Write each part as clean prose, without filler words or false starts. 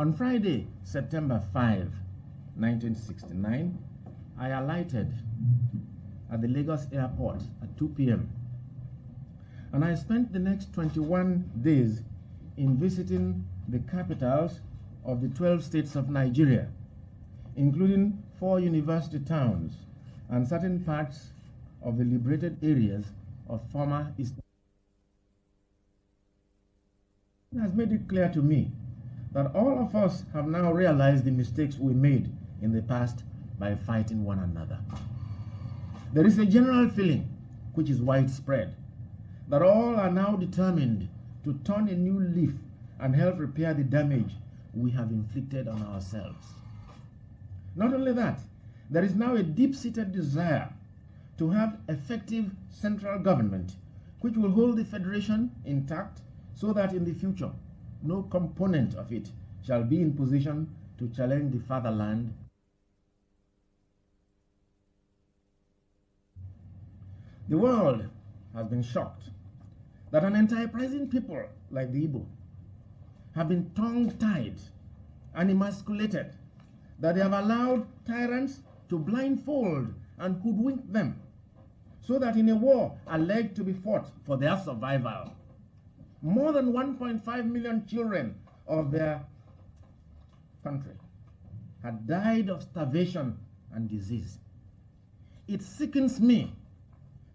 On Friday, September 5, 1969, I alighted at the Lagos airport at 2 p.m. and I spent the next 21 days in visiting the capitals of the 12 states of Nigeria, including 4 university towns and certain parts of the liberated areas of former East. It has made it clear to me that all of us have now realized the mistakes we made in the past by fighting one another. There is a general feeling, which is widespread, that all are now determined to turn a new leaf and help repair the damage we have inflicted on ourselves. Not only that, there is now a deep-seated desire to have effective central government which will hold the federation intact so that in the future no component of it shall be in position to challenge the fatherland. The world has been shocked that an enterprising people like the Igbo have been tongue-tied and emasculated, that they have allowed tyrants to blindfold and hoodwink them, so that in a war alleged to be fought for their survival, more than 1.5 million children of their country had died of starvation and disease. It sickens me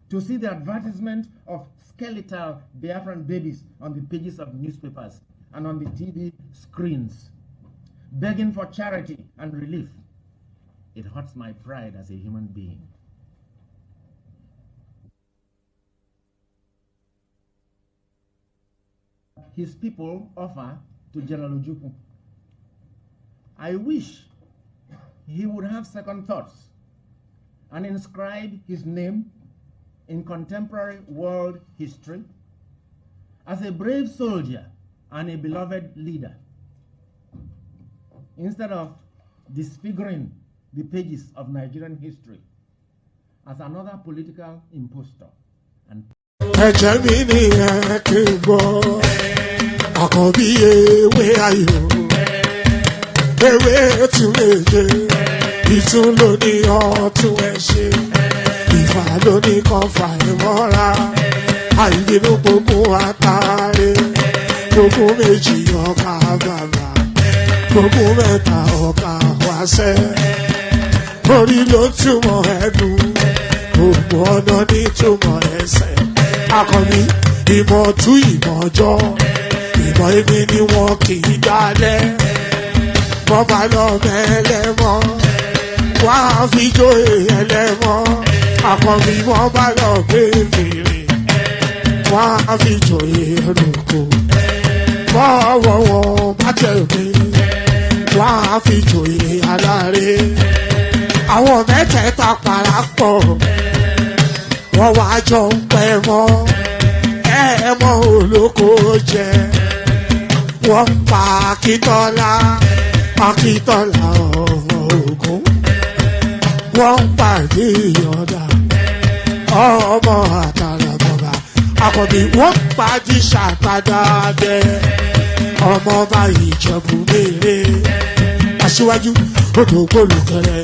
to see the advertisement of skeletal Biafran babies on the pages of newspapers and on the TV screens, begging for charity and relief. It hurts my pride as a human being. His people offer to General Ojukwu. I wish he would have second thoughts and inscribe his name in contemporary world history as a brave soldier and a beloved leader, instead of disfiguring the pages of Nigerian history as another political impostor. And Ìfà lóní kan fà ìmọ́ra, àìbínú gbogbo àtàrí, gbogbo méjì ọkà bàbà, gbogbo mẹ́ta ọkà wáṣẹ́. Orí ló túmọ̀ ẹ̀dùn, gbogbo ọ̀nà ní túmọ̀ ẹsẹ̀. Akọni ìmọ̀ tú ìmọ̀ ọjọ́, ìmọ̀ èmi ni wọn kì í dálẹ̀. Bọ́bá lọ mẹ́lẹ́mọ́, wá fi jóyè ẹlẹ́mọ́. Akọni wọn bá lọ gbé fèrè, wọn á fi jòyè ẹrùkù. Bọ́wọ́ wọn bá tẹ̀lé, wọn á fi jòyè aláre. Àwọn mẹ́tẹ̀ẹ̀ta parapọ̀, wọ́n wá jọ ń pẹ́ mọ́. Ẹ̀ẹ́mọ́ olóko jẹ, wọ́n ń pa Akíntọ́lá, Akíntọ́lá Ògún. Wọ́n ń pàdé ìyọ̀dà, ọmọ àtàlàbọ̀bà. Àkọ́bí wọ́n pàdé ṣàtàdàdẹ, ọmọ bá Ìjẹ̀bú mèrè. Aṣíwájú odò gbólùkẹrẹ,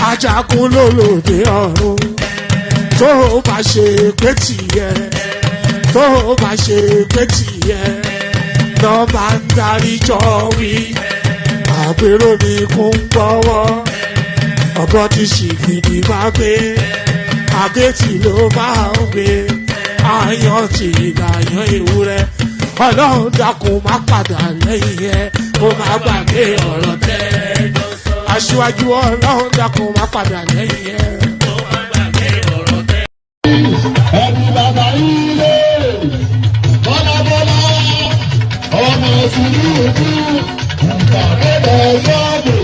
ajagun lólòdì ọ̀run. Tó bá ṣe pé tìyẹ, tó bá ṣe pé tìyẹ, lọ́ bá ń darí jọ wí. Àpérò mi kún gbọ́wọ́. Ọ̀bọ ti ṣìgìdì máa gbé, àbẹ́tì ló máa ń gbé, àyàn ti ìlàyàn ewúrẹ́. Ọlọ́run dákun má padà lẹ́yìn ẹ̀, kó má gbàgbé ọ̀rọ̀ tẹ́. Aṣíwájú Ọlọ́run dákun má padà lẹ́yìn ẹ̀, kó má gbàgbé ọ̀rọ̀ tẹ́. Ẹni bàbá ilé, bọ́lábọ́lá, ọmọ òṣèlú ojú, nǹkan ẹ̀dọ̀ yọ̀ọ̀dù.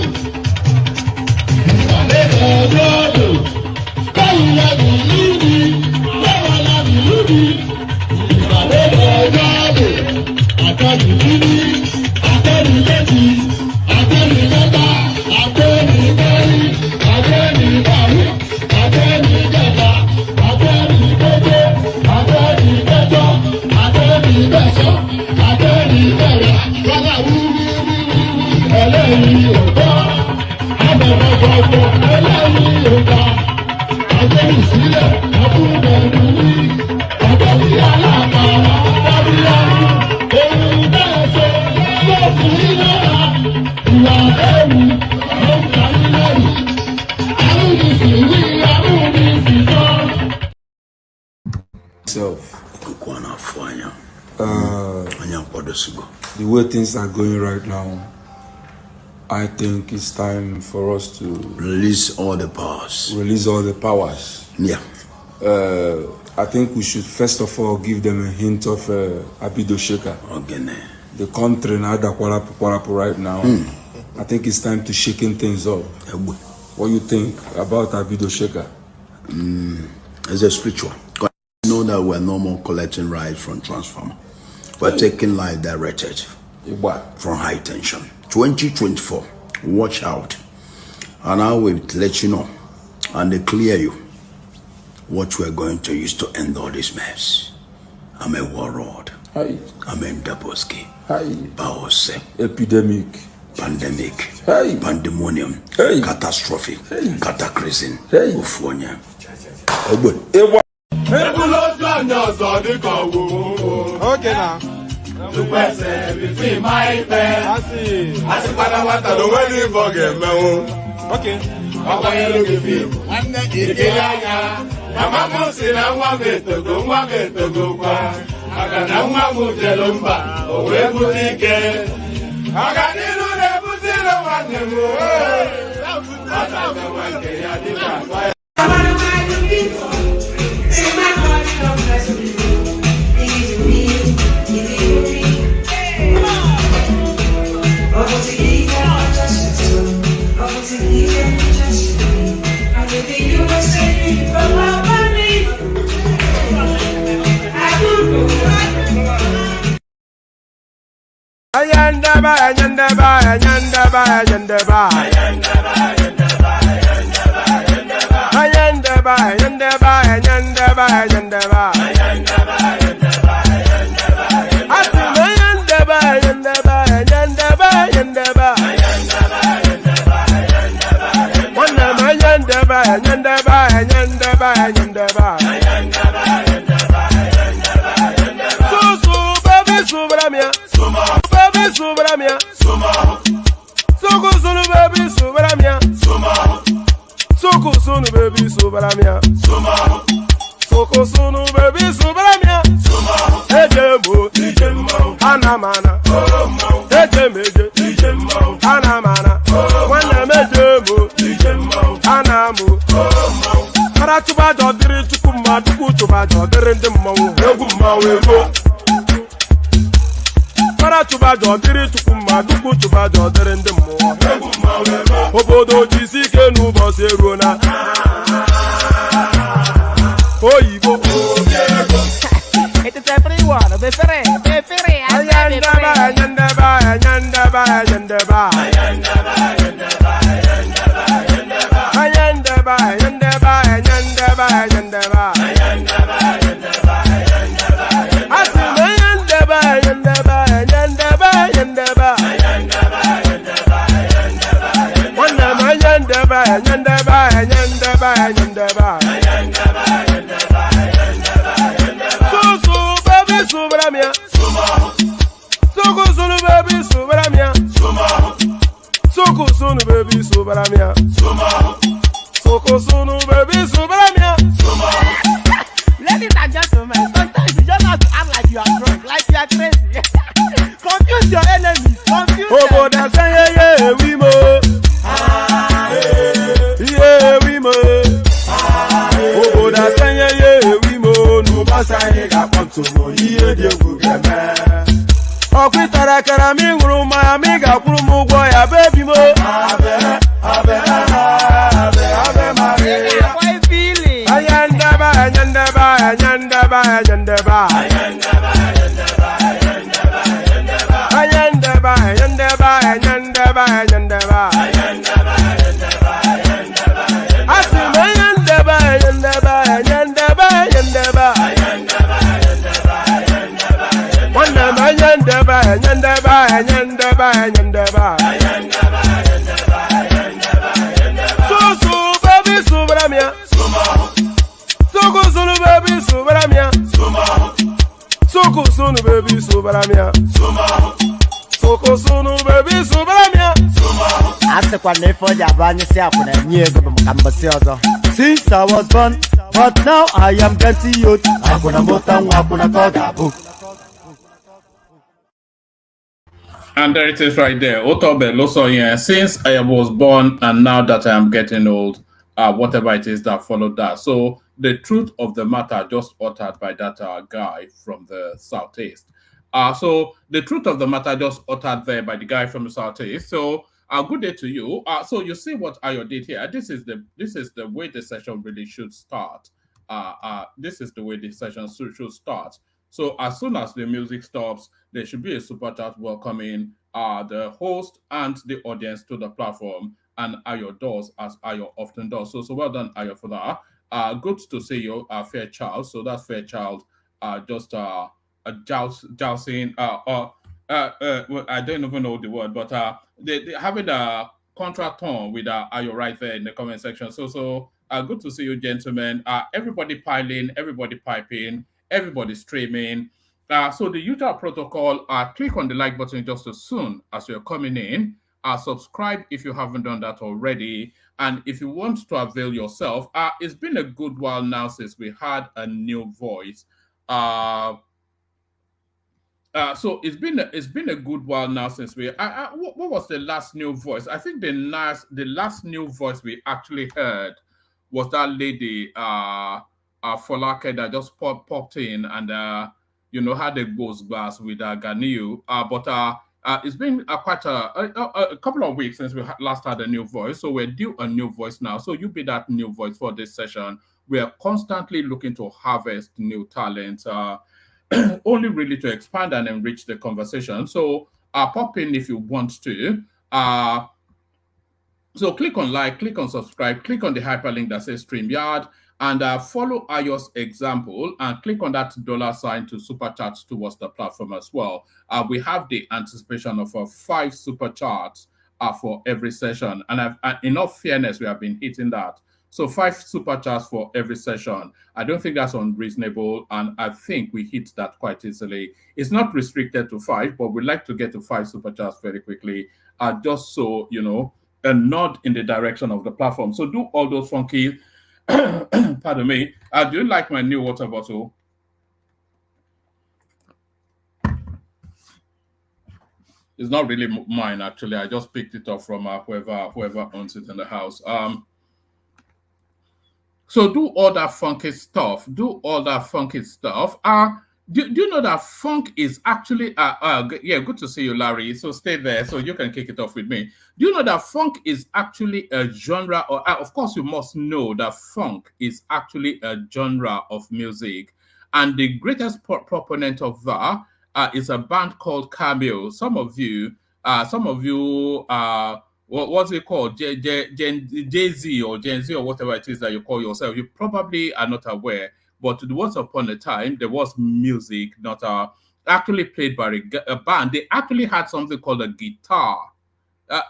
The way things are going right now, I think it's time for us to release all the powers. Yeah. I think we should first of all give them a hint of Abido Sheka. The country now right now. I think it's time to shaking things up. What do you think about Abido Sheka? It's a spiritual. You know that we're no more collecting rights from transformer. We're taking life directed from high tension. 2024, watch out. And I will let you know and declare you what we're going to use to end all this mess. I'm a warlord. I'm a Bobriski. Baose. Epidemic. Pandemic. Pandemonium. Catastrophe. Cataclysm. Ufonia. Okay now. Ladies and gentlemen, sometimes you just have to act like you are drunk, like you are crazy. Confuse your enemies, confuse them. Since I was born, But now I am getting youth. Hakuna mota hakuna kogabu. And there it is right there. Otobe Losoyen. Since I was born and now that I am getting old, whatever it is that followed that. So the truth of the matter just uttered by that guy from the southeast. So the truth of the matter just uttered there by the guy from the southeast. So good day to you. So you see what Ayo did here. This is the way the session really should start. This is the way the session should start. So as soon as the music stops, there should be a super chat welcoming the host and the audience to the platform, and Ayo does as Ayo often does. So well done, Ayo, for that. Good to see you, Fairchild. So that's Fairchild, just jousting. Well, I don't even know the word, but they having a contract on with Ayo right there in the comment section. So good to see you, gentlemen. Everybody piling, everybody piping, everybody streaming. So the usual protocol, click on the like button just as soon as you're coming in. Subscribe if you haven't done that already. And if you want to avail yourself, it's been a good while now since we had a new voice. So it's been a good while now since we. What was the last new voice? I think the last new voice we actually heard was that lady, Folake, that just popped in and had a ghost glass with Ganiu. But it's been quite a couple of weeks since we last had a new voice, so we're due a new voice now. So you be that new voice for this session. We are constantly looking to harvest new talent. Only really to expand and enrich the conversation. So pop in if you want to. So click on like, click on subscribe, click on the hyperlink that says StreamYard, and follow Ayo's example and click on that $sign to super chats towards the platform as well. We have the anticipation of 5 super chats for every session. And in all fairness, we have been hitting that. So 5 super chats for every session. I don't think that's unreasonable, and I think we hit that quite easily. It's not restricted to 5, but we'd like to get to 5 super chats very quickly, just so, a nod in the direction of the platform. So do all those funky, pardon me. Do you like my new water bottle? It's not really mine, actually. I just picked it up from whoever owns it in the house. So do all that funky stuff. Do all that funky stuff. Do you know that funk is actually yeah, good to see you, Larry. So stay there so you can kick it off with me. Do you know that funk is actually a genre, or of course you must know that funk is actually a genre of music, and the greatest proponent of that is a band called Cameo. Some of you what's it called? Jay-Z or Gen Z or whatever it is that you call yourself. You probably are not aware, but once upon a time, there was music not actually played by a band. They actually had something called a guitar.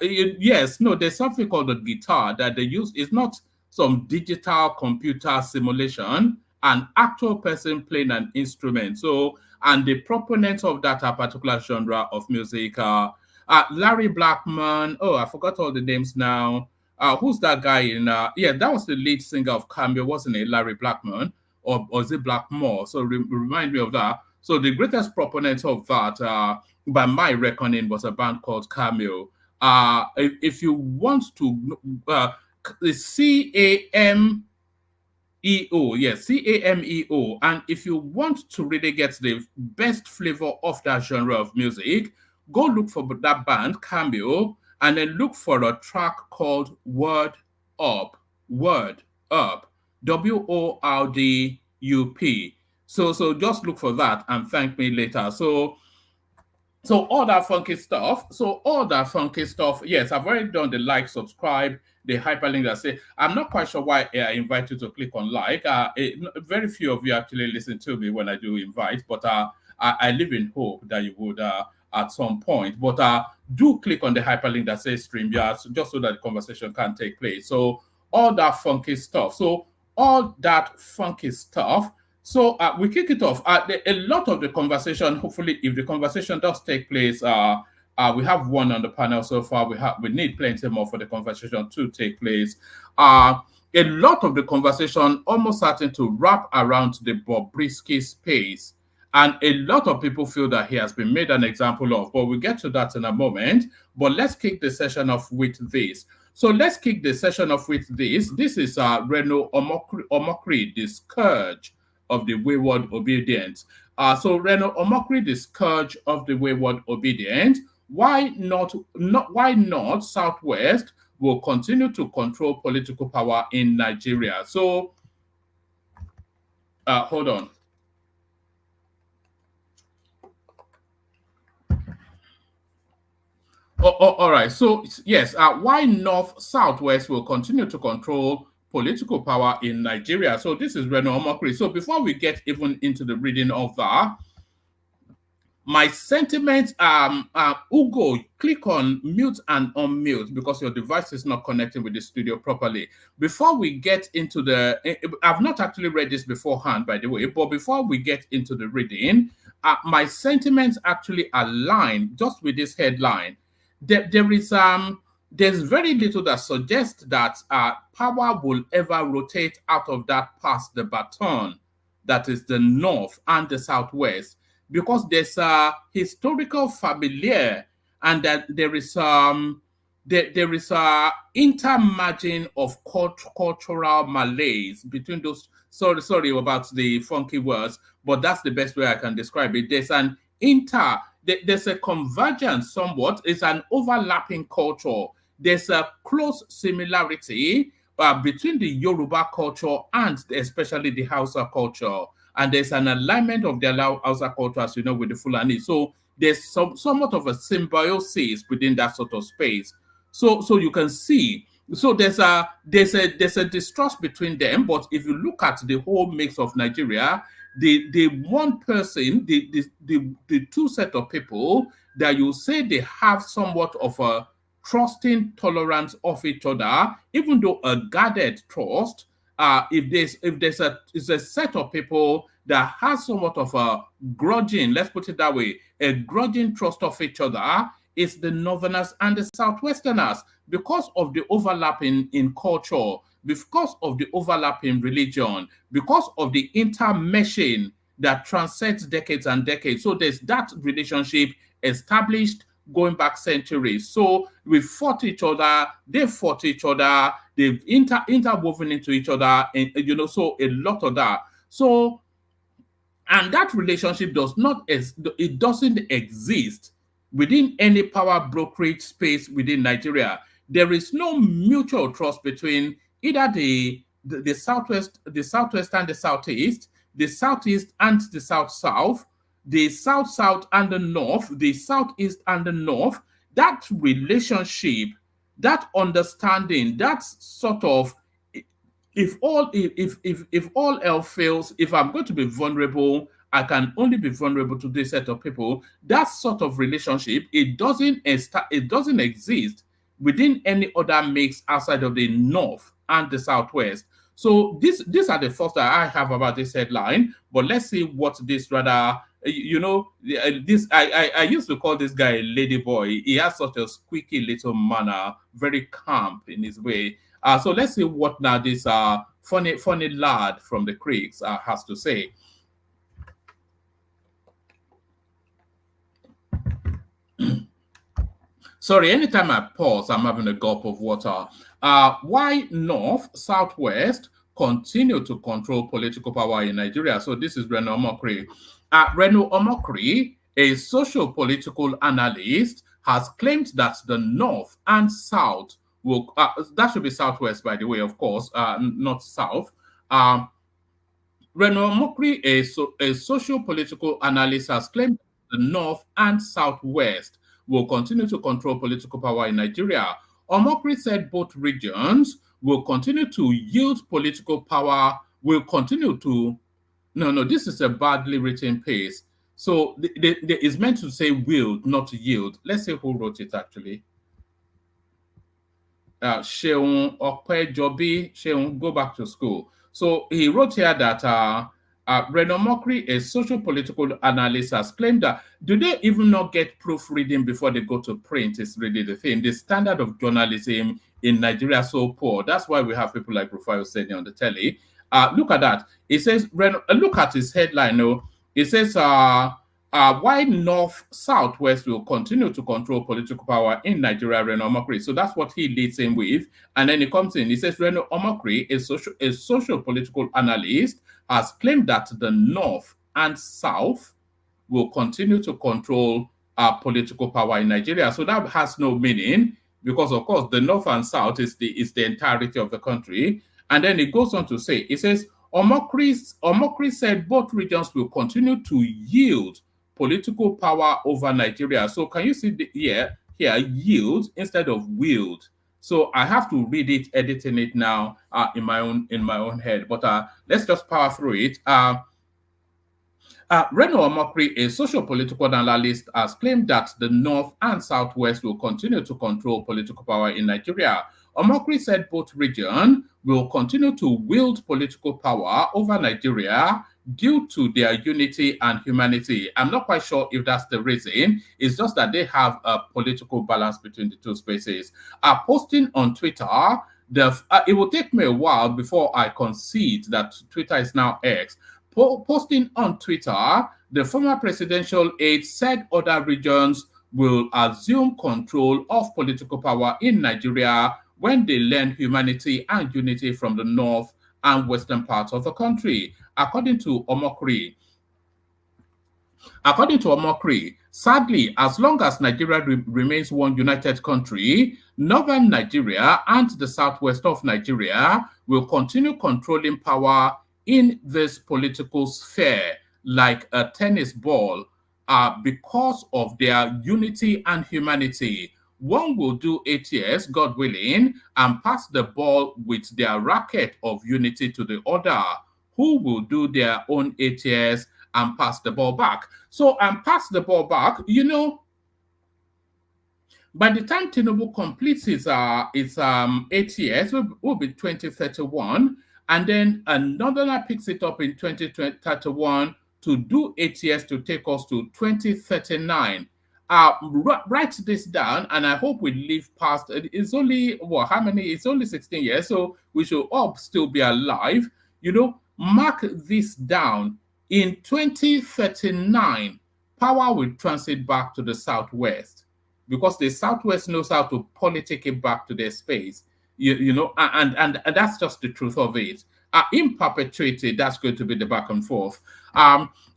There's something called a guitar that they use. It's not some digital computer simulation, an actual person playing an instrument. So, and the proponents of that particular genre of music are Larry Blackman. Oh, I forgot all the names now. Who's that guy in? Yeah, that was the lead singer of Cameo, wasn't it? Larry Blackman, or is it Blackmore? So remind me of that. So the greatest proponent of that, by my reckoning, was a band called Cameo. If you want to, CAMEO, yes, CAMEO. And if you want to really get the best flavor of that genre of music, go look for that band, Cameo, and then look for a track called Word Up. Word Up. WORDUP. So just look for that and thank me later. So all that funky stuff. Yes, I've already done the like, subscribe, the hyperlink that say. I'm not quite sure why I invite you to click on like. Very few of you actually listen to me when I do invite, but I live in hope that you would at some point. But do click on the hyperlink that says StreamYard, just so that the conversation can take place. So all that funky stuff. So we kick it off. A lot of the conversation, hopefully, if the conversation does take place, we have one on the panel so far. We need plenty more for the conversation to take place. a lot of the conversation almost starting to wrap around the Bobriski space. And a lot of people feel that he has been made an example of, but we'll get to that in a moment. But let's kick the session off with this. So let's kick the session off with this. This is Reno Omokri, the scourge of the wayward obedient. So Reno Omokri, the scourge of the wayward obedient. Why not Southwest will continue to control political power in Nigeria? So hold on. All right. So yes, why North Southwest will continue to control political power in Nigeria? So this is Reno Omokri. So before we get even into the reading of that, my sentiments, Ugo, click on mute and unmute because your device is not connecting with the studio properly. Before we get into I've not actually read this beforehand, by the way, but before we get into the reading, my sentiments actually align just with this headline. There's very little that suggests that power will ever rotate out of that past the baton, that is the North and the Southwest, because there's a historical familiar, and that there is a intermerging of cultural malaise between those. Sorry about the funky words, but that's the best way I can describe it. There's a convergence somewhat. It's an overlapping culture. There's a close similarity between the Yoruba culture and especially the Hausa culture. And there's an alignment of the Hausa culture, as you know, with the Fulani. So there's somewhat of a symbiosis within that sort of space. So you can see. So there's a distrust between them. But if you look at the whole mix of Nigeria, the one person, the two set of people that you say they have somewhat of a trusting tolerance of each other, even though a guarded trust. If there's a set of people that has somewhat of a grudging, let's put it that way, a grudging trust of each other, is the Northerners and the Southwesterners, because of the overlapping in culture, because of the overlapping religion, because of the intermeshing that transcends decades and decades. So there's that relationship established going back centuries. So we fought each other, they fought each other, they've interwoven into each other, and so a lot of that. So, and that relationship doesn't exist within any power brokerage space within Nigeria. There is no mutual trust between either the Southwest and the Southeast, the Southeast and the South, the South and the North, the Southeast and the North. That relationship, that understanding, that sort of, if all else fails, if I'm going to be vulnerable, I can only be vulnerable to this set of people. That sort of relationship, it doesn't exist within any other mix outside of the North and the Southwest. So these are the thoughts that I have about this headline. But let's see what this rather, this I used to call this guy a lady boy. He has such a squeaky little manner, very calm in his way. So let's see what now this funny lad from the creeks has to say. Sorry, anytime I pause, I'm having a gulp of water. Why North, Southwest continue to control political power in Nigeria? So this is Reno Omokri. Reno Omokri, a social-political analyst, has claimed that the North and South will, that should be Southwest, by the way, of course, not South. Reno Omokri, a social-political analyst, has claimed that the North and Southwest will continue to control political power in Nigeria. Omokri said both regions will continue to yield political power, will continue to... No, this is a badly written piece. So it's meant to say will, not yield. Let's see who wrote it, actually. Sheung Okpejobi, Sheung, go back to school. So he wrote here that Reno Mokri, a social-political analyst, has claimed that do they even not get proofreading before they go to print is really the thing. The standard of journalism in Nigeria is so poor. That's why we have people like Rufai Oseni on the telly. Look at that. It says, look at his headline. No, it says, why North Southwest will continue to control political power in Nigeria, Reno Omokri. So that's what he leads in with. And then he comes in, he says, Reno Omokri, a social political analyst, has claimed that the North and South will continue to control political power in Nigeria. So that has no meaning because, of course, the North and South is the entirety of the country. And then it goes on to say, it says, Omokri said both regions will continue to yield political power over Nigeria. So can you see here, yield instead of wield? So I have to read it, editing it now in my own head. But let's just power through it. Reno Omokri, a social-political analyst, has claimed that the North and Southwest will continue to control political power in Nigeria. Omokri said both regions will continue to wield political power over Nigeria due to their unity and humanity. I'm not quite sure if that's the reason. It's just that they have a political balance between the two spaces. Posting on Twitter, it will take me a while before I concede that Twitter is now X. Posting on Twitter, the former presidential aide said other regions will assume control of political power in Nigeria when they learn humanity and unity from the north and western parts of the country. According to Omokri, sadly, as long as Nigeria remains one united country, northern Nigeria and the southwest of Nigeria will continue controlling power in this political sphere like a tennis ball because of their unity and humanity. One will do 8 years, God willing, and pass the ball with their racket of unity to the other, who will do their own 8 years and pass the ball back. So, and pass the ball back, you know, by the time Tinubu completes his 8 years, will be 2031, and then another picks it up in 2031 to do 8 years to take us to 2039. Write this down, and I hope we live past it. It's only, well, how many? It's only 16 years, so we should all still be alive. You know, mark this down. In 2039, power will transit back to the Southwest because the Southwest knows how to politic it back to their space. You know, and that's just the truth of it. In perpetuity, that's going to be the back and forth.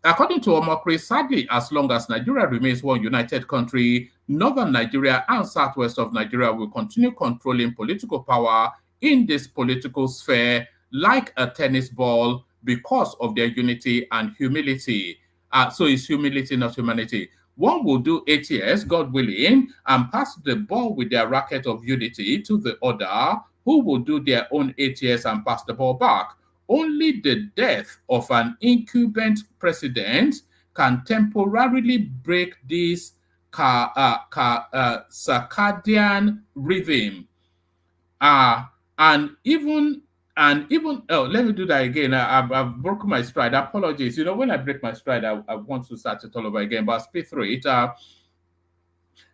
According to Omokri, sadly, as long as Nigeria remains one united country, northern Nigeria and southwest of Nigeria will continue controlling political power in this political sphere like a tennis ball because of their unity and humility. So it's humility, not humanity. One will do 8 years, God willing, and pass the ball with their racket of unity to the other, who will do their own 8 years and pass the ball back. Only the death of an incumbent president can temporarily break this circadian rhythm. Let me do that again. I've broken my stride. Apologies. You know, when I break my stride, I want to start it all over again, but I'll speed through it.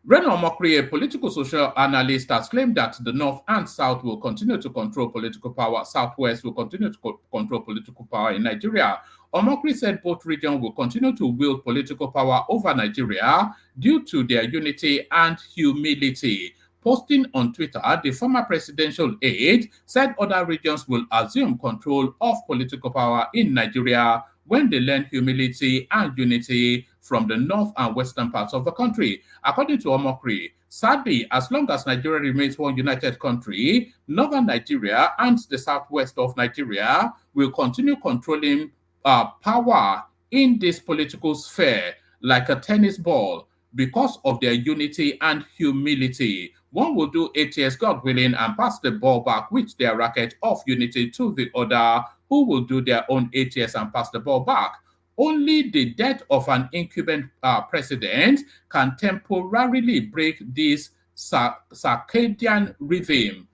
Reno Omokri, a political social analyst, has claimed that the North and South will continue to control political power. Southwest will continue to control political power in Nigeria. Omokri said both regions will continue to wield political power over Nigeria due to their unity and humility. Posting on Twitter, the former presidential aide said other regions will assume control of political power in Nigeria when they learn humility and unity from the north and western parts of the country. According to Omokri, sadly, as long as Nigeria remains one united country, northern Nigeria and the southwest of Nigeria will continue controlling power in this political sphere like a tennis ball because of their unity and humility. One will do 8 years, God willing, and pass the ball back with their racket of unity to the other, who will do their own 8 years and pass the ball back. Only the death of an incumbent president can temporarily break this circadian rhythm.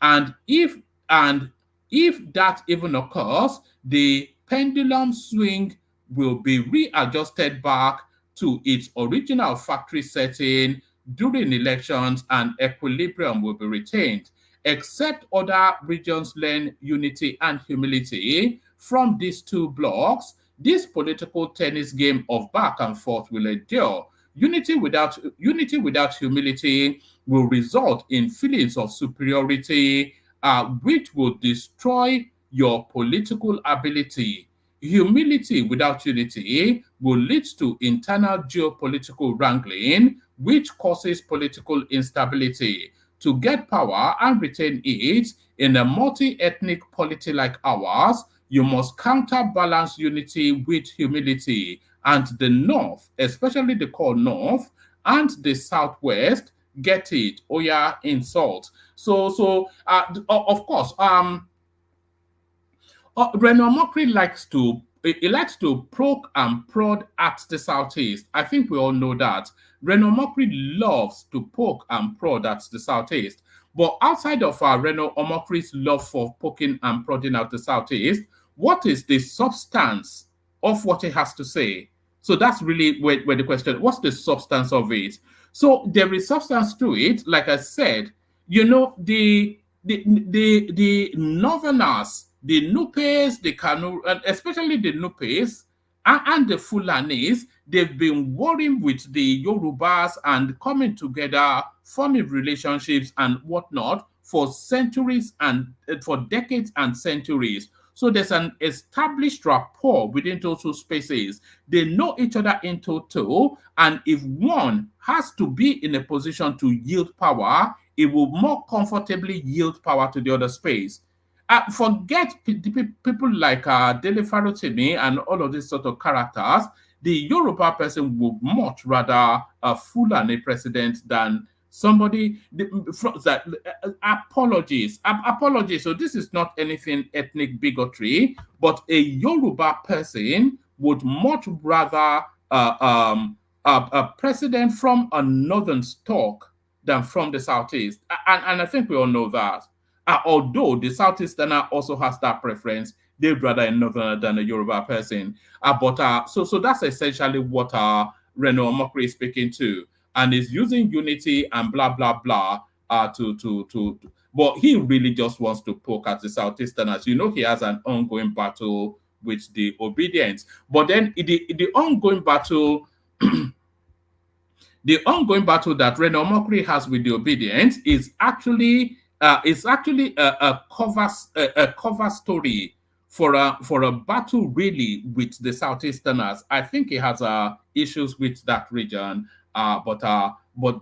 And if that even occurs, the pendulum swing will be readjusted back to its original factory setting during elections, and equilibrium will be retained. Except other regions learn unity and humility from these two blocks, this political tennis game of back and forth will endure. Unity without humility will result in feelings of superiority, which will destroy your political ability. Humility without unity will lead to internal geopolitical wrangling, which causes political instability. To get power and retain it in a multi-ethnic polity like ours, you must counterbalance unity with humility. And the North, especially the core North and the Southwest, get it. Oh yeah, insult. So of course, Reno Mokri likes to poke and prod at the Southeast. I think we all know that. Reno Mokri loves to poke and prod at the Southeast. But outside of Reno Omokri's love for poking and prodding at the Southeast, what is the substance of what he has to say? So that's really where the question, what's the substance of it? So there is substance to it. Like I said, you know, the Northerners, the Nupes, the Kanu, and especially the Nupes and the Fulanis, they've been worrying with the Yorubas and coming together, forming relationships and whatnot for centuries and for decades and centuries. So there's an established rapport within those two spaces. They know each other in total, and if one has to be in a position to yield power, it will more comfortably yield power to the other space. Forget people like Dele Farotimi and all of these sort of characters. The Yoruba person would much rather a Fulani president than somebody that apologies. So this is not anything ethnic bigotry, but a Yoruba person would much rather a president from a northern stock than from the Southeast. And I think we all know that. Although the Southeasterner also has that preference, they'd rather a northerner than a Yoruba person. So that's essentially what Reno Omokri is speaking to, and is using unity and blah blah blah but he really just wants to poke at the Southeasterners. You know, he has an ongoing battle with the obedience, but then the ongoing battle. The ongoing battle that Reno Omokri has with the obedience is actually a cover story for a battle really with the Southeasterners. I think he has issues with that region, but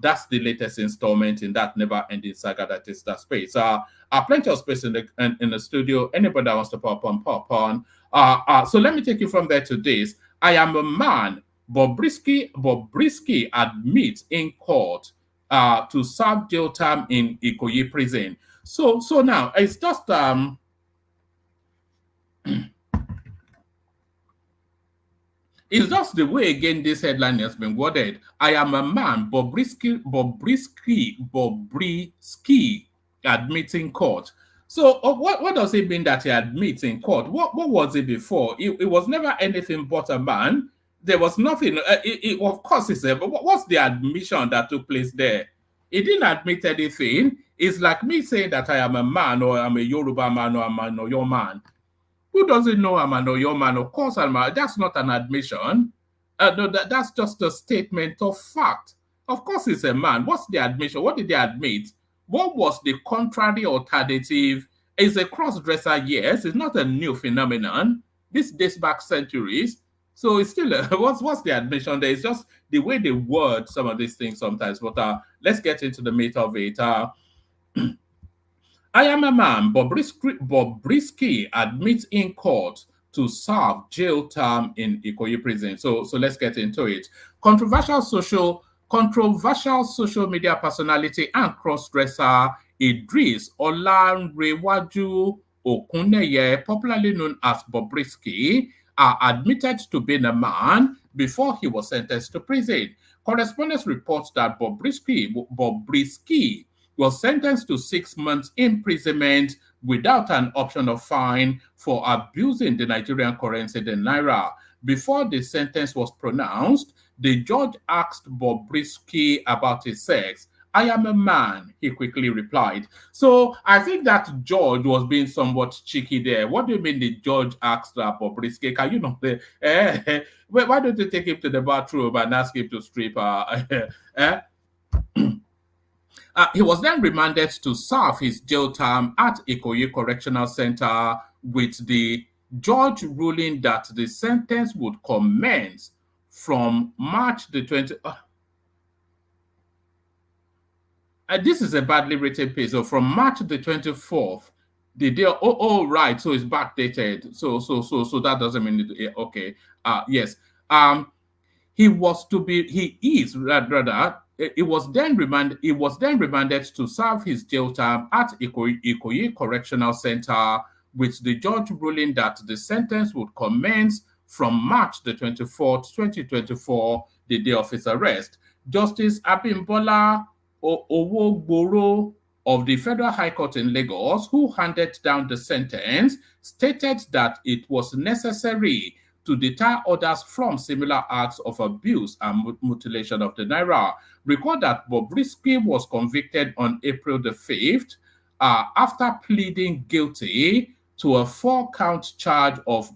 that's the latest installment in that never-ending saga that is that space. Plenty of space in the studio. Anybody that wants to pop on. So let me take you from there to this. I am a man. Bobriski admits in court to serve jail time in Ikoyi prison. So now it's just it's just the way again this headline has been worded. I am a man, Bobriski admits in court. So what does it mean that he admits in court? What was it before? It was never anything but a man. There was nothing. Of course, it's but what's the admission that took place there? He didn't admit anything. It's like me saying that I am a man, or I'm a Yoruba man, or I'm an Oyo man. Who doesn't know I'm an Oyo man? Of course, that's not an admission. No, that's just a statement of fact. Of course, it's a man. What's the admission? What did they admit? What was the contrary alternative? It's a cross-dresser, yes. It's not a new phenomenon. This dates back centuries. So it's still what's the admission there? It's just the way they word some of these things sometimes. But let's get into the meat of it. I am a man. Bobriski admits in court to serve jail term in Ikoyi prison. So let's get into it. Controversial social media personality and cross-dresser Idris Olanrewaju Okuneye, popularly known as Bobriski, admitted to being a man before he was sentenced to prison. Correspondence reports that Bobriski was sentenced to 6 months imprisonment without an option of fine for abusing the Nigerian currency, the naira. Before the sentence was pronounced, the judge asked Bobriski about his sex. "I am a man," he quickly replied. So I think that judge was being somewhat cheeky there. What do you mean the judge asked Bobriski? Can you not say, why don't you take him to the bathroom and ask him to strip? He was then remanded to serve his jail term at Ikoyi Correctional Center, with the judge ruling that the sentence would commence from March the 20th. This is a badly written piece. So from March the 24th, the day. Right. So it's backdated. So that doesn't mean it. Okay. Yes. He was then remanded to serve his jail term at Ikoyi Correctional Center, with the judge ruling that the sentence would commence from March the 24th, 2024, the day of his arrest. Justice Abimbola Owogboro of the Federal High Court in Lagos, who handed down the sentence, stated that it was necessary to deter others from similar acts of abuse and mutilation of the naira. Recall that Bobriski was convicted on April the 5th after pleading guilty to a 4-count charge of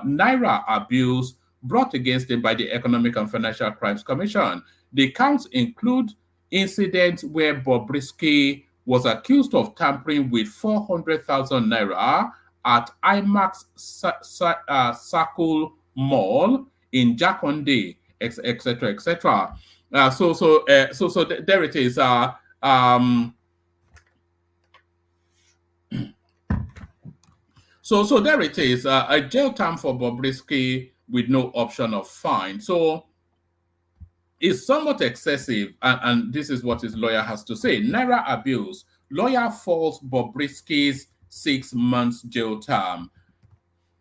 naira abuse brought against him by the Economic and Financial Crimes Commission. The counts include incidents where Bobriski was accused of tampering with 400,000 naira at IMAX Circle Mall in Jakonde, etc., etc. So there it is. So there it is. A jail term for Bobriski with no option of fine. So it's somewhat excessive, and this is what his lawyer has to say. Naira abuse. Lawyer falls Bobriski's 6 months jail term.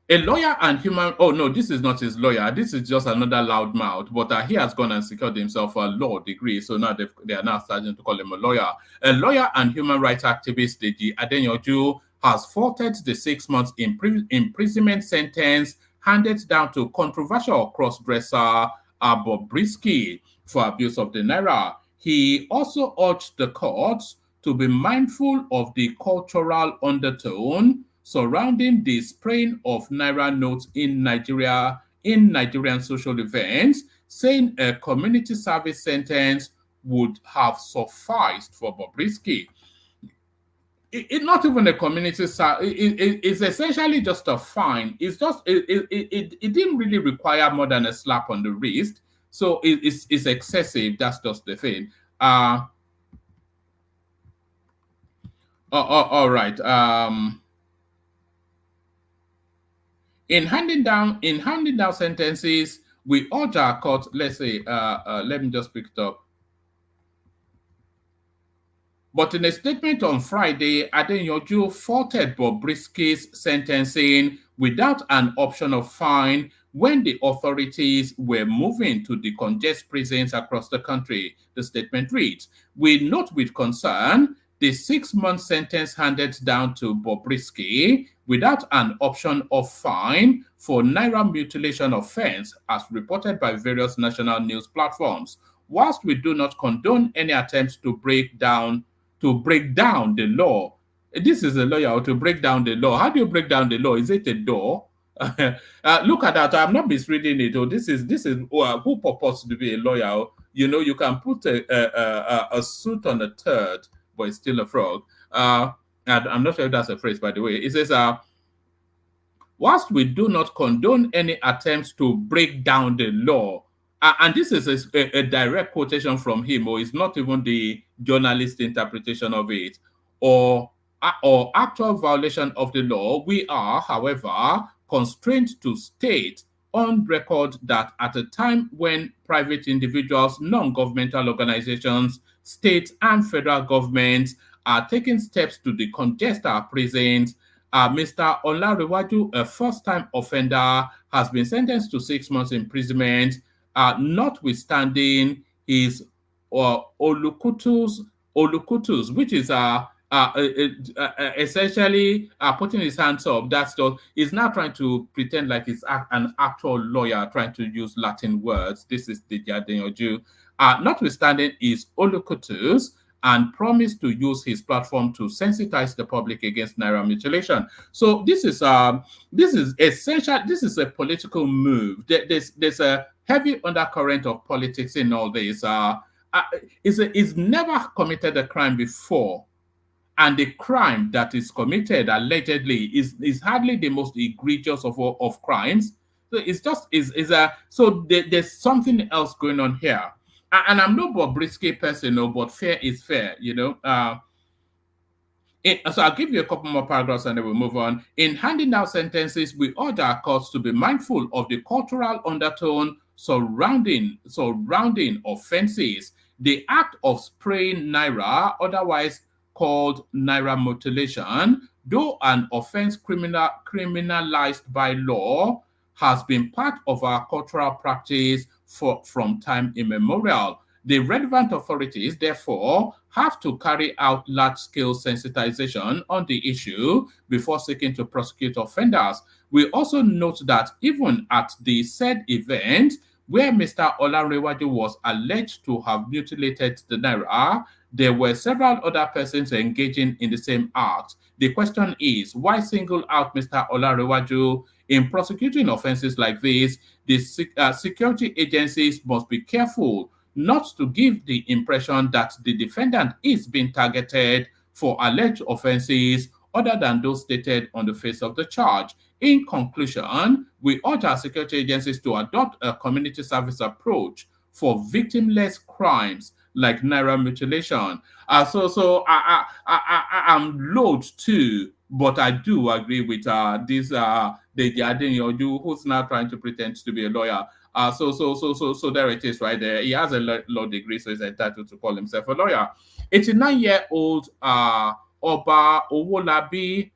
A lawyer and human... Oh, no, this is not his lawyer. This is just another loudmouth. But he has gone and secured himself a law degree. So now they are now starting to call him a lawyer. A lawyer and human rights activist, Deji Adenyoju, has faulted the 6 months imprisonment sentence handed down to controversial cross-dresser Bobriski for abuse of the naira. He also urged the courts to be mindful of the cultural undertone surrounding the spraying of naira notes in Nigeria in Nigerian social events, saying a community service sentence would have sufficed for Bobriski. It's not even a community service. It's essentially just a fine. It's just it didn't really require more than a slap on the wrist. So it's excessive. That's just the thing. All right. In handing down sentences, we urge our court. Let's say, let me just pick it up. But in a statement on Friday, Adenyoju faulted Bobriski's sentencing without an option of fine when the authorities were moving to decongest prisons across the country. The statement reads, "We note with concern the 6-month sentence handed down to Bobriski without an option of fine for naira mutilation offense, as reported by various national news platforms. Whilst we do not condone any attempts to break down the law." This is a lawyer to break down the law. How do you break down the law? Is it a door? Look at that. I'm not misreading it. This is who purports to be a lawyer. You know, you can put a suit on a turd, but it's still a frog. And I'm not sure if that's a phrase, by the way. It says, whilst we do not condone any attempts to break down the law, and this is a direct quotation from him, or it's not even the journalist interpretation of it, or actual violation of the law, we are, however, constrained to state on record that at a time when private individuals, non-governmental organizations, state and federal governments are taking steps to decongest our prisons, Mr. Olarewaju, a first-time offender, has been sentenced to 6 months imprisonment, notwithstanding his Olukutus, which is essentially putting his hands up. That's all. He's now trying to pretend like he's an actual lawyer, trying to use Latin words. This is the Jadenyoju. Notwithstanding his olocutus, and promised to use his platform to sensitize the public against Naira mutilation. So this is essential. This is a political move. There's a heavy undercurrent of politics in all this. He's never committed a crime before, and the crime that is committed allegedly is hardly the most egregious of crimes. So it's just so there's something else going on here. And I'm no Bobriski person, but fair is fair, so I'll give you a couple more paragraphs and then we'll move on. In handing out sentences, we urge our courts to be mindful of the cultural undertone surrounding offenses. The act of spraying Naira, otherwise called Naira mutilation, though an offense criminalized by law, has been part of our cultural practice from time immemorial. The relevant authorities, therefore, have to carry out large-scale sensitization on the issue before seeking to prosecute offenders. We also note that even at the said event, where Mr. Olanrewaju was alleged to have mutilated the Naira, there were several other persons engaging in the same act. The question is, why single out Mr. Olanrewaju? In prosecuting offenses like this, the security agencies must be careful not to give the impression that the defendant is being targeted for alleged offenses other than those stated on the face of the charge. In conclusion, we urge our security agencies to adopt a community service approach for victimless crimes like Naira mutilation. So I'm loath to, but I do agree with the Jadenyoju, who's now trying to pretend to be a lawyer. So there it is right there. He has a law degree, so he's entitled to call himself a lawyer. 89-year-old Oba Owolabi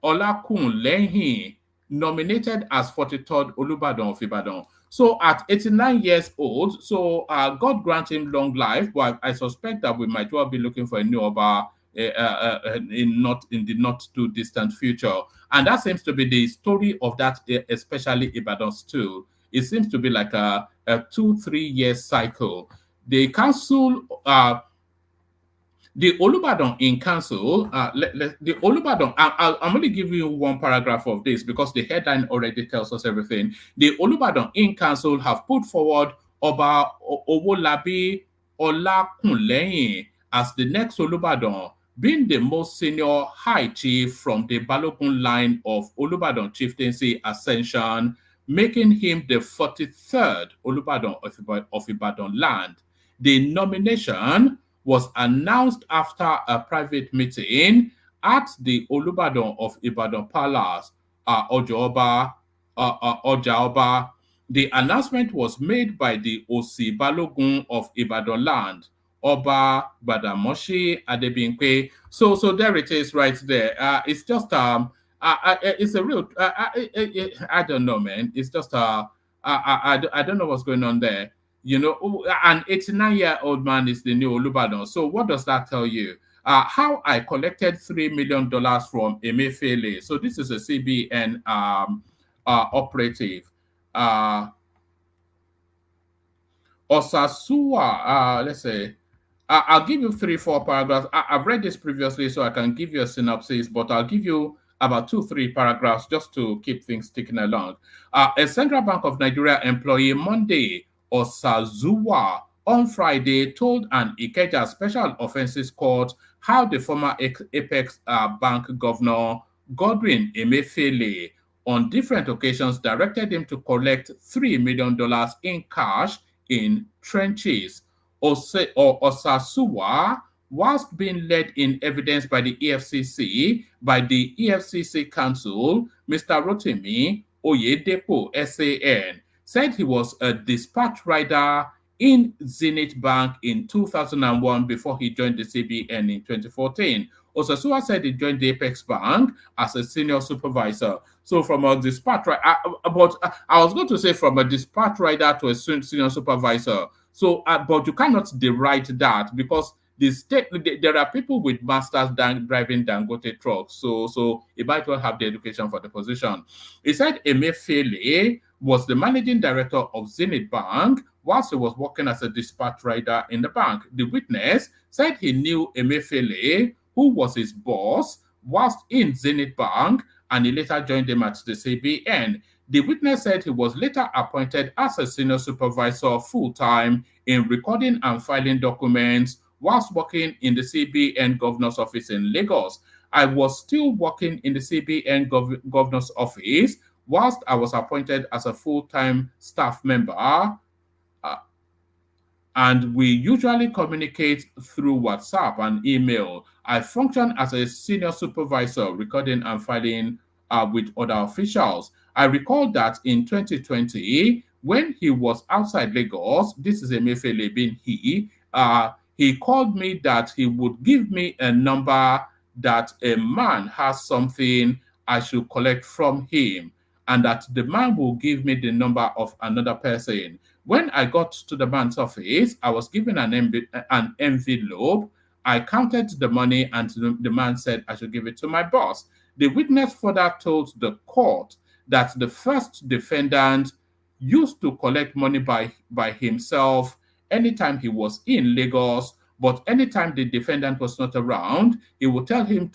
Olakunlehin, nominated as 43rd Olubadan of Ibadan. So at 89 years old, so God grant him long life, but I suspect that we might well be looking for a new Oba in the not too distant future. And that seems to be the story of that, especially Ibadan too. It seems to be like a 2-3 year cycle. The council, the Olubadan in council, the Olubadan, I'm only giving you one paragraph of this because the headline already tells us everything. The Olubadan in council have put forward Oba Owolabi Olakunlehin as the next Olubadan, being the most senior high chief from the Balogun line of Olubadan chieftaincy ascension, making him the 43rd Olubadan of Ibadan land. The nomination was announced after a private meeting at the Olubadan of Ibadan Palace, Ojaoba. The announcement was made by the Osi Balogun of Ibadan land, Oba Badamoshi Adebinkwe. So there it is right there. It's just it's a real I don't know, man. It's just I don't know what's going on there. An 89-year-old man is the new Olubadan. So what does that tell you? How I collected $3 million from Emefiele. So this is a CBN operative. Osasua, let's say, I'll give you 3-4 paragraphs. I've read this previously, so I can give you a synopsis, but I'll give you about 2-3 paragraphs just to keep things ticking along. A Central Bank of Nigeria employee Monday, Osasua, on Friday told an Ikeja Special Offences Court how the former Apex Bank governor, Godwin Emefiele, on different occasions directed him to collect $3 million in cash in trenches. Osasua, whilst being led in evidence by the EFCC counsel, Mr. Rotimi Oyedepo, SAN, said he was a dispatch rider in Zenith Bank in 2001 before he joined the CBN in 2014. Osasua said he joined the Apex Bank as a senior supervisor. So from a dispatch rider, but I was going to say from a dispatch rider to a senior supervisor. So, but you cannot deride that because there are people with masters driving Dangote trucks, so he might well have the education for the position. He said Emefiele was the managing director of Zenith Bank whilst he was working as a dispatch rider in the bank. The witness said he knew Emefiele, who was his boss, whilst in Zenith Bank, and he later joined him at the CBN. The witness said he was later appointed as a senior supervisor full-time in recording and filing documents whilst working in the CBN governor's office in Lagos. I was still working in the CBN governor's office whilst I was appointed as a full-time staff member, and we usually communicate through WhatsApp and email. I function as a senior supervisor, recording and filing with other officials. I recall that in 2020, when he was outside Lagos, this is Emefiele being he called me that he would give me a number that a man has something I should collect from him, and that the man will give me the number of another person. When I got to the man's office, I was given an envelope. I counted the money, and the man said I should give it to my boss. The witness further told the court that the first defendant used to collect money by himself anytime he was in Lagos, but anytime the defendant was not around, he would tell him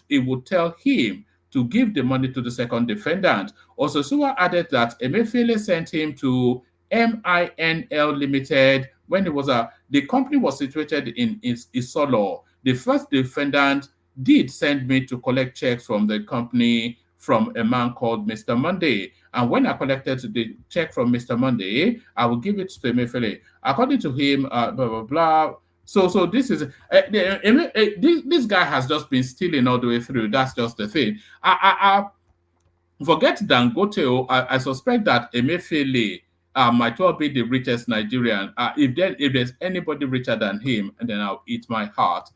to give the money to the second defendant. Also, Suwa added that Emefiele sent him to MINL Limited when the company was situated in Isolo. The first defendant did send me to collect checks from the company from a man called Mr. Monday. And when I collected the check from Mr. Monday, I will give it to Emefiele. According to him, blah, blah, blah. So this is this guy has just been stealing all the way through. That's just the thing. I forget Dangote. I suspect that Emefiele might well be the richest Nigerian. If there's anybody richer than him, and then I'll eat my heart.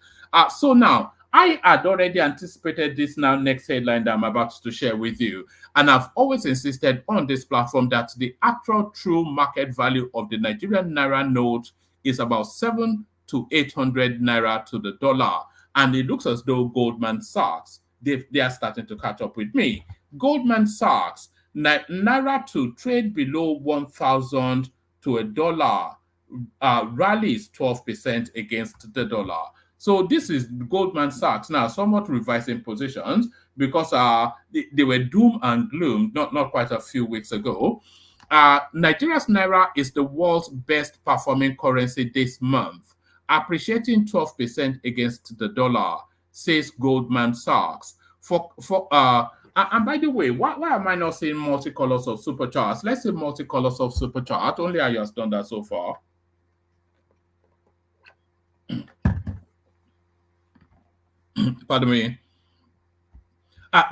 So now, I had already anticipated this next headline that I'm about to share with you. And I've always insisted on this platform that the actual true market value of the Nigerian Naira note is about 700 to 800 Naira to the dollar. And it looks as though Goldman Sachs, they are starting to catch up with me. Goldman Sachs, Naira to trade below 1,000 to a dollar, rallies 12% against the dollar. So this is Goldman Sachs now somewhat revising positions because they were doom and gloom not quite a few weeks ago. Nigeria's Naira is the world's best performing currency this month, appreciating 12% against the dollar, says Goldman Sachs. And by the way, why am I not seeing multicolors of super charts? Let's see multicolors of super chart. Only I has done that so far. Pardon me.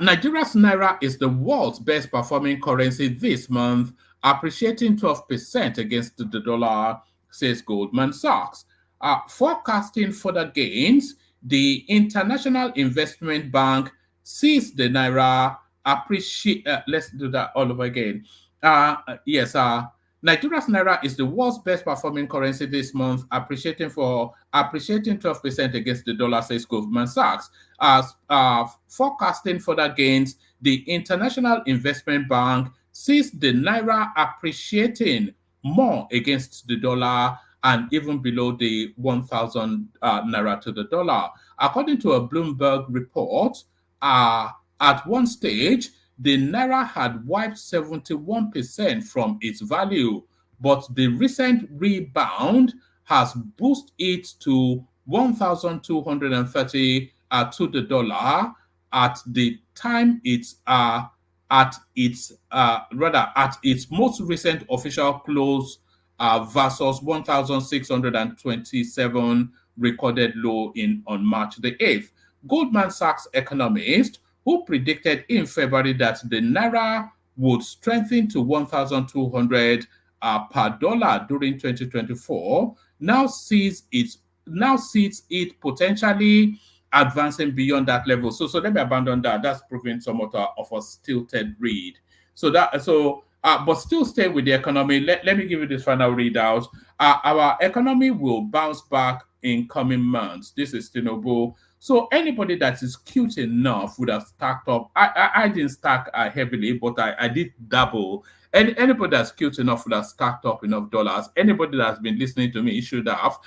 Nigeria's Naira is the world's best performing currency this month, appreciating 12% against the dollar, says Goldman Sachs. Forecasting further gains, the International Investment Bank sees the Naira appreciate. Let's do that all over again. Nigeria's Naira is the world's best performing currency this month, appreciating 12% against the dollar, says Goldman Sachs. Forecasting further gains, the International Investment Bank sees the Naira appreciating more against the dollar and even below the 1,000 Naira to the dollar. According to a Bloomberg report, at one stage, the Naira had wiped 71% from its value, but the recent rebound has boosted it to 1,230 to the dollar at the time at its most recent official close versus 1,627 recorded low on March the 8th. Goldman Sachs economist, who predicted in February that the Naira would strengthen to 1,200 per dollar during 2024, now sees it potentially advancing beyond that level. So let me abandon that. That's proving somewhat of a stilted read. But still stay with the economy. Let me give you this final readout. Our economy will bounce back in coming months. This is Tinubu. So anybody that is cute enough would have stacked up. I didn't stack heavily, but I did double. Anybody that's cute enough would have stacked up enough dollars. Anybody that's been listening to me should have.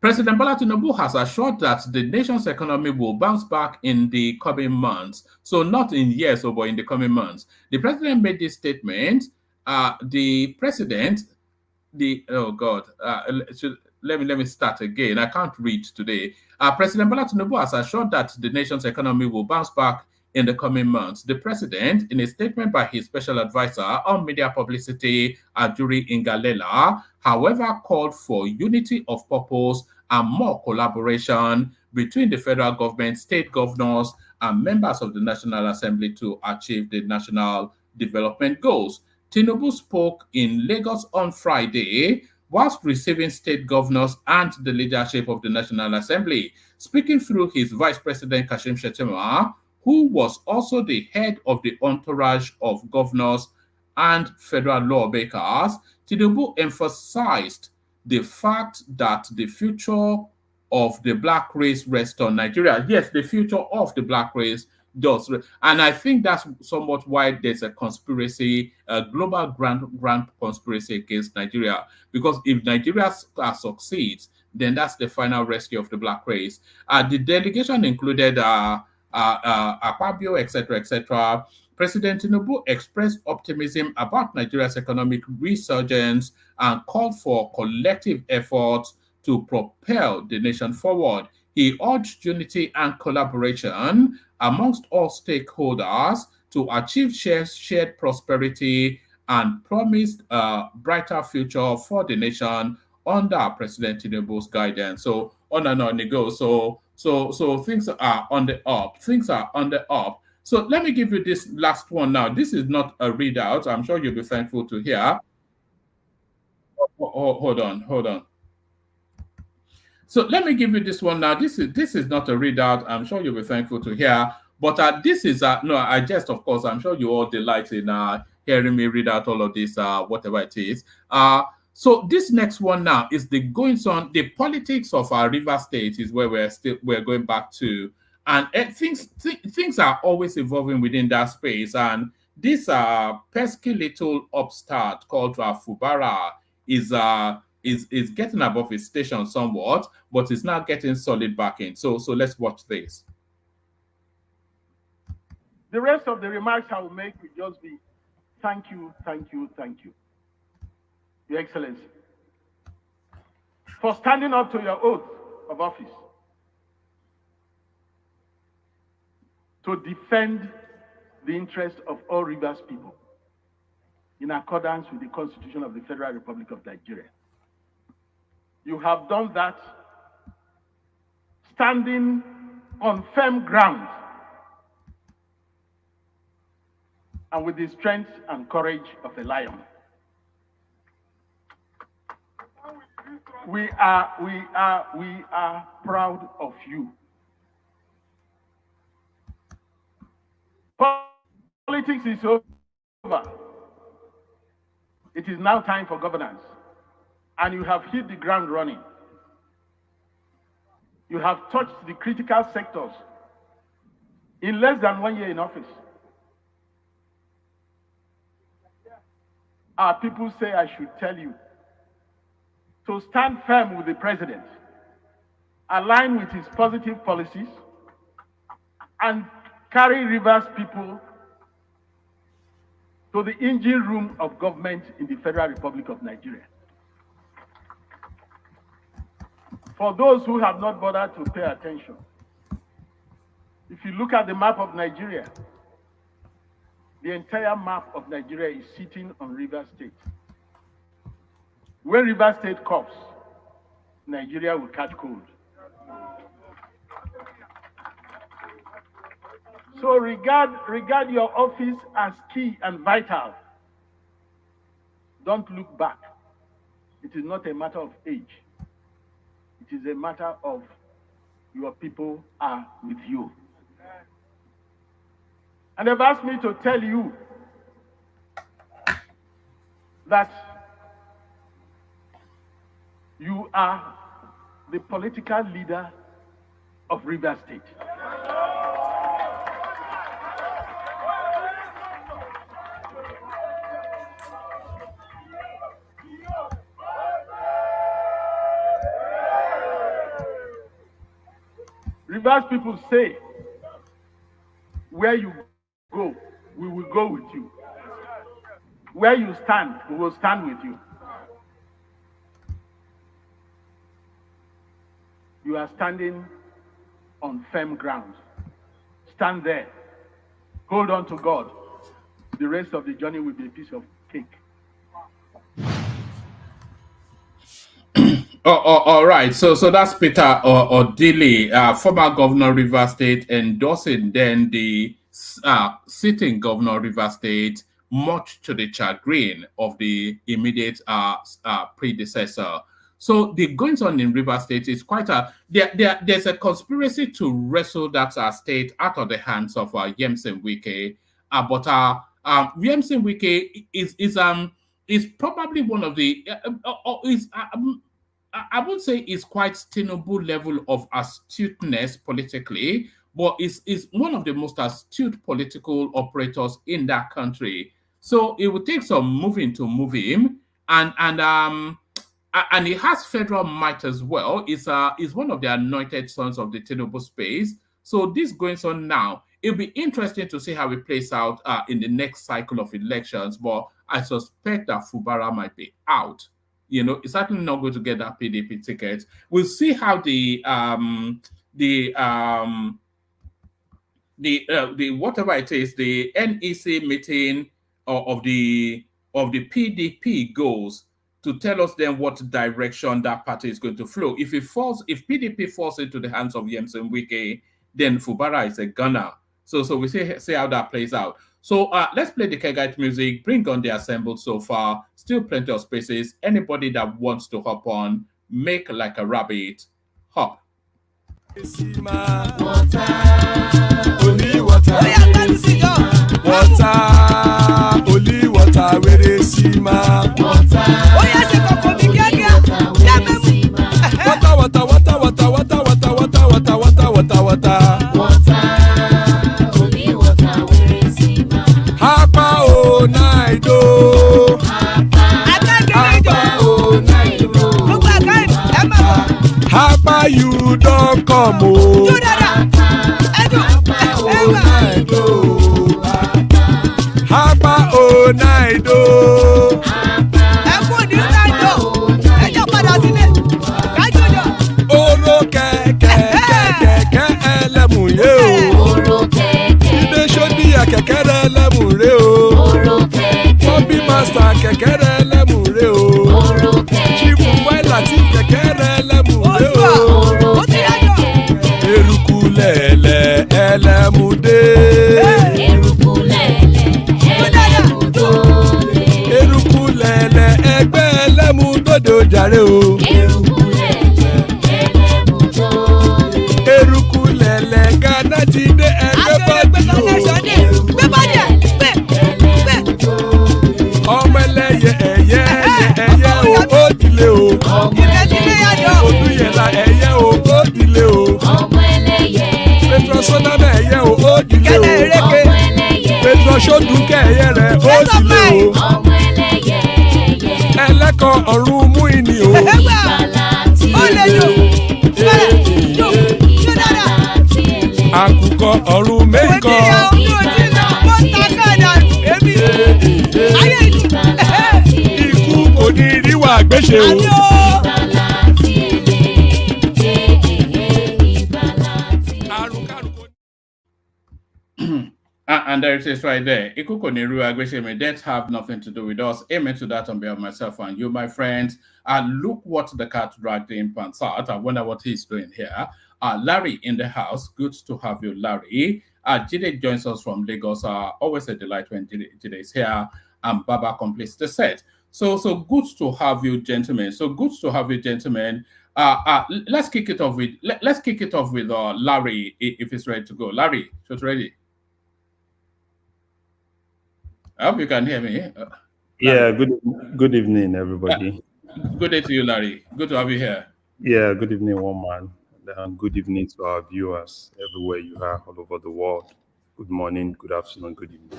President Bola Tinubu has assured that the nation's economy will bounce back in the coming months. So not in years, but in the coming months. The president made this statement. The president, oh God, let me start again. I can't read today. President Bola Tinubu has assured that the nation's economy will bounce back in the coming months. The president, in a statement by his special advisor on media publicity, Ajuri Ngalela, however, called for unity of purpose and more collaboration between the federal government, state governors, and members of the National Assembly to achieve the national development goals. Tinubu spoke in Lagos on Friday whilst receiving state governors and the leadership of the National Assembly. Speaking through his Vice President Kashim Shettima, who was also the head of the entourage of governors and federal lawmakers, Tinubu emphasized the fact that the future of the black race rests on Nigeria. Yes, the future of the black race does. And I think that's somewhat why there's a conspiracy, a global grand conspiracy against Nigeria. Because if Nigeria succeeds, then that's the final rescue of the black race. The delegation included Akpabio, etc., etc. President Tinubu expressed optimism about Nigeria's economic resurgence and called for collective efforts to propel the nation forward. He urged unity and collaboration amongst all stakeholders to achieve shared prosperity and promised a brighter future for the nation under President Tinubu's guidance. So on and on it goes. So things are on the up. Things are on the up. So let me give you this last one now. This is not a readout. I'm sure you'll be thankful to hear. Hold on. So let me give you this one now. This is not a readout. I'm sure you'll be thankful to hear. But this is no, I just, of course, I'm sure you all delight in hearing me read out all of this, whatever it is. So this next one now is the goings on, the politics of our River State is where we're going back to, and things are always evolving within that space. And this pesky little upstart called Fubara is getting above his station somewhat, but is now getting solid backing. So let's watch this. The rest of the remarks I will make will just be thank you, Your Excellency, for standing up to your oath of office to defend the interests of all Rivers people in accordance with the Constitution of the Federal Republic of Nigeria. You have done that standing on firm ground and with the strength and courage of a lion. We are proud of you. Politics is over. It is now time for governance. And you have hit the ground running. You have touched the critical sectors in less than 1 year in office. Our people say I should tell you to stand firm with the president, align with his positive policies, and carry Rivers people to the engine room of government in the Federal Republic of Nigeria. For those who have not bothered to pay attention, if you look at the map of Nigeria, the entire map of Nigeria is sitting on River State. When River State coughs, Nigeria will catch cold. So regard your office as key and vital. Don't look back. It is not a matter of age. It is a matter of your people are with you. And they've asked me to tell you that You are the political leader of Rivers State. Rivers people say, where you go, we will go with you. Where you stand, we will stand with you. You are standing on firm ground. Stand there. Hold on to God. The rest of the journey will be a piece of cake. All right. So that's Peter Odili, former governor of Rivers State, endorsing then the sitting governor of Rivers State, much to the chagrin of the immediate predecessor. So the goings on in Rivers State is quite there's a conspiracy to wrestle that state out of the hands of Yemsen Wike, but Yemsen Wike is probably one of the I would say is quite tenable level of astuteness politically, but is one of the most astute political operators in that country. So it would take some moving to move him, and he has federal might as well. Is one of the anointed sons of the tenable space. So this going on now, it'll be interesting to see how it plays out in the next cycle of elections. But I suspect that Fubara might be out. It's certainly not going to get that PDP ticket. We'll see how the whatever it is, the NEC meeting of the PDP goes to tell us then what direction that party is going to flow. If PDP falls into the hands of Yemsen Wike, then Fubara is a gunner. So we see how that plays out. So let's play the Kegite music, bring on the assembled so far. Still plenty of spaces. Anybody that wants to hop on, make like a rabbit, hop. Water, only water, only water, where they see ma. Water, you don't come home. Hapa o naido. Oro keke elemu ye o. Ide shodi ya kekere elemu re o. Bobby master kekere elemu re o. Chifu Faila ti kekere elemu re o. Erukulele elemude. Erukulele ẹgbẹ́ ẹlẹ́mudóde ojàre o. Erukulele Ghana ti dé ẹgbẹ́ bọ́dì o. Ọmọ ẹlẹ́yẹ ẹyẹ o ó dilé o. Odúyẹlá ẹyẹ o ó dilé o. Petrosoname ẹyẹ o ó dilé o. Petrosodunke ẹyẹ rẹ ó dilé o. Ẹlẹ́kọ̀ ọ̀run mú ìní o. Àkùkọ ọ̀run méjìkọ. Ikú kò ní ríwà gbéṣe o. And there it is right there. Ikuko Neru Agweshime, that have nothing to do with us. Amen to that on behalf of myself and you, my friends. Look what the cat dragged in pants out. I wonder what he's doing here. Larry in the house. Good to have you, Larry. Jide joins us from Lagos. Always a delight when Jide is here. And Baba completes the set. So good to have you, gentlemen. Let's kick it off with Larry if he's ready to go. Larry, just ready. I hope you can hear me. Yeah, good evening, everybody. Good day to you, Larry. Good to have you here. Yeah, good evening, one man. And good evening to our viewers everywhere you are all over the world. Good morning, good afternoon, good evening.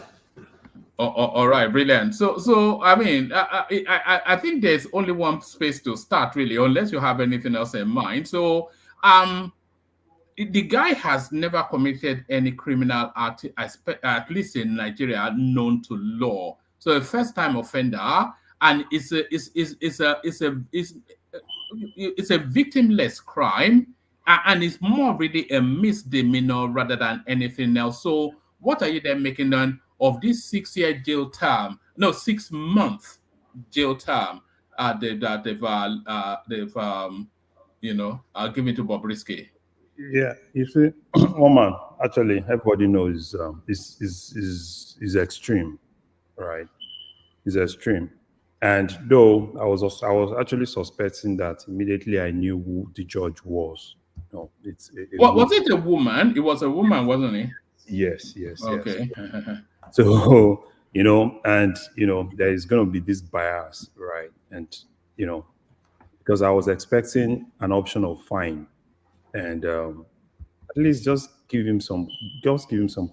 All right, brilliant. So I mean, I think there's only one space to start, really, unless you have anything else in mind. So, the guy has never committed any criminal act, at least in Nigeria, known to law. So, a first-time offender, and it's a victimless crime, and it's more really a misdemeanor rather than anything else. So, what are you then making of this 6-year jail term? No, 6 month jail term that they've given to Bobriski. Yeah, you see, one man, actually, everybody knows is extreme, right? Is extreme. And though I was actually suspecting that immediately I knew who the judge was. No, it's a What was woman. it? A woman? It was a woman, wasn't it? Yes, yes, yes. Okay. So, and there is going to be this bias, right? And because I was expecting an option of fine, and at least just give him some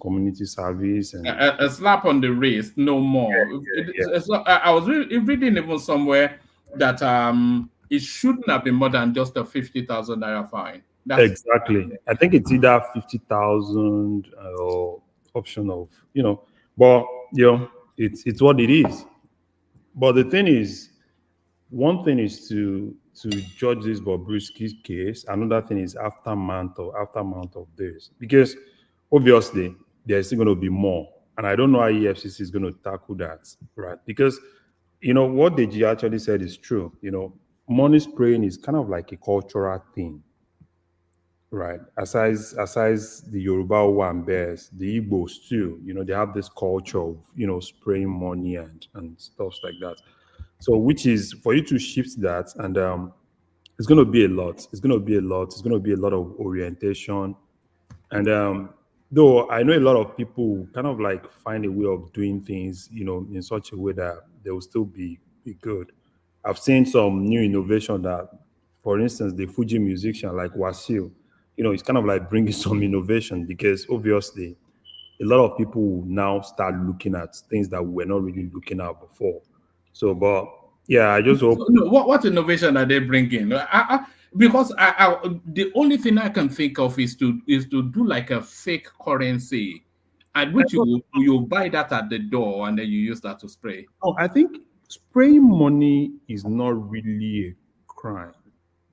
community service, and A slap on the wrist, no more. yeah, I was reading even somewhere that it shouldn't have been more than just a 50,000 naira fine. That's exactly. I think it's either 50,000 or option of but it's what it is. But the thing is, one thing is to judge this Bobriski's case. Another thing is after month of this, because obviously there's still going to be more, and I don't know how EFCC is going to tackle that, right? Because what Deji actually said is true. Money spraying is kind of like a cultural thing, right? Aside the Yoruba one bears, the Igbos too. They have this culture of spraying money and stuff like that. So, which is for you to shift that, and it's going to be a lot. It's going to be a lot. It's going to be a lot of orientation, and though I know a lot of people kind of like find a way of doing things, in such a way that they will still be good. I've seen some new innovation that, for instance, the Fuji musician like Wasil, it's kind of like bringing some innovation because obviously a lot of people will now start looking at things that we were not really looking at before. So, but yeah, I just hope. no, what innovation are they bringing? Because the only thing I can think of is to do like a fake currency, at which you buy that at the door and then you use that to spray. Oh, I think spraying money is not really a crime,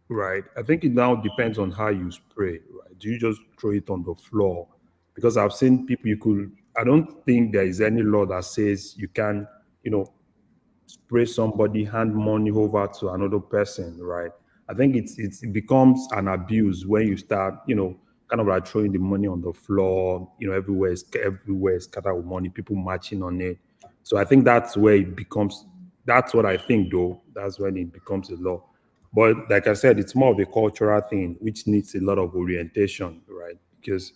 right? I think it now depends on how you spray, right? Do you just throw it on the floor? Because I've seen people I don't think there is any law that says you can, spray somebody, hand money over to another person, right? I think it becomes an abuse when you start, kind of like throwing the money on the floor, everywhere is scattered with money, people marching on it. So I think that's where it becomes. That's what I think, though. That's when it becomes a law. But like I said, it's more of a cultural thing, which needs a lot of orientation, right? Because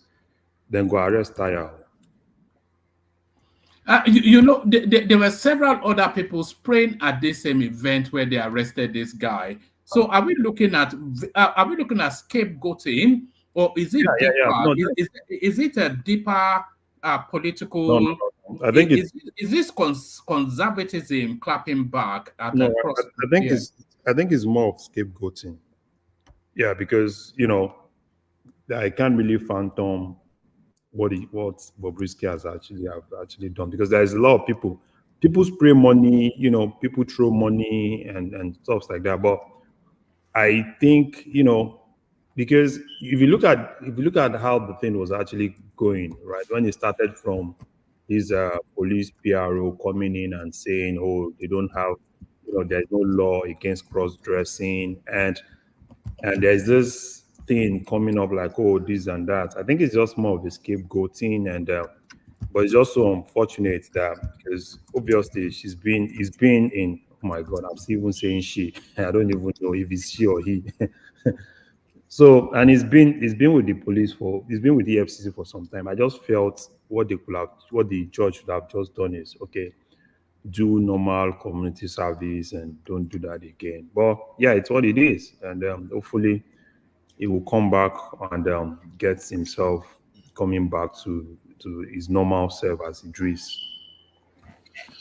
then go arrest tire. There were several other people spraying at this same event where they arrested this guy. So are we looking at scapegoating, or is it Yeah, yeah. deeper? No, Is it a deeper no, political? no, no. I think it's Is this conservatism clapping back at no. a cross? Yeah. I think it's more of scapegoating. Yeah, because I can't really phantom what Bobriski has actually done, because there's a lot of people spray money, people throw money and stuff like that. But I think because if you look at how the thing was actually going, right, when it started from his police PRO coming in and saying, oh, they don't have, there's no law against cross dressing, and there's this thing coming up like, oh, this and that. I think it's just more of a scapegoating, and but it's just so unfortunate that because obviously he's been in. Oh my God, I'm still even saying she. I don't even know if it's she or he. So, and he's been with the police he's been with the EFCC for some time. I just felt what the judge should have just done is, okay, do normal community service and don't do that again. But yeah, it's what it is, and hopefully he will come back and gets himself coming back to his normal self as Idris.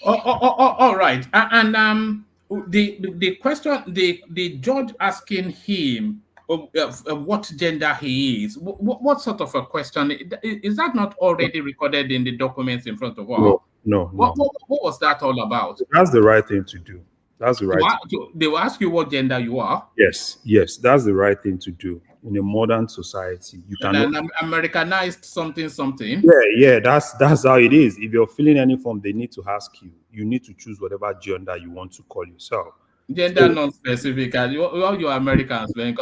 All right. And the question, the judge asking him what gender he is. What sort of a question is that? Not already recorded in the documents in front of us? No. What was that all about? That's the right thing to do. That's the right. They will ask you what gender you are. Yes, that's the right thing to do in a modern society. You can Americanized something. Yeah. That's how it is. If you're filling any form, they need to ask you. You need to choose whatever gender you want to call yourself. Gender non-specific. All you Americans, No.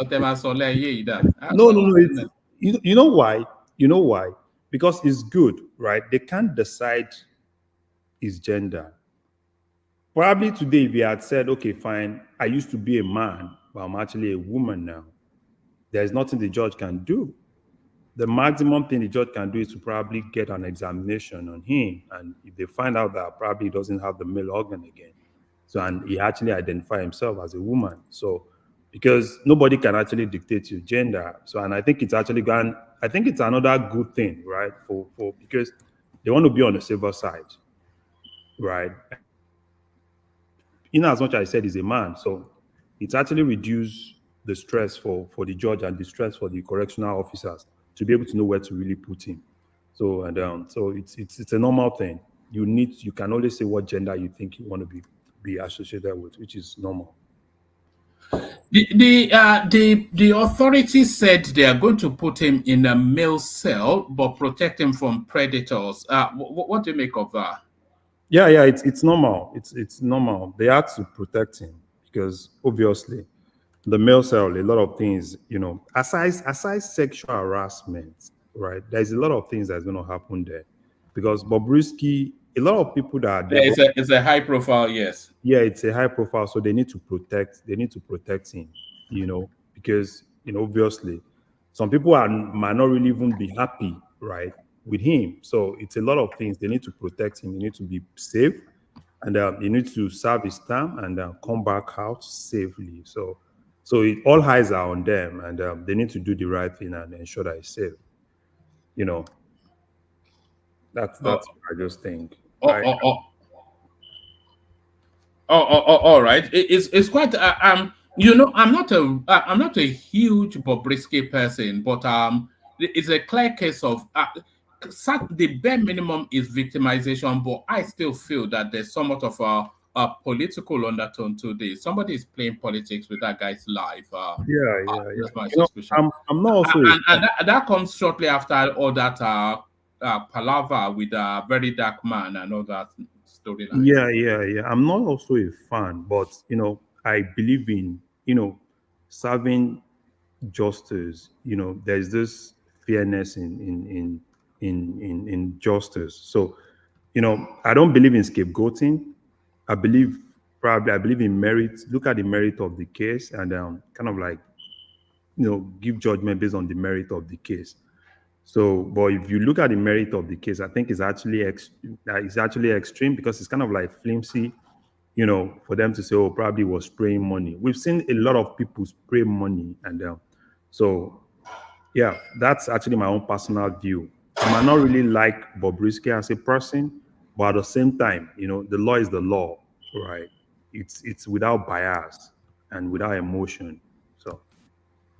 You know why? You know why? Because it's good, right? They can't decide his gender. Probably today, if he had said, okay, fine, I used to be a man, but I'm actually a woman now, there's nothing the judge can do. The maximum thing the judge can do is to probably get an examination on him. And if they find out that probably he doesn't have the male organ again, so and he actually identify himself as a woman. So because nobody can actually dictate your gender. So and I think it's actually gone, I think it's another good thing, right? For because they want to be on the safer side, right? In as much as I said he's a man, so it's actually reduced the stress for the judge and the stress for the correctional officers to be able to know where to really put him. So and so it's a normal thing. You can always say what gender you think you want to be associated with, which is normal. The authorities said they are going to put him in a male cell but protect him from predators. What do you make of that? Yeah, it's normal. It's normal. They had to protect him because obviously the male cell, a lot of things, aside sexual harassment, right? There's a lot of things that's going to happen there because Bobriski, a lot of people that are there, it's a high profile, yes. Yeah, it's a high profile, so they need to protect him, because obviously some people might not really even be happy, right, with him. So it's a lot of things. They need to protect him. He need to be safe, and he need to serve his term and come back out safely. So all eyes are on them, and they need to do the right thing and ensure that he's safe. That's what I just think. All right. It's quite. I'm not a huge Bobriski person, but it's a clear case of the bare minimum is victimization, but I still feel that there's somewhat of a political undertone to this. Somebody is playing politics with that guy's life. That's my suspicion. I'm not also, and that comes shortly after all that palaver with a very dark man and all that storyline. Yeah. I'm not also a fan, but I believe in serving justice. There's this fairness in justice. So I don't believe in scapegoating. I believe in merit. Look at the merit of the case and kind of like give judgment based on the merit of the case. So, but if you look at the merit of the case, I think it's actually extreme because it's kind of like flimsy, for them to say, oh, probably was spraying money. We've seen a lot of people spray money, and so yeah, that's actually my own personal view. I might not really like Bobriski as a person, but at the same time, the law is the law, right? It's without bias and without emotion. So.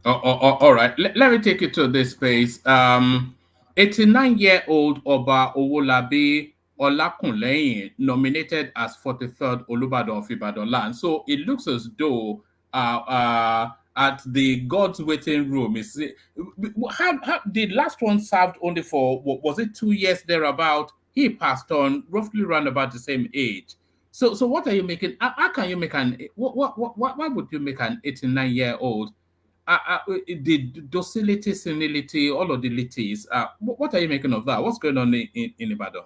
All right. Let me take you to this space. 89-year-old Oba Owolabi Olakunleyin nominated as 43rd Olubadan of Ibadan land. So it looks as though at the God's waiting room, the last one served only for, was it 2 years thereabout? He passed on roughly around about the same age. So what are you making? How can you make why would you make an 89-year-old? The docility, senility, all of the lities. What are you making of that? What's going on in Ibadan?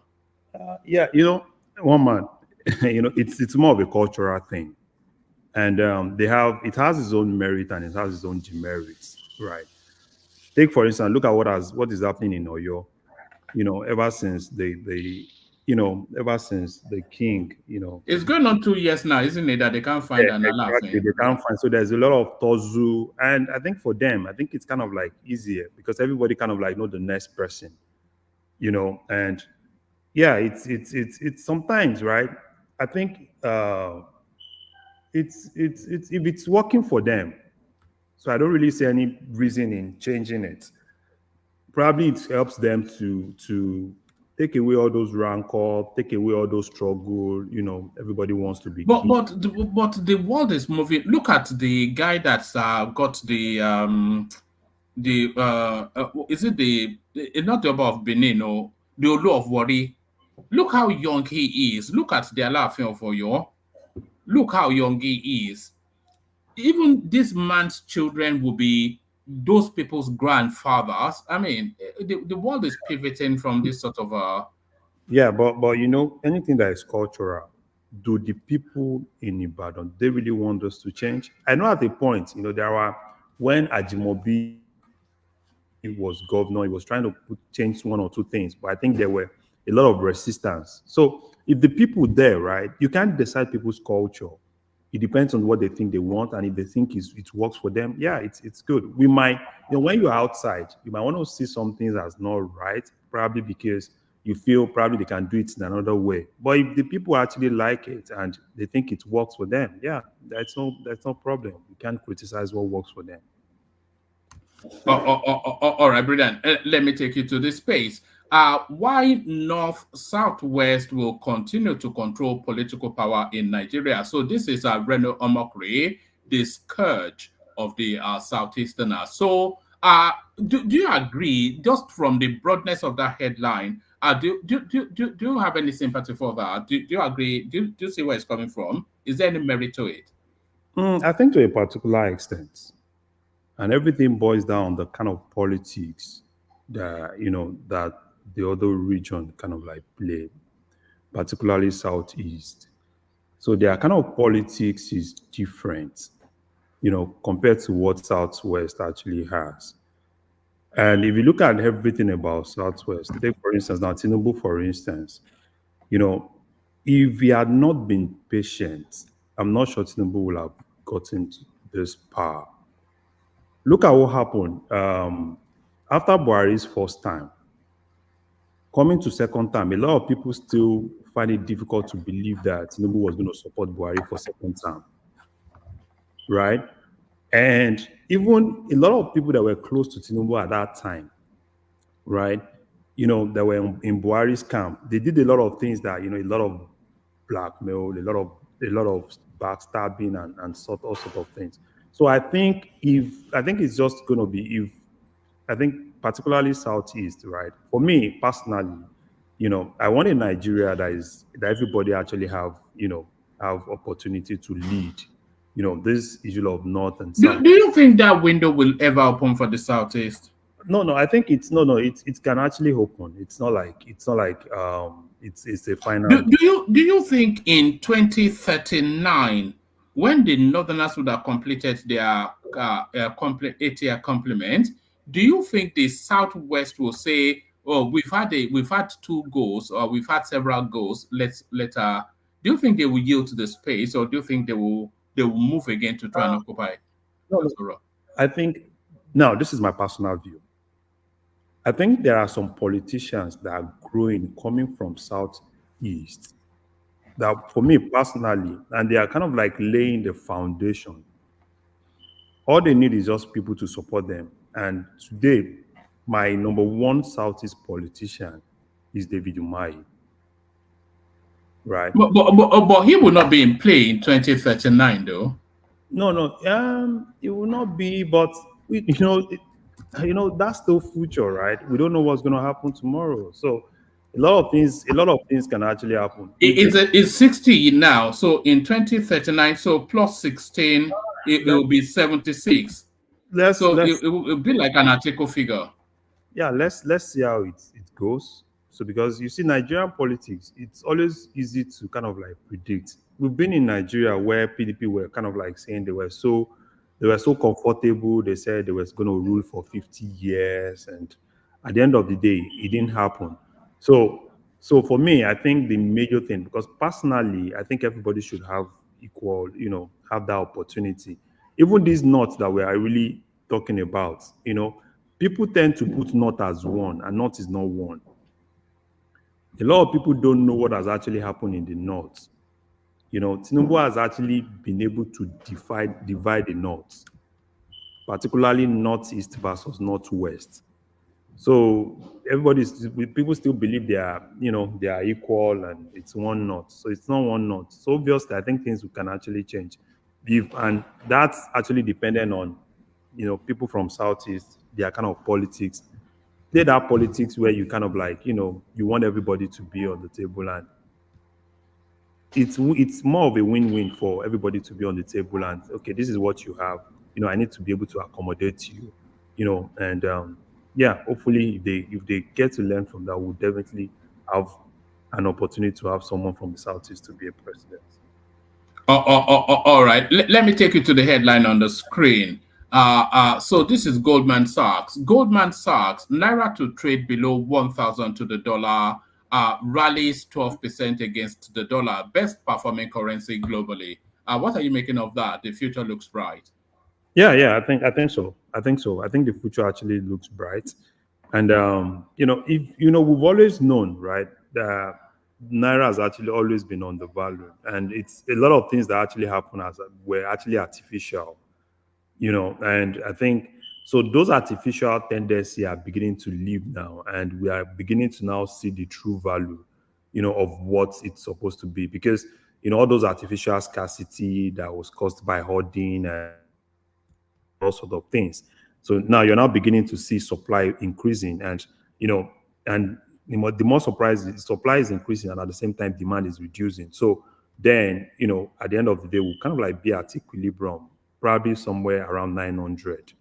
Yeah, one man, it's more of a cultural thing, and it has its own merit and it has its own demerits, right? Take for instance, look at what is happening in Oyo. Ever since the ever since the king, It's going on 2 years now, isn't it? That they can't find yeah, an exactly. Alaafin. They can't find. So there's a lot of tozu, and I think for them, I think it's kind of like easier because everybody kind of like know the next person, and yeah, it's sometimes right. I think it's if it's working for them, so I don't really see any reason in changing it. Probably it helps them to take away all those rancor, take away all those struggle. Everybody wants to be But king. the world is moving. Look at the guy that's got the is it the not the Oba of Benin or the Olu of Wari? Look how young he is. Look at the Alaafin of Oyo. Look how young he is. Even this man's children will be those people's grandfathers. I mean, the world is pivoting from this sort of Yeah, but anything that is cultural, do the people in Ibadan they really want us to change? I know at a point, there are when Ajimobi was governor, he was trying to change one or two things, but I think there were a lot of resistance. So if the people there, right, you can't decide people's culture. It depends on what they think they want, and if they think it works for them, yeah, it's good. We might, when you're outside, you might want to see something that's not right, probably because you feel probably they can do it in another way. But if the people actually like it and they think it works for them, yeah, that's no problem. You can't criticize what works for them. all right, brilliant. Let me take you to this space. Why North Southwest will continue to control political power in Nigeria? So this is Reno Omokri, the scourge of the Southeasterners. So do you agree, just from the broadness of that headline, do you have any sympathy for that? Do you agree? Do you see where it's coming from? Is there any merit to it? I think to a particular extent, and everything boils down the kind of politics that the other region kind of like play, particularly southeast. So their kind of politics is different, compared to what southwest actually has. And if you look at everything about southwest, take for instance now Tinubu, for instance, you know, if he had not been patient, I'm not sure Tinubu will have gotten to this power. Look at what happened after Buhari's first time. Coming to second time, a lot of people still find it difficult to believe that Tinubu was going to support Buhari for second time, right? And even a lot of people that were close to Tinubu at that time, right? That were in Buhari's camp, they did a lot of things that, a lot of blackmail, a lot of backstabbing and all sort of things. So I think it's just gonna be if I think particularly Southeast, right? For me personally, I want a Nigeria that everybody actually have opportunity to lead. This issue of North and South. Do you think that window will ever open for the Southeast? No, I think it's no, it can actually open. It's not like it's a final. Do you think in 2039, when the Northerners would have completed their 8-year complement, do you think the Southwest will say, "Oh, we've had 2 goals, or we've had several goals. Let Do you think they will yield to the space, or do you think they will move again to try and occupy? No, I think now this is my personal view. I think there are some politicians that are growing coming from Southeast that for me personally, and they are kind of like laying the foundation. All they need is just people to support them. And today, my number one Southeast politician is David Umahi. Right? But he will not be in play in 2039, though. No, it will not be, but that's still future, right? We don't know what's going to happen tomorrow. So a lot of things can actually happen. It's 60 now, so in 2039, so plus 16, it will be 76. It will be like an article figure. Yeah, let's see how it goes. So because you see Nigerian politics, it's always easy to kind of like predict. We've been in Nigeria where PDP were kind of like saying they were so comfortable. They said they was going to rule for 50 years, and at the end of the day, it didn't happen. So So for me, I think the major thing, because personally, I think everybody should have equal, have that opportunity. Even these knots that we are really talking about, people tend to put knot as one, and knot is not one. A lot of people don't know what has actually happened in the north. Tinubu has actually been able to divide the north, particularly northeast versus northwest. So people still believe they are equal and it's one knot. So it's not one knot. So obviously, I think things can actually change, and that's actually dependent on people from southeast, their kind of politics. They that politics where you kind of like you want everybody to be on the table, and it's more of a win-win for everybody to be on the table and okay, this is what you have. I need to be able to accommodate you. And yeah, hopefully if they get to learn from that, we'll definitely have an opportunity to have someone from the southeast to be a president. All right. Let me take you to the headline on the screen. So this is Goldman Sachs. Goldman Sachs, Naira to trade below 1,000 to the dollar, rallies 12% against the dollar, best performing currency globally. What are you making of that? The future looks bright. Yeah, I think so. I think the future actually looks bright. And we've always known, right, that Naira has actually always been undervalued. And it's a lot of things that actually happen were actually artificial. And I think so those artificial tendencies are beginning to leave now, and we are beginning to now see the true value, of what it's supposed to be. Because, all those artificial scarcity that was caused by hoarding and all sorts of things. So now you're now beginning to see supply increasing, and the more surprise is supply is increasing, and at the same time demand is reducing. So then at the end of the day, we'll kind of like be at equilibrium, probably somewhere around 900.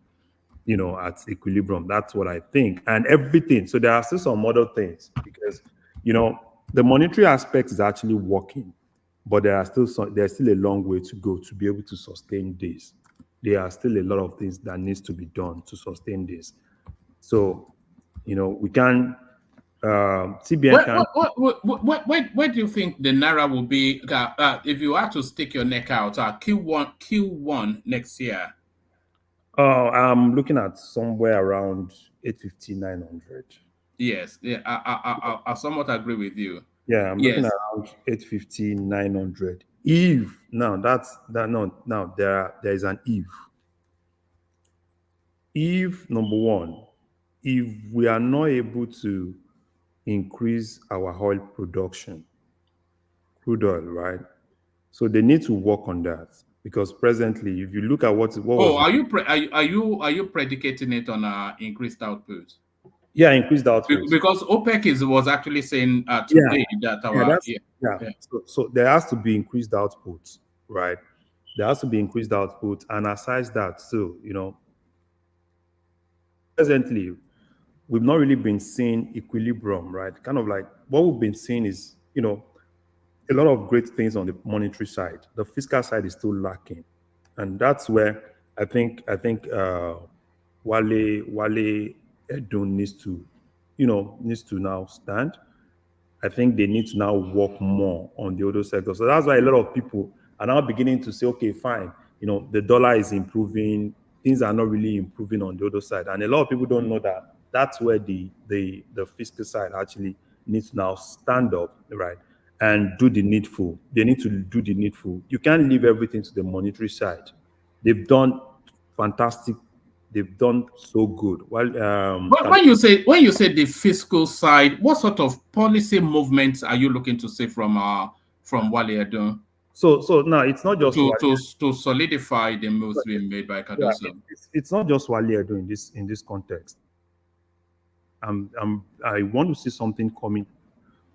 At equilibrium. That's what I think, and everything. So there are still some other things because the monetary aspect is actually working, but there's still a long way to go to be able to sustain this. There are still a lot of things that needs to be done to sustain this. So, we can, CBN can. Where do you think the Naira will be if you have to stick your neck out Q1 next year? I'm looking at somewhere around 850, 900. Yes, yeah, I somewhat agree with you. Yeah, I'm looking at around 850, 900. If now there is an if. If number one, if we are not able to increase our oil production, crude oil, right? So they need to work on that because presently, if you look at what was, are you predicating it on increased output? Yeah, increased output. Because OPEC was actually saying today that our So there has to be increased output, right? There has to be increased output, and aside that, so presently we've not really been seeing equilibrium, right? Kind of like what we've been seeing is a lot of great things on the monetary side. The fiscal side is still lacking, and that's where I think Wale Edun needs to now stand. I think they need to now work more on the other sector. So that's why a lot of people are now beginning to say, okay, fine, the dollar is improving, things are not really improving on the other side. And a lot of people don't know that that's where the fiscal side actually needs to now stand up, right, and do the needful. They need to do the needful. You can't leave everything to the monetary side. They've done fantastic. They've done so good. But when you say the fiscal side, what sort of policy movements are you looking to see from Wale Edun? So now it's not just to solidify the moves being made by Cardoso. Yeah, it's not just Wale Edun in this context. I want to see something coming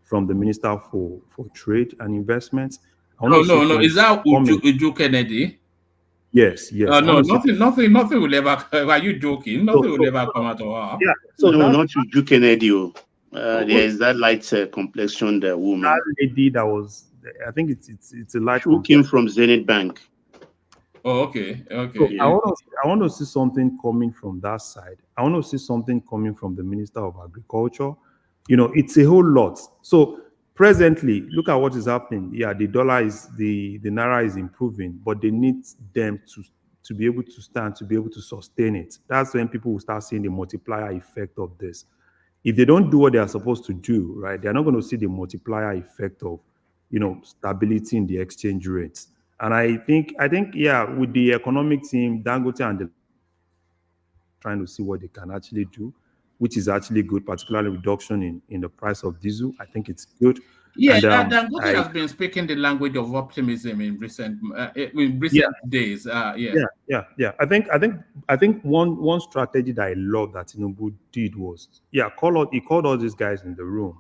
from the Minister for Trade and Investments. No. Is that Uju Kennedy? Yes. No, nothing will ever. Are you joking? Nothing will ever come out of her. Yeah. So no, not Uju Kennedy. There is that light complexion, the woman. That lady that was. I think it's a light. Who came from Zenith Bank? Oh, okay. So yeah. I want to see something coming from that side. I want to see something coming from the Minister of Agriculture. It's a whole lot. So presently, look at what is happening. Yeah, the dollar is the naira is improving, but they need them to be able to stand, to be able to sustain it. That's when people will start seeing the multiplier effect of this. If they don't do what they are supposed to do, right, they're not going to see the multiplier effect of stability in the exchange rates. And I think yeah, with the economic team, Dangote and the trying to see what they can actually do, which is actually good, particularly reduction in the price of diesel. I think it's good. Yeah, And Dangote has been speaking the language of optimism in yeah, recent days. yeah. I think one strategy that I love that Tinubu did was he called all these guys in the room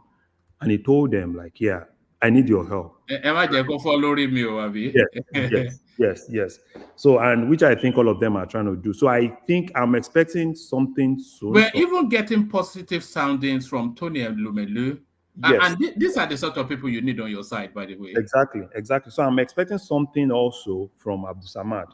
and he told them like, yeah, I need your help. Am I just go follow me, Abi? Yes. So, and which I think all of them are trying to do. So I think I'm expecting something soon. We're even getting positive soundings from Tony and Lumelu. Yes. And these are the sort of people you need on your side, by the way. Exactly. So I'm expecting something also from Abdul Samad.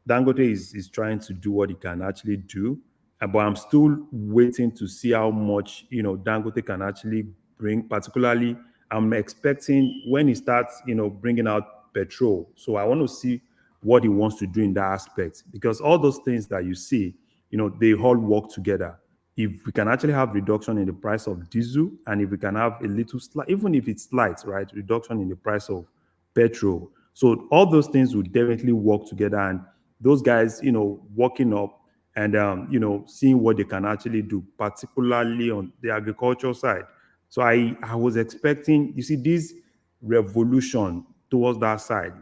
Dangote is trying to do what he can actually do, but I'm still waiting to see how much Dangote can actually bring. Particularly, I'm expecting when he starts bringing out petrol. So I want to see what he wants to do in that aspect, because all those things that you see, they all work together. If we can actually have reduction in the price of diesel, and if we can have a little slight, even if it's slight, right, reduction in the price of petrol. So all those things will definitely work together, and those guys, working up and seeing what they can actually do, particularly on the agricultural side. So I was expecting, you see, this revolution towards that side,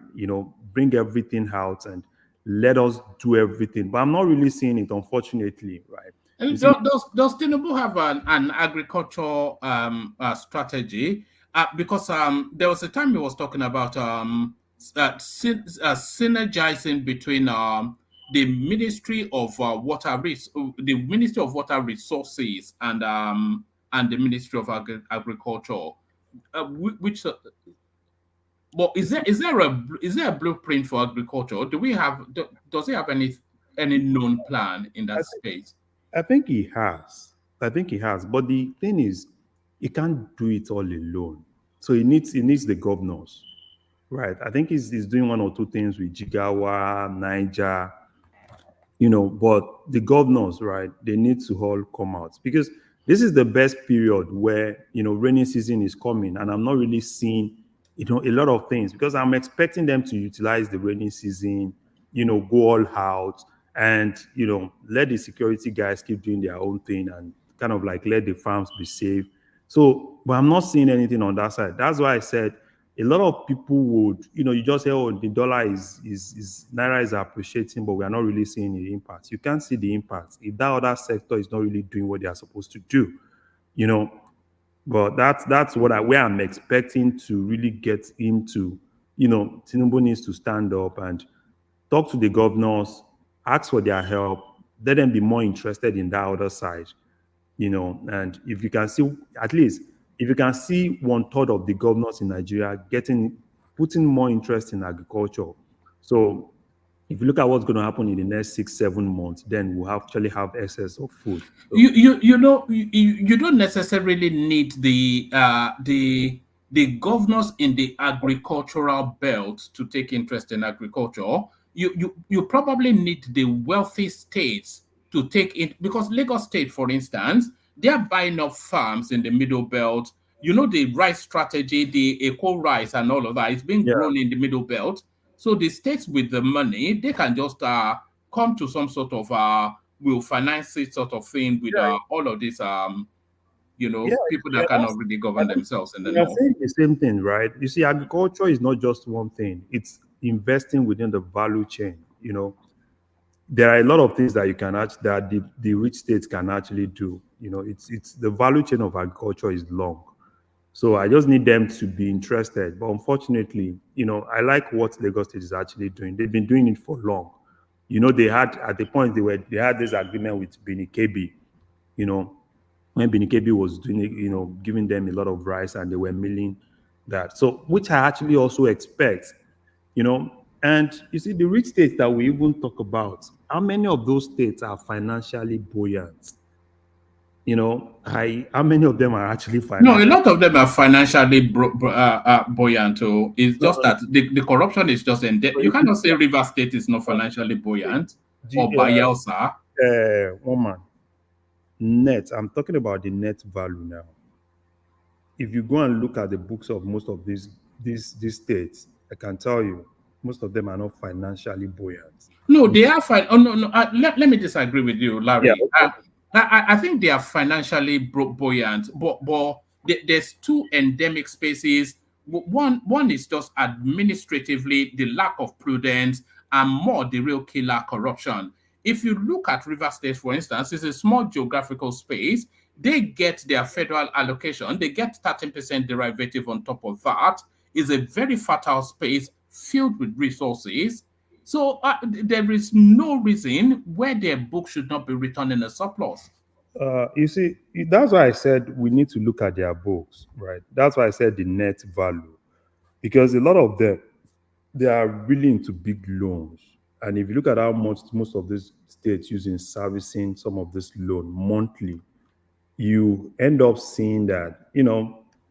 bring everything out and let us do everything. But I'm not really seeing it, unfortunately, right? And does Tinubu have an agricultural strategy? Because there was a time he was talking about synergizing between the Ministry of the Ministry of Water Resources and the Ministry of Agriculture. Which But is there a blueprint for agriculture? Does he have any known plan in that space? I think he has. But the thing is, he can't do it all alone. So he needs the governors, right? I think he's doing one or two things with Jigawa, Niger, but the governors, right, they need to all come out, because this is the best period where rainy season is coming, and I'm not really seeing a lot of things, because I'm expecting them to utilize the rainy season, go all out, and let the security guys keep doing their own thing, and kind of like let the farms be safe. So, but I'm not seeing anything on that side. That's why I said a lot of people would, you just say, oh, the dollar is naira is appreciating, but we are not really seeing the impact. You can't see the impact if that other sector is not really doing what they are supposed to do, But that's where I'm expecting to really get into. Tinubu needs to stand up and talk to the governors, ask for their help, let them be more interested in that other side. And if you can see, at least if you can see 1/3 of the governors in Nigeria putting more interest in agriculture. So if you look at what's going to happen in the next 6-7 months, then we'll actually have excess of food. So, You don't necessarily need the governors in the agricultural belt to take interest in agriculture. You probably need the wealthy states to take it, because Lagos State, for instance, they are buying up farms in the middle belt. The rice strategy, the eco rice and all of that is being grown in the middle belt. So the states with the money, they can just come to some sort of will finance it sort of thing with all of these people that cannot really govern themselves in the we are north. saying the same thing, right? You see, agriculture is not just one thing. It's investing within the value chain. There are a lot of things that you can that the rich states can actually do. It's the value chain of agriculture is long. So I just need them to be interested. But unfortunately, I like what Lagos State is actually doing. They've been doing it for long. They had at the point they had this agreement with Benin KB, when Benin KB was doing it, giving them a lot of rice and they were milling that. So which I actually also expect, and you see the rich states that we even talk about, how many of those states are financially buoyant? how many of them are actually No, a financial? lot of them are financially buoyant. So it's No, just that the corruption is just in there. no, You cannot say River State is not financially buoyant or Bayelsa. woman, net. I'm talking about the net value now. If you go and look at the books of most of these states, I can tell you most of them are not financially buoyant. No, they are fine. Oh, no, no. Let me disagree with you, Yeah, Larry. okay. I think they are financially buoyant, but there's two endemic spaces. One is just administratively the lack of prudence, and more the real killer corruption. If you look at River State, for instance, it's a small geographical space. They get their federal allocation. They get 13% derivative on top of that. It's a very fertile space filled with resources. So there is no reason where their book should not be written in a surplus. You see, that's why I said we need to look at their books, right? That's why I said the net value, because a lot of them they are really into big loans. And if you look at how much most of these states using servicing some of this loan monthly, you end up seeing that,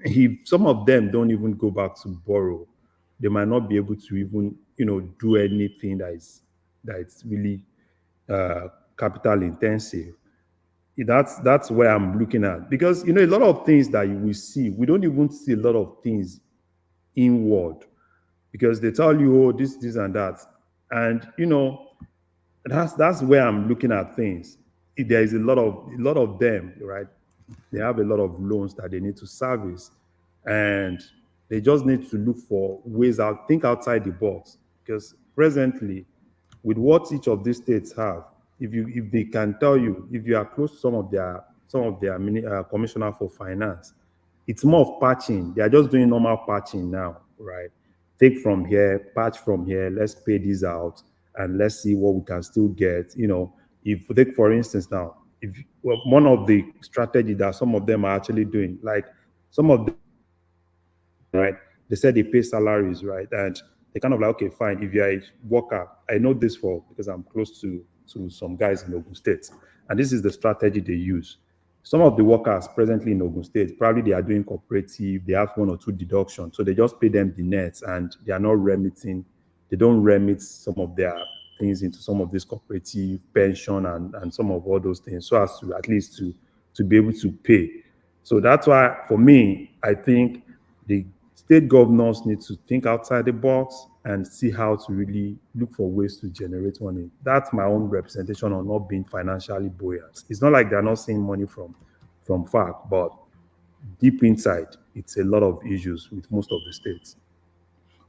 if some of them don't even go back to borrow, they might not be able to even, do anything that's really capital intensive. That's where I'm looking at. Because a lot of things that we see, we don't even see a lot of things inward because they tell you, oh, this and that. And that's where I'm looking at things. There is a lot of them, right? They have a lot of loans that they need to service, and they just need to look for ways out, think outside the box. Because presently, with what each of these states have, if they can tell you, if you are close to some of their commissioner for finance, it's more of patching. They are just doing normal patching now, right? Take from here, patch from here, let's pay these out, and let's see what we can still get. If take for instance now, if one of the strategy that some of them are actually doing, like some of them, right? They said they pay salaries, right? And they kind of like, okay, fine. If you're a worker, I know this because I'm close to some guys in Ogun State, and this is the strategy they use. Some of the workers presently in Ogun State, probably they are doing cooperative, they have one or two deductions, so they just pay them the nets, and they are not remitting. They don't remit some of their things into some of this cooperative pension and some of all those things, so as to at least to be able to pay. So that's why, for me, I think the state governors need to think outside the box and see how to really look for ways to generate money. That's my own representation on not being financially buoyant. It's not like they're not seeing money from far, but deep inside, it's a lot of issues with most of the states.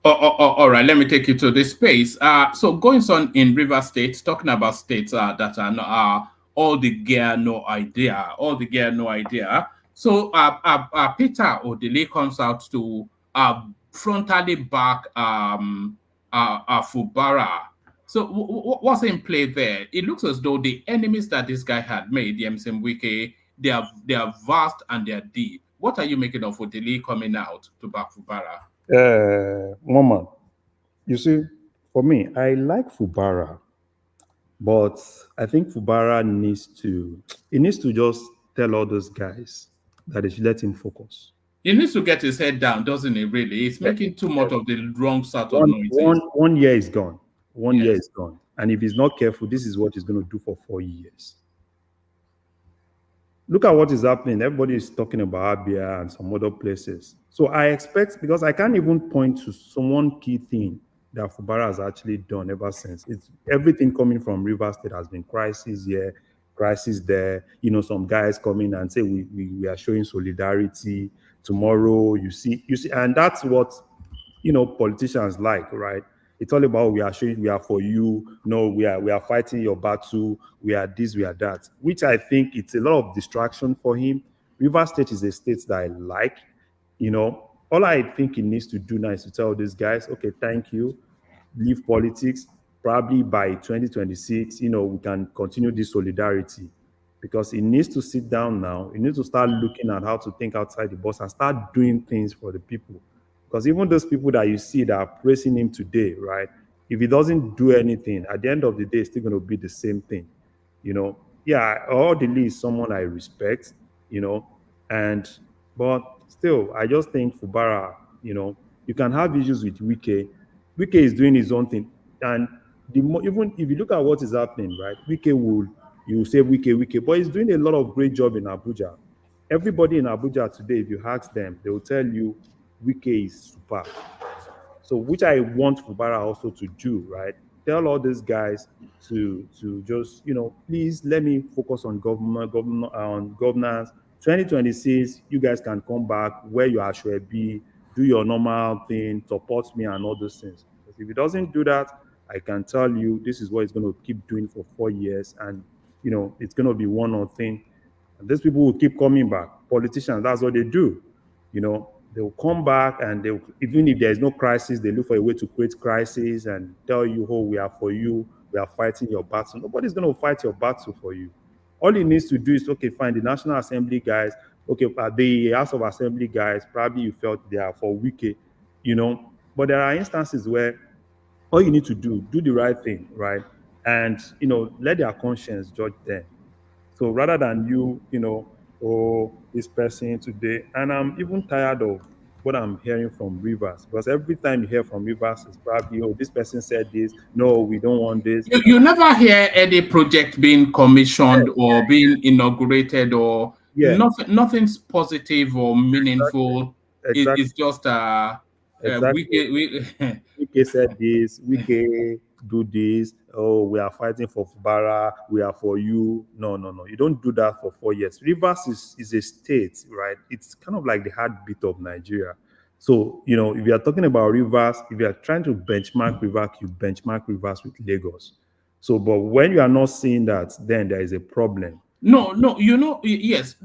All right, let me take you to this space. So going on in River State, talking about states that are not, all the gear, no idea, all the gear, no idea. So Peter Odile comes out to frontally back Fubara. So what's in play there? It looks as though the enemies that this guy had made, the Wike, they are vast and they are deep. What are you making of Odile coming out to back Fubara? Woman, you see, for me, I like Fubara, but I think Fubara needs to just tell all those guys that they should let him focus. He needs to get his head down, doesn't he? Really, he's making too much of the wrong sort of noises. One year is gone. One year is gone, and if he's not careful, this is what he's going to do for 4 years. Look at what is happening. Everybody is talking about Abia and some other places. So I expect, because I can't even point to one key thing that Fubara has actually done ever since. It's everything coming from River State has been crisis here, crisis there. Some guys come in and say we are showing solidarity. Tomorrow, you see, and that's what politicians like, right? It's all about we are showing we are for you. No, we are fighting your battle. We are this, we are that. Which I think it's a lot of distraction for him. River State is a state that I like. All I think he needs to do now is to tell these guys, okay, thank you, leave politics. Probably by 2026, we can continue this solidarity, because he needs to sit down now. He needs to start looking at how to think outside the box and start doing things for the people. Because even those people that you see that are praising him today, right? If he doesn't do anything, at the end of the day, it's still going to be the same thing. yeah, or the least someone I respect, you know, and but still, I just think Fubara, you can have issues with Wike. Wike is doing his own thing, and even if you look at what is happening, right? Wike will you say Wike, but he's doing a lot of great job in Abuja. Everybody in Abuja today, if you ask them, they will tell you Wike is super. So which I want Fubara also to do, right? Tell all these guys to just please let me focus on governance. 2026, you guys can come back where you actually be, do your normal thing, support me and all those things. Because if it doesn't do that, I can tell you this is what it's going to keep doing for 4 years, and it's going to be one or thing. And these people will keep coming back. Politicians, that's what they do. They will come back, and even if there is no crisis, they look for a way to create crisis and tell you, oh, we are for you, we are fighting your battle. Nobody's going to fight your battle for you. All he needs to do is, okay, fine, the National Assembly guys, okay, the House of Assembly guys, probably you felt they are for Wike, but there are instances where all you need to do the right thing, right? And, let their conscience judge them. So rather than oh, this person today, and I'm even tired of what I'm hearing from Rivers, because every time you hear from Rivers, it's probably, oh, this person said this, no, we don't want this. You never hear any project being commissioned or being inaugurated, or nothing's positive or meaningful. Exactly. It's just Exactly. Wike said this, Wike do this. Oh, we are fighting for Fubara, we are for you. No. You don't do that for 4 years. Rivers is a state, right? It's kind of like the heartbeat of Nigeria. So, if you are talking about Rivers, if you are trying to benchmark Rivers, you benchmark Rivers with Lagos. So, but when you are not seeing that, then there is a problem. No, yes.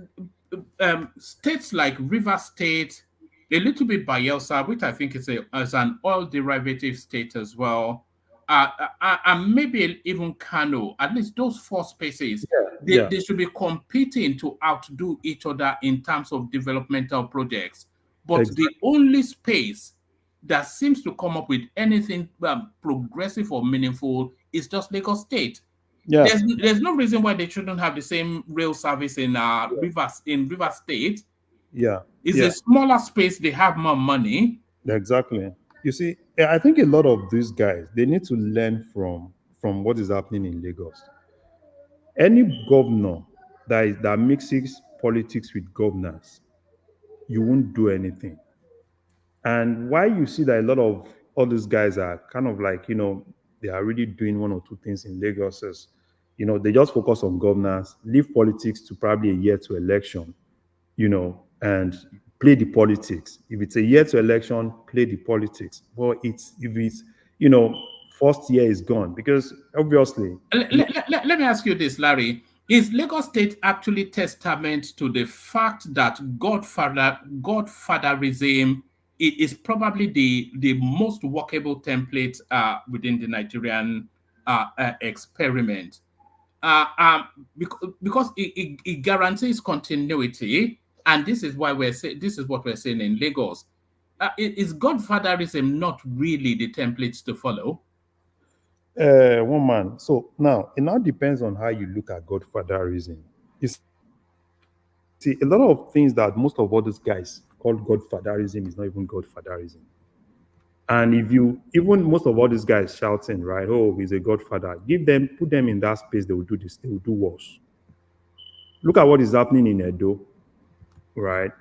States like River State, a little bit Bayelsa, which I think is an oil derivative state as well, and maybe even Kano. At least those four spaces, they should be competing to outdo each other in terms of developmental projects. But the only space that seems to come up with anything progressive or meaningful is just Lagos State. Yeah. There's no reason why they shouldn't have the same rail service in River State. Yeah. It's a smaller space, they have more money. Exactly. You see, I think a lot of these guys, they need to learn from what is happening in Lagos. Any governor that mixes politics with governance, you won't do anything. And why you see that a lot of all these guys are kind of like, they are really doing one or two things in Lagos is, they just focus on governance, leave politics to probably a year to election, and play the politics. If it's a year to election, play the politics. But if it's, first year is gone, because obviously. Let me ask you this, Larry. Is Lagos State actually testament to the fact that godfatherism is probably the most workable template within the Nigerian experiment? Because it guarantees continuity, and this is why this is what we're saying in Lagos. Is godfatherism not really the template to follow? One man. So now it now depends on how you look at godfatherism. You see, a lot of things that most of all these guys call godfatherism is not even godfatherism. And if you even most of all these guys shouting, right, oh, he's a godfather, put them in that space, they will do this, they will do worse. Look at what is happening in Edo, right?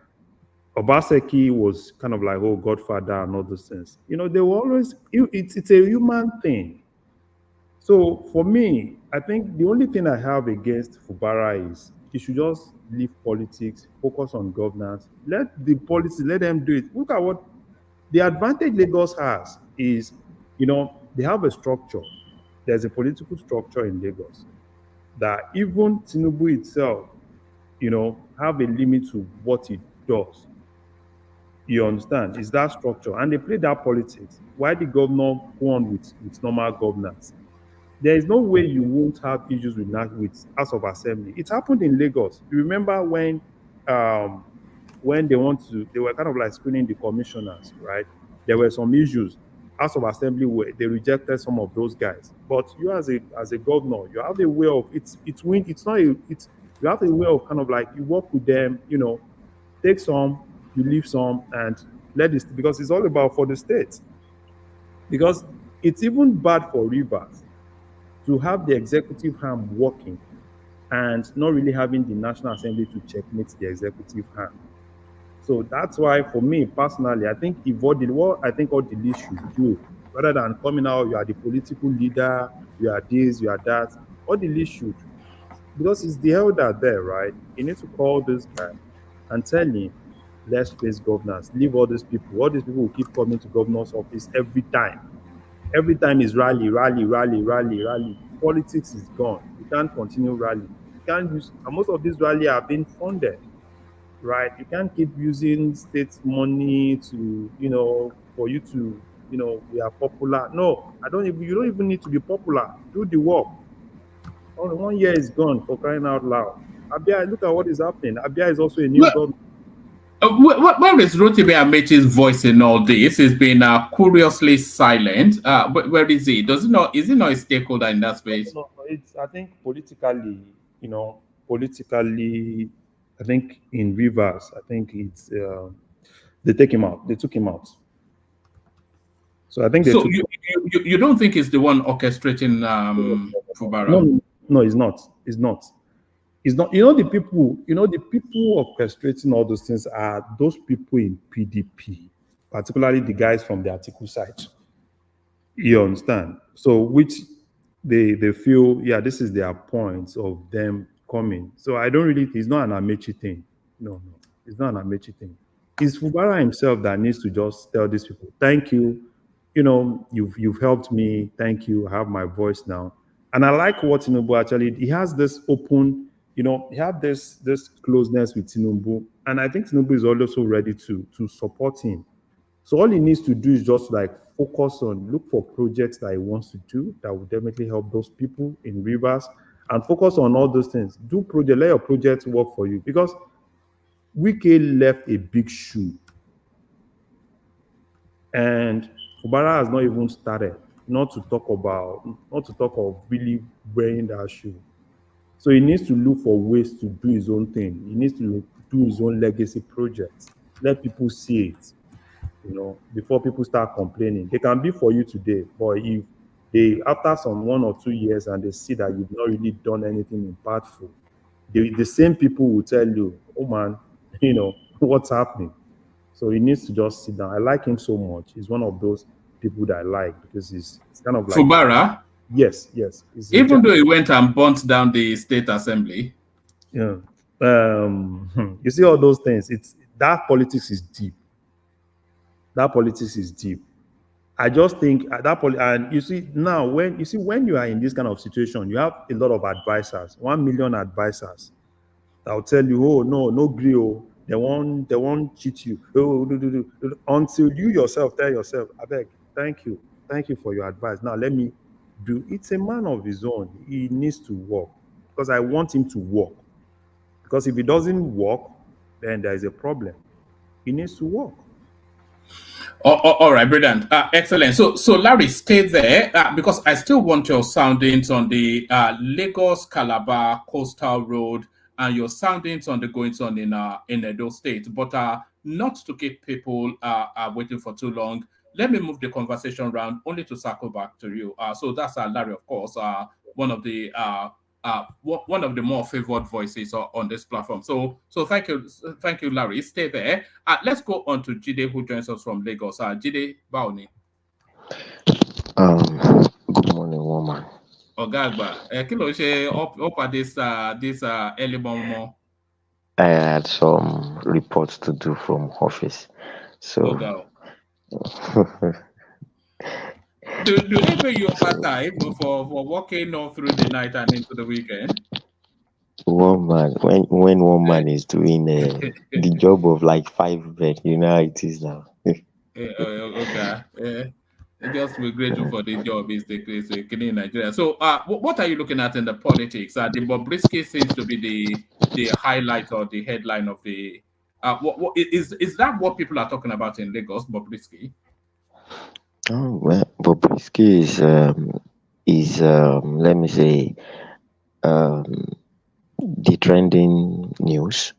Obaseki was kind of like, oh, godfather and all those things. They were always, it's a human thing. So for me, I think the only thing I have against Fubara is you should just leave politics, focus on governance, let them do it. Look at what the advantage Lagos has is, they have a structure. There's a political structure in Lagos that even Tinubu itself, have a limit to what it does. You understand? It's that structure. And they play that politics. Why the governor go on with normal governance? There is no way you won't have issues with House of Assembly. It happened in Lagos. You remember when they were kind of like screening the commissioners, right? There were some issues. House of Assembly where they rejected some of those guys. But you as a governor, you have a way of it's you have a way of kind of like you work with them, take some, you leave some, and let this because it's all about for the state. Because it's even bad for Rivers to have the executive arm working and not really having the National Assembly to checkmate the executive arm. So that's why, for me personally, I think what I think all the leads should do, rather than coming out, you are the political leader, you are this, you are that, all the leads should, because it's the elder there, right? You need to call this guy and tell him, let's face governance, leave all these people. All these people will keep coming to governor's office every time. Every time is rally, rally, rally, rally, rally. Politics is gone. You can't continue rally. You can't use, and most of these rally are being funded, right? You can't keep using state money to, for you to, we are popular. No, you don't even need to be popular. Do the work. Only 1 year is gone, for crying out loud. Abia, look at what is happening. Abia is also a new government. Where is Rotimi Amechi's voice in all this? He's been curiously silent. Where is he? Is he not a stakeholder in that space? No, I think politically, I think in Rivers, I think it's they took him out. So I think they took you don't think he's the one orchestrating Fubara? No, he's not. He's not. The people orchestrating all those things are those people in PDP, particularly the guys from the Atiku side. You understand? So which they feel, yeah, this is their point of them coming. So I don't really, it's not an Amechi thing. No, it's not an Amechi thing. It's Fubara himself that needs to just tell these people, thank you. You've helped me. Thank you. I have my voice now. And I like what Tinubu actually, he has this open, he had this closeness with Tinubu. And I think Tinubu is also ready to support him. So all he needs to do is just like focus on, look for projects that he wants to do that will definitely help those people in Rivers, and focus on all those things. Do project, let your projects work for you, because Wike left a big shoe. And Fubara has not even started, not to talk of really wearing that shoe. So he needs to look for ways to do his own thing. He needs to do his own legacy projects. Let people see it, before people start complaining. They can be for you today, but if they, after some 1 or 2 years, and they see that you've not really done anything impactful, the same people will tell you, oh man, what's happening? So he needs to just sit down. I like him so much. He's one of those people that I like, because he's kind of like Fubara. Yes. Even though he went and burnt down the state assembly. Yeah. You see all those things. That politics is deep. I just think and you see now, when you are in this kind of situation, you have a lot of advisors, 1 million advisors that will tell you, oh no agree, oh, they won't cheat you. Oh, do. Until you yourself tell yourself, I beg, thank you for your advice. Now let me do. It's a man of his own. He needs to work, because I want him to work. Because if he doesn't work, then there is a problem. He needs to work. All right, brilliant. Excellent. So Larry, stay there, because I still want your soundings on the Lagos-Calabar coastal road and your soundings on the goings on in Edo State, but not to keep people waiting for too long. Let me move the conversation around, only to circle back to you. So that's Larry, of course, one of the more favored voices on this platform. So thank you, Larry. Stay there. Let's go on to Jide, who joins us from Lagos. Jide Baoni. Good morning, woman. Ogagba, kilo she up at this early morning. I had some reports to do from office, so. Do they pay you overtime for working all through the night and into the weekend? One man, when one man is doing the job of like 5 men, you know how it is now. Okay. Just we're grateful for the job is the case in Nigeria. So, what are you looking at in the politics? The Bobriski seems to be the highlight or the headline of the. Is that what people are talking about in Lagos, Bobriski? Oh, well, Bobriski is let me say um the trending news,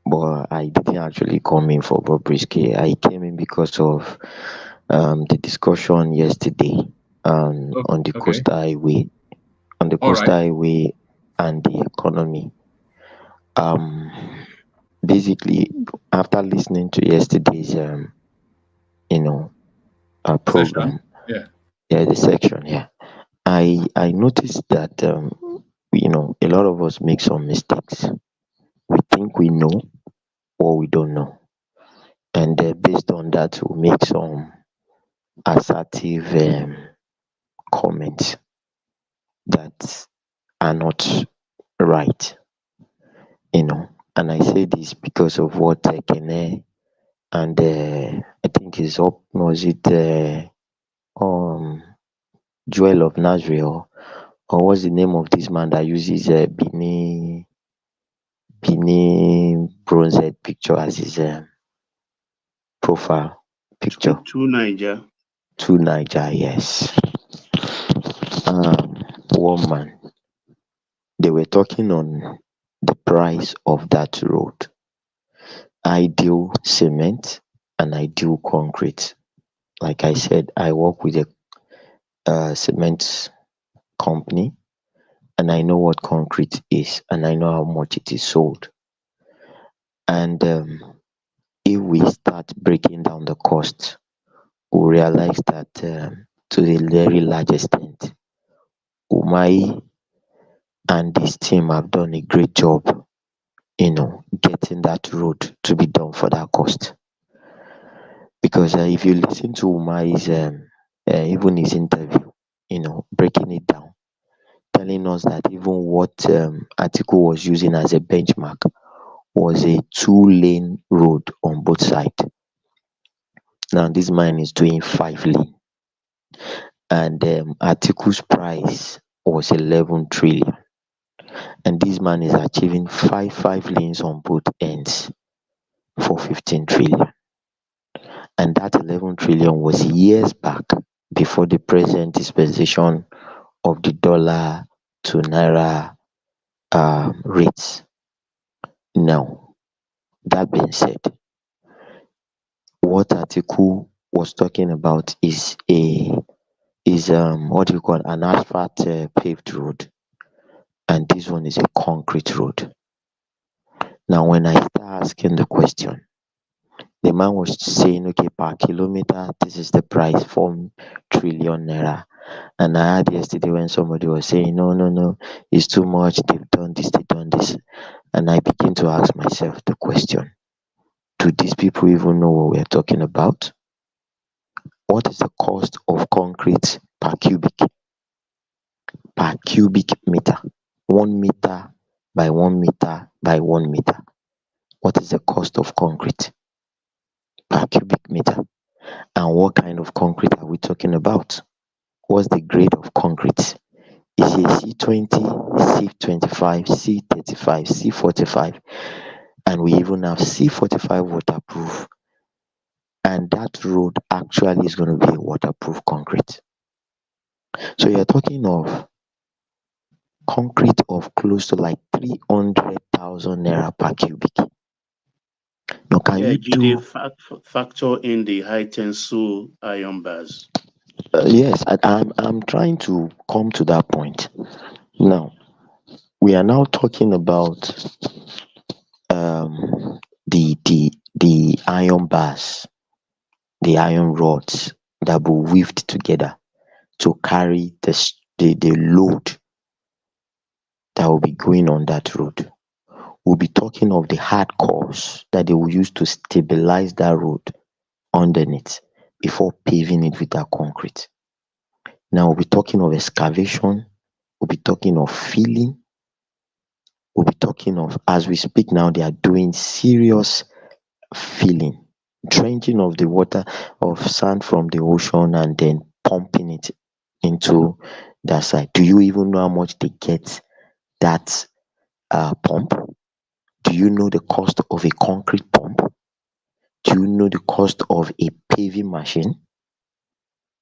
but I didn't actually come in for Bobriski. I came in because of the discussion yesterday on the Okay. coastal highway, All right. and the economy. Um, Basically, after listening to yesterday's you know Session. program, Yeah. yeah, the section, yeah, I noticed that a lot of us make some mistakes. We think we know or we don't know, and based on that, we make some assertive comments that are not right. And I say this because of what Kene and I think is up, was it Joel of Nazareth, or what's the name of this man that uses Bini bronzed picture as his profile picture? True Niger. To Niger, yes. One man, they were talking on the price of that road. Ideal cement and ideal concrete. Like I said, I work with a cement company, and I know what concrete is, and I know how much it is sold. And if we start breaking down the cost, we realize that to a very large extent, Umai and his team have done a great job, getting that road to be done for that cost. Because if you listen to Umai's, even his interview, breaking it down, telling us that even what Atiku was using as a benchmark was a 2-lane road on both sides. Now this man is doing 5-lane, and Atiku's price was 11 trillion, and this man is achieving five lanes on both ends for 15 trillion. And that 11 trillion was years back, before the present dispensation of the dollar to naira rates. Now, that being said, what Atiku was talking about is what you call an asphalt paved road, and this one is a concrete road. Now, when I start asking the question, the man was saying, okay, per kilometer, this is the price, 4 trillion naira. And I heard yesterday when somebody was saying, no, it's too much, they've done this. And I begin to ask myself the question, do these people even know what we're talking about? What is the cost of concrete per cubic meter? 1 meter by 1 meter by 1 meter. What is the cost of concrete per cubic meter? And what kind of concrete are we talking about? What's the grade of concrete? Is it C20, C25, C35, C45? And we even have C45 waterproof. And that road actually is going to be a waterproof concrete. So you're talking of concrete of close to like 300,000 naira per cubic. Now, can you do? Factor in the high tensile iron bars. Yes, I'm trying to come to that point. Now, we are now talking about the iron bars, the iron rods that will weaved together to carry the load that will be going on that road. We'll be talking of the hard cores that they will use to stabilize that road underneath before paving it with that concrete. Now we'll be talking of excavation, we'll be talking of filling, we'll be talking of, as we speak now, they are doing serious filling, drenching of the water of sand from the ocean and then pumping it into that side. Do you even know how much they get that pump? Do you know the cost of a concrete pump? Do you know the cost of a paving machine?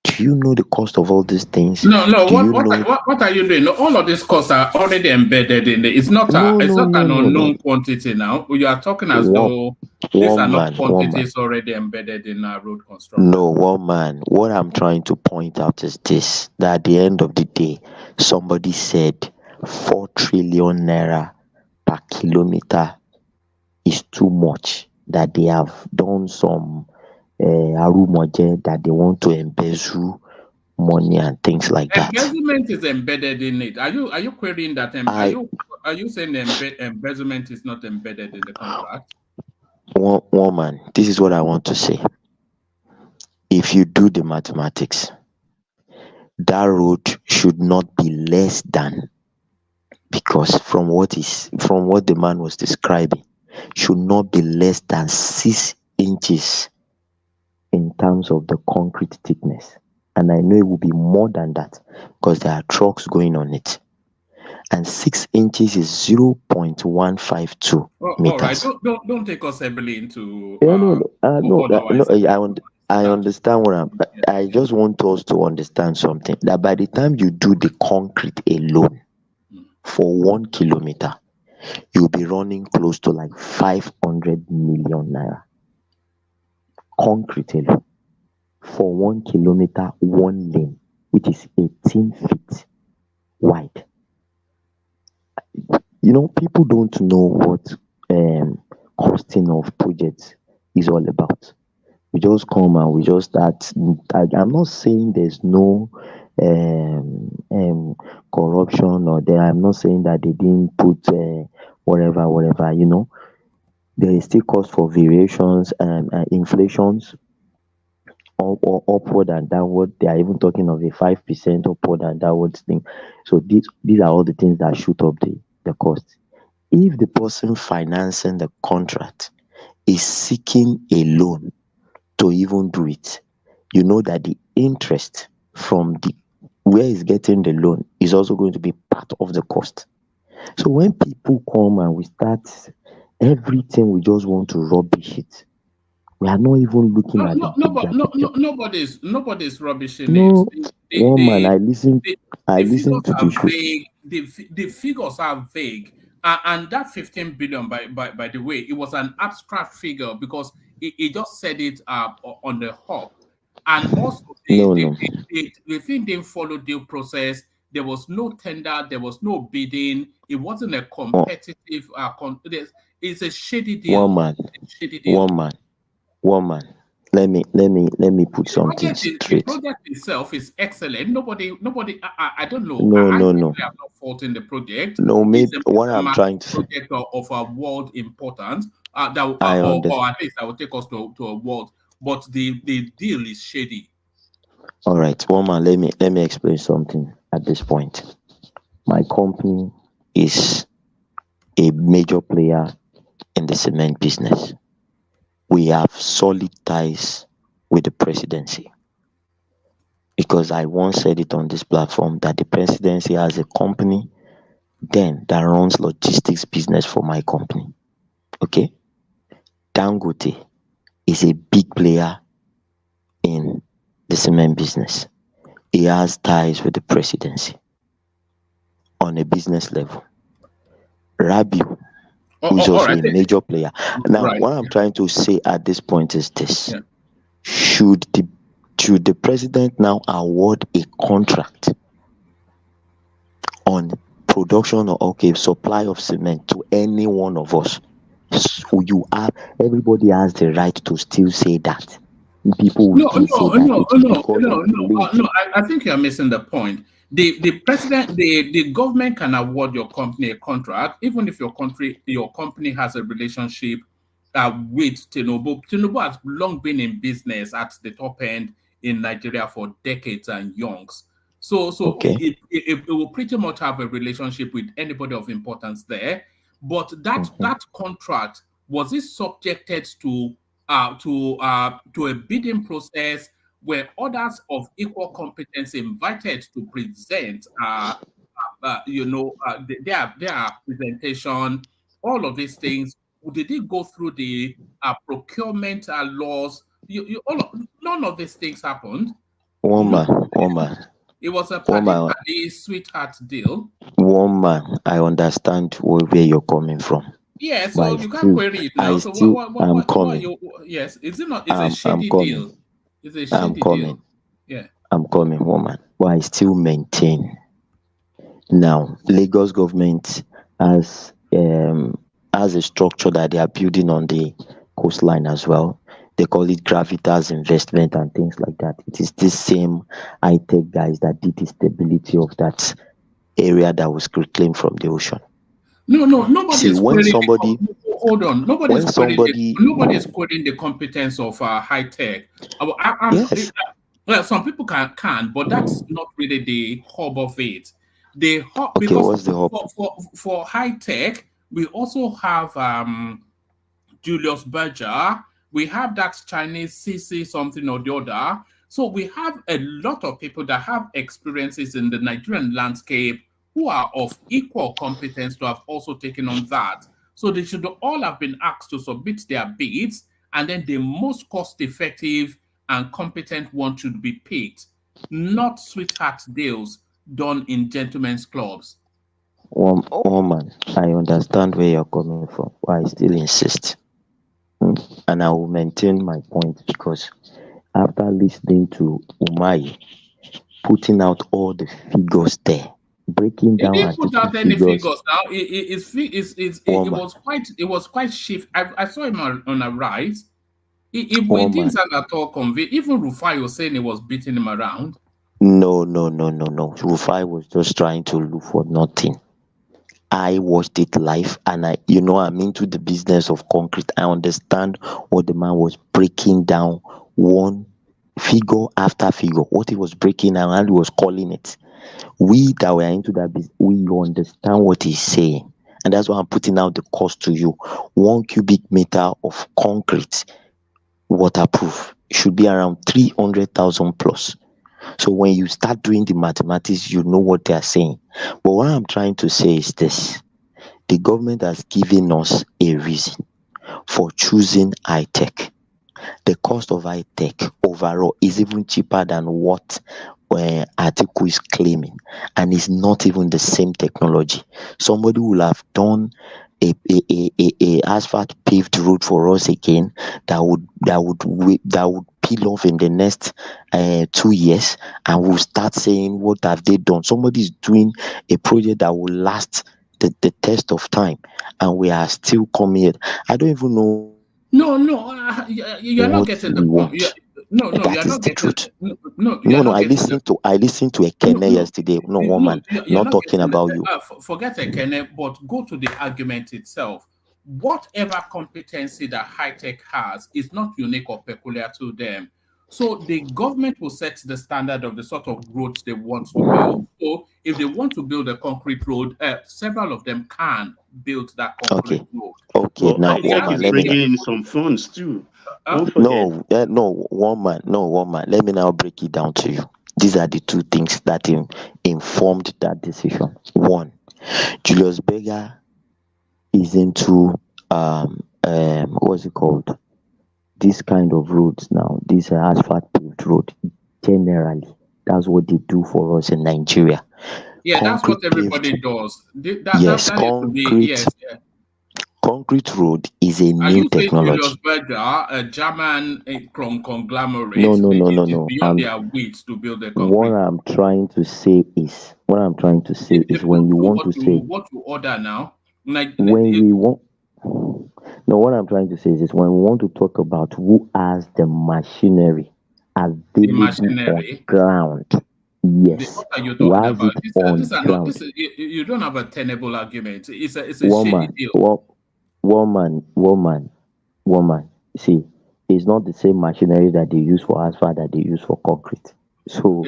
Do you know the cost of all these things? No. Do you know? What are you doing? All of these costs are already embedded in it. It's not an unknown quantity now. You are talking as though these are not quantities already embedded in our road construction. No, one man. What I'm trying to point out is this: that at the end of the day, somebody said 4 trillion naira per kilometer is too much. That they have done some arumoje, that they want to embezzle money and things like that. Embezzlement is embedded in it. Are you querying that? Are you saying embezzlement is not embedded in the contract? One man, this is what I want to say. If you do the mathematics, that road should not be less than, because from what the man was describing, should not be less than 6 inches in terms of the concrete thickness. And I know it will be more than that because there are trucks going on it. And 6 inches is 0.152 meters. All right, don't take us heavily into. I understand I just want us to understand something, that by the time you do the concrete alone for 1 kilometer, you'll be running close to like 500 million naira. Concrete alone for 1 kilometer, 1 lane, which is 18 feet wide. You know, people don't know what costing of projects is all about. We just come and we just start. I'm not saying there's no corruption or there. I'm not saying that they didn't put whatever. You know, there is still cost for variations and inflations, or upward and downward. They are even talking of a 5% upward and downward thing. So these are all the things that shoot up the cost. If the person financing the contract is seeking a loan to even do it, you know that the interest from where he's getting the loan is also going to be part of the cost. So when people come and we start everything, we just want to rubbish it. We are not even looking at nobody's rubbishing it. Man, I listen to the show. The figures are vague. And that 15 billion, by the way, it was an abstract figure because it just said it on the hop. And also, the thing didn't follow due process. There was no tender. There was no bidding. It wasn't a competitive. It's a shady deal. One man. Let me put something straight. The project itself is excellent. Nobody. I don't know. No. I'm not faulting the project. No, maybe what I'm trying to project of a world importance. Or at least that will take us to a world. But the deal is shady. All right, one man. Let me explain something at this point. My company is a major player in the cement business. We have solid ties with the presidency, because I once said it on this platform that the presidency has a company then that runs logistics business for my company. Okay, Dangote is a big player in the cement business. He has ties with the presidency on a business level. Rabiu, who's also a major player. Now, what I'm trying to say at this point is this. Yeah. Should the president now award a contract on production or supply of cement to any one of us? So everybody has the right to still say that. People will say that. No. I think you're missing the point. The president, the government can award your company a contract, even if your company has a relationship with Tinubu. Tinubu has long been in business at the top end in Nigeria for decades and yonks. So it will pretty much have a relationship with anybody of importance there. But that contract, was it subjected to a bidding process where others of equal competence invited to present their presentation, all of these things? Did it go through the procurement laws? None of these things happened. Woman. It was a Woman. paddy sweetheart deal. Woman, I understand where you're coming from. Yeah, But so you can't query it now. So what you, yes, is it not? It's a shady deal. It's a shady deal. Yeah. I'm coming, woman. But I still maintain. Now, Lagos government has a structure that they are building on the coastline as well. They call it gravitas investment and things like that. It is the same high-tech guys that did the stability of that area that was reclaimed from the ocean. No, nobody's quoting. Hold on, nobody's quoting the competence of high tech. Yes. Well, some people can, but that's not really the hub of it. The hub, okay, because what's the hub? For high tech, we also have Julius Berger. We have that Chinese CC something or the other. So we have a lot of people that have experiences in the Nigerian landscape who are of equal competence to have also taken on that. So they should all have been asked to submit their bids, and then the most cost-effective and competent one should be picked, not sweetheart deals done in gentlemen's clubs. Woman, I understand where you're coming from, but I still insist. And I will maintain my point, because after listening to Umai putting out all the figures there, breaking down. He didn't put out any figures now. It was quite shift. I saw him on a rise. It didn't sound at all convinced. Even Rufai was saying he was beating him around. No. Rufai was just trying to look for nothing. I watched it live, and I'm into the business of concrete. I understand what the man was breaking down, one figure after figure, what he was breaking down, and he was calling it. We that were into that business, we understand what he's saying, and that's why I'm putting out the cost to you. 1 cubic meter of concrete, waterproof, should be around 300,000 plus. So when you start doing the mathematics, you know what they are saying. But what I'm trying to say is this: the government has given us a reason for choosing high tech. The cost of high tech overall is even cheaper than what Atiku is claiming, and it's not even the same technology. Somebody will have done a asphalt paved road for us again that would peel off in the next 2 years, and we'll start saying, what have they done? Somebody is doing a project that will last the test of time, and we are still coming here. I don't even know. No, you're not getting the point. No, you're not getting. No, I listened to Ekene yesterday. No, woman, not talking about you. Forget Ekene, but go to the argument itself. Whatever competency that high tech has is not unique or peculiar to them. So the government will set the standard of the sort of roads they want to build. So if they want to build a concrete road, several of them can build that concrete road. Okay, well, now woman, let me bring in some funds too. No, woman. Let me now break it down to you. These are the two things that informed that decision. One, Julius Berger is into what's it called? This kind of roads now. This asphalt paved road. Generally, that's what they do for us in Nigeria. Yeah, that's what everybody does. Concrete road is a new technology. Julius Berger, a German conglomerate. No. Beyond their wits to build a concrete. What I'm trying to say is when you want to say what you order now. What I'm trying to say is this: when we want to talk about who has the machinery available on ground, yes, what are you talking about? You don't have a tenable argument. It's a shady deal. Woman. See, it's not the same machinery that they use for asphalt that they use for concrete. So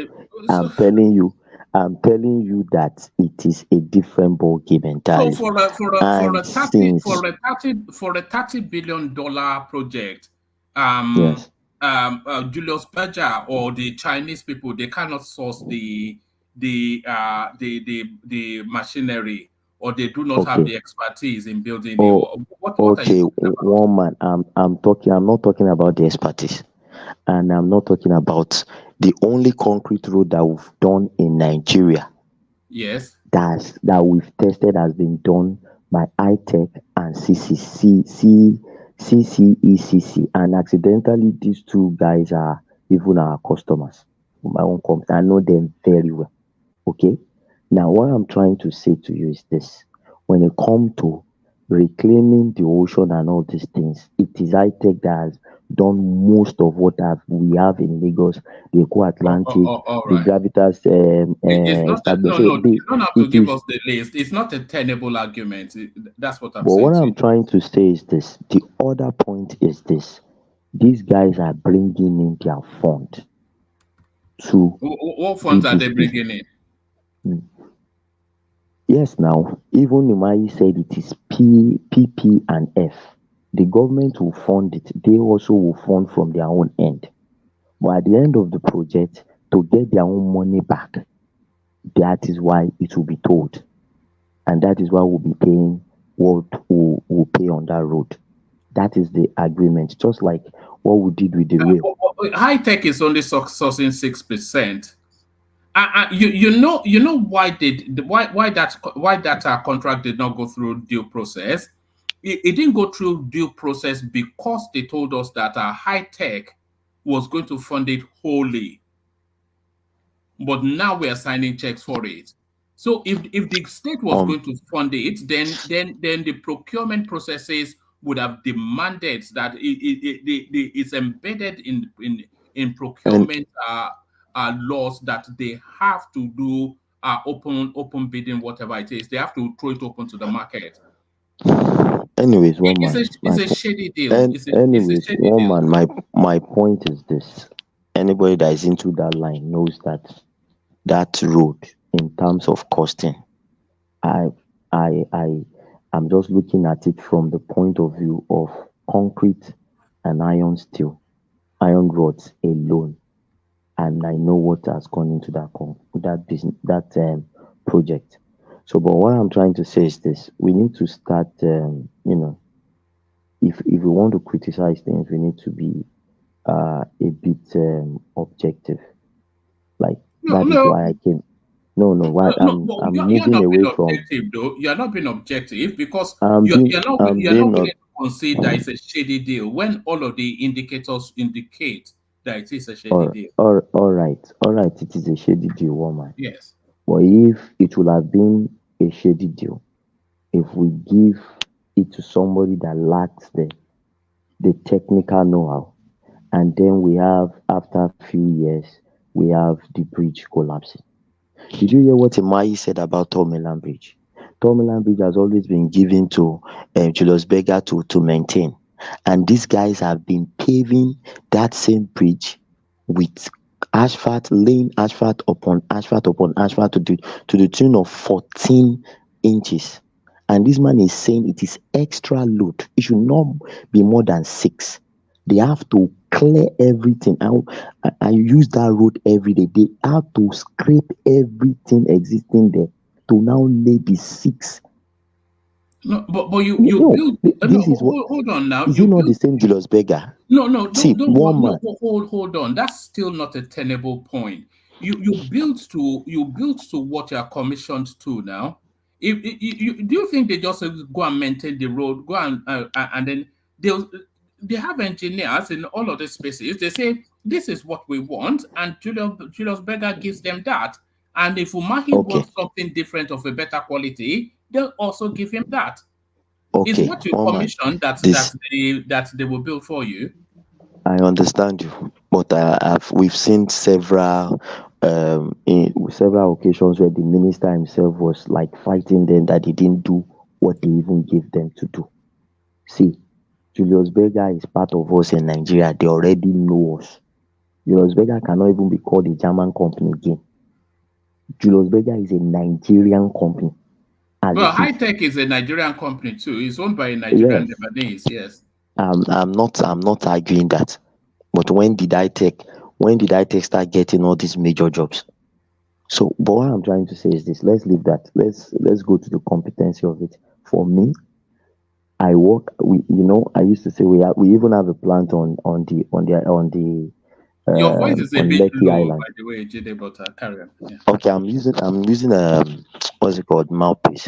I'm telling you that it is a different ball game entirely. So for a $30 billion project, yes. Julius Berger or the Chinese people, they cannot source the machinery, or they do not have the expertise in building it. What are you talking about? Woman, I'm not talking about the expertise, and I'm not talking about the only concrete road that we've done in Nigeria Yes. that we've tested has been done by iTech and CCECC, and accidentally these two guys are even our customers. My own company, I know them very well. Okay. Now, what I'm trying to say to you is this: when it comes to reclaiming the ocean and all these things, it is iTech that has done most of what we have in Lagos, the Eco Atlantic, all the right. Gravitas It's not establishment. no, So you don't have to it give is. us the list. It's not a tenable argument. That's what I'm But saying what to I'm you. trying to say is this: the other point is this: these guys are bringing in their fund to What do funds are this they business. bringing in? Yes, now, even Umai said it is PP and F. The government will fund it. They also will fund from their own end. But at the end of the project, to get their own money back, that is why it will be told. And that is why we'll be paying what we'll pay on that road. That is the agreement. Just like what we did with the rail. High tech is only sourcing 6%. You know why that contract did not go through due process. It didn't go through due process because they told us that high tech was going to fund it wholly, but now we are signing checks for it. So if the state was going to fund it, then the procurement processes would have demanded that it's embedded in procurement laws that they have to do open bidding, whatever it is. They have to throw it open to the market. Anyways, it's a shady deal. Anyways, shady deal. my point is this: anybody that is into that line knows that road, in terms of costing, I'm just looking at it from the point of view of concrete and iron rods alone, and I know what has gone into that business, project. So, but what I'm trying to say is this: we need to start, if we want to criticize things, we need to be a bit objective. Like that is why I came. No, why I'm you're moving not being away from. objective, though. You're not being objective because I'm you're being not I'm you're not being willing to concede that it's a shady deal when all of the indicators indicate that it is a shady deal. all right. It is a shady deal, woman. Yes. But if it would have been a shady deal, if we give it to somebody that lacks the technical know-how, and then we have, after a few years, we have the bridge collapsing. Did you hear what Imai said about Tomiland Bridge? Tomiland Bridge has always been given to Julius Berger to maintain. And these guys have been paving that same bridge with asphalt, laying asphalt upon asphalt to the tune of 14 inches. And this man is saying it is extra load. It should not be more than 6. They have to clear everything. I use that road every day. They have to scrape everything existing there to now lay the 6. No, but you build. This is what. Hold on now. Is You it not the build. same Julius Berger? No, See, one man. hold on. That's still not a tenable point. You built to what you are commissioned to now. Do you think they just go and maintain the road, go and then they have engineers in all of these spaces. They say this is what we want, and Julius Berger gives them that. And if Umahi wants something different of a better quality, they'll also give him that. It's what you commission that they will build for you. I understand you, but we've seen several in several occasions where the minister himself was like fighting them that they didn't do what they even gave them to do. See, Julius Berger is part of us in Nigeria. They already know us. Julius Berger cannot even be called a German company again. Julius Berger is a Nigerian company. Well, High Tech is a Nigerian company too. It's owned by a Nigerian Lebanese. Yes. I'm not arguing that. But when did High Tech start getting all these major jobs? So, but what I'm trying to say is this: let's leave that. Let's go to the competency of it. For me, I work. I used to say we even have a plant on the Your voice is a on bit Lekki low, Island. by the way, Jide, but carry on. Yeah. Okay, I'm using what's it called, mouthpiece.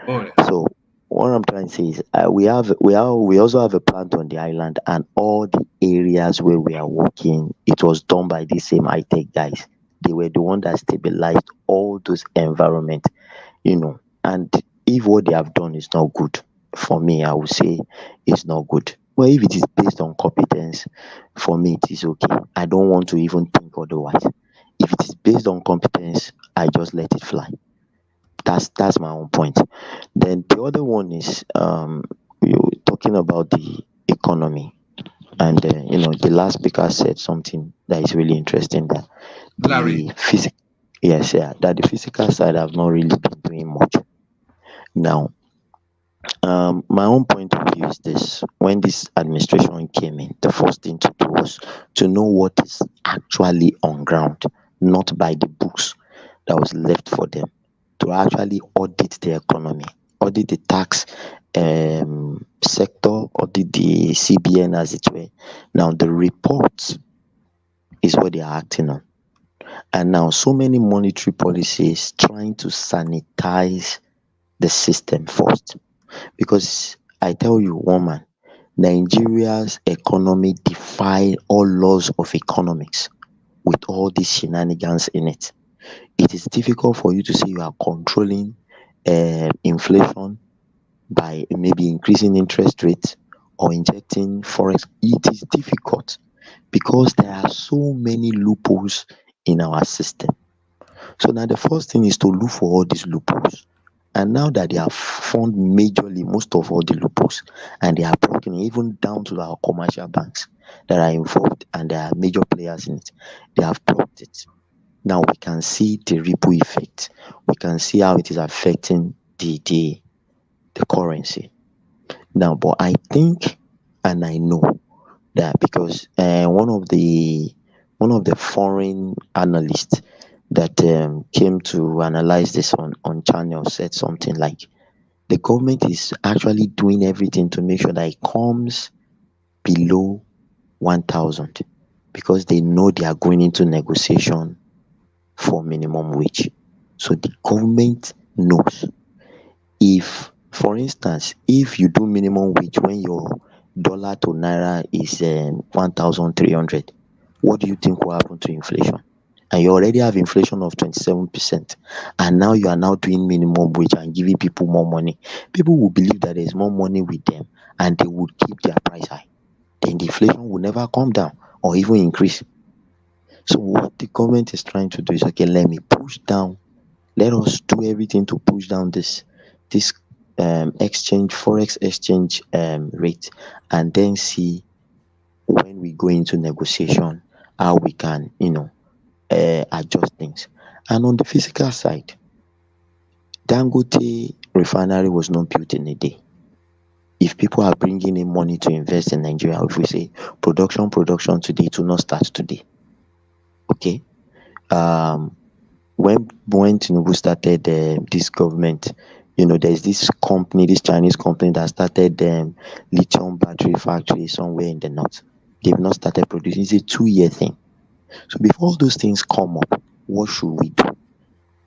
Oh, yeah. So what I'm trying to say is we also have a plant on the island, and all the areas where we are working, it was done by these same high tech guys. They were the one that stabilized all those environment, And if what they have done is not good, for me, I would say it's not good. Well, if it is based on competence, for me it is okay. I don't want to even think otherwise. If it is based on competence, I just let it fly. That's my own point. Then the other one is you talking about the economy, and the last speaker said something that is really interesting, that Larry. the physical, yes, yeah, that the physical side have not really been doing much. Now, my own point of view is this: when this administration came in, the first thing to do was to know what is actually on ground, not by the books that was left for them, to actually audit the economy, audit the tax sector, audit the CBN, as it were. Now, the report is what they are acting on. And now, so many monetary policies trying to sanitize the system first. Because I tell you, woman, Nigeria's economy defy all laws of economics with all these shenanigans in it. It is difficult for you to say you are controlling inflation by maybe increasing interest rates or injecting forex. It is difficult because there are so many loopholes in our system. So now the first thing is to look for all these loopholes. And now that they have found majorly most of all the loopholes, and they are blocking even down to our commercial banks that are involved, and there are major players in it, they have blocked it. Now we can see the ripple effect. We can see how it is affecting the currency. Now, but I think and I know that because one of the foreign analysts that came to analyze this on channel said something like, the government is actually doing everything to make sure that it comes below 1,000 because they know they are going into negotiation for minimum wage. So the government knows, if, for instance, if you do minimum wage when your dollar to naira is 1,300, what do you think will happen to inflation? And you already have inflation of 27%, and now you are now doing minimum wage and giving people more money. People will believe that there's more money with them, and they would keep their price high. Then the inflation will never come down or even increase. So what the government is trying to do is, okay, let me push down. Let us do everything to push down this forex exchange rate, and then see when we go into negotiation how we can adjust things. And on the physical side, Dangote refinery was not built in a day. If people are bringing in money to invest in Nigeria, if we say production today, it will not start today. Okay. When Tinubu started this government, there's this Chinese company that started lithium battery factory somewhere in the north. They've not started producing. It's a 2-year thing. So before all those things come up, what should we do?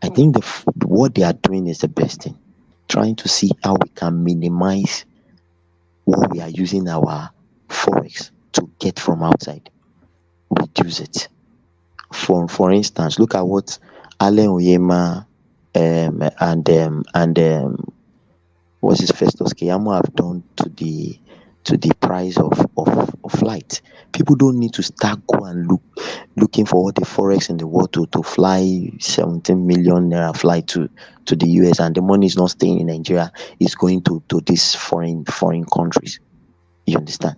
I think what they are doing is the best thing. Trying to see how we can minimize what we are using our forex to get from outside. Reduce it. For instance, look at what Allen Oyema and what's his Festus Keyamo have done to the price of flight. People don't need to start go and looking for all the forex in the world to fly 17 million naira flight to the US, and the money is not staying in Nigeria, it's going to these foreign countries. You understand?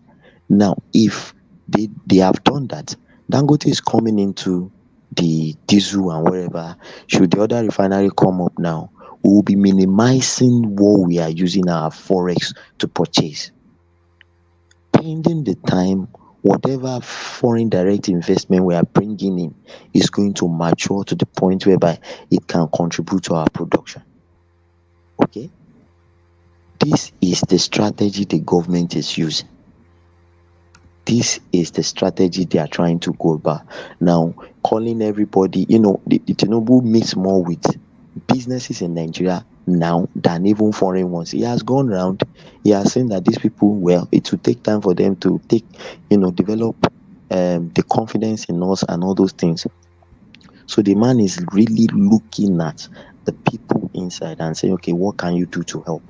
Now, if they have done that, Dangote is coming into the diesel and wherever. Should the other refinery come up now, we will be minimizing what we are using our forex to purchase. Pending the time, whatever foreign direct investment we are bringing in is going to mature to the point whereby it can contribute to our production. Okay? This is the strategy the government is using. This is the strategy they are trying to go about. Now, calling everybody, you know, the Tinubu meets more with businesses in Nigeria now than even foreign ones. He has gone around, he has seen that these people, well, it will take time for them to develop the confidence in us and all those things. So the man is really looking at the people inside and saying, okay, what can you do to help?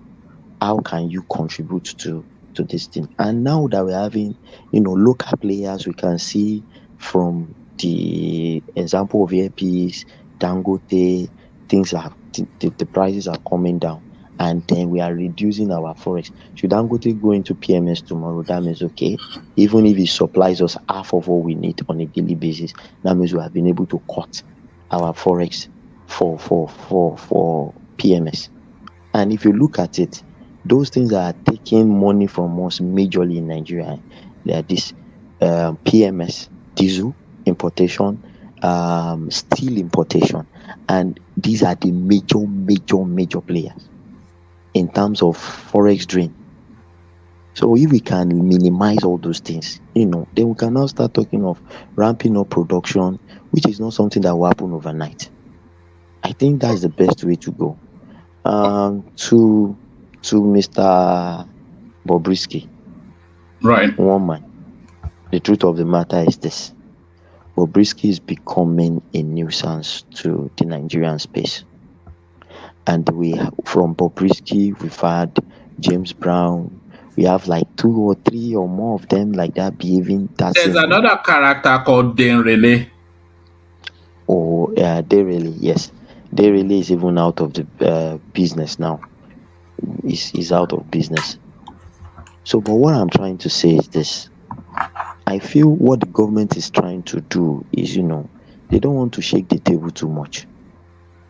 How can you contribute to this thing? And now that we're having, local players, we can see from the example of earpiece, Dangote, things are the prices are coming down, and then we are reducing our forex. Should Dangote go into PMS tomorrow, that means okay, even if he supplies us half of what we need on a daily basis, that means we have been able to cut our forex for PMS. And if you look at it, those things that are taking money from us majorly in Nigeria, they are this PMS, diesel importation, steel importation, and these are the major players in terms of forex drain. So if we can minimize all those things, then we can now start talking of ramping up production, which is not something that will happen overnight. I think that's the best way to go. To Mr. Bobriski. Right. One man. The truth of the matter is this. Bobriski is becoming a nuisance to the Nigerian space. And from Bobriski, we've had James Brown. We have like 2 or 3 or more of them like that behaving that There's same another way. character called Dane Relay. Oh, Derele, yes. Derele is even out of the business now. He's out of business. So, but what I'm trying to say is this. I feel what the government is trying to do is, they don't want to shake the table too much,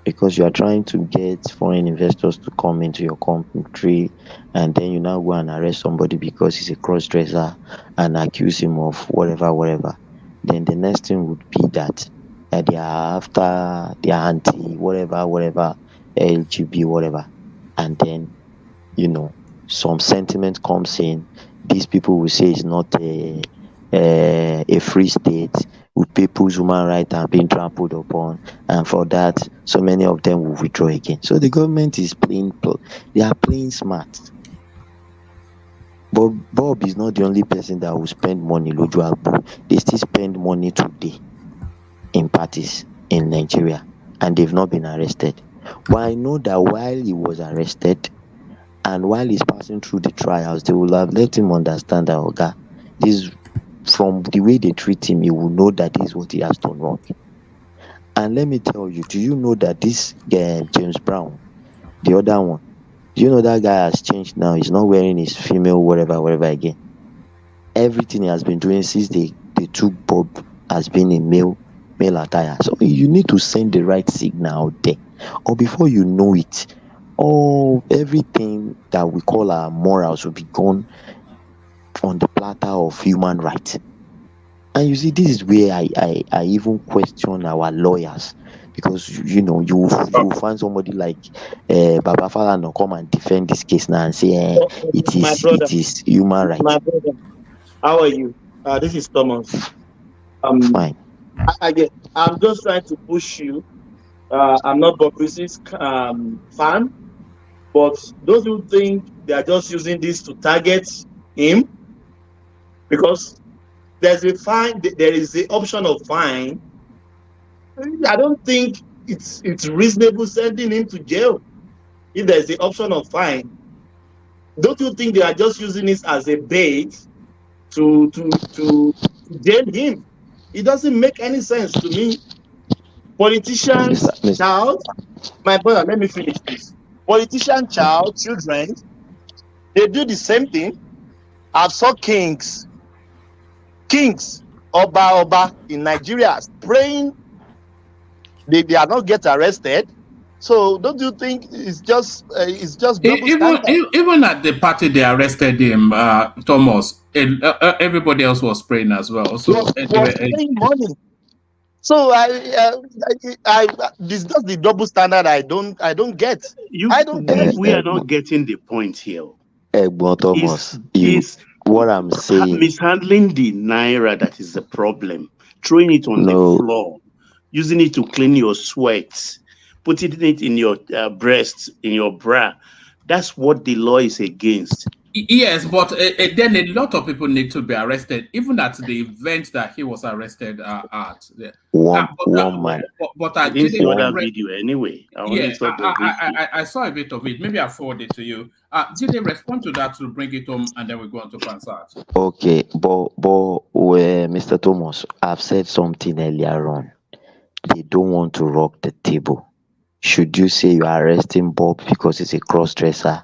because you are trying to get foreign investors to come into your country, and then you now go and arrest somebody because he's a cross-dresser and accuse him of whatever. Then the next thing would be that they are after their anti whatever, LGB whatever, and then some sentiment comes in. These people will say it's not a free state with people's human rights are being trampled upon, and for that, so many of them will withdraw again. So the government is they are playing smart. But Bob is not the only person that will spend money. They still spend money today in parties in Nigeria, and they've not been arrested. But I know that while he was arrested, and while he's passing through the trials, they will have let him understand that, this, from the way they treat him, he will know that this is what he has done wrong. And let me tell you, do you know that this guy, James Brown, the other one, do you know that guy has changed now? He's not wearing his female whatever again. Everything he has been doing since they took Bob has been in male attire. So you need to send the right signal out there, or before you know it, everything that we call our morals will be gone on the platter of human rights. And you see, this is where I even question our lawyers, because you will find somebody like Baba Falana come and defend this case now and say it is human rights. My brother, how are you? This is Thomas. Fine. I'm just trying to push you. I'm not Bobriski's fan, but those who think they are just using this to target him, because there is the option of fine. I don't think it's reasonable sending him to jail if there's the option of fine. Don't you think they are just using this as a bait to jail him? It doesn't make any sense to me. Politicians, child, my brother, let me finish this. Politician, child, children, they do the same thing. I've saw kings, Oba in Nigeria praying they are not get arrested. So don't you think it's just double standard? Even at the party they arrested him, Thomas, everybody else was praying as well. So was paying money. So this is the double standard I don't get. I don't get. We are not getting the point here. Thomas, what I'm saying. Mishandling the naira, that is the problem. Throwing it on the floor, using it to clean your sweat, putting it in your breast, in your bra. That's what the law is against. Yes, but then a lot of people need to be arrested, even at the event that he was arrested at. One man. But I didn't see that video anyway. I only saw I saw a bit of it. Maybe I forwarded it to you. Did they respond to that to bring it home, and then we go on to Pansat? Okay, but Mr. Thomas, I've said something earlier on. They don't want to rock the table. Should you say you are arresting Bob because he's a cross-dresser,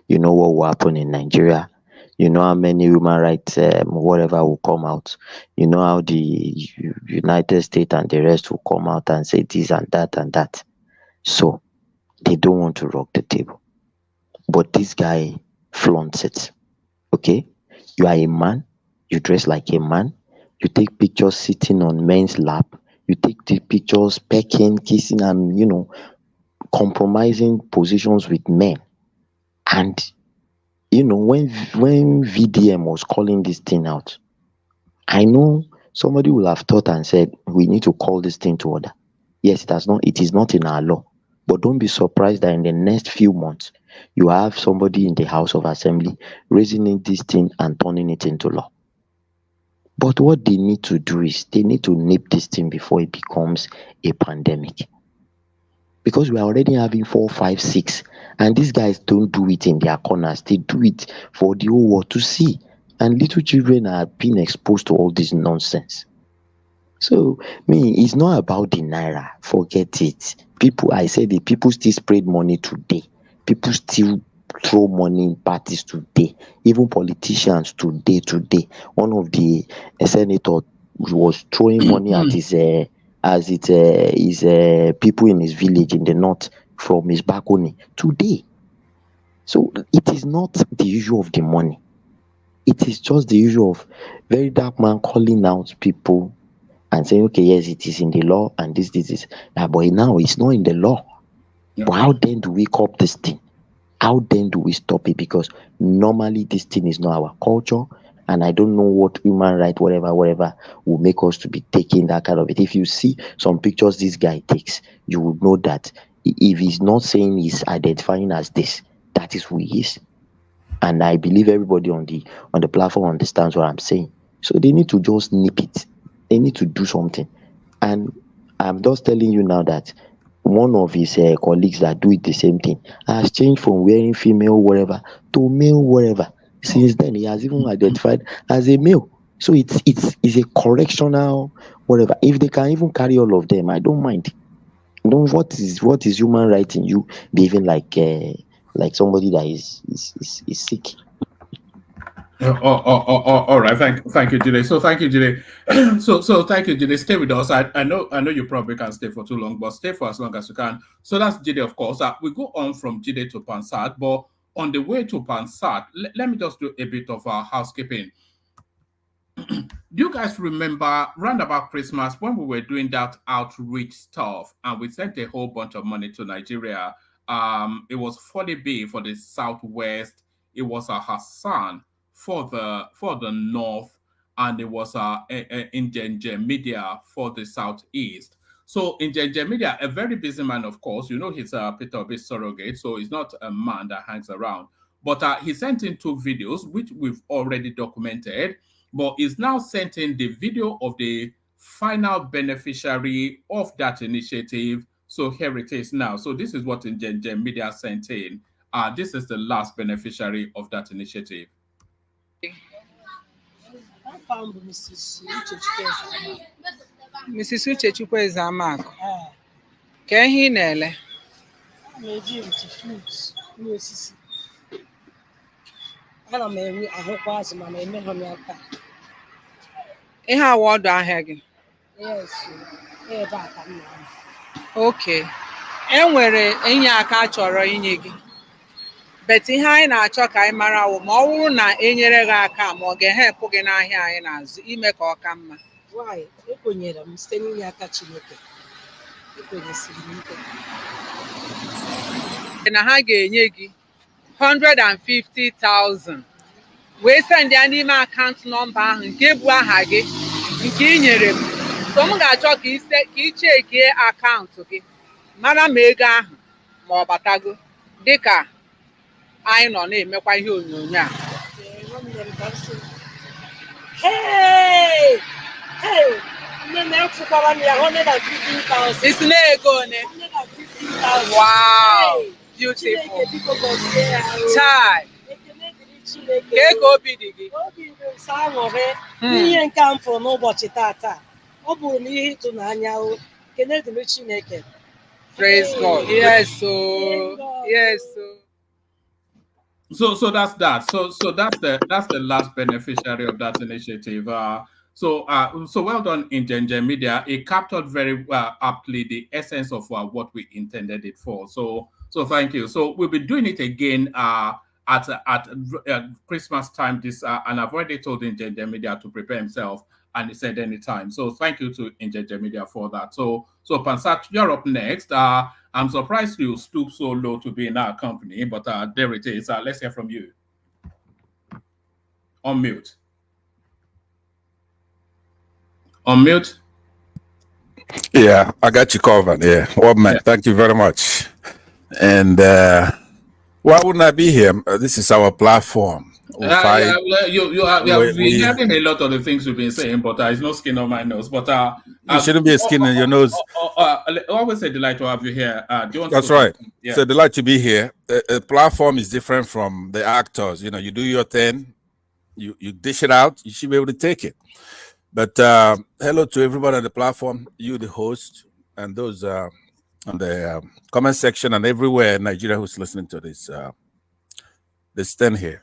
you know what will happen in Nigeria? You know how many human rights whatever will come out. You know how the United States and the rest will come out and say this and that and that. So they don't want to rock the table. But this guy flaunts it. Okay? You are a man, you dress like a man, you take pictures sitting on men's lap, you take the pictures pecking, kissing, and compromising positions with men. And when VDM was calling this thing out, I know somebody will have thought and said, we need to call this thing to order. Yes, it is not in our law. But don't be surprised that in the next few months, you have somebody in the House of Assembly raising this thing and turning it into law. But what they need to do is they need to nip this thing before it becomes a pandemic. Because we are already having 4, 5, 6, and these guys don't do it in their corners. They do it for the whole world to see. And little children are being exposed to all this nonsense. So, it's not about the naira. Forget it. I said it, people still spread money today. People still throw money in parties today. Even politicians today. One of the senators was throwing money at his people in his village in the north from his balcony today. So it is not the issue of the money. It is just the issue of very dark man calling out people and saying, okay, yes, it is in the law and this. But now it's not in the law. Yeah. But how then do we cop this thing? How then do we stop it? Because normally this thing is not our culture. And I don't know what human right, whatever, will make us to be taking that kind of it. If you see some pictures this guy takes, you would know that if he's not saying he's identifying as this, that is who he is. And I believe everybody on the platform understands what I'm saying. So they need to just nip it. They need to do something. And I'm just telling you now that one of his colleagues that do it the same thing has changed from wearing female whatever to male whatever. Since then, he has even identified as a male. So it's a correctional whatever. If they can even carry all of them, I don't mind. What is human right in you behaving like somebody that is sick? All right. Thank you, Jide. So thank you, Jide. so thank you, Jide. Stay with us. I know you probably can't stay for too long, but stay for as long as you can. So that's Jide, of course. We go on from Jide to Pansat, but on the way to Pansat, let me just do a bit of housekeeping. Do you guys remember round about Christmas when we were doing that outreach stuff and we sent a whole bunch of money to Nigeria? It was 40B for the Southwest. It was Hassan for the North, and it was Injenje Media for the Southeast. So Injenje Media, a very busy man, of course. You know, he's Peter Obi's surrogate, so he's not a man that hangs around. But he sent in 2 videos, which we've already documented. But he's now sent in the video of the final beneficiary of that initiative. So here it is now. So this is what Injenje Media sent in. This is the last beneficiary of that initiative. I found Mrs. Uche Chukwuezeamaku. Ka ihe na-ele? Na-eji ntị fruits n'osisi. Ana m enwe ahụkwa azụ ma na-eme ha n'aka. Ihe awa ọdụ ahịa gị? Yes, ebe a ka m na. Okay. Enwere enye aka chọrọ inye gị. But ihe anyị na-achọ ka anyị mara wụ ma ọ bụrụ na enyere gị aka ma ọ ga-ehepụ gị n'ahịa anyị na-azụ ime ka ọ ka mma. Why? Ekwenyere m site n'inye aka Chineke. Ekwenyesiri m ike. Na ha ga-enye gị 150,000 wee send ya n'ime akaụntụ nọmba ahụ nke bụ aha gị nke ị nyere m. So m ga-achọ ka ị chekie akaụntụ gị mara ma ego ahụ ma ọ batago dịka anyị nọ na-emekwa ihe onyonyo a. Hey! Hey! It's ego one. Wow! Beautiful. Chai. Ka obi dị gị? Obi dị nsọ aṅụrị n'ihe nke m fụrụ n'ụbọchị tata. Ọ bụrụ na ihe ịtụnanya o. Kene dịrị Chineke. Praise God. Yes, so yes, so. So that's that. So that's the last beneficiary of that initiative. So well done, Injenje Media. It captured very aptly the essence of what we intended it for. So thank you. So we'll be doing it again at Christmas time. And I've already told Injenje Media to prepare himself, and he said anytime. So thank you to Injenje Media for that. So Pansat, you're up next. I'm surprised you stoop so low to be in our company, but there it is. Let's hear from you. On mute. On mute. Yeah, I got you covered. Yeah. Well, man, thank you very much. And why wouldn't I be here? This is our platform. We have been hearing a lot of the things you've been saying, but it's no skin on my nose. But you shouldn't be a skin on your nose. Always a delight to have you here. Do you want That's to right. Yeah. It's a delight to be here. A platform is different from the actors. You know, you do your thing, you dish it out, you should be able to take it. But hello to everybody on the platform, you, the host, and those on the comment section and everywhere in Nigeria who's listening to this thing here.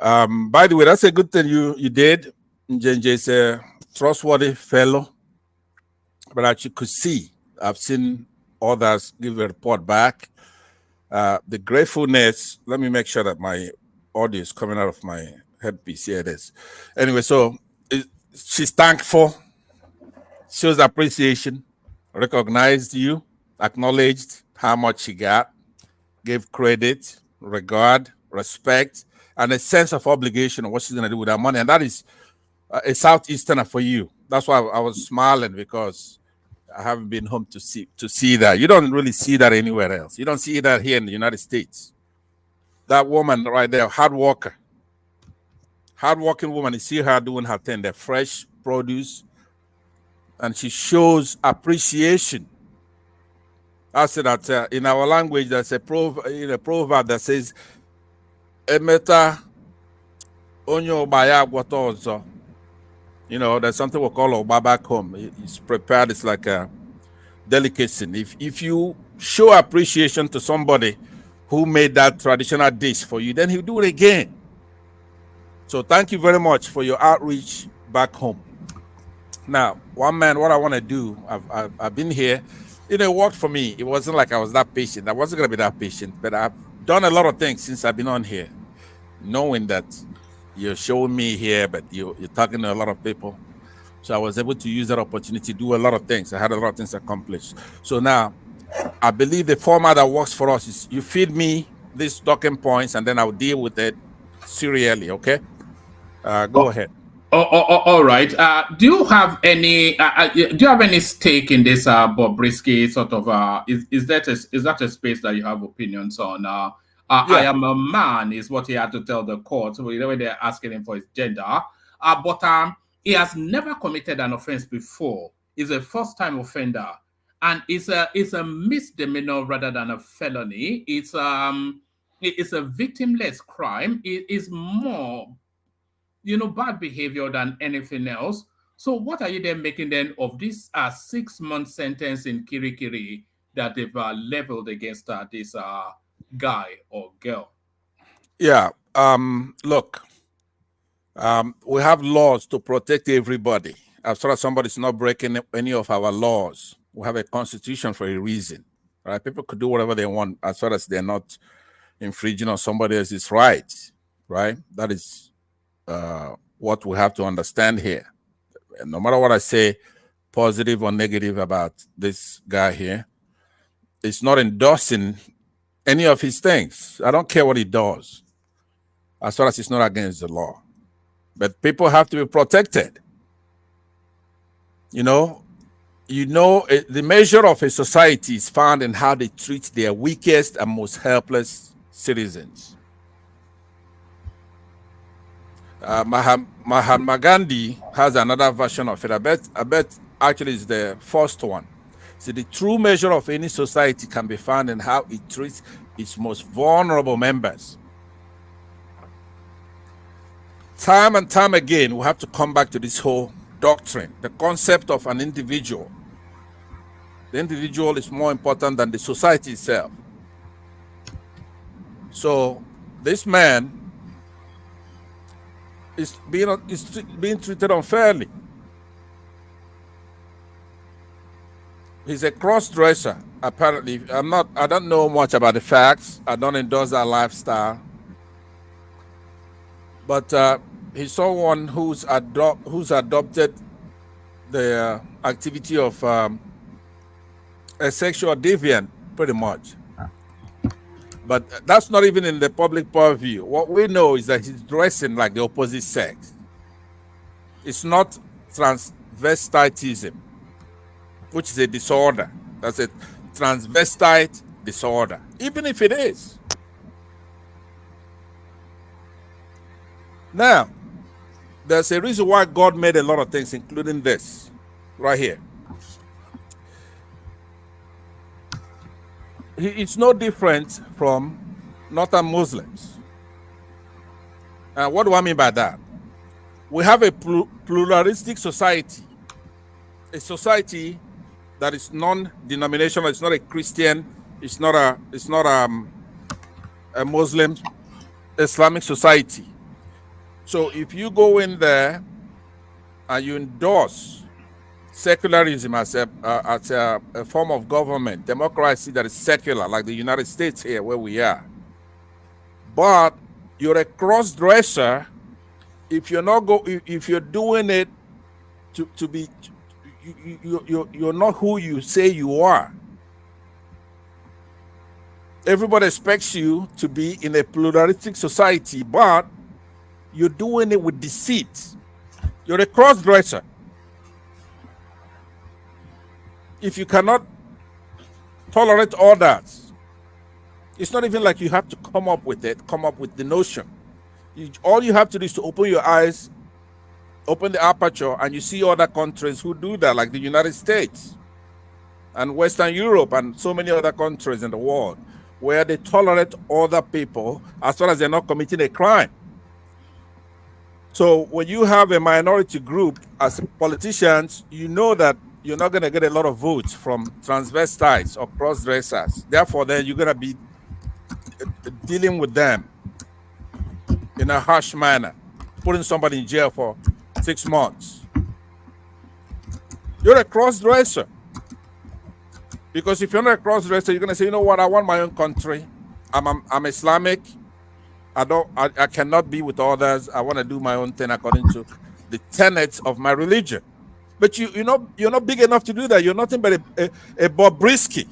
By the way, that's a good thing you did. Njenje is a trustworthy fellow, but as you could see, I've seen others give a report back. The gratefulness, let me make sure that my audio is coming out of my headpiece. Here it is. Anyway, so she's thankful, shows appreciation, recognized you, acknowledged how much she got, gave credit, regard, respect, and a sense of obligation of what she's going to do with her money. And that is a Southeasterner for you. That's why I was smiling, because I haven't been home to see that. You don't really see that anywhere else. You don't see that here in the United States. That woman right there, hardworking woman, you see her doing her thing, the fresh produce, and she shows appreciation. I said that in our language, there's a proverb that says, "Emeta onyo baya gwatozo." You know, there's something we call oba back home. It's prepared. It's like a delicacy. If you show appreciation to somebody who made that traditional dish for you, then he'll do it again. So thank you very much for your outreach back home. Now, one man, what I want to do, I've been here. It worked for me. It wasn't like I was that patient. I wasn't going to be that patient, but I've done a lot of things since I've been on here, knowing that you're showing me here, but you're talking to a lot of people. So I was able to use that opportunity to do a lot of things. I had a lot of things accomplished. So now I believe the format that works for us is you feed me these talking points, and then I'll deal with it serially. Okay? Go ahead. All right. Do you have any stake in this Bobriski sort of? Is that a space that you have opinions on? Yeah. I am a man is what he had to tell the court when they're asking him for his gender. But he has never committed an offense before. He's a first-time offender, and it's a misdemeanor rather than a felony. It's a victimless crime. It is more, bad behavior than anything else. So what are you then making then of this 6-month sentence in Kirikiri that they've leveled against this guy or girl? Yeah. Look, we have laws to protect everybody. As far as somebody's not breaking any of our laws, we have a constitution for a reason. Right? People could do whatever they want as far as they're not infringing on somebody else's rights. Right? That is what we have to understand here. And no matter what I say, positive or negative about this guy here, it's not endorsing any of his things. I don't care what he does. as far as it's not against the law. But people have to be protected. The measure of a society is found in how they treat their weakest and most helpless citizens. Mahatma Gandhi has another version of it. I bet actually it's the first one. So the true measure of any society can be found in how it treats its most vulnerable members. Time and time again, we have to come back to this whole doctrine, the concept of an individual. The individual is more important than the society itself. So this man is being treated unfairly. He's a cross-dresser, apparently. I don't know much about the facts. I don't endorse that lifestyle. But he's someone who's adopted the activity of a sexual deviant, pretty much. But that's not even in the public purview. What we know is that he's dressing like the opposite sex. It's not transvestitism, which is a disorder. That's a transvestite disorder, even if it is. Now, there's a reason why God made a lot of things, including this right here. It's no different from Northern Muslims. What do I mean by that? We have a pluralistic society, a society that is non-denominational. It's not a Christian. It's not a Muslim Islamic society. So if you go in there and you endorse secularism as a form of government, democracy that is secular, like the United States here where we are, but you're a cross-dresser, if you're doing it to be, you're not who you say you are. Everybody expects you to be in a pluralistic society, but you're doing it with deceit. You're a cross-dresser. If you cannot tolerate others, it's not even like you have to come up with the notion. All you have to do is to open your eyes, open the aperture, and you see other countries who do that, like the United States and Western Europe and so many other countries in the world, where they tolerate other people as long as they're not committing a crime. So when you have a minority group as politicians, you know that you're not going to get a lot of votes from transvestites or cross-dressers. Therefore, then you're going to be dealing with them in a harsh manner, putting somebody in jail for 6 months. You're a cross-dresser. Because if you're not a cross-dresser, you're going to say, you know what, I want my own country. I'm Islamic. I cannot be with others. I want to do my own thing according to the tenets of my religion. But you're not big enough to do that. You're nothing but a Bobriski,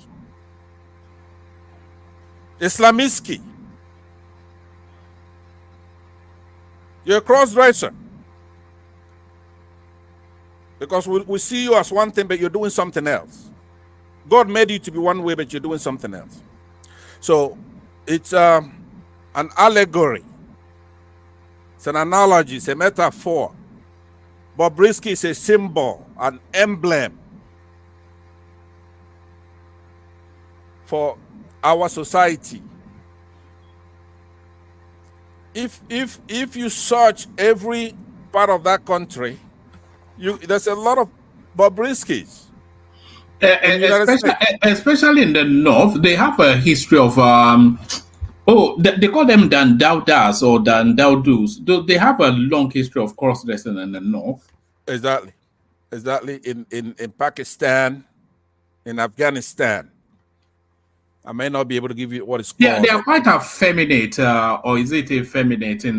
Islamiski. You're a cross-dresser. Because we see you as one thing, but you're doing something else. God made you to be one way, but you're doing something else. So it's an allegory. It's an analogy. It's a metaphor. Bobriski is a symbol, an emblem for our society. If you search every part of that country, there's a lot of Bobriskis. Especially in the north, they have a history of they call them Dandaudas or Dandaudus. They have a long history of cross-dressing in the north. Exactly. In Pakistan, in Afghanistan. I may not be able to give you what it's called. Yeah, they are quite effeminate, or is it effeminate in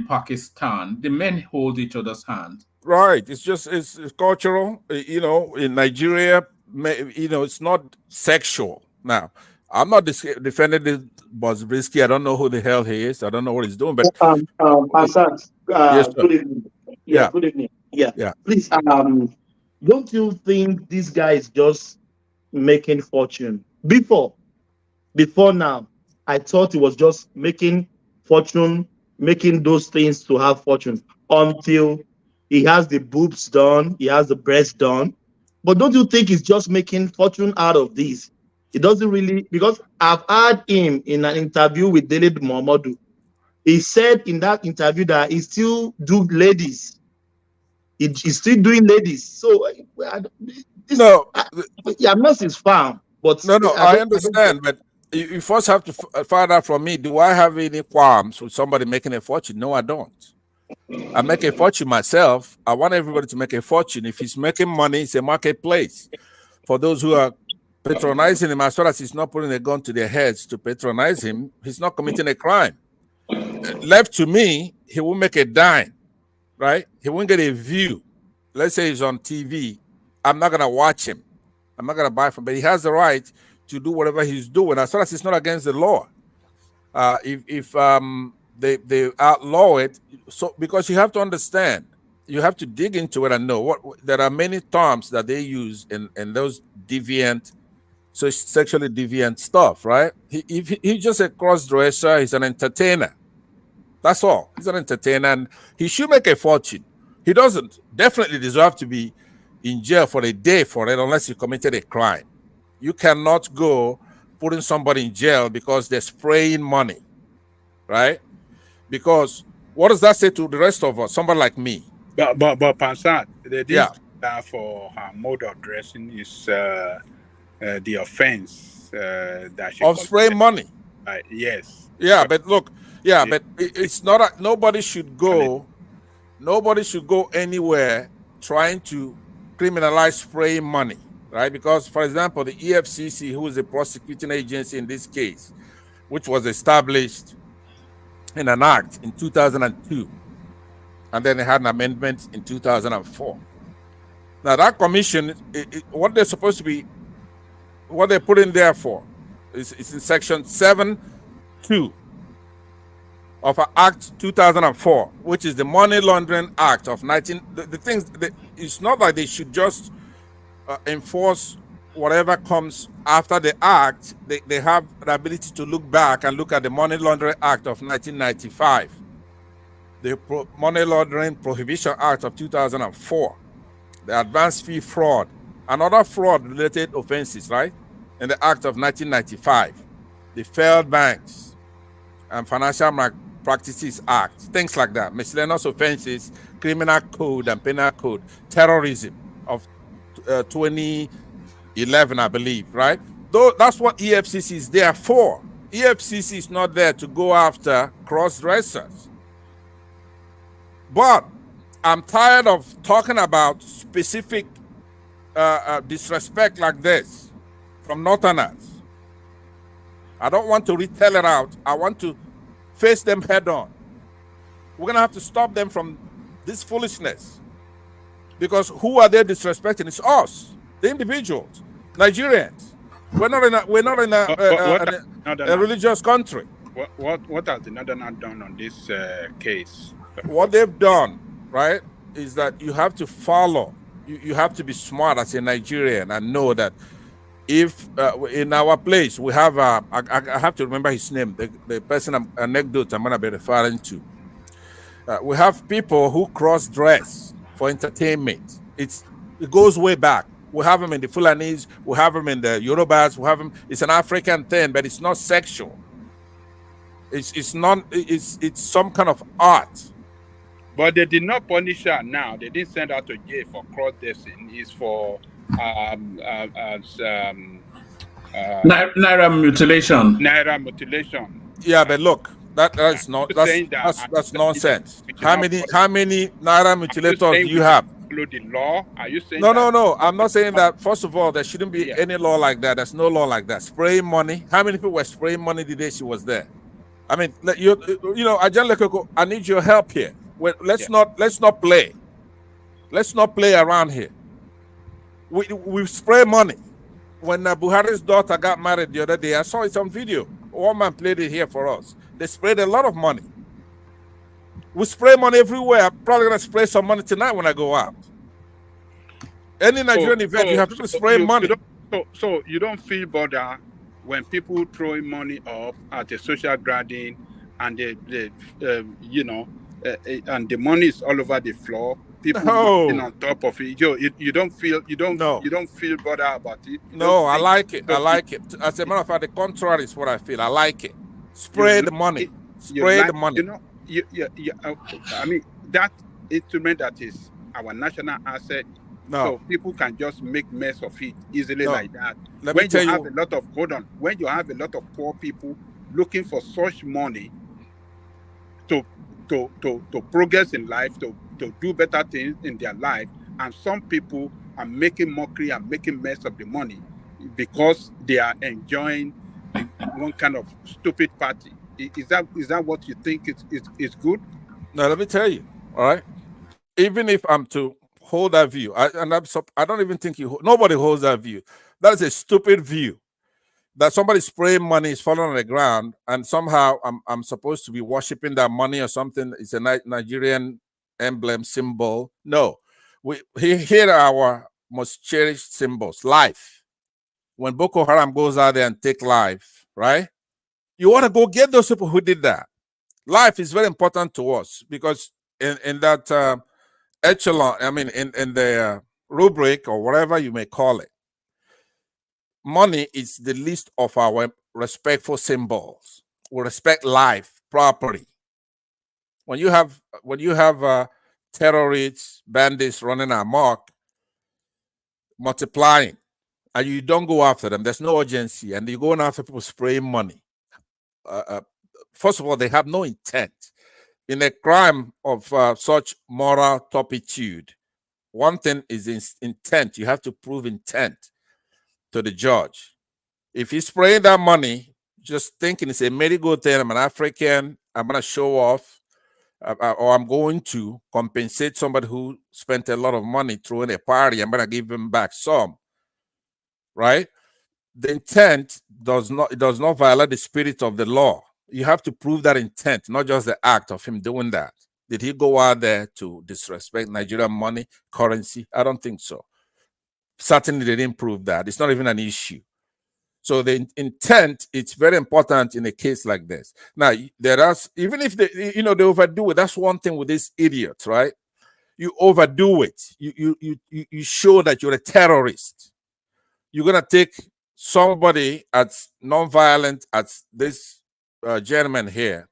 Pakistan? The men hold each other's hand. Right. It's cultural. In Nigeria, it's not sexual. Now, I'm not defending this Bobriski. I don't know who the hell he is. I don't know what he's doing. But Asad, yes, sir. good evening. Yeah. Good evening. Yeah. Yeah. Please, don't you think this guy is just making fortune? Before now, I thought he was just making fortune, making those things to have fortune until he has the boobs done, he has the breast done. But don't you think he's just making fortune out of this? It doesn't really, because I've heard him in an interview with David Mohammadu. He said in that interview that he still do ladies. He's still doing ladies. So I'm not his fan, but no, I understand, but you first have to find out from me, do I have any qualms with somebody making a fortune? No, I don't. I make a fortune myself. I want everybody to make a fortune. If he's making money, it's a marketplace. For those who are patronizing him, as far as he's not putting a gun to their heads to patronize him, he's not committing a crime. Left to me, he won't make a dime, right? He won't get a view. Let's say he's on TV. I'm not going to watch him. I'm not going to buy from him, but he has the right to do whatever he's doing as far as it's not against the law. If they outlaw it, so because you have to understand, you have to dig into it and know what there are many terms that they use in those deviant, so sexually deviant stuff, right? He's just a cross-dresser. He's an entertainer. That's all. He's an entertainer, and he should make a fortune. He doesn't definitely deserve to be in jail for a day for it unless he committed a crime. You cannot go putting somebody in jail because they're spraying money, right? Because what does that say to the rest of us? Somebody like me. But Pansat, that for her mode of dressing is the offense that she of spraying money. Yes. Yeah, but look, but it's not. Nobody should go. Nobody should go anywhere trying to criminalize spraying money, right? Because, for example, the EFCC, who is the prosecuting agency in this case, which was established in an act in 2002, and then they had an amendment in 2004. Now, that commission, what they're supposed to be, what they put in there for, is in section 7(2) of Act 2004, which is the Money Laundering Act of 19. The things, it's not like they should just enforce whatever comes after the act. They have the ability to look back and look at the Money Laundering Act of 1995, the Money Laundering Prohibition Act of 2004, the Advance Fee Fraud, and other fraud-related offenses, right, in the Act of 1995, the Failed Banks and Financial Practices Act, things like that, miscellaneous offenses, Criminal Code and Penal Code, terrorism of 2011, I believe, right? Though that's what EFCC is there for. EFCC is not there to go after cross-dressers. But I'm tired of talking about specific disrespect like this from Northerners. I don't want to retell it out. I want to face them head on. We're going to have to stop them from this foolishness. Because who are they disrespecting? It's us, the individuals, Nigerians. We're not in a religious country. What has the Northerners done on this case? What they've done, right, is that you have to follow. You have to be smart as a Nigerian and know that if in our place we have I have to remember his name, the person anecdote I'm going to be referring to. We have people who cross-dress for entertainment. It goes way back. We have them in the Fulanis, we have them in the Yorubas, we have them. It's an African thing, but it's not sexual. It's some kind of art. But they did not punish her now. They didn't send her to jail for cross-dressing. It's for Naira mutilation. Naira mutilation. Yeah, but look, that's nonsense. How many Naira mutilators do you have? Follow the law? Are you saying No. I'm not saying that. First of all, there shouldn't be any law like that. There's no law like that. Spraying money. How many people were spraying money the day she was there? I mean, Ajan Lekoko, I need your help here. Let's not play. Let's not play around here. We spray money. when Buhari's daughter got married the other day, I saw it on video. One man played it here for us. They sprayed a lot of money. We spray money everywhere. I'm probably gonna spray some money tonight when I go out. Any Nigerian event, you have people spraying money. So you don't feel bother when people throwing money up at a social gathering, and and the money is all over the floor. People sitting on top of it. You don't feel bother about it. No, I like it. I like it. As a matter of fact, the contrary is what I feel. I like it. Spray the money. Spray the money. I mean, that instrument that is our national asset. No. So people can just make mess of it easily like that. Let me tell you. When you have a lot of poor people looking for such money to progress in life, to do better things in their life, and some people are making mockery and making mess of the money because they are enjoying one kind of stupid party. Is that what you think is good? No, let me tell you. All right. Even if I'm to hold that view, I don't even think nobody holds that view. That is a stupid view. That somebody spraying money is falling on the ground, and somehow I'm supposed to be worshiping that money or something. It's a Nigerian emblem symbol. No, here are our most cherished symbols. Life. When Boko Haram goes out there and take life, right? You want to go get those people who did that. Life is very important to us because in that echelon, I mean, in the rubric or whatever you may call it, money is the least of our respectful symbols. We respect life, property. When you have terrorists, bandits running amok, multiplying, and you don't go after them, there's no urgency, and you're going after people spraying money. First of all, they have no intent. In a crime of such moral turpitude, one thing is intent. You have to prove intent to the judge. If he's spraying that money, just thinking it's a merry-go thing, I'm an African, I'm going to show off, or I'm going to compensate somebody who spent a lot of money throwing a party, I'm going to give him back some, right? The intent does not violate the spirit of the law. You have to prove that intent, not just the act of him doing that. Did he go out there to disrespect Nigerian money, currency? I don't think so. Certainly they didn't prove that. It's not even an issue. So the intent, it's very important in a case like this. Now, even if they overdo it, that's one thing with these idiots, right? You overdo it. You show that you're a terrorist. You're gonna take somebody as non-violent as this gentleman here,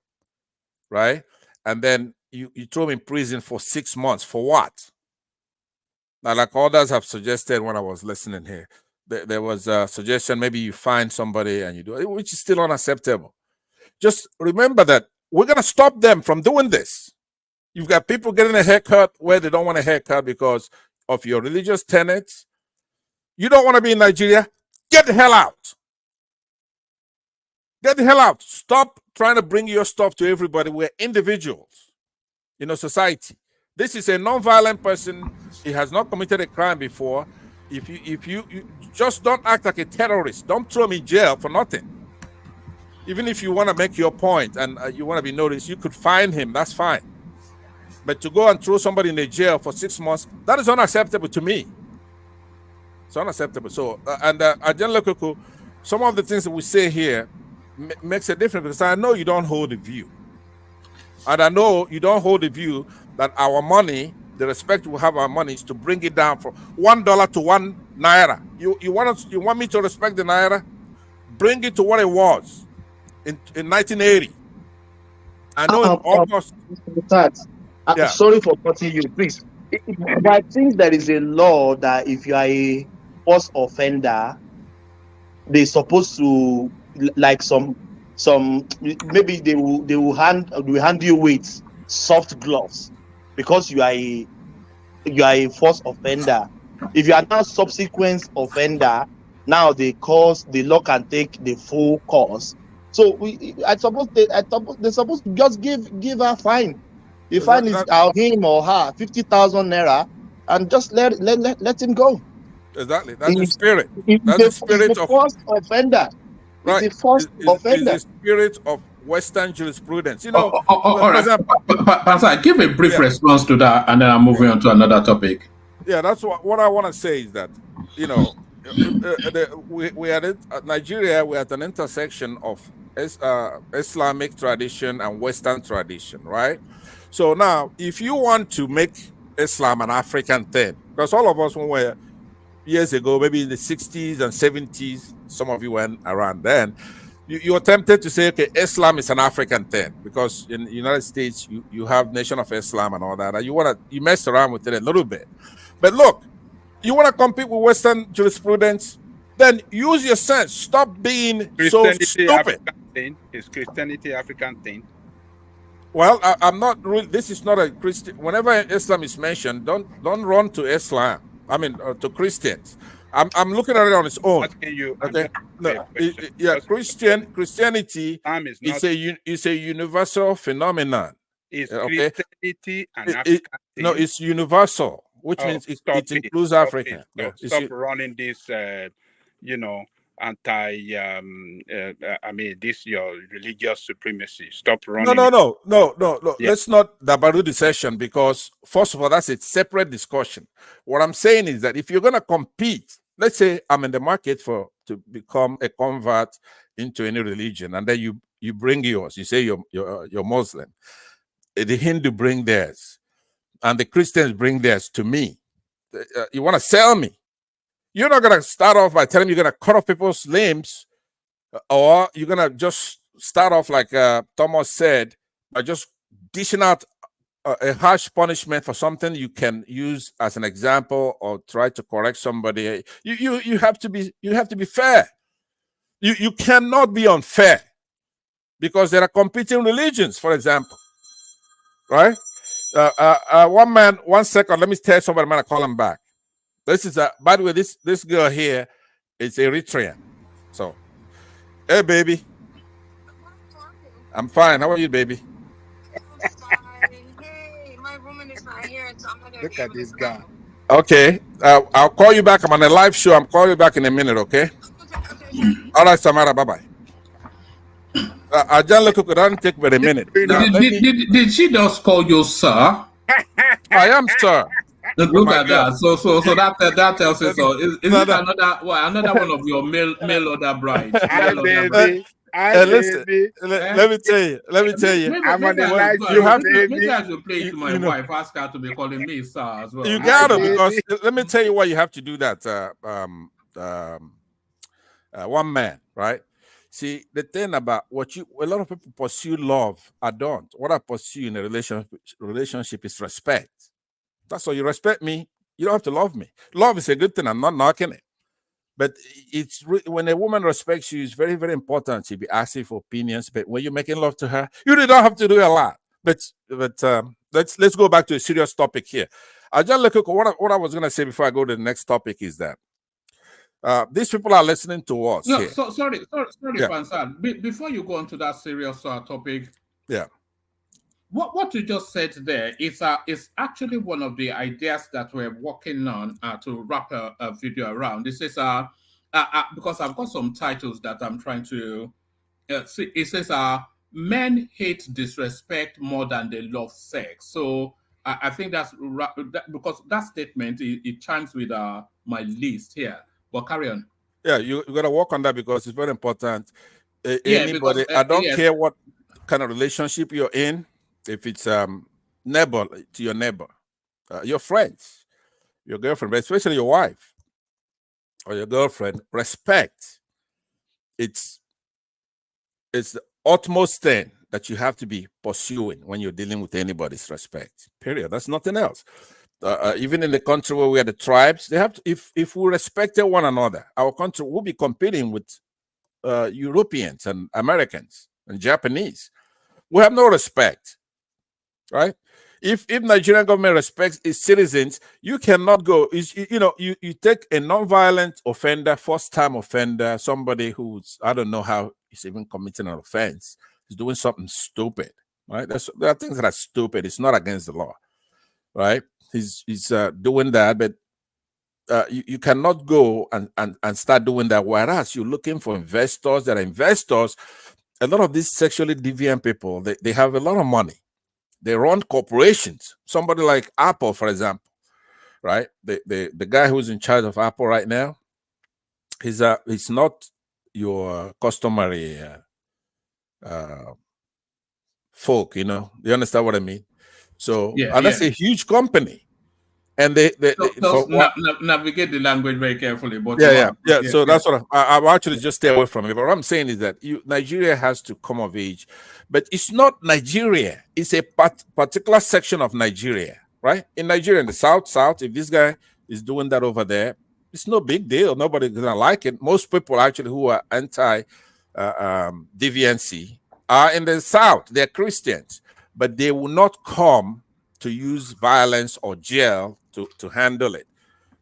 right? And then you throw him in prison for 6 months. For what? Now, like others have suggested when I was listening here, there was a suggestion maybe you find somebody and you do it, which is still unacceptable. Just remember that we're going to stop them from doing this. You've got people getting a haircut where they don't want a haircut because of your religious tenets. You don't want to be in Nigeria? Get the hell out. Get the hell out. Stop trying to bring your stuff to everybody. We're individuals in a society. This is a non-violent person. He has not committed a crime before. If you just don't act like a terrorist, don't throw him in jail for nothing. Even if you want to make your point and you want to be noticed, you could fine him. That's fine. But to go and throw somebody in a jail for 6 months, that is unacceptable to me. It's unacceptable. So, Ajahn Lekoko, some of the things that we say here makes a difference because I know you don't hold the view. And I know you don't hold the view that our money, the respect we have our money is to bring it down from $1 to 1 naira. You want me to respect the naira? Bring it to what it was in 1980. I know in August. I'm sorry for cutting you, please. But I think there is a law that if you are a first offender, they're supposed to, like some maybe they will hand you with soft gloves because you are a first offender. If you are now subsequent offender, now the law can take the full course. So they're supposed to just give her fine. The fine is him or her 50,000 naira, and just let him go. Exactly. That's the He's, spirit. he's That's the he's spirit the of first offender. He's right. the first Is offender. the spirit of Western jurisprudence. You Oh, know, all for right. example, Pastor, give a brief yeah, response to that, and then I'm moving on to another topic. yeah. That's what I want to say is that you know, we are at Nigeria. We're at an intersection of Islamic tradition and Western tradition, right? So now, if you want to make Islam an African thing, because all of us when we're years ago, maybe in the 60s and 70s, some of you went around then, you're tempted to say, okay, Islam is an African thing because in the United States, you have Nation of Islam and all that, and you mess around with it a little bit. But look, you want to compete with Western jurisprudence, then use your sense. Stop being so Christianity stupid. African thing? Is Christianity African thing? Well, I'm not really. This is not a Christian. Whenever Islam is mentioned, don't run to Islam. I mean, to Christians. I'm looking at it on its own. Asking you, Okay. No, question. yeah. Christianity Islam is not. is a universal phenomenon. Is Okay. Christianity an African thing? No, it's universal, which means it includes Stop Africa. it. Stop running this. You know, anti. I mean, this your religious supremacy. Stop running. No. Yeah. Let's not dabaru the session because first of all, that's a separate discussion. What I'm saying is that if you're gonna compete, let's say I'm in the market to become a convert into any religion, and then you bring yours. You say you're Muslim. The Hindu bring theirs, and the Christians bring theirs to me. You want to sell me? You're not gonna start off by telling me you're gonna cut off people's limbs, or you're gonna just start off like Thomas said by just dishing out a harsh punishment for something you can use as an example or try to correct somebody. You have to be fair. You cannot be unfair because there are competing religions, for example, right? One second. Let me tell somebody. I'm gonna call him back. This is by the way, this girl here is Eritrean. So, hey baby, I'm fine. How are you, baby? Look at this guy. Okay, I'll call you back. I'm on a live show. I'm calling you back in a minute. Okay. All right, Samara. Bye bye. I just look. It doesn't take but a minute. Now, Did she just call you sir? I am sir. Look at that. So that tells us so. Is it another one of your male order brides? Hi, baby. Listen, let me tell you. I'm on the live show. You have to. Maybe I should play it to my wife. Ask her to be calling me sir as well. You gotta because let me tell you why you have to do that. One man, right? See, the thing about a lot of people pursue love. I don't. What I pursue in a relationship is respect. That's all. You respect me, you don't have to love me. Love is a good thing. I'm not knocking it. But when a woman respects you, it's very, very important. She'll be asking for opinions. But when you're making love to her, you really don't have to do a lot. But let's go back to a serious topic here. I just look at what I was gonna say before I go to the next topic is that these people are listening to us. No, here. sorry, Yeah. Pansan. Before you go on to that serious topic, yeah. What you just said there is actually one of the ideas that we're working on to wrap a video around. This is because I've got some titles that I'm trying to see. It says men hate disrespect more than they love sex. So I think that's because that statement it chimes with my list here. But carry on. Yeah, you got to work on that because it's very important. Because, I don't yes. care what kind of relationship you're in. If it's neighbor to your neighbor, your friends, your girlfriend, but especially your wife or your girlfriend, respect. It's the utmost thing that you have to be pursuing when you're dealing with anybody's respect. Period. That's nothing else. Even in the country where we are the tribes, they have to, if we respected one another, our country will be competing with Europeans and Americans and Japanese. We have no respect. Right? If Nigerian government respects its citizens, you cannot go. You take a non-violent offender, first-time offender, somebody who's I don't know how he's even committing an offense, he's doing something stupid. Right? There are things that are stupid. It's not against the law. Right? He's doing that, but you cannot go and start doing that. Whereas you're looking for investors that are investors. A lot of these sexually deviant people, they have a lot of money. They run corporations. Somebody like Apple, for example, right? The guy who's in charge of Apple right now, he's not your customary folk, you know. You understand what I mean? So that's a huge company. And navigate the language very carefully. But so that's what I'll actually just stay away from it. But what I'm saying is that Nigeria has to come of age, but it's not Nigeria. It's a particular section of Nigeria, right? In Nigeria, in the south, if this guy is doing that over there, it's no big deal. Nobody's gonna like it. Most people actually who are anti deviancy are in the south. They're Christians, but they will not come to use violence or jail to handle it.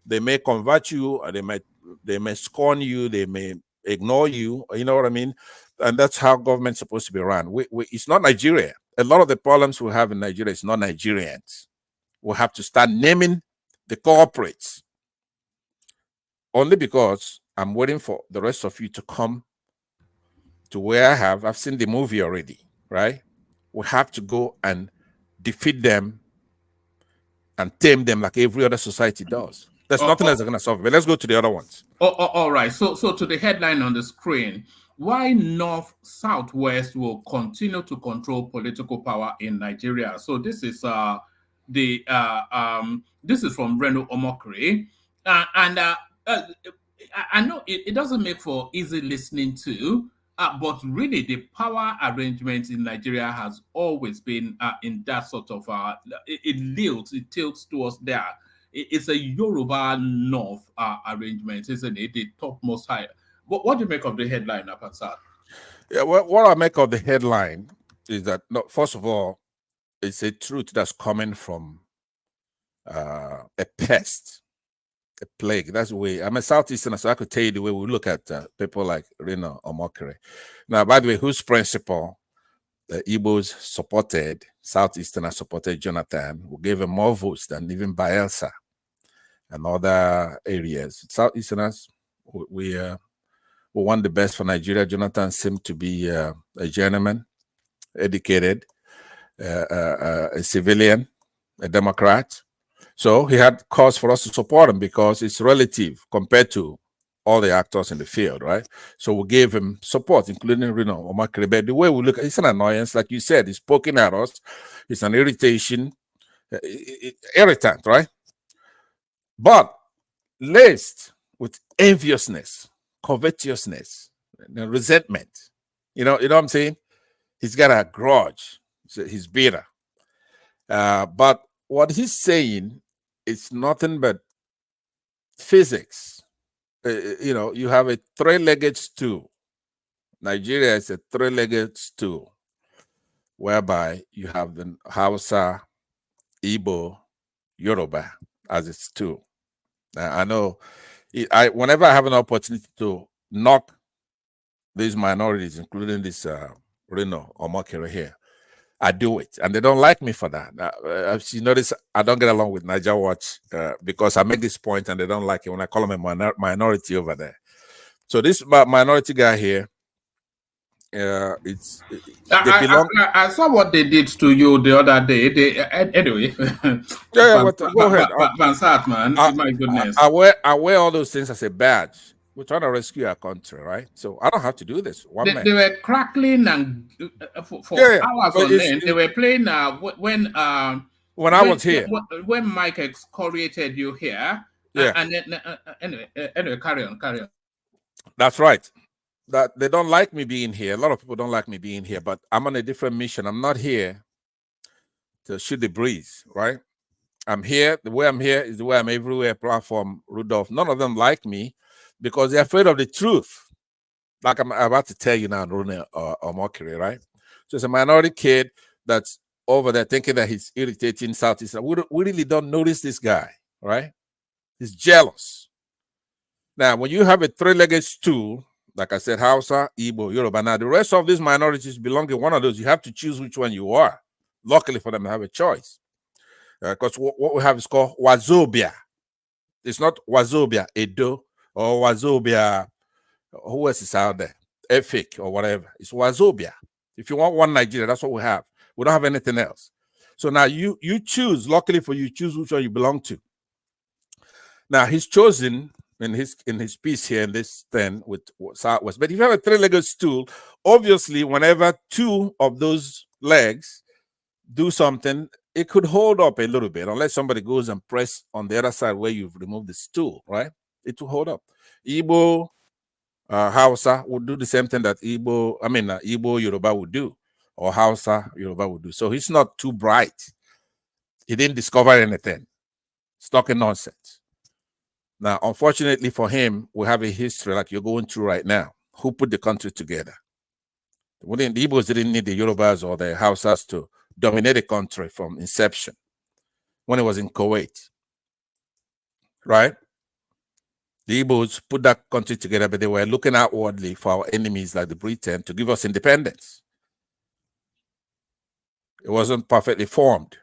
They may convert you, or they may scorn you, they may ignore you. You know what I mean? And that's how government's supposed to be run. It's not Nigeria. A lot of the problems we have in Nigeria is not Nigerians. We have to start naming the corporates. Only because I'm waiting for the rest of you to come to where I've seen the movie already, right? We have to go and defeat them and tame them like every other society does. There's nothing else that's going to solve it. But let's go to the other ones. All right. So to the headline on the screen, why North Southwest will continue to control political power in Nigeria. So this is this is from Reno Omokri, and I know it doesn't make for easy listening to. But really, the power arrangement in Nigeria has always been in that sort of it tilts towards there. It's a Yoruba North arrangement, isn't it? The topmost higher. What do you make of the headline, Apansat? Yeah, what I make of the headline is that, first of all, it's a truth that's coming from a pest, a plague. That's the way. I'm a Southeasterner, so I could tell you the way we look at people like Reno Omokri. Now, by the way, whose principle the Igbos supported, Southeasterners supported Jonathan, who gave him more votes than even Bielsa and other areas. Southeasterners, we want the best for Nigeria. Jonathan seemed to be a journeyman, educated, a civilian, a Democrat. So he had cause for us to support him because it's relative compared to all the actors in the field, right? So we gave him support, including Reno Omokri. But the way we look, it's an annoyance, like you said, it's poking at us. It's an irritation, irritant, right? But laced with enviousness, covetousness, resentment. You know what I'm saying? He's got a grudge. He's bitter. But what he's saying is nothing but physics. You have a three-legged stool. Nigeria is a three-legged stool, whereby you have the Hausa, Igbo, Yoruba as a stool. I know whenever I have an opportunity to knock these minorities, including this Reno Omokri here, I do it, and they don't like me for that. As you notice, I don't get along with Niger Watch because I make this point, and they don't like it when I call them a minority over there. So this minority guy here, I saw what they did to you the other day. Anyway. Go ahead. Bansat, man. My goodness. I wear all those things as a badge. We're trying to rescue our country, right? So I don't have to do this. They were crackling and for hours on end. They were playing when I was here. When Mike excoriated you here. Yeah. And then anyway, carry on. That's right. That they don't like me being here. A lot of people don't like me being here, but I'm on a different mission. I'm not here to shoot the breeze, right? I'm here. The way I'm here is the way I'm everywhere. Platform Rudolph. None of them like me because they're afraid of the truth. Like I'm about to tell you now, Rune Omokri, right? So it's a minority kid that's over there thinking that he's irritating Southeast. We really don't notice this guy, right? He's jealous. Now, when you have a three-legged stool, like I said, Hausa, Igbo, Yoruba, now the rest of these minorities belong in one of those. You have to choose which one you are. Luckily for them, to have a choice. Because what we have is called Wazobia. It's not Wazobia Edo or Wazobia. Who else is out there? Efik or whatever. It's Wazobia. If you want one Nigeria, that's what we have. We don't have anything else. So now you choose. Luckily for you, choose which one you belong to. Now he's chosen in his piece here in this thing with Southwest. But if you have a three-legged stool, obviously, whenever two of those legs do something, it could hold up a little bit, unless somebody goes and press on the other side where you've removed the stool, right? It will hold up. Igbo, Hausa would do the same thing that Igbo Yoruba would do, or Hausa Yoruba would do. So he's not too bright. He didn't discover anything. It's talking nonsense. Now, unfortunately for him, we have a history like you're going through right now. Who put the country together? The Igbos didn't need the Yorubas or the Hausas to dominate the country from inception when it was in Kuwait, right? The Igbos put that country together, but they were looking outwardly for our enemies like the Britain to give us independence. It wasn't perfectly formed.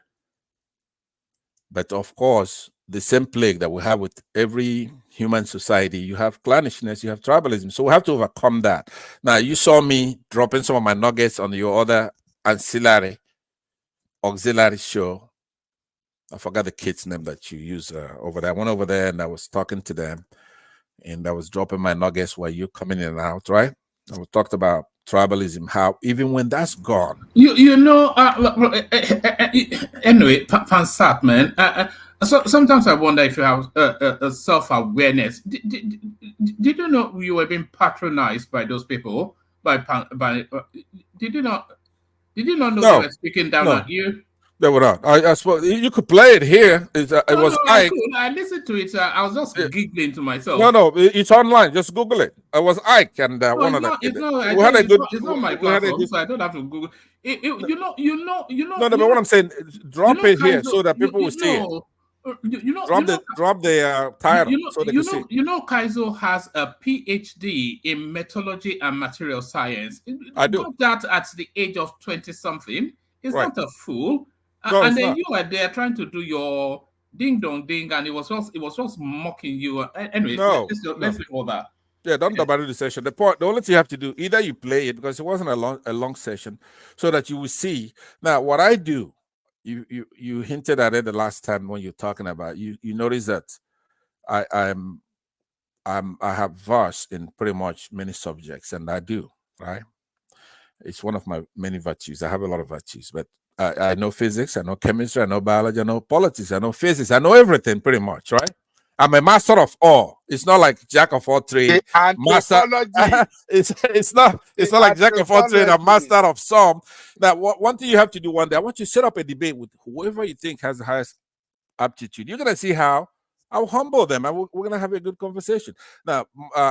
But of course, the same plague that we have with every human society, you have clannishness, you have tribalism. So we have to overcome that. Now, you saw me dropping some of my nuggets on your other auxiliary show. I forgot the kid's name that you use over there. I went over there and I was talking to them and I was dropping my nuggets while you coming in and out, right? I talked about tribalism, how even when that's gone. Anyway, Fansat, man. So sometimes I wonder if you have a self-awareness. Did you know you were being patronized by those people? Did you not know they were speaking down at you? They were not. I suppose you could play it here. It was Ike. I listened to it. I was just giggling to myself. No, it's online. Just Google it. It was Ike and one of the. It's not my platform, so I don't have to Google. But what I'm saying, drop it here so that people will see it. Drop the title so they can see. Kaizo has a PhD in metallurgy and material science. I do. Got that at the age of 20-something. He's Right. not a fool. No, And then you were there trying to do your ding dong ding, and it was just mocking you. Anyway, let's leave all that. Yeah, don't double the session. The only thing you have to do, either you play it because it wasn't a long session, so that you will see. Now, what I do, you hinted at it the last time when you're talking about you notice that I have verse in pretty much many subjects, and I do, right? It's one of my many virtues. I have a lot of virtues, but I know physics, I know chemistry, I know biology, I know politics, I know physics, I know everything pretty much, right? I'm a master of all. It's not like jack of all trades. Master. it's not like jack of all trades and master of some. Now, one thing you have to do one day, I want you to set up a debate with whoever you think has the highest aptitude. You're gonna see how I'll humble them, and we're gonna have a good conversation. Now,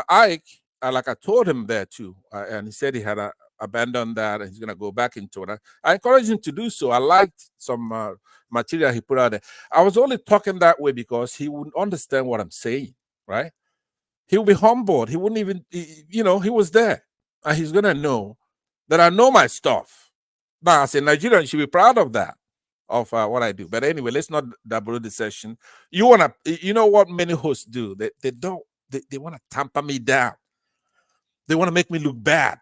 Ike, like I told him there too, and he said he had abandoned that and he's gonna go back into it. I encouraged him to do so. I liked some material he put out there. I was only talking that way because he wouldn't understand what I'm saying, right? He would be humbled. He wouldn't even, he was there, and he's gonna know that I know my stuff. Now, as a Nigerian, you should be proud of that, of what I do. But anyway, let's not double the session. You know what many hosts do? They want to tamper me down. They want to make me look bad.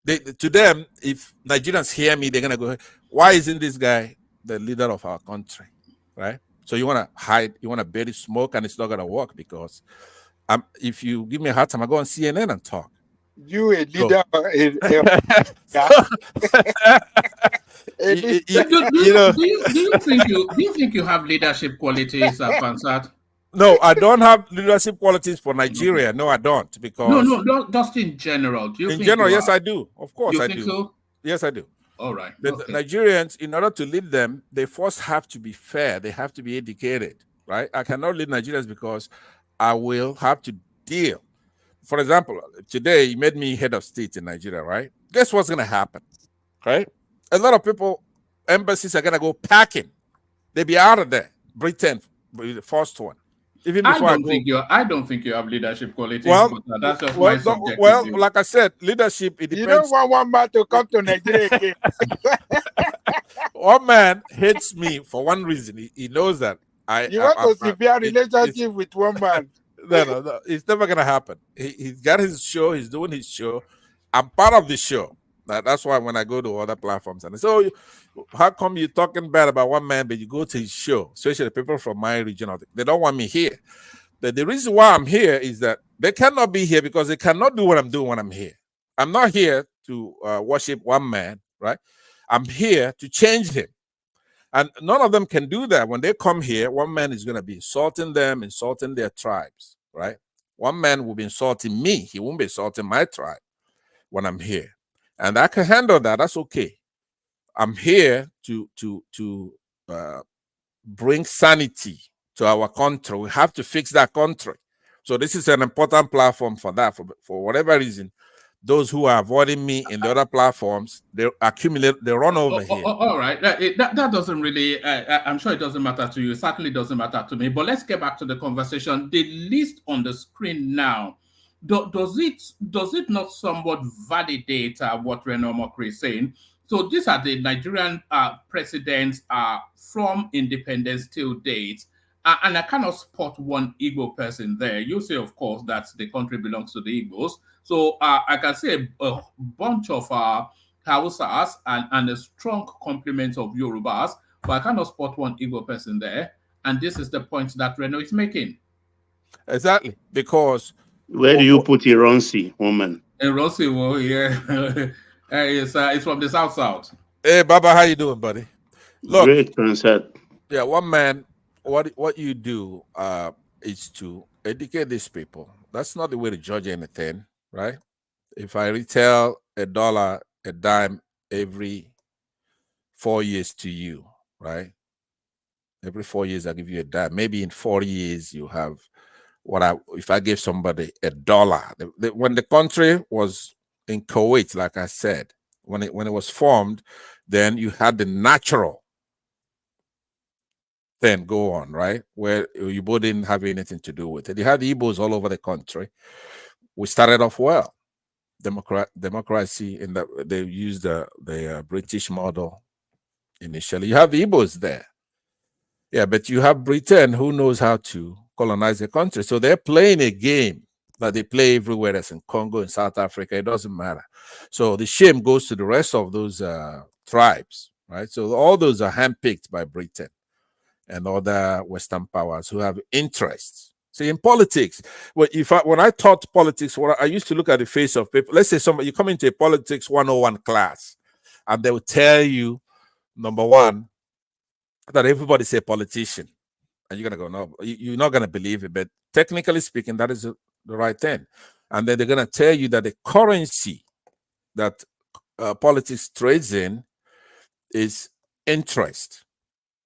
To them, if Nigerians hear me, they're gonna go, why isn't this guy the leader of our country? Right? So you want to hide, you want to bury smoke, and it's not gonna work because if you give me a hard time, I go on CNN and talk. You a leader? Do you think you have leadership qualities, Pansat? No, I don't have leadership qualities for Nigeria. No, I don't. Because no, just in general. Do you in think general, yes, I do. Of course, you I think do. So? Yes, I do. All right. The Nigerians, in order to lead them, they first have to be fair. They have to be educated, right? I cannot lead Nigerians because I will have to deal. For example, today you made me head of state in Nigeria, right? Guess what's going to happen, right? A lot of people, embassies are going to go packing. They'll be out of there. Britain, the first one. Even before I don't think you have leadership qualities. Well, but that's just my subjective view. Like I said, leadership, it depends. You don't want one man to come to Nigeria again. One man hates me for one reason. He knows that You want a severe relationship with one man? No, it's never gonna happen. He's got his show. He's doing his show. I'm part of the show. That's why when I go to other platforms and so, how come you're talking bad about one man, but you go to his show, especially the people from my region? They don't want me here. The reason why I'm here is that they cannot be here because they cannot do what I'm doing when I'm here. I'm not here to worship one man, right? I'm here to change him. And none of them can do that. When they come here, one man is going to be insulting them, insulting their tribes, right? One man will be insulting me. He won't be insulting my tribe when I'm here. And I can handle that. That's okay. I'm here to bring sanity to our country. We have to fix that country. So this is an important platform for that. For whatever reason, those who are avoiding me in the other platforms, they accumulate, they run over here. All right. That doesn't really, I'm sure it doesn't matter to you. It certainly doesn't matter to me. But let's get back to the conversation. The list on the screen now, does it not somewhat validate what Reno Mokri is saying? So these are the Nigerian presidents from independence till date. And I cannot spot one Igbo person there. You say, of course, that the country belongs to the Igbos. So I can see a bunch of Hausas and a strong complement of Yorubas, but I cannot spot one Igbo person there. And this is the point that Reno is making. Exactly, because... Where do you put Ironsi, woman? Ironsi, well, yeah. It's from the South. Hey, Baba, how you doing, buddy? Look, great concert. Yeah, one man, what you do is to educate these people. That's not the way to judge anything, right? If I retail $1, a dime every 4 years to you, right? Every 4 years I give you a dime. Maybe in 4 years you have if I give somebody $1. When the country was in Kuwait, like I said, when it was formed, then you had the natural thing go on, right? Where you both didn't have anything to do with it. You had the Igbos all over the country. We started off well. Democracy, in that they used the British model initially. You have the Igbos there. Yeah, but you have Britain who knows how to colonize the country. So they're playing a game that they play everywhere else in Congo, in South Africa. It doesn't matter. So the shame goes to the rest of those tribes, right? So all those are handpicked by Britain and other Western powers who have interests. See, in politics, when I taught politics, I used to look at the face of people. Let's say you come into a politics 101 class, and they will tell you, number one, that everybody's a politician. And you're going to go, no, you're not going to believe it. But technically speaking, that is the right thing. And then they're going to tell you that the currency that politics trades in is interest,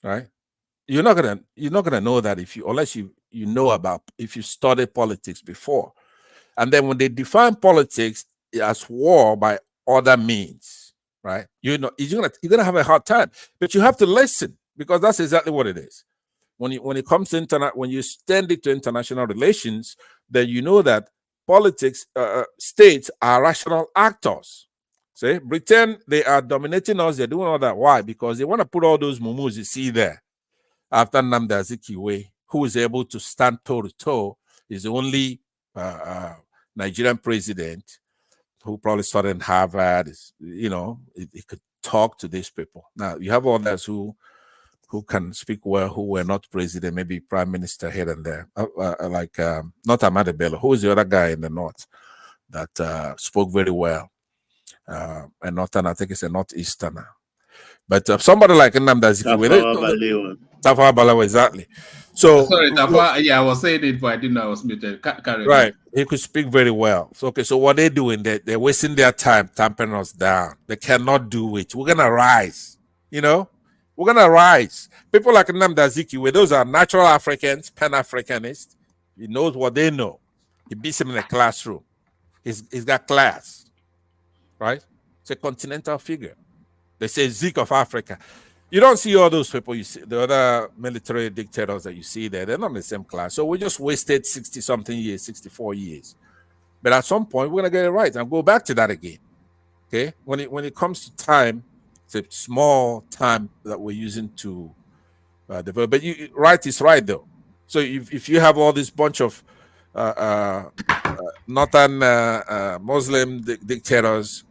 right? You're not gonna know that unless you study politics before. And then when they define politics as war by other means, right? You're gonna have a hard time. But you have to listen, because that's exactly what it is. When it comes to when you extend it to international relations, then you know that politics, states are rational actors. See, Britain, they are dominating us. They're doing all that. Why? Because they want to put all those mumus you see there after Nnamdi Azikiwe, who is able to stand toe to toe, is the only Nigerian president who probably studied in Harvard. He could talk to these people. Now you have others who can speak well, who were not president, maybe prime minister here and there, like not Ahmad Bello, who is the other guy in the north that spoke very well, and northern, I think it's a northeasterner. But somebody like Nnamdi Azikiwe, Tafawa Balewa, exactly. So sorry, Tafawa. Yeah, I was saying it, but I didn't know I was muted. Right, he could speak very well. So okay, so what they're doing, they're wasting their time tamping us down. They cannot do it. We're gonna rise. We're gonna rise. People like Nnamdi Azikiwe, those are natural Africans, Pan-Africanists. He knows what they know. He beats him in the classroom. He's got class, right? It's a continental figure. They say Zeke of Africa. You don't see all those people you see, the other military dictators that you see there. They're not in the same class. So we just wasted 60-something years, 64 years. But at some point, we're going to get it right and go back to that again. Okay? When it comes to time, it's a small time that we're using to But right is right though. So if you have all this bunch of northern Muslim dictators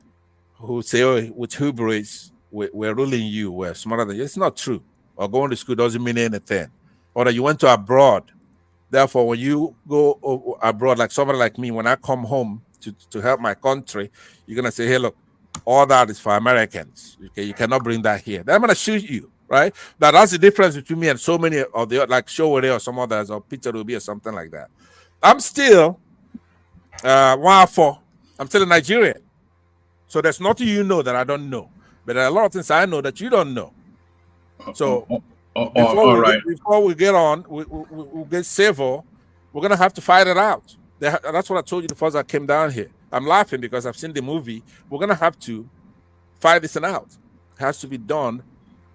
who say, "Oh, with hubris, we're ruling you, we're smarter than you," it's not true. Or going to school doesn't mean anything. Or that you went to abroad. Therefore, when you go abroad, like somebody like me, when I come home to help my country, you're gonna say, "Hey, look, all that is for Americans. Okay, you cannot bring that here." Then I'm gonna shoot you, right? That's the difference between me and so many of the like Showore or some others or Peter Ruby or something like that. I'm still I'm still a Nigerian. So there's nothing you know that I don't know. But there are a lot of things I know that you don't know. So before we get on, we'll get civil. We're gonna have to fight it out. That's what I told you the first I came down here. I'm laughing because I've seen the movie. We're gonna have to fight this thing out. It has to be done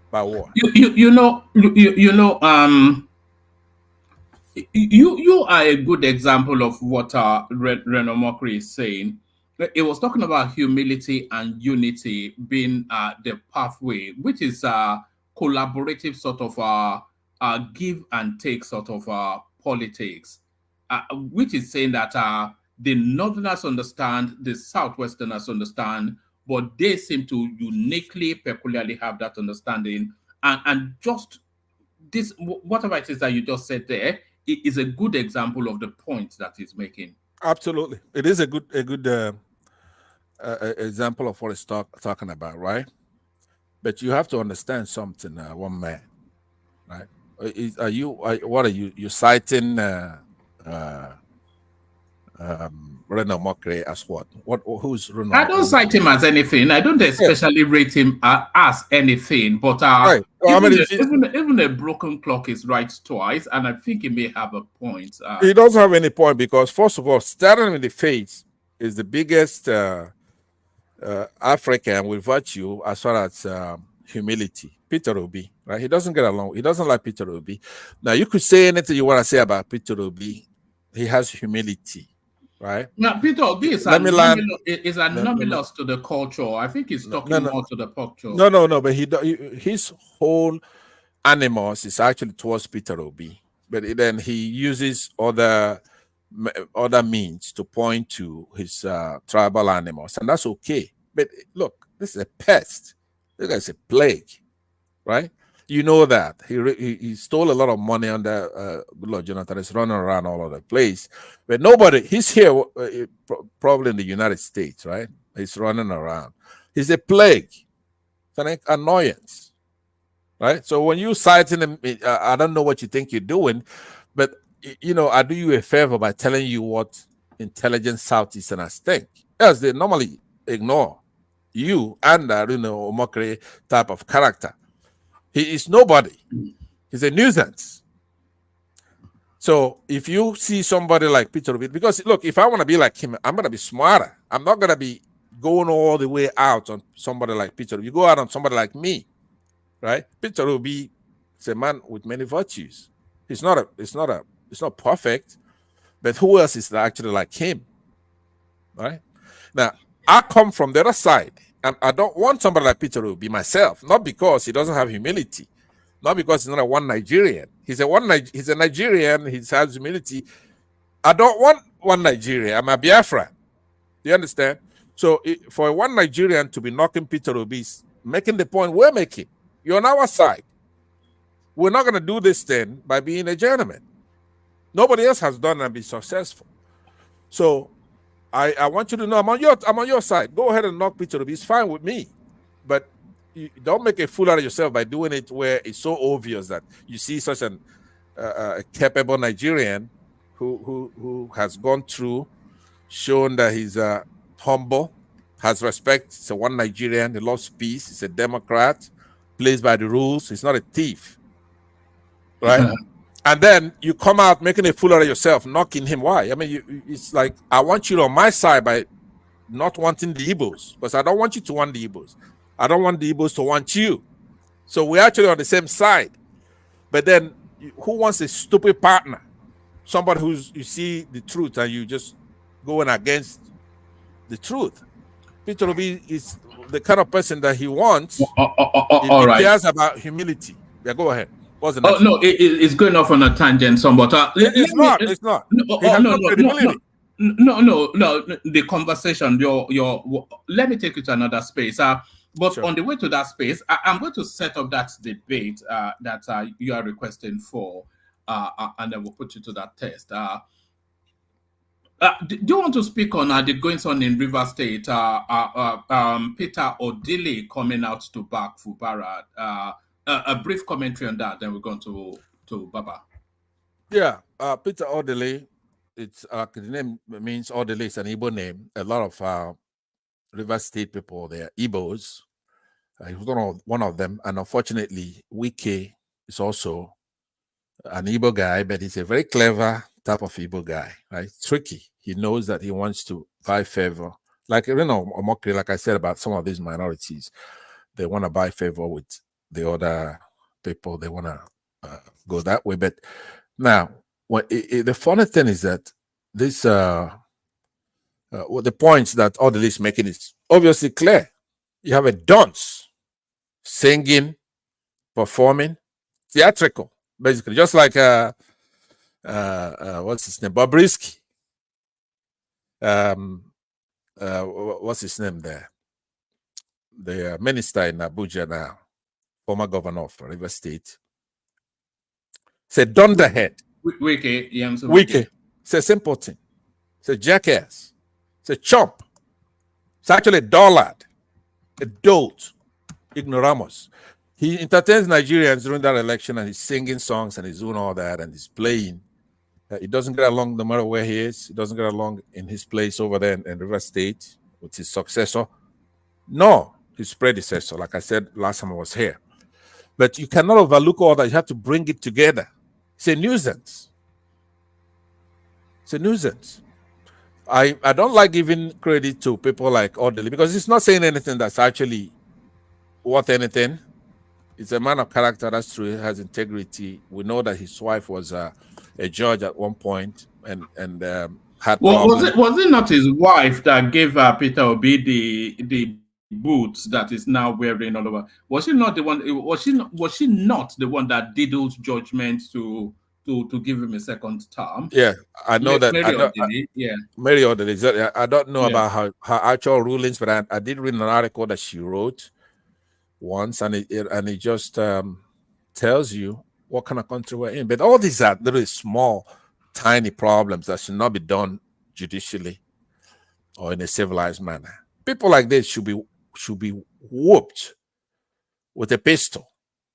by war. You are a good example of what Reno Mokri is saying. It was talking about humility and unity being the pathway, which is a collaborative sort of give and take sort of politics, which is saying that the Northerners understand, the Southwesterners understand, but they seem to uniquely, peculiarly have that understanding. And just this, whatever it is that you just said there, it is a good example of the point that he's making. Absolutely, it is a good example of what he's talking about, right? But you have to understand something, one man, right? What are you? You're citing Reno Mokri as what? Who's Reno? I don't cite him as anything. I don't especially rate him as anything. But right. even a broken clock is right twice, and I think he may have a point. He doesn't have any point because, first of all, staring in the face is the biggest African with virtue as far as humility. Peter Obi, right? He doesn't get along. He doesn't like Peter Obi. Now, you could say anything you want to say about Peter Obi. He has humility, right? Now, Peter Obi is anomalous to the culture. I think he's talking more to the culture. No. But his whole animus is actually towards Peter Obi. But then he uses other means to point to his tribal animals, and that's okay. But look, this is a pest. This is a plague, right? You know that he stole a lot of money under good Lord Jonathan. Is running around all over the place, but nobody. He's here, probably in the United States, right? He's running around. He's a plague. It's an annoyance, right? So when you citing him, I don't know what you think you're doing, but I do you a favor by telling you what intelligent Southeasterners think. Yes, they normally ignore you and Omokri type of character. He is nobody. He's a nuisance. So if you see somebody like Peter Obi, because look, if I want to be like him, I'm gonna be smarter. I'm not gonna be going all the way out on somebody like Peter Obi. You go out on somebody like me, right? Peter Obi is a man with many virtues. It's not perfect, but who else is actually like him, right? Now, I come from the other side, and I don't want somebody like Peter Obi myself, not because he doesn't have humility, not because he's not a one Nigerian. He's a Nigerian, he has humility. I don't want one Nigerian. I'm a Biafran. Do you understand? So for a one Nigerian to be knocking Peter Obi, making the point we're making, you're on our side. We're not going to do this thing by being a gentleman. Nobody else has done and been successful. So I want you to know I'm on your side. Go ahead and knock Peter Obi. It's fine with me. But you don't make a fool out of yourself by doing it where it's so obvious that you see such a capable Nigerian who has gone through, shown that he's humble, has respect. He's a one Nigerian. He loves peace. He's a Democrat, plays by the rules. He's not a thief. Right? And then you come out making a fool out of yourself, knocking him. Why? I mean, it's like, I want you on my side by not wanting the Igbos, because I don't want you to want the Igbos. I don't want the Igbos to want you. So we're actually on the same side. But then who wants a stupid partner? Somebody you see the truth and you just going against the truth. Peter Obi is the kind of person that he wants. He cares about humility. Yeah, go ahead. What's the Oh next? no, it's going off on a tangent, somewhat. It's not. It's not. No, He has no credibility. No. The conversation. Let me take you to another space. But Sure. on the way to that space, I'm going to set up that debate that you are requesting for, and then we'll put you to that test. Do you want to speak on the goings on in River State? Peter Odili coming out to back Fubara. A brief commentary on that, then we're going to Baba. Yeah, Peter Odili. It's the name means Odili is an Igbo name. A lot of River State people, they are Igbos. He was one of them, and unfortunately, Wike is also an Igbo guy, but he's a very clever type of Igbo guy, right? Tricky. He knows that he wants to buy favor. Like, Omokri, like I said about some of these minorities, they want to buy favor with the other people. They want to go that way. But now, the funny thing is that this, the points that Odili is making is obviously clear. You have a dunce singing, performing, theatrical, basically, just like what's his name, Bobriski. What's his name there? The minister in Abuja now, former governor of River State. It's a dunderhead. Wike. It's a simpleton. It's a jackass. It's a chump. It's actually a dullard, a dolt, ignoramus. He entertains Nigerians during that election, and he's singing songs and he's doing all that and he's playing. He doesn't get along no matter where he is. He doesn't get along in his place over there in River State with his successor, nor his predecessor, like I said last time I was here. But you cannot overlook all that. You have to bring it together. It's a nuisance. It's a nuisance. I don't like giving credit to people like Odili because he's not saying anything that's actually worth anything. He's a man of character, that's true. He has integrity. We know that his wife was a judge at one point and had problems. Was it not his wife that gave Peter Obi the boots that is now wearing all over? Was she not the one? Was she not the one that diddled judgment to give him a second term? Yeah, I know that. Mary Odili. Yeah, Mary Odili. I don't know about her actual rulings, but I did read an article that she wrote once, and it just tells you what kind of country we're in. But all these are very small, tiny problems that should not be done judicially or in a civilized manner. People like this should be whooped with a pistol,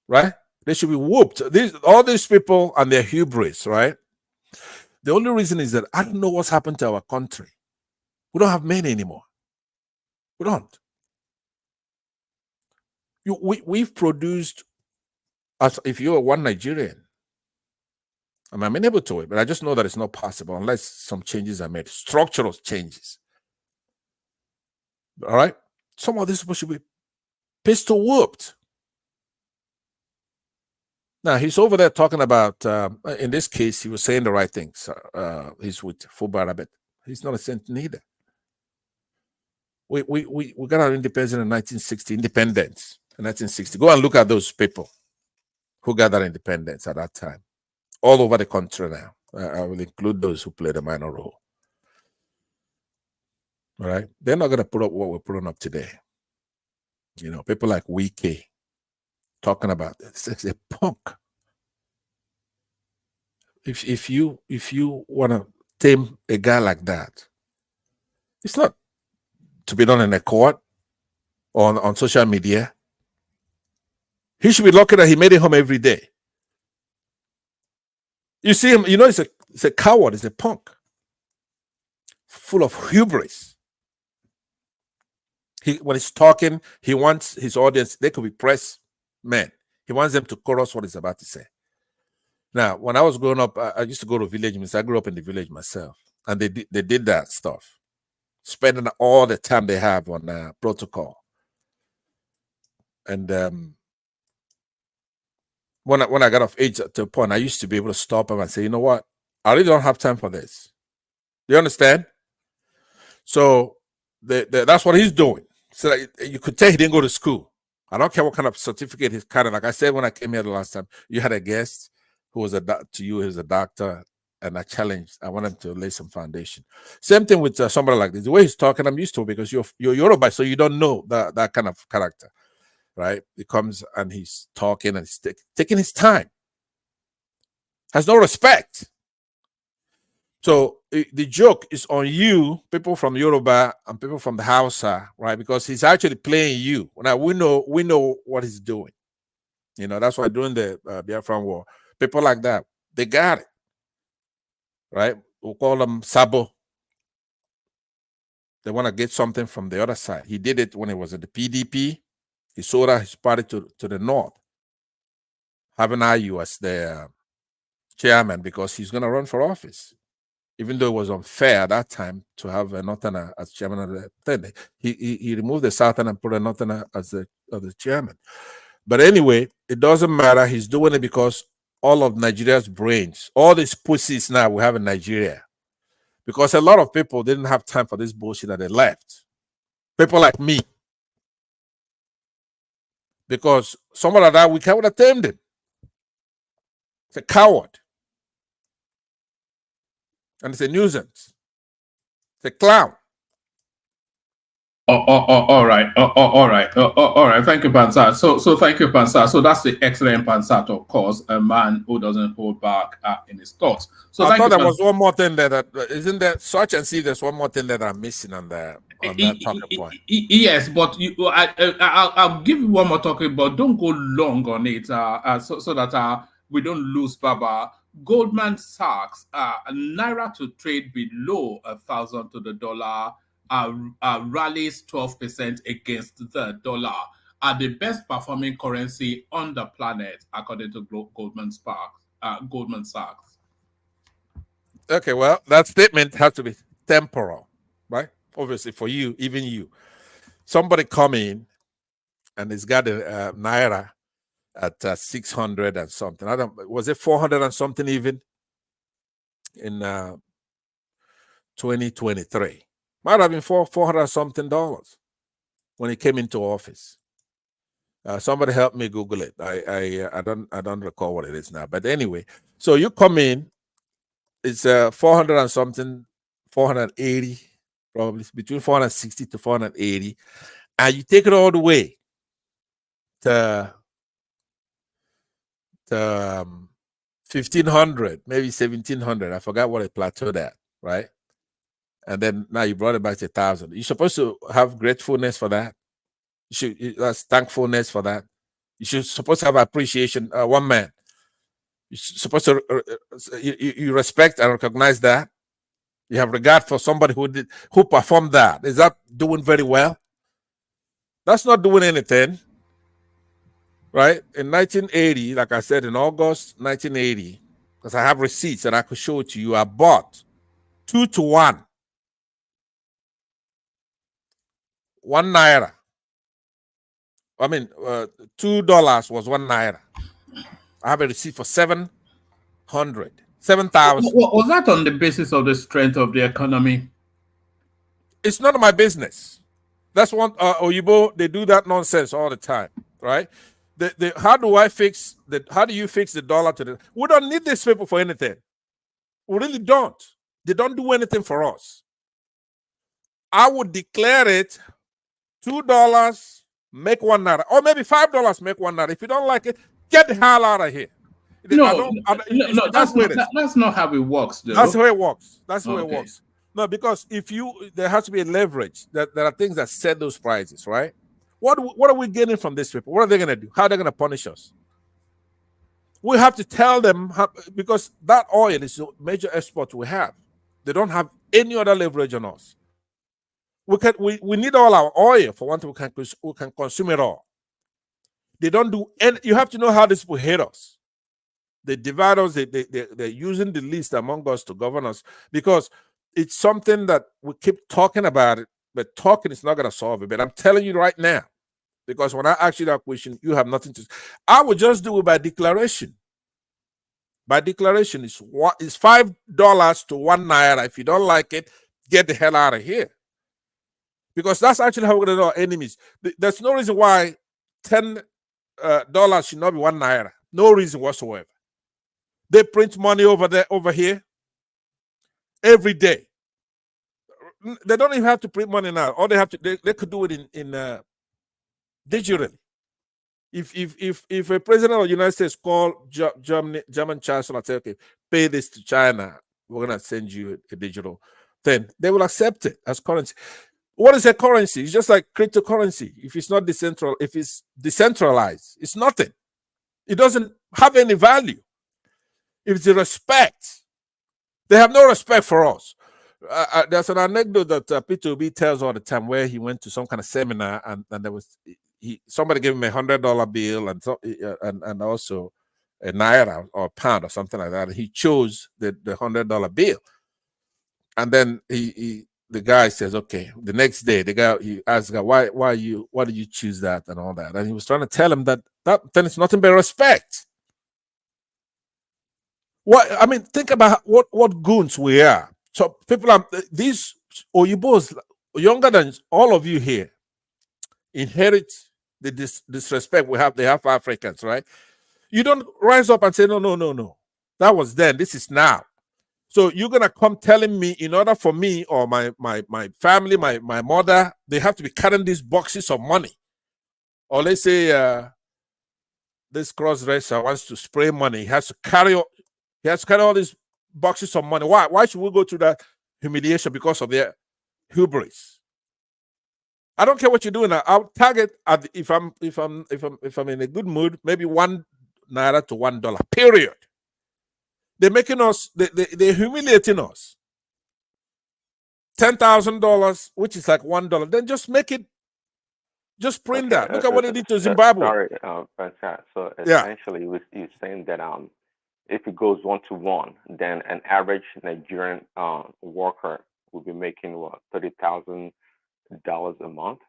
right? They should be whooped. All these people and their hubris, right? The only reason is that I don't know what's happened to our country. We don't have men anymore. We don't. We've produced, as if you're one Nigerian, I'm amenable to it, but I just know that it's not possible unless some changes are made, structural changes. All right? Some of these people should be pistol whooped. Now, he's over there talking about, in this case, he was saying the right things. He's with Fubara, but he's not a saint neither. We got our independence in 1960, independence in 1960. Go and look at those people who got that independence at that time, all over the country now. I will include those who played a minor role. All right? They're not going to put up what we're putting up today. You know, people like Wike talking about this. It's a punk. If you want to tame a guy like that, it's not to be done in a court or on social media. He should be lucky that he made it home every day. You see him, you know, it's a coward, it's a punk, full of hubris. When he's talking, he wants his audience, they could be press men. He wants them to chorus what he's about to say. Now, when I was growing up, I used to go to village meetings. I grew up in the village myself, and they did that stuff, spending all the time they have on protocol. And when I got of age to a point, I used to be able to stop him and say, you know what, I really don't have time for this. Do you understand? So that's what he's doing. So you could tell he didn't go to school. I don't care what kind of certificate he's carrying. Like I said when I came here the last time, you had a guest who was to you, who's a doctor, and I challenged. I want him to lay some foundation. Same thing with somebody like this. The way he's talking, I'm used to it because you're Yoruba, so you don't know that kind of character, right? He comes and he's talking and he's taking his time. Has no respect. So the joke is on you, people from Yoruba and people from the Hausa, right? Because he's actually playing you. Now we know what he's doing. You know, that's why during the Biafran War, people like that, they got it, right? We'll call them Sabo. They want to get something from the other side. He did it when he was at the PDP. He sold out his party to the North, having IU as the chairman because he's going to run for office. Even though it was unfair at that time to have a Northerner as chairman of the thing, he removed the Southerner and put a Northerner as the chairman. But anyway, it doesn't matter. He's doing it because all of Nigeria's brains, all these pussies now we have in Nigeria, because a lot of people didn't have time for this bullshit and they left. People like me. Because someone like that, we can't attend him. It's a coward. And it's a nuisance. It's a clown. All right. All right. Thank you, Pansat. So thank you, Pansat. So that's the excellent Pansat, of course, a man who doesn't hold back in his thoughts. So I thought there was one more thing that isn't there. Search and see. There's one more thing that I'm missing on that talking point. Yes, but I'll give you one more talking, but don't go long on it, so that we don't lose Baba. Goldman Sachs, Naira to trade below 1,000 to the dollar. Rallies 12% against the dollar, are the best performing currency on the planet, according to Goldman Sachs. Okay, well, that statement has to be temporal, right? Obviously, for you, even you. Somebody come in and he's got a Naira at 600 and something. Was it 400 and something even in 2023? Might have been $400 something when he came into office. Somebody help me Google it. I don't recall what it is now. But anyway, so you come in, it's 400 and something, 480, probably between 460 to 480, and you take it all the way to 1,500, maybe 1,700. I forgot what it plateaued at, right? And then now you brought it back to 1,000. You're supposed to have gratefulness for that. That's thankfulness for that. You're supposed to have appreciation. One man, you're supposed to you respect and recognize that. You have regard for somebody who performed that. Is that doing very well? That's not doing anything, right? In 1980, like I said, in August 1980, because I have receipts and I could show it to you, I bought 2 to 1. 1 Naira. I mean, $2 was 1 Naira. I have a receipt for 7,000. Was that on the basis of the strength of the economy? It's none of my business. That's one Oyibo, they do that nonsense all the time, right? How do you fix the dollar to the? We don't need these people for anything. We really don't. They don't do anything for us. I would declare it $2, make 1 Naira, or maybe $5, make 1 Naira. If you don't like it, get the hell out of here. No, that's not how it works, though. That's how it works. That's how it works. No, because there has to be a leverage. There are things that set those prices, right? What are we getting from these people? What are they going to do? How are they going to punish us? We have to tell them because that oil is a major export we have. They don't have any other leverage on us. We need all our oil for one thing. We can consume it all. They don't do any. You have to know how these people hate us. They divide us. They're using the least among us to govern us because it's something that we keep talking about it, but talking is not going to solve it. But I'm telling you right now, because when I ask you that question, you have nothing to. I would just do it by declaration. By declaration, it's $5 to 1 Naira. If you don't like it, get the hell out of here. Because that's actually how we're going to know our enemies. There's no reason why $10 should not be 1 naira. No reason whatsoever. They print money over here every day. They don't even have to print money now. All they have to they could do it in digitally. If a president of the United States called German chancellor and say, okay, pay this to China, we're gonna send you a digital thing, they will accept it as currency. What is a currency? It's just like cryptocurrency. If it's not decentralized, if it's decentralized, it's nothing. It doesn't have any value. If it's a respect, they have no respect for us. There's an anecdote that Peter Obi tells all the time where he went to some kind of seminar and there was somebody gave him $100 bill and also a naira or a pound or something like that. He chose the $100 bill, and then the guy says, okay. The next day, the guy he asks the guy, why did you choose that and all that? And he was trying to tell him that then it's nothing but respect. I mean, think about what goons we are. So people are these Oyibos, younger than all of you here, inherit the disrespect they have for Africans, right? You don't rise up and say, no. That was then. This is now. So you're gonna come telling me in order for me or my family, my mother, they have to be carrying these boxes of money. Or let's say this cross-dresser wants to spray money. He has to carry all these boxes of money. Why should we go through that humiliation because of their hubris? I don't care what you're doing. I'll target if I'm in a good mood, maybe 1 naira to $1. Period. They're making us. They're humiliating us. $10,000, which is like $1. Then just make it. Just print that. Look at what they did to Zimbabwe. Sorry, so essentially, you're saying that if it goes 1-to-1, then an average Nigerian worker will be making what, $30,000 a month,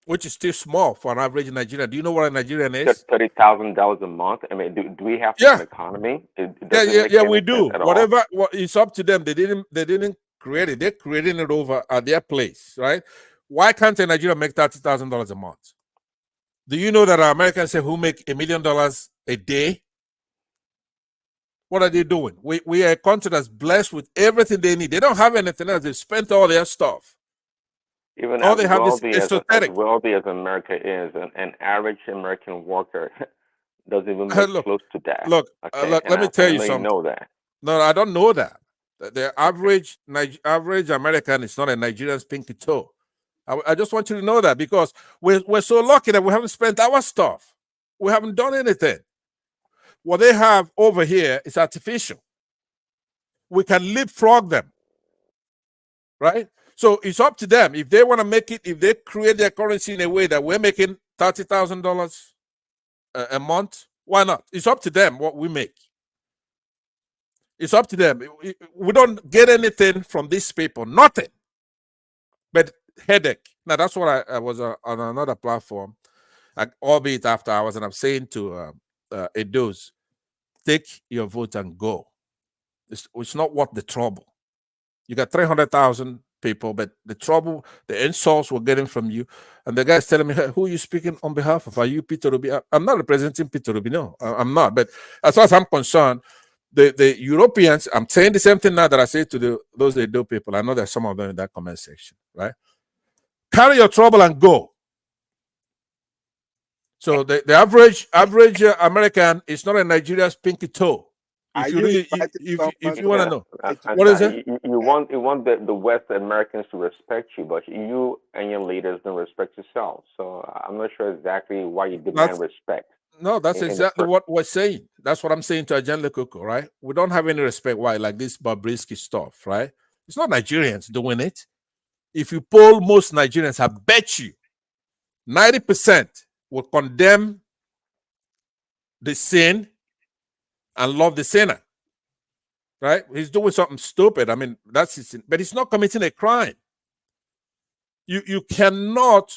which is still small for an average Nigerian. Do you know what a Nigerian is? $30,000 a month. I mean, do we have an economy? Yeah, we do. Whatever, it's up to them. They didn't create it. They're creating it over at their place, right? Why can't a Nigerian make $30,000 a month? Do you know that our Americans say who make $1 million a day? What are they doing? We are a country that's blessed with everything they need. They don't have anything else. They've spent all their stuff. Even all as they have wealthy is esoteric. As wealthy as America is, an average American worker doesn't even make close to that. Look, let me tell you something. You know that. No, I don't know that. The average American is not a Nigerian's pinky toe. I just want you to know that because we're so lucky that we haven't spent our stuff. We haven't done anything. What they have over here is artificial. We can leapfrog them, right? So it's up to them. If they want to make it, if they create their currency in a way that we're making $30,000 a month, why not? It's up to them what we make. It's up to them. We don't get anything from these people, nothing but headache. Now, that's what I was on another platform, albeit after hours, and I'm saying to Edos, take your vote and go. It's not worth the trouble. You got 300,000 people, but the trouble, the insults we're getting from you, and the guy's telling me, hey, who are you speaking on behalf of? Are you Peter Obi? I'm not representing Peter Obi, no, I'm not. But as far as I'm concerned, the Europeans, I'm saying the same thing now that I say to those Edo people. I know there's some of them in that comment section, right? Carry your trouble and go. So the average American is not a Nigeria's pinky toe. If you want to know, what is it? You want the West Americans to respect you, but you and your leaders don't respect yourself. So I'm not sure exactly why you demand respect. No, that's exactly what we're saying. That's what I'm saying to Agent Lekoko, right? We don't have any respect. Why? Like this Bobriski stuff, right? It's not Nigerians doing it. If you poll most Nigerians, I bet you 90% will condemn the sin and love the sinner, right? He's doing something stupid. I mean, that's his sin, but he's not committing a crime. You cannot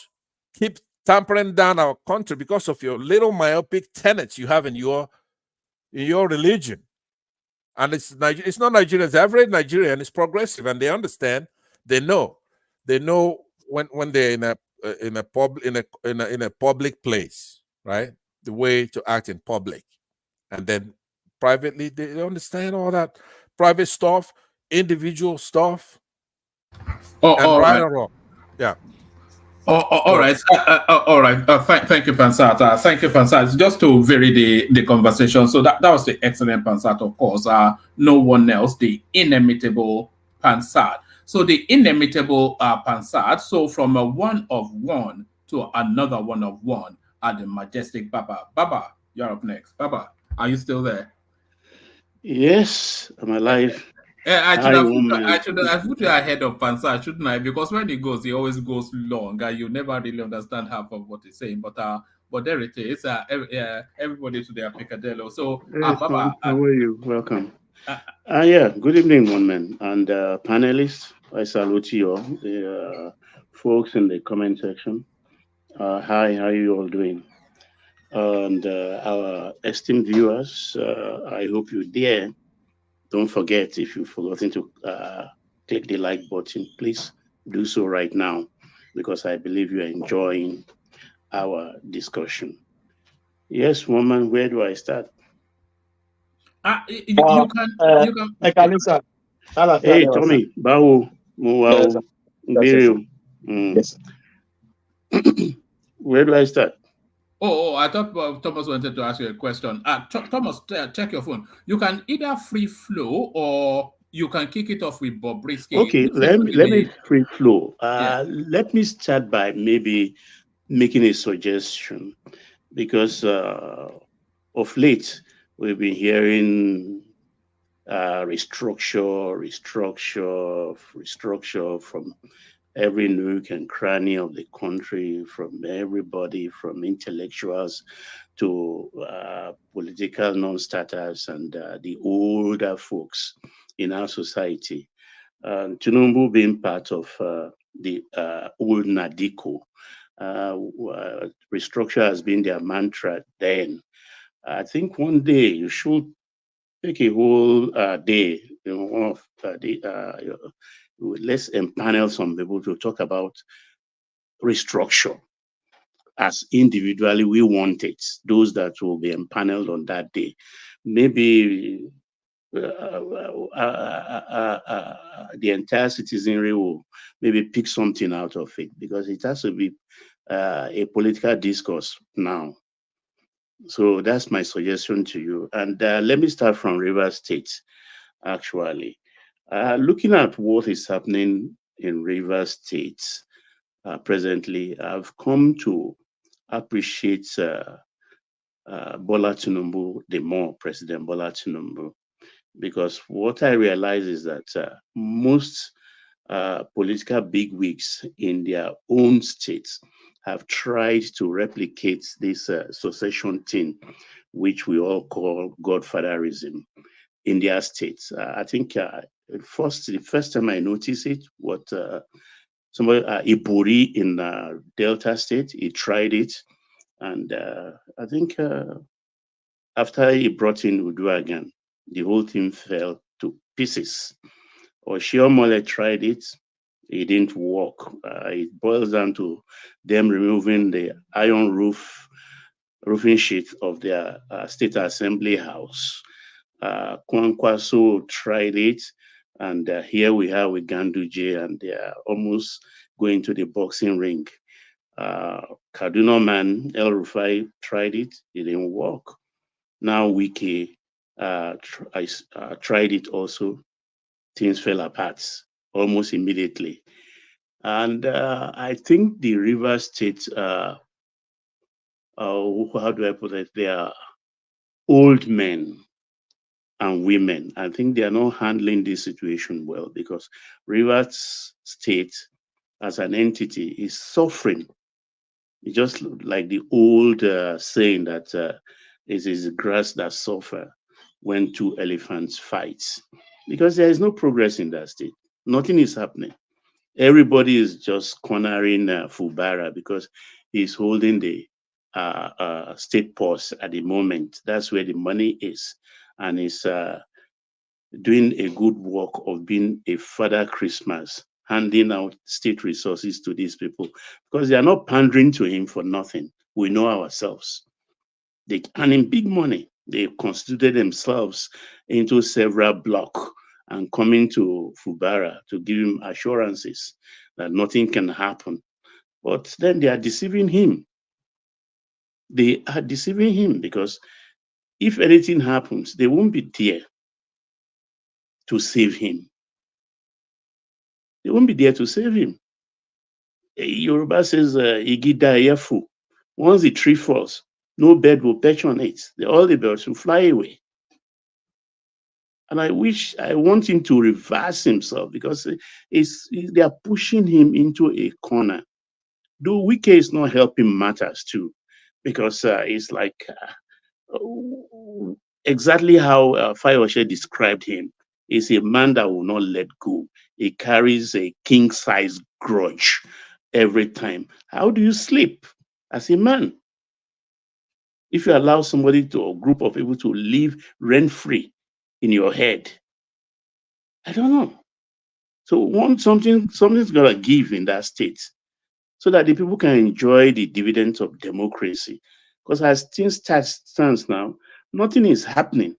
keep tampering down our country because of your little myopic tenets you have in your religion. And it's not Nigerians. Every Nigerian is progressive, and they understand. They know when they're in a public place. right? The way to act in public. And then privately, they understand all that private stuff, individual stuff, Oh, and all right right. or wrong. Yeah. All right. All right. Thank you, Pansat. Thank you, Pansat. Just to vary the conversation. So that was the excellent Pansat, of course. No one else, the inimitable Pansat. So the inimitable Pansat. So from a one of one to another one of one at the majestic Baba. Baba, you're up next. Baba, are you still there? Yes, I'm alive. I should Hi, have woman. put you ahead of Pansa, shouldn't I? Because when he goes, he always goes long, and you never really understand half of what he's saying. But there it is. Everybody to their picadillo. So, Hey, Baba, Tom, how are you? Welcome. Yeah, good evening, one man and panelists. I salute you all, the folks in the comment section. Hi, how are you all doing? And our esteemed viewers, I hope you're there. Don't forget, if you've forgotten to click the like button, please do so right now, because I believe you're enjoying our discussion. Yes, woman, where do I start? you can. I can answer. Hey, Tommy, Bao, Yes, Muau, that's it. Yes. Where do I start? Oh, I thought Thomas wanted to ask you a question. Thomas, check your phone. You can either free flow or you can kick it off with Bobriski. Okay, let me free flow. Let me start by maybe making a suggestion, because of late we've been hearing restructure from every nook and cranny of the country, from everybody, from intellectuals to political non-starters and the older folks in our society. Tinubu being part of the old Nadiko, restructure has been their mantra then. I think one day you should take a whole day, one of let's empanel some people to talk about restructure as individually we want it, those that will be empaneled on that day. Maybe the entire citizenry will maybe pick something out of it, because it has to be a political discourse now. So that's my suggestion to you. And let me start from Rivers State, actually. Looking at what is happening in Rivers State presently, I've come to appreciate Bola Tinubu the more, President Bola Tinubu, because what I realize is that most political bigwigs in their own states have tried to replicate this succession thing, which we all call godfatherism, in their states. I think the first time I noticed it, somebody Iburi in Delta State, he tried it, and I think after he brought in Udua again, the whole thing fell to pieces. Oshiomhole tried it, it didn't work. It boils down to them removing the iron roofing sheet of their state assembly house. Kwankwaso tried it, and here we are with Ganduje, and they are almost going to the boxing ring. Kaduna man El Rufai tried it, it didn't work. Now Wiki tried it also, things fell apart almost immediately. And I think the River State, how do I put it? They are old men and women. I think they are not handling this situation well, because Rivers State as an entity is suffering. It's just like the old saying that it is grass that suffer when two elephants fight, because there is no progress in that state. Nothing is happening. Everybody is just cornering Fubara because he's holding the state purse at the moment. That's where the money is, and he's doing a good work of being a Father Christmas, handing out state resources to these people, because they are not pandering to him for nothing. We know ourselves. They earning big money. They constituted themselves into several blocks and coming to Fubara to give him assurances that nothing can happen. But then they are deceiving him. They are deceiving him because if anything happens, they won't be there to save him. They won't be there to save him. Yoruba says, Igida Yefu. Once the tree falls, no bird will perch on it. All the birds will fly away. And I want him to reverse himself because they are pushing him into a corner. Though Wike is not helping matters too, because it's like exactly how Fayoshe described him. He's a man that will not let go. He carries a king-size grudge every time. How do you sleep as a man? If you allow somebody to, a group of people to live rent-free in your head, I don't know. So something's gonna give in that state so that the people can enjoy the dividends of democracy. Because as things stands now, nothing is happening.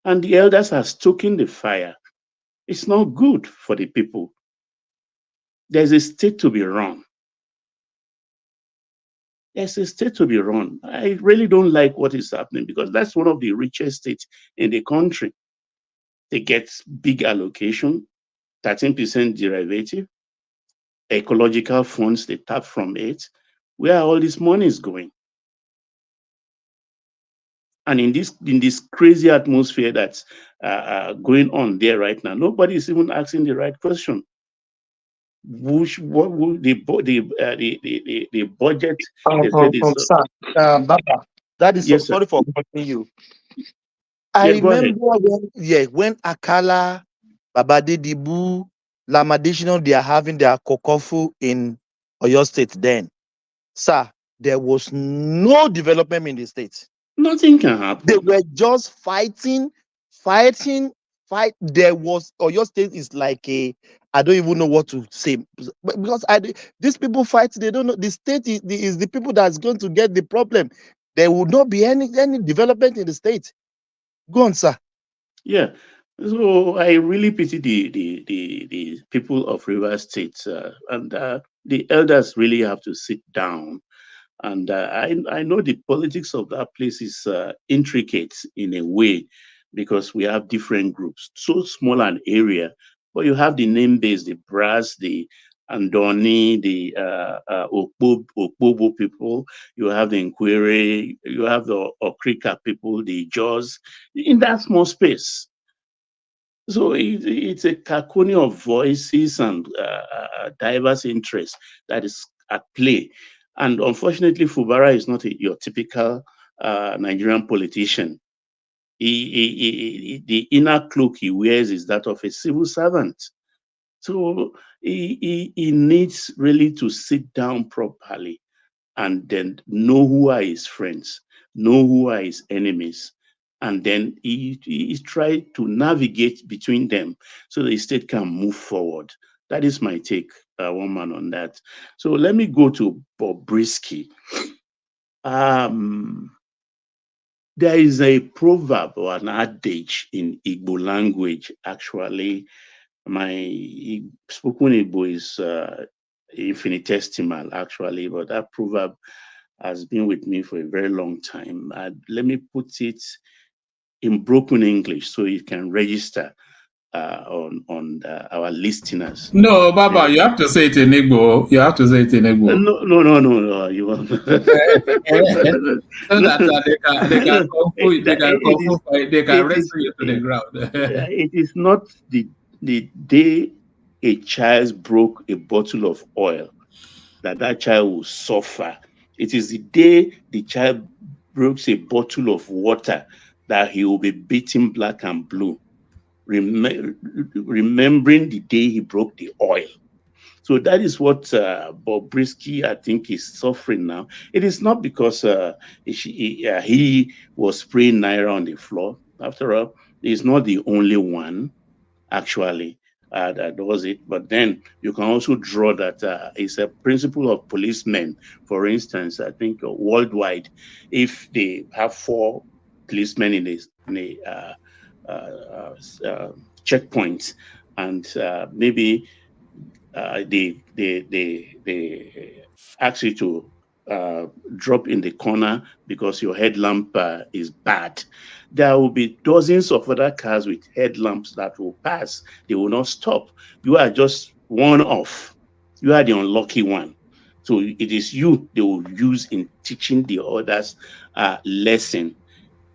And the elders are stoking the fire. It's not good for the people. There's a state to be run. There's a state to be run. I really don't like what is happening because that's one of the richest states in the country. They get big allocation, 13% derivative, ecological funds they tap from it. Where all this money is going? And in this crazy atmosphere that's going on there right now, nobody is even asking the right question. What would the budget? Sir, Baba, that is Yes, sorry for cutting you. Yeah, go ahead. remember when Akala, Babade Dibu, Lamadishino, they are having their kokofu in Oyo State then. Sir, there was no development in the state. Nothing can happen. They were just fighting. There was Oyo State is like I don't even know what to say because these people fight. They don't know the state is the people that's going to get the problem. There will not be any development in the state. Go on, sir. Yeah. So I really pity the people of Rivers State, and the elders really have to sit down. And I know the politics of that place is intricate in a way because we have different groups, so small an area, but you have the name base, the Brass, the Andoni, the Okpobo people, you have the Nkwere, you have the Okrika people, the Jaws, in that small space. So it's a cacophony of voices and diverse interests that is at play. And unfortunately, Fubara is not your typical Nigerian politician. The inner cloak he wears is that of a civil servant. So he needs really to sit down properly and then know who are his friends, know who are his enemies, and then he tried to navigate between them so the state can move forward. That is my take, one man, on that. So let me go to Bobriski. There is a proverb or an adage in Igbo language. Actually, my spoken Igbo is infinitesimal, actually, but that proverb has been with me for a very long time. Let me put it in broken English so it can register on our listeners. No, Baba, you have to say it in Igbo. You have to say it in Igbo. No. You won't. So that they can wrestle you to the ground. It is not the day a child broke a bottle of oil that child will suffer. It is the day the child breaks a bottle of water that he will be beaten black and blue, remembering the day he broke the oil. So that is what Bobriski, I think, is suffering now. It is not because he was spraying Naira on the floor. After all, he's not the only one, actually. that does it. But then you can also draw that it's a principle of policemen. For instance, I think worldwide, if they have 4 policemen in a checkpoint, and maybe they ask you to drop in the corner because your headlamp is bad. There will be dozens of other cars with headlamps that will pass. They will not stop. You are just one off. You are the unlucky one. So it is you they will use in teaching the others lesson.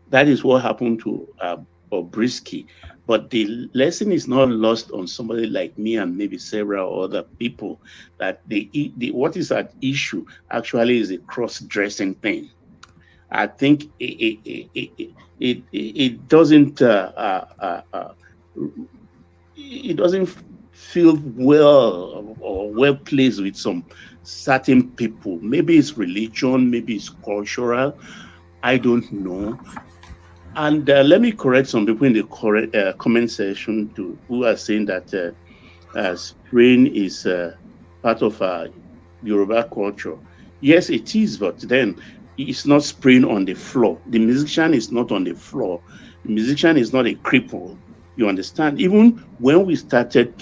That is what happened to Bobriski. But the lesson is not lost on somebody like me and maybe several other people. That what is at issue actually is a cross-dressing thing. I think it doesn't it doesn't feel well or well placed with some certain people. Maybe it's religion, maybe it's cultural. I don't know. And let me correct some people in the comment section who are saying that spraying is part of Yoruba culture. Yes, it is, but then it's not spraying on the floor. The musician is not on the floor. The musician is not a cripple. You understand? Even when I started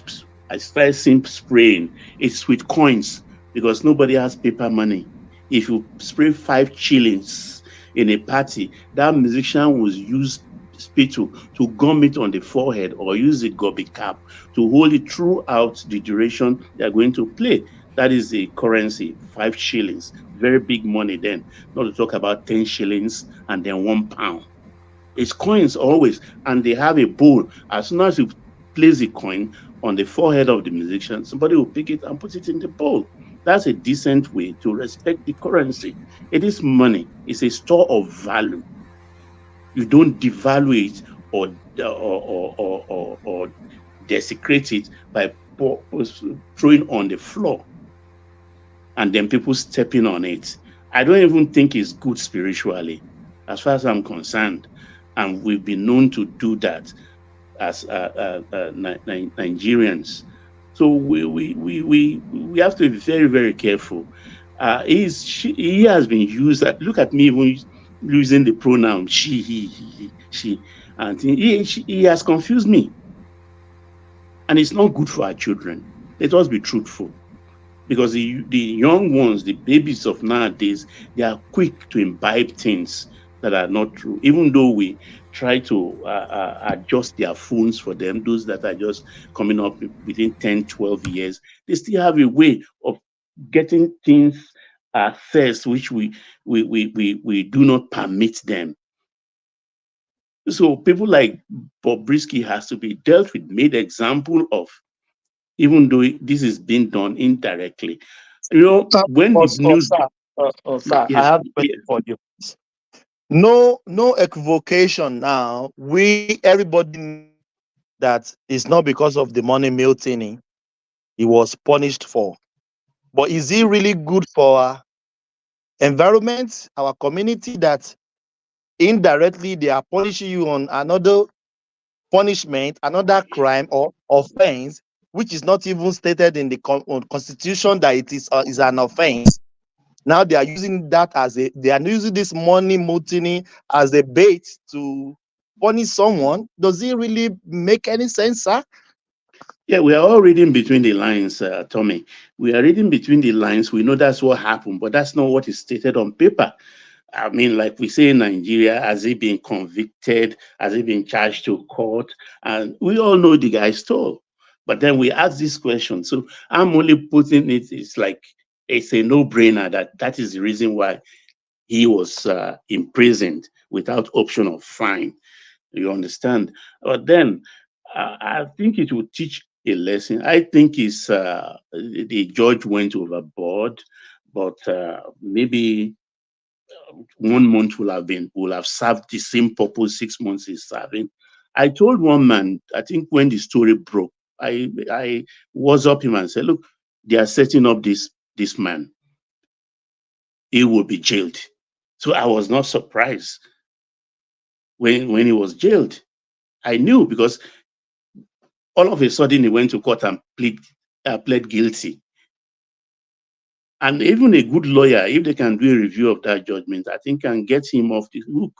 seeing spraying, it's with coins because nobody has paper money. If you spray 5 shillings in a party, that musician will use spittle to gum it on the forehead or use a gobby cap to hold it throughout the duration they are going to play. That is the currency, 5 shillings. Very big money then. Not to talk about 10 shillings and then £1. It's coins always. And they have a bowl. As soon as you place the coin on the forehead of the musician, somebody will pick it and put it in the bowl. That's a decent way to respect the currency. It is money. It's a store of value. You don't devalue it or desecrate it by throwing on the floor and then people stepping on it. I don't even think it's good spiritually, as far as I'm concerned. And we've been known to do that as Nigerians. So we have to be very, very careful. He has been used. Look at me even using the pronoun she, he, she, and he has confused me. And it's not good for our children. Let us be truthful. Because the young ones, the babies of nowadays, they are quick to imbibe things that are not true. Even though we try to adjust their phones for them, those that are just coming up within 10, 12 years, they still have a way of getting things first, which we do not permit them. So people like Bobriski has to be dealt with, made example of, even though this is being done indirectly. You know, when the news... Sir, yes, I have a question for you. No equivocation now. Everybody that it's not because of the money mutiny he was punished for. But is it really good for our environment, our community, that indirectly they are punishing you on another punishment, another crime or offense, which is not even stated in the constitution that it is an offense? Now they are using that they are using this money mutiny as a bait to punish someone. Does it really make any sense, sir? Yeah, we are all reading between the lines, Tommy. We are reading between the lines. We know that's what happened, but that's not what is stated on paper. I mean, like we say in Nigeria, has he been convicted? Has he been charged to court? And we all know the guy stole. But then we ask this question. So I'm only putting it's like it's a no-brainer that is the reason why he was imprisoned without option of fine. You understand? But then I think it will teach a lesson. I think the judge went overboard, but maybe 1 month will have served the same purpose 6 months is serving. I told one man, I think when the story broke, I was up him and said, look, they are setting up this man. He will be jailed. So I was not surprised when he was jailed. I knew, because all of a sudden he went to court and pled guilty. And even a good lawyer, if they can do a review of that judgment, I think can get him off the hook,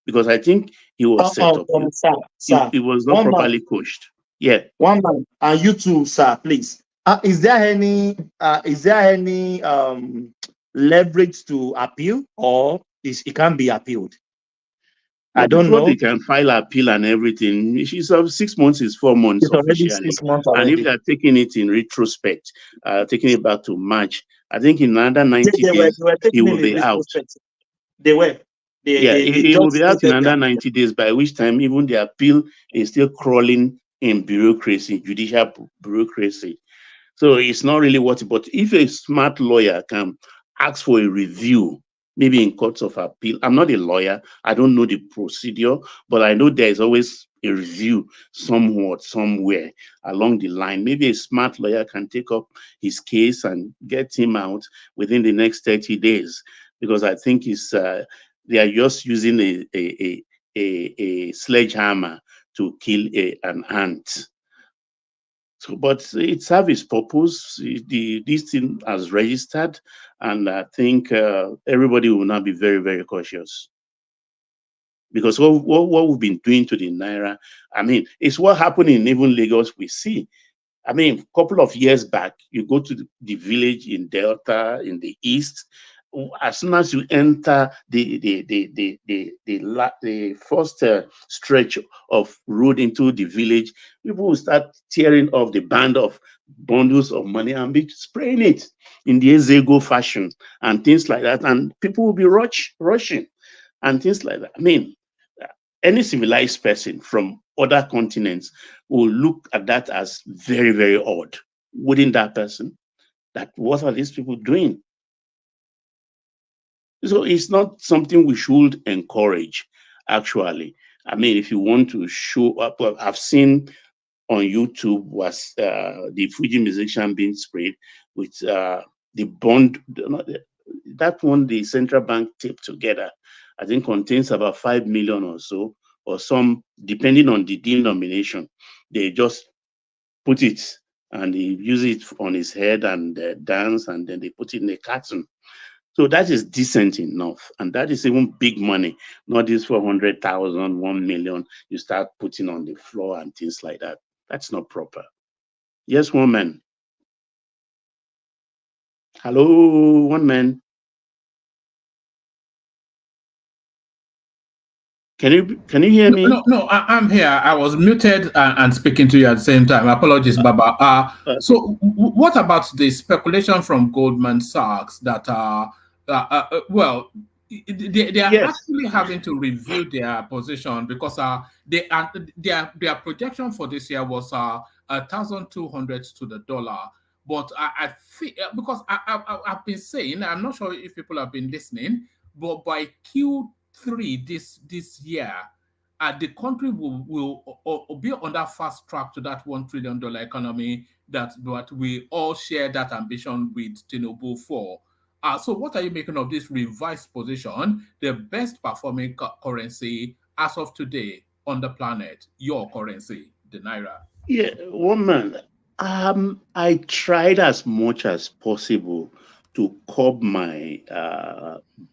because I think he was set up. Sir, He was not properly coached. Yeah. One man, and you too, sir, please. Is there any leverage to appeal, or it can't be appealed? I don't before know. They can file appeal and everything. She's 6 months is 4 months It's already officially. 6 months And already. if they're taking it in retrospect, taking it back to March, I think in another 90 days, he will be out. They were. He will be out in under another 90 days, by which time even the appeal is still crawling in bureaucracy, judicial bureaucracy. So it's not really what, but if a smart lawyer can ask for a review, maybe in courts of appeal. I'm not a lawyer. I don't know the procedure, but I know there is always a review somewhere along the line. Maybe a smart lawyer can take up his case and get him out within the next 30 days, because I think they are just using a sledgehammer to kill an ant. So, but it serves its purpose. This thing has registered, and I think everybody will now be very, very cautious. Because what we've been doing to the Naira, I mean, it's what happened in even Lagos we see. I mean, a couple of years back, you go to the village in Delta, in the east, as soon as you enter the first stretch of road into the village, people will start tearing off the band of bundles of money and be spraying it in the Ezego fashion and things like that. And people will be rushing and things like that. I mean, any civilized person from other continents will look at that as very, very odd. Wouldn't that person? That what are these people doing? So it's not something we should encourage, actually. I mean, if you want to show up, well, I've seen on YouTube was the Fuji musician being sprayed with the bond, that one the central bank taped together, I think contains about 5 million or so, or some, depending on the denomination. They just put it and they use it on his head and dance, and then they put it in a carton. So that is decent enough. And that is even big money, not this 400,000, 1 million you start putting on the floor and things like that. That's not proper. Yes, one man. Hello, one man. Can you hear me? No, I'm here. I was muted and speaking to you at the same time. Apologies, Baba. So what about the speculation from Goldman Sachs that well, they are actually having to review their position, because their projection for this year was 1,200 to the dollar. But I think, because I've been saying, I'm not sure if people have been listening, but by Q3 this year, the country will be on that fast track to that $1 trillion economy that we all share that ambition with Tinubu for. So what are you making of this revised position, the best performing currency as of today on the planet, your currency, the Naira? Yeah, woman, I tried as much as possible to curb my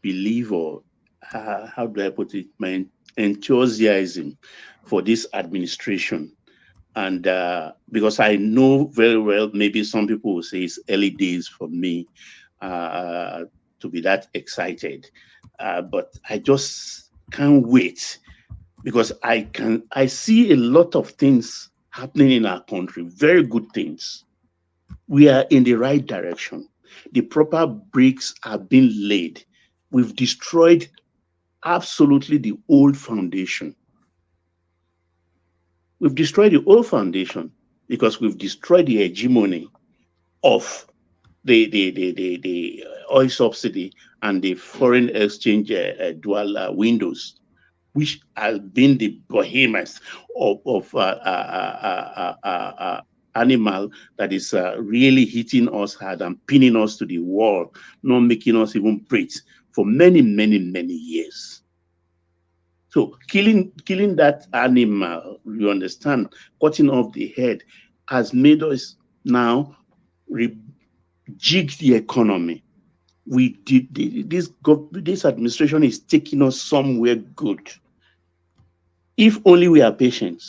belief, or how do I put it, my enthusiasm for this administration. And because I know very well, maybe some people will say it's early days for me to be that excited. But I just can't wait, because I see a lot of things happening in our country, very good things. We are in the right direction. The proper bricks have been laid. We've destroyed absolutely the old foundation. We've destroyed the old foundation because we've destroyed the hegemony of the oil subsidy and the foreign exchange dual windows, which has been the behemoth of animal that is really hitting us hard and pinning us to the wall, not making us even breathe for many, many, many years. So killing that animal, you understand, cutting off the head, has made us now jig the economy. We did this administration is taking us somewhere good. If only we are patient.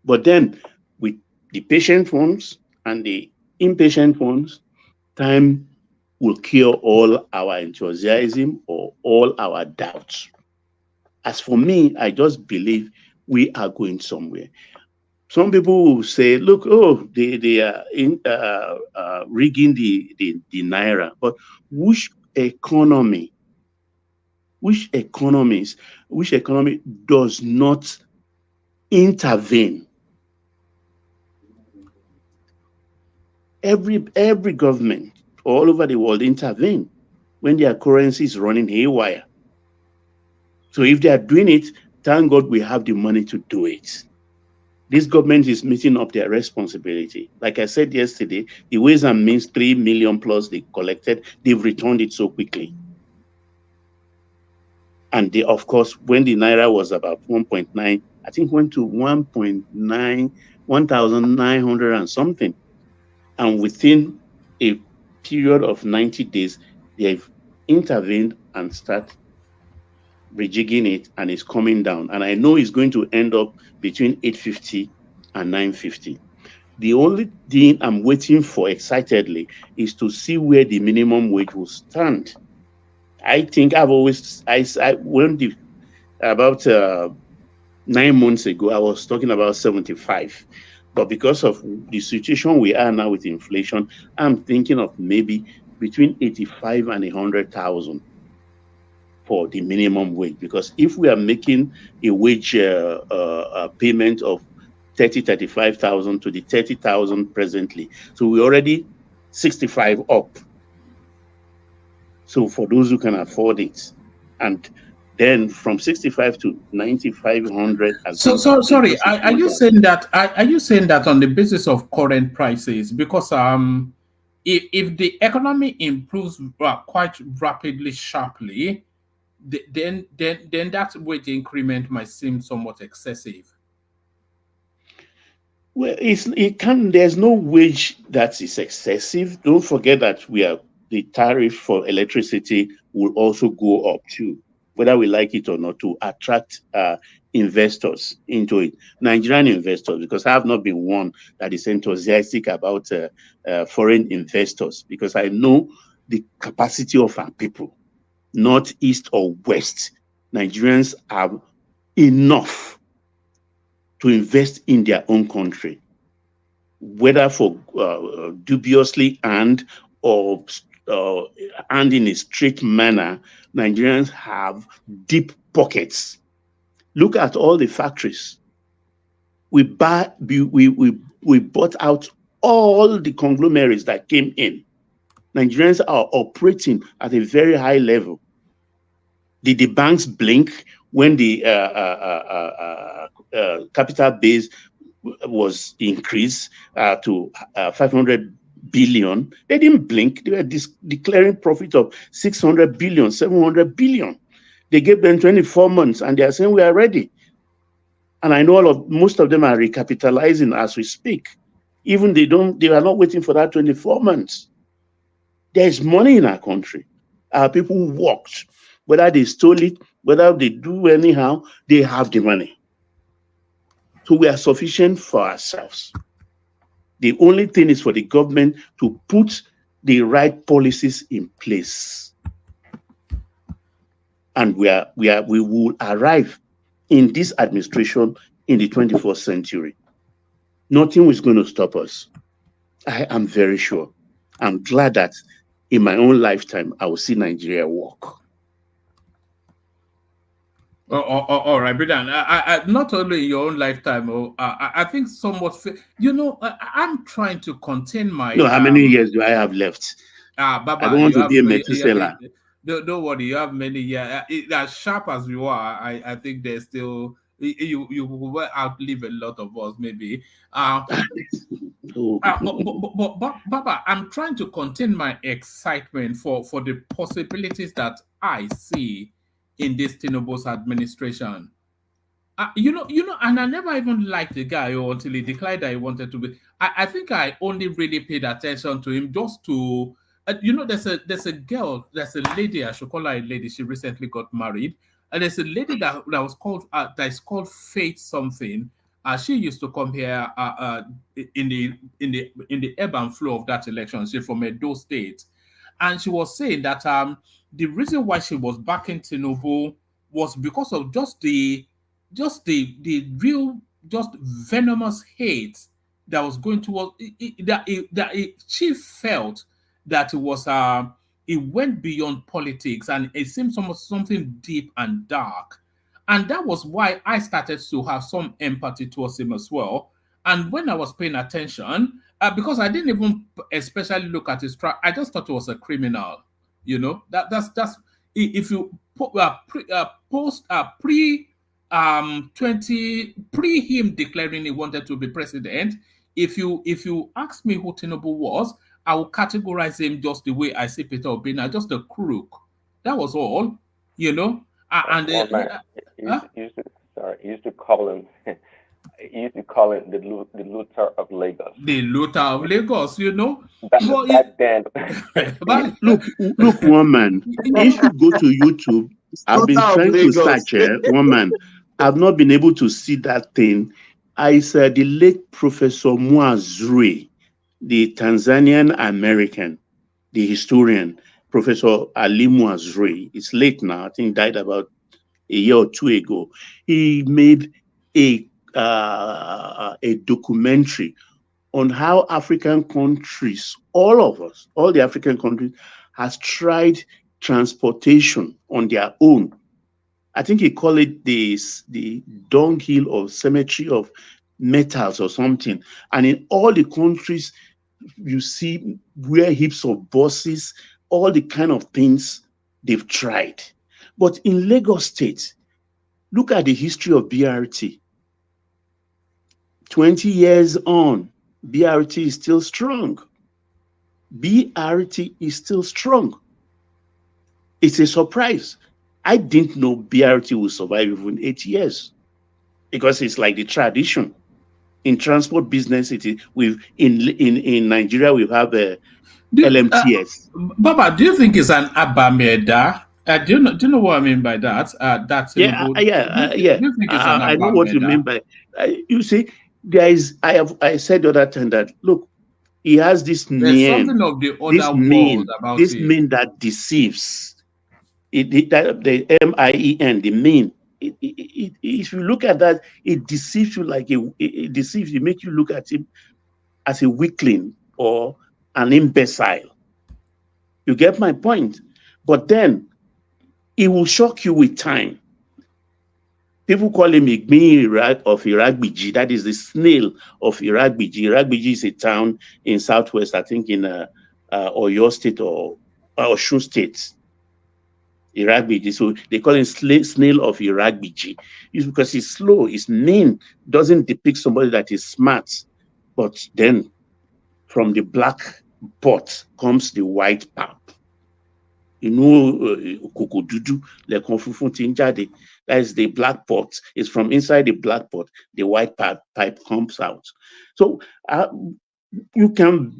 But then with the patient ones and the impatient ones, time will cure all our enthusiasm or all our doubts. As for me, I just believe we are going somewhere. Some people will say, look, oh, they are rigging the naira. But which economy does not intervene? Every government all over the world intervene when their currency is running haywire. So if they are doing it, thank God we have the money to do it. This government is meeting up their responsibility. Like I said yesterday, the Ways and Means 3 million plus they collected, they've returned it so quickly. And they, of course, when the naira was about 1.9, I think went to 1.9, 1,900 and something. And within a period of 90 days, they've intervened and start rejigging it, and it's coming down. And I know it's going to end up between 850 and 950. The only thing I'm waiting for excitedly is to see where the minimum wage will stand. I think about 9 months ago, I was talking about 75. But because of the situation we are now with inflation, I'm thinking of maybe between 85 and 100,000 for the minimum wage. Because if we are making a wage payment of 35,000 to the 30,000 presently, so we're already 65 up. So for those who can afford it, and then from 65 to 9,500. So sorry, are you saying that? Are you saying that on the basis of current prices? Because if the economy improves quite rapidly, sharply, then that wage increment might seem somewhat excessive. Well, there's no wage that is excessive. Don't forget that the tariff for electricity will also go up too, whether we like it or not, to attract investors into it, Nigerian investors, because I have not been one that is enthusiastic about foreign investors, because I know the capacity of our people, north, east, or west. Nigerians have enough to invest in their own country, whether for dubiously and in a straight manner. Nigerians have deep pockets. Look at all the factories. We bought out all the conglomerates that came in. Nigerians are operating at a very high level. Did the banks blink when the capital base was increased to 500 billion? They didn't blink. They were declaring profit of 600 billion, 700 billion. They gave them 24 months and they are saying we are ready. And I know most of them are recapitalizing as we speak. Even they are not waiting for that 24 months. There is money in our country. Our people worked. Whether they stole it, whether they do anyhow, they have the money. So we are sufficient for ourselves. The only thing is for the government to put the right policies in place. And we will arrive in this administration in the 21st century. Nothing is going to stop us. I am very sure. I'm glad that in my own lifetime, I will see Nigeria work. All right, Bridan. Not only in your own lifetime, I think somewhat. I'm trying to contain my. No, how many years do I have left? Baba, I don't want to be a Methuselah. Don't worry, you have many years. As sharp as you are, I think there's still you will outlive a lot of us, maybe. But Baba, I'm trying to contain my excitement for the possibilities that I see in this Tinubu's administration. You know, and I never even liked the guy until he declared that he wanted to be. I think I only really paid attention to him just to, you know, there's a girl, there's a lady, I should call her a lady. She recently got married, and there's a lady that was called that is called Faith something. She used to come here in the ebb and flow of that election. She's from Edo State, and she was saying that the reason why she was backing Tinubu was because of the real just venomous hate that was going towards she felt that it went beyond politics and it seemed something deep and dark, and that was why I started to have some empathy towards him as well. And when I was paying attention, because I didn't even especially look at his track, I just thought he was a criminal. You know, that's if you post pre 20 pre him declaring he wanted to be president. If you ask me who Tinubu was, I will categorize him just the way I see Peter Obina, just a crook. That was all, you know. Well, man, he used to call him. He used to call him the Luther of Lagos. The Luther of Lagos, you know. Back then. Look, woman. If you go to YouTube, I've been trying to search woman. I've not been able to see that thing. I said the late Professor Muazrui, the Tanzanian American, the historian, Professor Ali Muazrui. It's late now. I think he died about a year or two ago. He made a documentary on how African countries, all of us, all the African countries, has tried transportation on their own. I think he called it the dunghill or cemetery of metals or something. And in all the countries, you see where heaps of buses, all the kind of things they've tried. But in Lagos State, look at the history of BRT. 20 years on, BRT is still strong. BRT is still strong. It's a surprise. I didn't know BRT will survive even 8 years because it's like the tradition. In transport business, it is in Nigeria we have a LMTS. Baba, do you think it's an Abameda? Do you know what I mean by that? That's Do you think it's an I know what you mean by. You see, there is. I said the other time that look, he has this name. Something of the other world about this mean that deceives. The MEN, the mean. If you look at that, it deceives you it deceives you, make you look at him as a weakling or an imbecile. You get my point? But then it will shock you with time. People call him Igbin of Iragbiji. That is the snail of Iragbiji. Iragbiji is a town in southwest, I think in Oyo State or Osun State. Iragbiji. So they call him snail of Iragbiji. It's because he's slow, his name doesn't depict somebody that is smart. But then from the black pot comes the white pap. You know, Kukududu, that is the black pot. It's from inside the black pot, the white pipe comes out. So you can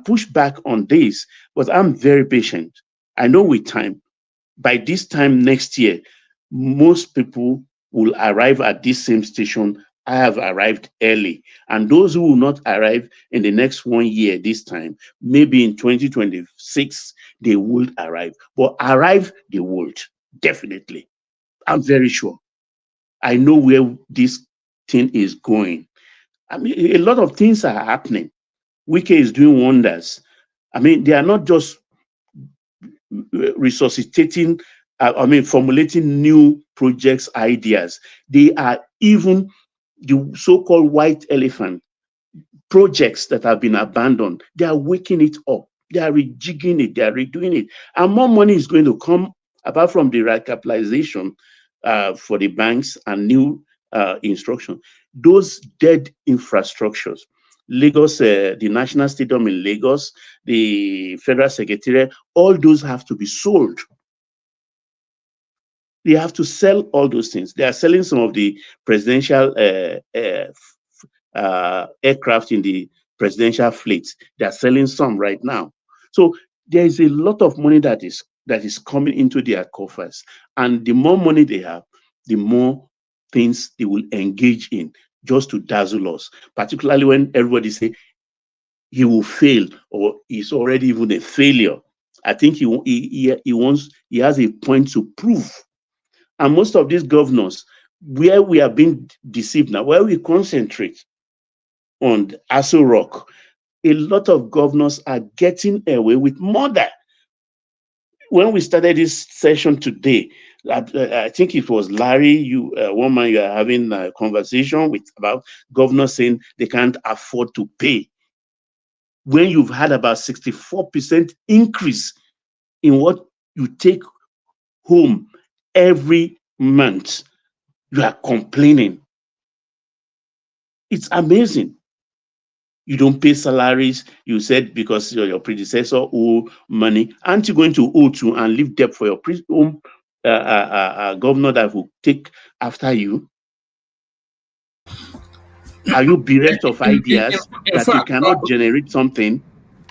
push back on this, but I'm very patient. I know with time, by this time next year, most people will arrive at this same station. I have arrived early. And those who will not arrive in the next 1 year this time, maybe in 2026, they will arrive. But arrive, they would, definitely. I'm very sure. I know where this thing is going. I mean, a lot of things are happening. Wike is doing wonders. I mean, they are not just resuscitating, formulating new projects, ideas. They are even the so-called white elephant projects that have been abandoned. They are waking it up. They are rejigging it. They are redoing it. And more money is going to come, apart from the recapitalization for the banks and new instruction. Those dead infrastructures, Lagos, the National Stadium in Lagos, the Federal Secretariat, all those have to be sold. They have to sell all those things. They are selling some of the presidential aircraft in the presidential fleet. They are selling some right now. So there is a lot of money that is coming into their coffers, and the more money they have, the more things they will engage in just to dazzle us. Particularly when everybody say he will fail or he's already even a failure. I think he has a point to prove. And most of these governors, where we are being deceived now, where we concentrate on Aso Rock, a lot of governors are getting away with murder. When we started this session today, I think it was Larry, one man you are having a conversation with about governors saying they can't afford to pay. When you've had about 64% increase in what you take home every month, you are complaining. It's amazing. You don't pay salaries. You said because your predecessor owe money. Aren't you going to owe to and leave debt for your governor that will take after you? Are you bereft of ideas that you cannot generate something?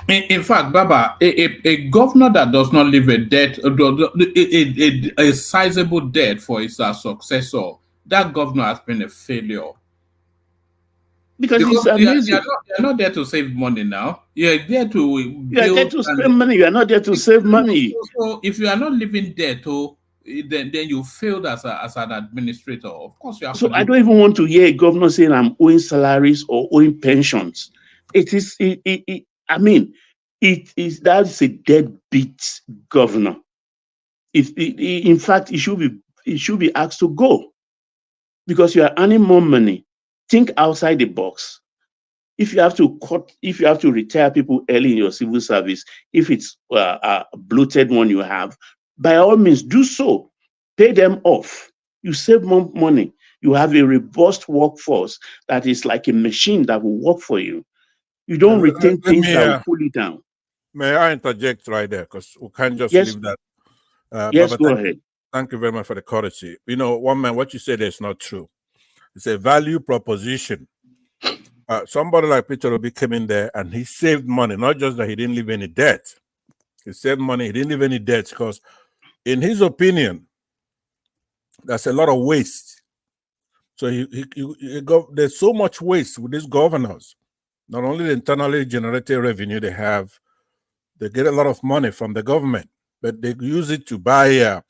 In fact, Baba, a governor that does not leave a debt, a sizable debt for his successor, that governor has been a failure. Because it's amazing. You're not there to save money now. You're there to build. You're there to spend money. You're not there to save money. So if you are not living there, then you failed as an administrator. Of course, you have So to. I don't even want to hear a governor saying I'm owing salaries or owing pensions. That's a deadbeat governor. In fact, it should be asked to go, because you are earning more money. Think outside the box. If you have to retire people early in your civil service, if it's a bloated one you have, by all means do so. Pay them off. You save more money. You have a robust workforce that is like a machine that will work for you. You don't retain things that will pull you down. May I interject right there, because we can't just Yes. leave that. Yes, Baba, go ahead. Thank you very much for the courtesy. One man, what you said is not true. It's a value proposition. Somebody like Peter Obi came in there and he saved money, not just that he didn't leave any debt. He saved money, he didn't leave any debt, because in his opinion, there's a lot of waste. So there's so much waste with these governors. Not only the internally generated revenue they have, they get a lot of money from the government, but they use it to buy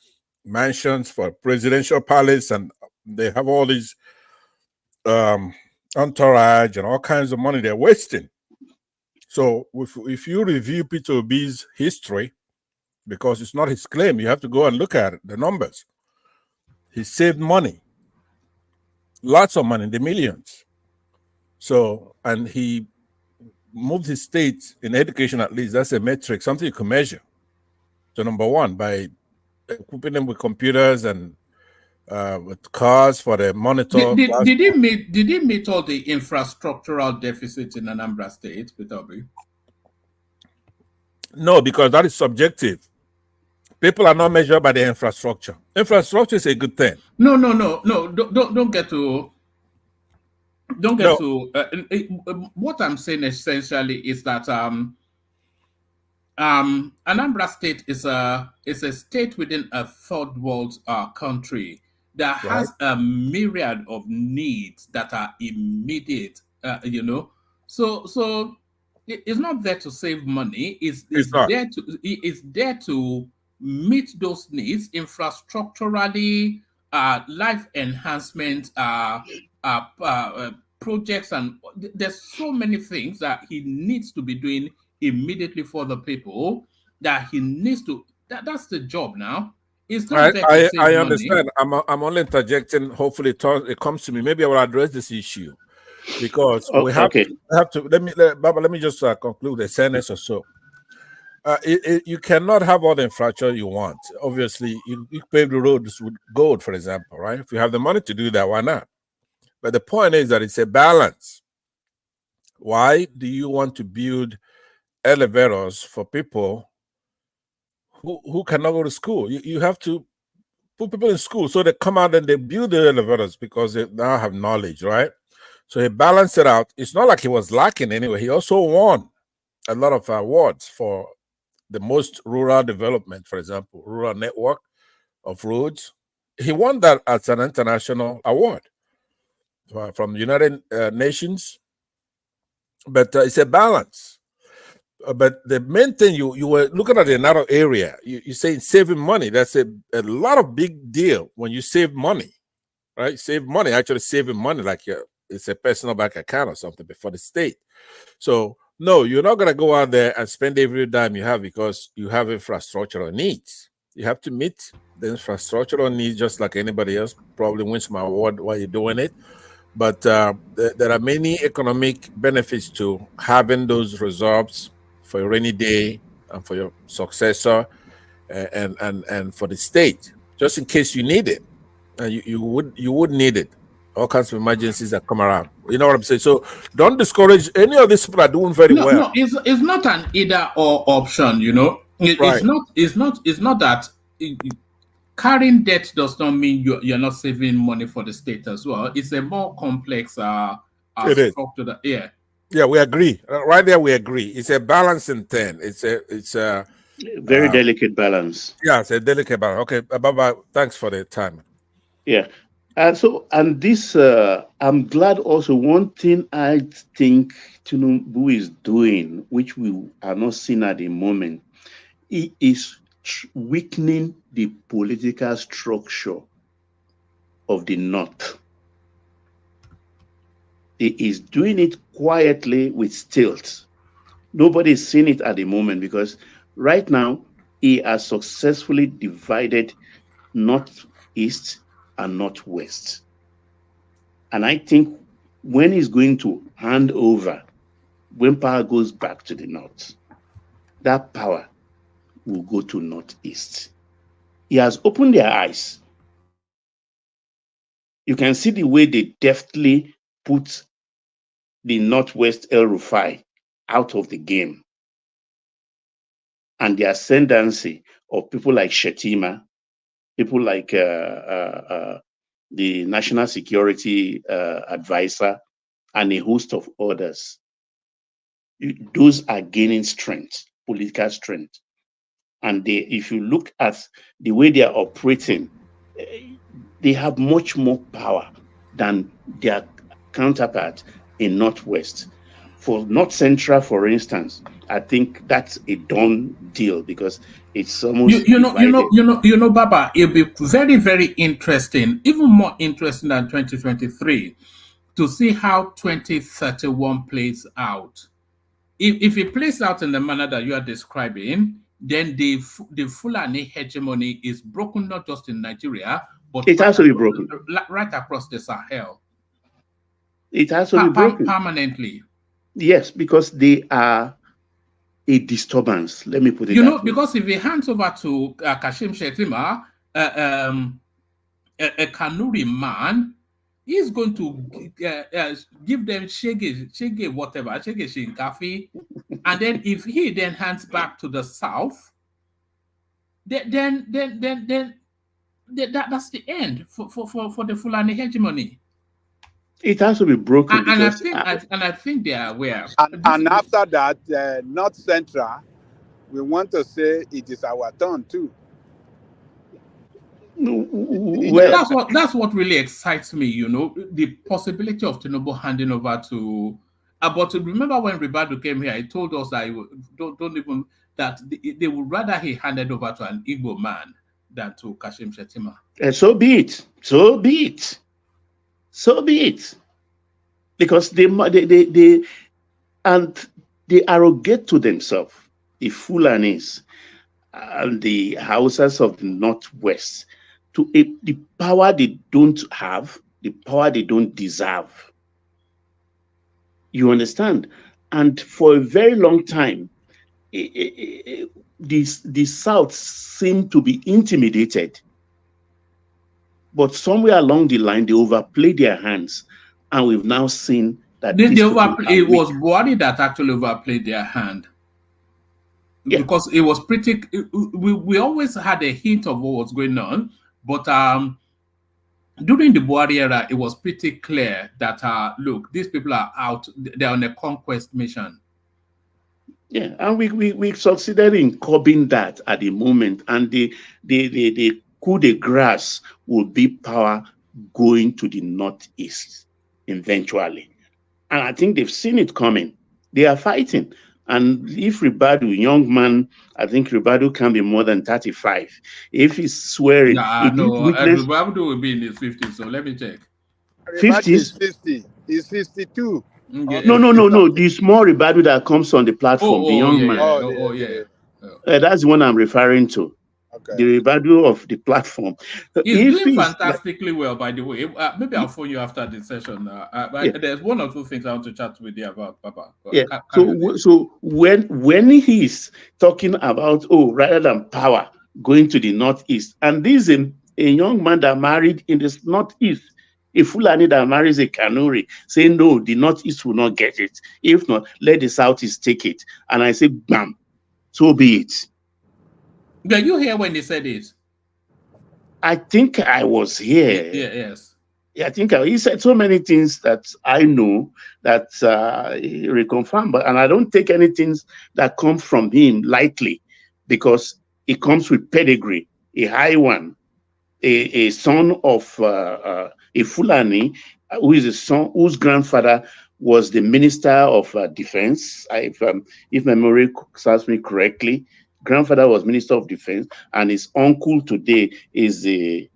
mansions for presidential palace, and they have all these entourage and all kinds of money they're wasting. So if you review Peter Obi's history, because it's not his claim, you have to go and look at it, the numbers. He saved money, lots of money, in the millions. So, and he moved his state in education, at least that's a metric, something you can measure. So number one, by equipping them with computers and with cars for the monitor. Did he meet all the infrastructural deficits in Anambra State, Peter Obi? No, because that is subjective. People are not measured by the infrastructure. Infrastructure is a good thing. No. Don't get to. What I'm saying essentially is that Anambra State is a state within a third world country that has a myriad of needs that are immediate. So it's not there to save money. It's there to meet those needs infrastructurally, life enhancement, projects, and there's so many things that he needs to be doing immediately for the people that he needs to. That's the job now. It's not there to save I money. understand. I'm only interjecting. Hopefully, it comes to me. Maybe I will address this issue, because we have to. Let me just conclude a sentence or so. You cannot have all the infrastructure you want. Obviously, you pave the roads with gold, for example, right? If you have the money to do that, why not? But the point is that it's a balance. Why do you want to build elevators for people who cannot go to school? You have to put people in school. So they come out and they build the elevators because they now have knowledge, right? So he balanced it out. It's not like he was lacking anyway. He also won a lot of awards for the most rural development, for example, rural network of roads. He won that as an international award from the United Nations. But it's a balance. But the main thing, you were looking at another area. You say saving money. That's a lot of big deal when you save money, right? Save money, actually saving money like it's a personal bank account or something before the state. So no, you're not going to go out there and spend every dime you have because you have infrastructural needs. You have to meet the infrastructural needs just like anybody else. Probably win some award while you're doing it. But there are many economic benefits to having those reserves for a rainy day and for your successor and for the state, just in case you need it. And you would need it. All kinds of emergencies that come around. You know what I'm saying? So don't discourage any of these people are doing very well. No, it's not an either or option, you know. Right. It's not that carrying debt does not mean you're not saving money for the state as well. It's a more complex It is. structure. Yeah. Yeah, we agree. Right there, we agree. It's a balancing thing. It's a very delicate balance. Yeah, it's a delicate balance. Okay, bye-bye. Thanks for the time. Yeah. And this, I'm glad also one thing I think Tinubu is doing, which we are not seeing at the moment, he is weakening the political structure of the North. He is doing it quietly with stealth. Nobody's seen it at the moment because right now he has successfully divided Northeast and Northwest. And I think when he's going to hand over, when power goes back to the North, that power will go to Northeast. He has opened their eyes. You can see the way they deftly put the Northwest El Rufai out of the game. And the ascendancy of people like Shetima, people like the National Security Advisor, and a host of others. Those are gaining strength, political strength. And if you look at the way they are operating, they have much more power than their counterpart in Northwest. For North Central, for instance, I think that's a done deal because it's almost you know, Baba, it'll be very, very interesting, even more interesting than 2023, to see how 2031 plays out. If it plays out in the manner that you are describing, then the Fulani hegemony is broken not just in Nigeria, but it has to be broken right across the Sahel. It has to be broken permanently. Yes, because they are a disturbance. Let me put it that way. Because if he hands over to Kashim Shettima, a Kanuri man, he's going to give them shege whatever, shege shinkafi, and then if he then hands back to the south, then that's the end for the Fulani hegemony. It has to be broken, and I think they are aware. And after that, North Central, we want to say it is our turn too. Well, that's what really excites me. You know, the possibility of Tinubu handing over to. But remember when Ribadu came here, he told us that they would rather he handed over to an Igbo man than to Kashim Shettima. So be it. So be it. So be it. Because they arrogate to themselves, the Fulanis and the Hausas of the Northwest, to the power they don't have, the power they don't deserve. You understand? And for a very long time, the South seemed to be intimidated. But somewhere along the line, they overplayed their hands. And we've now seen that it was Buhari that actually overplayed their hand. Yeah. Because it was pretty, we always had a hint of what was going on, But during the Buhari era, it was pretty clear that look, these people are out; they're on a conquest mission. Yeah, and we succeeded in curbing that at the moment, and the coup de grace will be power going to the northeast eventually. And I think they've seen it coming. They are fighting. And if Ribadu, young man, I think Ribadu can be more than 35. If he's swearing, he did No, witness Ribadu will be in his 50s, so let me check. Ribadu is 50s. 50. He's 52. No. The small Ribadu that comes on the platform, the young man. That's the one I'm referring to. Okay. The Ribadu of the platform. He's doing fantastically well, by the way. Maybe I'll phone you after the session. There's one or two things I want to chat with you about, Papa. Yeah. So when he's talking about rather than power going to the northeast, and this is a young man that married in the northeast, a Fulani that marries a Kanuri, saying no, the northeast will not get it. If not, let the southeast take it. And I say, bam, so be it. Were you here when he said it? I think I was here. Yes. Yeah, I think he said so many things that I know that he reconfirmed, and I don't take anything that come from him lightly, because it comes with pedigree, a high one, a son of a Fulani, who is a son whose grandfather was the Minister of Defense, if memory serves me correctly. Grandfather was Minister of Defense, and his uncle today is the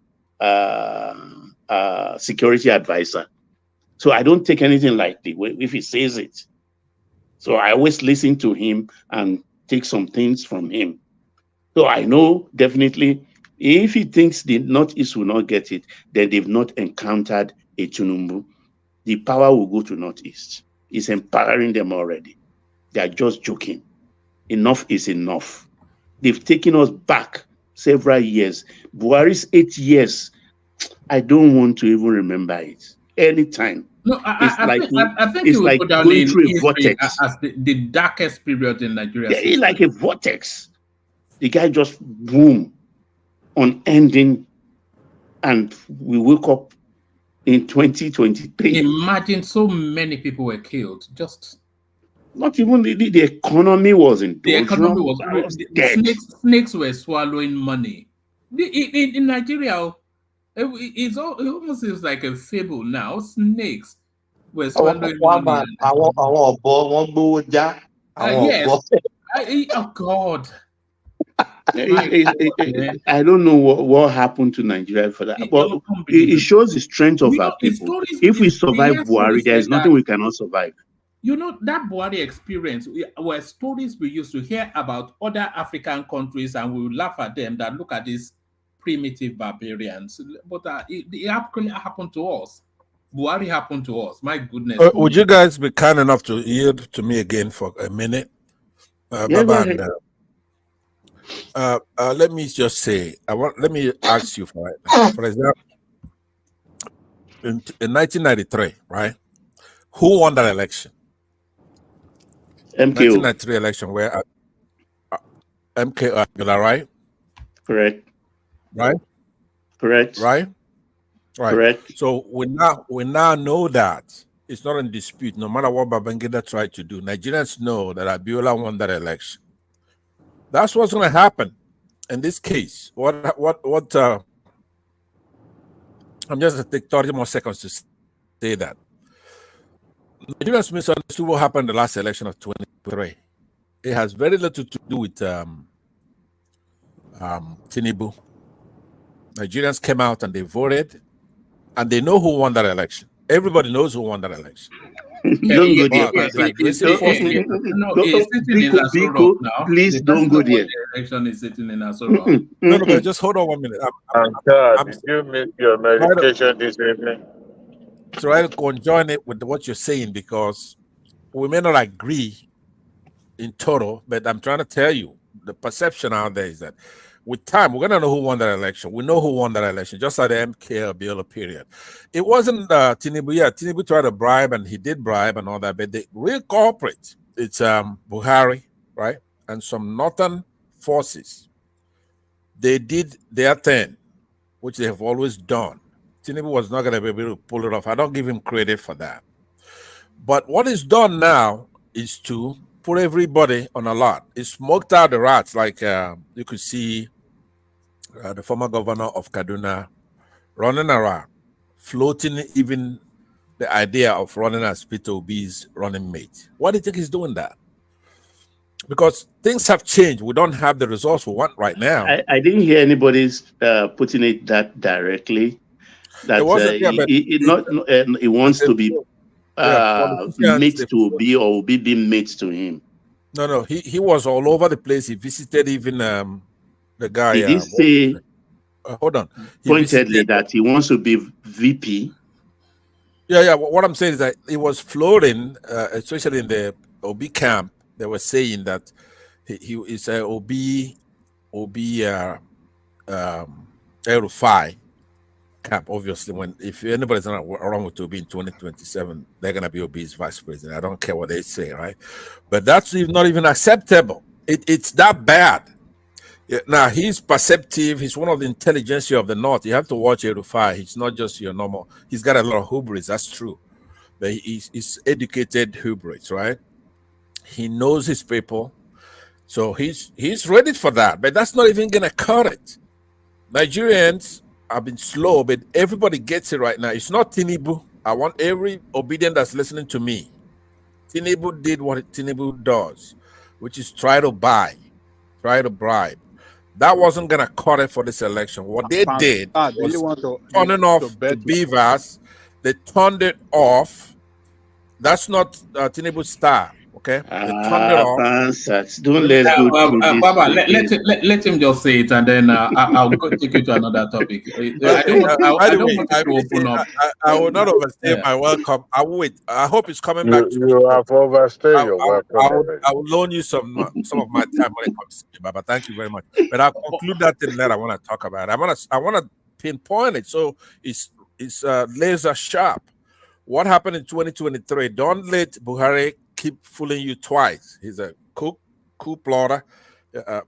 security advisor. So I don't take anything lightly if he says it. So I always listen to him and take some things from him. So I know definitely if he thinks the Northeast will not get it, then they've not encountered a Tinubu. The power will go to Northeast. It's empowering them already. They are just joking. Enough is enough. They've taken us back several years. Buhari's 8 years, I don't want to even remember it. Anytime. No, I think you would put down in history as the darkest period in Nigeria. Yeah, it's like a vortex. The guy just boom, unending, and we woke up in 2023. Imagine so many people were killed. Just not even the economy was in the economy was dead. Snakes were swallowing money. In Nigeria, it almost seems like a fable now. Snakes were swallowing money. Yes. Oh God. I don't know what happened to Nigeria for that, but it shows the strength of our people. If we survive Buhari, there is nothing we cannot survive. You know, that Buhari experience were stories we used to hear about other African countries, and we would laugh at them that look at these primitive barbarians. But it actually happened to us. Buhari happened to us. My goodness. Would you guys be kind enough to yield to me again for a minute? Baba, let me just say, let me ask you for example, in 1993, right? Who won that election? MKO. 1993 election where MKO, right? Correct. Right? Correct. Right? Right. Correct. So we now know that it's not in dispute, no matter what Babangida tried to do. Nigerians know that Abiola won that election. That's what's going to happen in this case. I'm just going to take 30 more seconds to say that. Nigerians misunderstood what happened in the last election of 2023. It has very little to do with Tinubu. Nigerians came out and they voted, and they know who won that election. Everybody knows who won that election. Don't go there. Please don't go there. The election is sitting in Aso Rock. No, but just hold on 1 minute. Did you miss your medication this evening? Try to conjoin it with what you're saying, because we may not agree in total, but I'm trying to tell you the perception out there is that with time, we're going to know who won that election. We know who won that election, just like the MK Abiola period. It wasn't Tinubu. Yeah, Tinubu tried to bribe, and he did bribe and all that, but the real culprit, it's Buhari, right? And some northern forces. They did their thing. which they have always done. Tinubu was not going to be able to pull it off. I don't give him credit for that. But what is done now is to put everybody on alert. It smoked out the rats, like you could see the former governor of Kaduna running around, floating even the idea of running as Peter Obi's running mate. Why do you think he's doing that? Because things have changed. We don't have the results we want right now. I didn't hear anybody putting it that directly. That he wants to be mate to Obi or Obi being mate to him. No. He was all over the place. He visited even the guy. He did say, hold on. Pointedly that he wants to be VP. Yeah. What I'm saying is that he was floating, especially in the Obi camp. They were saying that he is a Obi El-Rufai camp. Obviously, if anybody's not around with Obi in 2027, they're gonna be Obi's vice president. I don't care what they say, right? But that's not even acceptable. It's that bad. Yeah, now he's perceptive. He's one of the intelligentsia of the North. You have to watch El-Rufai. He's not just your normal. He's got a lot of hubris. That's true, but he's educated hubris, right? He knows his people, so he's ready for that. But that's not even gonna cut it. Nigerians have been slow, but everybody gets it right now. It's not Tinubu. I want every obedient that's listening to me. Tinubu did what Tinubu does, which is try to bribe. That wasn't gonna cut it for this election. What they did was turning off the beavers. They turned it off. That's not Tinubu's style. Okay, don't let Baba, let him just say it, and then I'll go take you to another topic. I don't want to open up. I will not overstay my welcome. I will wait. I hope it's coming back to me. You have overstayed your welcome. I will loan you some of my time when it comes to me, Baba. Thank you very much. But I'll conclude that thing that I want to talk about. I want to pinpoint it so it's laser sharp. What happened in 2023? Don't let Buhari keep fooling you twice. He's a coup plotter.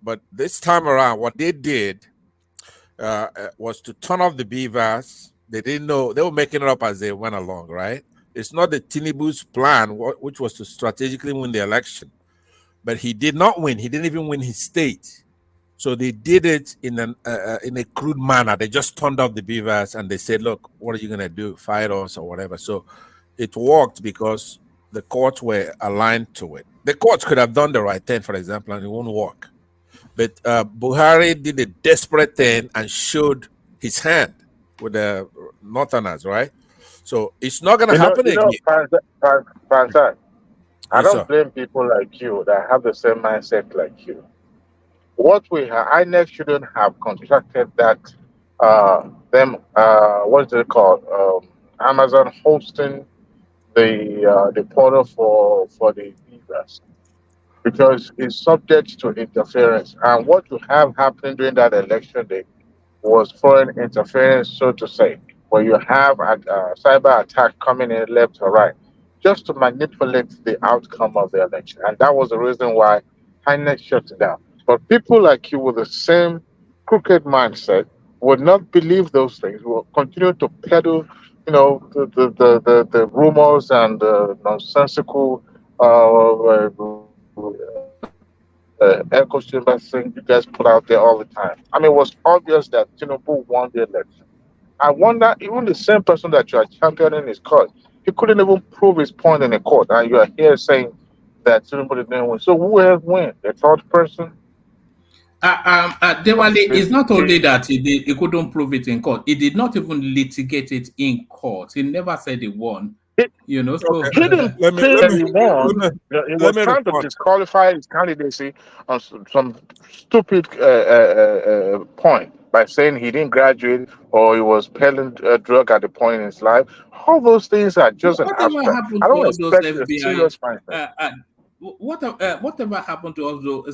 But this time around, what they did was to turn off the beavers. They didn't know. They were making it up as they went along, right? It's not the Tinubu's plan, which was to strategically win the election. But he did not win. He didn't even win his state. So they did it in a crude manner. They just turned off the beavers and they said, look, what are you going to do? Fight us or whatever. So it worked because the courts were aligned to it. The courts could have done the right thing, for example, and it won't work. But Buhari did a desperate thing and showed his hand with the Northerners, right? So it's not going to happen again. Pantan, I Yes, don't sir. blame people like you that have the same mindset like you. What we have, INEC shouldn't have contracted that, what is it called? Amazon hosting the portal for the beavers, because it's subject to interference. And what you have happening during that election day was foreign interference, so to say, where you have a cyber attack coming in left or right, just to manipulate the outcome of the election. And that was the reason why INEC shut it down. But people like you with the same crooked mindset would not believe those things, will continue to peddle, the rumors and the nonsensical echo chamber thing you guys put out there all the time. I mean, it was obvious that Tinubu won the election. I wonder, even the same person that you are championing his cause, he couldn't even prove his point in the court, and you are here saying that Tinubu didn't win. So who has win? The third person? Dewale, it's not only that he couldn't prove it in court. He did not even litigate it in court. He never said he won. So He didn't say he won. He was trying to disqualify his candidacy on some stupid point by saying he didn't graduate or he was peddling drug at the point in his life. All those things are just an abstract. I don't expect a serious mindset. Whatever happened to us though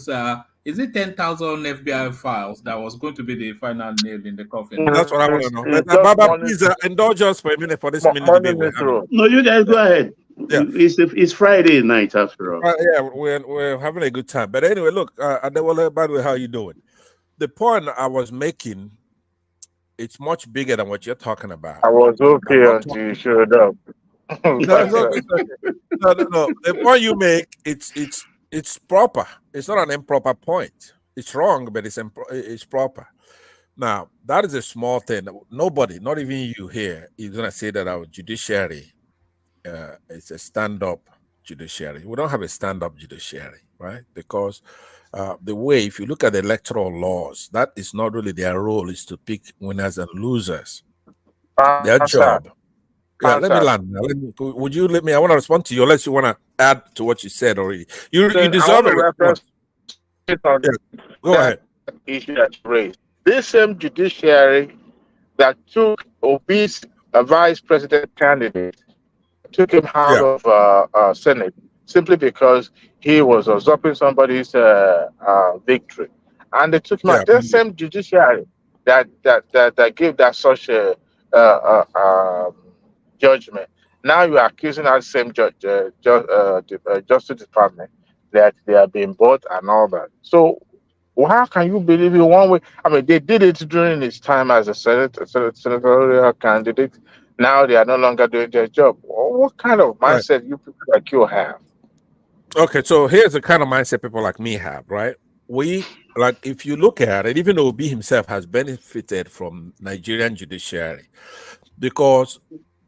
is it 10,000 FBI files that was going to be the final nail in the coffin? That's what I want to know. But, Baba, please indulge us for a minute for this minute debate we're having. No, you guys go ahead. Yeah. It's Friday night after all. Yeah, we're having a good time. But anyway, look, Adewale, by the way, how you doing? The point I was making it's much bigger than what you're talking about. I was okay I'm not until you showed up. No, it's okay, it's okay. No. The point you make, it's proper. It's not an improper point. It's wrong, but it's proper. Now, that is a small thing. Nobody, not even you here, is gonna say that our judiciary is a stand-up judiciary. We don't have a stand-up judiciary, right? Because the way, if you look at the electoral laws, that is not really their role, is to pick winners and losers. Their job. Yeah, let me land now. Would you let me? I want to respond to you, unless you want to add to what you said already. You deserve a response. Go ahead. Issue that you raised. This same judiciary that took obese vice president candidate, took him out of Senate simply because he was usurping somebody's victory, and they took him out. The same judiciary that gave that such a judgment. Now you are accusing that same Justice Department that they are being bought and all that. So how can you believe in one way? I mean, they did it during his time as a senatorial candidate. Now they are no longer doing their job. What kind of mindset you people like you have? Okay, so here's the kind of mindset people like me have, right? We, like, if you look at it, even Obi himself has benefited from Nigerian judiciary because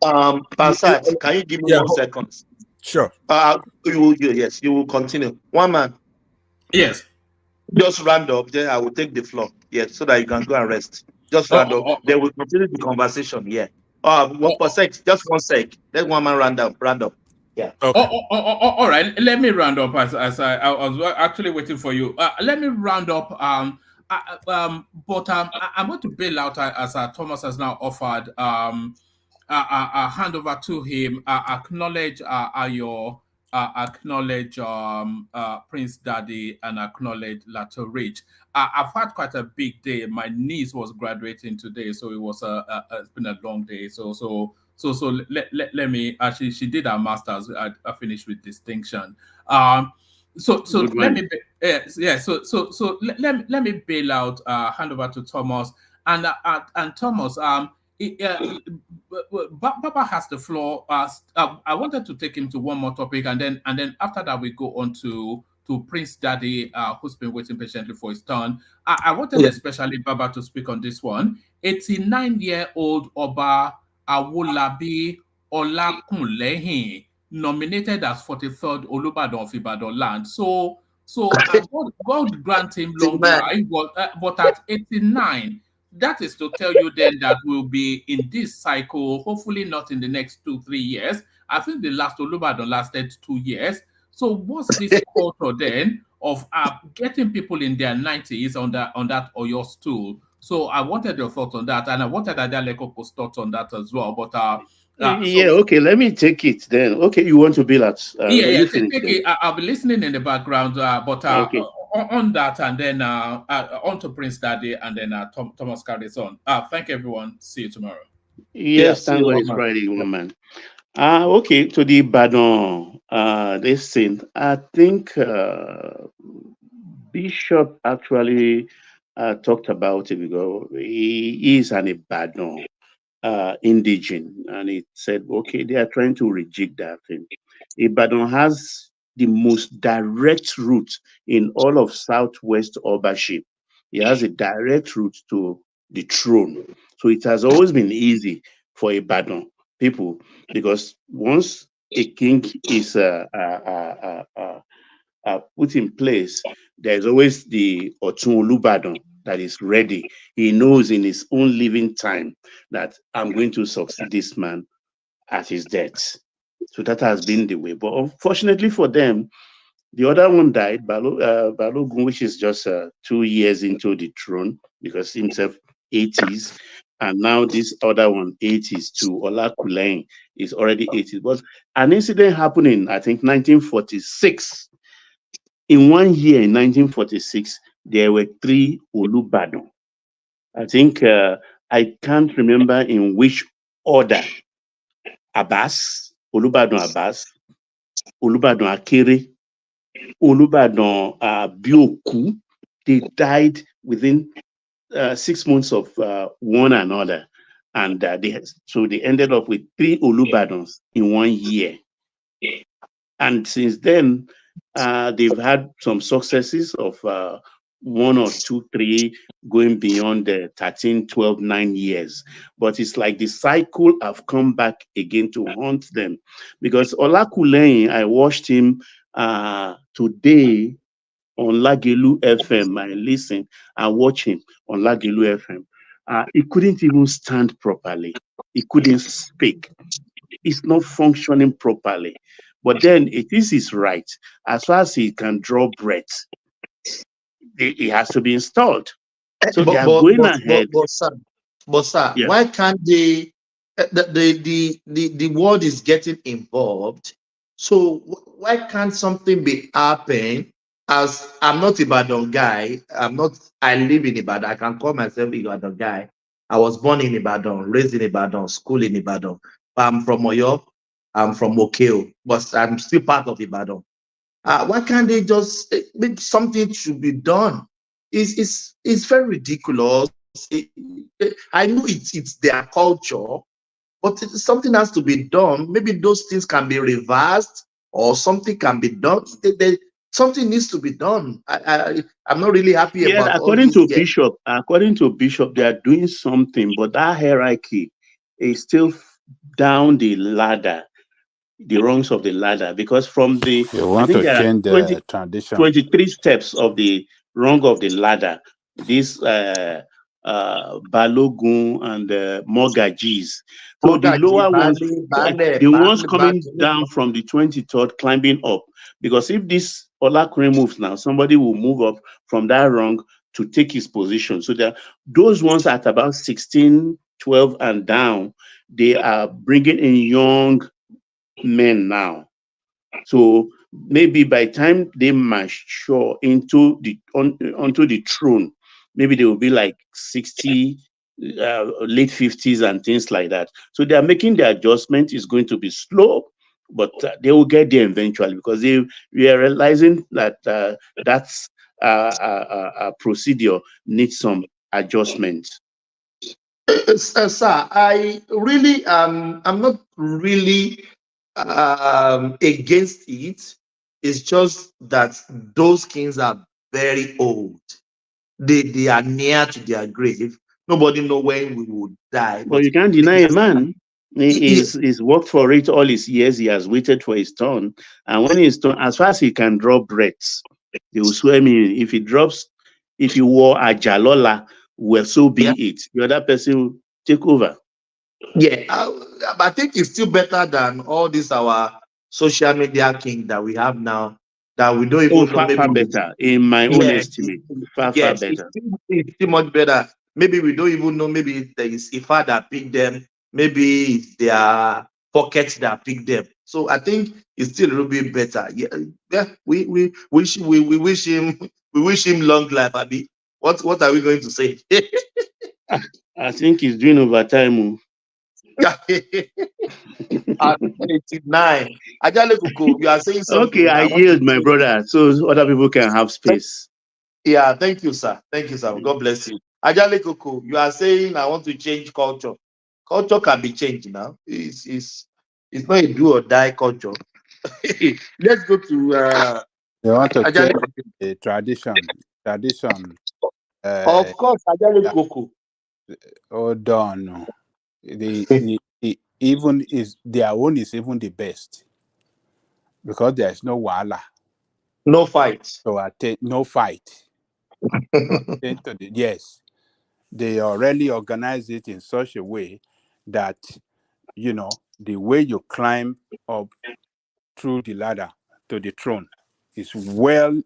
Passat, can you give me 1 second? Sure. Yes, you will continue. One man. Yes. Just round up, then I will take the floor. Yes, so that you can go and rest. Just round up. Then we'll continue the conversation. Yeah. Just 1 sec. Let one man round up. Yeah. Okay. All right. Let me round up as I was actually waiting for you. Let me round up. But I'm going to bail out as Thomas has now offered. Hand over to him. Acknowledge acknowledge Prince Daddy and acknowledge Lato Rich. I've had quite a big day. My niece was graduating today, so it was it's been a long day. So let me actually. She did her masters. I finished with distinction. So let me let me bail out. Hand over to Thomas and Thomas. Baba has the floor. I wanted to take him to one more topic, and then after that we go on to Prince Daddy, who's been waiting patiently for his turn. I wanted especially Baba to speak on this one. 89-year-old Oba Awolabi Olakunlehin, nominated as 43rd Olubadan of Ibadan land. So God grant him long life, but at 89. That is to tell you then that we'll be in this cycle, hopefully not in the next 2-3 years. I think the last Olubadan lasted 2 years. So what's this culture then of getting people in their 90s on that Oyo stool? So I wanted your thoughts on that, and I wanted Adeleko's thoughts on that as well. But okay, let me take it then. Okay, you want to be that? Take it. I'll be listening in the background, but okay. On that, and then on to Prince Daddy, and then Thomas carries on. Thank everyone. See you tomorrow. Yes, thank God it's Friday, woman. Okay, to the Badon, this thing. I think Bishop actually talked about it because he is an Ibadan indigene, and he said, okay, they are trying to reject that thing. Ibadan has the most direct route in all of Southwest Obaship. It has a direct route to the throne. So it has always been easy for Ibadan people, because once a king is put in place, there's always the Otun Olubadan that is ready. He knows in his own living time that I'm going to succeed this man at his death. So that has been the way. But unfortunately for them, the other one died, Balogun, which is just 2 years into the throne, because himself 80s, and now this other one 80s too. Olakunlehin is already 80s. But an incident happened in, I think, 1946. In 1 year, in 1946, there were 3 Olubadan. I think I can't remember in which order. Abbas, Olubadan Abbas, Olubadan Akere, Olubadan Bioku. They died within 6 months of one another, and they ended up with 3 Olubadans in 1 year. And since then, they've had some successes of 1 or 2, 3, going beyond the 13, 12, 9 years. But it's like the cycle have come back again to haunt them. Because Olakuleyin, I watched him today on Lagelu FM. I listened and watched him on Lagelu FM. He couldn't even stand properly. He couldn't speak. It's not functioning properly. But then it is his right. As far as he can draw breath, it has to be installed. So they are going ahead. But sir, Yeah. why can't they? The world is getting involved. So why can't something be happening? As I'm not Ibadan guy, I live in Ibadan. I can call myself Ibadan guy. I was born in Ibadan, raised in Ibadan, school in Ibadan. I'm from Oyo. I'm from Okeo, but I'm still part of Ibadan. Why can't they just something should be done? It's very ridiculous. I know it's their culture, but something has to be done. Maybe those things can be reversed, or something can be done. Something needs to be done. I'm not really happy about all according this to yet. Bishop, they are doing something, but that hierarchy is still down the ladder, the rungs of the ladder, because from the I think there are change 20, the tradition. 23 steps of the rung of the ladder. This Balogun and Mogajis. So the lower ones, the ones coming down from the 23rd, climbing up. Because if this Olakure moves now, somebody will move up from that rung to take his position. So that those ones at about 16, 12 and down, they are bringing in young men now. So maybe by the time they mature into onto the throne, maybe they will be like 60, late 50s and things like that. So they are making the adjustment. It's going to be slow, but they will get there eventually, because we are realizing that that's a procedure needs some adjustments. Sir, I really I'm not really against it. It's just that those kings are very old. They are near to their grave. Nobody know when we will die. But you can't deny a man. He's worked for it all his years. He has waited for his turn. And when his turn, as far as he can draw breaths, they will swear me. If he drops, if he wore a Jalola, well, so be it. The other person will take over. Yeah, I think it's still better than all this our social media king that we have now, that we don't even know. Far better, in my own estimate. Far Yes, better. it's still much better. Maybe we don't even know. Maybe there is Ifa that picked them. Maybe it's their pockets that picked them. So I think it's still a little bit better. Yeah. We wish him long life, Abi. What are we going to say? I think he's doing overtime. At 89. Ajale Kuku, you are saying something. Okay, I yield, my brother, so other people can have space. Yeah, thank you, sir. Thank you, sir. God bless you. Ajale Kuku, you are saying I want to change culture. Culture can be changed now. It's not a do or die culture. Let's go to You want to Ajale. change the tradition. Of course, Ajale Kuku. Hold on. Even is their own is even the best, because there is no wahala, no fight. So no fight. Yes, they already organize it in such a way that the way you climb up through the ladder to the throne is well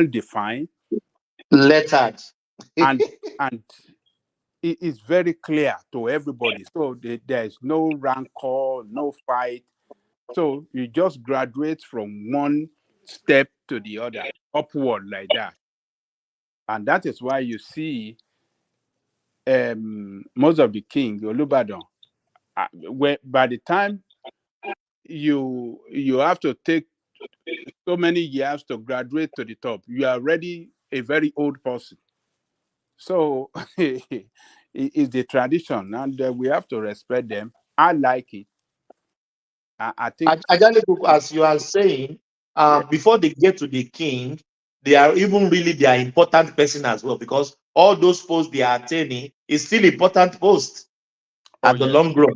defined, lettered, and it is very clear to everybody. So there is no rancor, no fight. So you just graduate from one step to the other, upward like that. And that is why you see most of the king, Olubadan, where by the time you have to take so many years to graduate to the top, you are already a very old person. So it's the tradition, and we have to respect them. I like it. I think, As you are saying, before they get to the king, they are even really their important person as well, because all those posts they are attaining is still important post at the long run.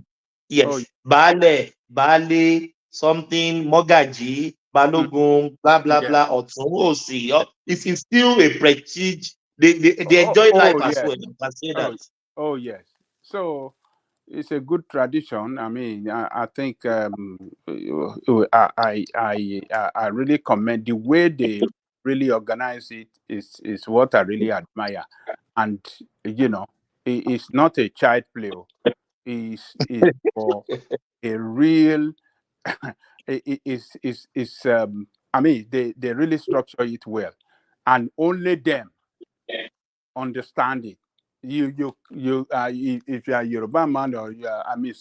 Yes. Baale, something, Mogaji, Balogun, blah, blah, blah, Otun, Osi. It is still a prestige. They enjoy life as well. You can say that. Oh, yes. So it's a good tradition. I mean, I think I really commend the way they really organize it. Is what I really admire, and it's not a child play. It's for a real. I mean, they really structure it well, and only them understand it. If you are Yoruba man, or you are, you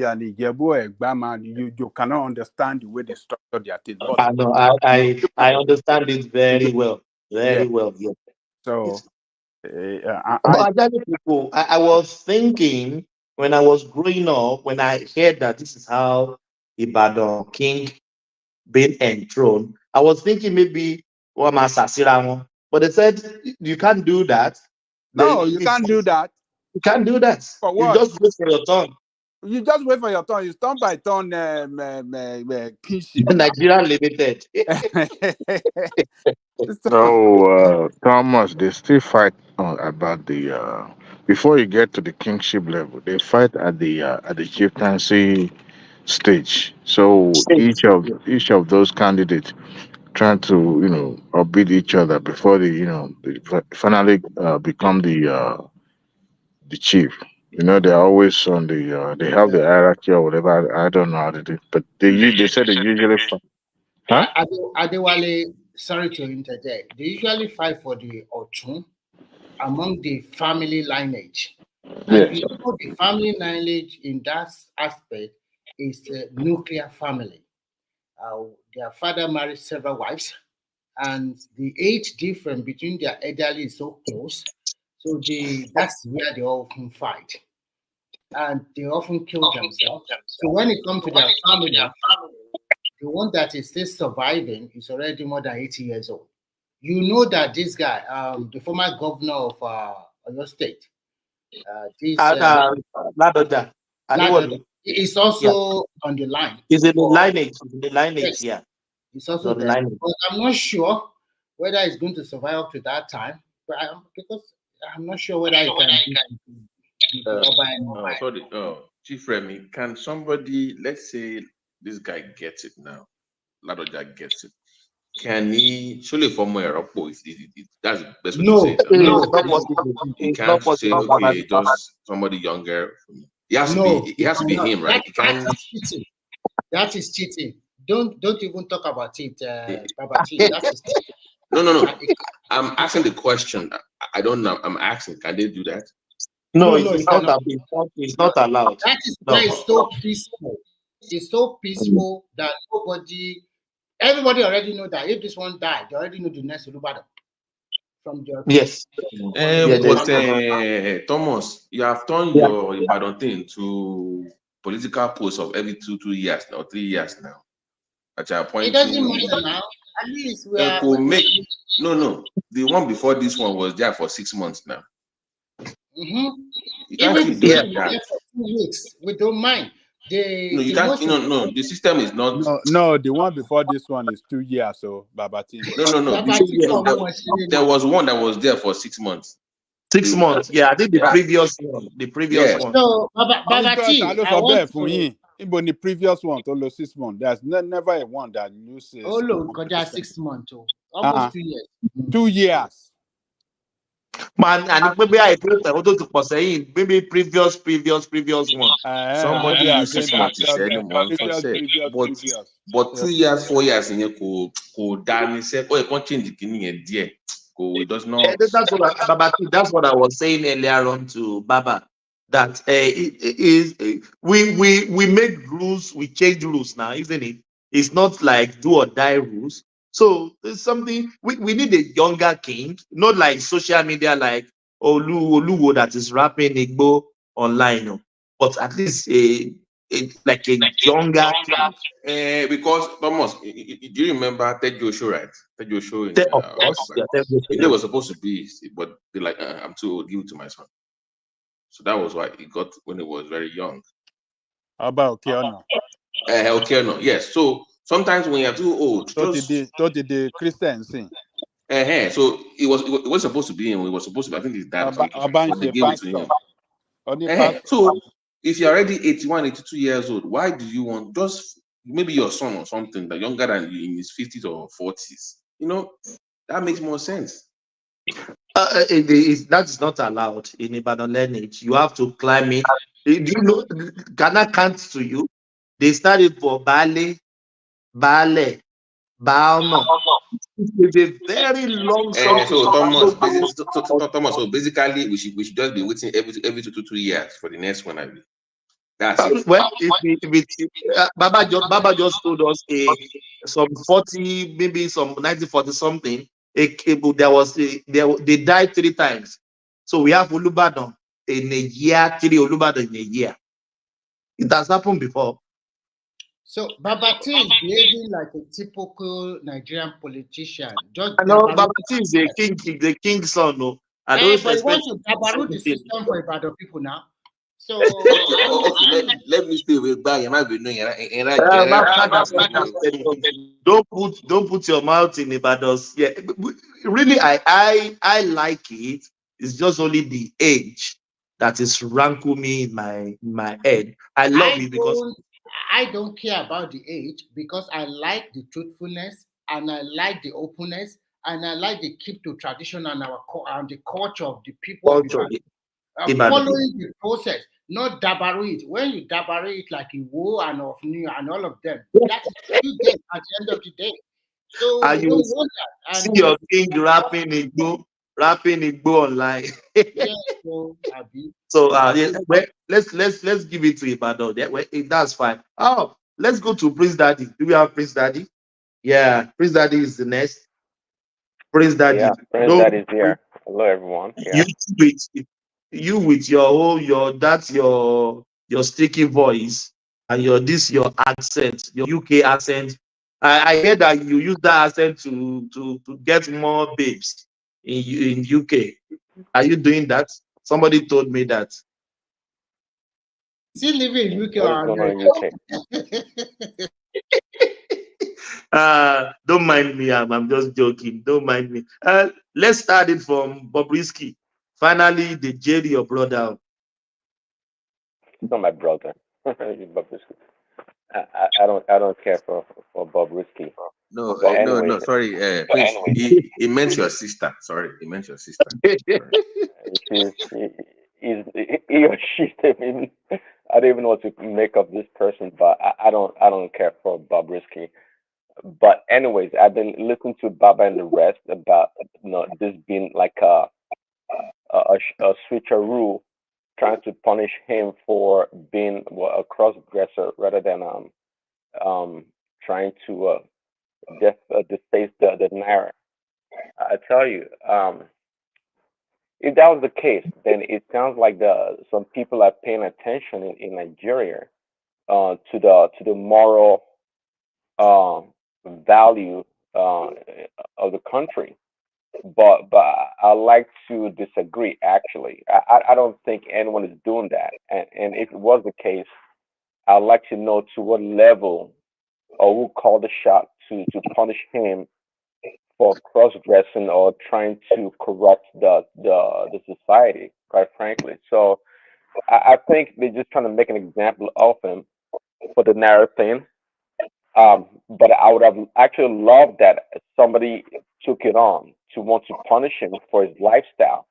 are the Ijebu or Egba man, you cannot understand the way they structure their things. But I know, I understand it very well. Very well. Yeah. So I was thinking when I was growing up, when I heard that this is how Ibadan king being enthroned, I was thinking maybe but they said you can't do that. No, you can't do that. You can't do that. For You what? just wait for your turn. You just wait for your turn. It's turn by turn kinship. Nigeria Limited. So, Thomas, they still fight about the before you get to the kingship level. They fight at the chieftaincy stage. So each of those candidates trying to outbid each other before they finally become the chief. They're always on the they have the hierarchy or whatever. I don't know how to do, but they said they usually fight. Huh? Adewale, sorry to interject. They usually fight for the Otun among the family lineage. And Yes. the family lineage in that aspect is a nuclear family. Their father married several wives, and the age difference between their elderly is so close. So that's where they often fight. And they often kill themselves. So when it comes to their family, the one that is still surviving is already more than 80 years old. You know that this guy, the former governor of Oyo State, Ladoja. is also on the line. He's in the lineage. Yes. Yeah. It's also there. But I'm not sure whether it's going to survive up to that time. But because I'm not sure whether it can Sorry, Chief Remy, can somebody, let's say this guy gets it now, Ladoja gets it. Can he surely form a rapport? That's the best way to say it. He can't say, okay, just somebody younger. He has to be him, right? That is cheating. Don't even talk about it, Baba T. That is cheating. No. I'm asking the question. I don't know. I'm asking, can they do that? No, it's not allowed. That is why it's so peaceful. It's so peaceful that everybody already know that if this one died, they already know the next Olubadan. From the yes. But Thomas, you have turned your Ibadan thing to political posts of every 2 years now, 3 years now. It doesn't matter now. At least we are. No. The one before this one was there for 6 months now. Mm-hmm. You can't keep doing that. For 2 weeks, we don't mind. You can't. No. The system is not. No, the one before this one is 2 years. So Babati. No. There was one that was there for 6 months. 6 months. Yeah, I think the previous one. So Babati, I want to. Even the previous one, to 6 months. There's never a one that loses. Oh, look, because that's 6 months. Almost 2 years. 2 years. Man, and maybe I maybe previous one. Somebody used 6 months to say but 2 years, 4 years in here could Danny said, oh, you can't change the beginning and dear. It does not. That's what I was saying earlier on to Baba. That we make rules, we change rules now, isn't it? It's not like do or die rules. So it's something we need a younger king, not like social media like Oluwo that is rapping Igbo online, no. But at least like a younger king. Because Thomas, do you remember Ted Joshua, right? Ted Joshua in Of course, yeah, Ted Joshua. They were supposed to be, but they're like, I'm too old, give it to my son. So that was why he got when he was very young. How about Okeano? Okeano, yes. So sometimes when you're too old, just the Christian thing. So it was supposed to be him. It was supposed to be, I think his dad or something, but they gave it to him. So if you're already 81, 82 years old, why do you want just maybe your son or something that younger than you in his 50s or 40s? You know, that makes more sense. That is not allowed in Ibadan lineage. You have to climb it. Do you know Ghana count to you? They started for Bale, Bale, Baono. It's a very long song. So Thomas, so basically we should just be waiting every 2 years for the next one. I mean, that's it. Well, Baba just told us some 40, maybe some 1940 something. They died 3 times. So we have Olubadan in a year, 3 Olubadan in a year. It has happened before. So Babati is behaving like a typical Nigerian politician. Babati is the king's son, no. But he wants to dabaru the system for Ibadan people now. So let me stay with Bag. Don't put your mouth in Ibadan's. Yeah, really, I like it. It's just only the age that is rankle me in my head. I love it because I don't care about the age because I like the truthfulness and I like the openness and I like the keep to tradition and the culture of the people of Ibadan. Following the process, not dabaru it. When you dabaru it like Iwo and of New and all of them, that's you get at the end of the day. So you don't want that. See your king rapping Igbo online. Yes, so let's give it to Ibadan. That's fine. Oh, let's go to Prince Daddy. Do we have Prince Daddy? Yeah, Prince Daddy is the next. Prince Daddy. Yeah, Prince Daddy is here. Hello, everyone. Yeah. You with your sticky voice and your accent, your UK accent. I heard that you use that accent to get more babes in UK. Are you doing that? Somebody told me that. Still living in UK or don't mind me. I'm just joking. Don't mind me. Let's start it from Bobriski. Finally, the Jerry, your brother. He's not my brother. Bobriski. I don't care for Bobriski. No, no, sorry. Prince, he meant your sister. Sorry, he meant your sister. He or she. I don't even know what to make of this person, but I don't care for Bobriski. But anyways, I've been listening to Baba and the rest about this being like a switcheroo, trying to punish him for being a cross-dresser rather than trying to deface the Naira. I tell you, if that was the case, then it sounds like some people are paying attention in Nigeria to the moral value of the country. But I like to disagree. Actually, I don't think anyone is doing that. And if it was the case, I'd like to know to what level or who called the shot to punish him for cross-dressing or trying to corrupt the society, quite frankly. So I think they're just trying to make an example of him for the narrow thing. But I would have actually loved that somebody took it on to want to punish him for his lifestyle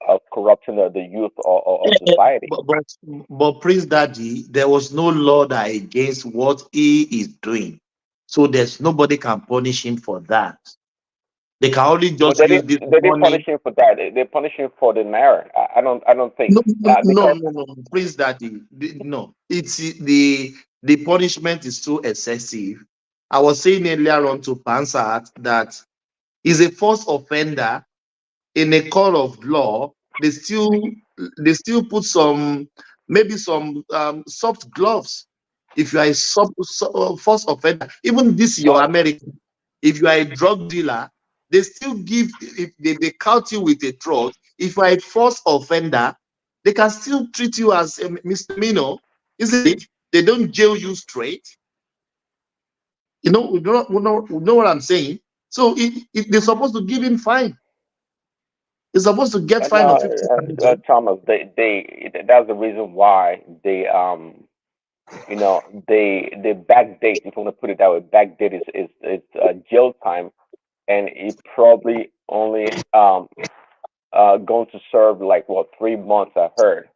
of corrupting the youth of society. But Prince Daddy, there was no law that against what he is doing. So there's nobody can punish him for that. They can only just use this money. They didn't punish him for that. They punish him for the Naira. I don't think. No, Prince Daddy. No, it's the punishment is too excessive. I was saying earlier on to Pansat that is a first offender in a court of law. They still put maybe some soft gloves. If you are a first offender, even this your American, if you are a drug dealer, they still give, if they count you with a drug. If you are a first offender, they can still treat you as a misdemeanor, isn't it? They don't jail you straight. You know what I'm saying? So they're supposed to give him fine. They're supposed to get fine of 50,000. Thomas, that's the reason why they they backdate, if you want to put it that way. Backdate is jail time, and it probably only going to serve like 3 months, I heard,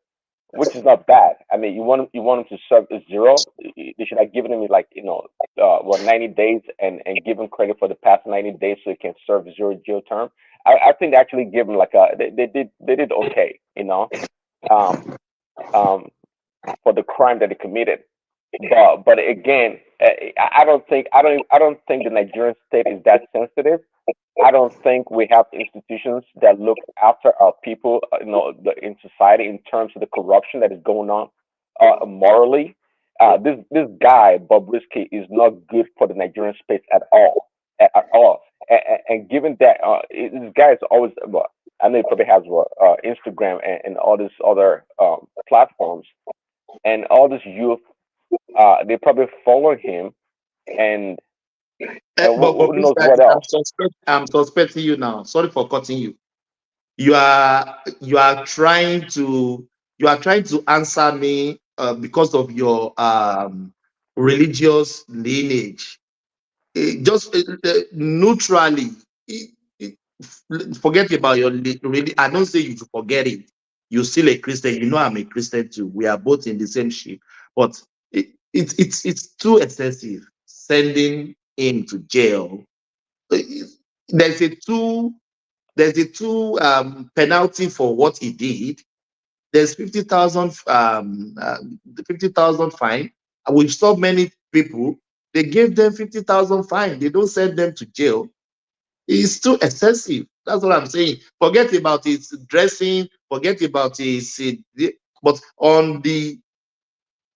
which is not bad. I mean, you want him to serve a 0. They should have given him 90 days and give him credit for the past 90 days so he can serve 0 jail term. I think they actually give him they did okay, for the crime that he committed. But again, I don't think the Nigerian state is that sensitive. I don't think we have institutions that look after our people, in society, in terms of the corruption that is going on morally. This guy Bobriski is not good for the Nigerian space at all, And given that this guy is always, I know he probably has Instagram and all these other platforms, and all this youth, they probably follow him, and who knows what else. I'm suspecting you now. Sorry for cutting you. You are trying to answer me because of your religious lineage. Just neutrally, forget about your religion. I don't say you should forget it. You're still a Christian. You know I'm a Christian too. We are both in the same ship. But it's too excessive sending him to jail. There's a two penalty for what he did. There's 50,000 fine. With so many people, they gave them 50,000 fine. They don't send them to jail. It's too excessive. That's what I'm saying. Forget about his dressing. Forget about his. But on the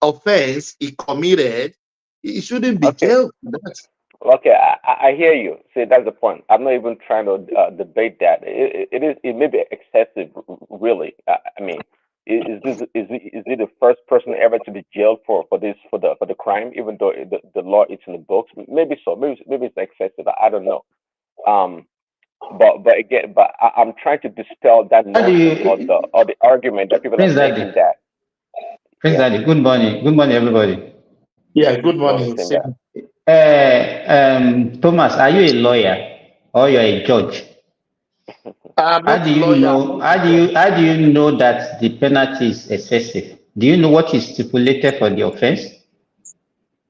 offense he committed, he shouldn't be jailed. Okay, I hear you. See, that's the point. I'm not even trying to debate that. It may be excessive, really. I mean, is he the first person ever to be jailed for the crime? Even though the law is in the books, maybe so. Maybe it's excessive. I don't know. But again, I'm trying to dispel that notion or the argument that people are making that. Prince Daddy, good morning. Good morning, everybody. Yeah, good morning. Thomas, are you a lawyer or you're a judge? How do you know that the penalty is excessive? Do you know what is stipulated for the offense?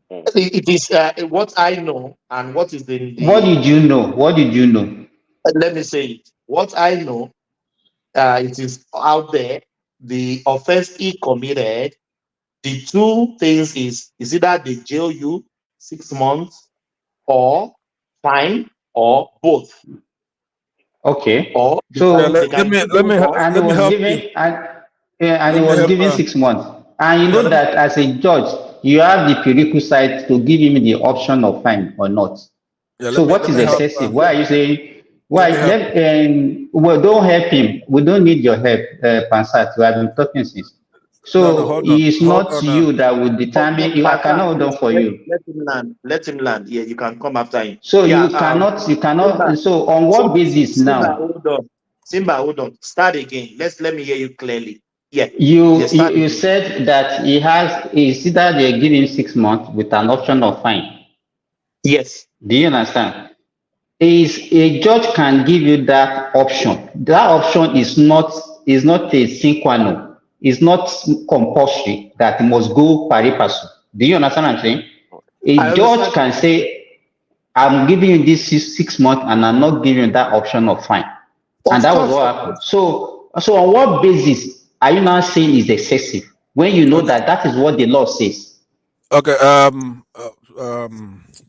It is what I know and what is the. What did you know? What did you know? Let me say it. What I know, it is out there. The offense he committed. The two things is either they jail you 6 months, or fine, or both. Okay. Or so let me and it was given 6 months. And you know that as a judge, you have the prerequisite to give him the option of fine or not. So what is excessive? Why are you saying? Why? Well, don't help him. We don't need your help, Pansat. We have been talking since. So it's not you that will determine. I cannot hold on for you. Let him land. Yeah, you can come after him. So you cannot. So on what basis now? Simba, hold on. Start again. Let me hear you clearly. Yeah. You said that he is either they give him 6 months with an option of fine. Yes. Do you understand? A judge can give you that option. That option is not a sine qua non. It's not compulsory that it must go pari passu. Do you understand what I'm saying? A judge can say, I'm giving you this 6 months and I'm not giving you that option of fine. And that was what happened. So on what basis are you now saying is excessive when you know that is what the law says? Okay.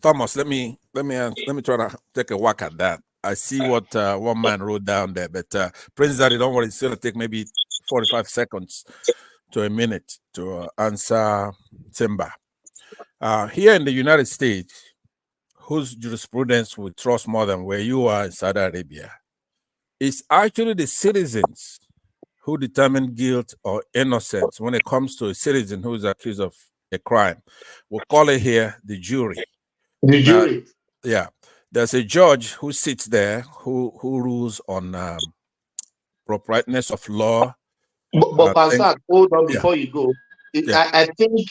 Thomas, let me try to take a whack at that. I see what one man wrote down there, but Prince Daddy, don't worry, it's going to take maybe 45 seconds to a minute to answer Simba. Here in the United States, whose jurisprudence we trust more than where you are in Saudi Arabia, it's actually the citizens who determine guilt or innocence when it comes to a citizen who is accused of a crime. We'll call it here the jury. The jury. Yeah. There's a judge who sits there who rules on proprietiness of law. But Pastor, hold on before you go. I think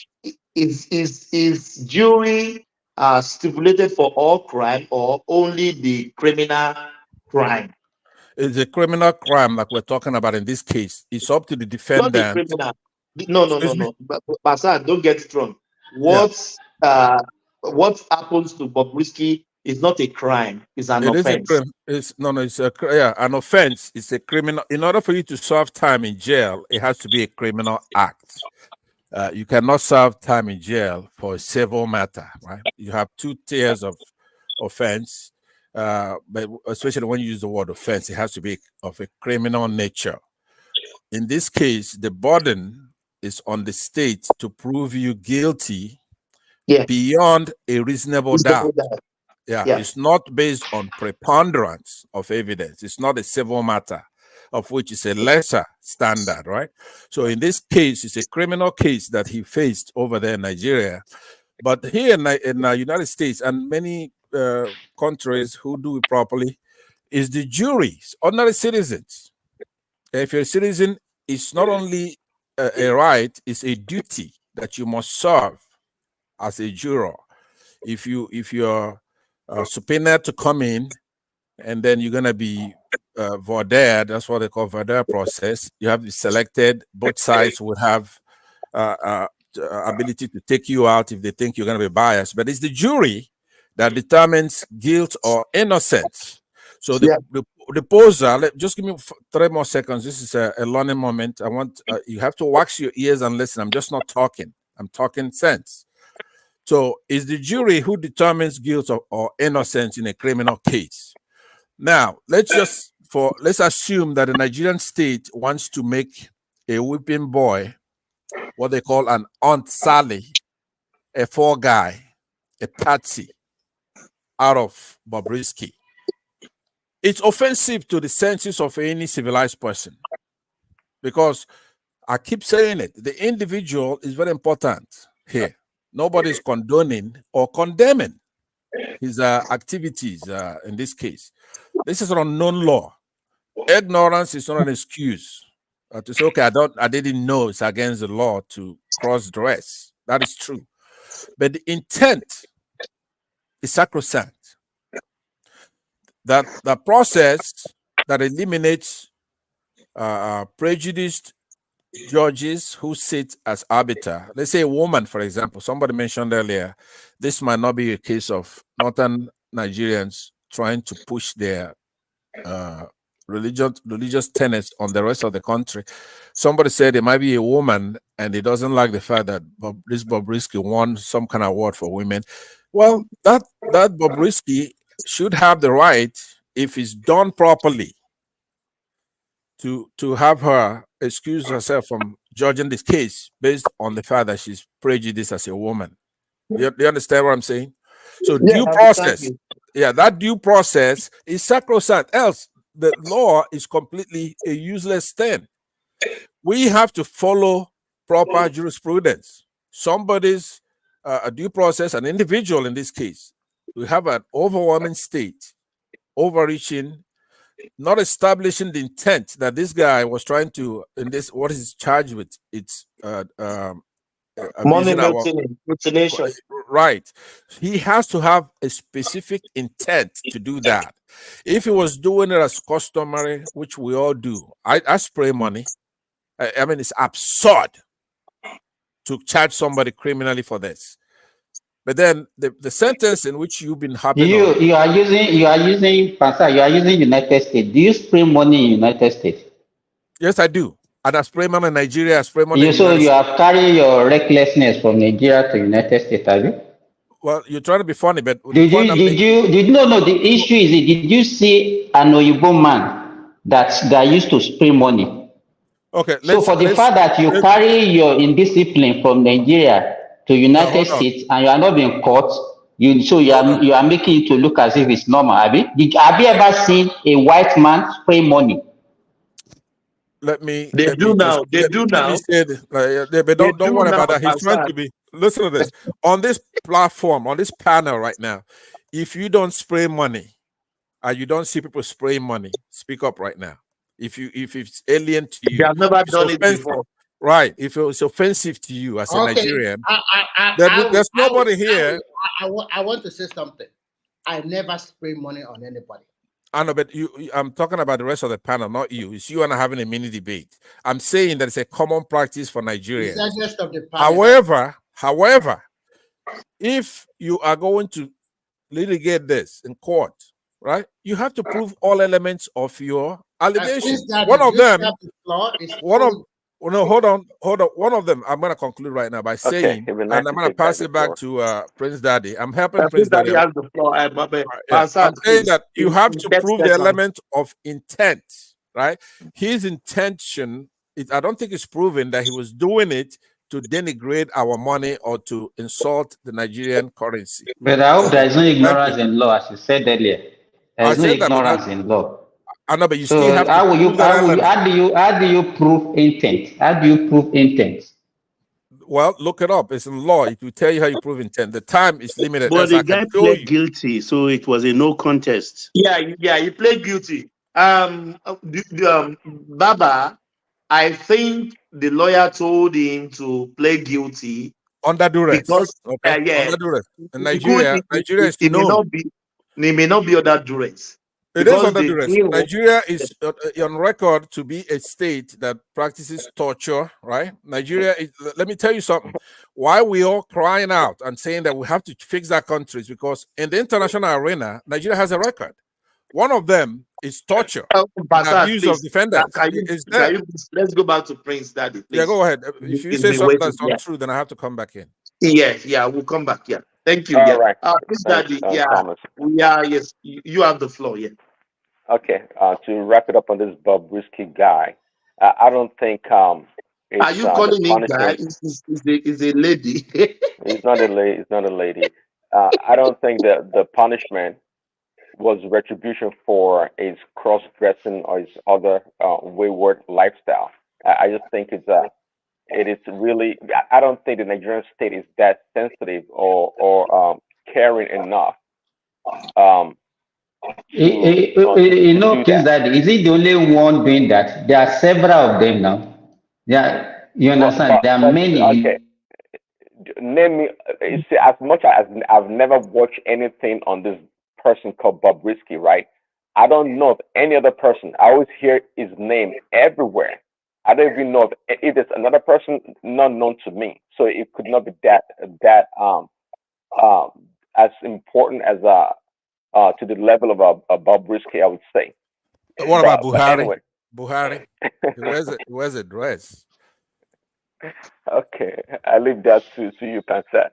is jury stipulated for all crime or only the criminal crime? It's a criminal crime like we're talking about in this case. It's up to the defendant. Not the criminal. No. Pastor, don't get it wrong. What happens to Bobriski is not a crime, it's an offense. It's an offense. It's a criminal. In order for you to serve time in jail, it has to be a criminal act. You cannot serve time in jail for a civil matter, right? You have two tiers of offense, but especially when you use the word offense, it has to be of a criminal nature. In this case, the burden is on the state to prove you guilty beyond a reasonable doubt. It's not based on preponderance of evidence. It's not a civil matter, of which is a lesser standard, right? So in this case, it's a criminal case that he faced over there in Nigeria. But here in the United States and many countries who do it properly, is the juries, ordinary citizens. If you're a citizen, it's not only a right, it's a duty that you must serve as a juror. If you're subpoenaed to come in, and then you're gonna be voir dire, that's what they call voir dire process. You have to be selected. Both sides will have ability to take you out if they think you're gonna be biased. But it's the jury that determines guilt or innocence. So the poser, just give me 3 more seconds. This is a learning moment. I want you have to wax your ears and listen. I'm just not talking. I'm talking sense. So it's the jury who determines guilt or innocence in a criminal case. Now, let's assume that the Nigerian state wants to make a whipping boy, what they call an Aunt Sally, a fall guy, a patsy, out of Bobriski. It's offensive to the senses of any civilized person, because I keep saying it, the individual is very important here. Nobody's condoning or condemning his activities in this case. This is an unknown law. Ignorance is not an excuse to say, okay, I didn't know it's against the law to cross-dress. That is true. But the intent is sacrosanct. That the process that eliminates prejudiced judges who sit as arbiter. Let's say a woman, for example. Somebody mentioned earlier, this might not be a case of northern Nigerians trying to push their religious tenets on the rest of the country. Somebody said it might be a woman and he doesn't like the fact that this Bobriski won some kind of award for women. Well, that Bobriski should have the right, if it's done properly, to have her excuse herself from judging this case based on the fact that she's prejudiced as a woman. You understand what I'm saying? So due process, that due process is sacrosanct. Else, the law is completely a useless thing. We have to follow proper jurisprudence. Somebody's a due process, an individual in this case, we have an overwhelming state, overreaching, not establishing the intent that this guy was trying to, in this, what he's charged with, it's money mutilation. Right. He has to have a specific intent to do that. If he was doing it as customary, which we all do, I spray money. I mean, it's absurd to charge somebody criminally for this. But then the sentence in which you've been happy. You are using Pastor, you are using United States. Do you spray money in United States? Yes, I do. And I spray money in Nigeria, I spray money So you have carried your recklessness from Nigeria to United States, have you? Well, you're trying to be funny, but Did you no the issue is did you see an Oyibo man that used to spray money? Okay, So for the fact that you carry your indiscipline from Nigeria to United States and you are not being caught, you are making it to look as if it's normal. Have you ever seen a white man spray money? Let me They do now. let me say this. But don't worry about that. He's trying to be. Listen to this. On this platform, on this panel right now, if you don't spray money, and you don't see people spray money, speak up right now. If it's alien to you, They have never it's done it offensive. before. Right. If it's offensive to you as a Nigerian, there's nobody here. I want to say something. I never spray money on anybody. I know, but I'm talking about the rest of the panel, not you. It's you and I having a mini debate. I'm saying that it's a common practice for Nigerians. It's the rest of the panel. However, if you are going to litigate this in court, right, you have to prove all elements of your allegations. One of them, hold on. One of them, I'm going to conclude right now by saying, and I'm going to pass it back to Prince Daddy. I'm helping Prince Daddy. Has the floor. I'm saying that you have to prove the element of intent, right? His intention, I don't think it's proven that he was doing it to denigrate our money or to insult the Nigerian currency. But I hope there is no ignorance in law, as you said earlier. There is no ignorance in law. I know, but you still have to prove that element. How do you prove intent? How do you prove intent? Well, look it up. It's in law. It will tell you how you prove intent. The time is limited. But the guy pled guilty, so it was a no contest. Yeah, he pled guilty. Baba, I think the lawyer told him to plead guilty under duress. Because under duress. In Nigeria is known. It may not be under duress. It is under duress. Nigeria is on record to be a state that practices torture, right? Nigeria is, let me tell you something. Why we all crying out and saying that we have to fix our countries, because in the international arena, Nigeria has a record. One of them is torture, abuse of defenders. Let's go back to Prince Daddy, please. Yeah, go ahead. If you say something that's not true, then I have to come back in. Yeah, we'll come back. Yeah, thank you. All right. Prince Daddy, yes, you have the floor. Yeah. Okay. To wrap it up on this Bobriski guy, I don't think. Are you calling him guy? Is a lady? It's not a lady. It's not a lady. I don't think that the punishment was retribution for his cross-dressing or his other wayward lifestyle. I just think it is really. I don't think the Nigerian state is that sensitive or caring enough. Prince Daddy, is he the only one doing that? There are several of them now. Yeah, you understand? There are many. Okay. Name me. See, as much as I've never watched anything on this person called Bobriski, right? I don't know of any other person. I always hear his name everywhere. I don't even know if there's another person not known to me. So it could not be that as important as to the level of a Bobriski, I would say. What about Buhari? Anyway. Buhari, where's the dress? Okay, I leave that to you, Pansa.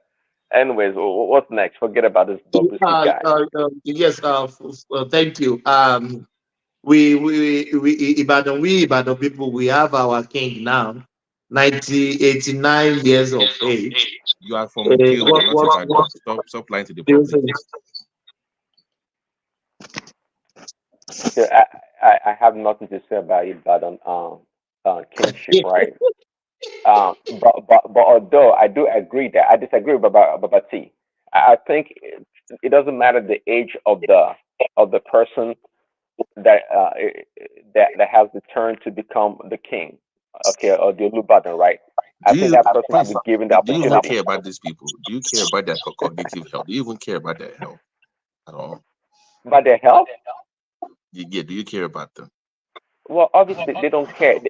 Anyways, what's next? Forget about this Bobriski guy. Yes, thank you. We Ibadan people, we have our king now, 89 years of age. You are from stop lying to the public. I have nothing to say about Ibadan kingship, right? But although I do agree that I disagree with Babati, I think it doesn't matter the age of the person that has the turn to become the king, okay, or the Olubadan, right? I think that person should be given the opportunity. Do you care about these people? Do you care about their cognitive health? Do you even care about their health at all? About their health? Yeah. Do you care about them? Well, obviously they don't care.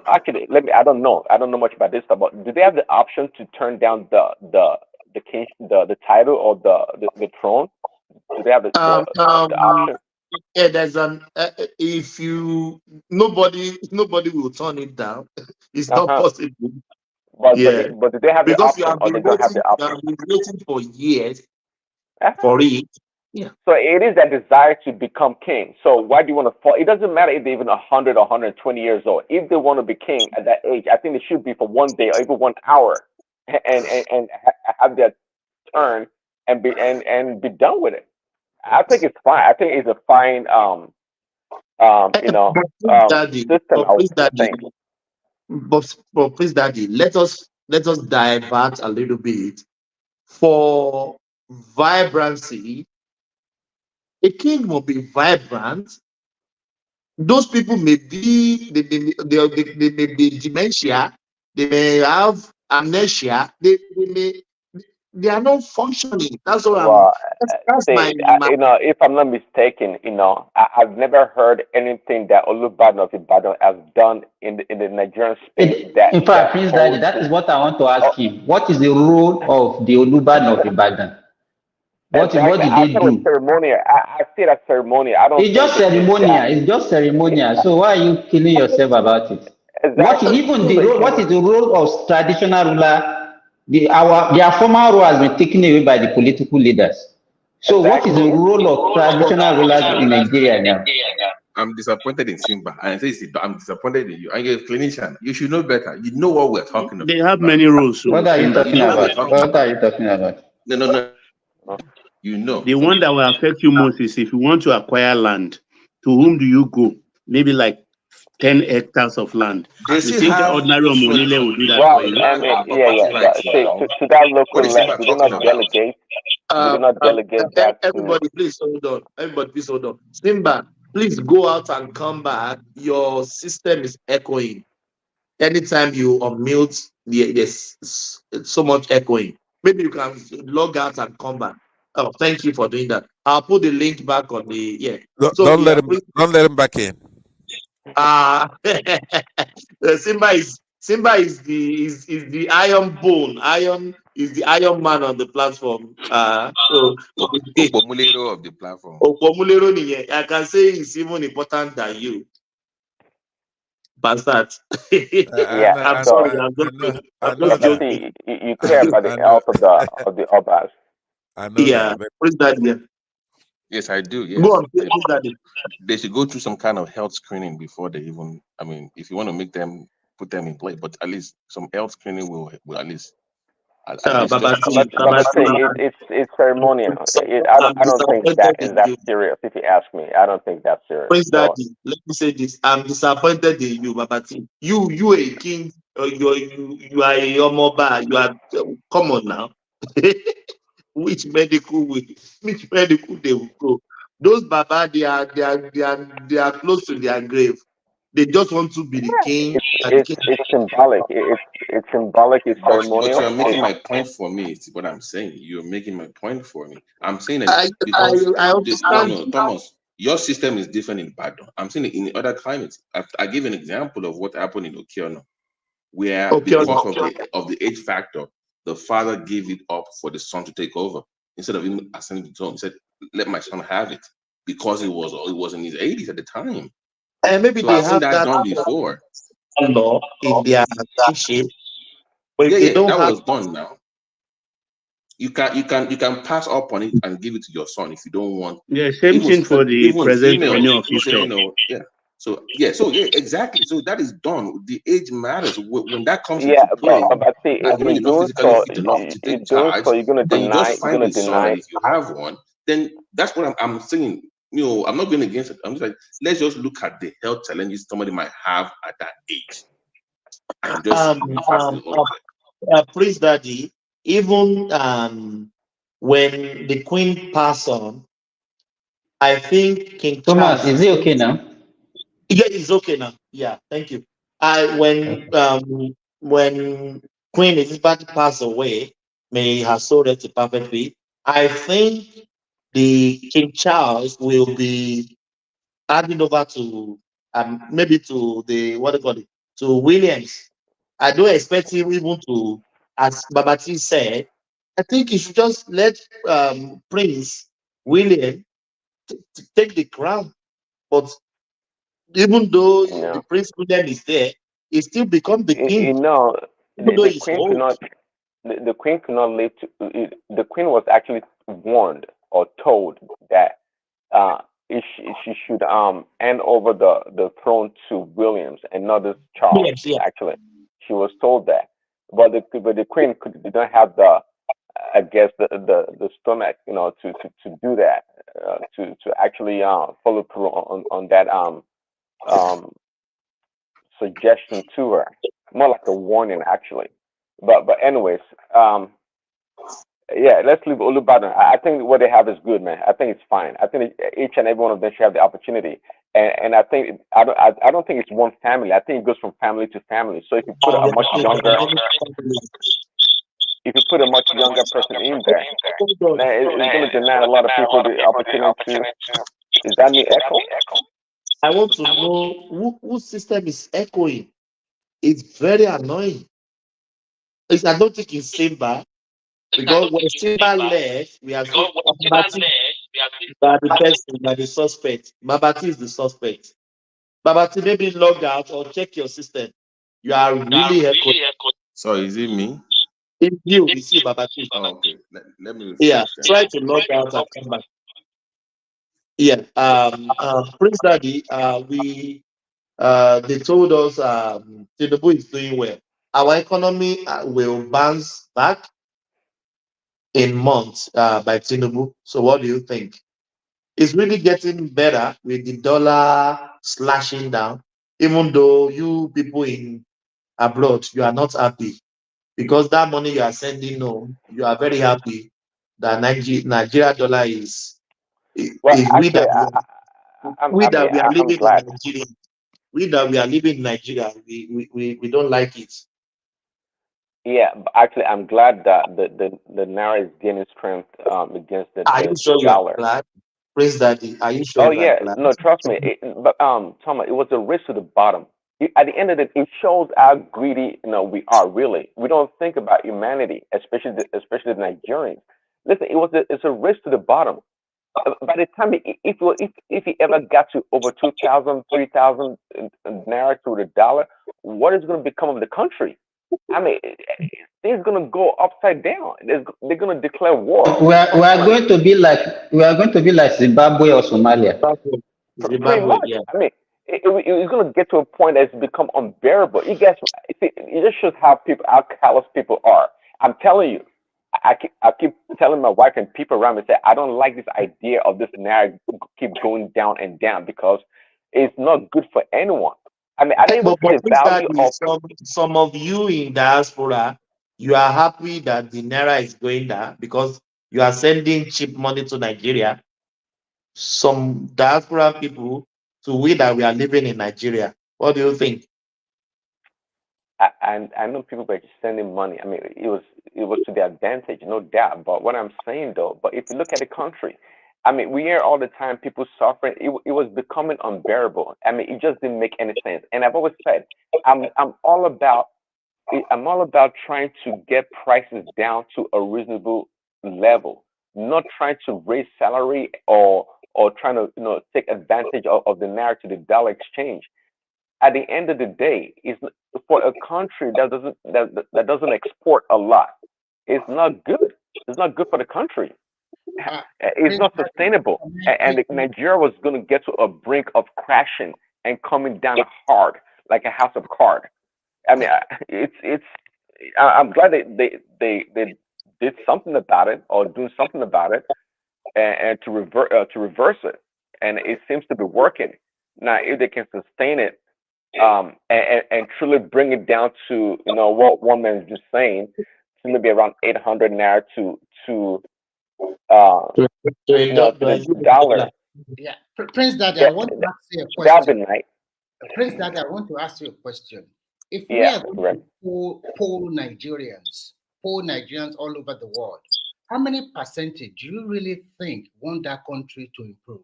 Actually, I don't know much about this stuff, but do they have the option to turn down the king, the title or the throne? Do they have the option? Yeah, there's if nobody will turn it down. It's not possible. But do they have the option, or they don't have the option? I've been waiting for years. for it. Yeah. So it is that desire to become king. So why do you want to fall? It doesn't matter if they're even 100 or 120 years old. If they want to be king at that age, I think they should be for 1 day or even 1 hour, and have their turn and be done with it. I think it's fine. I think it's a fine Daddy, system. I would please, Daddy, think. but please, Daddy, let us divert a little bit for vibrancy. A king will be vibrant. Those people may be they may be dementia, they may have amnesia, they are not functioning. That's what Well, that's my if I'm not mistaken, I've never heard anything that Olubadan of Ibadan has done in the Nigerian space In fact, Prince Daddy, that is what I want to ask him. What is the role of the Olubadan of Ibadan? What did they do? Ceremonial. I see that ceremonial. I don't. It's just ceremonial. It's just ceremonial. So why are you killing yourself about it? Exactly. What is the role of traditional ruler? Their former role has been taken away by the political leaders. So what is the role of traditional rulers in Nigeria now? I'm disappointed in Simba, and I say I'm disappointed in you. And you're a clinician. You should know better. You know what we're talking about. They have many rules. What are you talking about? What are you talking about? No. You know. The one that will affect you most is if you want to acquire land. To whom do you go? Maybe like 10 hectares of land. They You think ordinary Omonile will do that Well, for you? to that local level, do they not delegate? Do they not delegate that to? Everybody, please hold on. Everybody, please hold on. Simba, please go out and come back. Your system is echoing. Anytime you unmute, there's so much echoing. Maybe you can log out and come back. Oh, thank you for doing that. I'll put the link back on the Don't let him back in. Simba is the iron bone. Iron is the iron man on the platform. So Opomulero of the platform. I can say he's even important than you. Bastard. I'm sorry. I'm just joking. You care about the health of the Obas. I know that. Where's that? Yes, I do. Yes. Go on, please, Daddy. They should go through some kind of health screening before they even. I mean, if you want to make them put them in play, but at least some health screening will at least. It's ceremonial. I don't think that is that serious. If you ask me, I don't think that's serious. Prince Daddy, let me say this: I'm disappointed in you, Babati. You a king. You are a Yomoba. You are. Come on now. Which medical they will go? Those Baba, they are close to their grave. They just want to be the king. It's symbolic. It's symbolic. It's ceremonial. But you're making my point for me. It's what I'm saying. You're making my point for me. I'm saying that because I understand. No, Thomas, your system is different in Badon. I'm saying it in other climates. I give an example of what happened in Okiono, where because of the age factor, the father gave it up for the son to take over instead of him ascending the throne. He said, "Let my son have it," because it was in his 80s at the time. And maybe so they I've have seen that done before. Law in their kingship, but Yeah, they don't that have. was done now. You can pass up on it and give it to your son if you don't want. Yeah, same thing for the present owner of female. Yeah. So exactly. So that is done. The age matters when that comes into play. But see, And you're not physically fit enough to take charge. So you're gonna then you deny. just find the son, and if you have one, then that's what I'm saying. I'm not going against it. I'm just like, let's just look at the health challenges somebody might have at that age, and just Prince Daddy, even when the Queen passed on, I think King Thomas, Charles, is it okay now? Yeah, it's okay now. Yeah, thank you. When Queen Elizabeth passed away, may her soul rest in perfect peace. I think the King Charles will be handing over to maybe to the to Williams. I don't expect him even to, as Babati said. I think he should just let Prince William take the crown. But even though the Prince William is there, he still become the king. Even though he's old. the queen could not live to. The queen was actually warned or told that she should hand over the throne to Williams and not this Charles. Yes, yeah. Actually, she was told that, but the queen did not have the, I guess, the stomach, to do that, to actually follow through on that suggestion to her, more like a warning actually. But anyways, yeah, let's leave Olubadan. I think what they have is good, man. I think it's fine. I think each and every one of them should have the opportunity. And I think I don't think it's one family. I think it goes from family to family. So if you put a much younger person in there, then it's going to deny a lot of people the opportunity to. Is that me echo? I want to know whose system is echoing. It's very annoying. I don't think it's Simba, because when Simba left, we are still Babati. Are the person, are the suspect. Babati is the suspect. Babati, maybe log out or check your system. You are really echoing. So is it me? It's you, Babati. Oh, okay. Let me refresh. Yeah, try to log out and come back. Yeah, Prince Daddy, they told us Tinubu is doing well. Our economy will bounce back in months by Tinubu. So what do you think? It's really getting better with the dollar slashing down, even though you people in abroad, you are not happy because that money you are sending home, you are very happy that Nigeria dollar is Well, we that I'm we are living glad. in Nigeria. We that we are living in Nigeria, we don't like it. Yeah, but actually, I'm glad that the naira is gaining strength against Are you sure you are dollar. glad? Praise Daddy. Are you sure Oh you are yeah, glad? no, trust me. But Thomas, it was a race to the bottom. At the end of it, it shows how greedy we are. Really, we don't think about humanity, especially the Nigerians. Listen, it's a race to the bottom. By the time if he ever got to over 2,000, 3,000 naira to the dollar, what is going to become of the country? I mean, it's going to go upside down. They're going to declare war. We are going to be like Zimbabwe or Somalia. Pretty much. Yeah. I mean, it's going to get to a point that's become unbearable. You guys, see, it just shows how callous people are. I'm telling you, I keep telling my wife and people around me, say, I don't like this idea of this naira keep going down and down because it's not good for anyone. I mean, I don't even see the value of some of you in diaspora, you are happy that the naira is going down because you are sending cheap money to Nigeria. Some diaspora people, to we that we are living in Nigeria. What do you think? I know people were just sending money. I mean, it was to their advantage, no doubt. But what I'm saying though, but if you look at the country, I mean, we hear all the time people suffering. It was becoming unbearable. I mean, it just didn't make any sense. And I've always said, I'm all about trying to get prices down to a reasonable level, not trying to raise salary or trying to take advantage of the naira to the dollar exchange. At the end of the day, it's for a country that doesn't export a lot. It's not good. It's not good for the country. It's not sustainable. And Nigeria was going to get to a brink of crashing and coming down hard, like a house of cards. I mean, I'm glad they did something about it or doing something about it, and to reverse it, and it seems to be working. Now, if they can sustain it, and truly bring it down to what one man is just saying, maybe around 800 naira to the dollar. Yeah, Prince Daddy, I want to ask you a That'd be question. nice. Prince Daddy, I want to ask you a question. If we Yeah, are going to poll Nigerians all over the world, how many percentage do you really think want that country to improve?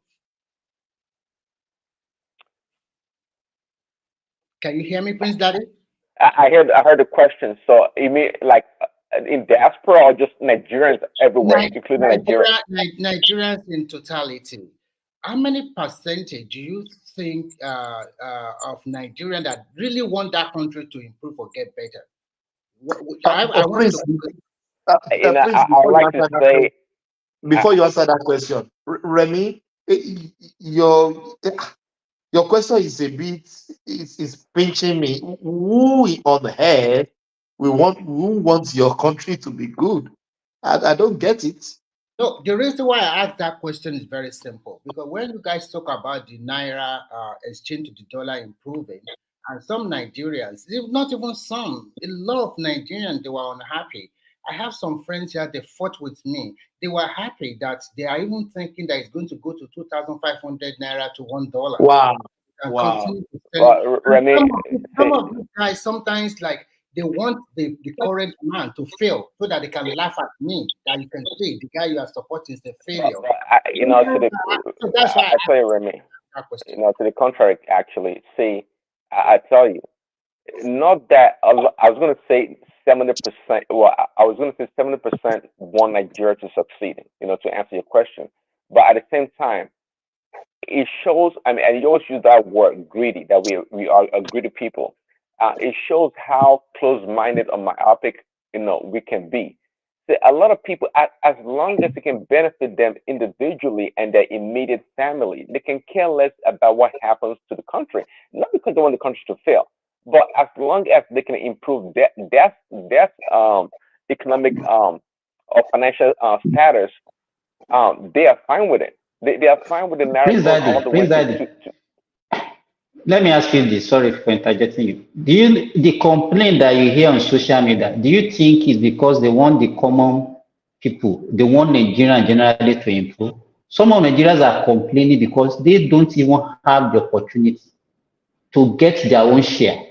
Can you hear me, Prince Daddy? I heard the question. So you mean like in diaspora or just Nigerians everywhere, including Nigeria? Nigerians in totality. How many percentage do you think of Nigerians that really want that country to improve or get better? I want to Please, I would like to say before you answer that question, Remy, your question is a bit is pinching me. Who on the head who wants your country to be good? I don't get it. No, the reason why I asked that question is very simple. Because when you guys talk about the naira exchange to the dollar improving, and some Nigerians, not even some, a lot of Nigerians, they were unhappy. I have some friends here, they fought with me. They were happy that they are even thinking that it's going to go to 2,500 naira to $1. Wow. And Wow. continue to sell it. Well, Remy, Some of these guys sometimes like they want the current man to fail so that they can laugh at me. That you can say the guy you are supporting is a failure. So that's why I tell you, Remy, to the contrary, actually. See, I tell you, not that I was going to say 70%. Well, I was going to say 70% want Nigeria to succeed. To answer your question, but at the same time, it shows. I mean, and you always use that word, greedy. That we are a greedy people. It shows how close-minded or myopic we can be. See, a lot of people, as long as it can benefit them individually and their immediate family, they can care less about what happens to the country. Not because they want the country to fail, but as long as they can improve their economic or financial status, they are fine with it. They are fine with the narrative all the way to Let me ask you this. Sorry for interjecting you. The complaint that you hear on social media, do you think is because they want the common people, they want Nigeria generally to improve? Some of Nigerians are complaining because they don't even have the opportunity to get their own share.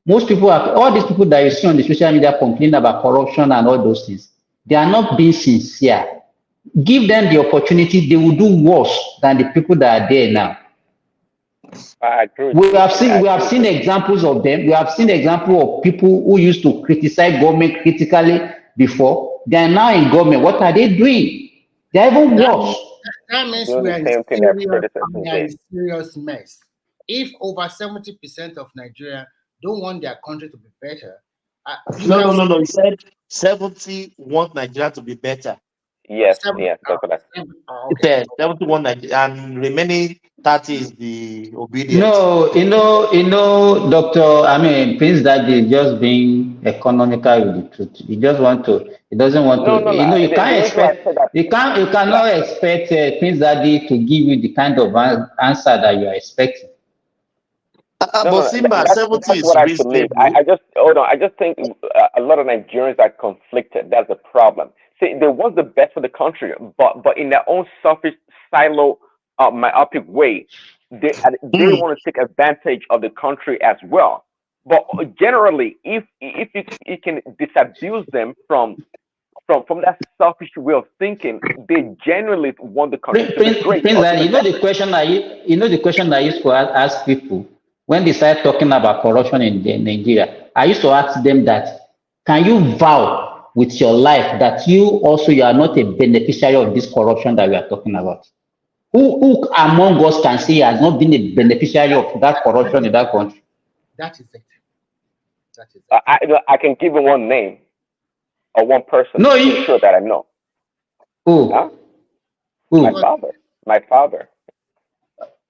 Most people all these people that you see on the social media complaining about corruption and all those things, they are not being sincere. Give them the opportunity, they will do worse than the people that are there now. I agree. We have seen examples of them. We have seen examples of people who used to criticize government critically before. They are now in government. What are they doing? They are even worse. That means we are in serious mess. If over 70% of Nigeria don't want their country to be better, No. You said 70 want Nigeria to be better. Yes, that's what I said. Okay. 71 and remaining 30 is the obedience. No, Prince Daddy is just being economical with the truth. He doesn't want to. You can't expect. You cannot expect Prince Daddy to give you the kind of answer that you are expecting. But Simba, 70 is what I reasonable. believe. I just hold on. I just think a lot of Nigerians are conflicted. That's the problem. See, they want the best for the country, but in their own selfish silo, myopic way, they want to take advantage of the country as well. But generally, if you can disabuse them from that selfish way of thinking, they genuinely want the country to be great. Prince, the question I used to ask people when they start talking about corruption in Nigeria. I used to ask them that, can you vow with your life that you are not a beneficiary of this corruption that we are talking about? Who among us can say he has not been a beneficiary of that corruption in that country? That is it. I can give you one name or one person. No, I'm sure that I know. Who? Huh? Who? My father.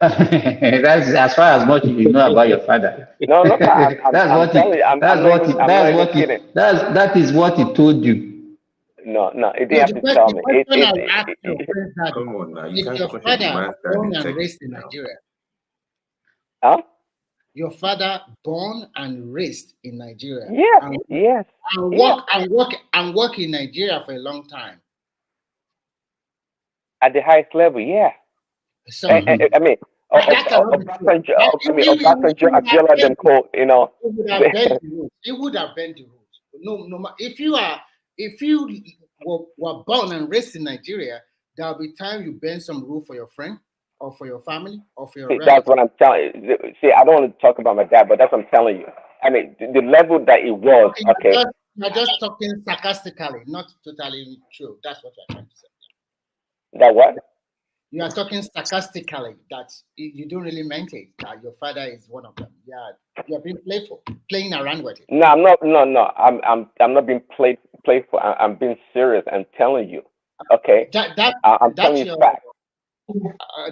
That's as far as much you know about your father. No, that is what he told you. No, it didn't have to tell me. Come on now, you if can't your question father man's born and integrity. raised in Nigeria. Huh? Your father born and raised in Nigeria. Yes. And work in Nigeria for a long time. At the highest level, yeah. So, I mean, Obasanjo, Abiola, them called, It would have bent the rules. No. If you were born and raised in Nigeria, there'll be time you bend some rule for your friend or for your family or for your. That's what I'm telling you. See, I don't want to talk about my dad, but that's what I'm telling you. I mean, the level that it was. Okay. You're just talking sarcastically, not totally true. That's what you're trying to say. That what? You are talking sarcastically that you don't really mean it. That your father is one of them. Yeah, you are being playful, playing around with it. No, I'm not. No. I'm not being playful. I'm being serious. I'm telling you. Okay. I'm telling That's you your. facts.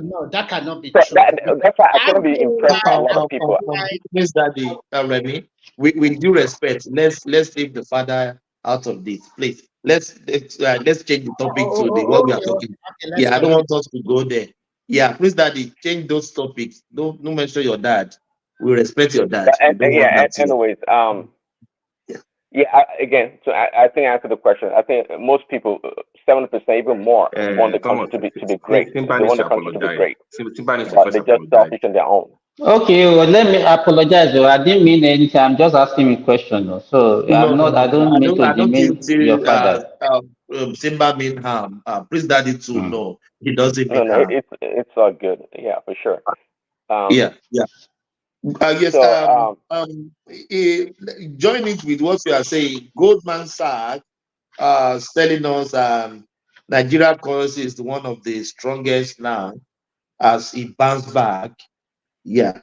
No, that cannot be So true. that's why I cannot be impressed by a lot of people. Miss Daddy, Remy, with due respect, let's leave the father out of this, please. Let's change the topic to the what we are talking. Let's I don't continue. want us to go there. Yeah, please, Daddy, change those topics. Don't mention your dad. We respect your dad. But We don't want that. anyways, again, so I think I answered the question. I think most people, 70%, even more, want the country to be great. They want the country to be great, but they're just selfish on their own. Okay, well, let me apologize. I didn't mean anything. I'm just asking a question. So I'm not. I don't mean to I don't demean think your father. Simba mean harm. Please, Daddy, too. No, he doesn't mean No, harm. it's all good. Yeah, for sure. Yeah. Yes. So, Join it with what you are saying. Goldman Sachs telling us Nigeria currency is one of the strongest now as it bounced back. Yeah,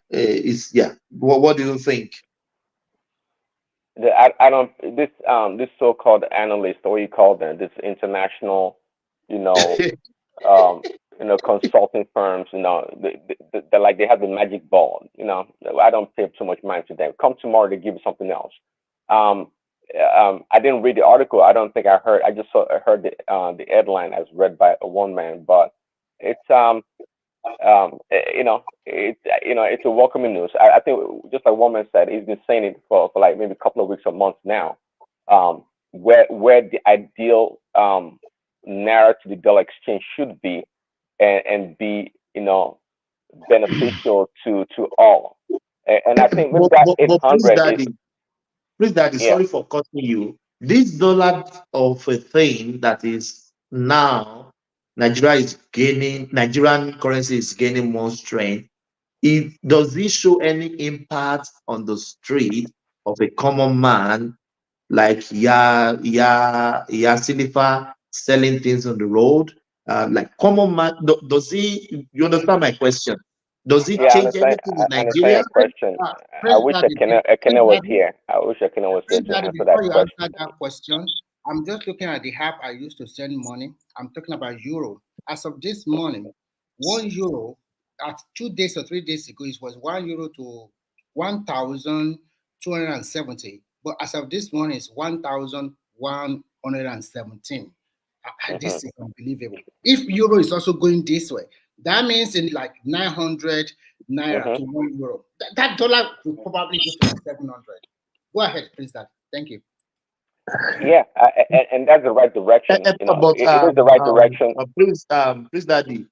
What do you think? I don't this so-called analyst, or what you call them, this international, you know, consulting firms, they're like they have the magic ball. I don't pay too much mind to them. Come tomorrow, they give you something else. I didn't read the article. I don't think I heard. I just heard the headline as read by a one man, but it's it's a welcoming news. I think just like one man said, he's been saying it for like maybe a couple of weeks or months now. Where the ideal narrative to the dollar exchange should be, and be beneficial to all. And I think maybe that But please, 800 is Daddy, sorry for cutting you. This dollar of a thing that is now Nigerian currency is gaining more strength. Does this show any impact on the street of a common man like Silifa selling things on the road? Like common man, does he? You understand my question? Does it I change understand. anything in I understand Nigeria? your question. I wish Akene was here. I wish Akene was here Please, to Daddy, answer before that you question. answer that question, I'm just looking at the app I used to send money. I'm talking about euro. As of this morning, €1 at 2 days or 3 days ago, it was €1 to 1,270. But as of this morning, it's 1,117. This is unbelievable. If euro is also going this way, that means in like 900 naira to €1. That dollar will probably go to like 700. Go ahead, please, Dad. Thank you. Yeah, and that's the right direction. But it is the right direction. please, Daddy,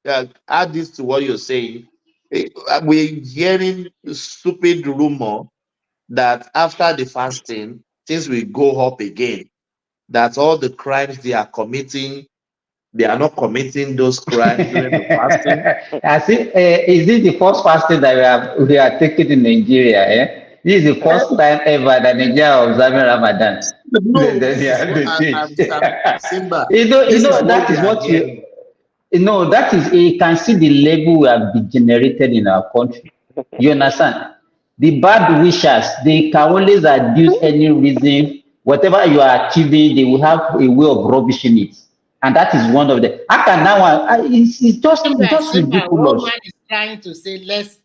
add this to what you're saying. We're hearing stupid rumor that after the fasting, things will go up again. That all the crimes they are committing, they are not committing those crimes during the fasting. Is this the first fasting that we are taking in Nigeria? This is the first time ever that Nigeria are observing Ramadan. No, Simba. That is what that is, you can see the level we have degenerated in our country. You understand? The bad wishers, they can always adduce any reason, whatever you are achieving, they will have a way of rubbishing it. And that is one of the, I can now, it's just Simba, one ridiculous. man is trying to say,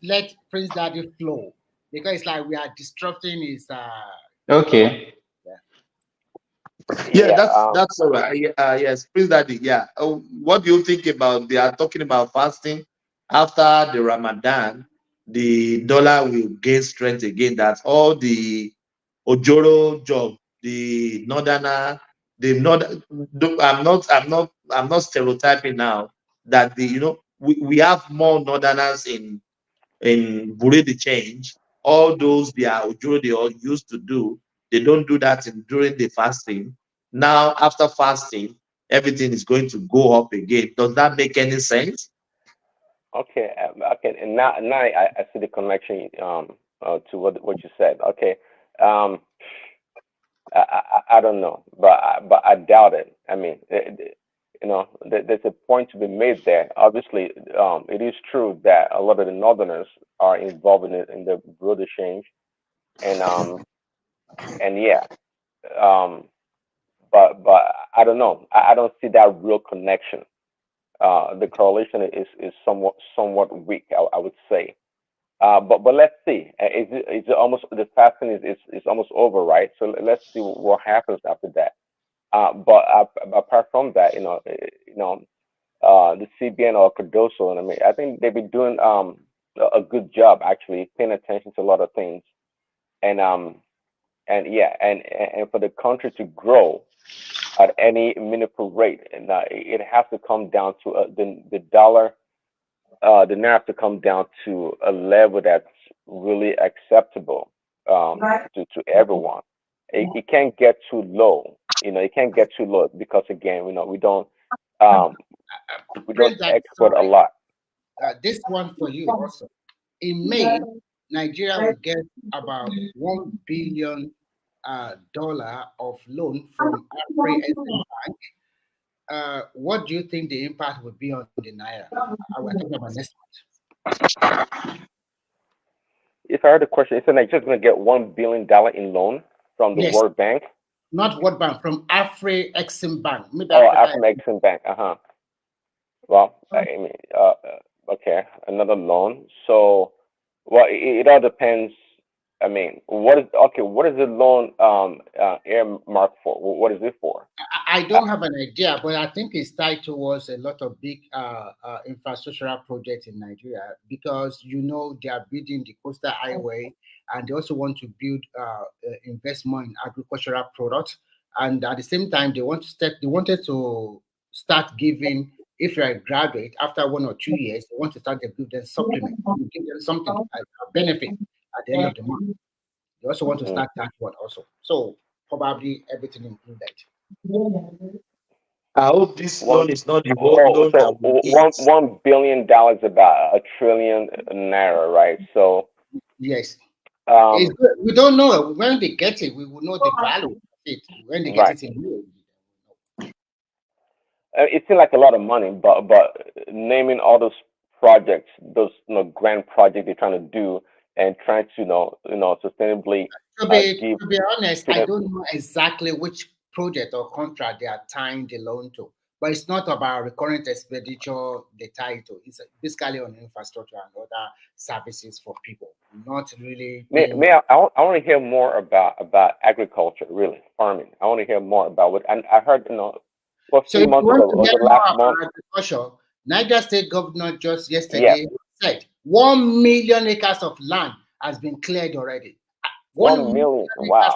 let Prince Daddy flow. Because it's like we are disrupting his Okay. That's all right. Yes, please, Daddy. Yeah. What do you think about? They are talking about fasting after the Ramadan. The dollar will gain strength again. That all the Ojoro job, the Northerner, the North. I'm not stereotyping now. That we have more Northerners in Bureau de Change. All those they are Ojoro they all used to do. They don't do that during the fasting. Now, after fasting, everything is going to go up again. Does that make any sense? Okay, and now I see the connection to what you said. Okay, I don't know, but I doubt it. I mean, there's a point to be made there. Obviously, it is true that a lot of the Northerners are involved in the broad exchange, and yeah, but I don't know. I don't see that real connection. The correlation is somewhat weak, I would say. But let's see. It's almost the fasting is almost over, right? So let's see what happens after that. But apart from that, the CBN or Cardoso, and I mean, I think they've been doing a good job actually paying attention to a lot of things, and yeah, and for the country to grow at any meaningful rate, and it has to come down to the dollar, the naira has to come down to a level that's really acceptable to everyone. It can't get too low. It can't get too low because again, we don't export a lot. This one for you also. In May, Nigeria will get about $1 billion of loan from Afri-Exim Bank. What do you think the impact would be on the naira? We're talking about next month. If I heard the question, it's Nigeria's going to get $1 billion in loan from the World Bank. Not World Bank, from Afri-Exim Bank. Afri-Exim Bank. Well, I mean, okay, another loan. So, well, it all depends. I mean, what is the loan earmarked for? What is it for? I don't have an idea, but I think it's tied towards a lot of big infrastructural projects in Nigeria because they are building the coastal highway and they also want to build investment in agricultural products. And at the same time, they wanted to start giving. If you're a graduate, after 1 or 2 years, they want to start to give them supplement, give them something, a benefit at the end of the month. They also want to start that one also. So probably everything included. I hope this loan is not the whole loan. So $1 billion is about a trillion naira, right? So yes, we don't know when they get it. We will know the value of it when they get it in real. It seems like a lot of money, but naming all those projects, those grand projects they're trying to do, and trying to sustainably. To be honest, I don't know exactly which project or contract they are tying the loan to, but it's not about recurrent expenditure they tie it to. It's basically on infrastructure and other services for people, not really. I want to hear more about agriculture, really farming. I want to hear more about what, and I heard for a few months ago, or the last month. Niger State Governor just yesterday said 1 million acres of land has been cleared already. 1 million, wow.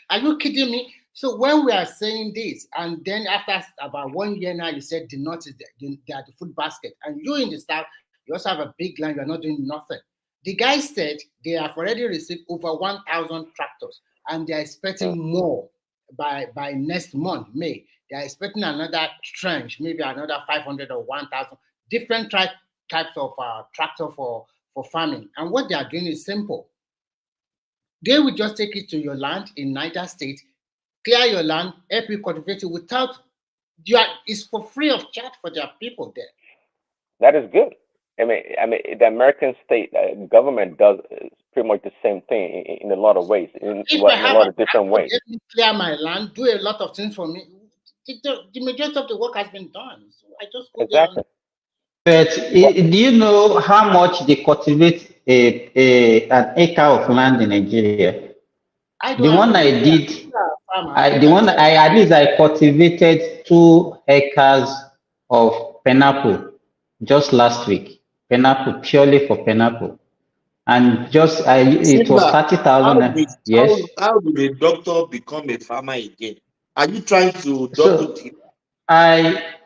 Are you kidding me? So when we are saying this, and then after about 1 year now, you said the North they are the food basket, and you in the South, you also have a big land, you are not doing nothing. The guy said they have already received over 1,000 tractors, and they are expecting more by next month, May. They are expecting another tranche, maybe another 500 or 1,000 different types of tractor for farming. And what they are doing is simple. They will just take it to your land in Niger State, clear your land, help you cultivate it without it's for free of charge for their people there. That is good. I mean, the American state government does pretty much the same thing in a lot of ways, in a lot of different ways. Let me clear my land, do a lot of things for me. The majority of the work has been done. So I just go exactly. But do you know how much they cultivate an acre of land in Nigeria? The one I did, at least I cultivated 2 acres of pineapple just last week. Pineapple, purely for pineapple. And just it was 30,000. Yes. How did a doctor become a farmer again? Are you trying to double dip?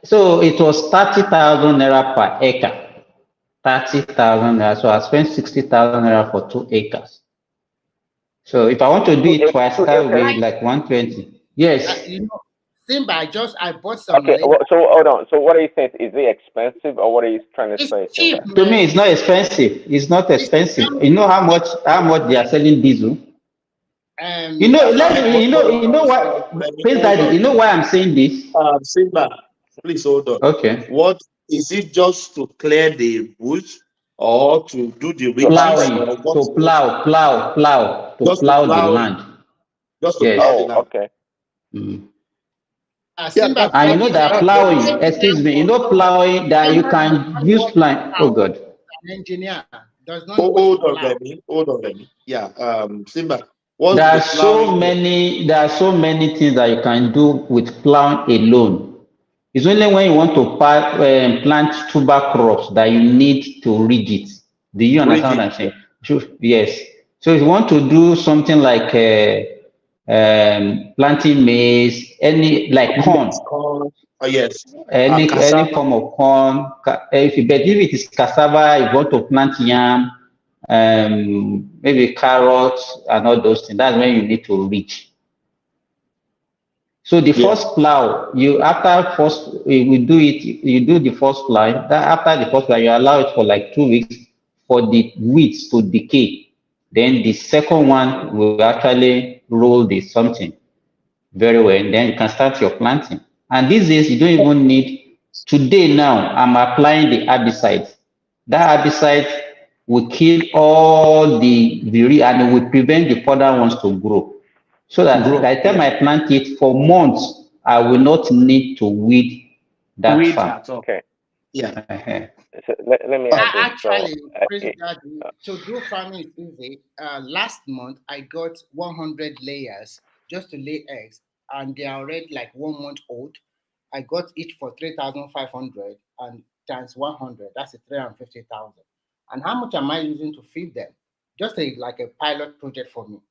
So it was 30,000 naira per acre. 30,000 naira. So I spent 60,000 naira for 2 acres. So if I want to do it twice, that would be like 120. Yes. Simba, I bought some. Okay, so hold on. So what are you saying? Is it expensive, or what are you trying to say? Cheap, to me, it's not expensive. It's not expensive. You know how much they are selling diesel? You know what, Prince Daddy, you know why I'm saying this? Simba, Please hold on. Okay. What is it, just to clear the bush or to do the ridges? Plowing, Or what? to plow, to Just to plow the plow, land. just to Yes. plow the land. Okay. Mm. Simba, And you know that plowing, excuse me, you know plowing that you can use plow. Oh God. An engineer does not know what Hold to on, plow. Remy. Hold on, Remy. Yeah, Simba, what's There the are so many, there are so many things that you can do with plowing alone. It's only when you want to plant tuber crops that you need to rig it. Do you understand what I'm saying? Sure. Yes. So if you want to do something like planting maize, any like corn, Oh, yes. any form of corn. But if it is cassava, you want to plant yam, maybe carrots and all those things. That's when you need to reach. So the first plow, you after first we do it, you do the first plow. That after the first plow, you allow it for like 2 weeks for the weeds to decay. Then the second one will actually roll the something very well. Then you can start your planting. And these days you don't even need. Today now I'm applying the herbicide. That herbicide will kill all the and it will prevent the further ones to grow. So that by the time I plant it for months, I will not need to weed that farm. Okay. Yeah. So let me add this. Actually, So, Praise Daddy, to do farming is easy. Last month, I got 100 layers just to lay eggs, and they are already like 1 month old. I got each for 3,500 and times 100, that's a 350,000. And how much am I using to feed them? Just like a pilot project for me.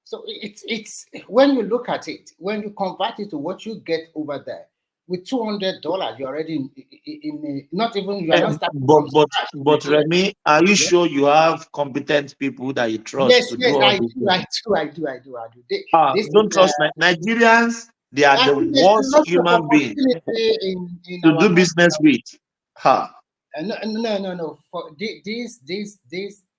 So it's when you look at it, when you convert it to what you get over there, with $200, you're already not even you are not starting from scratch. But Remy, are you sure you have competent people that you trust to do all I this? do. I do. Don't trust Nigerians. They are the There's a worst lot of human beings opportunity in to our do country. business with. Ha. No. For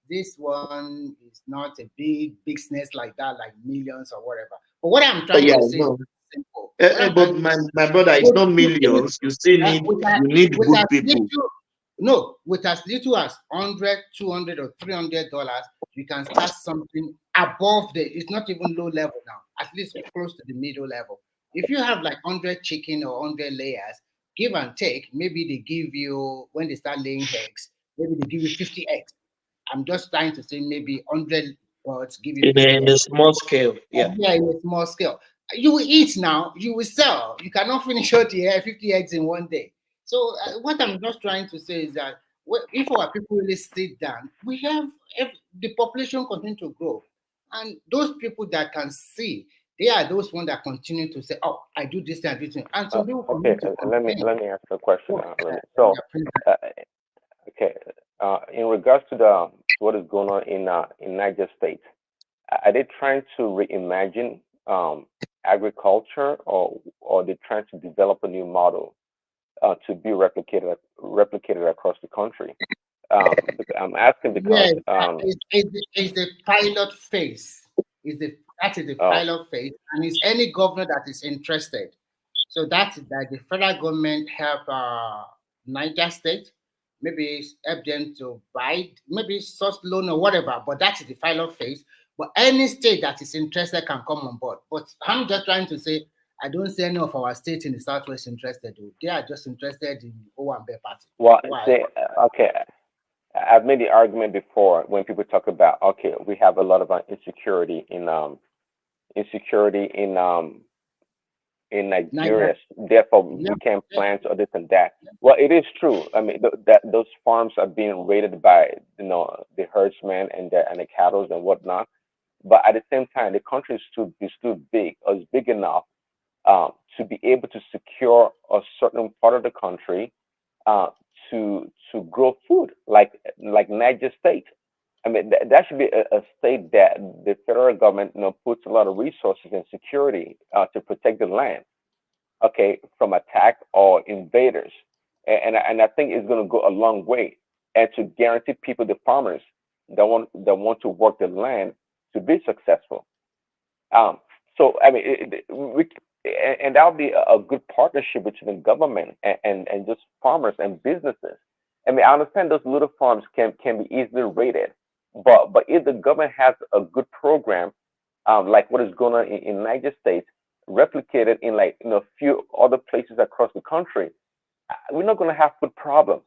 this one is not a big business like that, like millions or whatever. But what I'm trying to say is simple. But my brother, it's not millions. You still need good people. With as little as $100, $200, or $300, you can start something above it's not even low level now, at least close to the middle level. If you have like 100 chicken or 100 layers, give and take, maybe they give you, when they start laying eggs, maybe they give you 50 eggs. I'm just trying to say maybe 100 birds give you 50 In a eggs. small scale, yeah. Yeah, in a small scale. You will eat now, you will sell. You cannot finish all the 50 eggs in one day. So what I'm just trying to say is that if our people really sit down, we have the population continue to grow, and those people that can see, they are those ones that continue to say, "Oh, I do this and I do this," and some people okay. continue to Let me ask a question. Remy. So, okay. In regards to what is going on in Niger State, are they trying to reimagine agriculture, or they trying to develop a new model to be replicated across the country? I'm asking because it's the pilot phase. That is the pilot phase, and it's any governor that is interested. So that's that the federal government help Niger State, maybe help them to buy, maybe source loan or whatever. But that is the pilot phase. But any state that is interested can come on board. But I'm just trying to say, I don't see any of our states in the Southwest interested. They are just interested in Owambe party. well, say, okay. I've made the argument before when people talk about, okay, we have a lot of insecurity in Nigeria, therefore we can't plant or this and that. Well, it is true. I mean, that those farms are being raided by the herdsmen and the cattle and whatnot. But at the same time, the country is too big, or is big enough to be able to secure a certain part of the country to grow food, like Niger State. I mean, that should be a state that the federal government puts a lot of resources and security to protect the land, okay, from attack or invaders. And I think it's going to go a long way, and to guarantee people, the farmers that want to work the land, to be successful. So I mean, and that would be a good partnership between the government and just farmers and businesses. I mean, I understand those little farms can be easily rated, but if the government has a good program, like what is going on in United States, replicated in like a few other places across the country, we're not going to have food problems.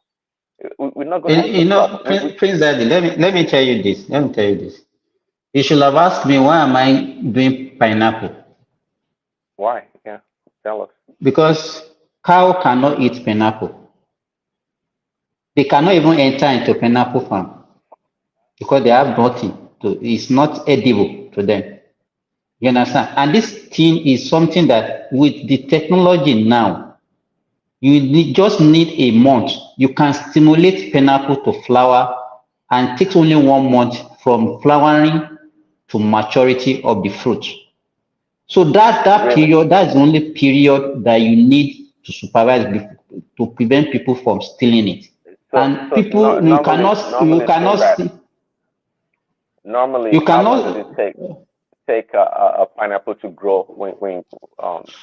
We're not going to have food problems. Prince Daddy, let me tell you this. Let me tell you this. You should have asked me why am I doing pineapple? Why? Yeah, tell us. Because cow cannot eat pineapple. They cannot even enter into pineapple farm because they have nothing to. It's not edible to them. You understand? And this thing is something that with the technology now, just need a month. You can stimulate pineapple to flower, and it takes only 1 month from flowering to maturity of the fruit. So that period, that's the only period that you need to supervise to prevent people from stealing it. And people, you cannot see. Normally, how long does it take a pineapple to grow when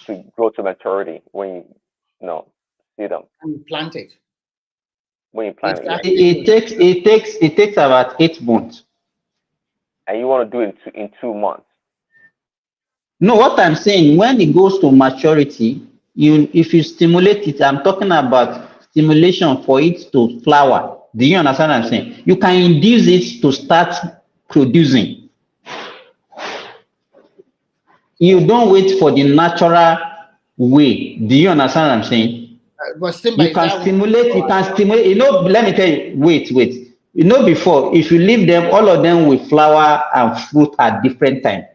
to grow to maturity when you see them? And you plant it. When you plant it, It takes about 8 months. And you want to do it in 2 months. No, what I'm saying, when it goes to maturity, if you stimulate it, I'm talking about stimulation for it to flower. Do you understand what I'm saying? You can induce it to start producing. You don't wait for the natural way. Do you understand what I'm saying? You can stimulate, let me tell you, wait. Before, if you leave them, all of them will flower and fruit at different times.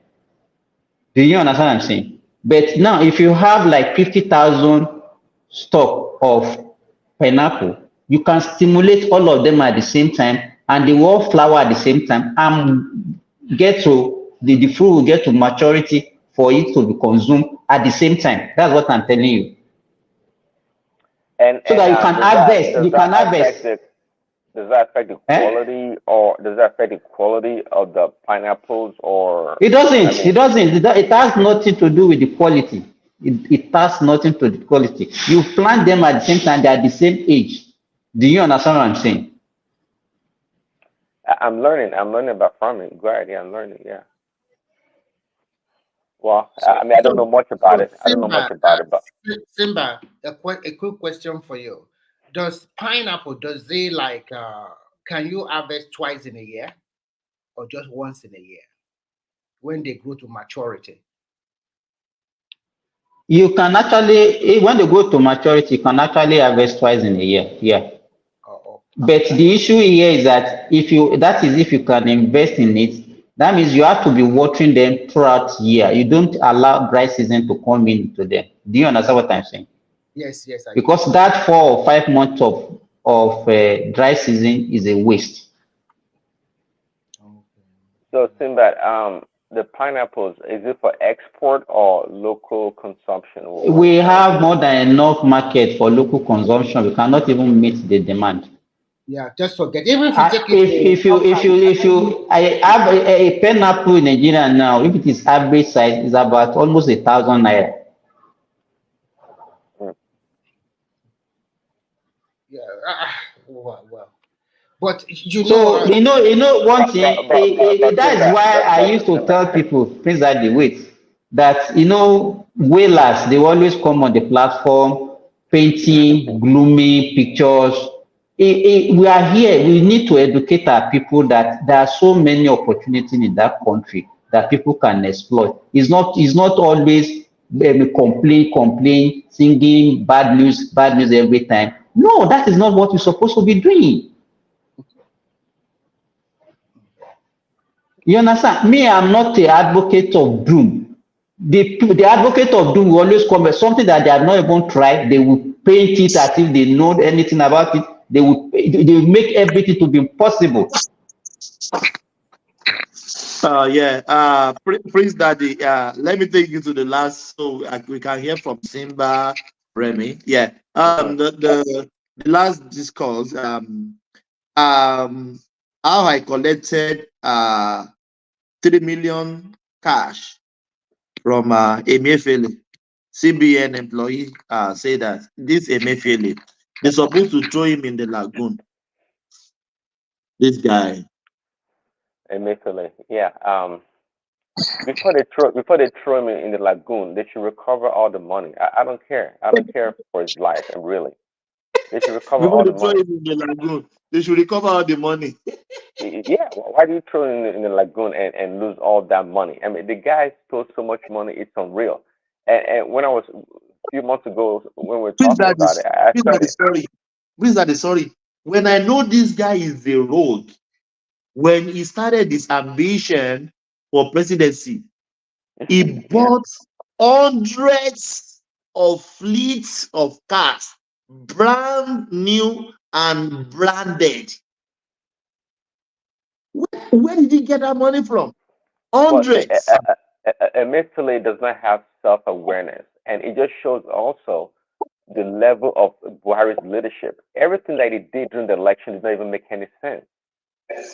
Do you understand what I'm saying? But now, if you have like 50,000 stock of pineapple, you can stimulate all of them at the same time, and they will all flower at the same time, and the fruit will get to maturity for it to be consumed at the same time. That's what I'm telling you. So that you can harvest. Does that affect the quality, or does that affect the quality of the pineapples, or? It doesn't. It has nothing to do with the quality. It has nothing to do with the quality. You plant them at the same time; they are the same age. Do you understand what I'm saying? I'm learning. I'm learning about farming. Go ahead. Yeah, I'm learning. Yeah. Well, I mean, I don't know much about it. I don't know much about it, but Simba, a quick question for you. Does pineapple, can you harvest twice in a year or just once in a year when they grow to maturity? You can actually, when they go to maturity, you can actually harvest twice in a year. Yeah. But the issue here is that if you can invest in it, that means you have to be watering them throughout the year. You don't allow dry season to come into them. Do you understand what I'm saying? Yes. Because that 4 or 5 months of dry season is a waste. So, Sinbad, the pineapples, is it for export or local consumption? We have more than enough market for local consumption. We cannot even meet the demand. Yeah, just forget. Even if you I have a pineapple in Nigeria now, if it is average size, is about almost 1,000 naira. Yeah. Well. But one thing. That's why I used to tell people, Prince Daddy, wait, that whalers, they always come on the platform, painting gloomy pictures. We are here. We need to educate our people that there are so many opportunities in that country that people can exploit. It's not always complain, singing bad news every time. No, that is not what you're supposed to be doing. You understand? Me, I'm not an advocate of doom. The advocate of doom will always come with something that they have not even tried. They will paint it as if they know anything about it. They will make everything to be impossible. Prince Daddy, let me take you to the last so we can hear from Simba, Remy. Yeah. The last discourse, how I collected 3 million cash from Emefiele CBN employee say that this Emefiele, they're supposed to throw him in the lagoon. This guy. Emefiele, yeah. Before they throw him in the lagoon, they should recover all the money. I don't care. I don't care for his life, and really, they should recover Before all they the throw money. him in the lagoon, they should recover all the money. Yeah, why do you throw him in the lagoon and lose all that money? I mean, the guy stole so much money, it's unreal. And when I was a few months ago, when we were Please, talking that about is, it, I please, that said is sorry. Please, that is sorry. When I know this guy is the road, when he started his ambition for presidency, he bought hundreds of fleets of cars, brand new and branded. Where did he get that money from? well, see, Hundreds. Emefiele does not have self-awareness, and it just shows also the level of Buhari's leadership. Everything that he did during the election did not even make any sense.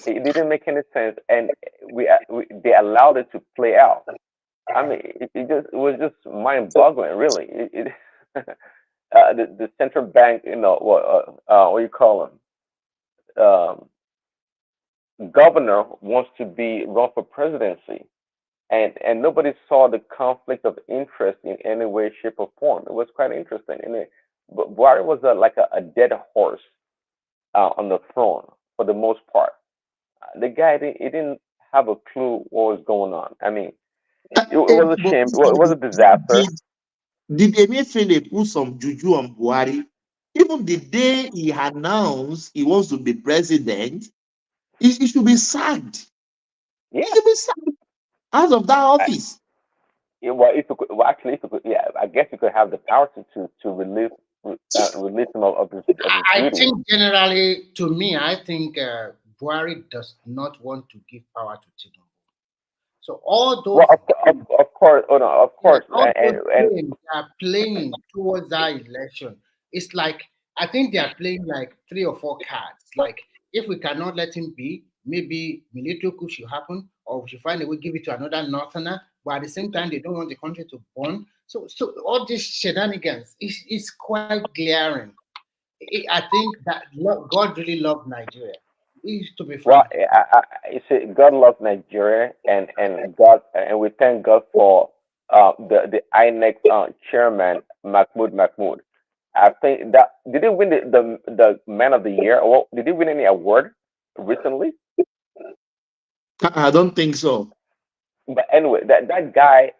It didn't make any sense, and they allowed it to play out. I mean, it was just mind-boggling, really. The central bank, what you call him, governor wants to be run for presidency, and nobody saw the conflict of interest in any way, shape, or form. It was quite interesting. And Buhari was like a dead horse on the throne for the most part. The guy he didn't have a clue what was going on. I mean, it was a shame. It was a disaster. Did Emefiele put some juju on Buhari? Even the day he announced he wants to be president, he should be sacked. Yeah. He should be sacked out of that office. If you could, actually, if you could, yeah, I guess you could have the power to release him of his I duties. think generally, to me, I think Buhari does not want to give power to Tinubu. So all those, Well, of course, oh no, of course, all those and games they are playing towards that election. It's like I think they are playing like 3 or 4 cards. Like if we cannot let him be, maybe military coup should happen, or we should find a way give it to another northerner. But at the same time, they don't want the country to burn. So all these shenanigans is quite glaring. I think that God really loved Nigeria. To be well, frank. you see, God loves Nigeria, and God, and we thank God for the INEC chairman Mahmoud. I think that did he win the Man of the Year, or did he win any award recently? I don't think so. But anyway, that guy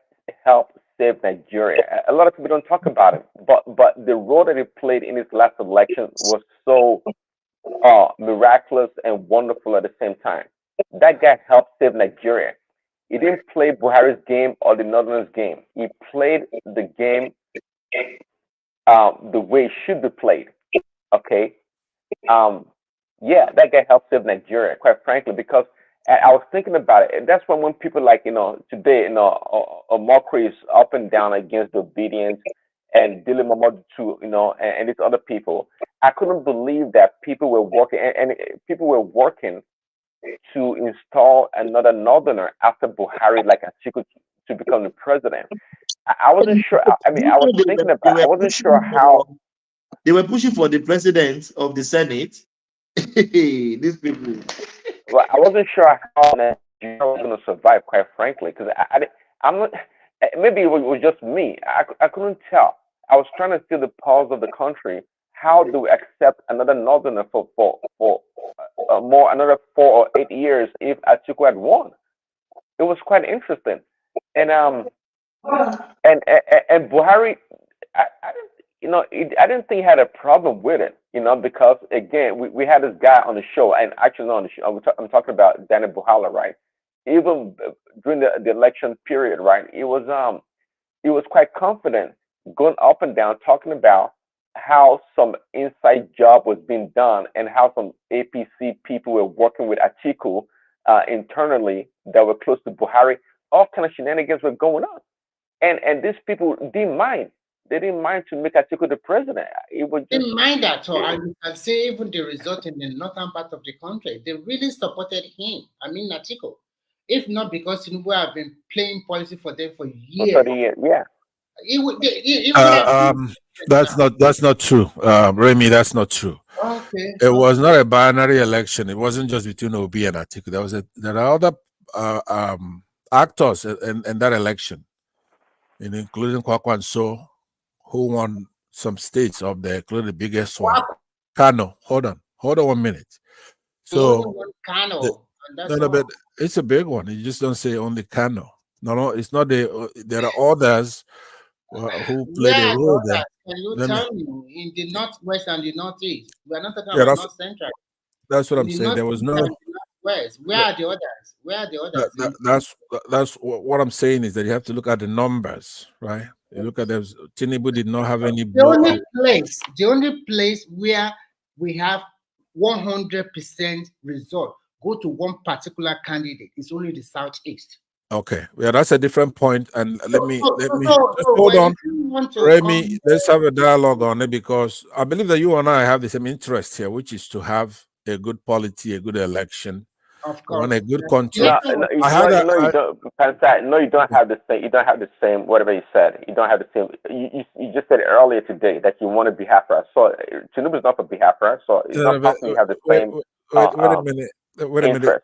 helped save Nigeria. A lot of people don't talk about it, but the role that he played in his last election was so miraculous and wonderful at the same time. That guy helped save Nigeria. He didn't play Buhari's game or the Northerners' game. He played the game the way it should be played. Okay. Yeah, that guy helped save Nigeria, quite frankly, because I was thinking about it. And that's when people like, today, a mockery is up and down against the obedience and Dili Momodu too, and these other people. I couldn't believe that people were working and people were working to install another northerner after Buhari, like Atiku, to become the president. I wasn't sure. I mean, I was thinking about. I wasn't sure how. They were pushing for the president of the Senate. These people. Well, I wasn't sure how Nigeria was going to survive, quite frankly, because I'm not. Maybe it was just me. I couldn't tell. I was trying to feel the pulse of the country. How do we accept another northerner for another 4 or 8 years if Atiku had won? It was quite interesting, and and Buhari, I didn't think he had a problem with it, because again, we had this guy on the show, and actually not on the show. I'm talking about Danny Buhala, right? Even during the election period, right? He was quite confident, going up and down, talking about how some inside job was being done and how some APC people were working with Atiku internally that were close to Buhari. All kind of shenanigans were going on. And these people didn't mind. They didn't mind to make Atiku the president. It was just, didn't mind at all. And you can say even the result in the northern part of the country, they really supported him. I mean, Atiku. If not because Tinubu have been playing policy for them for years. For 30 years, yeah. That's not true, Remy. That's not true. Okay. It was not a binary election. It wasn't just between Obi and Atiku. There are other actors in that election, including Kwakwanso, who won some states up there, including the biggest one, Kano. Hold on 1 minute. So Kano. but it's a big one. You just don't say only Kano. No, it's not. There are others who played a role there. Can you tell me in the northwest and the northeast? We are not talking Yeah, about north central. That's what I'm In the saying. There was no. northeast and the northwest. Where are the others? Where are the others? That's what I'm saying is that you have to look at the numbers, right? You look at them. Tinubu did not have any. The only place where we have 100% result go to one particular candidate is only the southeast. Okay, yeah, that's a different point. And let me just hold on, Remy. Let's have a dialogue on it, because I believe that you and I have the same interest here, which is to have a good polity, a good election. Of course, on a good country. No, you don't have the same. You don't have the same. Whatever you said, you don't have the same. You just said earlier today that you want to be Biafra. So Tinubu is not for Biafra. So it's not possible you have the same. Wait a minute.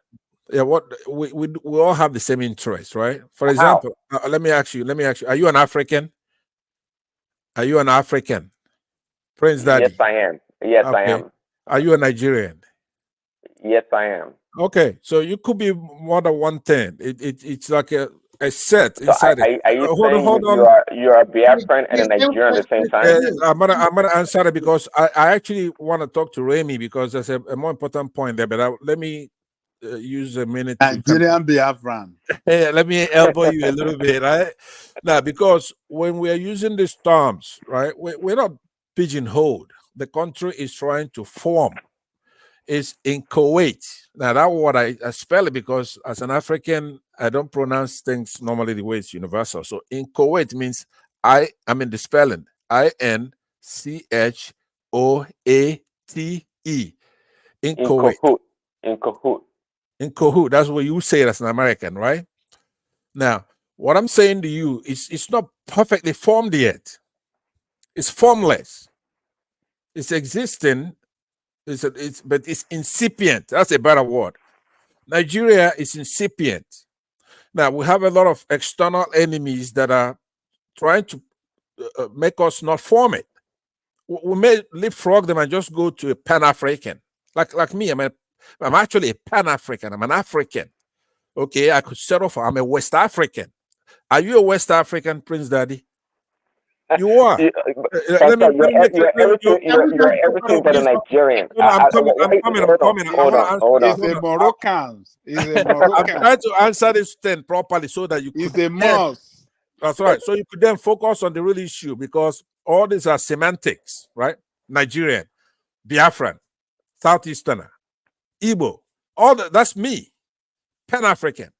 Yeah, what we all have the same interest, right? For example, let me ask you. Are you an African? Are you an African? Prince Daddy. Yes, I am. Yes, I am. Are you a Nigerian? Yes, I am. Okay, so you could be more than one thing. It's like a set inside it. Are you saying hold on. You are a Biafran and a Nigerian at the same time? I'm gonna answer it, because I actually want to talk to Remy, because there's a more important point there. But let me use a minute. Nigerian Biafran. Hey, let me elbow you a little bit, right? Now, because when we are using these terms, right, we're not pigeonholed. The country is trying to form. Is in Kuwait. Now, that's what I spell it, because as an African, I don't pronounce things normally the way it's universal. So in Kuwait means the spelling INCHOATE. In Kuwait. In Kahoot. In Kahoot. That's what you say it as an American, right? Now, what I'm saying to you is it's not perfectly formed yet. It's formless. It's existing. But it's incipient. That's a better word. Nigeria is incipient. Now, we have a lot of external enemies that are trying to make us not form it. We may leapfrog them and just go to a Pan-African. Like me, I'm actually a Pan-African. I'm an African. Okay, I could settle for, I'm a West African. Are you a West African, Prince Daddy? You are. You're everything but a Nigerian. I'm coming. Hold on. It's a Moroccan. I'm trying to answer this thing properly so that you could. It's a must. That's right. So you could then focus on the real issue, because all these are semantics, right? Nigerian, Biafran, Southeasterner, Igbo, that's me, Pan-African.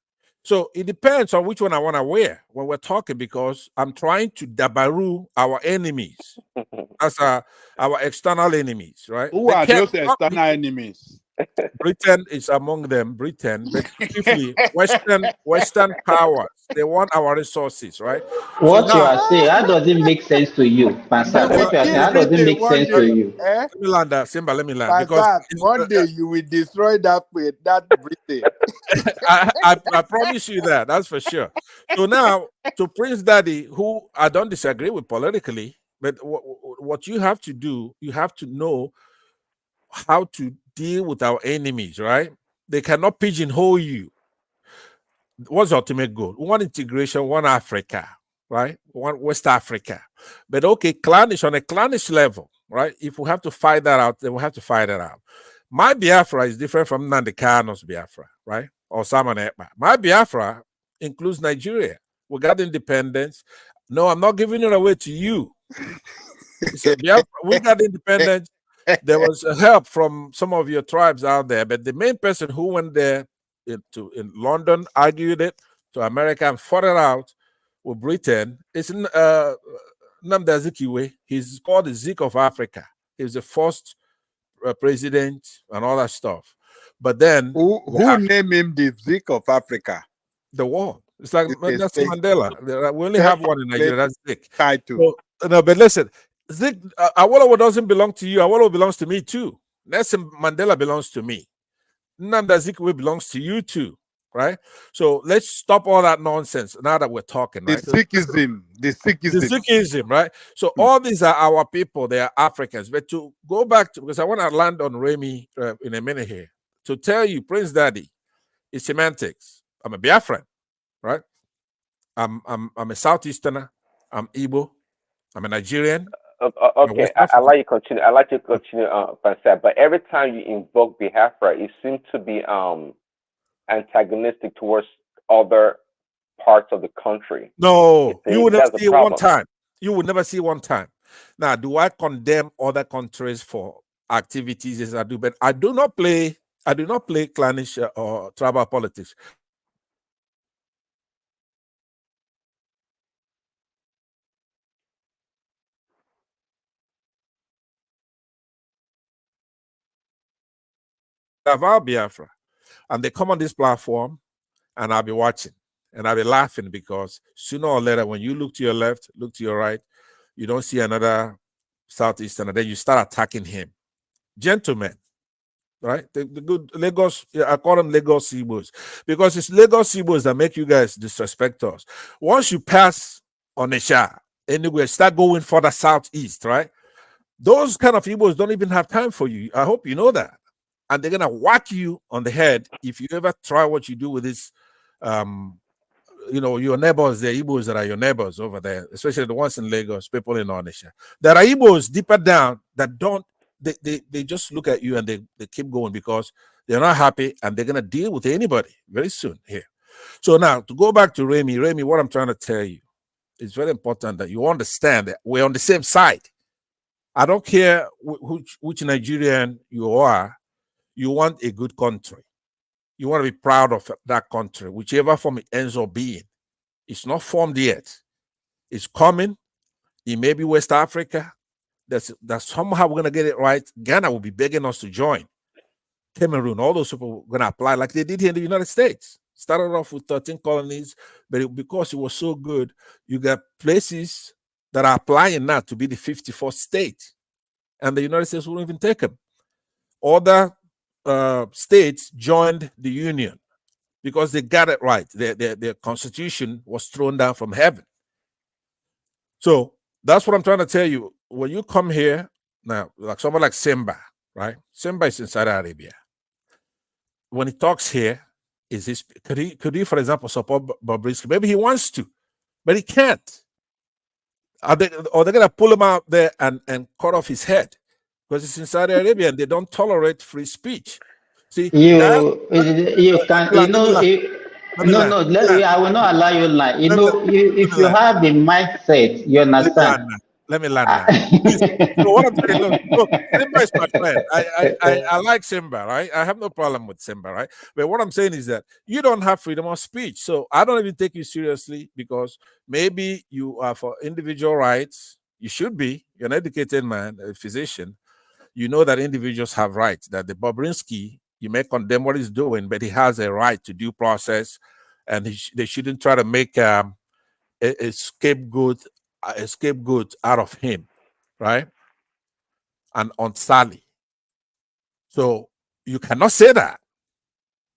So it depends on which one I want to wear when we're talking, because I'm trying to dabaru our enemies. That's our external enemies, right? Who are those external enemies? Britain is among them, but chiefly Western powers. They want our resources, right? What you are saying, how does it make sense to you, Pansat? What you are saying, how does it make sense to you? Let me land that, Simba. Let me land. Because one day you will destroy that Britain. I promise you that. That's for sure. So now, to Prince Daddy, who I don't disagree with politically, but what you have to do, you have to know how to deal with our enemies, right? They cannot pigeonhole you. What's the ultimate goal? One integration, one Africa, right? One West Africa. But okay, clannish on a clannish level, right? If we have to fight that out, then we have to fight it out. My Biafra is different from Nnamdi Kanu's Biafra, right? Or Simon Ekpa. My Biafra includes Nigeria. We got independence. No, I'm not giving it away to you. Biafra, we got independence. There was help from some of your tribes out there, but the main person who went there in London, argued it to America and fought it out with Britain is Nnamdi Azikiwe. He's called the Zik of Africa. He was the first president and all that stuff. But then who named him the Zik of Africa? The war. It's like It's a Nelson space. Mandela. We only have one in Nigeria. That's Zik. Title. So, no, but listen, Zik, Awolowo doesn't belong to you. Awolowo belongs to me too. Nelson Mandela belongs to me. Nnamdi Azikiwe belongs to you too, right? So let's stop all that nonsense now that we're talking, The right? Sikhism. The Sikhism. The Sikhism, right? So all these are our people. They are Africans. But to go back to, because I want to land on Remy in a minute here, to tell you, Prince Daddy, it's semantics. I'm a Biafran, right? I'm a Southeasterner. I'm Igbo. I'm a Nigerian. Okay, I like you continue. I like you continue, Pansat. But every time you invoke Biafra, it seems to be antagonistic towards other parts of the country. No, you would never That's see a it one problem. time. You would never see one time. Now, do I condemn other countries for activities as I do? But I do not play clannish or tribal politics. Davao Biafra, and they come on this platform, and I'll be watching, and I'll be laughing because sooner or later, when you look to your left, look to your right, you don't see another Southeastern, and then you start attacking him. Gentlemen, right? The good Lagos, I call them Lagos Igbos, because it's Lagos Igbos that make you guys disrespect us. Once you pass Onitsha, anyway, start going further southeast, right? Those kind of Igbos don't even have time for you. I hope you know that. And they're gonna whack you on the head if you ever try what you do with this your neighbors, the Igbos that are your neighbors over there, especially the ones in Lagos, people in Onitsha. There are Igbos deeper down that don't, they just look at you and they keep going because they're not happy and they're gonna deal with anybody very soon here. So now to go back to Remy, what I'm trying to tell you, it's very important that you understand that we're on the same side. I don't care which Nigerian you are, you want a good country. You want to be proud of that country, whichever form it ends up being. It's not formed yet. It's coming. It may be West Africa. That's somehow we're going to get it right. Ghana will be begging us to join. Cameroon, all those people are going to apply like they did here in the United States. Started off with 13 colonies, but because it was so good, you got places that are applying now to be the 54th state. And the United States won't even take them. Other states joined the Union because they got it right. Their constitution was thrown down from heaven. So that's what I'm trying to tell you. When you come here now, like someone like Simba, right? Simba is in Saudi Arabia. When he talks here, could he, for example, support Bobriski? Maybe he wants to, but he can't. Are they gonna pull him out there and cut off his head? Because it's in Saudi Arabia and they don't tolerate free speech. See, you can, you know, I will not allow you lie. You know, if you have the mindset, you understand. Let me land now. So what I'm saying, look, Simba is my friend. I like Simba, right? I have no problem with Simba, right? But what I'm saying is that you don't have freedom of speech. So I don't even take you seriously because maybe you are for individual rights. You should be. You're an educated man, a physician. You know that individuals have rights, that the Bobriski, you may condemn what he's doing, but he has a right to due process, and they shouldn't try to make a scapegoat out of him, right? And on Sally. So you cannot say that.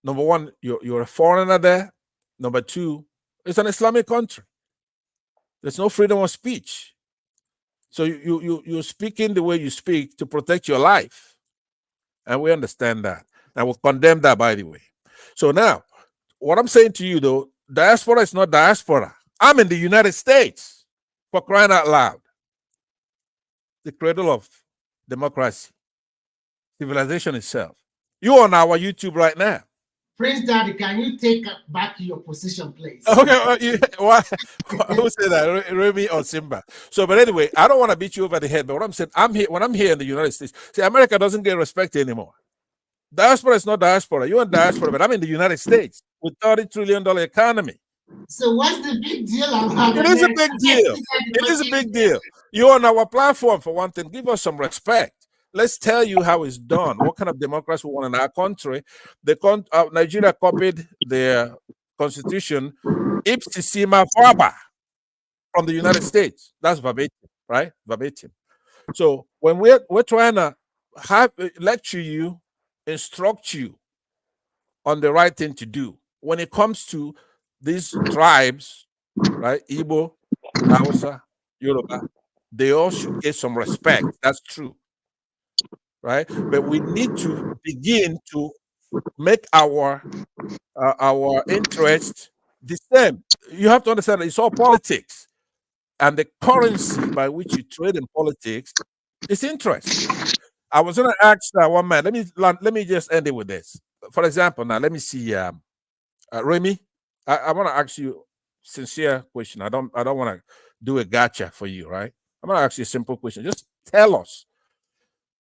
Number one, you're a foreigner there. Number two, it's an Islamic country. There's no freedom of speech. So you're speaking the way you speak to protect your life. And we understand that. And we'll condemn that, by the way. So now, what I'm saying to you, though, diaspora is not diaspora. I'm in the United States, for crying out loud. The cradle of democracy, civilization itself. You're on our YouTube right now. Prince Daddy, can you take back your position, please? Okay, who said that? Remy or Simba? So, but anyway, I don't want to beat you over the head, but what I'm saying, when I'm here in the United States, see, America doesn't get respect anymore. Diaspora is not diaspora. You're in diaspora, but I'm in the United States with $30 trillion economy. So what's the big deal about it? Is a big deal. It is a big deal. You're on our platform, for one thing. Give us some respect. Let's tell you how it's done. What kind of democracy we want in our country. Nigeria copied their Constitution, ipsissima verba from the United States. That's verbatim, right? Verbatim. So when we're trying to lecture you, instruct you on the right thing to do, when it comes to these tribes, right? Igbo, Hausa, Yoruba, they all should get some respect. That's true, right? But we need to begin to make our interest the same. You have to understand that it's all politics, and the currency by which you trade in politics is interest. I was going to ask one man. Let me just end it with this. For example, now let me see, Remy. I want to ask you a sincere question. I don't want to do a gotcha for you, right? I'm going to ask you a simple question. Just tell us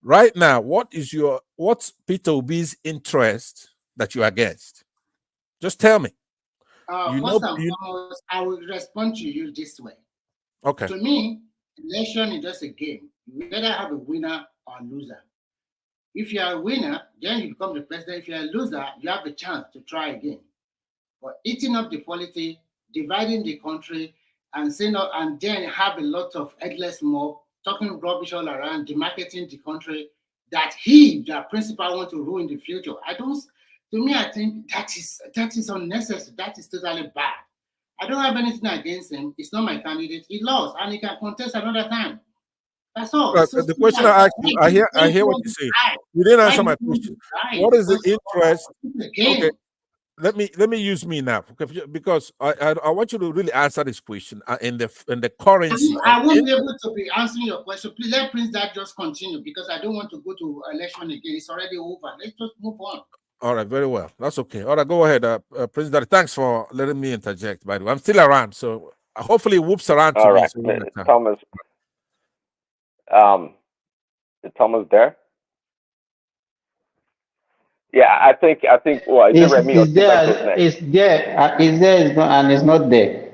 right now, what's Peter Obi's interest that you're against? Just tell me. First and foremost, I will respond to you this way. Okay. To me, election is just a game. You either have a winner or a loser. If you are a winner, then you become the president. If you are a loser, you have a chance to try again. But eating up the polity, dividing the country, and and then have a lot of headless mob talking rubbish all around, demarketing the country that the principal, want to ruin the future. To me, I think that is unnecessary. That is totally bad. I don't have anything against him. It's not my candidate. He lost, and he can contest another time. That's all. The question I asked you, I hear what you say. You didn't answer my question. What is the interest? Okay, let me use me now, because I want you to really answer this question in the currency. I won't be able to be answering your question. Please let Prince Dad just continue, because I don't want to go to election again. It's already over. Let's just move on. All right, very well. That's okay. All right, go ahead, Prince Dad. Thanks for letting me interject. By the way, I'm still around, so hopefully it whoops around to me. So Thomas. Is Thomas there? Yeah, I think. Well, is it Remy or Simba goes next? It's there. It's there, and it's not there.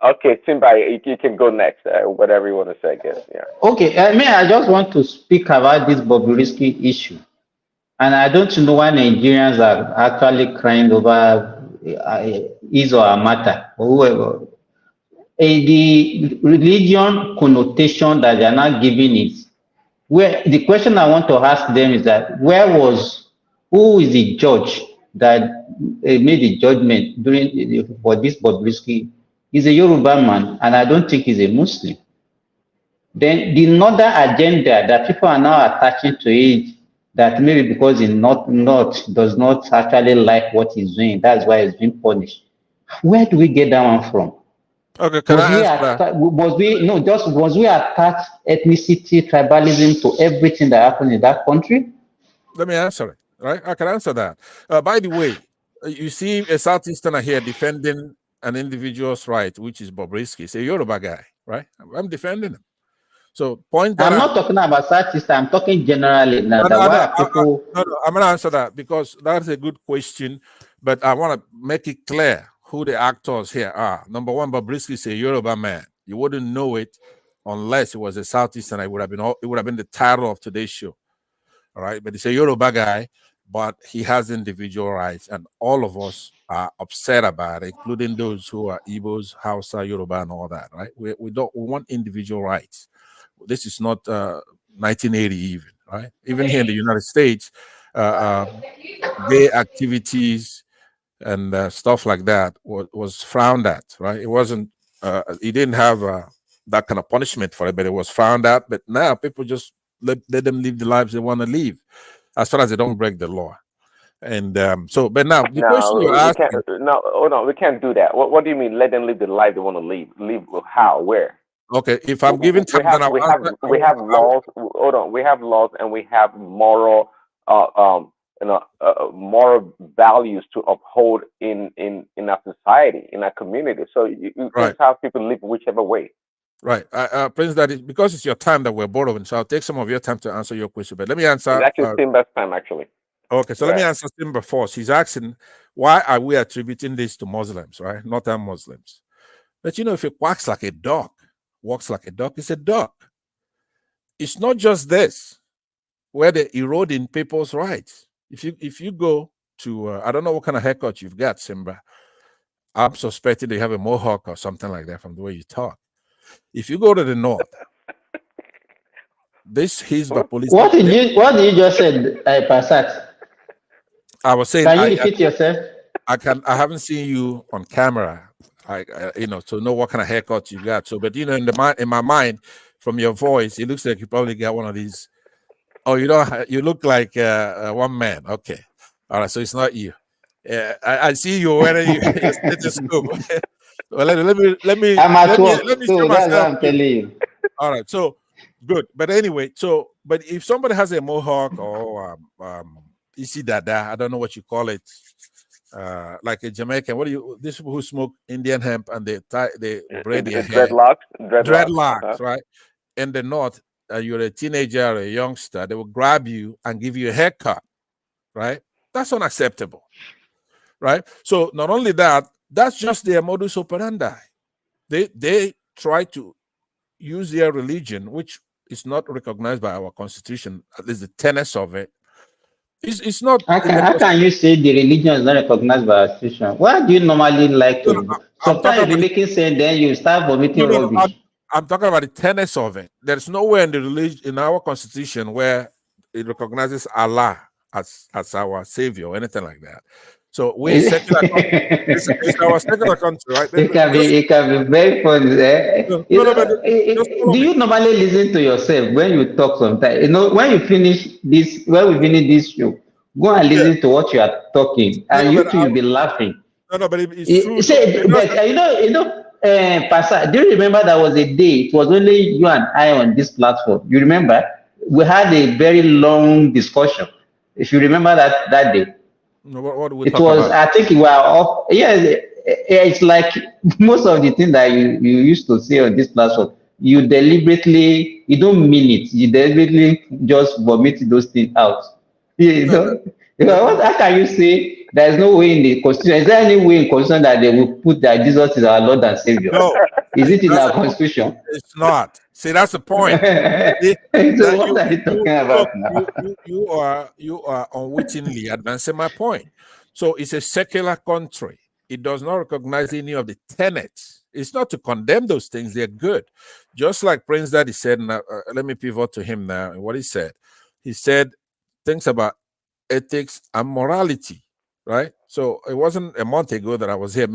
Okay, Simba, you can go next. Whatever you want to say, I guess. Yeah. Okay, I just want to speak about this Bobriski issue, and I don't know why Nigerians are actually crying over his or her matter or whoever. The religion connotation that they are not giving it. Where the question I want to ask them is that who is the judge that made the judgment for this Bobriski? He's a Yoruba man, and I don't think he's a Muslim. Then the northern agenda that people are now attaching to it, that maybe because the North does not actually like what he's doing, that's why he's being punished. Where do we get that one from? Okay, was we attach ethnicity, tribalism to everything that happened in that country? Let me answer it, right? I can answer that. By the way, you see a Southeasterner here defending an individual's right, which is Bobriski. He's a Yoruba guy, right? I'm defending him. So I'm not talking about Southeast, I'm talking generally. Now, I'm going to answer that, because that's a good question, but I want to make it clear who the actors here are. Number one, Bobriski is a Yoruba man. You wouldn't know it unless it was a Southeastern. It would have been the title of today's show. All right, but he's a Yoruba guy, but he has individual rights, and all of us are upset about it, including those who are Igbos, Hausa, Yoruba, and all that. Right? We want individual rights. This is not 1980 even. Right? Even here in the United States, gay activities and stuff like that was frowned at. Right? It wasn't. He didn't have that kind of punishment for it, but it was frowned at. But now people just let them live the lives they want to live, as far as they don't break the law. And but now the question you're asking, hold on, we can't do that. What do you mean? Let them live the life they want to live? Live how? Where? Okay, if I'm giving time, we have laws. Hold on, we have laws and we have moral, moral values to uphold in our society, in our community. So you can't have people live whichever way. Right, Prince, that is because it's your time that we're borrowing. So I'll take some of your time to answer your question. But let me answer. It's actually Simba's time, actually. Okay, so let me answer Simba first. He's asking, why are we attributing this to Muslims, right? Not Muslims. But if it quacks like a dog, walks like a dog, it's a dog. It's not just this, where they're eroding people's rights. If you go to, I don't know what kind of haircut you've got, Simba. I'm suspecting they have a mohawk or something like that from the way you talk. If you go to the north, this Hizba police. What did you just said, Passat? I was saying, Can you repeat yourself? I haven't seen you on camera, to know what kind of haircut you got. So, but in my mind, from your voice, it looks like you probably got one of these. Oh, you look like one man. Okay, all right. So it's not you. I see you wearing your stethoscope. Well, let me I'm at work, let me so show that's what myself. I'm telling you. All right, so good. But anyway, but if somebody has a mohawk or isi dada, I don't know what you call it, like a Jamaican. What do you? These people who smoke Indian hemp and they braid their hair. Dreadlocks, right? In the north, you're a teenager or a youngster. They will grab you and give you a haircut, right? That's unacceptable, right? So not only that, that's just their modus operandi. They try to use their religion, which is not recognized by our constitution, at least the tenets of it. It's not. How can you say the religion is not recognized by our constitution? Why do you normally like to? Sometimes you're making sense, then you start vomiting rubbish. I'm talking about the tenets of it. There's nowhere in the religion, in our constitution, where it recognizes Allah as our savior or anything like that. So we're secular country. It's our secular country, right? It can be very funny. Do you normally listen to yourself when you talk sometimes? When we finish this show, go and listen to what you are talking, and you too will be laughing. No, but it's true. Pastor, do you remember there was a day, it was only you and I on this platform? You remember? We had a very long discussion. If you remember that day. What do we it talk was about? I think we were off. Yeah, it's like most of the things that you used to say on this platform, you don't mean it. You deliberately just vomit those things out. How can you say there's no way in the constitution? Is there any way in constitution that they will put that Jesus is our Lord and Savior? No. Is it in our constitution? It's not. See, that's the point. So what are you talking about now? You are unwittingly advancing my point. So it's a secular country. It does not recognize any of the tenets. It's not to condemn those things. They're good. Just like Prince Daddy said, let me pivot to him now. What he said things about ethics and morality, right? So it wasn't a month ago that I was here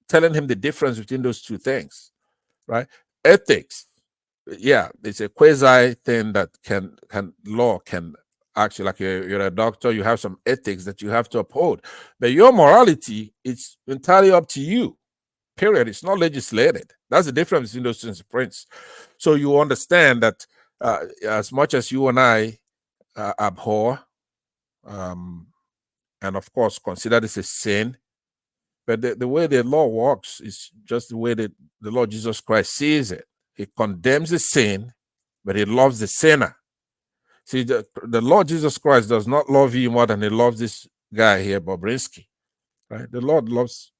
telling him the difference between those two things, right? Ethics, yeah, it's a quasi thing that law can actually, like you're a doctor, you have some ethics that you have to uphold. But your morality, it's entirely up to you, period. It's not legislated. That's the difference between those two, Prince. So you understand that as much as you and I abhor, and of course consider this a sin, but the way the law works is just the way that the Lord Jesus Christ sees it. He condemns the sin, but he loves the sinner. See, the Lord Jesus Christ does not love you more than he loves this guy here, Bobriski, right? The Lord loves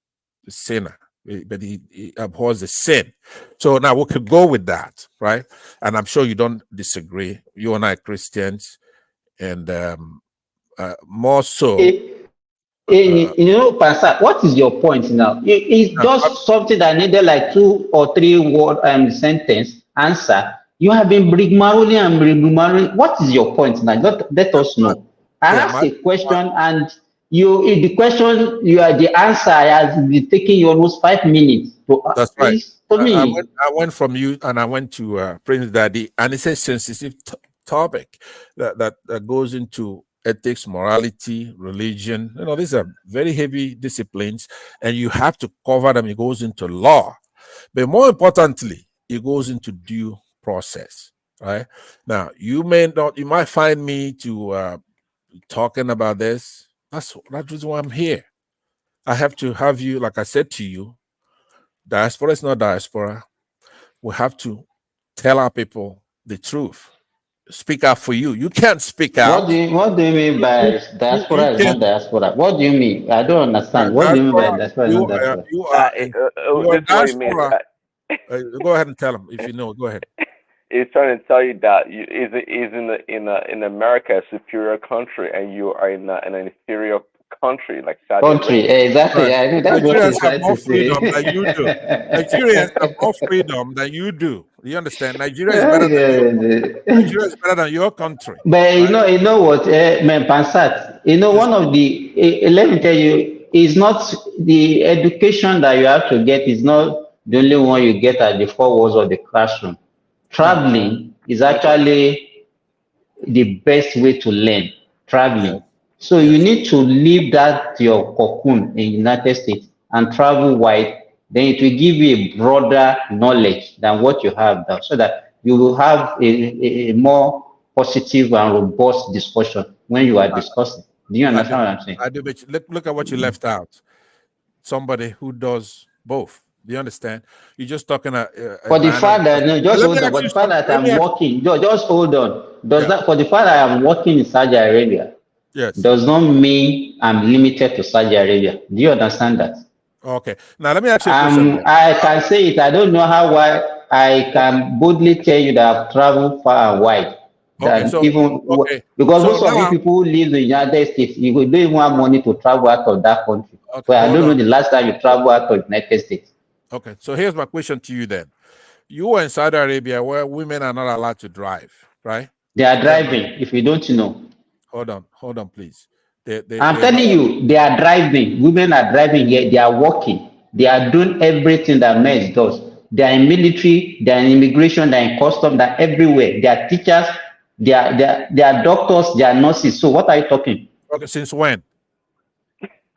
the sinner, but he abhors the sin. So now we could go with that, right? And I'm sure you don't disagree. You and I are Christians, and more so. Pastor, what is your point now? It's just something that needed like 2 or 3 word sentence answer. You have been rigmaroling. What is your point now? Let us know. I asked a question, and the answer has been taking you almost 5 minutes. That's right. I went from you and I went to Prince Daddy, and it's a sensitive topic that goes into ethics, morality, religion. These are very heavy disciplines, and you have to cover them. It goes into law, but more importantly, it goes into due process. Right now, you might find me to talking about this. That's why I'm here. I have to have you, like I said to you, diaspora is not diaspora. We have to tell our people the truth. Speak out for you. You can't speak out. What do you mean by diaspora is not diaspora? What do you mean? I don't understand. What do you mean by diaspora is not diaspora? You are diaspora. Go ahead and tell them if you know. Go ahead. He's trying to tell you that is in America a superior country, and you are in an inferior country like Saudi Country, Arabia. exactly. Right. I know that's what Nigerians he's have trying more to say. freedom than you do. Nigerians have more freedom than you do. You understand? Nigeria is better than your Nigeria is better than your country. But you know what, man, Pansat, one of the, let me tell you, is not the education that you have to get is not the only one you get at the four walls of the classroom. Traveling is actually the best way to learn, traveling. So you need to leave that your cocoon in the United States and travel wide, then it will give you a broader knowledge than what you have now, so that you will have a more positive and robust discussion when you are discussing. Do you understand what I'm saying? I do, but look at what you left out. Somebody who does both. Do you understand? You're just talking For the fact that, no, just hold on. For the fact that I'm working, just hold on. Does that, for the fact that I'm working in Saudi Arabia, yes, does not mean I'm limited to Saudi Arabia. Do you understand that? Okay. Now let me ask you a question. I can say it. I don't know how I can boldly tell you that I've traveled far and wide. Okay, so Because so most of the people who live in the United States, you don't even have money to travel out of that country. Okay, But I don't know the last time you travel out of the United States. Okay, so here's my question to you then. You were in Saudi Arabia where women are not allowed to drive, right? They are driving, if you don't know. Hold on, please. I'm telling you, they are driving. Women are driving here. They are working. They are doing everything that men does. They are in military. They are in immigration. They are in custom. They are everywhere. They are teachers. They are doctors. They are nurses. So what are you talking? Okay, since when?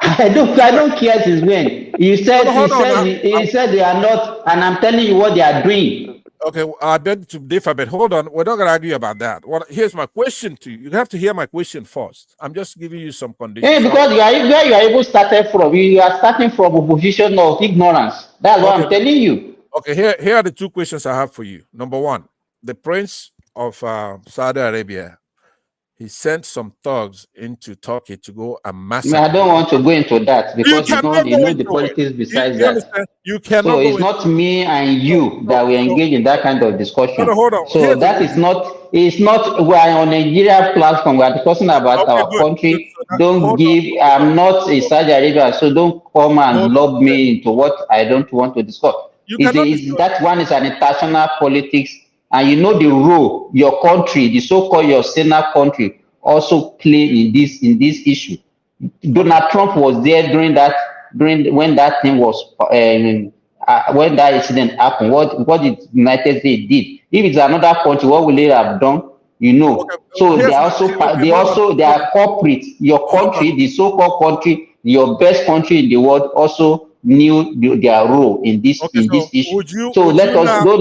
I don't care since when. You said they are not, and I'm telling you what they are doing. Okay, I beg to differ, but hold on. We're not going to argue about that. Here's my question to you. You have to hear my question first. I'm just giving you some conditions. Hey, because where you are even started from, you are starting from a position of ignorance. That's what I'm telling you. Okay, here are the two questions I have for you. Number one, the Prince of Saudi Arabia, he sent some thugs into Turkey to go and massacre. I don't want to go into that because you know the politics besides that. Understand? You cannot. So it's not me and you that we engage in that kind of discussion. Hold on. So that is not. It's not. We are on a Nigeria platform. We are discussing about our country. Don't give. I'm not a Saudi Arabia, so don't come and lob me into what I don't want to discuss. That one is an international politics. And you know the role your country, the so-called your Senate country, also play in this issue. Donald Trump was there during when that thing was when that incident happened. What did United States did? If it's another country, what will they have done? You know. So they are corporate. Your country, the so-called country, your best country in the world, also knew their role in this issue. Don't let us go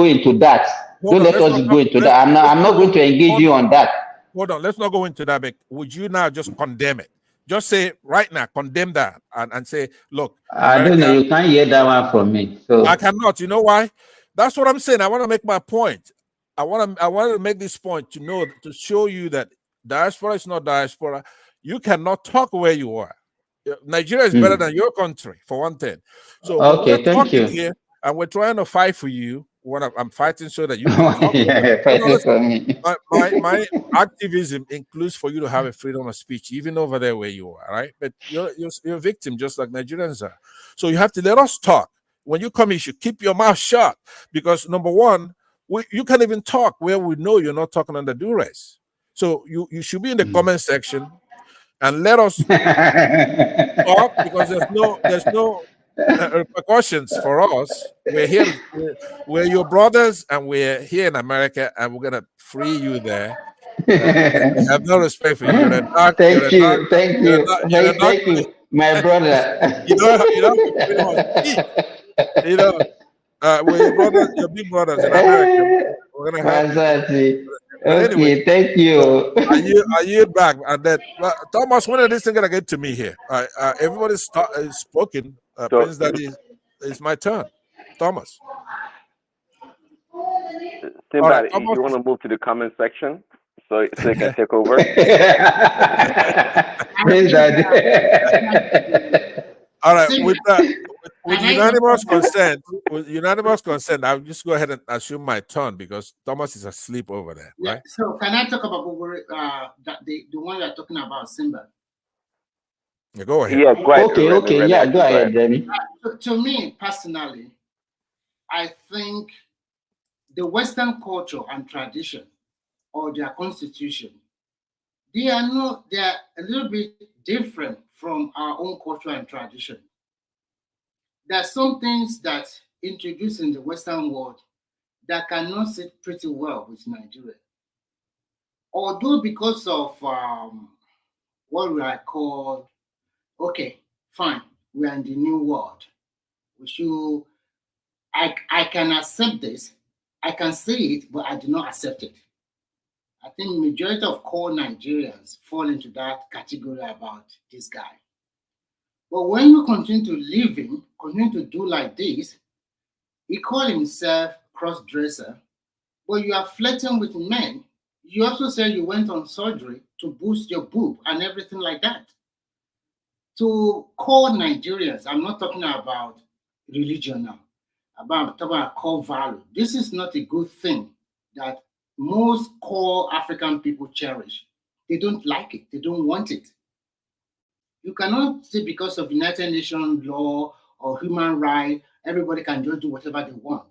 into that. Don't let us go into that. I'm not going to engage you on that. Hold on, let's not go into that. But would you now just condemn it? Just say right now, condemn that and say, look, I don't know. You can't hear that one from me. So I cannot. You know why? That's what I'm saying. I want to make my point. I want to make this point to show you that diaspora is not diaspora. You cannot talk where you are. Nigeria is better than your country, for one thing. So okay, thank you. Here, and we're trying to fight for you. I'm fighting so that you can talk. For me. My activism includes for you to have a freedom of speech, even over there where you are, right? But you're a victim, just like Nigerians are. So you have to let us talk. When you come, you should keep your mouth shut, because number one, you can't even talk where we know you're not talking under duress. So you should be in the comment section and let us talk, because there's no repercussions for us. We're here, we're your brothers, and we're here in America, and we're gonna free you there. We have no respect for you. Thank you, my brother. You don't have freedom of speech. We're your brothers, your big brothers in America. We're gonna help you. Okay, anyway, thank you. I yield back, and then Thomas, when are this thing gonna get to me here? Everybody's spoken. Prince Daddy, it's my turn. Thomas. Right, you want to move to the comment section so you can take over? Prince Daddy. All right, with with unanimous consent, I'll just go ahead and assume my turn because Thomas is asleep over there, Yeah. right? So can I talk about the one you're talking about, Simba? Yeah, go ahead. Yeah, go ahead. Okay, yeah, go ahead, Remy. To me personally, I think the Western culture and tradition or their constitution, they are a little bit different from our own culture and tradition. There are some things that introduced in the Western world that cannot sit pretty well with Nigeria. Although because of what we are called, okay, fine, we are in the new world. We should, I can accept this, I can say it, but I do not accept it. I think majority of core Nigerians fall into that category about this guy. But when you continue to live in, continue to do like this, he called himself cross-dresser, but you are flirting with men. You also say you went on surgery to boost your boob and everything like that. To core Nigerians, I'm not talking about religion now, I'm talking about core value. This is not a good thing that most core African people cherish. They don't like it. They don't want it. You cannot say because of United Nations law or human rights, everybody can just do whatever they want.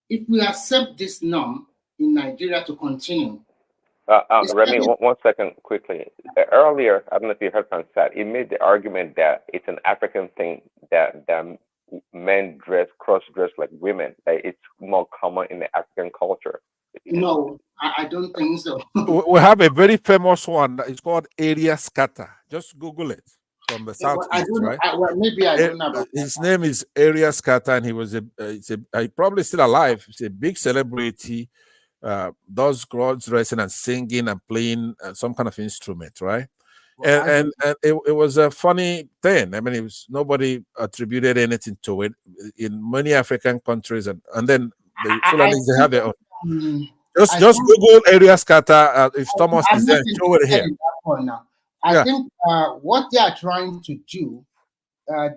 If we accept this norm in Nigeria to continue, Remy, one second quickly. Earlier, I don't know if you heard from Sat, he made the argument that it's an African thing that men cross-dress like women. That it's more common in the African culture. No, I don't think so. We have a very famous one. It's called area scatter. Just Google it. From the southeast, right? Maybe I don't know about his name is Area Scatter, and he was he probably still alive. He's a big celebrity. Does cross-dressing and singing and playing some kind of instrument, right? Well, and it was a funny thing. I mean, it was nobody attributed anything to it in many African countries, and then the Fulanis they have their own. Just Google Area Scatter. If Thomas is there, show it here. I think what they are trying to do,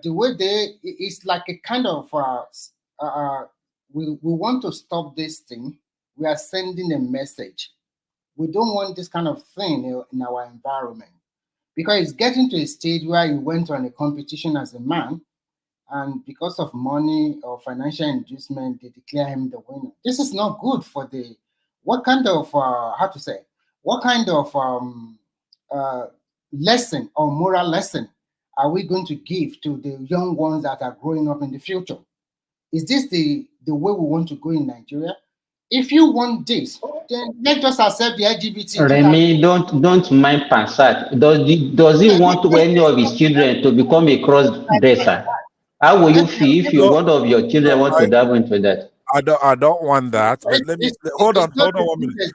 the way it's like a kind of we want to stop this thing. We are sending a message. We don't want this kind of thing in our environment because it's getting to a stage where he went on a competition as a man, and because of money or financial inducement, they declare him the winner. This is not good for what kind of lesson or moral lesson are we going to give to the young ones that are growing up in the future? Is this the way we want to go in Nigeria? If you want this, then let us accept the LGBT. Remy, don't mind Pansat. Does he want any of his children to become a cross-dresser? How will you feel if one of your children want to dive into that? I don't want that. But let me hold on 1 minute.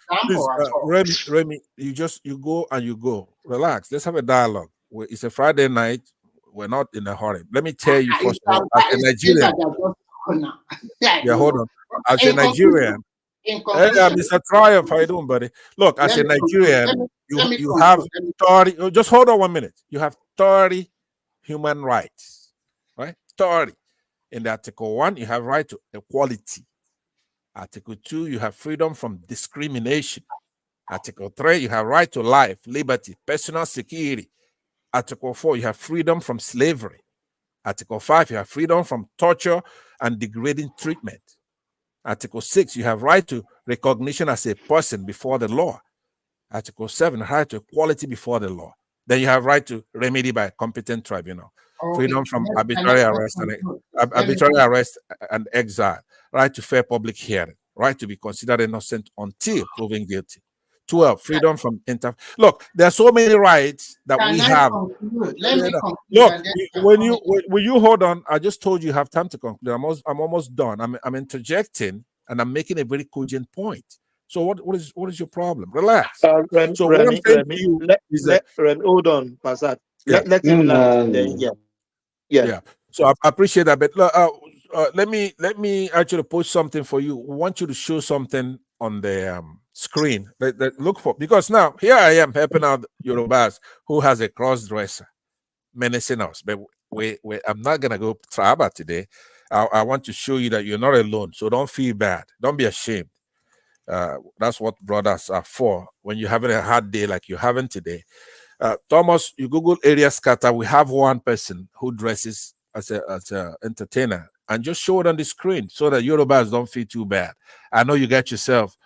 Please, Remy, you go and you go. Relax. Let's have a dialogue. It's a Friday night. We're not in a hurry. Let me tell you first of all, as a Nigerian. Yeah, hold on. As a Nigerian, Mr. Triumph, how you doing, buddy? Look, as a Nigerian, you have 30. Just hold on 1 minute. You have 30 human rights, right? 30. In the Article 1, you have right to equality. Article 2, you have freedom from discrimination. Article 3, you have right to life, liberty, personal security. Article 4, you have freedom from slavery. Article 5, you have freedom from torture and degrading treatment. Article 6, you have right to recognition as a person before the law. Article 7, right to equality before the law. Then you have right to remedy by a competent tribunal. Freedom from arbitrary arrest and exile. Right to fair public hearing. Right to be considered innocent until proven guilty. 12, freedom from Look, there are so many rights that we have. Look, when you hold on, I just told you have time to conclude. I'm almost done. I'm interjecting and I'm making a very cogent point. So what is your problem? Relax. So Remy, what I'm saying to you is that hold on, Passat. Let him land. Yeah. So I appreciate that, but let me actually post something for you. I want you to show something on the screen that look for, because now here I am helping out Yorubas who has a cross-dresser menacing us, but I'm not gonna go tribal today. I want to show you that you're not alone. So don't feel bad. Don't be ashamed. That's what brothers are for. When you're having a hard day like you're having today, Thomas, you Google area scatter. We have one person who dresses as a entertainer, and just show it on the screen so that Yorubas don't feel too bad. I know you got yourself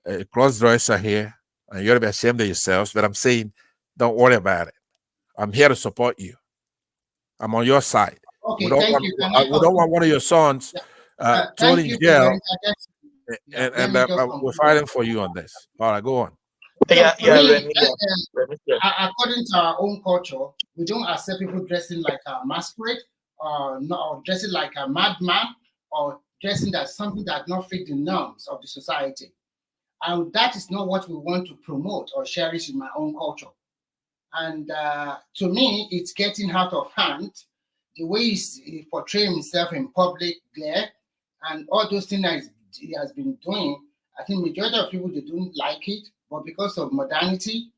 a cross-dresser here, and you're to be ashamed of yourselves, but I'm saying don't worry about it. I'm here to support you. I'm on your side. Okay, thank you. We don't want one of your sons thrown Thank in you for jail, your interjection. and Let me just we're conclude. fighting for you on this. All right, go on. According to our own culture, we don't accept people dressing like a masquerade, or dressing like a madman, or dressing as something that not fit the norms of the society. And that is not what we want to promote or cherish in my own culture. And to me, it's getting out of hand. The way he portrays himself in public glare and all those things that he has been doing, I think majority of people, they don't like it. But because of modernity,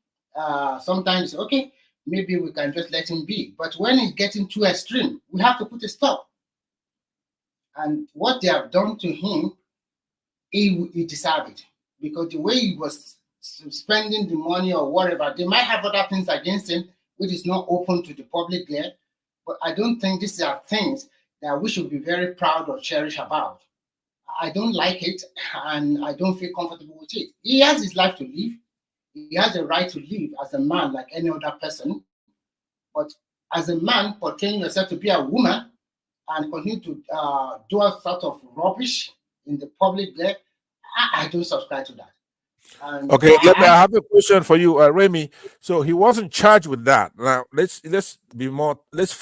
sometimes, okay, maybe we can just let him be. But when it's getting too extreme, we have to put a stop. And what they have done to him, he deserved it. Because the way he was spending the money or whatever, they might have other things against him, which is not open to the public glare. But I don't think these are things that we should be very proud or cherish about. I don't like it, and I don't feel comfortable with it. He has his life to live. He has a right to live as a man like any other person. But as a man, portraying yourself to be a woman and continue to do a sort of rubbish in the public glare, I don't subscribe to that. And Okay, I have a question for you, Remy. So he wasn't charged with that. Now let's be more. Let's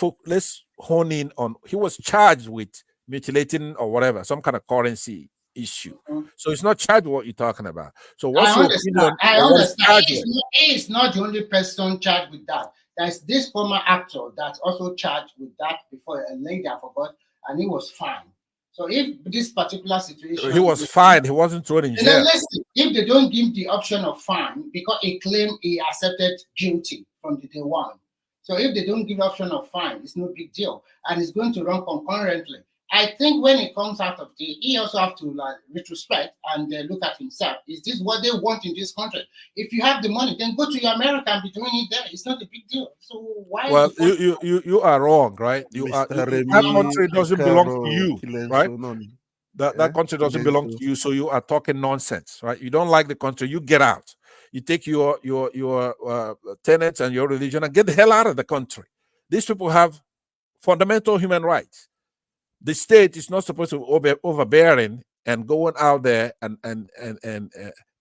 hone in on. He was charged with mutilating or whatever, some kind of currency issue. So it's not charged with what you're talking about. So what's your opinion? I understand. He is not the only person charged with that. There's this former actor that's also charged with that before, a lady I forgot, and he was fined. So if this particular situation, he was fined, he wasn't thrown in jail. Listen, if they don't give the option of fine, because he claimed he accepted guilty from the day one. So if they don't give option of fine, it's no big deal, and it's going to run concurrently. I think when it comes out of he also have to retrospect and look at himself. Is this what they want in this country? If you have the money, then go to America and be doing it there. It's not a big deal. So why? Well, you are wrong, right? That country doesn't belong to you, right? That country doesn't belong to you, so you are talking nonsense, right? You don't like the country, you get out. You take your tenets and your religion and get the hell out of the country. These people have fundamental human rights. The state is not supposed to be overbearing and going out there and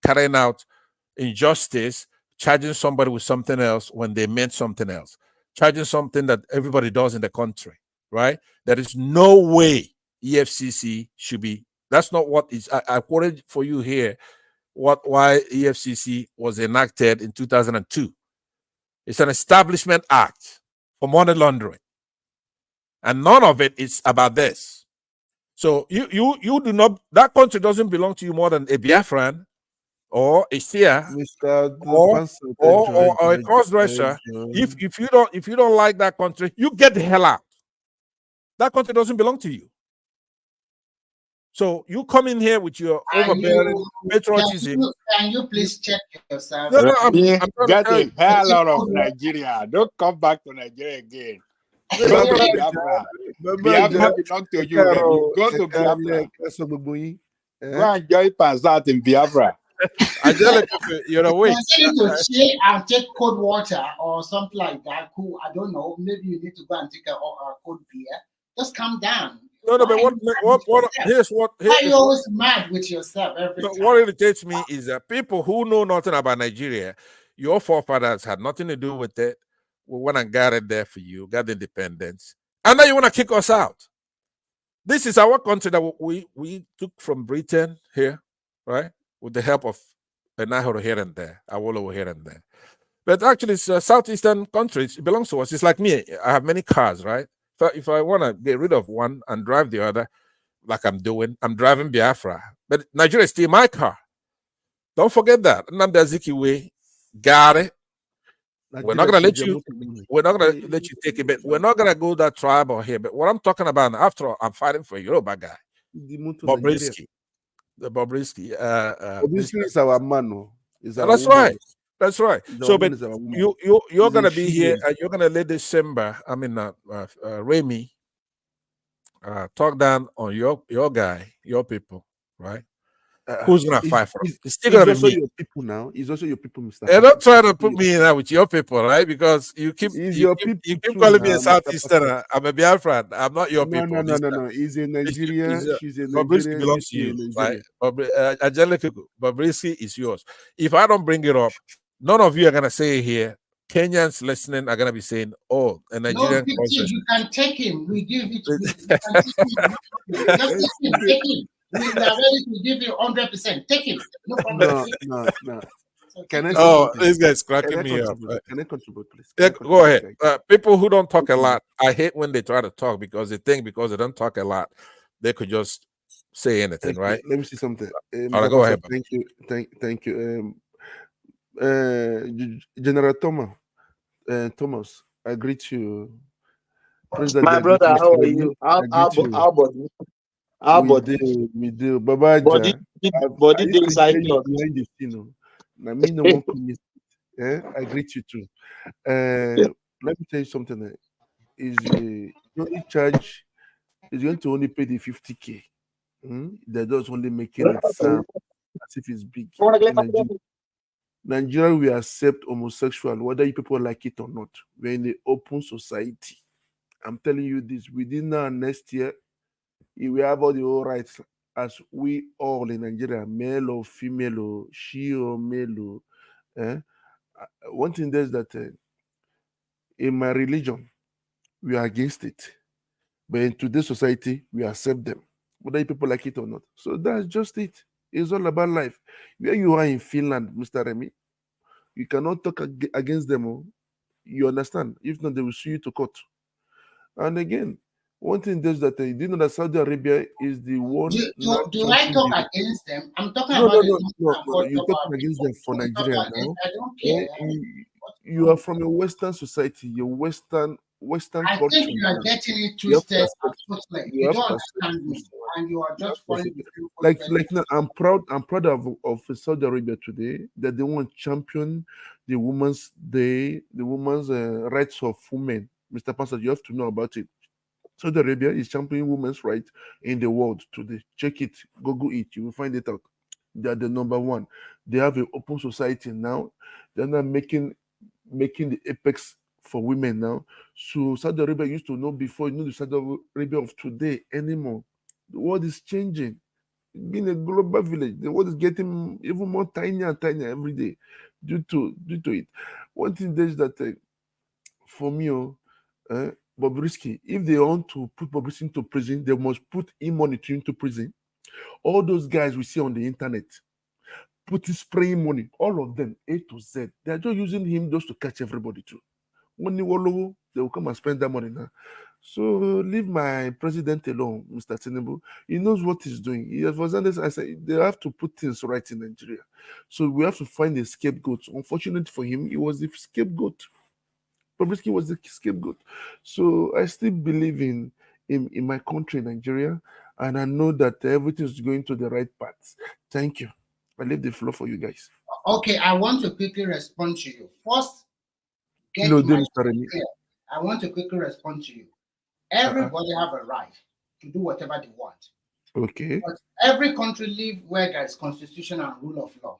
carrying out injustice, charging somebody with something else when they meant something else, charging something that everybody does in the country, right? There is no way EFCC should be. That's not what is. I quoted for you here why EFCC was enacted in 2002. It's an establishment act for money laundering. And none of it is about this. So you do not, that country doesn't belong to you more than a Biafran or a Sia or a cross-dresser. If you don't like that country, you get the hell out. That country doesn't belong to you. So you come in here with your overbearing patriotism. Can you please check yourself? No, I'm got a hell out of Nigeria. Don't come back to Nigeria again. Biafra belong to you. You go to Biafra. Go and join Panzat in Biafra. You're awake. To chill and take cold water or something like that. Cool. I don't know. Maybe you need to go and take a cold beer. Just calm down. No, but here's what. Why are you always mad with yourself every time? What irritates me is that people who know nothing about Nigeria, your forefathers had nothing to do with it. We went and got it there for you, got the independence. And now you want to kick us out. This is our country that we took from Britain here, right? With the help of Nahoro here and there, Awolowo here and there. But actually, it's southeastern countries. It belongs to us. It's like me. I have many cars, right? So if I want to get rid of one and drive the other, like I'm doing, I'm driving Biafra. But Nigeria is still my car. Don't forget that. Nnamdi Azikiwe got it. We're not gonna let you. We're not gonna let you take it, but we're not gonna go that tribal here. But what I'm talking about, after all, I'm fighting for a Yoruba guy, Bobriski, the Bobriski. Bobriski is our man. No? That's woman. right. That's right. So, but you're gonna be here, and you're gonna let December. I mean, Remy, talk down on your guy, your people, right? Who's gonna fight for him? It's still gonna be me. Your people now. It's also your people, Mr. They're not trying to put me in there with your people, right? Because you keep calling me a Southeasterner. I'm a Biafran. I'm not your people. No. He's in Nigeria. She's in Nigeria. Bobriski belongs to you, right? Bobriski is yours. If I don't bring it up, none of you are gonna say here. Kenyans listening are gonna be saying, "Oh, a Nigerian." No, you can take him. We give it. Just take him. We are ready to give you 100%. Take him. No problem. No. Can I? This guy's cracking me up. Can I contribute, please? Go ahead. People who don't talk a lot, I hate when they try to talk because they think because they don't talk a lot, they could just say anything, right? Let me see something. All right, go ahead. Thank you. General Thomas, I greet you. President, my brother, how are you? How about you? We do. Baba, body inside behind the scene. I mean, no one could miss it. I greet you too. Let me tell you something. Is the only charge is going to only pay the 50K. They're just only making it sound as if it's big. Nigeria, we accept homosexual, whether you people like it or not. We're in the open society. I'm telling you this. Within now and next year, we have all the whole rights as we all in Nigeria, male or female or she or male. One thing is that in my religion, we are against it. But in today's society, we accept them, whether you people like it or not. So that's just it. It's all about life. Where you are in Finland, Mr. Remy, you cannot talk against them. You understand? If not, they will sue you to court. And again, one thing is that you know that Saudi Arabia is the one. Do I talk against them? I'm talking about no. You're talking against them for Nigeria now. I don't care. You are from a Western society. Your Western culture. I think you are getting it twisted. You don't understand me, and you are just following the like now, I'm proud of Saudi Arabia today that they want to champion the Women's Day, the women's rights of women. Mr. Pastor, you have to know about it. Saudi Arabia is championing women's rights in the world today. Check it, Google it, you will find it out. They are the number one. They have an open society now. They're not making the apex for women now. So Saudi Arabia used to know before, the Saudi Arabia of today anymore. The world is changing. Being a global village, the world is getting even more tinier and tinier every day due to it. One thing is that for me, Bobriski, if they want to put Bobriski into prison, they must put him monitoring into prison. All those guys we see on the internet, putting spraying money, all of them, A to Z, they are just using him just to catch everybody too. When they will come and spend that money now. So leave my president alone, Mr. Tinubu. He knows what he's doing. I said they have to put things right in Nigeria. So we have to find a scapegoat. Unfortunately for him, he was the scapegoat. Bobriski was the scapegoat. So I still believe in my country, Nigeria, and I know that everything is going to the right path. Thank you. I leave the floor for you guys. Okay, I want to quickly respond to you. First, I want to quickly respond to you. Everybody have a right to do whatever they want. Okay. But every country live where there is constitution and rule of law.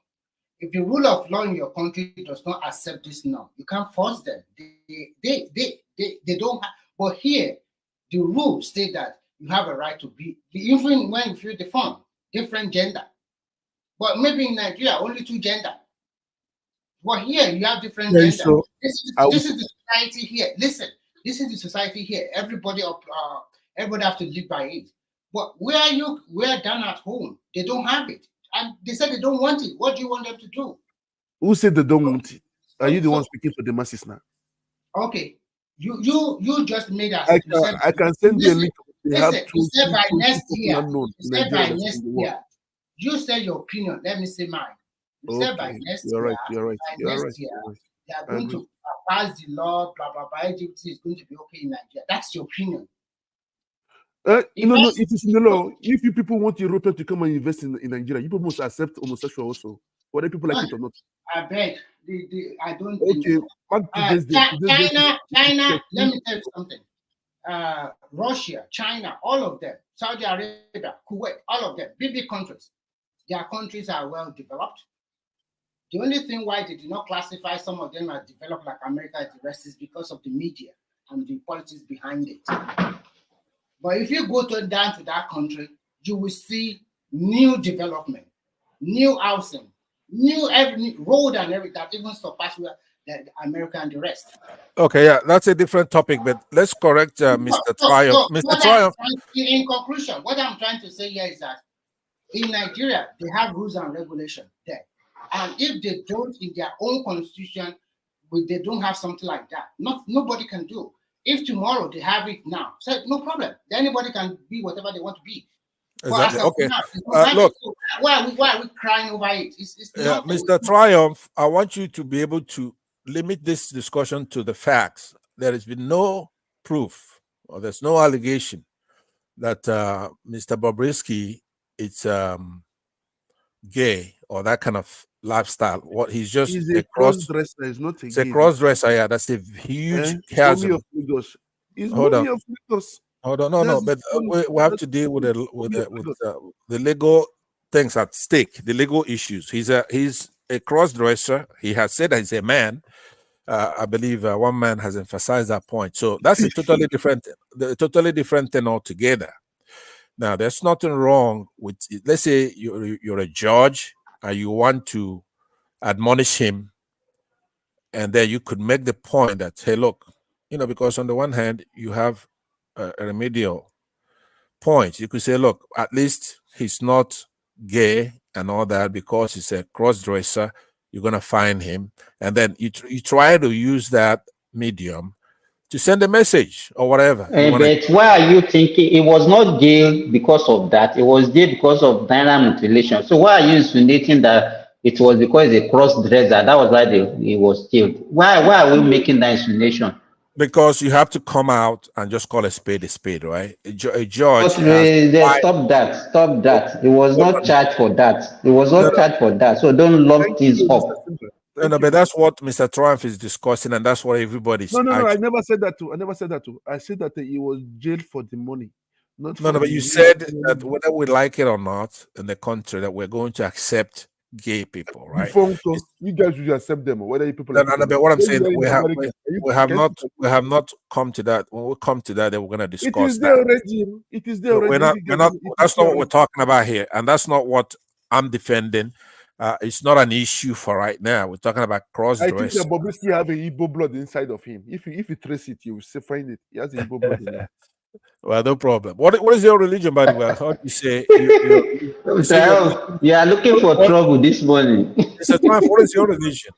If the rule of law in your country does not accept this now, you can't force them. They don't have, but here, the rules say that you have a right to be, even when you fill the form, different gender. But maybe in Nigeria, only 2 gender. But here, you have different gender. So this is the society here. Listen, this is the society here. Everybody have to live by it. But where down at home, they don't have it. And they said they don't want it. What do you want them to do? Who said they don't want it? Are you the one speaking for the masses now? Okay. You just made us. I can send you a link. You said by next year. You said your opinion. Let me say mine. You said by next year. You're right. They are going to pass the law, blah blah blah. LGBT is going to be okay in Nigeria. That's your opinion. No, if it's in the law, if you people want European to come and invest in Nigeria, you people must accept homosexual also, whether people like it or not. I beg. I don't think Okay, so. China, let me tell you something. Russia, China, all of them, Saudi Arabia, Kuwait, all of them, big countries. Their countries are well developed. The only thing why they do not classify some of them as developed like America and the rest is because of the media and the politics behind it. But if you go down to that country, you will see new development, new housing, new road and everything that even surpass America and the rest. Okay, yeah, that's a different topic, but let's correct Mr. Triumph. Mr. Triumph. In conclusion, what I'm trying to say here is that in Nigeria, they have rules and regulations there. And if they don't, in their own constitution, they don't have something like that, nobody can do. If tomorrow they have it now, so no problem. Anybody can be whatever they want to be. Exactly. Okay. Look, why are we crying over it? It's yeah, Mr. Triumph, I want you to be able to limit this discussion to the facts. There has been no proof, or there's no allegation that Mr. Bobriski is gay or that kind of lifestyle. What he's a cross-dresser. He's not a gay. It's a cross-dresser. Yeah, that's a huge chasm. Hold on. No, but we have to deal with the legal things at stake, the legal issues. He's a cross-dresser. He has said that he's a man. I believe one man has emphasized that point. So that's a totally different thing altogether. Now, there's nothing wrong with it. Let's say you're a judge and you want to admonish him, and then you could make the point that, hey, look, because on the one hand, you have a remedial point. You could say, look, at least he's not gay and all that because he's a cross-dresser. You're going to fine him. And then you try to use that medium to send a message or whatever. But why are you thinking it was not gay because of that? It was gay because of dynamic mutilation. So why are you insinuating that it was because a cross-dresser, that was why he was killed? Why are we making that insinuation? Because you have to come out and just call a spade, right? A judge. Stop that. It was not charged for that. It was not charged for that. So don't lump things up. No, but that's what Mr. Triumph is discussing, and that's what everybody's. No, I never said that too. I said that he was jailed for the money. But you said that whether we like it or not in the country, that we're going to accept gay people, right? You guys should accept them, whether people. But what I'm saying, we have not come to that. When we come to that, then we're going to discuss that. It is there already. That's not what we're talking about here, and that's not what I'm defending. It's not an issue for right now. We're talking about cross-dress. I think that Bobriski have a Igbo blood inside of him. If you trace it, you will find it. He has a Igbo blood in him. Well, no problem. What is your religion, by the way? I thought you say you are looking for trouble this morning. Mr. Trump, what is your religion?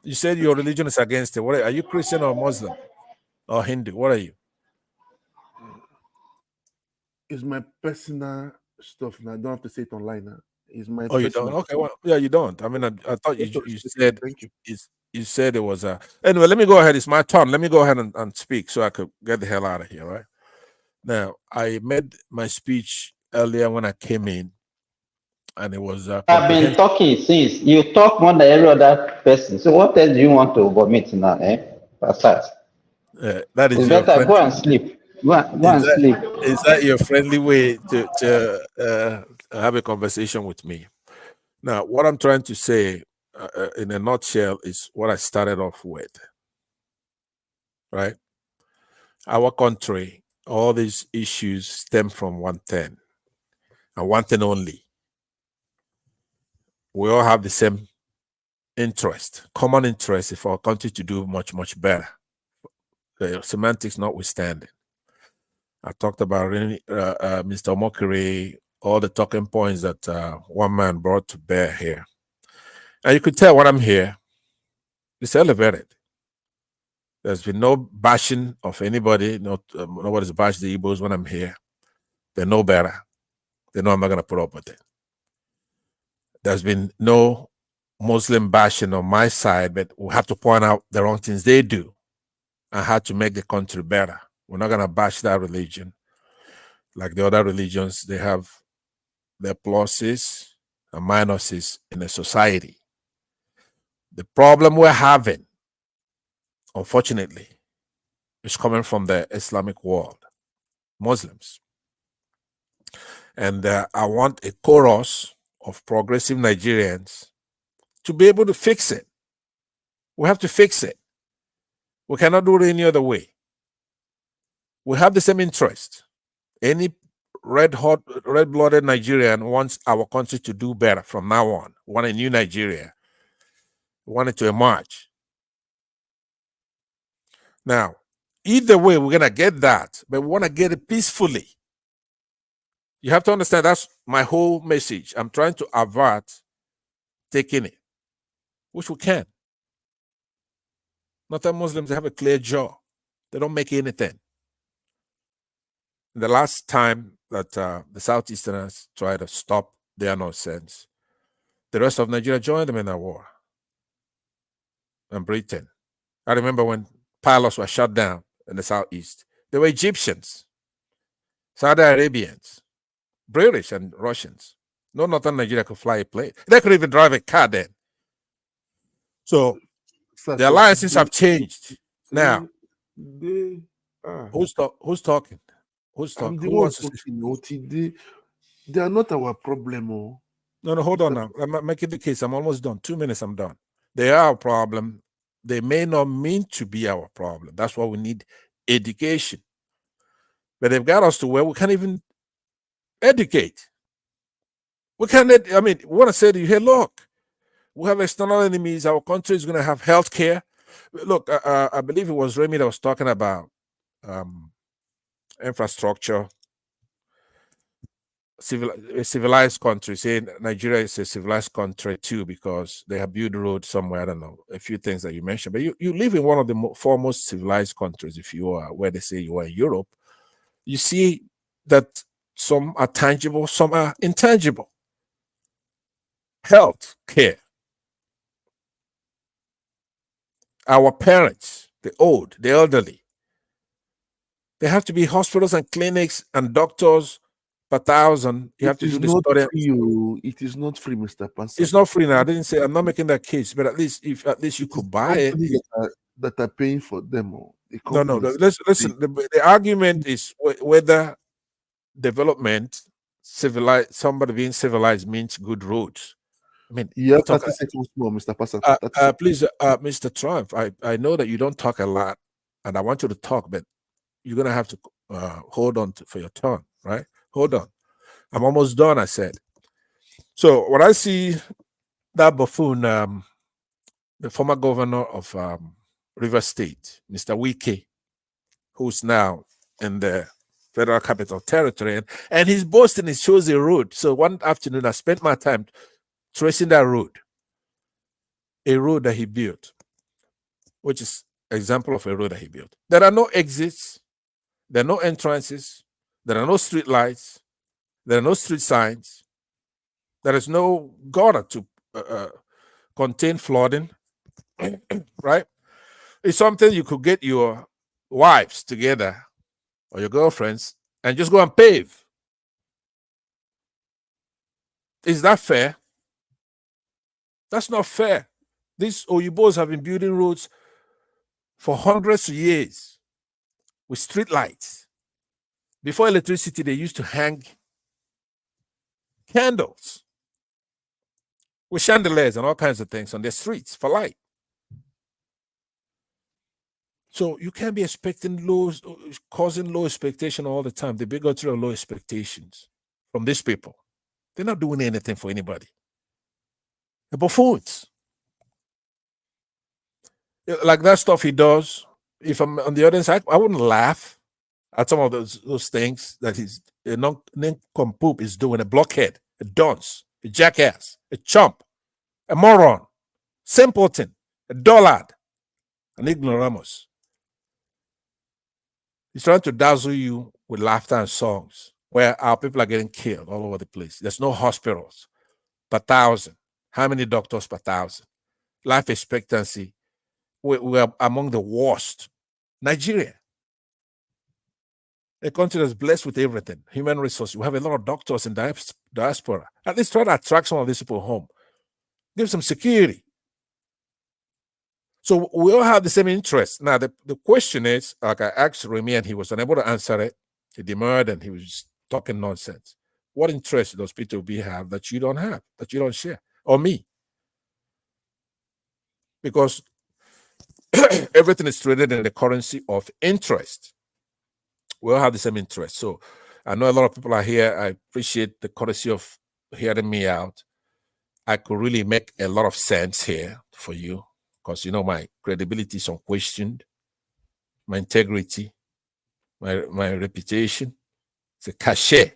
You said your religion is against it. What are you, Christian or Muslim or Hindu? What are you? It's my personal stuff. Now I don't have to say it online now. It's my. Oh, you don't? Okay, well, yeah, you don't. I mean, I thought you said. Thank you. You said it was a. Anyway, let me go ahead. It's my turn. Let me go ahead and speak so I could get the hell out of here, right? Now, I made my speech earlier when I came in, and it was. I've been talking since. You talk more than every other person. So what else do you want to vomit now, Besides, that is better go and sleep. Go and sleep. Is that your friendly way to have a conversation with me? Now, what I'm trying to say, in a nutshell, is what I started off with. Right? Our country. All these issues stem from one thing, and one thing only. We all have the same interest, common interest, for our country to do much, much better. The semantics notwithstanding. I talked about Mr. Omokiri, all the talking points that one man brought to bear here. And you could tell when I'm here, it's elevated. There's been no bashing of anybody. Nobody's bashed the Igbos when I'm here. They know better. They know I'm not going to put up with it. There's been no Muslim bashing on my side, but we have to point out the wrong things they do and how to make the country better. We're not going to bash that religion. Like the other religions, they have their pluses and minuses in a society. The problem we're having, unfortunately, is coming from the Islamic world, Muslims. And I want a chorus of progressive Nigerians to be able to fix it. We have to fix it. We cannot do it any other way. We have the same interest. Any red-blooded Nigerian wants our country to do better from now on. We want a new Nigeria. We want it to emerge. Now, either way, we're going to get that, but we want to get it peacefully. You have to understand that's my whole message. I'm trying to avert taking it, which we can. Not that Muslims have a clear jaw. They don't make anything. The last time that the Southeasterners tried to stop their nonsense, the rest of Nigeria joined them in that war. And Britain. I remember when pilots were shut down in the Southeast. They were Egyptians, Saudi Arabians, British and Russians. No northern Nigeria could fly a plane. They could even drive a car then. So the alliances have changed. Now, who's talking? Who's talking? Who wants to say? They are not our problem. Oh. No, hold on now. I'm making the case. I'm almost done. 2 minutes, I'm done. They are our problem. They may not mean to be our problem. That's why we need education. But they've got us to where we can't even educate. We can't, I mean, we want to say to you, hey, look, we have external enemies. Our country is going to have health care. Look, I believe it was Remy that was talking about infrastructure. A civilized country, saying Nigeria is a civilized country too because they have built roads somewhere. I don't know, a few things that you mentioned, but you live in one of the foremost civilized countries. If you are where they say you are in Europe, you see that some are tangible, some are intangible. Health care. Our parents, the old, the elderly, they have to be hospitals and clinics and doctors per thousand. You have to do this study. It is not free, Mr. Pansa. It's not free now. I didn't say I'm not making that case, but at least you could buy it. That are paying for them. No. Listen. The argument is whether development, somebody being civilized means good roads. I mean, you have 30 seconds more, Mr. Pastor. Please, Mr. Trump. I know that you don't talk a lot, and I want you to talk, but you're gonna have to hold on for your turn, right? Hold on. I'm almost done, I said. So when I see that buffoon, the former governor of River State, Mr. Wike, who's now in the Federal Capital Territory, and he's boasting he shows a road. So one afternoon, I spent my time tracing that road, a road that he built, which is an example of a road that he built. There are no exits, there are no entrances, there are no street lights, there are no street signs, there is no gutter to contain flooding, right? It's something you could get your wives together or your girlfriends and just go and pave. Is that fair? That's not fair. These Oyibos have been building roads for hundreds of years with street lights. Before electricity, they used to hang candles with chandeliers and all kinds of things on their streets for light. So you can't be causing low expectation all the time. The bigotry of low expectations from these people. They're not doing anything for anybody. They're buffoons. Like that stuff he does. If I'm on the other side, I wouldn't laugh at some of those things that he's a nincompoop is doing. A blockhead, a dunce, a jackass, a chump, a moron, simpleton, a dullard, an ignoramus. He's trying to dazzle you with laughter and songs where our people are getting killed all over the place. There's no hospitals per thousand. How many doctors per 1,000? Life expectancy, we are among the worst. Nigeria, a country that's blessed with everything, human resources. We have a lot of doctors in diaspora. At least try to attract some of these people home. Give some security. So we all have the same interest. Now, the question is, like I asked Remy and he was unable to answer it. He demurred and he was talking nonsense. What interest do those people have that you don't have, that you don't share, or me? Because everything is traded in the currency of interest. We all have the same interest. So I know a lot of people are here. I appreciate the courtesy of hearing me out. I could really make a lot of sense here for you because, you know, my credibility is unquestioned, my integrity, my reputation, it's a cachet.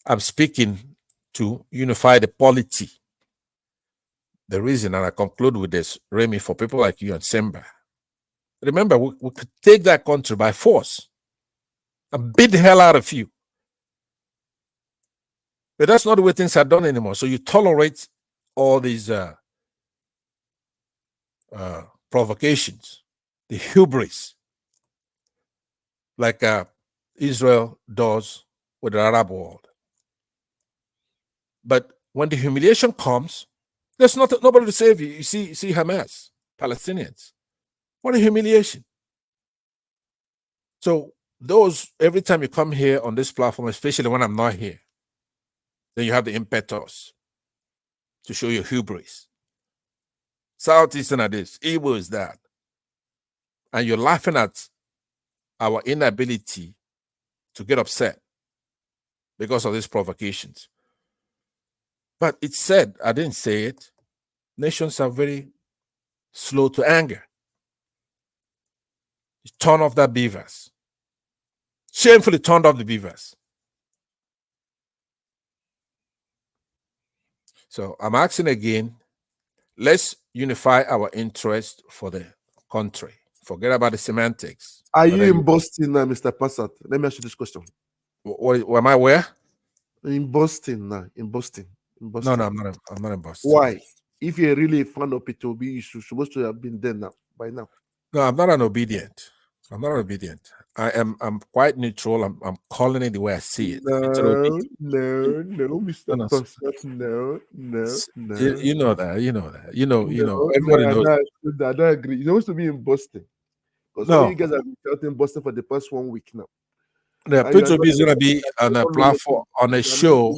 I'm speaking to unify the polity. The reason, and I conclude with this, Remy, for people like you and Simba, remember, we could take that country by force and beat the hell out of you. But that's not the way things are done anymore. So you tolerate all these provocations, the hubris, like Israel does with the Arab world. But when the humiliation comes, there's nobody to save you. You see Hamas, Palestinians. What a humiliation. So those, every time you come here on this platform, especially when I'm not here, then you have the impetus to show your hubris. Southeastern are this, Igbo is that. And you're laughing at our inability to get upset because of these provocations. But it's said, I didn't say it, nations are very slow to anger. You turn off that beavers. Shamefully turned off the beavers. So I'm asking again, let's unify our interest for the country. Forget about the semantics. Are you in Boston now, Mr. Passat? Let me ask you this question. Am I where? In Boston now. In Boston. No, I'm not in Boston. Why? If you're really a fan of P2B, you're supposed to have been there now, by now. No, I'm not an obedient. I'm I'm quite neutral. I'm calling it the way I see it. No, Mr. Passat, no. You know that. Everybody knows. I don't agree. You're supposed to be in Boston. Because you guys have been out in Boston for the past 1 week now. Yeah, P2B is going to be on a platform, on a show.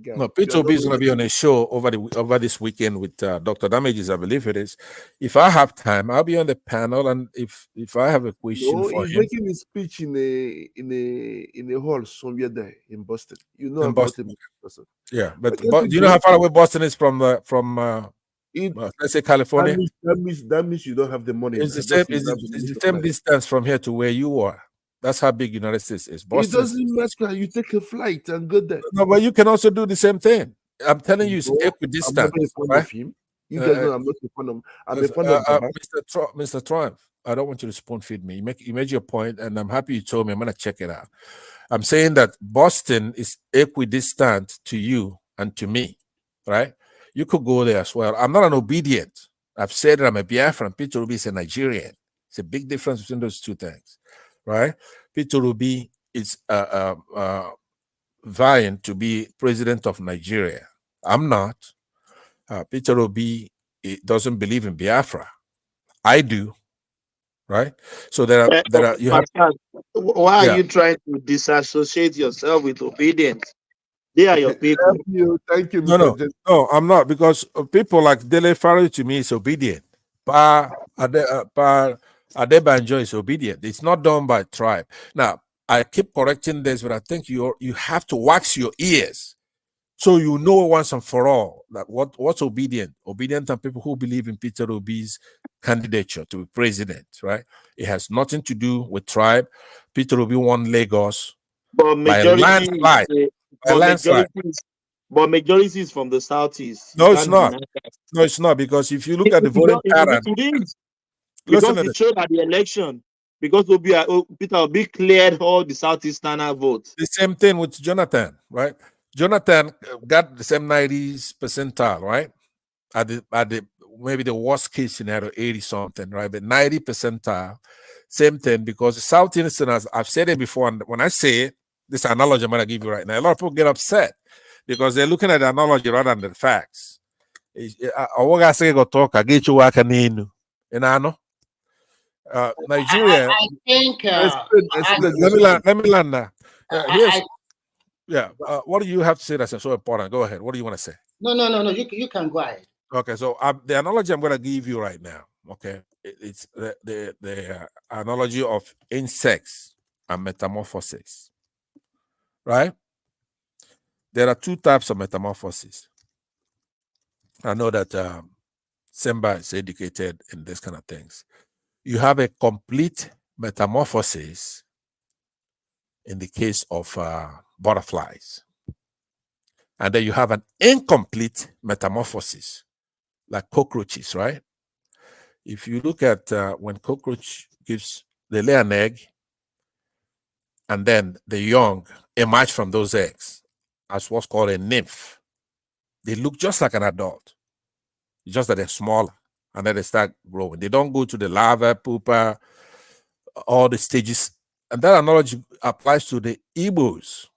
No, P2B is going to be on a show over this weekend with Dr. Damages, I believe it is. If I have time, I'll be on the panel, and if I have a question for he's him, making his speech in a hall somewhere there in Boston. You know about him. Yeah, but do you know how far away Boston is from let's say California? That means you don't have the money. It's the same distance from here to where you are. That's how big United States is. Boston. It doesn't matter. You take a flight and go there. No, but you can also do the same thing. I'm telling you, it's equidistant. I'm not a fan of him. You guys know I'm not a fan of him. I'm a fan of Mr. Trump. I don't want you to spoon feed me. You made your point, and I'm happy you told me. I'm gonna check it out. I'm saying that Boston is equidistant to you and to me, right? You could go there as well. I'm not an obedient. I've said that I'm a Biafran. Peter Obi is a Nigerian. It's a big difference between those two things, right? Peter Obi is vying to be president of Nigeria. I'm not. Peter Obi doesn't believe in Biafra. I do, right? So there are. Why are you trying to disassociate yourself with obedience? They are your people. Thank you. No, I'm not, because people like Dele Farrow to me is obedient. Adebanjo is obedient. It's not done by tribe. Now, I keep correcting this, but I think you have to wax your ears so you know once and for all that what's obedient. Obedient are people who believe in Peter Obi's candidature to be president, right? It has nothing to do with tribe. Peter Obi won Lagos by a landslide. But majority is from the southeast. No, it's not. No, it's not, because if you look at the voting pattern, because it showed at the election, because Peter Obi cleared all the southeastern votes. The same thing with Jonathan, right? Jonathan got the same 90s percentile, right? At the maybe the worst case scenario, 80 something, right? But 90 percentile, same thing, because the Southeasterners, I've said it before, and when I say it, this analogy I'm gonna give you right now, a lot of people get upset because they're looking at the analogy rather than the facts. I say go talk, I get you working in, you know. Nigeria. I think. Let me land now. I, What do you have to say that's so important? Go ahead. What do you want to say? No. You can go ahead. Okay, so the analogy I'm going to give you right now. Okay, it's the analogy of insects and metamorphosis. Right? There are two types of metamorphosis. I know that Simba is educated in this kind of things. You have a complete metamorphosis in the case of butterflies. And then you have an incomplete metamorphosis, like cockroaches, right? If you look at when cockroach they lay an egg, and then the young emerge from those eggs as what's called a nymph. They look just like an adult, just that they're smaller, and then they start growing. They don't go to the larva, pupa, all the stages. And that analogy applies to the Igbos.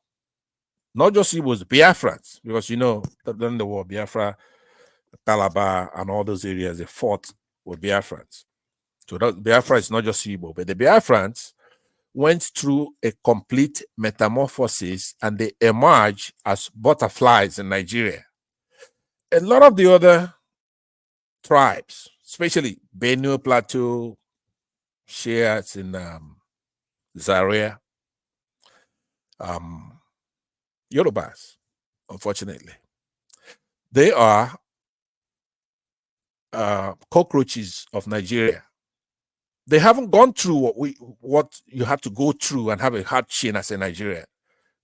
Not just Igbos, Biafrans, because during the war, Biafra, Calabar, and all those areas, they fought with Biafrans. So Biafra is not just Igbo, but the Biafrans went through a complete metamorphosis and they emerged as butterflies in Nigeria. A lot of the other tribes, especially Benue Plateau, Shiites in Zaria, Yorubas, unfortunately, they are cockroaches of Nigeria. They haven't gone through what you have to go through and have a hard chin as a Nigerian.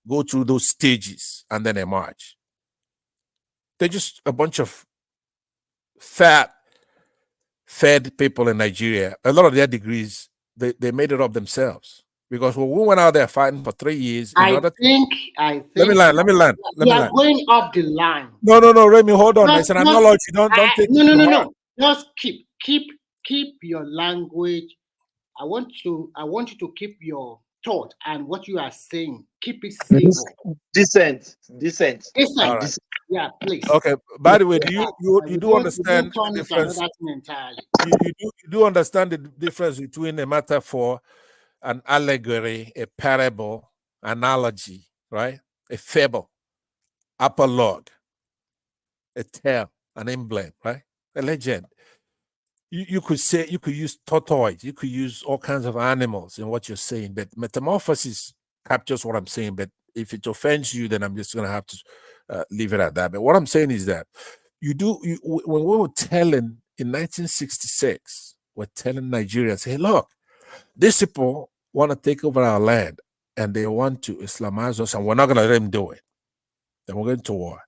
Go through those stages and then emerge. They're just a bunch of fed people in Nigeria. A lot of their degrees, they made it up themselves. Because when we went out there fighting for 3 years, I think. Let me land. You are going off the line. No, Remy, hold on. It's an analogy. Don't take it too hard. Just keep your language. I want you to keep your thought and what you are saying. Keep it civil. Decent. All right. Yeah, please. Okay. By the way, you do understand the difference? You do understand the difference between a metaphor, an allegory, a parable, analogy, right? A fable, apologue, a tale, an emblem, right? A legend. You could use tortoise, you could use all kinds of animals in what you're saying, but metamorphosis captures what I'm saying. But if it offends you, then I'm just going to have to leave it at that. But what I'm saying is that when we were telling in 1966, we're telling Nigerians, hey, look, these people want to take over our land and they want to Islamize us, and we're not going to let them do it. Then we're going to war.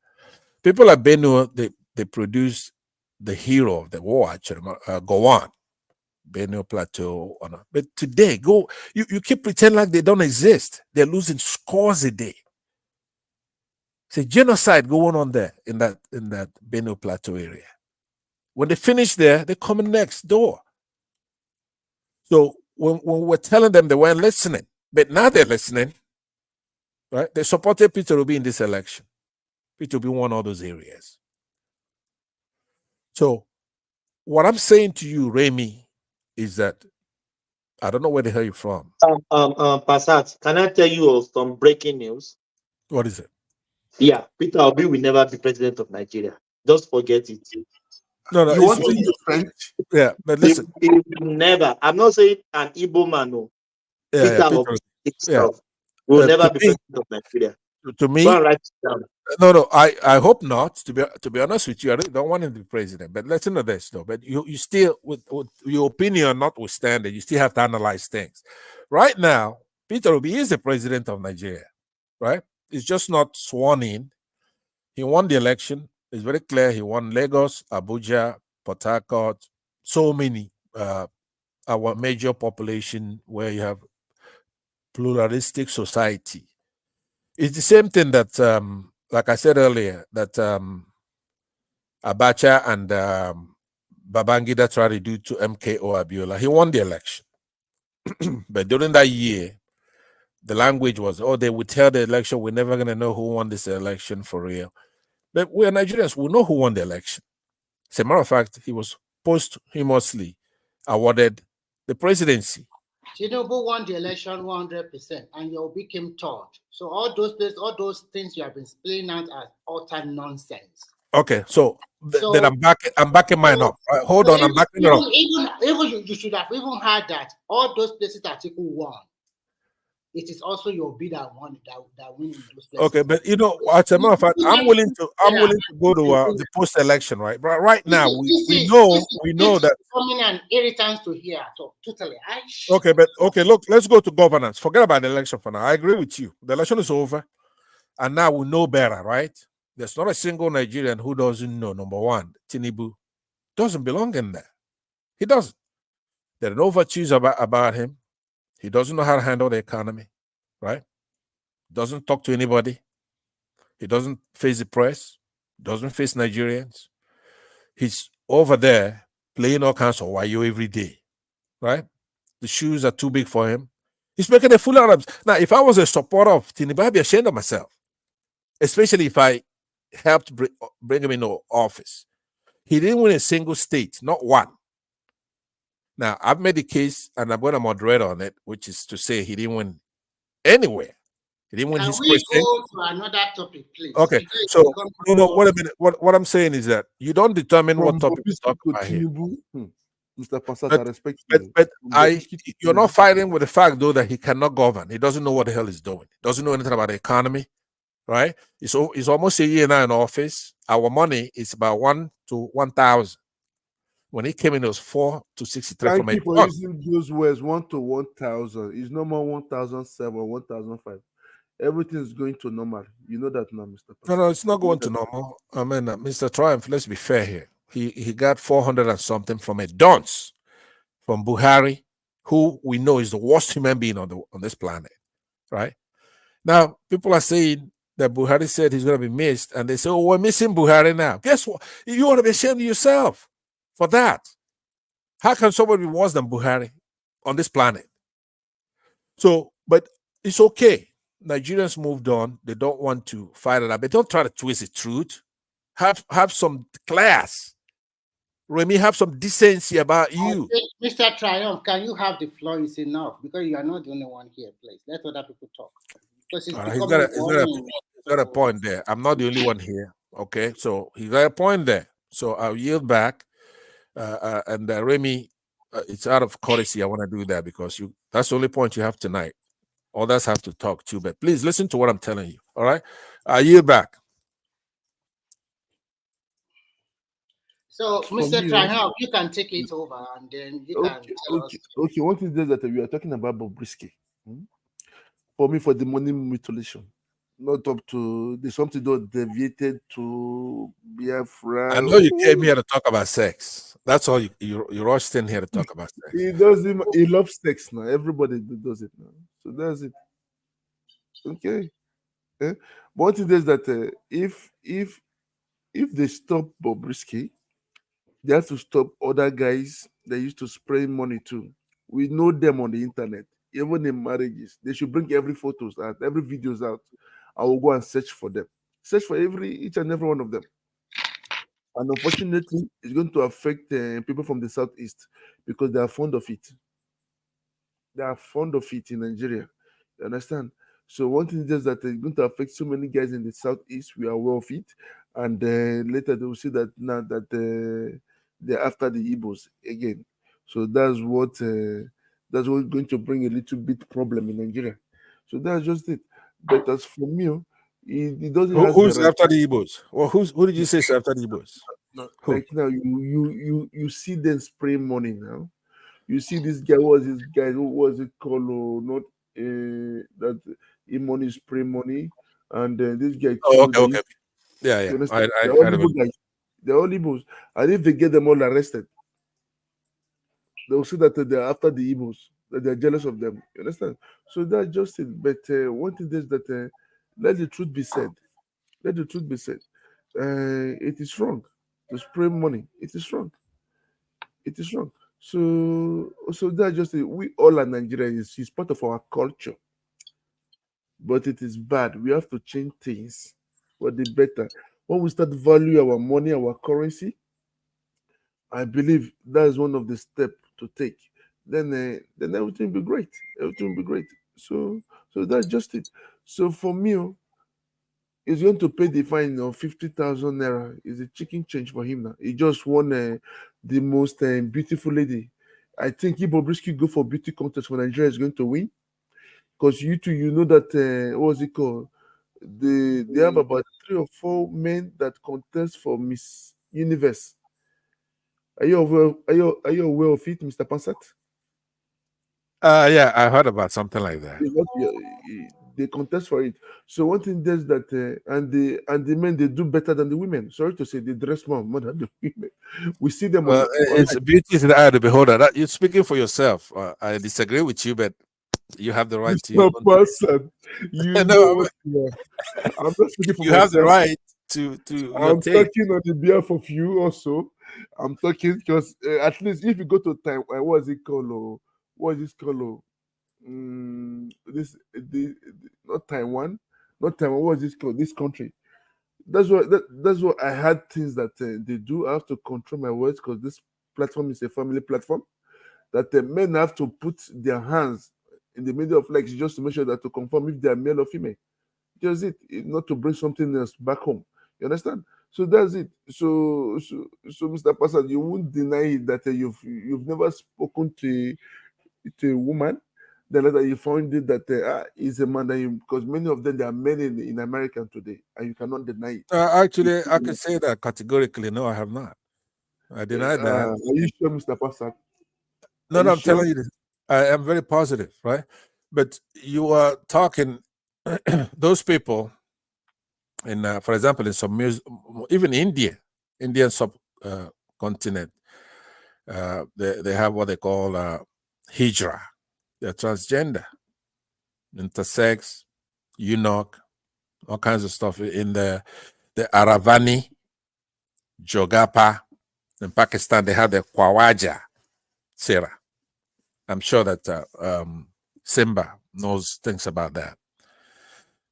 People like Benue, they produce the hero of the war, actually, Govt, Benue Plateau. But today, you keep pretending like they don't exist. They're losing scores a day. It's a genocide going on there in that Benue Plateau area. When they finish there, they're coming next door. So when we're telling them they weren't listening, but now they're listening, right? They supported Peter Obi in this election. Peter Obi won all those areas. So what I'm saying to you, Remy, is that I don't know where the hell you're from. Passat, can I tell you of some breaking news? What is it? Yeah, Peter Obi will never be president of Nigeria. Just forget it. No, you want to use French? Yeah, but listen. He will never. I'm not saying an Igbo man. No. Peter Obi himself will never be president of Nigeria. To me, go and write it down. No, I hope not. To be honest with you, I really don't want him to be president. But listen to this though. But you still, with your opinion notwithstanding, you still have to analyze things. Right now, Peter Obi is the president of Nigeria, right? He's just not sworn in. He won the election. It's very clear. He won Lagos, Abuja, Port Harcourt, so many our major population where you have pluralistic society. It's the same thing that like I said earlier, that Abacha and Babangida tried to do to MKO Abiola. He won the election. But during that year, the language was, oh, they would tell the election, we're never going to know who won this election for real. But we are Nigerians, we know who won the election. As a matter of fact, he was posthumously awarded the presidency. Tinubu won the election 100%, and you became third. So all those things you have been spelling out as utter nonsense. Okay, so then I'm backing mine up. Right, hold on, I'm backing it up. Even you should have even had that all those places that Atiku won. It is also your bid that won that win in those places. Okay, but you know, as a matter of fact, I'm willing to go to the post-election, right? But right now, we know that coming an irritant to hear totally. Okay, but look, let's go to governance. Forget about the election for now. I agree with you. The election is over, and now we know better, right? There's not a single Nigerian who doesn't know. Number one, Tinubu doesn't belong in there. He doesn't. There are no virtues about him. He doesn't know how to handle the economy, right? Doesn't talk to anybody. He doesn't face the press. Doesn't face Nigerians. He's over there playing all kinds of wayo every day, right? The shoes are too big for him. He's making a fool out of him. Now, if I was a supporter of Tinubu, I'd be ashamed of myself, especially if I helped bring him into office. He didn't win a single state, not one. Now, I've made the case, and I'm going to moderate on it, which is to say he didn't win anywhere. He didn't win his precinct. Can we go to another topic, please? Okay, so no, wait a minute. What I'm saying is that you don't determine what topic to talk about here. Mr. Passat, I respect you. But you're not fighting with the fact, though, that he cannot govern. He doesn't know what the hell he's doing. He doesn't know anything about the economy, right? It's almost a year now in office. Our money is about 1 to 1,000. When he came in, it was 4 to 63. Thank you for using those words, 1 to 1,000. It's no more 1,007, 1,005. Everything is going to normal. You know that now, Mr. Passat. No, it's not going to normal. I mean, Mr. Triumph, let's be fair here. He got 400 and something from a dunce, from Buhari, who we know is the worst human being on this planet, right? Now, people are saying that Buhari said he's going to be missed, and they say, oh, we're missing Buhari now. Guess what? You ought to be ashamed of yourself for that. How can somebody be worse than Buhari on this planet? So, but it's okay. Nigerians moved on. They don't want to fight it up. They don't try to twist the truth. Have some class. Remy, have some decency about you. Mr. Triumph, can you have the floor? Is enough, because you are not the only one here, please. Let other people talk. Because he's got a point there. I'm not the only one here. Okay, so he got a point there. So I'll yield back. And Remy, it's out of courtesy. I want to do that because that's the only point you have tonight. Others have to talk too, but please listen to what I'm telling you. All right, I yield back. So, Mr. Triumph, you can take it over, and then you can tell us. Okay, what is this that we are talking about Bobriski? For me, for the money mutilation, not up to the something that deviated to Biafra. I know you came here to talk about sex. That's all you rushed in here to talk about sex. He loves sex now. Everybody does it now. So that's it. Okay. But what it is that if they stop Bobriski, they have to stop other guys that used to spray money too. We know them on the internet, even in marriages. They should bring every photos out, every videos out. I will go and search for them. Search for each and every one of them. And unfortunately, it's going to affect people from the southeast because they are fond of it. They are fond of it in Nigeria. You understand? So one thing is just that it's going to affect so many guys in the southeast. We are aware of it, and later they will see that now that they're after the Igbos again. So that's what's going to bring a little bit problem in Nigeria. So that's just it. But as for me, it doesn't. Who's after the Igbos? Well, who did you say is after the Igbos? No, like now, you see them spray money now. You see this guy, who was it called? Not that money spray money, and this guy. Okay. Yeah. They're all Igbos. And if they get them all arrested, they'll see that they're after the Igbos, that they're jealous of them. You understand? So that's just it. But one thing is that let the truth be said. Let the truth be said. It is wrong to spray money. It is wrong. It is wrong. So that's just we all are Nigerians. It's part of our culture, but it is bad. We have to change things for the better. When we start value our money, our currency, I believe that is one of the steps to take. Then everything will be great. Everything will be great. So that's just it. So for me, he's going to pay the fine of 50,000 naira. Is a chicken change for him now. He just won the most beautiful lady. I think if Bobriski go for beauty contest for Nigeria is going to win. Because you two, you know that what was it called? They have about 3 or 4 men that contest for Miss Universe. Are you aware of it, Mr. Pansat? Yeah, I heard about something like that. They contest for it. So one thing is that and the men, they do better than the women. Sorry to say, they dress more than the women. We see them. Well, it's beauty is in the eye of the beholder. That, you're speaking for yourself. I disagree with you, but you have the right Mr. to. Person, you No, know what you are. I'm not speaking for you myself. have the right to your I'm take. talking on the behalf of you also. I'm talking because at least if you go to time, what is it called? What is this called? Not Taiwan, not Taiwan. What is this called? This country. That's what I had things that they do. I have to control my words because this platform is a family platform. That the men have to put their hands in the middle of legs just to make sure that to confirm if they are male or female. Just not to bring something else back home. You understand? So that's it. So Mr. Pastor, you won't deny that you've never spoken to a woman. Then later you found it that he's a man, because many of them, they are men in America today, and you cannot deny it. Actually, I can say that categorically. No, I have not. I deny that. Are you sure, Mr. Pastor? No, I'm telling you this. I am very positive, right? But you are talking those people in, for example, in some even Indian subcontinent, they have what they call hijra. They're transgender, intersex, eunuch, all kinds of stuff in the Aravani, Jogapa. In Pakistan, they have the Kwawaja, Sarah. I'm sure that Simba knows things about that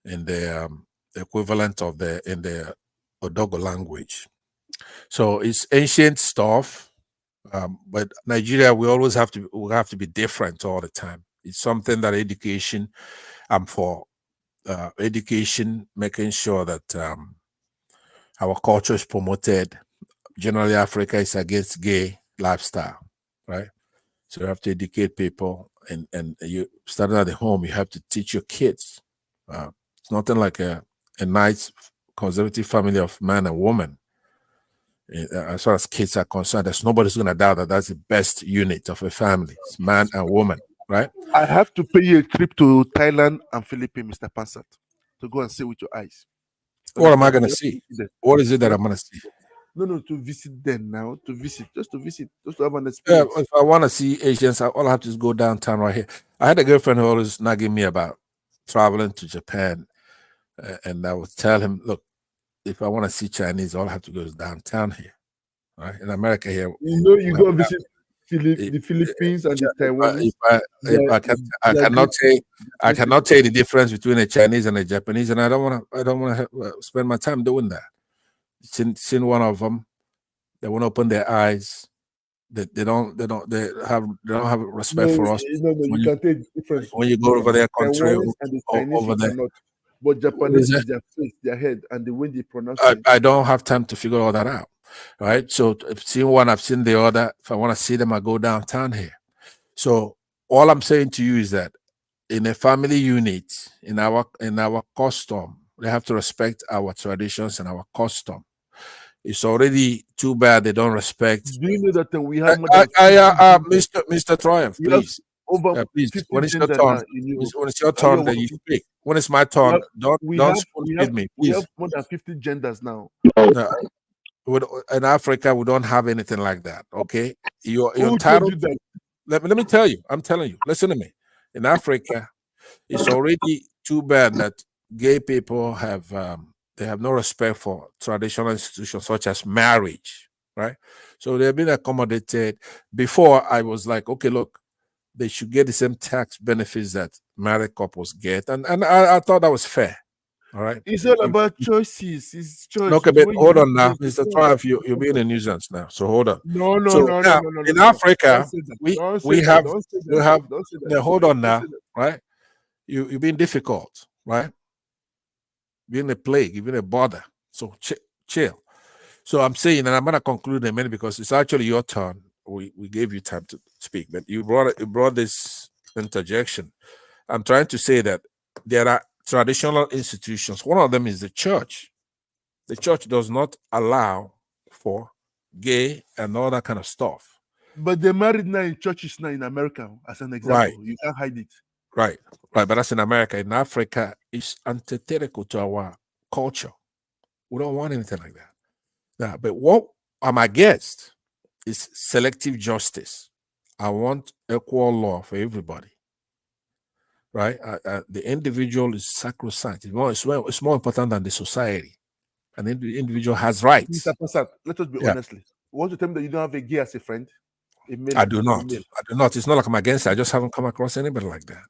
in the equivalent of in the Odogo language. So it's ancient stuff, but Nigeria, we have to be different all the time. It's something that education, I'm for education, making sure that our culture is promoted. Generally, Africa is against gay lifestyle, right? So you have to educate people, and you starting at the home. You have to teach your kids. It's nothing like a nice conservative family of man and woman. As far as kids are concerned, there's nobody's going to doubt that that's the best unit of a family. It's man and woman, right? I have to pay you a trip to Thailand and Philippines, Mr. Pansat, to go and see with your eyes. What am I going to see? What is it that I'm going to see? No, to visit them now. Just to have an experience. If I want to see Asians, all I have to do is go downtown right here. I had a girlfriend who always nagging me about traveling to Japan, and I would tell him, look, if I want to see Chinese, all I have to go is downtown here, right? In America here, you go and visit the Philippines and the Taiwanese. I cannot tell the difference between a Chinese and a Japanese, and I don't want to spend my time doing that. Seen one of them, they won't open their eyes. They don't have respect for us. No, you can tell the difference when you go over their country and the Chinese over there. But Japanese is their face, their head, and the way they pronounce it. I don't have time to figure all that out, right? So I've seen one, I've seen the other. If I want to see them, I go downtown here. So all I'm saying to you is that in a family unit, in our custom, they have to respect our traditions and our custom. It's already too bad they don't respect. Do you know that we have Mr. Triumph, please. Please, when it's your turn, when it's your turn, then you speak. When it's my turn, don't spoon feed me, please. We have more than 50 genders now. In Africa, we don't have anything like that. Okay, you're entitled. Let me tell you. I'm telling you. Listen to me. In Africa, it's already too bad that gay people have They have no respect for traditional institutions such as marriage, right? So they've been accommodated. Before, I was like, okay, look, they should get the same tax benefits that married couples get. And I thought that was fair. All right. It's all about choices. It's choice. Okay, It's but when hold you on now. make Mr. Triumph, you're being a nuisance now. So hold on. No, no, So no, no, now no, no, in no, no. Don't Africa, say that. we Don't say we that. have Don't say we that. have Don't say that. now hold on Don't now, say that. right? You're being difficult, right? Being a plague, you've been a bother. So chill. So I'm saying, and I'm gonna conclude in a minute because it's actually your turn. We gave you time to speak, but you brought this interjection. I'm trying to say that there are traditional institutions. One of them is the church. The church does not allow for gay and all that kind of stuff. But they're married now in churches now in America, as an example. Right. You can't hide it. Right. But that's in America. In Africa, it's antithetical to our culture. We don't want anything like that. Now, but what I'm against is selective justice. I want equal law for everybody. Right? The individual is sacrosanct. It's more important than the society. And the individual has rights. Mr. Passat, let us be Yeah. honestly. Want to tell me that you don't have a gay as a friend? A male, I do a not. male. I do not. It's not like I'm against it. I just haven't come across anybody like that.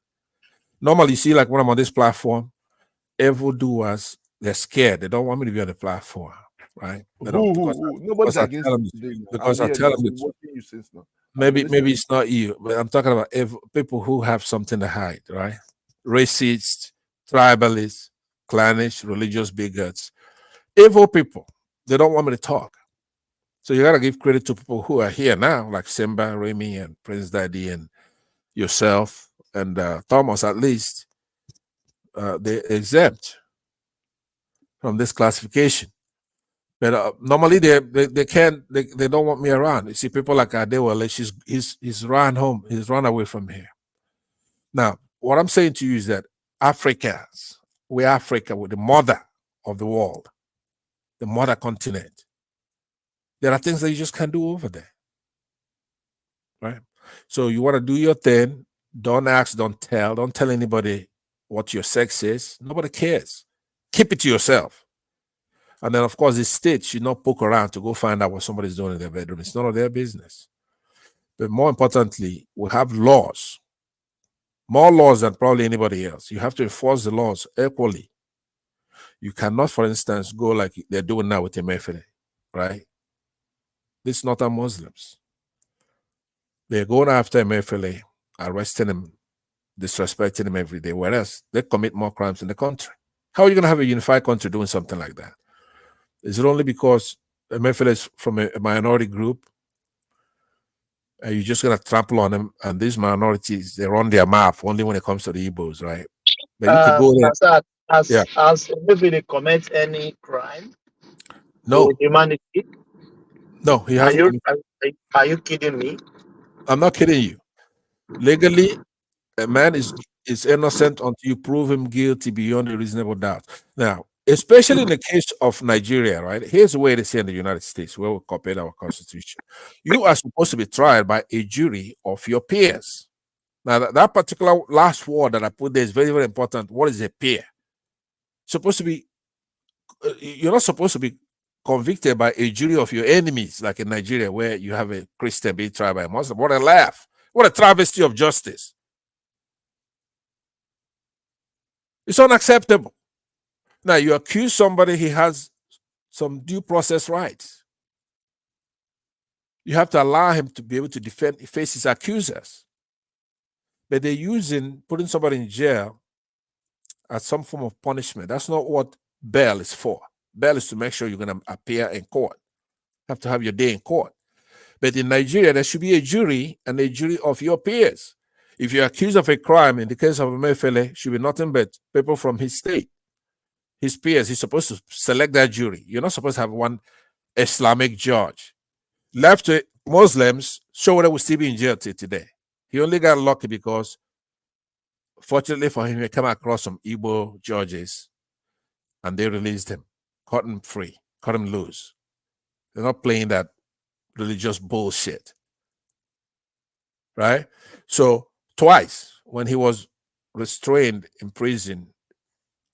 Normally, you see, like when I'm on this platform, evildoers, they're scared. They don't want me to be on the platform, right? They don't, Who? Nobody's against you. Because I'm I here. tell I've them been it's, watching you since now. maybe it's not you, but I'm talking about people who have something to hide, right? Racists, tribalists, clannish, religious bigots, evil people. They don't want me to talk. So you gotta give credit to people who are here now, like Simba, Remy, and Prince Daddy, and yourself, and Thomas. At least they exempt from this classification. But normally they can't they don't want me around. You see, people like Adewale, he's run home, he's run away from here. Now, what I'm saying to you is that Africans, we're Africa, we're the mother of the world, the mother continent. There are things that you just can't do over there. Right? So you want to do your thing, don't ask, don't tell anybody what your sex is. Nobody cares. Keep it to yourself. And then, of course, the state should not poke around to go find out what somebody's doing in their bedroom. It's none of their business. But more importantly, we have laws, more laws than probably anybody else. You have to enforce the laws equally. You cannot, for instance, go like they're doing now with Emefiele, right? These northern Muslims. They're going after Emefiele, arresting him, disrespecting him every day, whereas they commit more crimes in the country. How are you going to have a unified country doing something like that? Is it only because Emefiele is from a minority group? Are you just going to trample on them? And these minorities, they run their mouth only when it comes to the Igbos, right? But you could go there. Has maybe commit any crime No. to humanity? No, he hasn't. Are you kidding me? I'm not kidding you. Legally, a man is innocent until you prove him guilty beyond a reasonable doubt. Now, especially in the case of Nigeria, right? Here's the way they say in the United States, where we copied our constitution. You are supposed to be tried by a jury of your peers. Now, that particular last word that I put there is very, very important. What is a peer? Supposed to be, you're not supposed to be convicted by a jury of your enemies, like in Nigeria, where you have a Christian being tried by a Muslim. What a laugh. What a travesty of justice. It's unacceptable. Now, you accuse somebody, he has some due process rights. You have to allow him to be able to face his accusers. But they're putting somebody in jail as some form of punishment. That's not what bail is for. Bail is to make sure you're going to appear in court. You have to have your day in court. But in Nigeria, there should be a jury and a jury of your peers. If you're accused of a crime, in the case of Emefiele, should be nothing but people from his state, his peers. He's supposed to select that jury. You're not supposed to have one Islamic judge. Left to Muslims, Showore will still be in jail till today. He only got lucky because, fortunately for him, he came across some Igbo judges and they released him, cut him free, cut him loose. They're not playing that religious bullshit. Right? So twice when he was restrained in prison,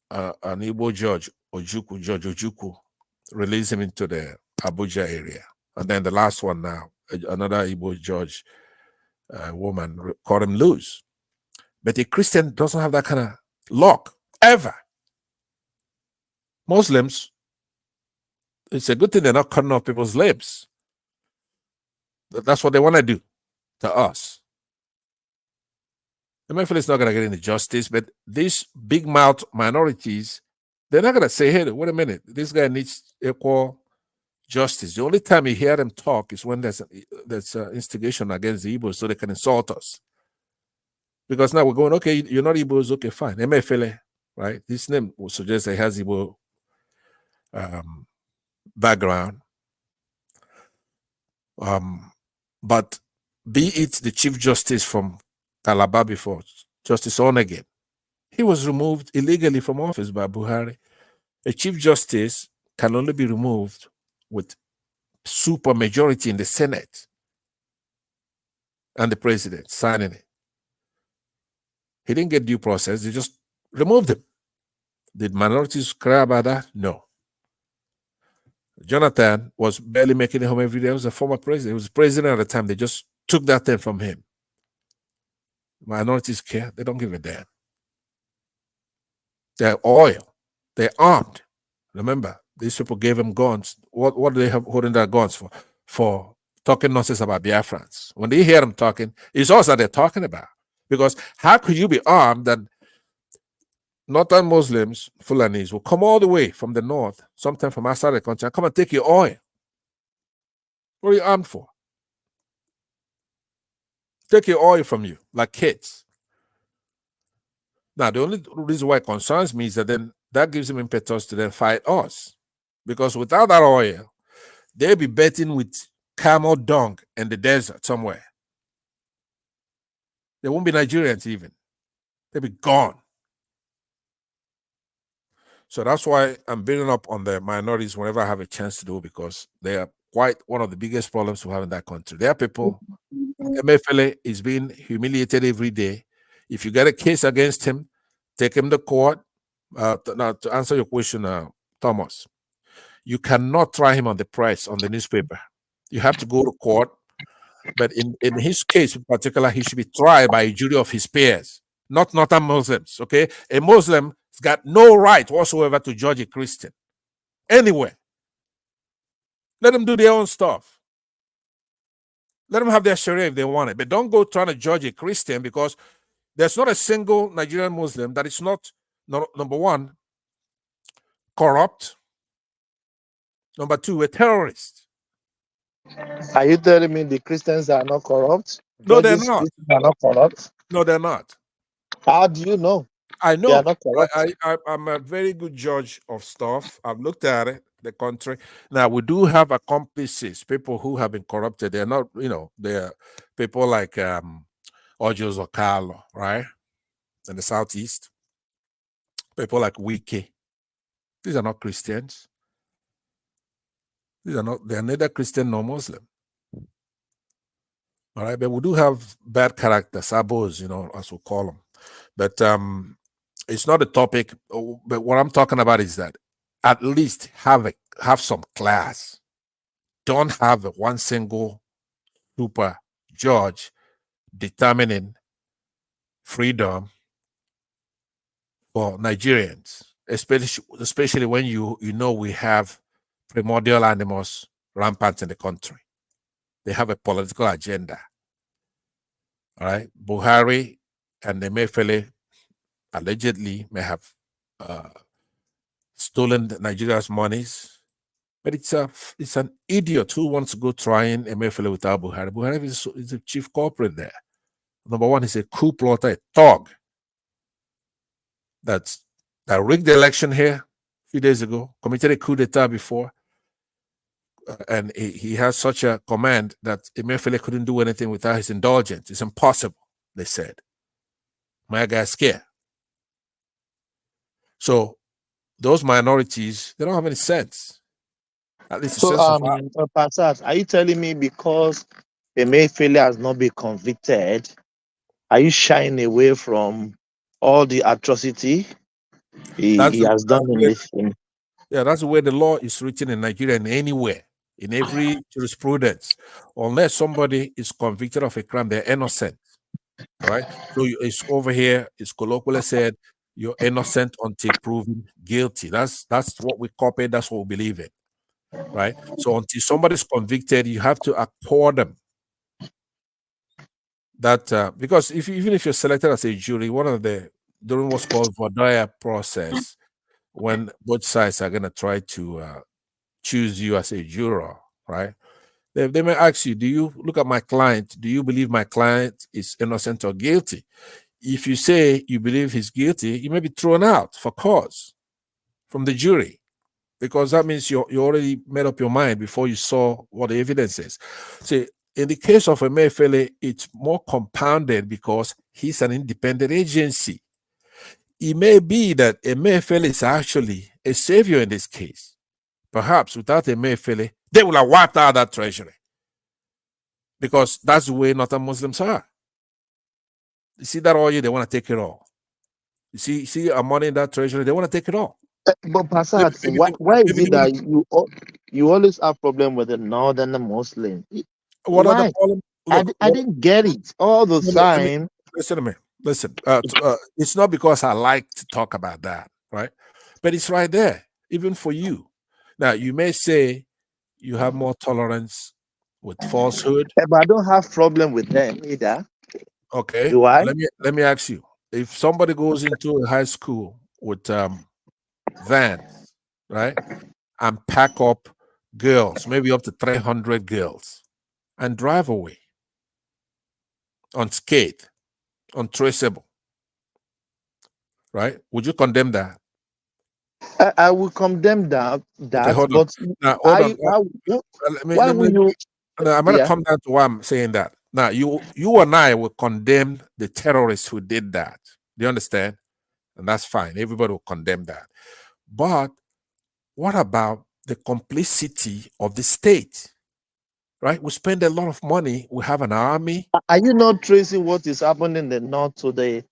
an Igbo judge Ojukwu, George Ojukwu, released him into the Abuja area. And then the last one now, another Igbo judge woman caught him loose. But a Christian doesn't have that kind of luck, ever. Muslims, it's a good thing they're not cutting off people's lips. That's what they want to do to us. The Memphis is not going to get any justice, but these big mouth minorities, they're not going to say, hey, wait a minute, this guy needs equal justice. The only time you hear them talk is when there's instigation against the Igbos so they can insult us. Because now we're going, okay, you're not Igbos, okay, fine. Emefele, right? This name will suggest that he has Igbo background. But be it the Chief Justice from Calabar before, Justice Onegin, he was removed illegally from office by Buhari. A Chief Justice can only be removed with super majority in the Senate and the president signing it. He didn't get due process. They just removed him. Did minorities cry about that? No. Jonathan was barely making it home every day. He was a former president. He was president at the time. They just took that thing from him. Minorities care. They don't give a damn. They're oil. They're armed. Remember, these people gave him guns. What do they have holding their guns for? For talking nonsense about Biafrans. When they hear them talking, it's us that they're talking about. Because how could you be armed that Northern Muslims, Fulanis, will come all the way from the north, sometimes from outside the country, and come and take your oil? What are you armed for? Take your oil from you, like kids. Now, the only reason why it concerns me is that then that gives them impetus to then fight us. Because without that oil, they'll be betting with camel dung in the desert somewhere. They won't be Nigerians even. They'll be gone. So that's why I'm building up on the minorities whenever I have a chance to do, because they are quite one of the biggest problems we have in that country. There are people, MFLA is being humiliated every day. If you get a case against him, take him to court. Now, to answer your question, Thomas, you cannot try him on the press, on the newspaper. You have to go to court. But in his case in particular, he should be tried by a jury of his peers, not Northern Muslims, okay? A Muslim has got no right whatsoever to judge a Christian anywhere. Let them do their own stuff. Let them have their Sharia if they want it. But don't go trying to judge a Christian, because there's not a single Nigerian Muslim that is not, number one, corrupt, number two, a terrorist. Are you telling me the Christians are not corrupt? No, they're not. Christians are not corrupt? No, they're not. How do you know? I know. They are not corrupt. I'm a very good judge of stuff. I've looked at it, the country. Now, we do have accomplices, people who have been corrupted. They're not, they're people like Ojos Okalo, right? In the Southeast. People like Wiki. These are not Christians. They're neither Christian nor Muslim. All right, but we do have bad characters, sabos, as we call them. But it's not a topic. But what I'm talking about is that at least have some class. Don't have one single super judge determining freedom for Nigerians, especially when you know we have primordial animals rampant in the country. They have a political agenda. All right, Buhari and Emefiele allegedly may have stolen Nigeria's monies, but it's an idiot who wants to go trying Emefiele without Buhari. Buhari is the chief culprit there. Number one, he's a coup plotter, a thug that rigged the election here a few days ago, committed a coup d'etat before, and he has such a command that Emefiele couldn't do anything without his indulgence. It's impossible, they said. My guy's scared. So those minorities, they don't have any sense. At least So, Pastor, are you telling me because Emefiele has not been convicted, are you shying away from all the atrocity he has done in this thing? Yeah, that's the way the law is written in Nigeria and anywhere, in every jurisprudence. Unless somebody is convicted of a crime, they're innocent. All right. So it's over here, it's colloquially said, you're innocent until proven guilty. That's what we copy, that's what we believe in. Right. So until somebody's convicted, you have to accord them that because even if you're selected as a jury, one of the during what's called voir dire process, when both sides are going to try to choose you as a juror, right? They may ask you, do you look at my client? Do you believe my client is innocent or guilty? If you say you believe he's guilty, you may be thrown out for cause from the jury, because that means you already made up your mind before you saw what the evidence is. See, in the case of Emefiele, it's more compounded because he's an independent agency. It may be that Emefiele is actually a savior in this case. Perhaps without Emefiele, they will have wiped out that treasury, because that's the way Northern Muslims are. You see that oil, they want to take it all. You see our money in that treasury, they want to take it all. But Pastor Hudson, why is it that you always have problem with the northern Muslim? What are the Why? problem? I didn't get it all the time. Listen to me. Listen, it's not because I like to talk about that, right? But it's right there, even for you. Now, you may say you have more tolerance with falsehood. But I don't have problem with them either. Okay. Do I? Let me ask you. If somebody goes into a high school with vans, right, and pack up girls, maybe up to 300 girls, and drive away unscathed, untraceable, right? Would you condemn that? I will condemn that. Okay, hold on. But Now, hold on. why will you? I'm going to come down to why I'm saying that. Now, you and I will condemn the terrorists who did that. Do you understand? And that's fine. Everybody will condemn that. But what about the complicity of the state? Right? We spend a lot of money. We have an army. Are you not tracing what is happening in the north to the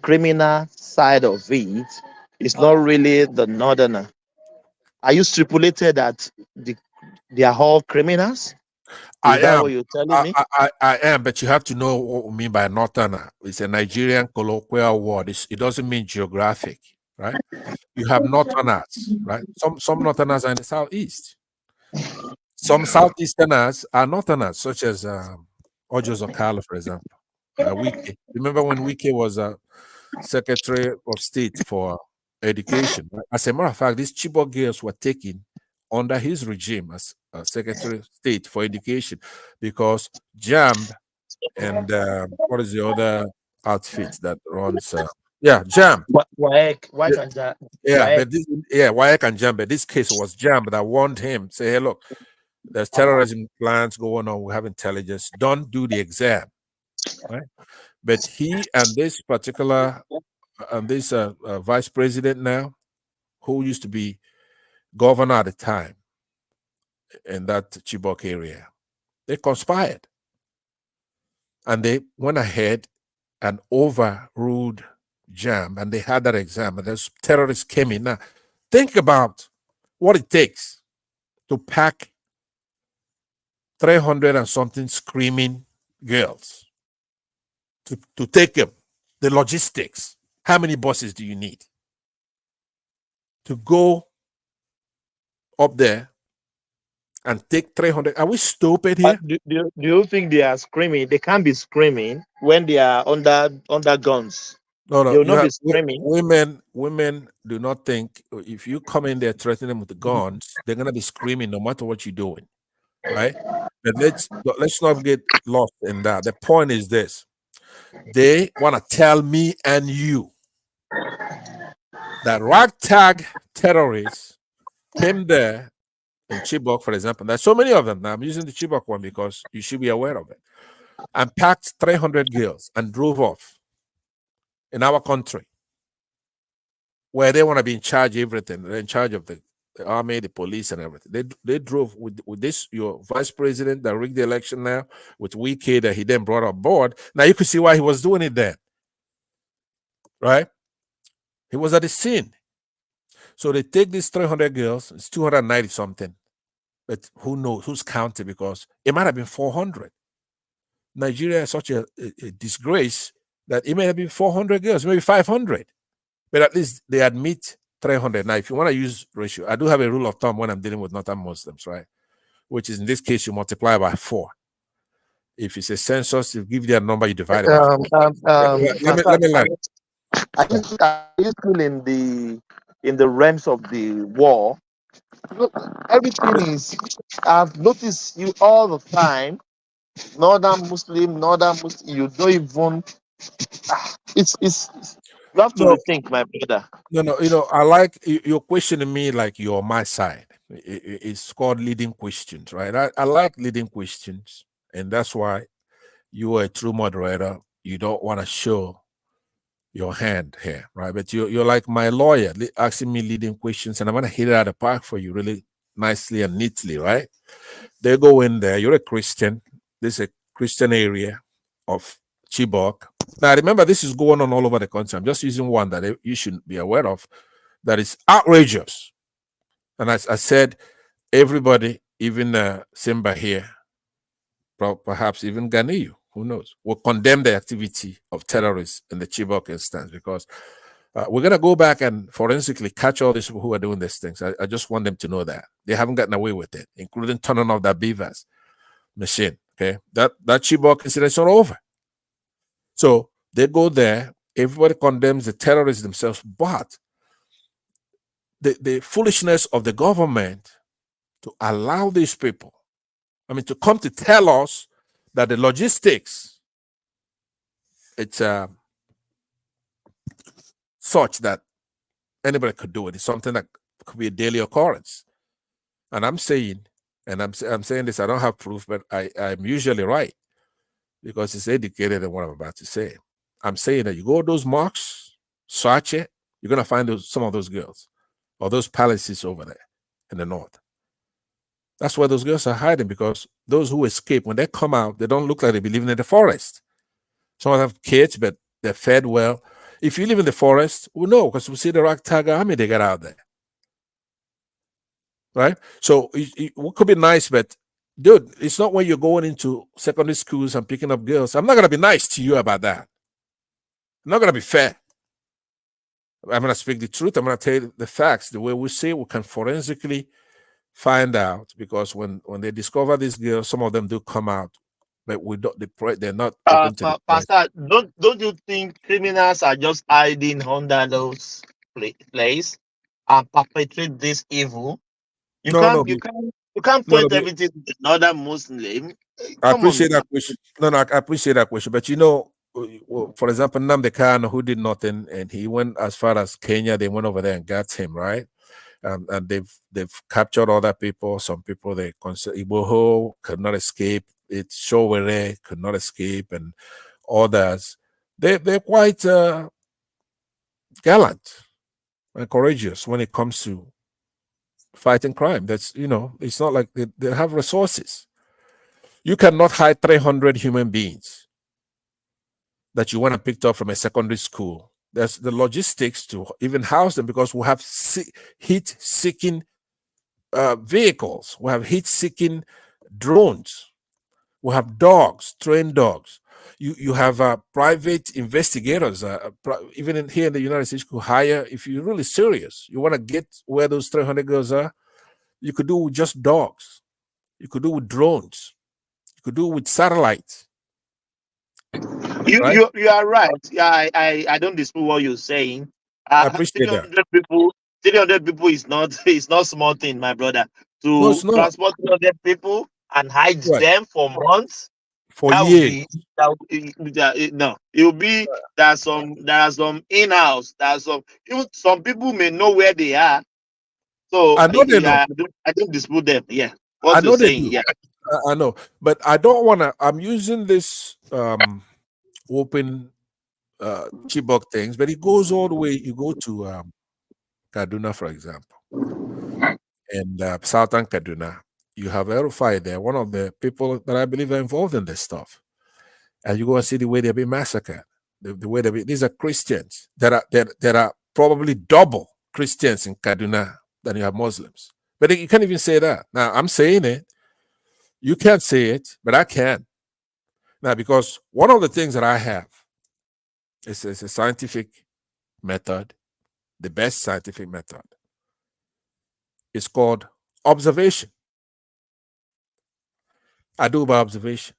criminal side of it? It's not really the northerner. Are you stipulated that they are all criminals? Is that what you're telling me? I am, but you have to know what we mean by northerner. It's a Nigerian colloquial word. It doesn't mean geographic, right? You have northerners, right? Some northerners are in the southeast. Some southeasterners are northerners, such as Ojos Okala, for example. Wike. Remember when Wike was Secretary of State for Education? Right? As a matter of fact, these Chibok girls were taken under his regime as Secretary of State for Education, because JAMB and what is the other outfit that runs? JAMB. WAEC and JAMB. But this case was JAMB that warned him, say, hey, look, there's terrorism plans going on. We have intelligence. Don't do the exam, right? But he and this particular vice president now, who used to be governor at the time in that Chibok area, they conspired, and they went ahead and overruled JAM, and they had that exam, and those terrorists came in. Now, think about what it takes to pack 300 and something screaming girls to take them. The logistics. How many buses do you need to go up there and take 300? Are we stupid here? Do you think they are screaming? They can't be screaming when they are under guns. No, they will not be screaming. Women do not think if you come in there threatening them with the guns, they're gonna be screaming no matter what you're doing, right? But let's not get lost in that. The point is this: they want to tell me and you that ragtag terrorists came there in Chibok, for example. There's so many of them. Now I'm using the Chibok one because you should be aware of it. And packed 300 girls and drove off in our country, where they want to be in charge of everything. They're in charge of the army, the police, and everything. They drove with this, your vice president that rigged the election now, with Wike that he then brought on board. Now you can see why he was doing it then, right? He was at the scene. So they take these 300 girls, it's 290 something. But who knows who's counted, because it might have been 400. Nigeria is such a disgrace that it may have been 400 girls, maybe 500. But at least they admit 300. Now, if you want to use ratio, I do have a rule of thumb when I'm dealing with Northern Muslims, right? Which is in this case, you multiply by 4. If it's a census, you give their number, you divide it by 4. Let me learn. Are you still in the realms of the war? Look, everything is. I've noticed you all the time. Northern Muslim. You don't even. It's. You have to No, rethink, my brother. no. I like you're questioning me like you're on my side. It's called leading questions, right? I like leading questions, and that's why you are a true moderator. You don't want to show your hand here, right? But you're like my lawyer, asking me leading questions, and I'm gonna hit it out of the park for you really nicely and neatly, right? They go in there. You're a Christian. This is a Christian area of Chibok. Now, remember, this is going on all over the country. I'm just using one that you should be aware of that is outrageous. And as I said, everybody, even Simba here, perhaps even Ganiyu, who knows, will condemn the activity of terrorists in the Chibok instance, because we're going to go back and forensically catch all these people who are doing these things. I just want them to know that they haven't gotten away with it, including turning off that beavers machine. Okay, that Chibok incident is not over. So they go there. Everybody condemns the terrorists themselves, but the foolishness of the government to allow these people, to come to tell us that the logistics, it's such that anybody could do it. It's something that could be a daily occurrence. And I'm saying, I'm saying this, I don't have proof, but I'm usually right because it's educated in what I'm about to say. I'm saying that you go to those mosques, search it, you're going to find some of those girls or those palaces over there in the north. That's where those girls are hiding, because those who escape, when they come out, they don't look like they be living in the forest. Some of them have kids, but they're fed well. If you live in the forest, we know, because we see the ragtag army they got out there. Right? So it could be nice, but dude, it's not when you're going into secondary schools and picking up girls. I'm not going to be nice to you about that. I'm not going to be fair. I'm going to speak the truth. I'm going to tell you the facts. The way we say, we can forensically find out, because when they discover these girls, some of them do come out, but we don't. They're not open to the press. Pastor, don't you think criminals are just hiding under those places and perpetrate this evil? You can't point everything to another Muslim. I appreciate that question. I appreciate that question. But for example, Nnamdi Kanu, who did nothing, and he went as far as Kenya. They went over there and got him, right? And they've captured other people. Some people they consider Igboho could not escape. It's Showere could not escape, and others. They're quite gallant and courageous when it comes to fighting crime. That's it's not like they have resources. You cannot hide 300 human beings that you want to pick up from a secondary school. There's the logistics to even house them, because we have heat-seeking vehicles. We have heat-seeking drones. We have dogs, trained dogs. You have private investigators, even here in the United States, who hire. If you're really serious, you want to get where those 300 girls are, you could do with just dogs. You could do with drones. You could do with satellites. You are right. Yeah, I don't dispute what you're saying. I appreciate 300 people. 300 people is not small thing, my brother. To transport 300 people and hide them for months, for years. No, it will be there are some in-house. Even some people may know where they are. So I know they know. I don't dispute them. Yeah, I know you're they saying. do. Yeah, I know, but I don't want to. I'm using this open Chibok things, but it goes all the way. You go to Kaduna, for example, and southern Kaduna. You have Erufai there, one of the people that I believe are involved in this stuff, and you go and see the way they're being massacred. The way these are Christians that are probably double Christians in Kaduna than you have Muslims. But you can't even say that. Now, I'm saying it. You can't say it, but I can. Now, because one of the things that I have is a scientific method, the best scientific method. It's called observation. I do by observation.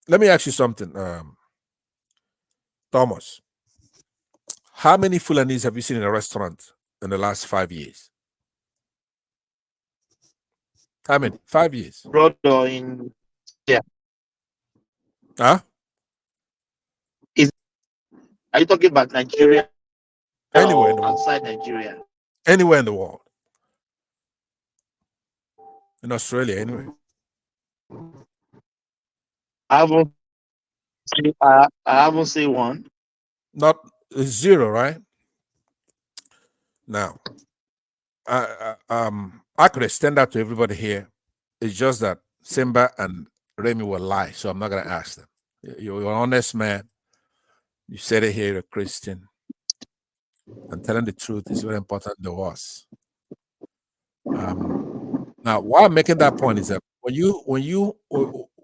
Let me ask you something, Thomas. How many Fulanis have you seen in a restaurant in the last 5 years? How many? 5 years. Brother in yeah. Huh? Are you talking about Nigeria? Anywhere in the world. Outside Nigeria. Anywhere in the world. In Australia, anyway. I haven't seen one. Not zero, right? Now, I could extend that to everybody here. It's just that Simba and Remy will lie, so I'm not gonna ask them. You're an honest man. You said it here, you're a Christian. And telling the truth is very important to us. Now, why I'm making that point is that when you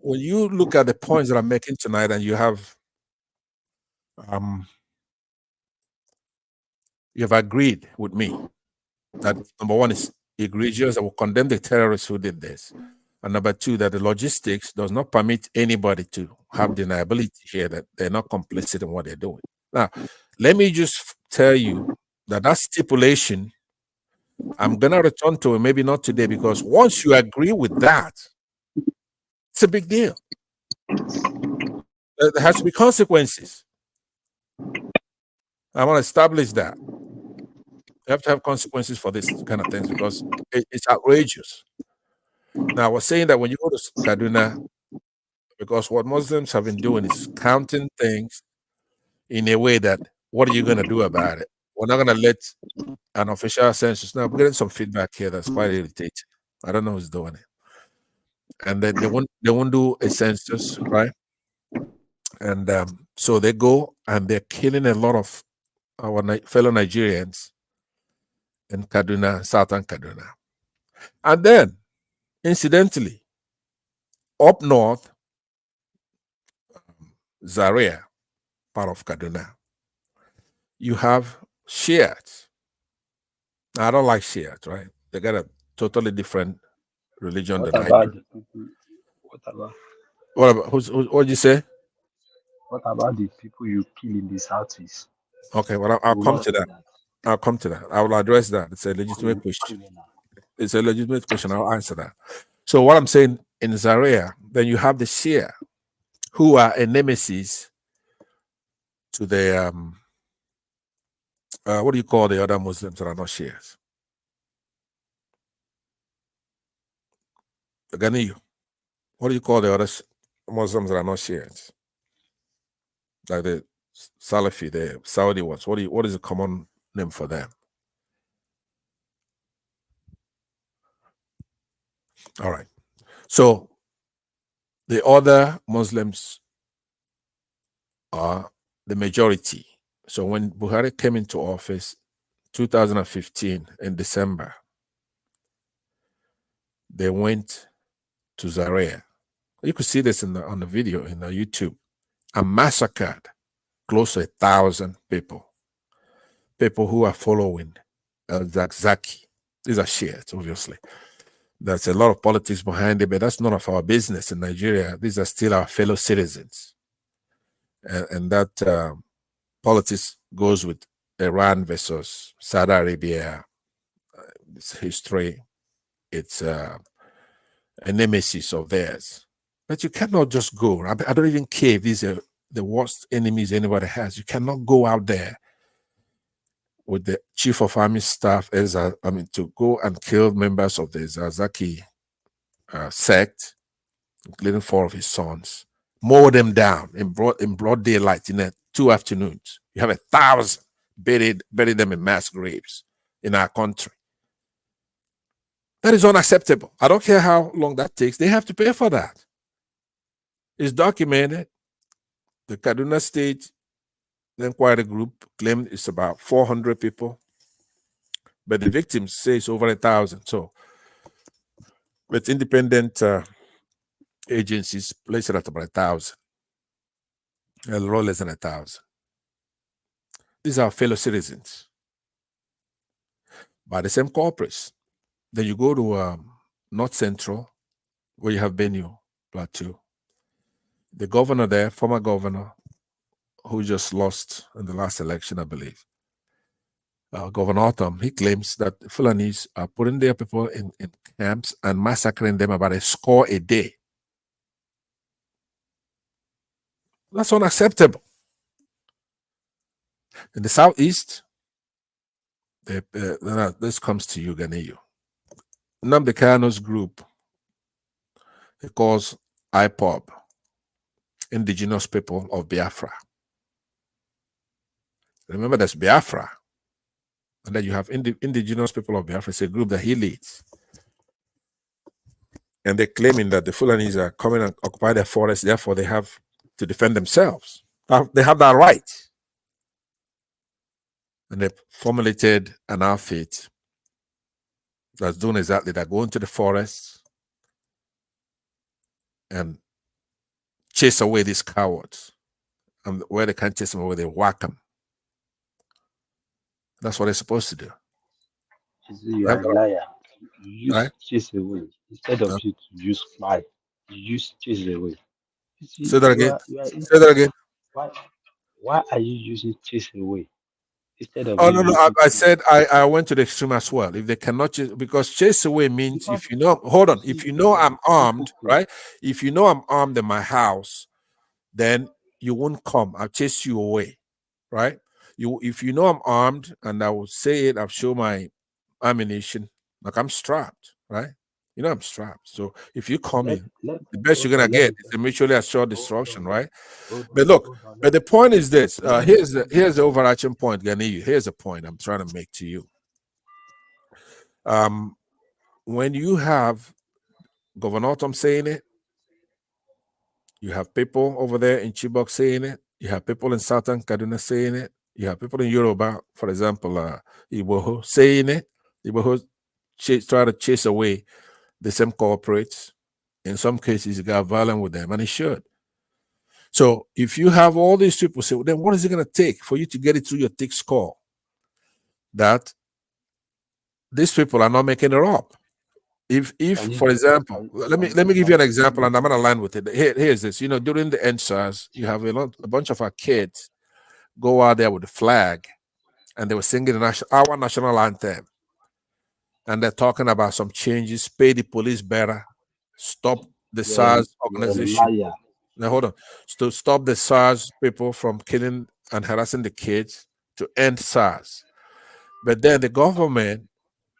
look at the points that I'm making tonight, and you have agreed with me that number one is egregious and will condemn the terrorists who did this, and number two, that the logistics does not permit anybody to have deniability here that they're not complicit in what they're doing. Now, let me just tell you that stipulation, I'm gonna return to it, maybe not today, because once you agree with that, it's a big deal. There has to be consequences. I want to establish that. You have to have consequences for this kind of things because it's outrageous. Now, I was saying that when you go to Kaduna, because what Muslims have been doing is counting things in a way that, what are you going to do about it? We're not going to let an official census. Now, I'm getting some feedback here that's quite irritating. I don't know who's doing it. And then they won't do a census, right? And so they go and they're killing a lot of our fellow Nigerians in Kaduna, southern Kaduna. And then, incidentally, up north, Zaria, part of Kaduna, you have Shiites. Now, I don't like Shiites, right? They got a totally different religion What than I about do. the people? What about what did you say? What about the people you kill in the southeast? Okay, well, I'll come to that. I'll come to that. I will address that. It's a legitimate question. It's a legitimate question. I'll answer that. So what I'm saying, in Zaria, then you have the Shia, who are a nemesis to the what do you call the other Muslims that are not Shias? The Ghaniyu. What do you call the other Muslims that are not Shias? Like the Salafi, the Saudi ones. What is the common name for them? All right. So the other Muslims are the majority. So when Buhari came into office, 2015 in December, they went to Zaria. You could see this on the video in the YouTube, and massacred close to 1,000 people who are following Zakzaki. These are Shiites, obviously. There's a lot of politics behind it, but that's none of our business in Nigeria. These are still our fellow citizens. And that politics goes with Iran versus Saudi Arabia. It's history. It's a nemesis of theirs. But you cannot just go. I don't even care if these are the worst enemies anybody has. You cannot go out there with the chief of army staff to go and kill members of the Zakzaki sect, including 4 of his sons, mow them down in broad daylight in 2 afternoons. You have 1,000 buried them in mass graves in our country. That is unacceptable. I don't care how long that takes. They have to pay for that. It's documented. The Kaduna State Inquiry Group claimed it's about 400 people but the victims say it's over 1,000. So, with independent agencies, place it at about 1,000. A little less than 1,000. These are fellow citizens by the same corporates. Then you go to North Central, where you have Benue Plateau. The governor there, former governor, who just lost in the last election, I believe, Governor Autumn, he claims that Fulanis are putting their people in camps and massacring them about a score a day. That's unacceptable. In the southeast, this comes to you, Ganeyu. Nnamdi Kano's group, he calls IPOB, Indigenous People of Biafra. Remember, there's Biafra. And then you have Indigenous People of Biafra. It's a group that he leads. And they're claiming that the Fulanis are coming and occupy their forests, therefore they have to defend themselves. They have that right. And they formulated an outfit that's doing exactly that, go into the forests and chase away these cowards. And where they can't chase them away, they whack them. That's what they're supposed to do. You are a liar. You use chase away instead of you to use fly. You use chase away. Say that again. Say that again. Why are you using chase away instead of? Oh no! I said I went to the extreme as well. If they cannot chase, because chase away means if you know. Hold on. If you know I'm armed, right? If you know I'm armed in my house, then you won't come. I'll chase you away, right? If you know I'm armed and I will say it, I'll show my ammunition. Like I'm strapped, right? You know I'm strapped. So if you come in, the best you're gonna get is a mutually assured destruction, right? But look, but the point is this. Here's the overarching point, Ganiyu. Here's the point I'm trying to make to you. When you have Governor Autumn saying it, you have people over there in Chibok saying it, you have people in Southern Kaduna saying it, you have people in Yoruba, for example, Iboho saying it. Iboho try to chase away the same corporates. In some cases, he got violent with them, and he should. So if you have all these people say, well, then what is it going to take for you to get it through your thick skull that these people are not making it up? If for example, let me give you an example, and I'm going to land with it. Here's this. You know, during the NSAS, you have a bunch of our kids go out there with the flag, and they were singing our national anthem, and they're talking about some changes, pay the police better, stop the SARS organization. Now hold on. To stop the SARS people from killing and harassing the kids, to end SARS. But then the government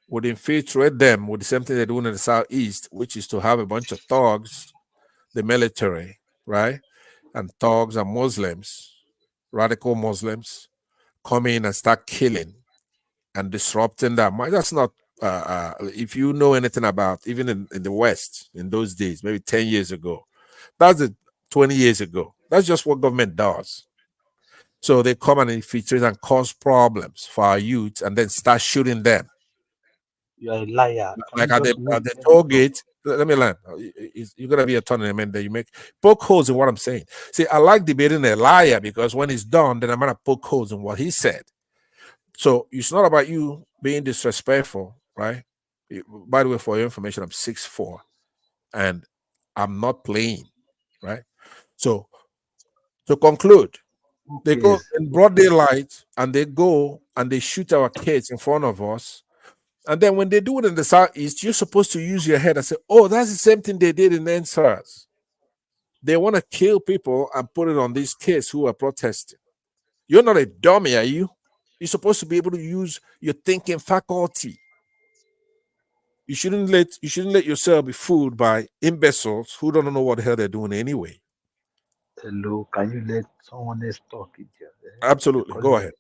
would infiltrate them with the same thing they're doing in the Southeast, which is to have a bunch of thugs, the military, right? And thugs and Muslims, radical Muslims, come in and start killing and disrupting that. That's not, if you know anything about, even in the West, in those days, maybe 10 years ago, that's 20 years ago. That's just what government does. So they come and infiltrate and cause problems for our youth and then start shooting them. You're a liar. Like at the toll gate, let me learn. You're going to be a tournament that you make poke holes in what I'm saying. See, I like debating a liar because when it's done, then I'm going to poke holes in what he said. So it's not about you being disrespectful, right? By the way, for your information, I'm 6'4", and I'm not playing, right? So to conclude, they go in broad daylight and they go and they shoot our kids in front of us. And then when they do it in the Southeast, you're supposed to use your head and say, oh, that's the same thing they did in NSAS. They want to kill people and put it on these kids who are protesting. You're not a dummy, are you? You're supposed to be able to use your thinking faculty. You shouldn't let yourself be fooled by imbeciles who don't know what the hell they're doing anyway. Hello, can you let someone else talk? Absolutely. Go ahead.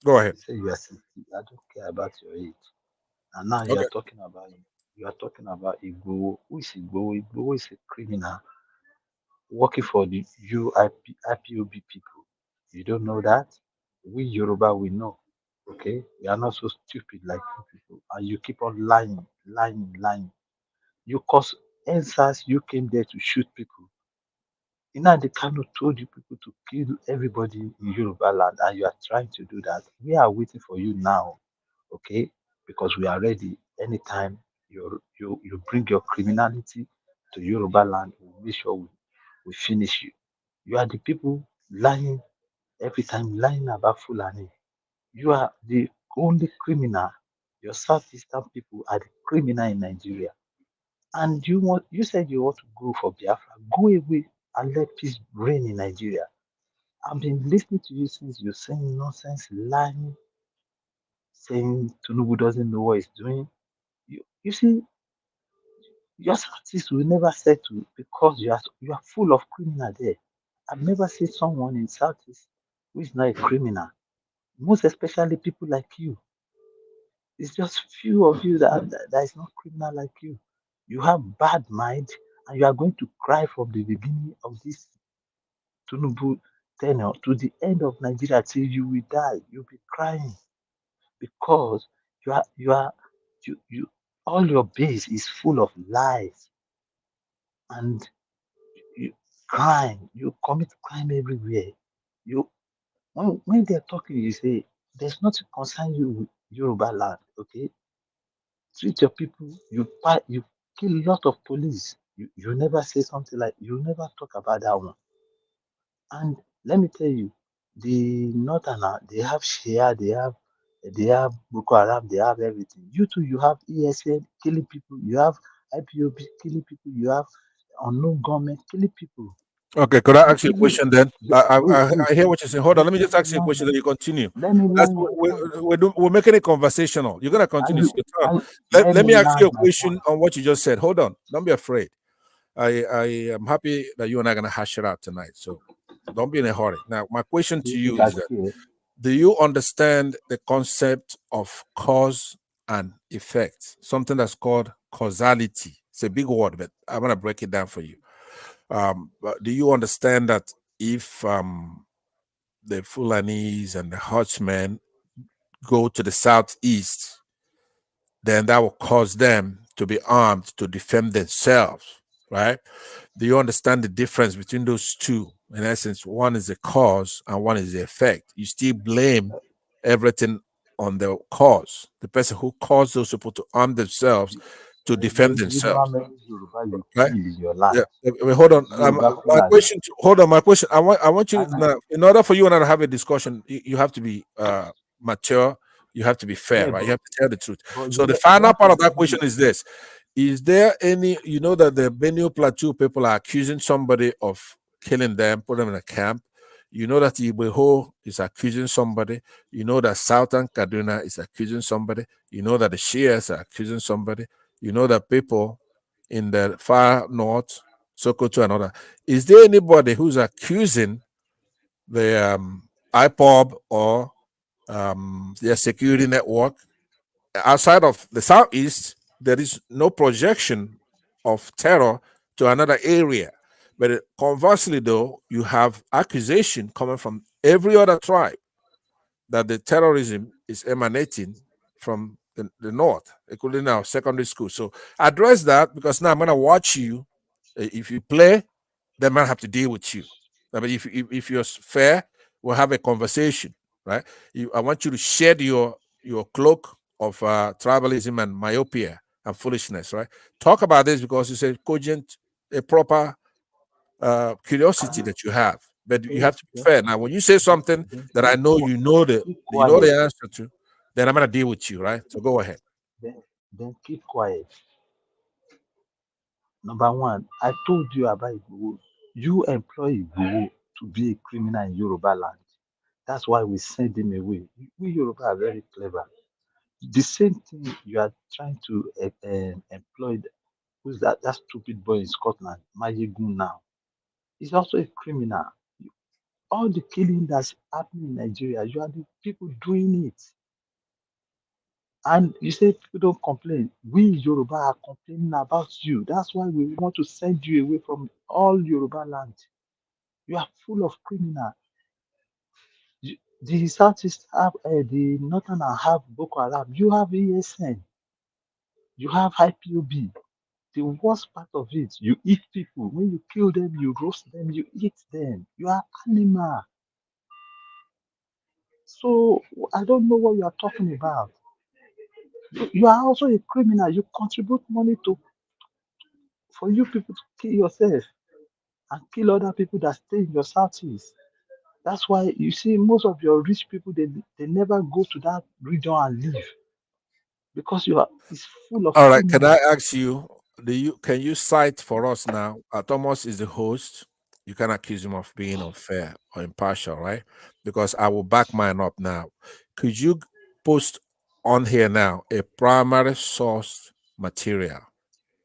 Go ahead. You say you are 60. I don't care about your age. And now you are talking about Igbo. Who is Igbo? Igbo is a criminal working for the IPOB people. You don't know that? We Yoruba, we know. Okay, you are not so stupid like you people, and you keep on lying, lying, lying. You cause answers. You came there to shoot people. The Kano told you people to kill everybody in Yoruba land, and you are trying to do that. We are waiting for you now, okay? Because we are ready. Anytime you bring your criminality to Yoruba land, we'll make sure we finish you. You are the people lying every time, lying about Fulani. You are the only criminal. Your southeastern people are the criminal in Nigeria. And you said you want to go for Biafra. Go away and let peace reign in Nigeria. I've been listening to you since you're saying nonsense, lying, saying Tunubu doesn't know what he's doing. You see, your Southeast will never settle because you are full of criminal there. I've never seen someone in Southeast who is not a criminal. Most especially people like you. It's just few of you that is not criminal like you. You have bad mind and you are going to cry from the beginning of this Tunubu tenure to the end of Nigeria till you will die. You'll be crying because you all your base is full of lies and you crime. You commit crime everywhere. You when they're talking, you say there's nothing concern you with Yoruba land, okay? Treat your people. You kill a lot of police. You never say something like you never talk about that one. And let me tell you, the northerner they have Shia, they have Boko Haram, they have everything. You too, you have ESN killing people, you have IPOB killing people, you have unknown government killing people. Okay, could I You ask you a even question then? wait, wait, I hear what you're saying. Hold on, let, let me just let me ask you a land question, my then you continue. let me That's land my point. we're making it conversational. You're gonna continue. It's your turn. Let Let me me ask you land a my question point. on what you just said. Hold on, don't be afraid. I am happy that you and I are gonna hash it out tonight. So don't be in a hurry. Now, my question to you If I is that care, do you understand the concept of cause and effect? Something that's called causality. It's a big word, but I'm gonna break it down for you. But do you understand that if the Fulanis and the Hutchmen go to the southeast, then that will cause them to be armed to defend themselves, right? Do you understand the difference between those two? In essence, one is the cause and one is the effect. You still blame everything on the cause, the person who caused those people to arm themselves to defend do you know how themselves, many Yoruba you right? kill in your life? Yeah. Wait, hold on. Yoruba My Fulani. question. Hold on. My question. I want you And now. In order for you and I to have a discussion, you have to be mature. You have to be fair, yeah, right? You have to tell the truth. but So the you final have to part of that tell question me. is this: is there any? You know that the Benue Plateau people are accusing somebody of killing them, put them in a camp. You know that Ibeho is accusing somebody. You know that Southern Kaduna is accusing somebody. You know that the Shias are accusing somebody. You know that people in the far north, Sokoto and other. Is there anybody who's accusing the IPOB or their security network outside of the southeast? There is no projection of terror to another area. But conversely, though, you have accusation coming from every other tribe that the terrorism is emanating from the north, including our secondary school. So address that, because now I'm going to watch you. If you play, then I have to deal with you. I mean, if you're fair, we'll have a conversation, right? I want you to shed your cloak of tribalism and myopia and foolishness, right? Talk about this because it's a cogent, a proper curiosity that you have, but you Okay, have to be fair. Now, when you say something that I know keep you know quiet. the answer to, then I'm gonna deal with you, right? So go ahead. Then keep quiet. Number one, I told you about Igboho. You employ Igboho to be a criminal in Yoruba land. That's why we send him away. We Yoruba are very clever. The same thing you are trying to employ. Who's that? That stupid boy in Scotland, Mayegun now. He's also a criminal. All the killing that's happening in Nigeria, you are the people doing it. And you say people don't complain. We Yoruba are complaining about you. That's why we want to send you away from all Yoruba land. You are full of criminal. The Southeast have the Northern have Boko Haram. You have ESN. You have IPOB. The worst part of it, you eat people. When you kill them, you roast them, you eat them. You are animal. So I don't know what you are talking about. You are also a criminal. You contribute money for you people to kill yourself and kill other people that stay in your Southeast. That's why you see most of your rich people they never go to that region and live because it's full of All right. Can I criminals. ask you? Can you cite for us now? Thomas is the host. You can accuse him of being unfair or impartial, right? Because I will back mine up now. Could you post on here now a primary source material?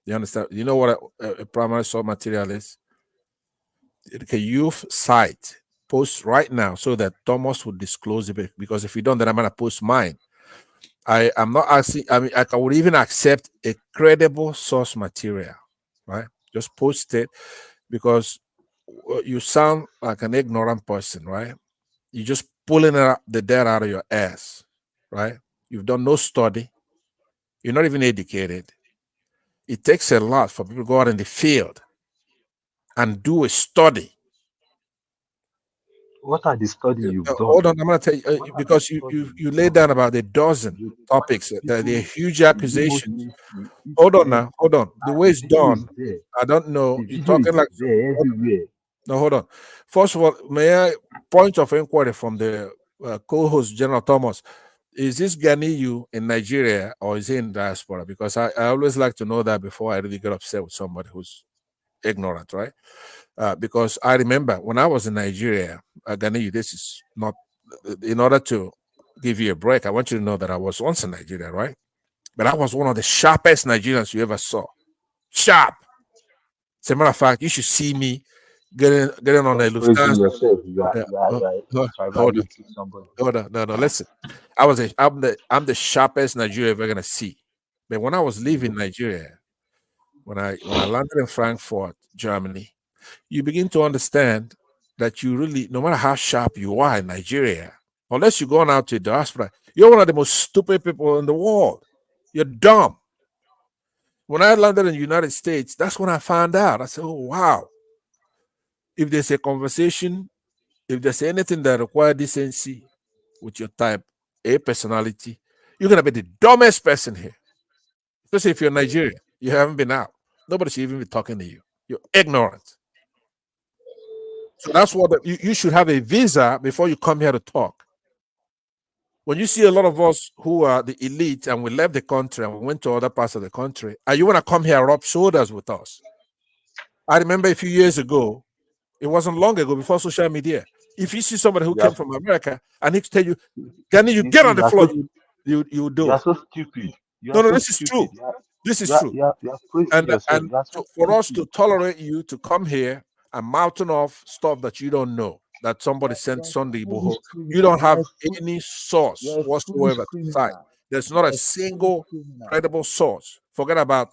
You understand? You know what a primary source material is? Can you cite post right now so that Thomas will disclose it? Because if you don't, then I'm gonna post mine. I'm not asking. I mean, I would even accept a credible source material, right? Just post it because you sound like an ignorant person, right? You're just pulling the dirt out of your ass, right? You've done no study. You're not even educated. It takes a lot for people to go out in the field and do a study. What are the study you've done? Hold on, I'm going to tell you because you laid down about a dozen topics. They're huge accusations. Hold on now, hold on. The way it's done, I don't know. You're talking like everywhere. No, hold on. First of all, may I point of inquiry from the co-host General Thomas? Is this Ganiyu in Nigeria or is he in diaspora? Because I always like to know that before I really get upset with somebody who's ignorant, right? Because I remember when I was in Nigeria, Ganiyu, this is not in order to give you a break. I want you to know that I was once in Nigeria, right? But I was one of the sharpest Nigerians you ever saw. Sharp. As a matter of fact, you should see me getting on a Lufthansa. Yourself, you are Hold on. somebody. Hold on. No, listen. I'm the sharpest Nigeria ever gonna see. But when I was leaving Nigeria, when I landed in Frankfurt, Germany, you begin to understand that you really, no matter how sharp you are in Nigeria, unless you're going out to diaspora, you're one of the most stupid people in the world. You're dumb. When I landed in the United States, that's when I found out. I said, oh, wow. If there's a conversation, if there's anything that requires decency with your type A personality, you're going to be the dumbest person here. Especially if you're Nigerian. You haven't been out. Nobody should even be talking to you. You're ignorant. So that's what you should have a visa before you come here to talk. When you see a lot of us who are the elite and we left the country and we went to other parts of the country, and you want to come here and rub shoulders with us. I remember a few years ago, it wasn't long ago before social media. If you see somebody who came from America and he tell you, Gani, you get on the floor, you do You are it. so stupid. No, this is true. This is true. You are praising yourself. For us to tolerate you to come here and mouthing off stuff that you don't know, that somebody sent Sunday Igboho, you don't have any source whatsoever to cite. There's not a single credible source. Forget about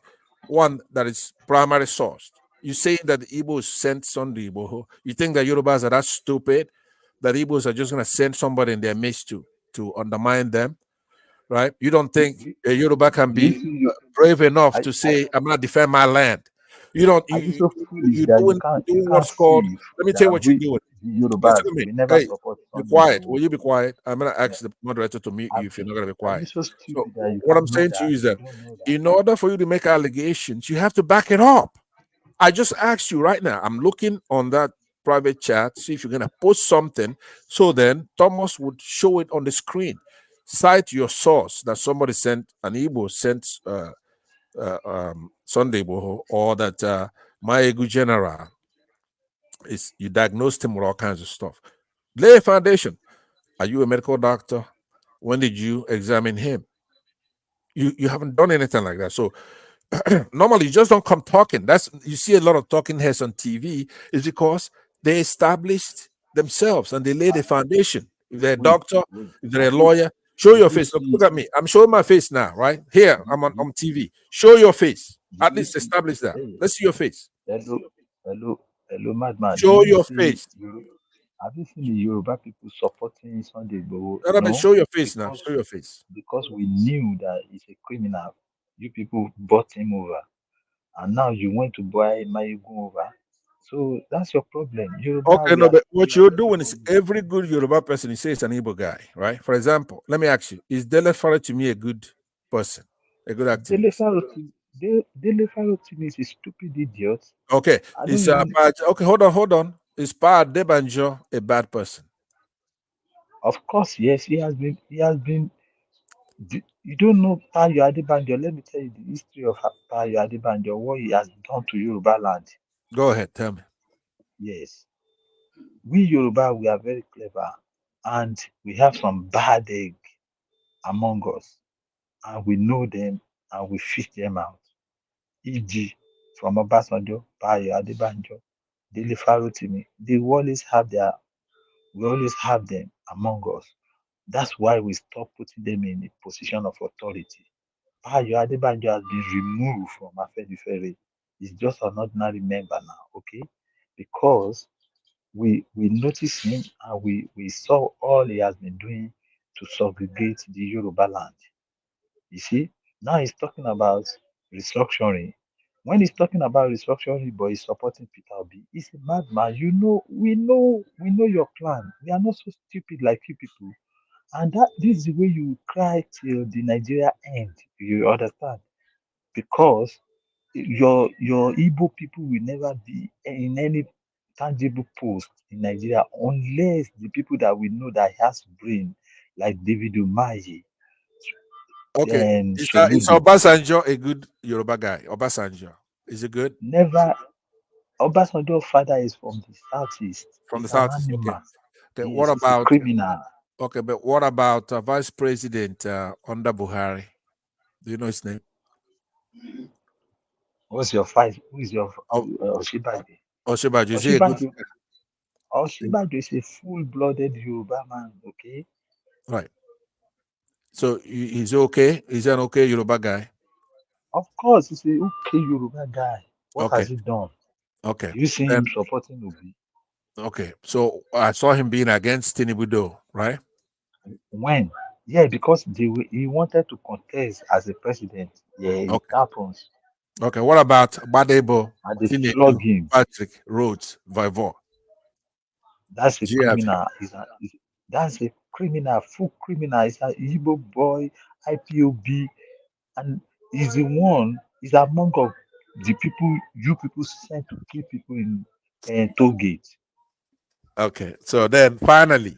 one that is primary source. You say that the Igbos sent Sunday Igboho. You think that Yorubas are that stupid that Igbos are just going to send somebody in their midst to undermine them? Right? You don't think a Yoruba can be brave enough to say, I'm going to defend my land. You don't, you're doing what's called, let me tell you what you're doing. Listen to me. Hey, be quiet. Will you be quiet? I'm going to ask the moderator to mute you if you're not going to be quiet. So what I'm saying to you is that in order for you to make allegations, you have to back it up. I just asked you right now. I'm looking on that private chat, see if you're going to post something. So then Thomas would show it on the screen. Cite your source that somebody sent, an Igbo sent Sunday Igboho, or that Maegu General is, you diagnosed him with all kinds of stuff. Lay a foundation. Are you a medical doctor? When did you examine him? You haven't done anything like that. So normally you just don't come talking. That's, you see a lot of talking heads on TV is because they established themselves and they laid a foundation. If they're a doctor, if they're a lawyer, show your face. Look at me. I'm showing my face now, right? Here, I'm on TV. Show your face. At least establish that. Let's see your face. Hello, madman. Show your face. Have you seen the Yoruba people supporting Sunday Igboho? Let me No, show your face now. because Show your face. we knew that he's a criminal. You people bought him over, and now you want to buy Mayegun over. So that's your problem. Yoruba, Okay, we no, are but what we are you're very doing is every good Yoruba person, you say it's an Igbo guy, right? For example, let me ask you, is Dele Farah to me a good person, a good activist? Dele Farotimi is a stupid idiot. Okay, I don't is even. okay, hold on. Is Pa Debanjo a bad person? Of course, yes, he has been. He has been. You don't know Payo Adebanjo. Let me tell you the history of Payo Adebanjo, what he has done to Yoruba land. Go ahead, tell me. Yes, we Yoruba, we are very clever, and we have some bad egg among us, and we know them, and we fish them out. E.g., from Obasanjo, Payo Adebanjo, Dele Farotimi, we always have them among us. That's why we stop putting them in a position of authority. Payo Adebanjo has been removed from Afenifere. He's just an ordinary member now, okay? Because we noticed him and we saw all he has been doing to subjugate the Yoruba land. You see, now he's talking about restructuring. When he's talking about restructuring, but he's supporting Peter Obi, he's a madman. We know your plan. We are not so stupid like you people. And this is the way you cry till the Nigeria end. You understand? Because your Igbo people will never be in any tangible post in Nigeria unless the people that we know that has brain, like David Umahi, Okay, is Soludo. Obasanjo a good Yoruba guy? Obasanjo, is it good? Never. Obasanjo's father is from the southeast. From the He's an southeast, okay. animal. Okay, what Yes, he's a about criminal. okay, but what about Vice President under Buhari? Do you know his name? What's your fight? Who is your Oh, Oshibaji? Oshibajo, is he a good? Oshibajo is a full-blooded Yoruba man. Okay. Right. So he's okay. He's an okay Yoruba guy. Of course, he's a okay Yoruba guy. What Okay. has he done? Okay. You see him supporting Obi? Okay. So I saw him being against Tinubu, right? When? Yeah, because he wanted to contest as a president. Yeah, it happens. Okay. What about Badebo, And they flog him. Patrick Rhodes, Vivor? That's a criminal. That's a criminal, full criminal. He's an Igbo boy, IPOB, and he's he's among of the people you people sent to kill people in toll gate. Okay. So then finally,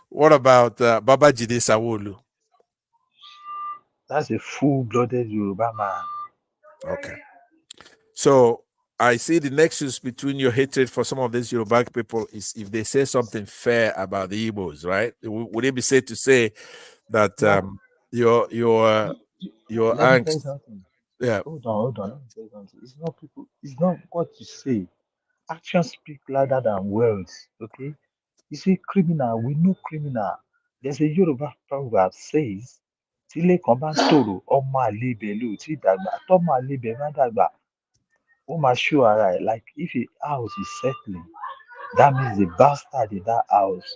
what about Babajide Sanwo-Olu? That's a full-blooded Yoruba man. Okay. So I see the nexus between your hatred for some of these Yoruba people is if they say something fair about the Igbos, right? Would it be safe to say that your Let me tell you angst? something. Yeah. Hold on. Let me tell you something. It's not people. It's not what you say. Actions speak louder than words. Okay. You see, criminal. We know criminal. There's a Yoruba proverb says, "Tílé kan bá ń tòrò, ọmọ àlè ibẹ̀ ló ti dàgbà. Tọ́mọ àlè ibẹ̀ bá dàgbà, ó máa show ara ẹ̀." Like if a house is settling, that means the bastard in that house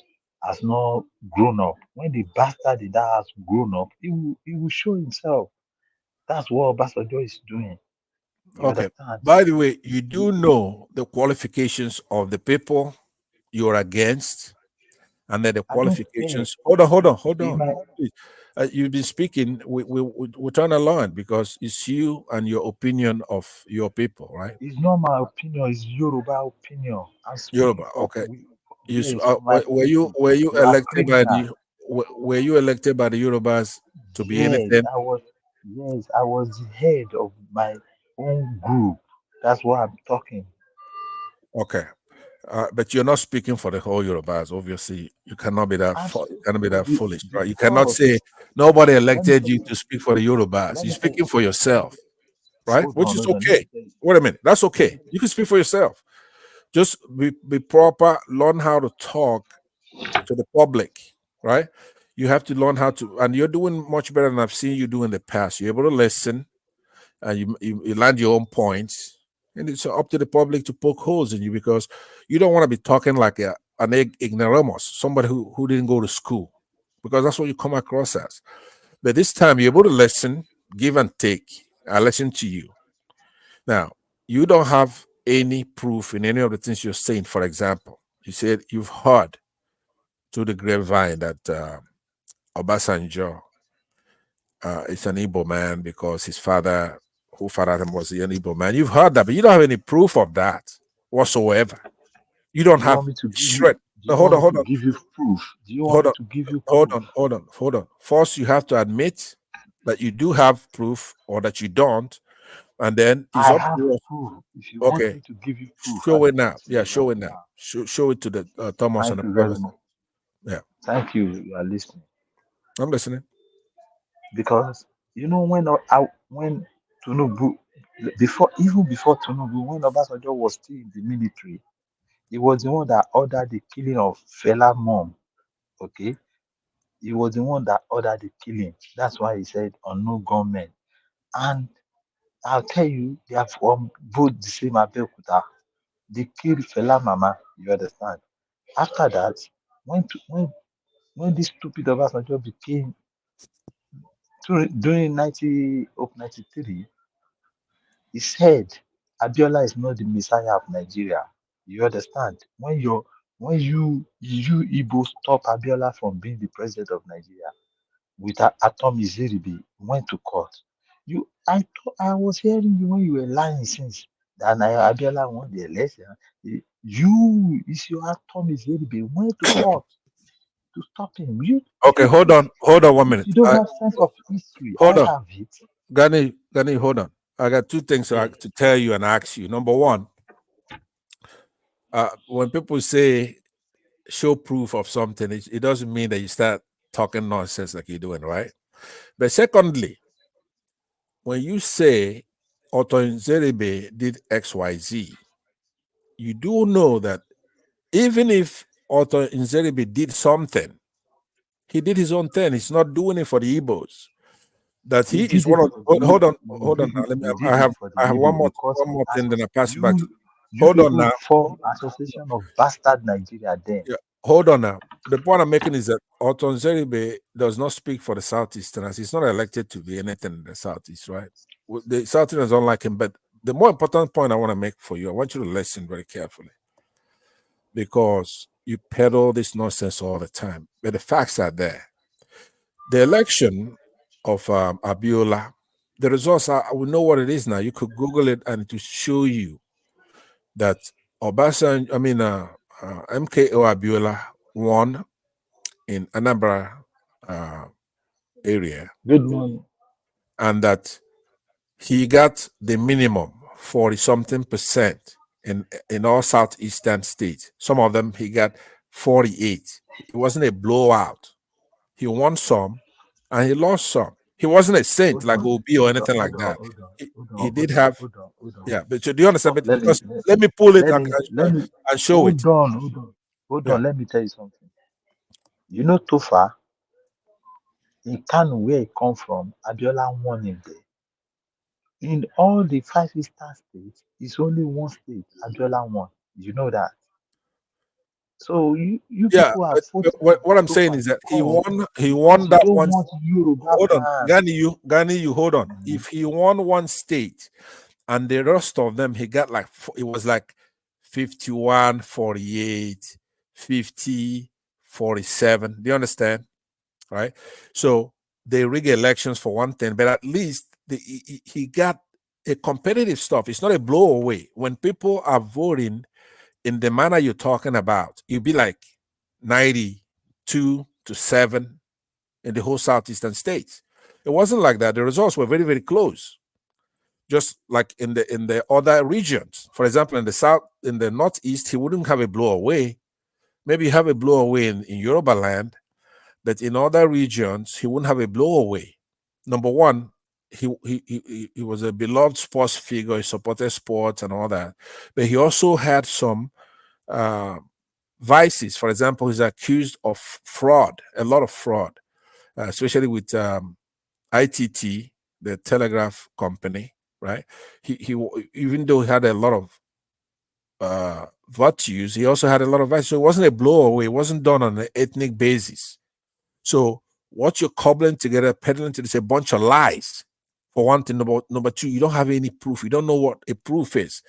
has not grown up. When the bastard in that house grown up, he will show himself. That's what Obasanjo is doing. You Okay. understand? By the way, you do know the qualifications of the people you're against, and then the I don't care. qualifications. Hold on. might, Please. You've been speaking. We're trying to learn because it's you and your opinion of your people, right? it's not my opinion, it's Yoruba opinion. I'm speaking Yoruba. for Okay. yes, for my Were you people. They are elected by criminal. the were you elected by the Yorubas to be Yes, anything? I was the head of my own group. That's why I'm talking. Okay. But you're not speaking for the whole Yorubas. Obviously, you cannot be that foolish, right? You cannot say nobody elected you to speak for the Yorubas. You're speaking for yourself, right? Which is okay. Wait a minute, that's okay. You can speak for yourself. Just be proper. Learn how to talk to the public, right? You have to learn how to, and you're doing much better than I've seen you do in the past. You're able to listen, and you land your own points, And it's up to the public to poke holes in you because you don't want to be talking like an ignoramus, somebody who didn't go to school, because that's what you come across as. But this time you're able to listen, give and take. I listen to you. Now, you don't have any proof in any of the things you're saying. For example, you said you've heard to the grapevine that Obasanjo is an Igbo man because his father, who fathered him, was an Igbo man. You've heard that, but you don't have any proof of that whatsoever. You don't Do you have want me to give shred. you? Do No, you hold want on, me hold to on, give you proof? Do you want hold me on, to give you hold proof? on, hold on, hold on. First, you have to admit that you do have proof or that you don't, and then it's I up have to us. proof. If you want Okay, me to give you proof, I show it can give now. it to Yeah, you show right it now. now. Show it to the Thomas and Thank the you very brothers. much. Yeah, Thank you. You are listening. I'm listening. Because you know when Tinubu, even before Tinubu, when Obasanjo was still in the military, he was the one that ordered the killing of Fela mom. Okay, he was the one that ordered the killing. That's why he said on no gunmen. And I'll tell you, they have both the same Abeokuta. They killed Fela Mama. You understand? After that, when this stupid Obasanjo became during 93, he said Abiola is not the Messiah of Nigeria. You understand? When you Igbo stop Abiola from being the president of Nigeria with Atom Izeribe went to court. I was hearing you when you were lying since that Abiola won the election. It's your Atom Izeribe went to court to stop him. Okay, hold on 1 If minute. you don't have sense of history, I Hold on, have it. Gani, hold on. I got two things to tell you and ask you. Number one, when people say show proof of something, it doesn't mean that you start talking nonsense like you're doing, right? But secondly, when you say Otto Nzeribe did XYZ, you do know that even if Otto Nzeribe did something, he did his own thing. He's not doing it for the Igbos. That he He is did it one of. for the Hold on, he hold on. did Now. it, Let me. he did I it have. for the I have Igbo because one more thing. Then I pass it back. you Hold on people now. form association of bastard Nigeria then. Yeah, hold on now. The point I'm making is that Otto Nzeribe does not speak for the Southeasterners. He's not elected to be anything in the Southeast, right? The Southerners don't like him. But the more important point I want to make for you, I want you to listen very carefully because you peddle this nonsense all the time. But the facts are there. The election of Abiola, the results are, we know what it is now. You could Google it and it will show you that MKO Abiola won in Anambra area. Good morning. And that he got the minimum 40 something percent in all southeastern states. Some of them he got 48. It wasn't a blowout. He won some and he lost some. He wasn't a saint like Obi or anything like that. He did have, yeah. But do you understand? But because let me pull it and show it. Hold on. Let me tell you something. You know Tofa, in Kano where he come from, Abiola won him there. In all the 5 eastern states, it's only one state Abiola won. You know that. So you Yeah, people are but voting what I'm saying Tofa is to that he come won because you that don't one. want Yoruba Hold on, man. Gani, you hold on. If he won one state and the rest of them, he got like, it was like 51, 48, 50, 47. Do you understand? Right? So they rig elections for one thing, but at least he got a competitive stuff. It's not a blow away. When people are voting in the manner you're talking about, you'd be like 92 to 7 in the whole southeastern states. It wasn't like that. The results were very, very close. Just like in the other regions. For example, in the south, in the northeast, he wouldn't have a blow away. Maybe you have a blow away in Yoruba land, but in other regions, he wouldn't have a blow away. Number one, he was a beloved sports figure. He supported sports and all that, but he also had some vices. For example, he's accused of fraud, a lot of fraud, especially with ITT, the telegraph company. right? He even though he had a lot of virtues, he also had a lot of vices. So it wasn't a blowaway. It wasn't done on an ethnic basis. So what you're cobbling together, peddling to is a bunch of lies. For one thing, number two, you don't have any proof. You don't know what a proof is.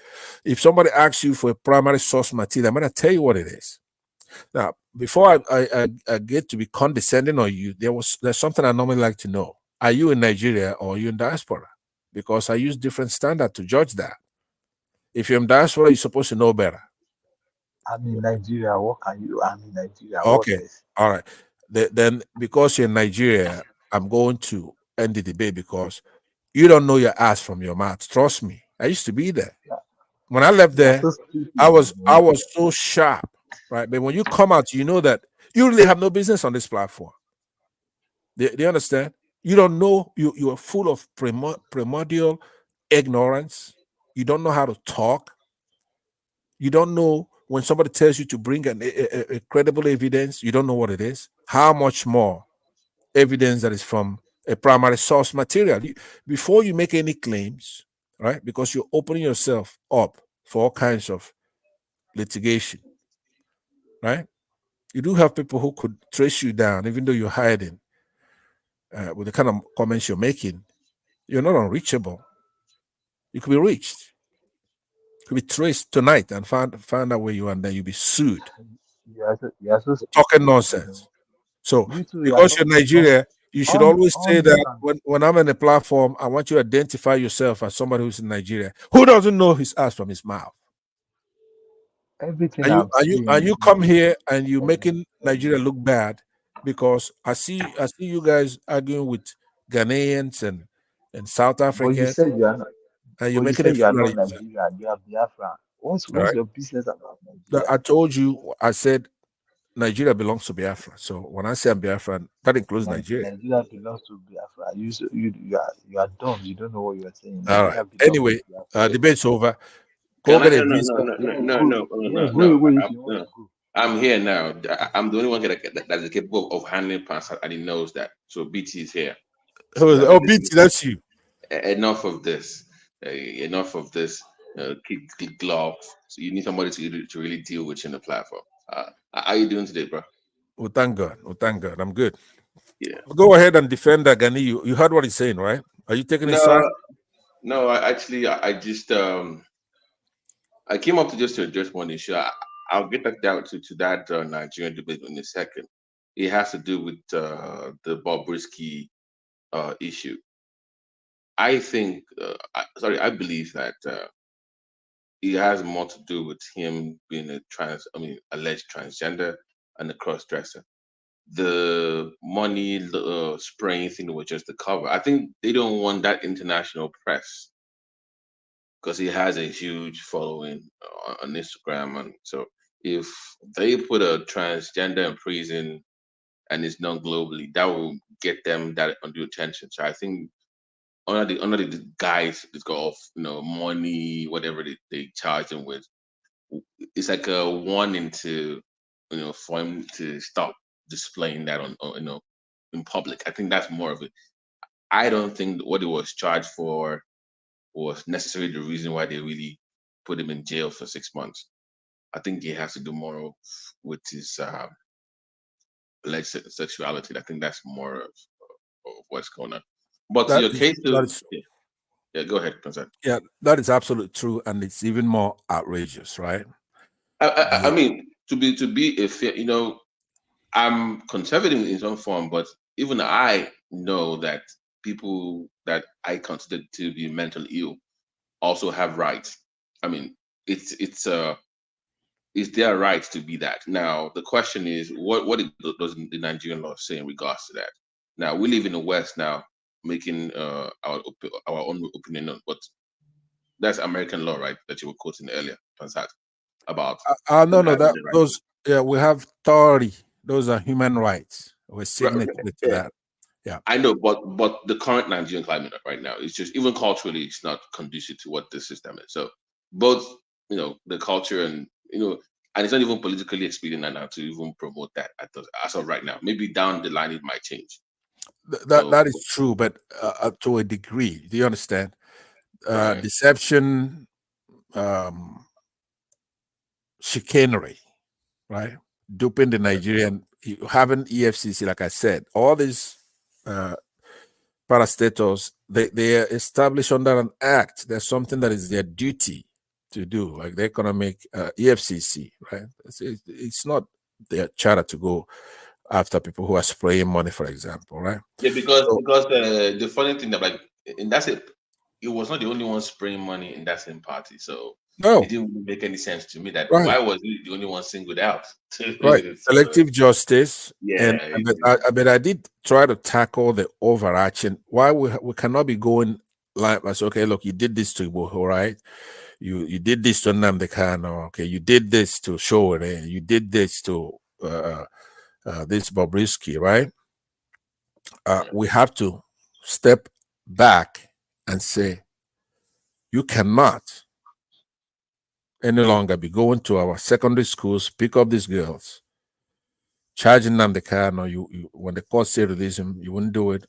If somebody asks you for a primary source material, I'm going to tell you what it is. Now, before I get to be condescending on you, there's something I normally like to know. Are you in Nigeria or are you in diaspora? Because I use different standard to judge that. If you're in diaspora, you're supposed to know better. I'm in Nigeria. What can you? I'm in Nigeria. What Okay. else? All right. Then because you're in Nigeria, I'm going to end the debate because you don't know your ass from your mouth. Trust me. I used to be there. When I left there, So stupid, I was so sharp, right? But when you come out, you know that you really have no business on this platform. Do you understand? You don't know. You are full of primordial ignorance. You don't know how to talk. You don't know when somebody tells you to bring a credible evidence. You don't know what it is. How much more evidence that is from a primary source material? Before you make any claims, right? Because you're opening yourself up for all kinds of litigation, right? You do have people who could trace you down, even though you're hiding. With the kind of comments you're making, you're not unreachable. You could be reached. You could be traced tonight and find out where you are, and then you'll be sued. You are so stupid. Talking nonsense. So You two, you are because not you're Nigeria, you should always say that understand. when I'm on a platform, I want you to identify yourself as somebody who's in Nigeria. Who doesn't know his ass from his mouth? Everything And you I'm and you saying and you come here and you making Nigeria look bad because I see you guys arguing with Ghanaians and South But you Africans, said you are not. and you're But you making said it you are feel not like Nigerian. You are Biafra. all What's right. your business about Nigeria? I told you, I said Nigeria belongs to Biafra. So when I say I'm Biafran, that includes Nigeria. Nigeria belongs to Biafra. You are dumb. You don't know what you are saying. All Nigeria right. belongs to Anyway, Biafra. debate's over. Go Can I? get a No, no, visa. no, no, no, Yeah, no, go. no, Yeah, no, go no. away if you want No. to go. I'm here now. I'm the only one that is capable of handling plans, and he knows that. So BT is here. Oh, BT, that's you. Enough of this. Enough of this. Kid gloves. So you need somebody to really deal with you in the platform. How you doing today, bro? Well, thank God. Well, thank God. I'm good. Yeah. Go ahead and defend that Gani. You heard what he's saying, right? Are you taking his side? No. I just I came up to just to address one issue. I'll get back down to that Nigerian debate in a second. It has to do with the Bobriski issue. I think, I believe that it has more to do with him being alleged transgender and a cross dresser. The money spraying thing was just the cover. I think they don't want that international press because he has a huge following on Instagram, and so if they put a transgender in prison and it's known globally, that will get them that undue attention. So I think under the guise that's got money, whatever they charge them with, it's like a warning to for him to stop displaying that on in public. I think that's more of it. I don't think what he was charged for was necessarily the reason why they really put him in jail for 6 months. I think he has to do more with his alleged sexuality. I think that's more of what's going on. But to That your case of is yeah, go ahead, Consent. yeah, that is absolutely true, and it's even more outrageous, right? I mean, to be a fair, I'm conservative in some form, but even I know that people that I consider to be mentally ill also have rights. I mean, it's their right to be that. Now, the question is, what does the Nigerian law say in regards to that? Now, we live in the West now, making our own opinion on, but that's American law, right? That you were quoting earlier, Pansat, about No, having that the right. those we have authority. Those are human rights. We're signatory to that. Yeah, I know, but the current Nigerian climate right now is just, even culturally, it's not conducive to what the system is. So both, the culture and and it's not even politically expedient now to even promote that as of right now. Maybe down the line it might change. that is true, but to a degree. Do you understand? deception, chicanery, right? Duping the Nigerian, having EFCC, like I said, all these parastatals, they are established under an act. There's something that is their duty to do, like the economic EFCC, right? It's not their charter to go after people who are spraying money, for example, right? Yeah, because the funny thing about and that's it. It was not the only one spraying money in that same party, so No. it didn't really make any sense to me that Right. why was he the only one singled out? Right, selective justice. Yeah, but I did try to tackle the overarching. Why we cannot be going like, okay, look, you did this to Igbo, all right? You did this to Nnamdi Kanu, okay? You did this to Sowore, you did this to this Bobriski, right? We have to step back and say, you cannot any longer be going to our secondary schools, pick up these girls, charging them the car. No, you when the court say release him, you wouldn't do it.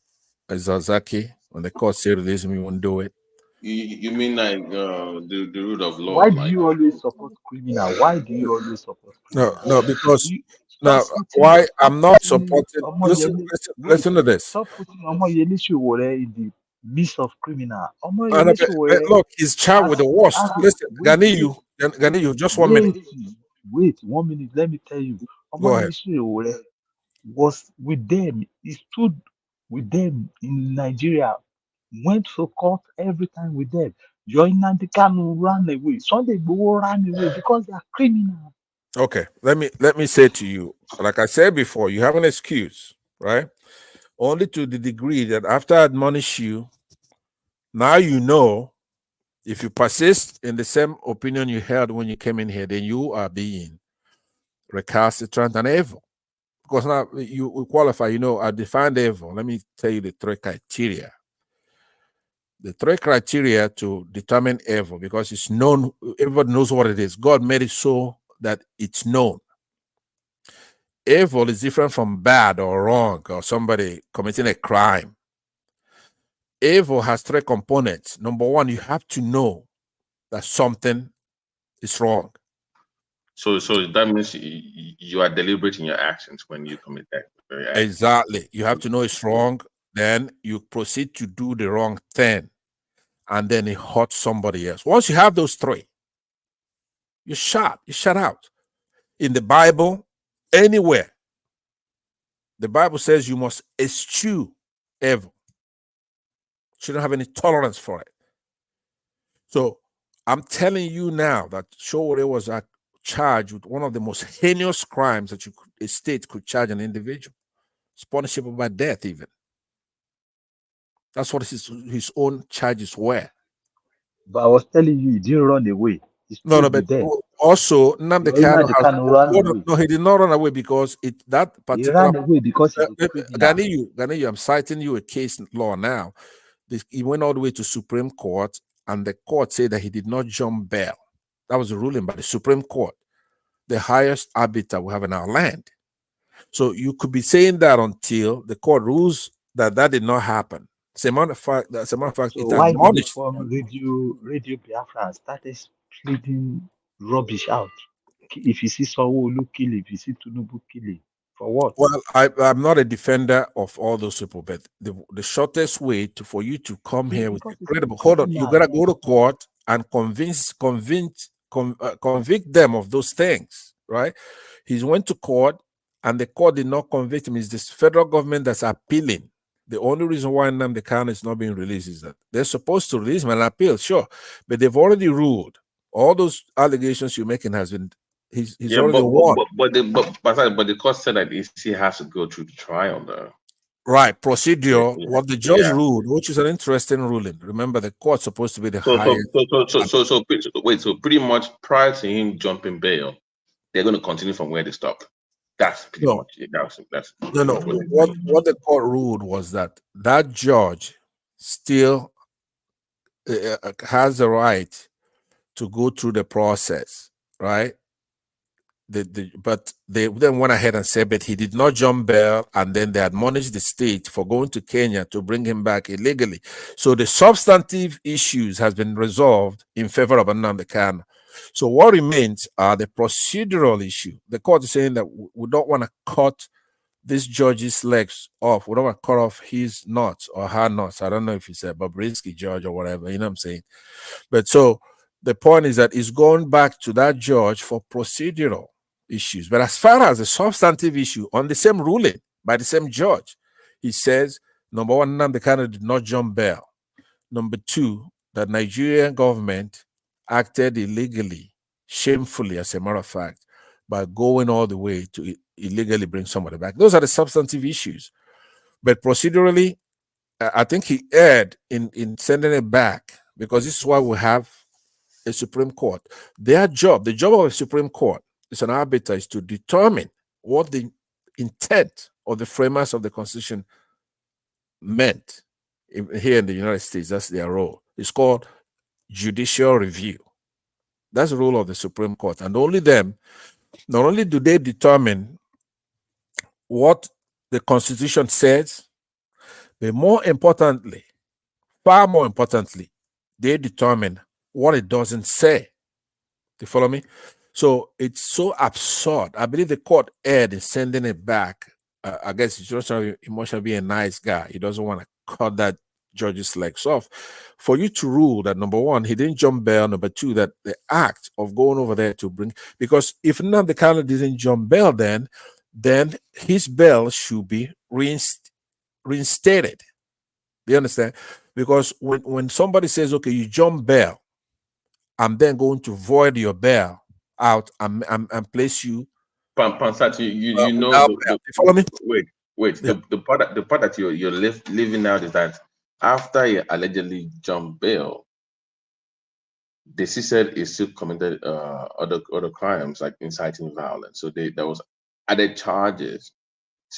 Zazaki, when the court say release him, you wouldn't do it. You mean like the rule of law? Why do like, you always support criminal? Why do you always support criminal? No, because Stop now putting why I'm not supporting. Listen to this. Stop putting Omoyele Sowore in the midst of criminal. And Omoyele Sowore. look, he's charged with the worst. Listen, Ganiyu, just 1 minute. Wait, 1 minute. Let me tell you. Go ahead. Omoyele Sowore was with them. He stood with them in Nigeria. Went to court every time with them. Nnamdi Kanu ran away. Sunday Igboho ran away because they are criminals. Okay, let me say to you, like I said before, you have an excuse, right? Only to the degree that after I admonish you, now you know if you persist in the same opinion you held when you came in here, then you are being recalcitrant and evil. Because now you qualify, I defined evil. Let me tell you the 3 criteria. The 3 criteria to determine evil, because it's known, everybody knows what it is. God made it so that it's known. Evil is different from bad or wrong or somebody committing a crime. Evil has 3 components. Number 1, you have to know that something is wrong. So that means you are deliberate in your actions when you commit that. Exactly. You have to know it's wrong. Then you proceed to do the wrong thing. And then it hurts somebody else. Once you have those 3, you shut out. In the Bible, anywhere, the Bible says you must eschew evil. Shouldn't have any tolerance for it. So I'm telling you now that Sowore was charged with one of the most heinous crimes that a state could charge an individual. It's punishable by death even. That's what his own charges were. But I was telling you, he didn't run away. No, but also Nnamdi Kanu no, he did not run away because that particular. He ran away because he's a criminal. Ganiyu, I'm citing you a case law now. He went all the way to Supreme Court, and the court said that he did not jump bail. That was a ruling by the Supreme Court, the highest arbiter we have in our land. So you could be saying that until the court rules that did not happen. As a matter of fact, so why did the form Radio Biafra started splitting rubbish out? If you see Sanwo-Olu kill, if you see Tinubu kill, for what? Well, I'm not a defender of all those people, but the shortest way for you to come here with incredible. Hold on, you gotta go to court and convict them of those things, right? He went to court, and the court did not convict him. It's this federal government that's appealing. The only reason why Nnamdi Kanu is not being released is that they're supposed to release him and appeal, sure, but they've already ruled. All those allegations you're making has been. He's already won. But the court said that he has to go through the trial, though. Right, procedure. What the judge ruled, which is an interesting ruling. Remember, the court's supposed to be the highest. So pretty much prior to him jumping bail, they're going to continue from where they stopped. That's pretty much it. That's no. What the court ruled was that judge still has the right to go through the process, right? but they then went ahead and said, but he did not jump bail, and then they admonished the state for going to Kenya to bring him back illegally. So the substantive issues has been resolved in favor of Nnamdi Kanu. So what remains are the procedural issue. The court is saying that we don't want to cut this judge's legs off. We don't want to cut off his nuts or her nuts. I don't know if it's a Bobriski judge or whatever, you know what I'm saying? But so the point is that it's going back to that judge for procedural issues. But as far as the substantive issue on the same ruling by the same judge, he says, number one, Nnamdi Kanu did not jump bail. Number two, that Nigerian government acted illegally, shamefully, as a matter of fact, by going all the way to illegally bring somebody back. Those are the substantive issues. But procedurally, I think he erred in sending it back, because this is why we have a Supreme Court. Their job, the job of a Supreme Court, is an arbiter, is to determine what the intent of the framers of the Constitution meant here in the United States. That's their role. It's called judicial review. That's the role of the Supreme Court. And only them, not only do they determine what the Constitution says, but more importantly, far more importantly, they determine what it doesn't say. Do you follow me? So it's so absurd. I believe the court erred in sending it back. I guess he must be a nice guy. He doesn't want to cut that judge's legs off. For you to rule that, number one, he didn't jump bail. Number two, that the act of going over there to bring, because if Nnamdi Kanu didn't jump bail, then his bail should be reinstated. Do you understand? Because when somebody says, okay, you jump bail, I'm then going to void your bail out and place you. Pansat, you know, you follow me? Wait. Yeah. The part that you're leaving out is that after he allegedly jumped bail, the said he still committed other crimes like inciting violence. So there was added charges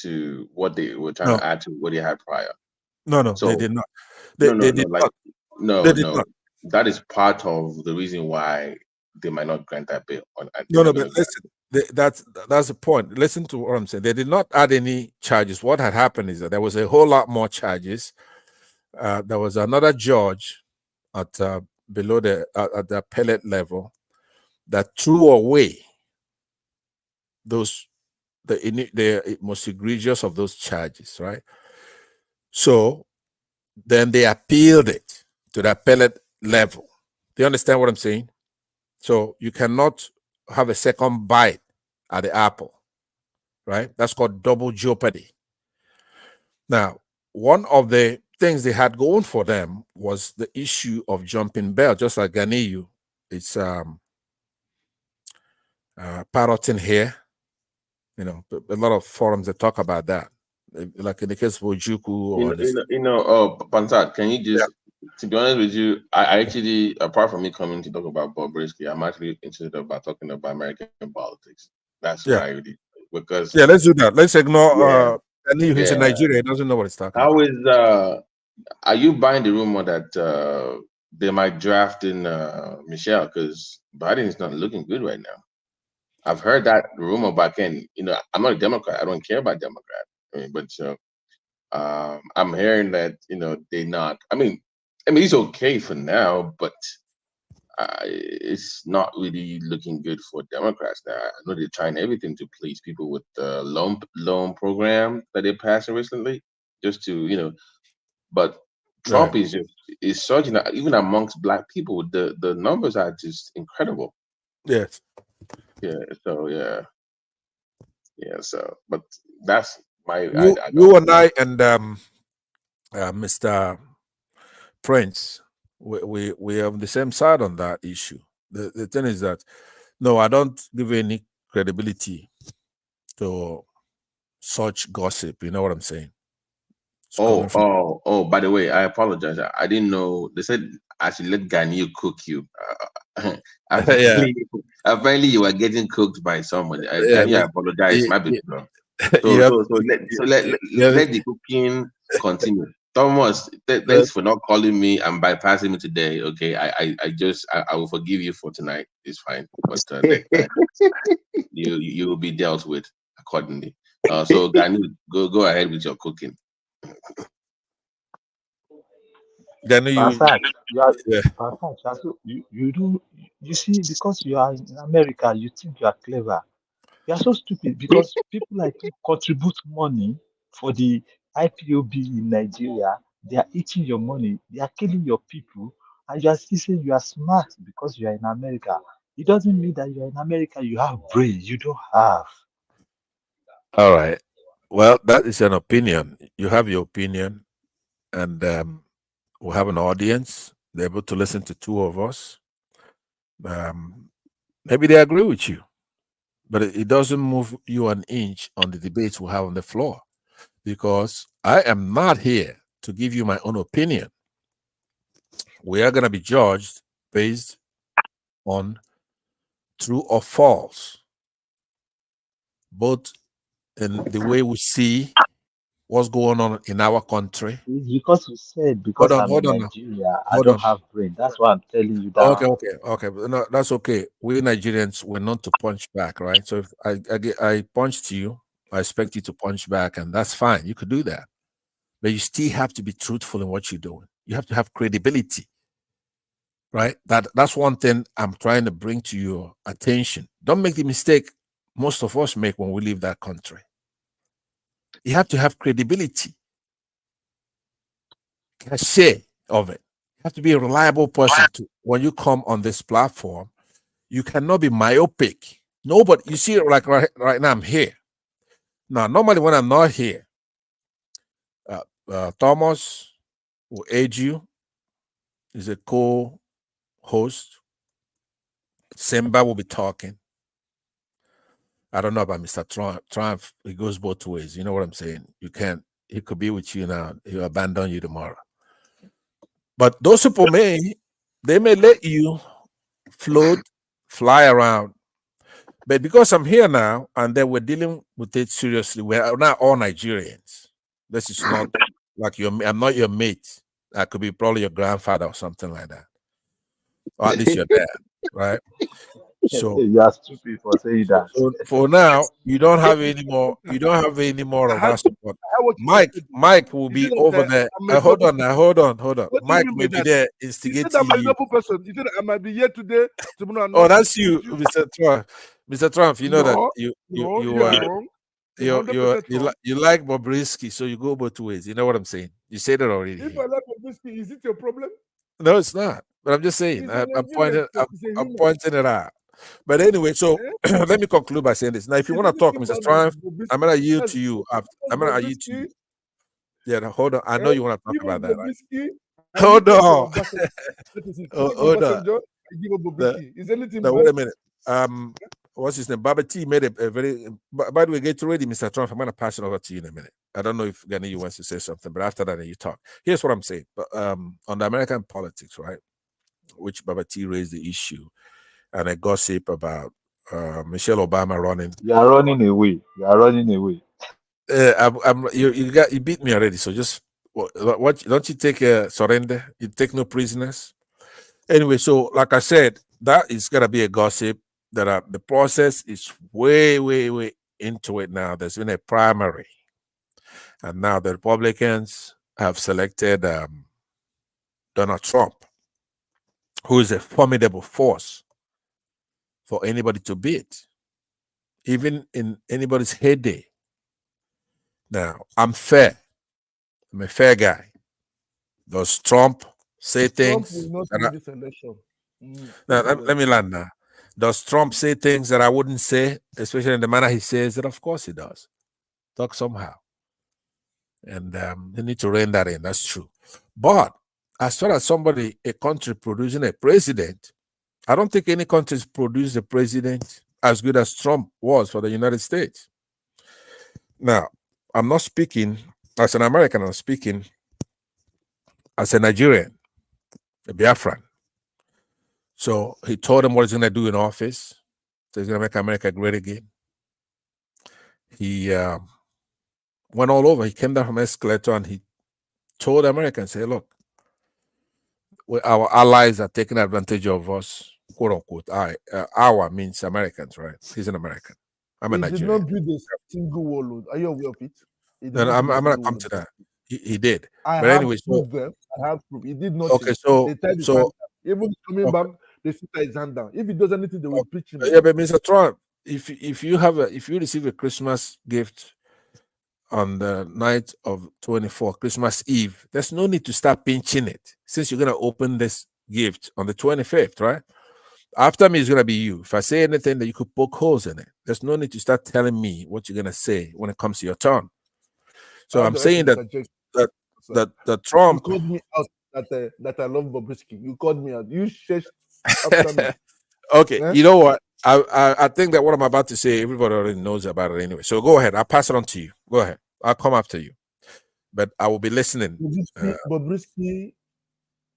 to what they were trying to add to what he had prior. No, so, they did not. No. That is part of the reason why they might not grant that bail. But listen, that's the point. Listen to what I'm saying. They did not add any charges. What had happened is that there was a whole lot more charges. There was another judge at below at the appellate level that threw away the most egregious of those charges, right? So then they appealed it to the appellate level. Do you understand what I'm saying? So you cannot have a second bite at the apple, right? That's called double jeopardy. Now, one of the things they had going for them was the issue of jumping bail, just like Ganiyu. It's parroting here. You know, a lot of forums that talk about that, like in the case of Ojuku. Or Pansat, can you just, to be honest with you, I actually, apart from me coming to talk about Bobriski, I'm actually interested about talking about American politics. That's what I really, because let's do that. Let's ignore Ganiyu who's in Nigeria. He doesn't know what he's talking about. How is are you buying the rumor that they might draft in Michelle, because Biden is not looking good right now? I've heard that rumor back in. You know, I'm not a Democrat. I don't care about Democrat. But I'm hearing that they not. I mean, he's okay for now, but it's not really looking good for Democrats now. I know they're trying everything to please people with the loan program that they passed recently, just to But Trump is surging even amongst Black people. The numbers are just incredible. Yes. Yeah. So So, but that's my. You and I and Mr. Prince, we are on the same side on that issue. The thing is that no, I don't give any credibility to such gossip. You know what I'm saying? Oh! By the way, I apologize. I didn't know. They said I should let Ganiyu cook you. Apparently, you were getting cooked by someone. Ganiyu, I apologize. My big bro. So let the cooking continue. Thomas, thanks for not calling me and bypassing me today. Okay, I will forgive you for tonight. It's fine, but next time you will be dealt with accordingly. So Gani, go ahead with your cooking. Gani, Pastor, yeah. you see, because you are in America, you think you are clever. You are so stupid because people like you contribute money for the IPOB in Nigeria. They are eating your money. They are killing your people. And you are still saying you are smart because you are in America. It doesn't mean that you are in America, you have brain. You don't have. All right. Well, that is an opinion. You have your opinion, and we'll have an audience. They're able to listen to two of us. Maybe they agree with you, but it doesn't move you an inch on the debates we have on the floor, because I am not here to give you my own opinion. We are going to be judged based on true or false, both in the way we see what's going on in our country. It's because you said Hold because on, I'm in hold on, now. Nigeria, I Hold don't on. have brain. That's why I'm telling you Okay, that. okay. No, that's okay. We Nigerians, we're not to punch back, right? So if I punched you, I expect you to punch back, and that's fine. You could do that, but you still have to be truthful in what you're doing. You have to have credibility, right? That's one thing I'm trying to bring to your attention. Don't make the mistake most of us make when we leave that country. You have to have credibility, cachet of it. You have to be a reliable person to when you come on this platform. You cannot be myopic. Nobody, you see, like right now, I'm here. Now, normally when I'm not here, Thomas will aid you, is a co-host. Simba will be talking. I don't know about Mr. Trump. It goes both ways. You know what I'm saying? You can't, he could be with you now, he'll abandon you tomorrow. But those people may let you float, fly around. But because I'm here now and then we're dealing with it seriously, we're not all Nigerians. This is not like I'm not your mate. I could be probably your grandfather or something like that. Or at least your dad, right? So You are stupid for saying that. so for now, you don't have any more. You don't have any more of that support. Mike will be over there. Hold on now. Hold on. What do you Mike mean may by be that? there You said instigating I'm a you. double person. You said I might be here today, tomorrow I'm Oh, not. that's you, Mr. Trump. Mr. Trump, you know that No, you you are wrong. You're 100% wrong. you like Bobriski, so you go both ways. You know what I'm saying? You said it already If here. I like Bobriski, is it your problem? No, it's not. But I'm just saying. He's a I'm Nigerian, he's a I'm human. pointing it out. But anyway, so Eh? let me conclude by saying this. Now, if you Is want to talk, anything Mr. bad with Triumph, I'm Bobriski? gonna yield Yes, to you. if I'm gonna yield to Bobriski, you. Yeah, now, hold on. I know eh? you want to talk Even about that, right? Bobriski, I Hold look up to on. Ambassador. That is it. Like Hold on. Ambassador, I give up Bobriski. Is anything Now, bad? wait a minute. What's his name? Baba T made a very. By the way, get ready, Mr. Trump. I'm gonna pass it over to you in a minute. I don't know if Gani wants to say something, but after that, you talk. Here's what I'm saying. But on the American politics, right, which Baba T raised the issue, and a gossip about Michelle Obama running. You are running away. You are running away. You beat me already. So just what don't you take a surrender? You take no prisoners. Anyway, so like I said, that is gonna be a gossip. The process is way into it now. There's been a primary, and now the Republicans have selected Donald Trump, who is a formidable force for anybody to beat, even in anybody's heyday. Now, I'm fair. I'm a fair guy. Does Trump say Trump things will not that win this election. now, Thank you let very me much. land now. Does Trump say things that I wouldn't say, especially in the manner he says it? Of course he does. Talk somehow. And they need to rein that in. That's true. But as far as a country producing a president, I don't think any country's produced a president as good as Trump was for the United States. Now, I'm not speaking as an American, I'm speaking as a Nigerian, a Biafran. So he told them what he's going to do in office. So he's going to make America great again. He went all over. He came down from escalator and he told Americans, say, look, our allies are taking advantage of us, quote unquote. Our means Americans, right? He's an American. I'm a He did Nigerian. not build a single wall. Are you aware of it? Then I'm going to come to that. He did. I But have anyway, proof them. I have proof. He did nothing. okay, so They tied his hand down. Even coming back, they sit his hand down. If he does anything, they will preach him. Yeah, but Mr. Trump, if you receive a Christmas gift on the night of 24, Christmas Eve, there's no need to start pinching it since you're gonna open this gift on the 25th, right? After me is gonna be you. If I say anything that you could poke holes in it, there's no need to start telling me what you're gonna say when it comes to your turn. So I'm saying that Trump. You called me out that I love Bobriski. You called me out. You sheshed after me. Okay, you know what? I think that what I'm about to say, everybody already knows about it anyway. So go ahead. I'll pass it on to you. Go ahead. I'll come after you. But I will be listening. Bobriski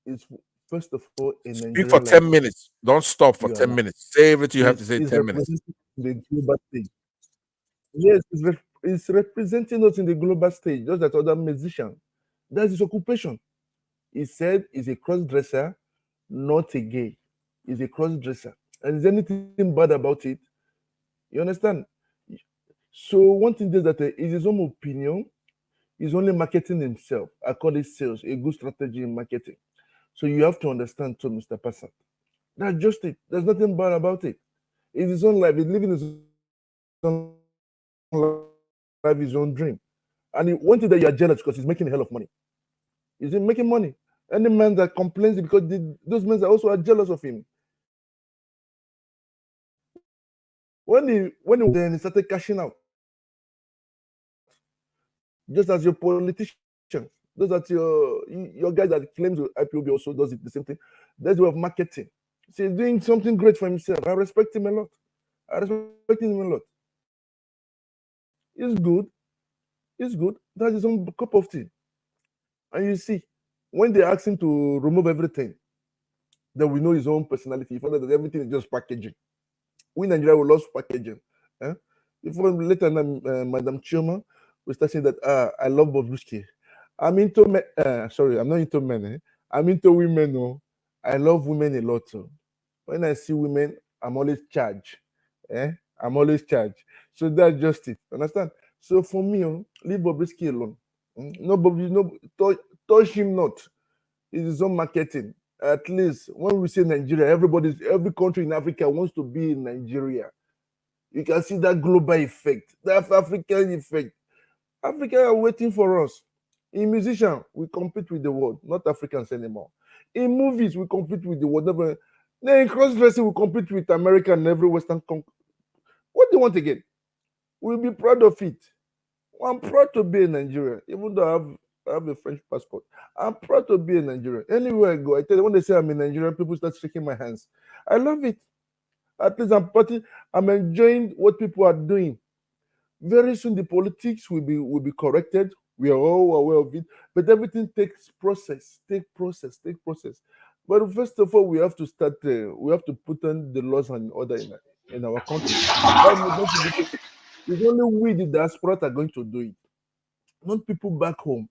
is, first of all, in Speak Nigeria. for 10 minutes. Don't stop for 10 minutes. Say everything you have to say in 10 minutes. The global stage. Yes, it's representing us in the global stage, just like other musicians. That's his occupation. He said he's a cross-dresser, not a gay. He's a cross-dresser. And is anything bad about it? You understand? So one thing is that is his own opinion. He's only marketing himself. I call it sales, a good strategy in marketing. So you have to understand too, Mr. Passat. That's just it. There's nothing bad about it. It's his own life. He's living his own life, his own dream. And one thing that you are jealous because he's making a hell of money. Is he making money? Any man that complains because those men are jealous of him. When he started cashing out, just as your politicians, those are your guys that claims IPOB also does it the same thing. That's way of marketing. So he's doing something great for himself. I respect him a lot. It's good. It's good. That's his own cup of tea. And you see, when they ask him to remove everything, then we know his own personality. He found that everything is just packaging. We in Nigeria will lose packaging. Before later, Madam Chioma will start saying that I love Bobriski. I'm into men. Sorry, I'm not into men. I'm into women. Oh. I love women a lot. Oh. When I see women, I'm always charged. I'm always charged. So that's just it. Understand? So for me, leave Bobriski alone. Touch him not. It's his own marketing. At least when we say Nigeria, every country in Africa wants to be in Nigeria. You can see that global effect, that African effect. Africa are waiting for us. In musician, we compete with the world, not Africans anymore. In movies, we compete with the world. Then in cross-dressing, we compete with America and every Western country. What do you want again? We'll be proud of it. I'm proud to be in Nigeria, even though I have a French passport. I'm proud to be in Nigeria. Anywhere I go, I tell you, when they say I'm in Nigeria, people start shaking my hands. I love it. At least I'm enjoying what people are doing. Very soon the politics will be corrected. We are all aware of it, but everything takes process. But first of all, we have to start. We have to put on the laws and order in our country. It's only we, the diaspora, are going to do it, not people back home.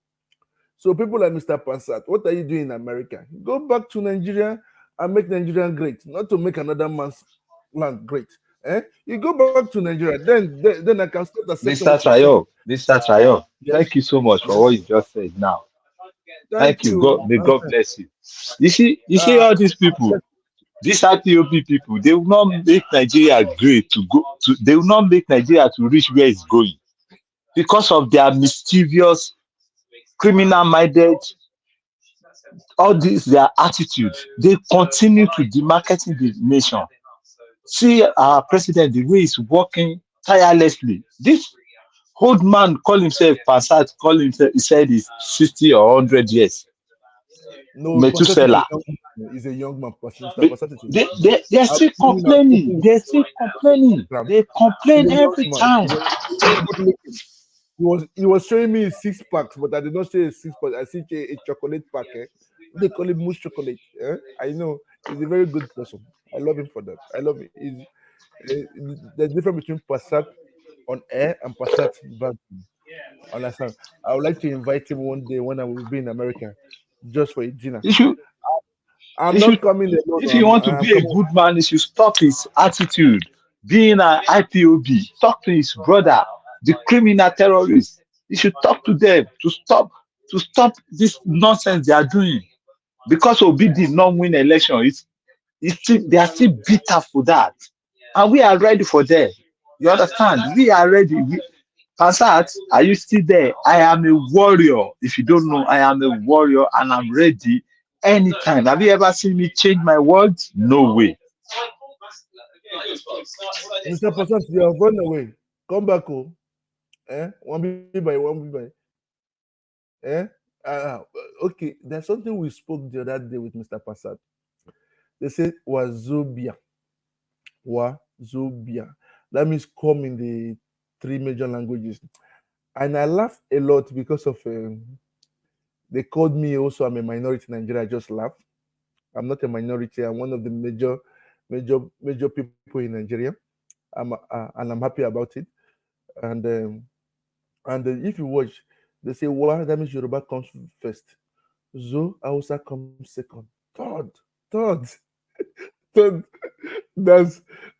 So people like Mr. Passat, what are you doing in America? Go back to Nigeria and make Nigeria great, not to make another man's land great. You go back to Nigeria, then I can start accepting Mr. what you're saying. Mr. Trayo, Yes. thank you so much for what you just said now. Thank you. May God bless you. You see all these people, these IPOB people, they will not make Nigeria great they will not make Nigeria to reach where it's going because of their mischievous, criminal-minded, all this, their attitude. They continue to demarketing the nation. See our president, the way he's working tirelessly. This old man call himself Passat, he said he's 60 or 100 years. No, Methuselah. He's a young man. Passat is a young man. They're still complaining. They complain every time. He was showing me his 6 packs, but I did not say a 6 pack. I see a chocolate pack. They call it mousse chocolate. I know he's a very good person. I love him for that. I love it. There's difference between Passat on air and Passat back. Understand? I would like to invite him one day when I will be in America, just for a dinner. You should. I'm You should. not coming alone. If you want to I'm be a coming. good man, you should stop his attitude. Being an IPOB, talk to his brother, the criminal terrorists. You should talk to them to stop this nonsense they are doing. Because Obi did not win election, they are still bitter for that, and we are ready for them. You understand? We are ready. Pasat, are you still there? I am a warrior. If you don't know, I am a warrior, and I'm ready anytime. Have you ever seen me change my words? No way. Mr. Passat, you have run away. Come back home. One by one by. Okay, there's something we spoke the other day with Mr. Passat. They said Wazobia. Wazobia. That means come in the 3 major languages. And I laughed a lot because of they called me also I'm a minority in Nigeria. I just laughed. I'm not a minority. I'm one of the major people in Nigeria. And I'm happy about it. And if you watch, they say that means Yoruba comes first. Zo Hausa comes second. Third. That's an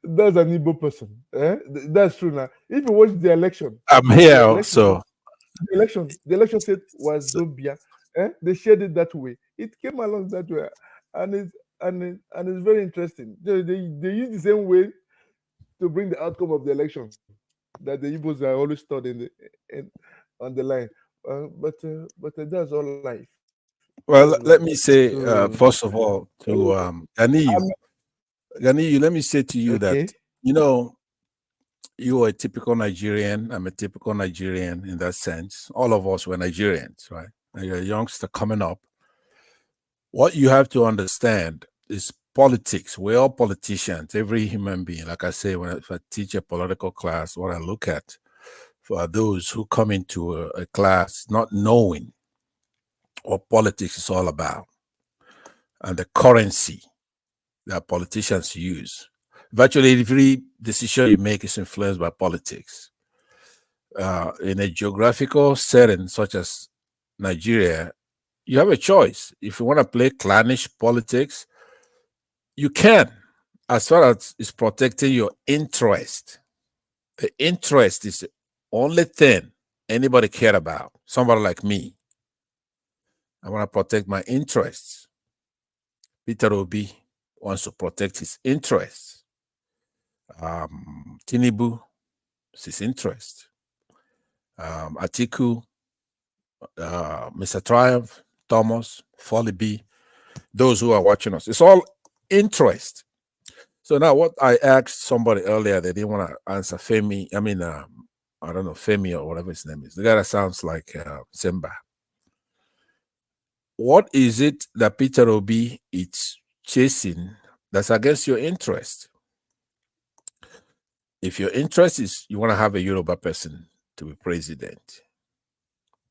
Igbo person. That's true now. If you watch the election, I'm here also. The election said was Zobia. They shared it that way. It came along that way, and it's very interesting. They use the same way to bring the outcome of the election that the Igbos are always stored on the line. But that's all life. Well, let me say first of all to Ganiyu, let me say to you that you are a typical Nigerian. I'm a typical Nigerian in that sense. All of us were Nigerians, right? And you're a youngster coming up. What you have to understand is politics. We're all politicians, every human being. Like I say, if I teach a political class, what I look at for those who come into a class not knowing what politics is all about and the currency that politicians use. Virtually every decision you make is influenced by politics. In a geographical setting such as Nigeria, you have a choice. If you want to play clannish politics, you can, as far as it's protecting your interest. The interest is the only thing anybody care about. Somebody like me, I want to protect my interests. Peter Obi wants to protect his interests. Tinubu, his interest. Atiku, Mr. Triumph, Thomas, Folly B, those who are watching us. It's all interest. So now what I asked somebody earlier, they didn't want to answer Femi. I mean, I don't know, Femi or whatever his name is. The guy that sounds like Simba. What is it that Peter Obi is chasing that's against your interest? If your interest is you want to have a Yoruba person to be president,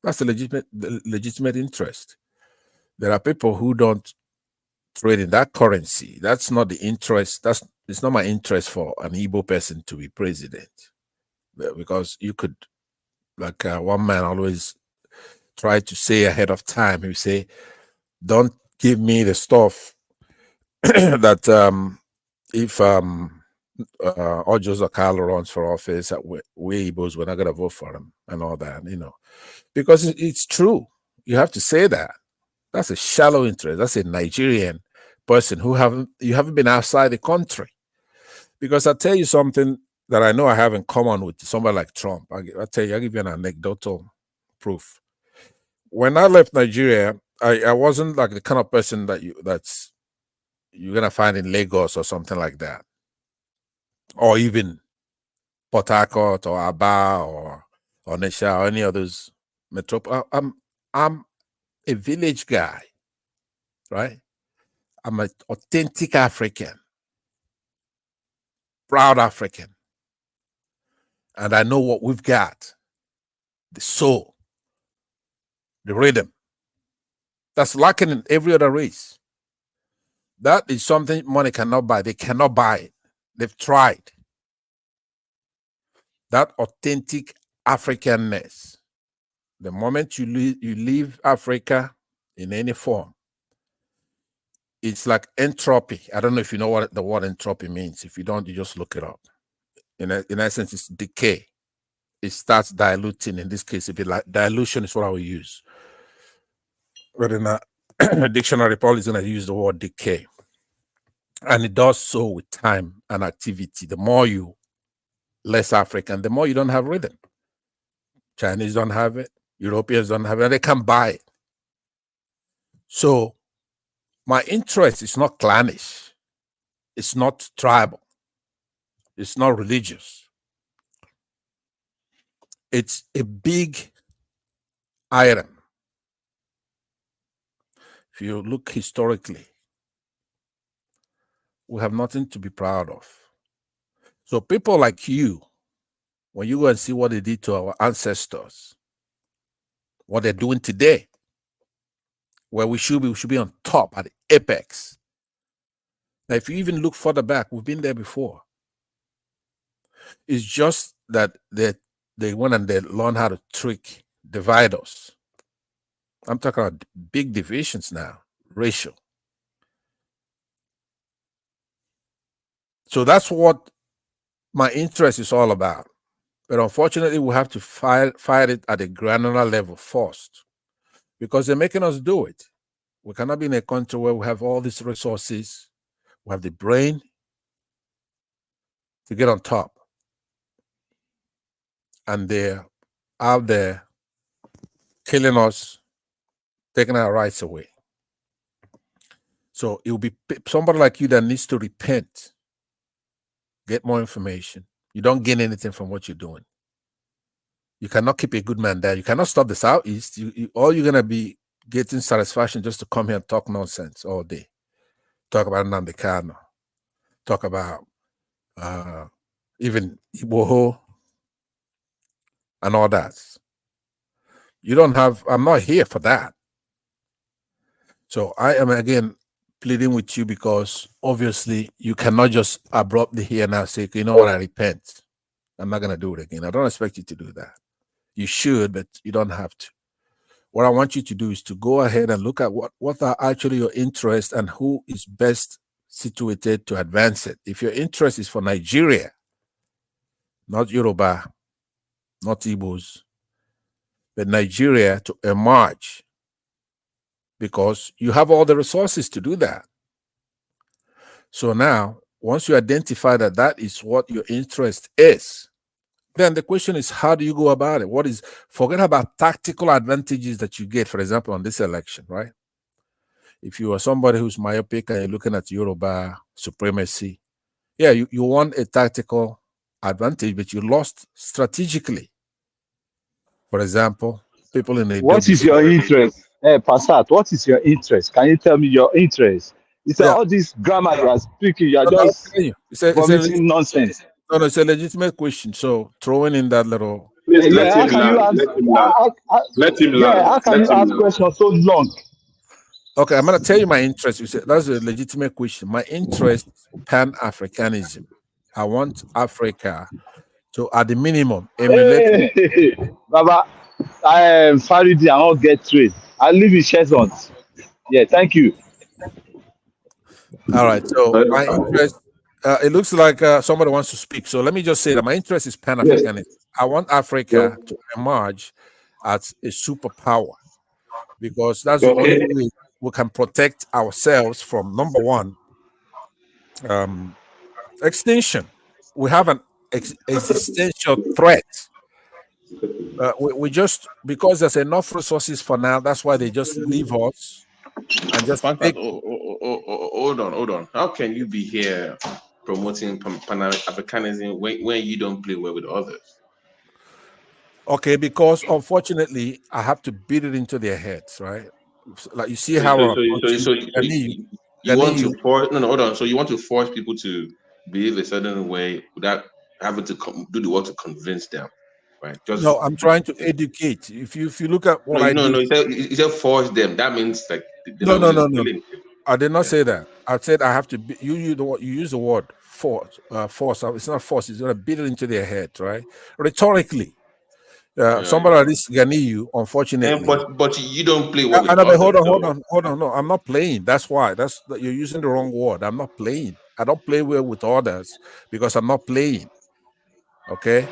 that's a legitimate interest. There are people who don't trade in that currency. That's not the interest. It's not my interest for an Igbo person to be president, because you could, like one man always try to say ahead of time. He say, "Don't give me the stuff that if Ojo Zakalo runs for office, that we Igbos we're not gonna vote for him and all that, because it's true. You have to say that. That's a shallow interest. That's a Nigerian person who you haven't been outside the country. Because I'll tell you something that I know I have in common with somebody like Trump. I'll give you an anecdotal proof. When I left Nigeria, I wasn't like the kind of person that you're gonna find in Lagos or something like that, or even Port Harcourt or Aba or Onisha or any others metropolis. I'm a village guy, right? I'm an authentic African, proud African. And I know what we've got, the soul, the rhythm. That's lacking in every other race. That is something money cannot buy. They cannot buy it. They've tried. That authentic Africanness The moment you leave Africa in any form, it's like entropy. I don't know if you know what the word entropy means. If you don't, you just look it up. In essence, it's decay. It starts diluting. In this case, if it like dilution is what I will use. But in a dictionary, probably is going to use the word decay. And it does so with time and activity. The more you less African, the more you don't have rhythm. Chinese don't have it. Europeans don't have it. And they can buy it. So my interest is not clannish. It's not tribal. It's not religious. It's a big item. If you look historically, we have nothing to be proud of. So people like you, when you go and see what they did to our ancestors, what they're doing today, where we should be on top at the apex. Now, if you even look further back, we've been there before. It's just that they went and they learned how to divide us. I'm talking about big divisions now, racial. So that's what my interest is all about. But unfortunately, we have to fight it at a granular level first, because they're making us do it. We cannot be in a country where we have all these resources, we have the brain to get on top, and they're out there killing us, taking our rights away. So it will be somebody like you that needs to repent, get more information. You don't gain anything from what you're doing. You cannot keep a good man there. You cannot stop the Southeast. All you're going to be getting satisfaction just to come here and talk nonsense all day. Talk about Nnamdi Kanu. Talk about even Igboho and all that. I'm not here for that. So I am again pleading with you, because obviously you cannot just abruptly here now say, you know what, I repent. I'm not going to do it again. I don't expect you to do that. You should, but you don't have to. What I want you to do is to go ahead and look at what are actually your interests and who is best situated to advance it. If your interest is for Nigeria, not Yoruba, not Igbos, but Nigeria to emerge, because you have all the resources to do that. So now, once you identify that that is what your interest is, then the question is, how do you go about it? Forget about tactical advantages that you get, for example, on this election, right? If you are somebody who's myopic and you're looking at Yoruba supremacy, yeah, you want a tactical advantage, but you lost strategically. For example, people in the What is your interest? Passat, what is your interest? Can you tell me your interest? It's all this grammar you are speaking, you are just vomiting nonsense. No, it's a legitimate question. So throwing in that little... Yeah, how can you ask? Let him land. How can you ask questions so long? Okay, I'm going to tell you my interest. You said that's a legitimate question. My interest is Pan-Africanism. I want Africa to, at the minimum, emulate... Hey, Baba, I am Faridi, I won't get trade. I live in Cheshunt. Yeah, thank you. All right, so my interest, it looks like somebody wants to speak. So let me just say that my interest is Pan-Africanism. Yes. I want Africa to emerge as a superpower, because that's the only way we can protect ourselves from, number one, extinction. We have an existential threat. We just, because there's enough resources for now, that's why they just leave us and just take... Hold on. How can you be here promoting Pan-Africanism when you don't play well with others? Okay, because unfortunately, I have to beat it into their heads, right? Like you see how you want to force? No, hold on. So you want to force people to behave a certain way without having to do the work to convince them, right? No, I'm trying to educate. If you look at what I do, you said force them. That means like no. I did not say that. I said I have to. You use the word force. Force. It's not force. It's going to beat it into their head, right? Rhetorically, Somebody like this Ganiyu, unfortunately. But you don't play well with But others. hold on. No, I'm not playing. That's why. You're using the wrong word. I'm not playing. I don't play well with others because I'm not playing. Okay.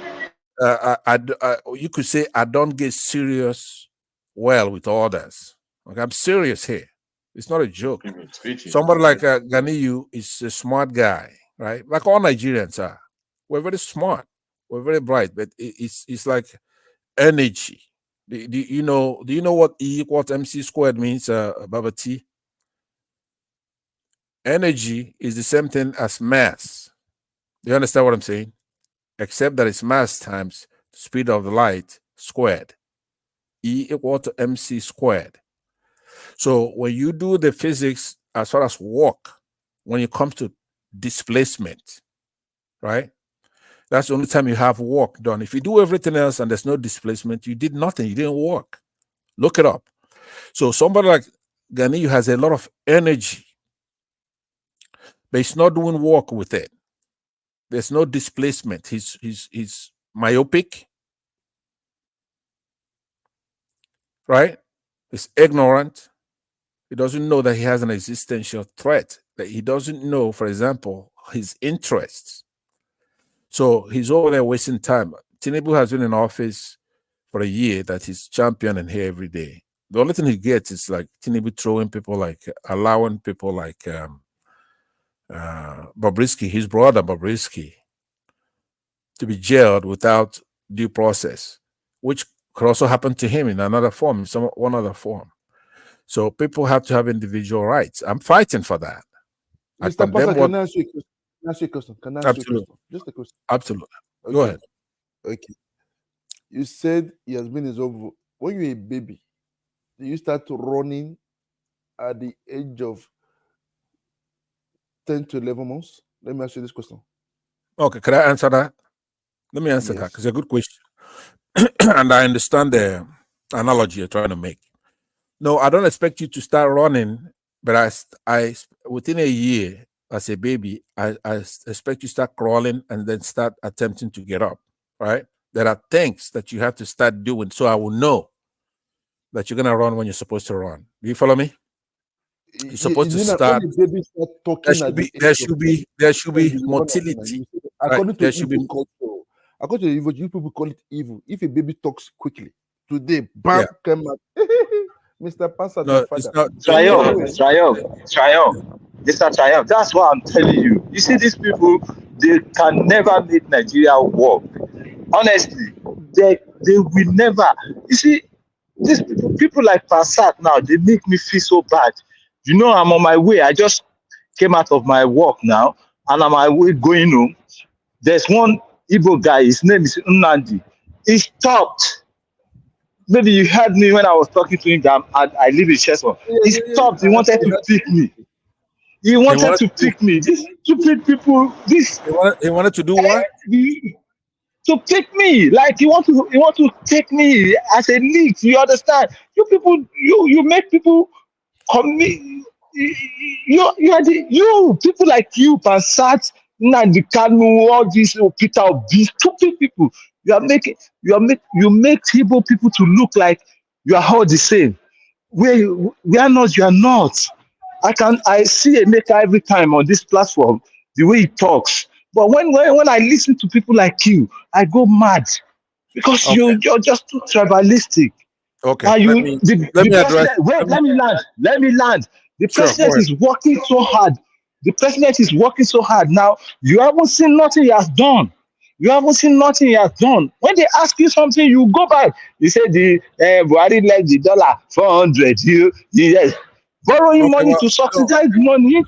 You could say I don't get serious well with others. Okay, I'm serious here. It's not a joke. Somebody like Ganiyu is a smart guy, right? Like all Nigerians are. We're very smart. We're very bright, but it's like energy. Do you know what E equals MC squared means, Baba T? Energy is the same thing as mass. Do you understand what I'm saying? Except that it's mass times the speed of the light squared. E equal to MC squared. So when you do the physics as far as work, when it comes to displacement, right? That's the only time you have work done. If you do everything else and there's no displacement, you did nothing. You didn't work. Look it up. So somebody like Ganiyu has a lot of energy, but he's not doing work with it. There's no displacement. He's myopic, right? He's ignorant. He doesn't know that he has an existential threat. That he doesn't know, for example, his interests. So he's over there wasting time. Tinubu has been in office for a year that he's championing here every day. The only thing he gets is like Tinubu throwing people like, allowing people like Bobriski, his brother Bobriski, to be jailed without due process, which could also happen to him in another form, one other form. So people have to have individual rights. I'm fighting for that. Mr. Pastor, can I ask you a question? Can I ask you a question? Just a question. Absolutely. Okay. Go ahead. Okay. You said he has been his own. When you're a baby, you start running at the age of 10 to 11 months? Let me ask you this question. Okay, can I answer that? Let me answer that because it's a good question. And I understand the analogy you're trying to make. No, I don't expect you to start running, but I within a year, as a baby, I expect you to start crawling and then start attempting to get up, right? There are things that you have to start doing so I will know that you're going to run when you're supposed to run. Do you follow me? You're supposed to start. When the baby start talking there should be motility. According to evil culture, according to evil, you people call it evil. If a baby talks quickly, today, bam, come out. Mr. Pastor, no, Triumph. Mr. Triumph, that's what I'm telling you. You see, these people, they can never make Nigeria work. Honestly, they will never. You see, these people like Passat now, they make me feel so bad. You know, I'm on my way. I just came out of my work now, and I'm on my way going home. There's one Igbo guy, his name is Nnamdi. He stopped. Maybe you heard me when I was talking to him that I live in Chester. He stopped. He wanted to pick me. He wanted to pick me. These stupid people. He wanted to do what? To pick me. Like he want to take me as a lead. You understand? You people. You make people commit. You people like you, Passat, Nnamdi Kanu, all these Peter Obi, stupid people. You make Igbo people to look like you are all the same. We are not. You are not. I see Emeka every time on this platform, the way he talks. But when I listen to people like you, I go mad because you're just too tribalistic. Okay. Let me land. The president is working so hard. The president is working so hard. Now, you haven't seen nothing he has done. When they ask you something, you go back. You say the Buhari left the dollar 400. Yes. Borrowing money to subsidize money.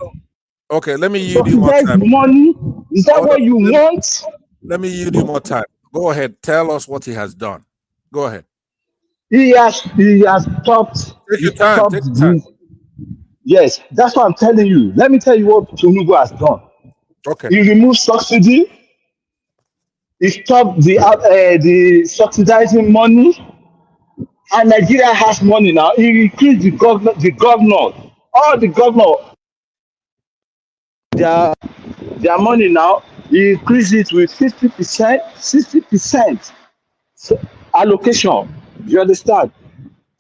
Okay, let me yield you more time. Money. Is that what you want? Let me yield you more time. Go ahead. Tell us what he has done. Go ahead. He has stopped. Take your time. Take your time. Yes, that's what I'm telling you. Let me tell you what Tinubu has done. Okay. He removed subsidy. He stopped the subsidizing money. And Nigeria has money now. He increased the governor. All the governor, their money now. He increased it with 50%, 60%. allocation. You understand?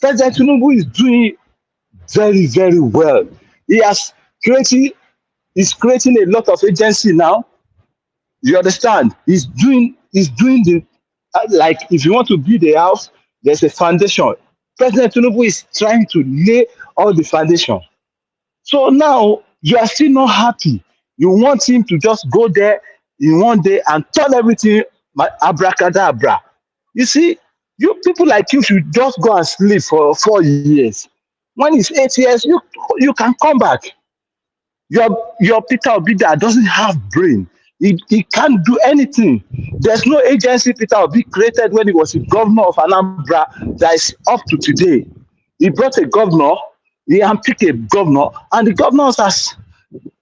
President Tinubu is doing very, very well. He's creating a lot of agency now. You understand? He's doing the like if you want to build a house, there's a foundation. President Tinubu is trying to lay all the foundation. So now you are still not happy. You want him to just go there in one day and turn everything abracadabra. You see, you people like you should just go and sleep for 4 years. When it's 8 years, you can come back. Your Peter Obi that doesn't have brain. He can't do anything. There's no agency Peter Obi created when he was a governor of Anambra that is up to today. He brought a governor, he handpicked a governor, and the governors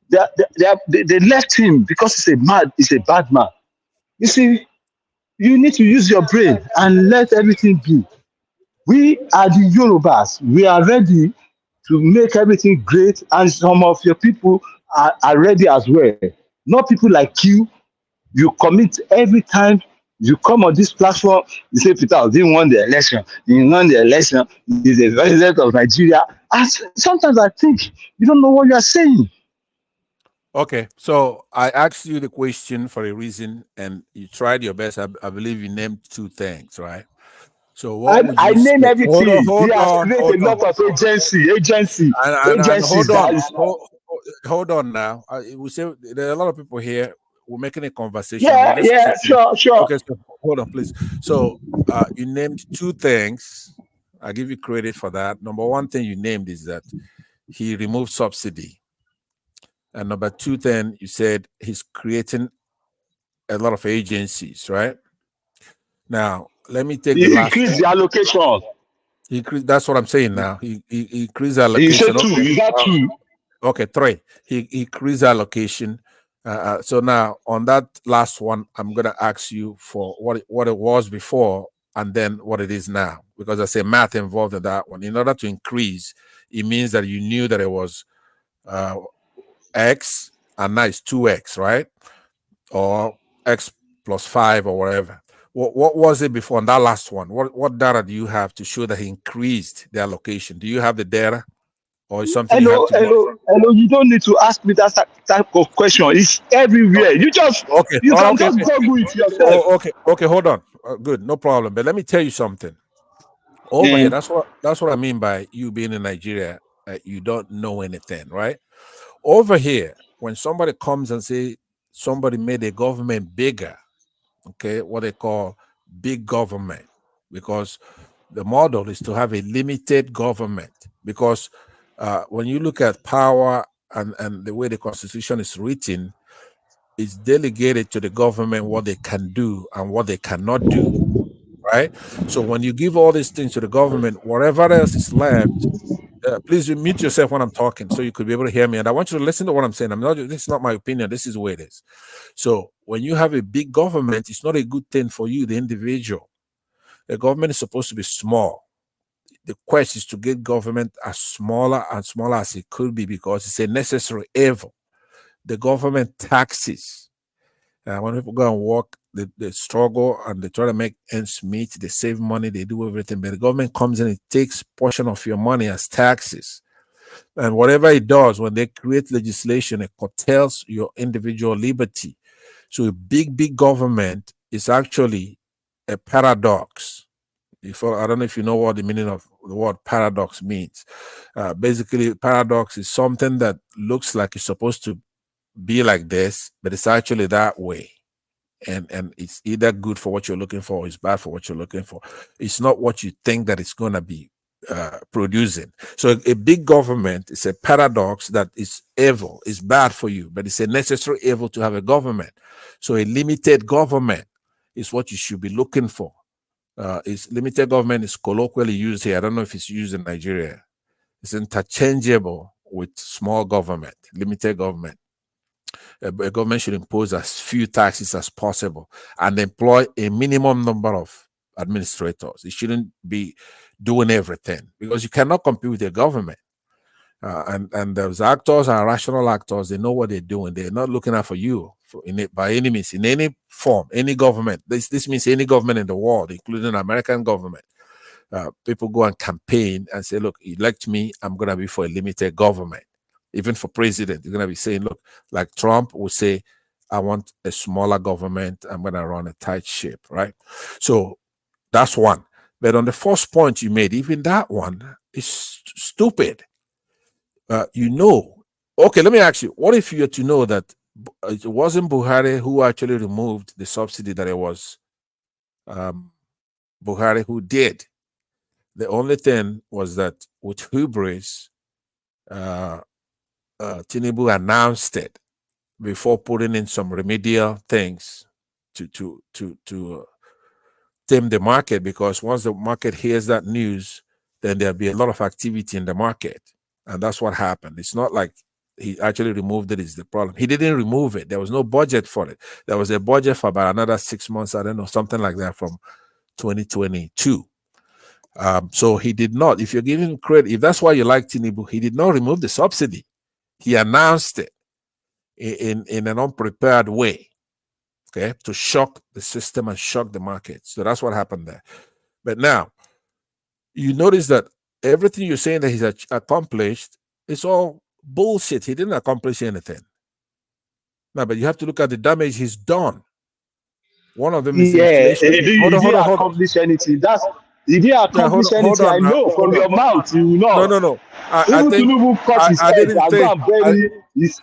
they left him because he's a bad man. You see, you need to use your brain and let everything be. We are the Yorubas. We are ready to make everything great, and some of your people are ready as well. Not people like you. You commit every time you come on this platform, you say, Peter, didn't won the election. You won the election. He's the president of Nigeria. And sometimes I think you don't know what you are saying. Okay, so I asked you the question for a reason, and you tried your best. I believe you named 2 things, right? So what would you I name say? Everything. Hold He has on. created a lot of agencies. And hold on now. We say there are a lot of people here. We're making a conversation. Sure. Okay, so hold on, please. So you named 2 things. I give you credit for that. Number 1 thing you named is that he removed subsidy. And number 2 thing you said he's creating a lot of agencies, right? Now, let me take the last. He increased the allocation. That's what I'm saying now. He increased the allocation. He said 2. Okay. Is that 2? Okay, 3. He increased the allocation. So now on that last one, I'm gonna ask you for what it was before and then what it is now, because I say math involved in that one. In order to increase, it means that you knew that it was X and now it's 2X, right? Or X plus 5 or whatever. What was it before on that last one? What data do you have to show that he increased the allocation? Do you have the data, or is something Hello. You don't need to ask me that type of question. It's everywhere. You just Google it yourself. Okay. Hold on. Good, no problem. But let me tell you something. Over here, that's what I mean by you being in Nigeria. You don't know anything, right? Over here, when somebody comes and say somebody made a government bigger, okay, what they call big government, because the model is to have a limited government. Because when you look at power and the way the Constitution is written, it's delegated to the government what they can do and what they cannot do, right? So when you give all these things to the government, whatever else is left, please mute yourself when I'm talking so you could be able to hear me. And I want you to listen to what I'm saying. This is not my opinion. This is the way it is. So when you have a big government, it's not a good thing for you, the individual. The government is supposed to be small. The quest is to get government as smaller and smaller as it could be, because it's a necessary evil. The government taxes. When people go and work, they struggle and they try to make ends meet. They save money, they do everything. But the government comes in, it takes portion of your money as taxes. And whatever it does, when they create legislation, it curtails your individual liberty. So a big government is actually a paradox. I don't know if you know what the meaning of the word paradox means. Basically, paradox is something that looks like it's supposed to be like this, but it's actually that way. And it's either good for what you're looking for or it's bad for what you're looking for. It's not what you think that it's going to be producing. So a big government is a paradox that is evil, is bad for you, but it's a necessary evil to have a government. So a limited government is what you should be looking for. Limited government is colloquially used here. I don't know if it's used in Nigeria. It's interchangeable with small government, limited government. A government should impose as few taxes as possible and employ a minimum number of administrators. It shouldn't be doing everything, because you cannot compete with the government. And those actors are rational actors. They know what they're doing. They're not looking out for you by any means. In any form, any government. This means any government in the world, including American government. People go and campaign and say, look, elect me, I'm going to be for a limited government. Even for president, you're going to be saying, look, like Trump will say, I want a smaller government, I'm going to run a tight ship, right? So that's one. But on the first point you made, even that one is stupid. Okay, let me ask you, what if you were to know that it wasn't Buhari who actually removed the subsidy, that it was Buhari who did? The only thing was that with hubris, Tinubu announced it before putting in some remedial things to tame the market, because once the market hears that news, then there'll be a lot of activity in the market. And that's what happened. It's not like he actually removed it is the problem. He didn't remove it. There was no budget for it. There was a budget for about another 6 months, I don't know, something like that, from 2022. So he did not, if you're giving credit, if that's why you like Tinubu, he did not remove the subsidy. He announced it in an unprepared way, okay, to shock the system and shock the market. So that's what happened there. But now, you notice that everything you're saying that he's accomplished is all bullshit. He didn't accomplish anything. No, but you have to look at the damage he's done. One of them is inflation. He didn't accomplish anything. He didn't accomplish anything. I know from your mouth, you will not. No. Even Tinubu cut his head and go and bury his.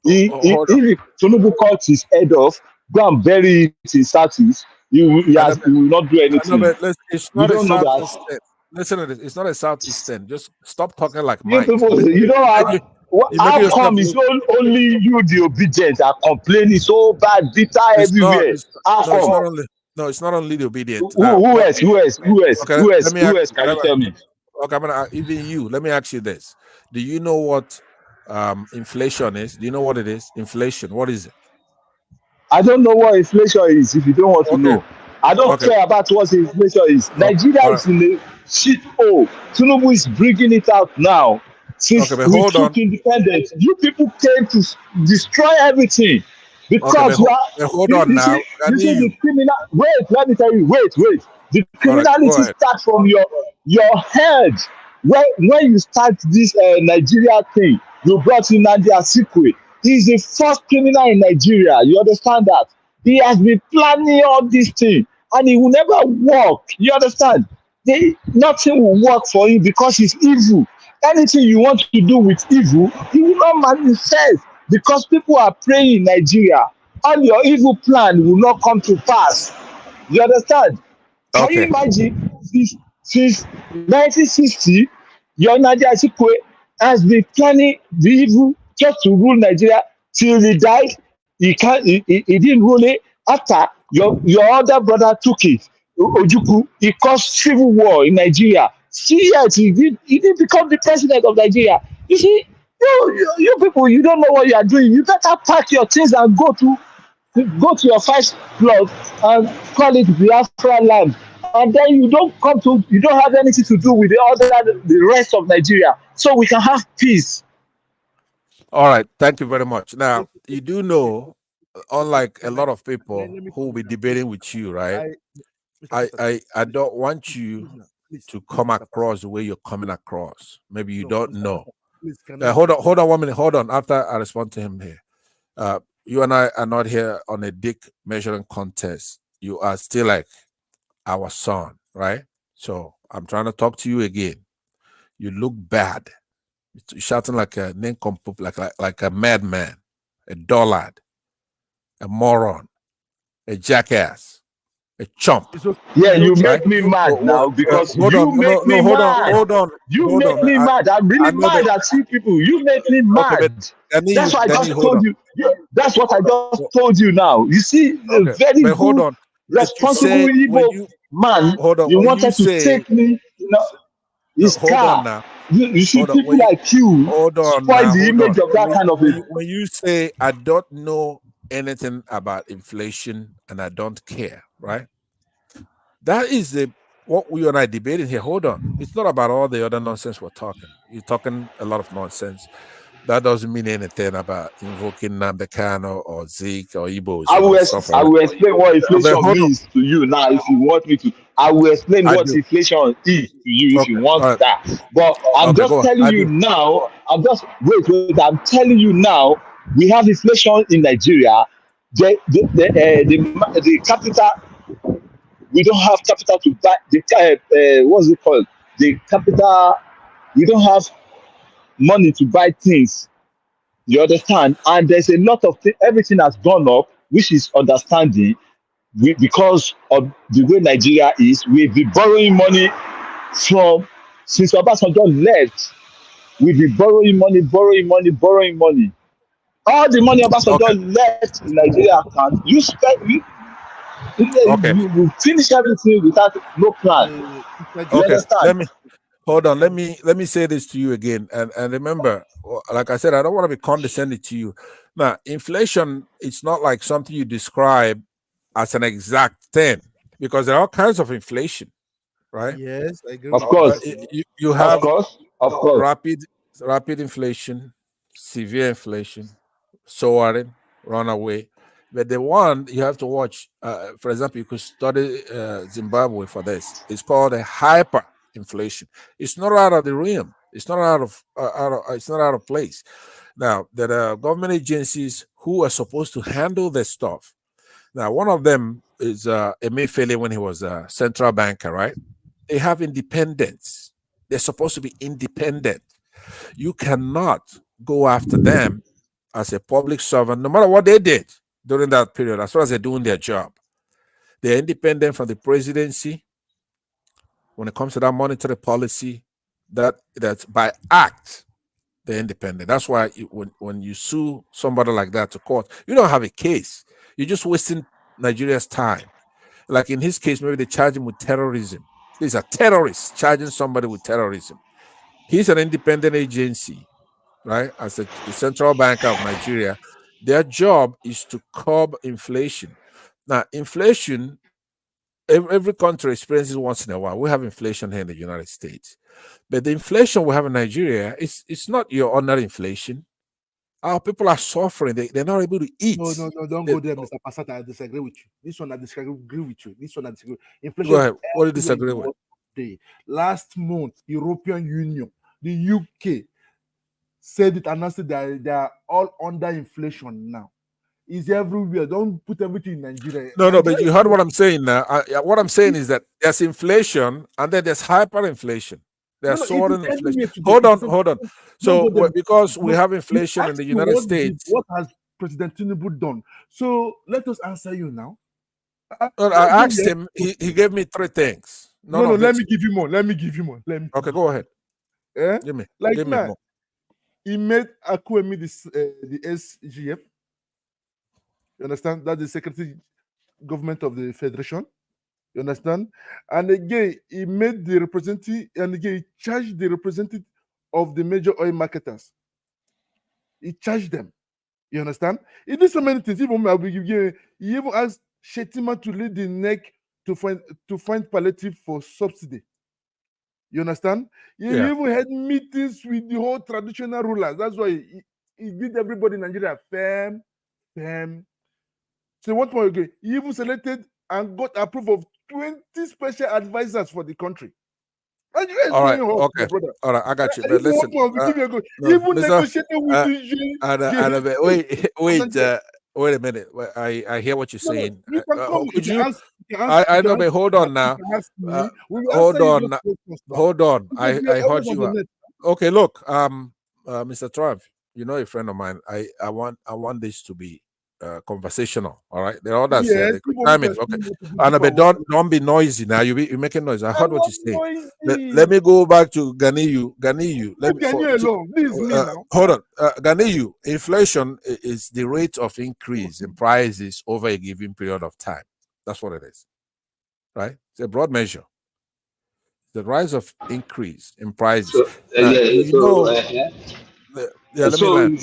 If Tinubu cut his head off, go and bury it in Southeast, he will not do anything. It's not a Southeastern. Listen to this. It's not a Southeastern. Just stop talking like Mike. You know how come it's only you, the obedient, are complaining so bad, bitter everywhere? It's not only the obedient. Who else? Can you tell me? Okay, even you. Let me ask you this: do you know what inflation is? Do you know what it is? Inflation. What is it? I don't know what inflation is. If you don't want to know, I don't care about what inflation is. Nigeria is in a shit hole. Tinubu is bringing it out now. Since we took independence, you people came to destroy everything because you see the criminal. Wait, let me tell you. Wait. The criminality starts from your head. When you start this Nigeria thing, you brought in Nnamdi Azikiwe. He's the first criminal in Nigeria. You understand that? He has been planning all these things, and he will never work. You understand? Nothing will work for him because he's evil. Anything you want to do with evil, he will not manifest because people are praying in Nigeria. All your evil plan will not come to pass. You understand? Can you imagine? Since 1960, your Nnamdi Azikiwe has been planning the evil just to rule Nigeria till he died. He didn't rule it after your other brother took it. Ojukwu, he caused civil war in Nigeria. Yes, he did become the president of Nigeria. You see, you people, you don't know what you are doing. You better pack your things and go to your first plot and call it Biafra land. And then you don't have anything to do with the rest of Nigeria. So we can have peace. All right, thank you very much. Now, you do know, unlike a lot of people who will be debating with you, right? I don't want you to come across the way you're coming across. Maybe you don't know. Hold on 1 minute. Hold on. After I respond to him here, you and I are not here on a dick measuring contest. You are still like our son, right? So I'm trying to talk to you again. You look bad. You're shouting like a nincompoop, like a madman, a dullard, a moron, a jackass, a chump. Yeah, you make me mad now because you make me mad. Hold on. You make me mad. I'm really mad at you people. You make me mad. That's what I just told you. That's what I just told you now. You see, a very good, responsible Igbo man, you wanted to take me, his car. You see, people like you spoil the image of that kind of thing. When you say, I don't know anything about inflation and I don't care, right? That is what we and I debating here. Hold on. It's not about all the other nonsense we're talking. You're talking a lot of nonsense. that doesn't mean anything about invoking Nambekano or Zeke or Igbos. I will explain what inflation means to you now if you want me to. I will explain what inflation is to you if you want that. But I'm just telling you now, I'm telling you now, we have inflation in Nigeria. The capital, we don't have capital to buy what's it called? The capital, we don't have money to buy things. You understand? And there's a lot of everything has gone up, which is understanding. Because of the way Nigeria is, we've been borrowing money since Obasanjo left. We've been borrowing money. All the money Obasanjo left in Nigeria account, you finish everything without no plan. You understand? Let me say this to you again, and remember, like I said, I don't want to be condescending to you. Now, inflation, it's not like something you describe as an exact thing, because there are all kinds of inflation, right? Yes, I agree. Of course, you have of course, rapid inflation, severe inflation, soaring, runaway. But the one you have to watch, for example, you could study Zimbabwe for this. It's called a hyperinflation. It's not out of the realm. It's not it's not out of place. Now, there are government agencies who are supposed to handle this stuff. Now, one of them is Emefiele when he was a central banker, right? They have independence. They're supposed to be independent. You cannot go after them as a public servant, no matter what they did during that period, as far as they're doing their job. They're independent from the presidency when it comes to that monetary policy. That's by act, they're independent. That's why when you sue somebody like that to court, you don't have a case. You're just wasting Nigeria's time. Like in his case, maybe they charge him with terrorism. These are terrorists charging somebody with terrorism. He's an independent agency, right? As the Central Bank of Nigeria, their job is to curb inflation. Now, inflation, every country experiences once in a while. We have inflation here in the United States. But the inflation we have in Nigeria, it's not your ordinary inflation. Our people are suffering. They're not able to eat. No, don't go there, Mr. Passat. I disagree with you. This one I disagree with you. This one I disagree. Inflation. Go ahead. What do you disagree with? Last month, European Union, the UK, said it, announced it that they are all under inflation now. It's everywhere. Don't put everything in Nigeria. No, but you heard what I'm saying now. What I'm saying is that there's inflation and then there's hyperinflation. There's soaring inflation. Hold on. So because we have inflation in the United States. What has President Tinubu done? So let us answer you now. I asked him, he gave me three things. No, let me give you more. Okay, go ahead. Give me more. He made Akuemi the SGF. You understand? That's the Secretary Government of the Federation. You understand? And again, he made the representative, and again, he charged the representative of the major oil marketers. He charged them. You understand? He did so many things. He even asked Shetima to lead the NEC to find palliative for subsidy. You understand? He even had meetings with the whole traditional rulers. That's why he did everybody in Nigeria firm. So what more again? He even selected and got approval of 20 special advisors for the country. All right, okay. All right, I got you. But listen, wait a minute. I hear what you're saying. Could you? I know, but hold on now. Hold on. I heard you. Okay, look, Mr. Trav, you know a friend of mine. I want this to be conversational. All right, there are others. Okay, and but don't be noisy now. You're making noise. I heard what you're saying. Let me go back to Ganiyu. Hold on, Ganiyu. Inflation is the rate of increase in prices over a given period of time. That's what it is, right? It's a broad measure. The rise of increase in prices. So is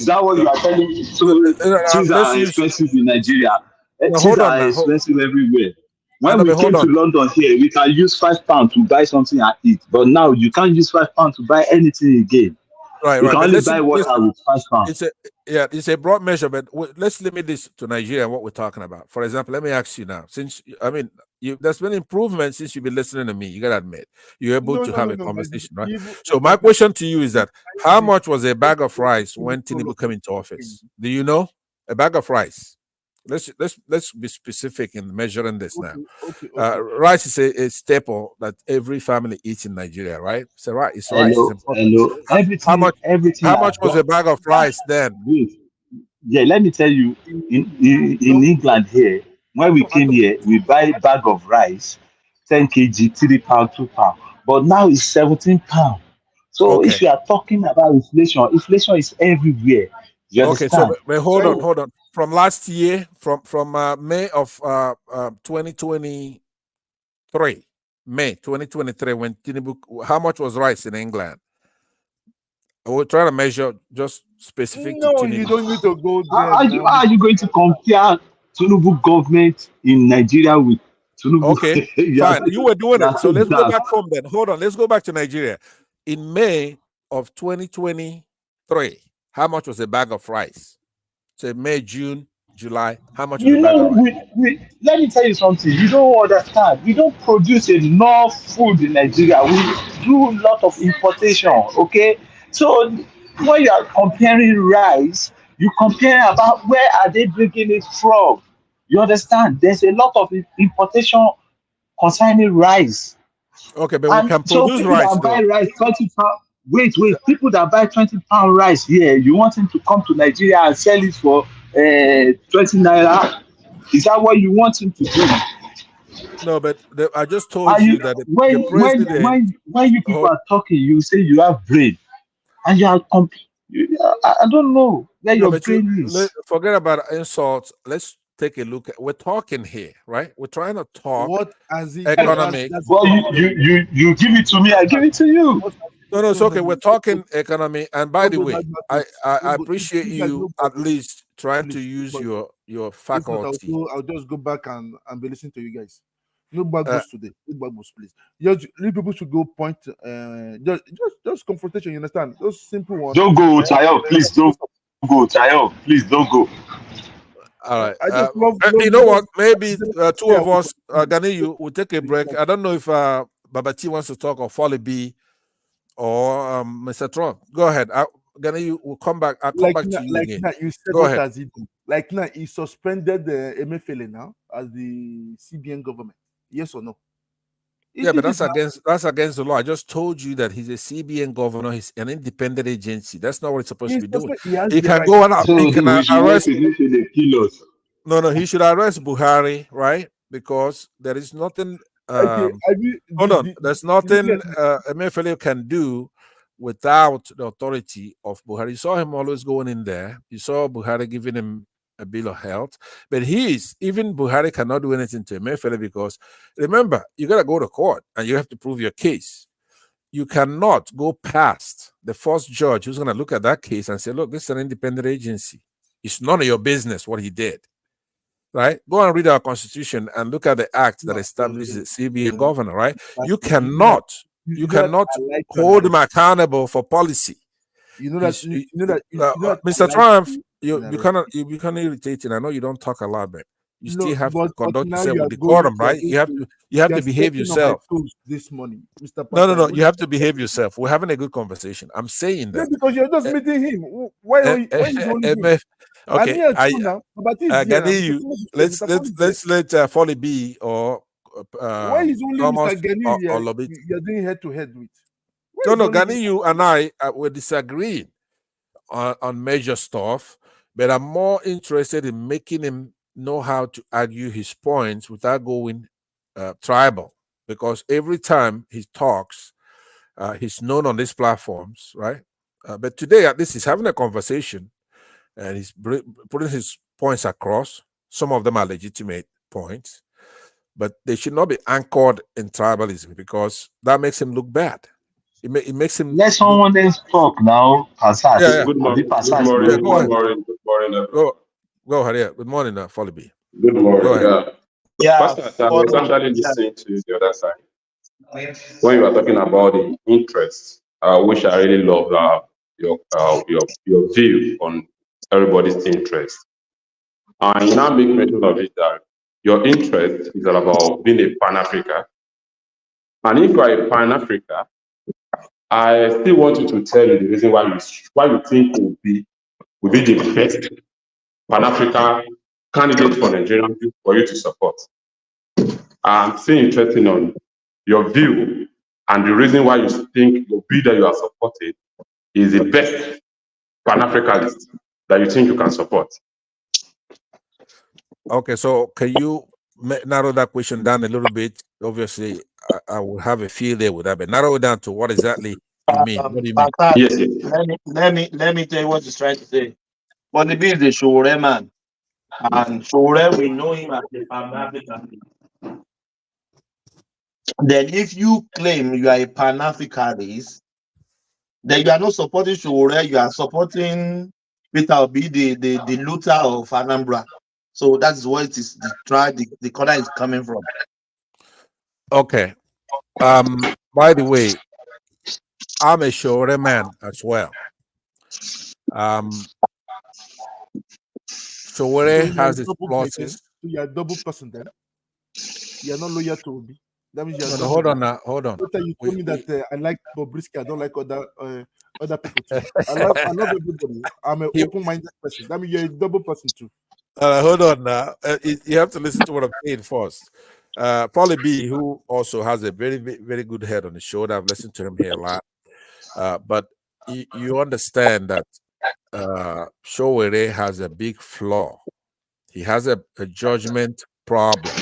that what you are telling me? So things are expensive in Nigeria. Things are expensive everywhere. When we came to London here, we can use £5 to buy something and eat. But now you can't use £5 to buy anything again. Right, You right. can But only buy water with £5. It's a broad measure, but let's limit this to Nigeria and what we're talking about. For example, let me ask you now, since there's been improvement since you've been listening to me. You gotta admit you're able to have a conversation, right? So my question to you is that how much was a bag of rice when Tinubu came into office? Do you know? A bag of rice. Let's be specific in measuring this now. Rice is a staple that every family eats in Nigeria, right? So right, it's rice. It's important. Everything. How much was a bag of rice then? Yeah, let me tell you, in England here, when we came here, we buy a bag of rice, 10 kg, £3, £2. But now it's £17. So if you are talking about inflation is everywhere. You Okay, so understand? but hold on. From last year, from May of 2023, May 2023, when Tinubu, how much was rice in England? We're trying to measure just specific to Tinubu. You don't need to go there. How are you going to compare Tinubu government in Nigeria with Tinubu? Okay, fine. You were doing it. So let's go back home then. Hold on. Let's go back to Nigeria. In May of 2023, how much was a bag of rice? So May, June, July, how much was a bag of rice? Let me tell you something. You don't understand. We don't produce enough food in Nigeria. We do a lot of importation. Okay, so when you are comparing rice, you compare about where are they bringing it from. You understand? There's a lot of importation concerning rice. Okay, but we can So produce people rice that though. buy rice 20 pounds. Wait. People that buy 20-pound rice here, you want him to come to Nigeria and sell it for 20 naira? Is that what you want him to do? No, but I just told you that the president. When you people are talking, you say you have brain, and you are I don't know where your brain is. Forget about insults. Let's take a look at. We're talking here, right? We're trying to talk. What has he economic? Well, you give it to me, I give it to you. No, it's okay. We're talking economy, and by the way, I appreciate you at least trying to use your faculty. I'll just go back and be listening to you guys. No bagos today. No bagos, please. You people should go point. Just confrontation. You understand? Those simple ones. Don't go, Tayo. Please don't go, Tayo. Please don't go. All right. You know what? Maybe two of us, Ganiyu, will take a break. I don't know if Babati wants to talk or Folly B or Mr. Trump. Go ahead. Ganiyu will come back. I'll come back to you again. You said Go what ahead. has he done? Like now, he suspended the MFLA now as the CBN government. Yes or no? Yeah, but that's against the law. I just told you that he's a CBN governor. He's an independent agency. That's not what he's supposed to be doing. He can go on. He can arrest. No, he should arrest Buhari, right? Because there is nothing. Hold on. There's nothing MFLA can do without the authority of Buhari. You saw him always going in there. You saw Buhari giving him a bill of health, but even Buhari cannot do anything to MFLA because remember, you got to go to court and you have to prove your case. You cannot go past the first judge who's going to look at that case and say, look, this is an independent agency. It's none of your business what he did. Right? Go and read our constitution and look at the act that establishes the CBN governor, right? You cannot hold him accountable for policy. Mr. Trump, you cannot irritate it. I know you don't talk a lot, but you still have to conduct yourself with decorum, right? You have to behave yourself. This morning, Mr. No. You have to behave yourself. We're having a good conversation. I'm saying that because you're just meeting him. Why is only him? Okay, let's let Folly B or why is only Thomas Mr. Ganiyu you're doing head to head with? No, Ganiyu and I will disagree on major stuff, but I'm more interested in making him know how to argue his points without going tribal. Because every time he talks, he's known on these platforms, right? But today, at least, he's having a conversation and he's putting his points across. Some of them are legitimate points, but they should not be anchored in tribalism because that makes him look bad. It makes him. Let someone else talk now. Yeah. Good morning. Go ahead. Yeah. Good morning, Folly B. Good morning. Pastor, I was actually listening to the other side when you were talking about the interest, which I really love. your view on everybody's interest. And you now make mention of it that your interest is all about being a Pan-Africa. And if you are a Pan-Africa, I still want you to tell me the reason why you think will be the best Pan-Africa candidate for Nigerian youth for you to support. I'm still interested on your view and the reason why you think the bill that you are supporting is the best Pan-Africanist that you think you can support. Okay, so can you narrow that question down a little bit? Obviously, I will have a field there with that, but narrow it down to what exactly you mean. What do you mean? Yes. Let me tell you what he's trying to say. But the bill is the Shore man. And Shore, we know him as the Pan-African. Then if you claim you are a Pan-Africanist, then you are not supporting Shore, you are supporting Peter Obi, the looter of Anambra. So that's what it is, the corner is coming from. Okay. By the way, I'm a Shore man as well. Shore has its pluses. So you are a double person then. You are not loyal to Obi. That means you are No, hold on now. Hold on. Later you told me that I like Bobriski. I don't like other people too. I love everybody. I'm an open-minded person. That means you're a double person too. Hold on now. You have to listen to what I'm saying first. Paulie B, who also has a very, very good head on his shoulder. I've listened to him here a lot. But you understand that Showere has a big flaw. He has a judgment problem.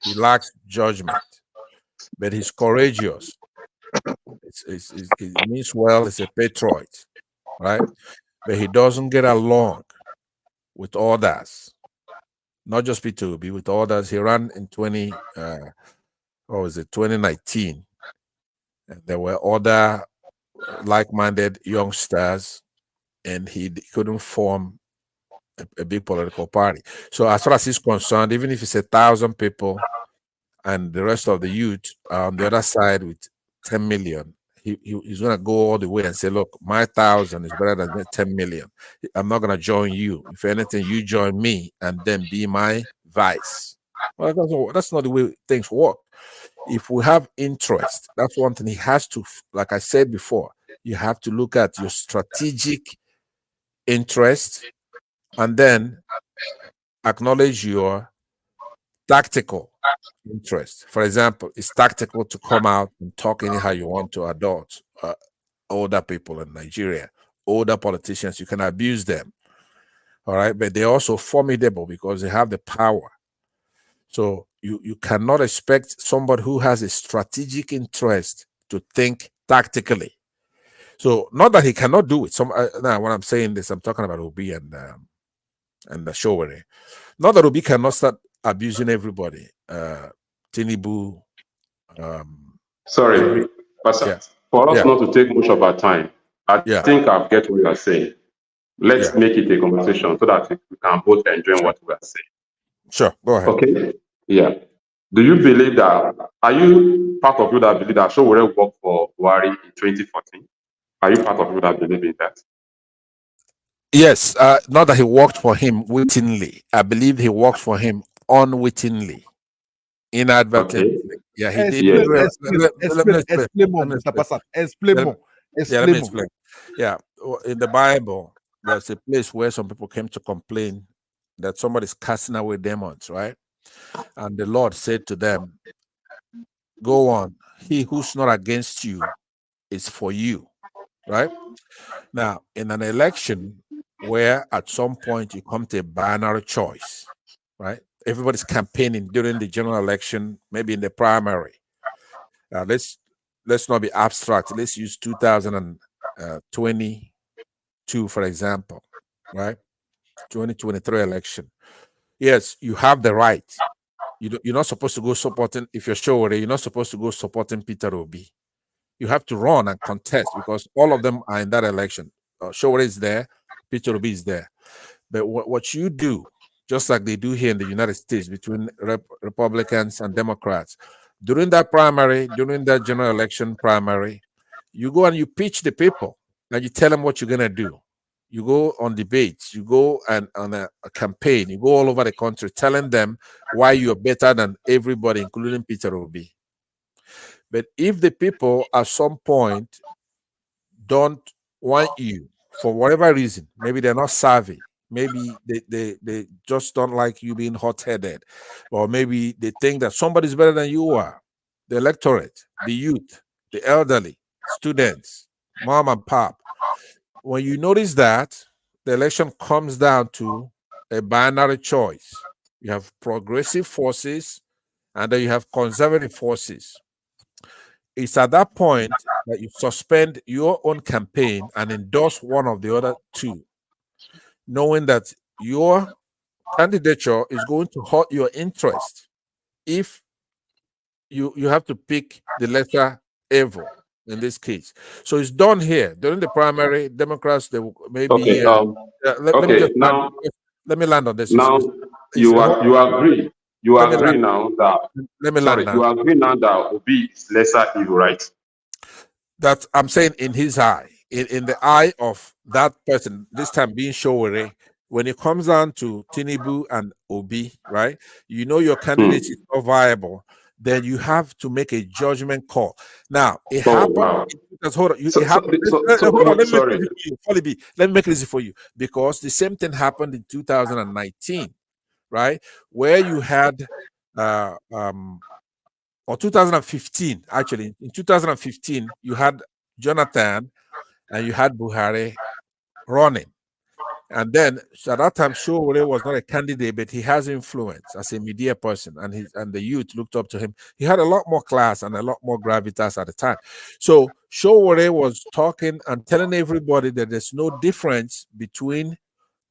He lacks judgment, but he's courageous. It means well. He's a patriot, right? But he doesn't get along with others. Not just P2B, with others. He ran in 2019. And there were other like-minded youngsters, and he couldn't form a big political party. So as far as he's concerned, even if it's 1,000 people and the rest of the youth are on the other side with 10 million, he's going to go all the way and say, look, my 1,000 is better than 10 million. I'm not going to join you. If anything, you join me and then be my vice. Well, that's not the way things work. If we have interest, that's one thing he has to, like I said before, you have to look at your strategic interest and then acknowledge your tactical interest. For example, it's tactical to come out and talk anyhow you want to adults, older people in Nigeria, older politicians. You can abuse them, all right? But they're also formidable because they have the power. So you cannot expect somebody who has a strategic interest to think tactically. So not that he cannot do it. Now, when I'm saying this, I'm talking about Obi and the Showere. Not that Obi cannot start abusing everybody. Tinubu. Sorry, Pastor. For us not to take much of our time, I think I've get what you are saying. Let's make it a conversation so that we can both enjoy what we are saying. Sure, go ahead. Okay. Yeah. Do you believe that? Are you part of you that believe that Showore worked for Buhari in 2014? Are you part of you that believe in that? Yes, not that he worked for him wittingly. I believe he worked for him unwittingly, inadvertently. Okay. Yeah, he did. Explain more, Mr. Passat. Explain more. Yeah, let me explain. Yeah, in the Bible, there's a place where some people came to complain that somebody's casting away demons, right? And the Lord said to them, go on. He who's not against you is for you, right? Now, in an election where at some point you come to a binary choice, right? Everybody's campaigning during the general election, maybe in the primary. Let's not be abstract. Let's use 2022, for example, right? 2023 election. Yes, you have the right. You're not supposed to go supporting, if you're Showore, you're not supposed to go supporting Peter Obi. You have to run and contest because all of them are in that election. Showore is there, Peter Obi is there. But what you do, just like they do here in the United States between Republicans and Democrats, during that primary, during that general election primary, you go and you pitch the people. and you tell them what you're gonna do. You go on debates, you go and on a campaign, you go all over the country telling them why you're better than everybody, including Peter Obi. But if the people at some point don't want you for whatever reason, maybe they're not savvy, maybe they just don't like you being hot-headed, or maybe they think that somebody's better than you are, the electorate, the youth, the elderly, students, mom and pop. When you notice that, the election comes down to a binary choice. You have progressive forces and then you have conservative forces. It's at that point that you suspend your own campaign and endorse one of the other two, knowing that your candidature is going to hurt your interest if you have to pick the lesser evil in this case. So it's done here. During the primary, Democrats, they will maybe... let me land on this. Now, you agree now that... you agree now that Obi is lesser evil, right? That I'm saying in his eye, in the eye of that person, this time being Showore, when it comes down to Tinubu and Obi, right? You know your candidate is not viable, then you have to make a judgment call. Now, it happened. Wow. Hold on. Let me make it easy for you, because the same thing happened in 2019, right? Where you had or 2015, actually. In 2015, you had Jonathan and you had Buhari running. And then at that time, Showore was not a candidate, but he has influence as a media person, and the youth looked up to him. He had a lot more class and a lot more gravitas at the time. So Showore was talking and telling everybody that there's no difference between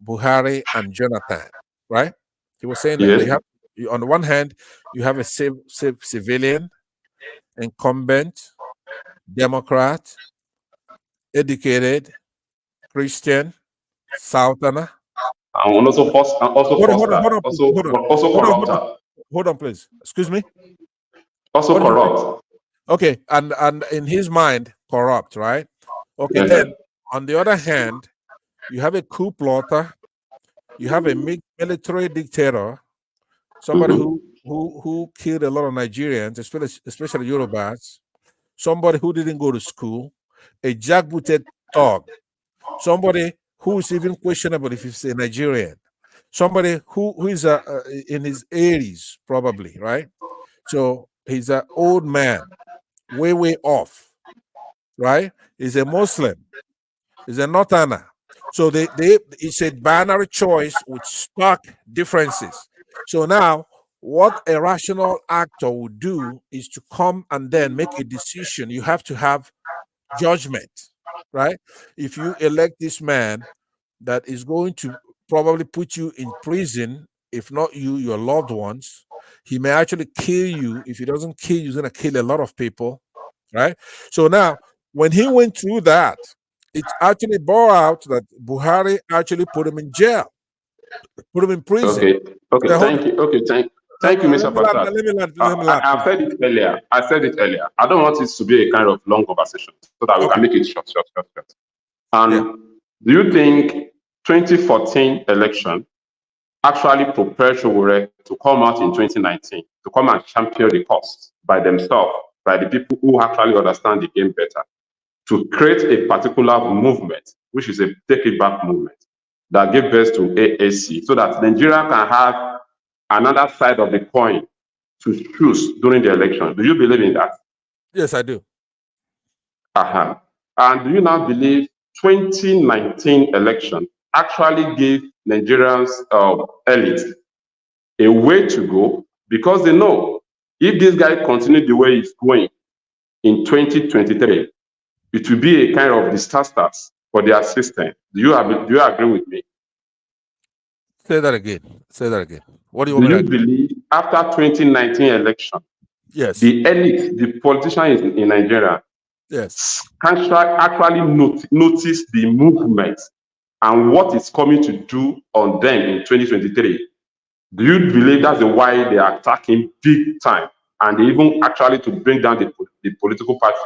Buhari and Jonathan, right? He was saying that on the one hand, you have a civilian, incumbent, Democrat, educated, Christian, Southerner. And also Hold on, please. Excuse me. Also corrupt. Okay, and in his mind, corrupt, right? Okay, then on the other hand, you have a coup plotter, you have a military dictator, somebody who killed a lot of Nigerians, especially Yorubas, somebody who didn't go to school, a jackbooted thug, somebody who is even questionable if he's a Nigerian, somebody who is in his 80s probably, right? So he's an old man, way off, right? He's a Muslim, he's a Northerner. So it's a binary choice with stark differences. So now, what a rational actor would do is to come and then make a decision. You have to have judgment, right? If you elect this man that is going to probably put you in prison, if not you, your loved ones, he may actually kill you. If he doesn't kill you, he's going to kill a lot of people, right? So now, when he went through that, it actually bore out that Buhari actually put him in jail, put him in prison. Okay, thank you, Mr. Pastor. I said it earlier. I don't want it to be a kind of long conversation, so that we can make it short. And do you think 2014 election actually propelled Showore to come out in 2019, to come and champion the cause by themselves, by the people who actually understand the game better, to create a particular movement, which is a take it back movement, that gave birth to AAC, so that Nigeria can have another side of the coin to choose during the election? Do you believe in that? Yes, I do. And do you now believe 2019 election actually gave Nigerians elite a way to go, because they know if this guy continues the way he's going in 2023, it will be a kind of disaster for their system. Do you agree with me? Say that again. What do you want me to believe after 2019 election? Yes. The elite, the politicians in Nigeria, yes, actually notice the movement and what it's coming to do on them in 2023. Do you believe that's why they are attacking big time, and they even actually to bring down the political party?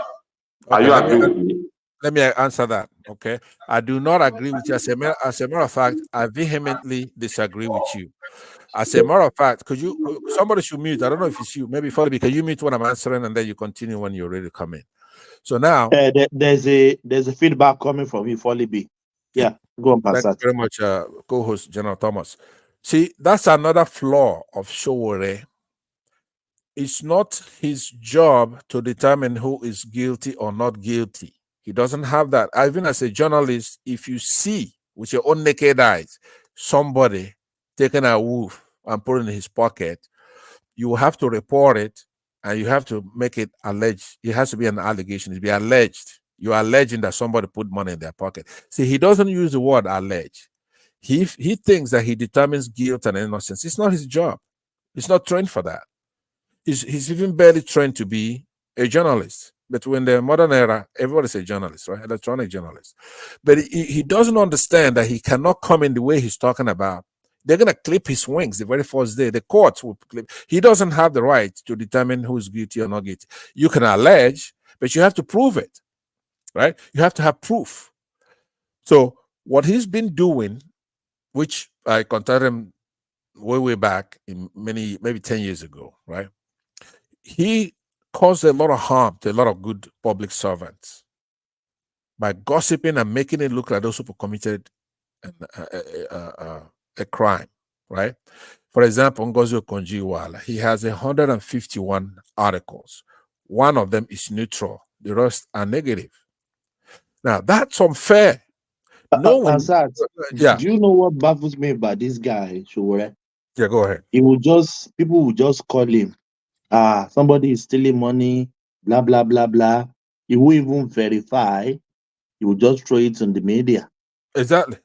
Are you agree with me? Let me answer that. Okay, I do not agree with you. As a matter of fact, I vehemently disagree with you. As a matter of fact, somebody should mute. I don't know if it's you. Maybe Foley, because you mute when I'm answering, and then you continue when you're ready to come in. So now, there's a feedback coming from you, Foley B. Yeah, go on, Pastor. Thank you very much, co-host General Thomas. See, that's another flaw of Sowore. It's not his job to determine who is guilty or not guilty. He doesn't have that. Even as a journalist, if you see with your own naked eyes somebody taking a wolf and put it in his pocket, you have to report it and you have to make it alleged. It has to be an allegation. It be alleged. You're alleging that somebody put money in their pocket. See, he doesn't use the word allege. He thinks that he determines guilt and innocence. It's not his job. He's not trained for that. He's even barely trained to be a journalist. But in the modern era, everybody's a journalist, right? Electronic journalist. But he doesn't understand that he cannot come in the way he's talking about. They're going to clip his wings the very first day. The courts will clip. He doesn't have the right to determine who's guilty or not guilty. You can allege, but you have to prove it, right? You have to have proof. So what he's been doing, which I contacted him way back in maybe 10 years ago, right? He caused a lot of harm to a lot of good public servants by gossiping and making it look like those people committed a crime, right? For example, Ngozi Okonjo-Iweala, he has 151 articles. One of them is neutral. The rest are negative. Now, that's unfair. Asad, do you know what baffles me about this guy, Sowore? Yeah, go ahead. People will just call him, somebody is stealing money, blah, blah, blah, blah. He won't even verify. He will just throw it on the media. Exactly.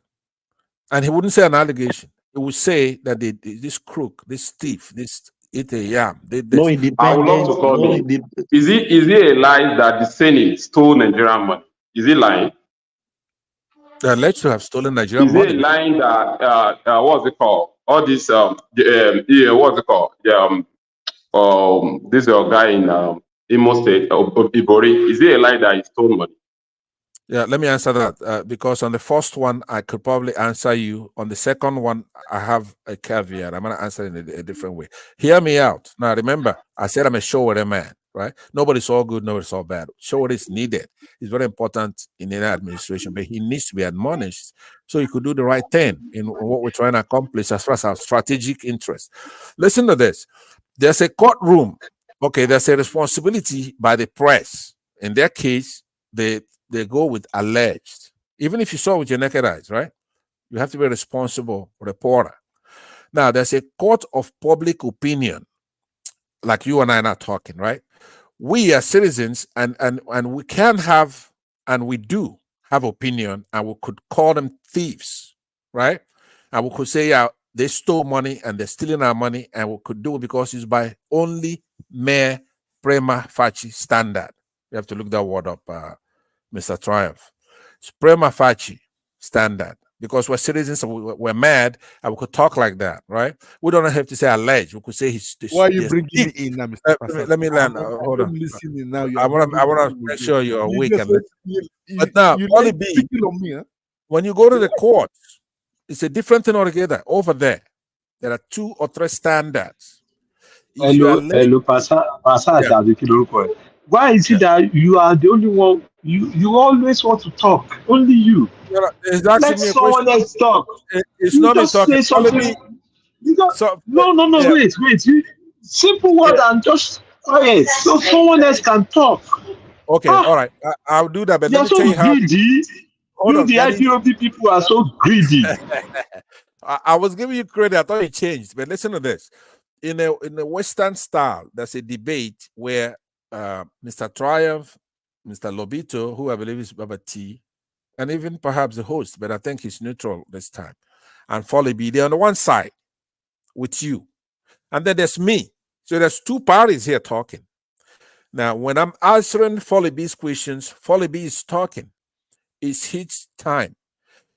And he wouldn't say an allegation. He would say that this crook, this thief, this eat a yam. No independence. I would love to call him. Is he a lie that the Senate stole Nigerian money? Is he lying? They're alleged to have stolen Nigerian money. Is he lying that what's it called? All this what's it called? This guy in Imo State, Ibori. Is he a lie that he stole money? Yeah, let me answer that because on the first one, I could probably answer you. On the second one, I have a caveat. I'm going to answer in a different way. Hear me out. Now, remember, I said I'm a Sowore man, right? Nobody's all good, nobody's all bad. Sowore is needed. It's very important in any administration, but he needs to be admonished so he could do the right thing in what we're trying to accomplish as far as our strategic interest. Listen to this. There's a courtroom. Okay, there's a responsibility by the press. In their case, they go with alleged. Even if you saw with your naked eyes, right? You have to be a responsible reporter. Now, there's a court of public opinion, like you and I are not talking, right? We are citizens, and we can have, and we do have opinion, and we could call them thieves, right? And we could say, yeah, they stole money and they're stealing our money, and we could do it because it's by only mere prima facie standard. You have to look that word up, Mr. Triumph. It's prima facie standard because we're citizens, we're mad, and we could talk like that, right? We don't have to say alleged. We could say he's. Why are you bringing me in now, Mr. Let me learn. Hold on. I'm listening now. I want to make sure you're awake. But now, Polly B, when you go to the courts, it's a different thing altogether. Over there, there are 2 or 3 standards. Hello, Pastor. Why is it that you are the only one? You always want to talk. Only you. Let someone else talk. It's not me talking. Say something. No. Wait. Simple word and just quiet, so someone else can talk. Okay, all right. I'll do that. But let me tell you how. Greedy. The IPOB people are so greedy. I was giving you credit. I thought it changed, but listen to this. In a Western style, there's a debate where Mr. Triumph, Mr. Lobito, who I believe is Baba T, and even perhaps the host, but I think he's neutral this time, and Foley B, they're on the one side with you. And then there's me. So there's 2 parties here talking. Now, when I'm answering Foley B's questions, Foley B is talking. It's his time.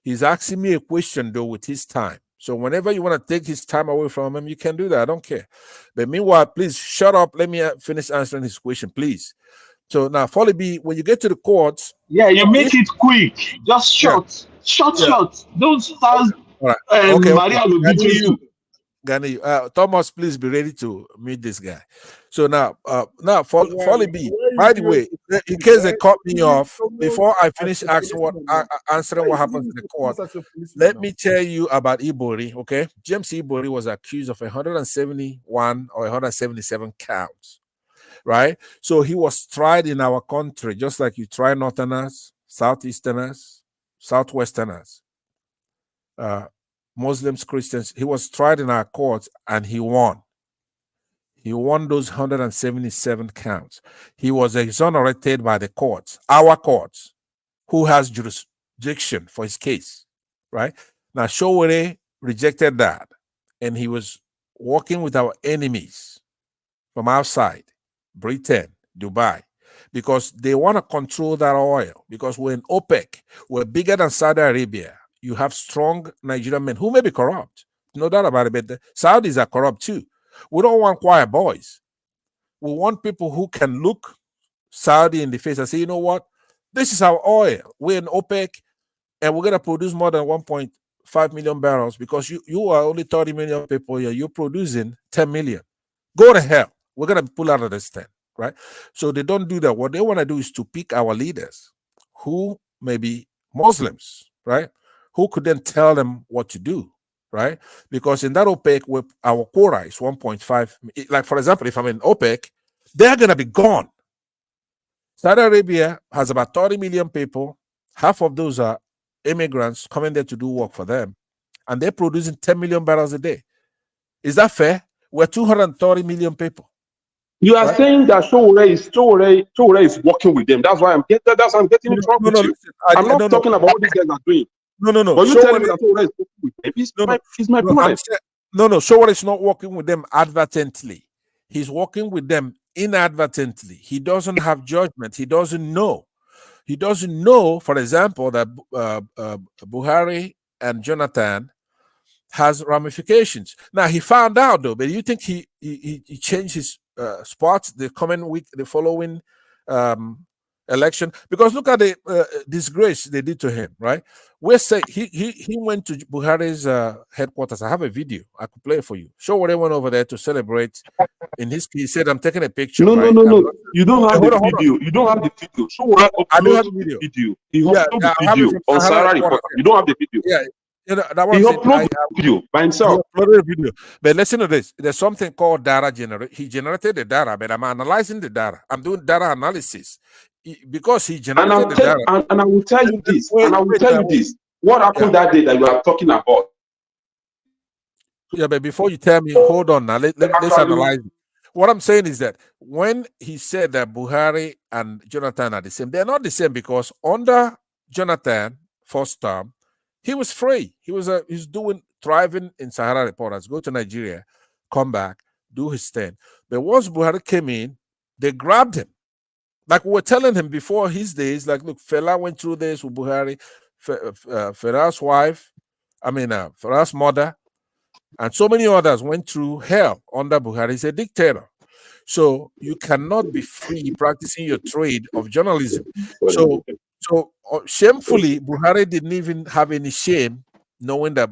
He's asking me a question, though, with his time. So whenever you want to take his time away from him, you can do that. I don't care. But meanwhile, please shut up. Let me finish answering his question, please. So now, Folly B, when you get to the courts, yeah, you make it quick, just short. Don't start. All right. Okay. Maria will betray you. Gani, Thomas, please be ready to meet this guy. So now, Folly B. By the way, in case they cut me off before I finish answering what happens in the court, let me tell you about Ibori. Okay, James Ibori was accused of 171 or 177 counts. Right, so he was tried in our country just like you try Northerners, Southeasterners, Southwesterners. Muslims, Christians. He was tried in our courts and he won. He won those 177 counts. He was exonerated by the courts, our courts, who has jurisdiction for his case. Right now, Showore rejected that, and he was working with our enemies from outside, Britain, Dubai, because they want to control that oil. Because we're in OPEC, we're bigger than Saudi Arabia. You have strong Nigerian men who may be corrupt. No doubt about it, but the Saudis are corrupt too. We don't want quiet boys. We want people who can look Saudi in the face and say, you know what? This is our oil. We're in OPEC and we're going to produce more than 1.5 million barrels because you are only 30 million people here. You're producing 10 million. Go to hell. We're going to pull out of this thing, right? So they don't do that. What they want to do is to pick our leaders who may be Muslims, right? Who could then tell them what to do, right? Because in that OPEC, our quota is 1.5. Like, for example, if I'm in OPEC, they're going to be gone. Saudi Arabia has about 30 million people. Half of those are immigrants coming there to do work for them. And they're producing 10 million barrels a day. Is that fair? We're 230 million people. You are saying that Showore is working with them. That's why I'm getting in trouble with you. I'm not talking about what these guys are doing. No. But you telling me that Showore is working with them. It's my problem. Showore is not working with them advertently. He's working with them inadvertently. He doesn't have judgment. He doesn't know. He doesn't know, for example, that Buhari and Jonathan has ramifications. Now he found out though, but you think he changed his spots the coming week, the following election? Because look at the disgrace they did to him, right? We're saying he went to Buhari's headquarters. I have a video. I could play it for you. Show what they went over there to celebrate. In his, he said, "I'm taking a picture." No. You don't have hold the on. video. You don't have the video. Show what I do have upload the video. He uploaded the video on Sarah Reporter. You don't have the video. Yeah. That he uploaded the video by himself. He uploaded a video. But listen to this. There's something called data generate. He generated the data, but I'm analyzing the data. I'm doing data analysis because he generated the data. And I will tell you this. What happened that day that you are talking about? Yeah, but before you tell me, hold on now. Let's analyze it. What I'm saying is that when he said that Buhari and Jonathan are the same, they're not the same because under Jonathan, first term, he was free. He's thriving in Sahara Reporters. Go to Nigeria, come back, do his thing. But once Buhari came in, they grabbed him. Like we were telling him before his days, like, look, Fela went through this with Buhari, Fela's wife, Fela's mother, and so many others went through hell under Buhari. He's a dictator. So you cannot be free practicing your trade of journalism. So shamefully, Buhari didn't even have any shame knowing that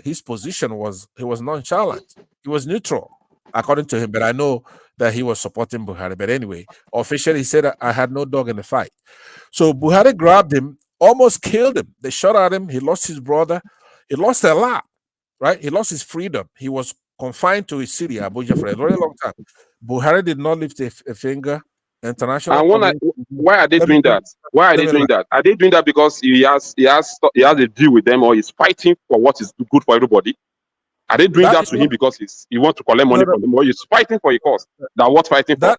his position was, he was nonchalant. He was neutral, according to him. But I know that he was supporting Buhari. But anyway, officially he said, I had no dog in the fight. So Buhari grabbed him, almost killed him. They shot at him. He lost his brother. He lost a lot, right? He lost his freedom. He was confined to his city, Abuja, for a very long time. Buhari did not lift a finger. International. And why are they doing that? Why are they doing that? Are they doing that because he has a deal with them, or he's fighting for what is good for everybody? Are they doing that to him because he wants to collect money from them, or he's fighting for a cause that worth fighting for?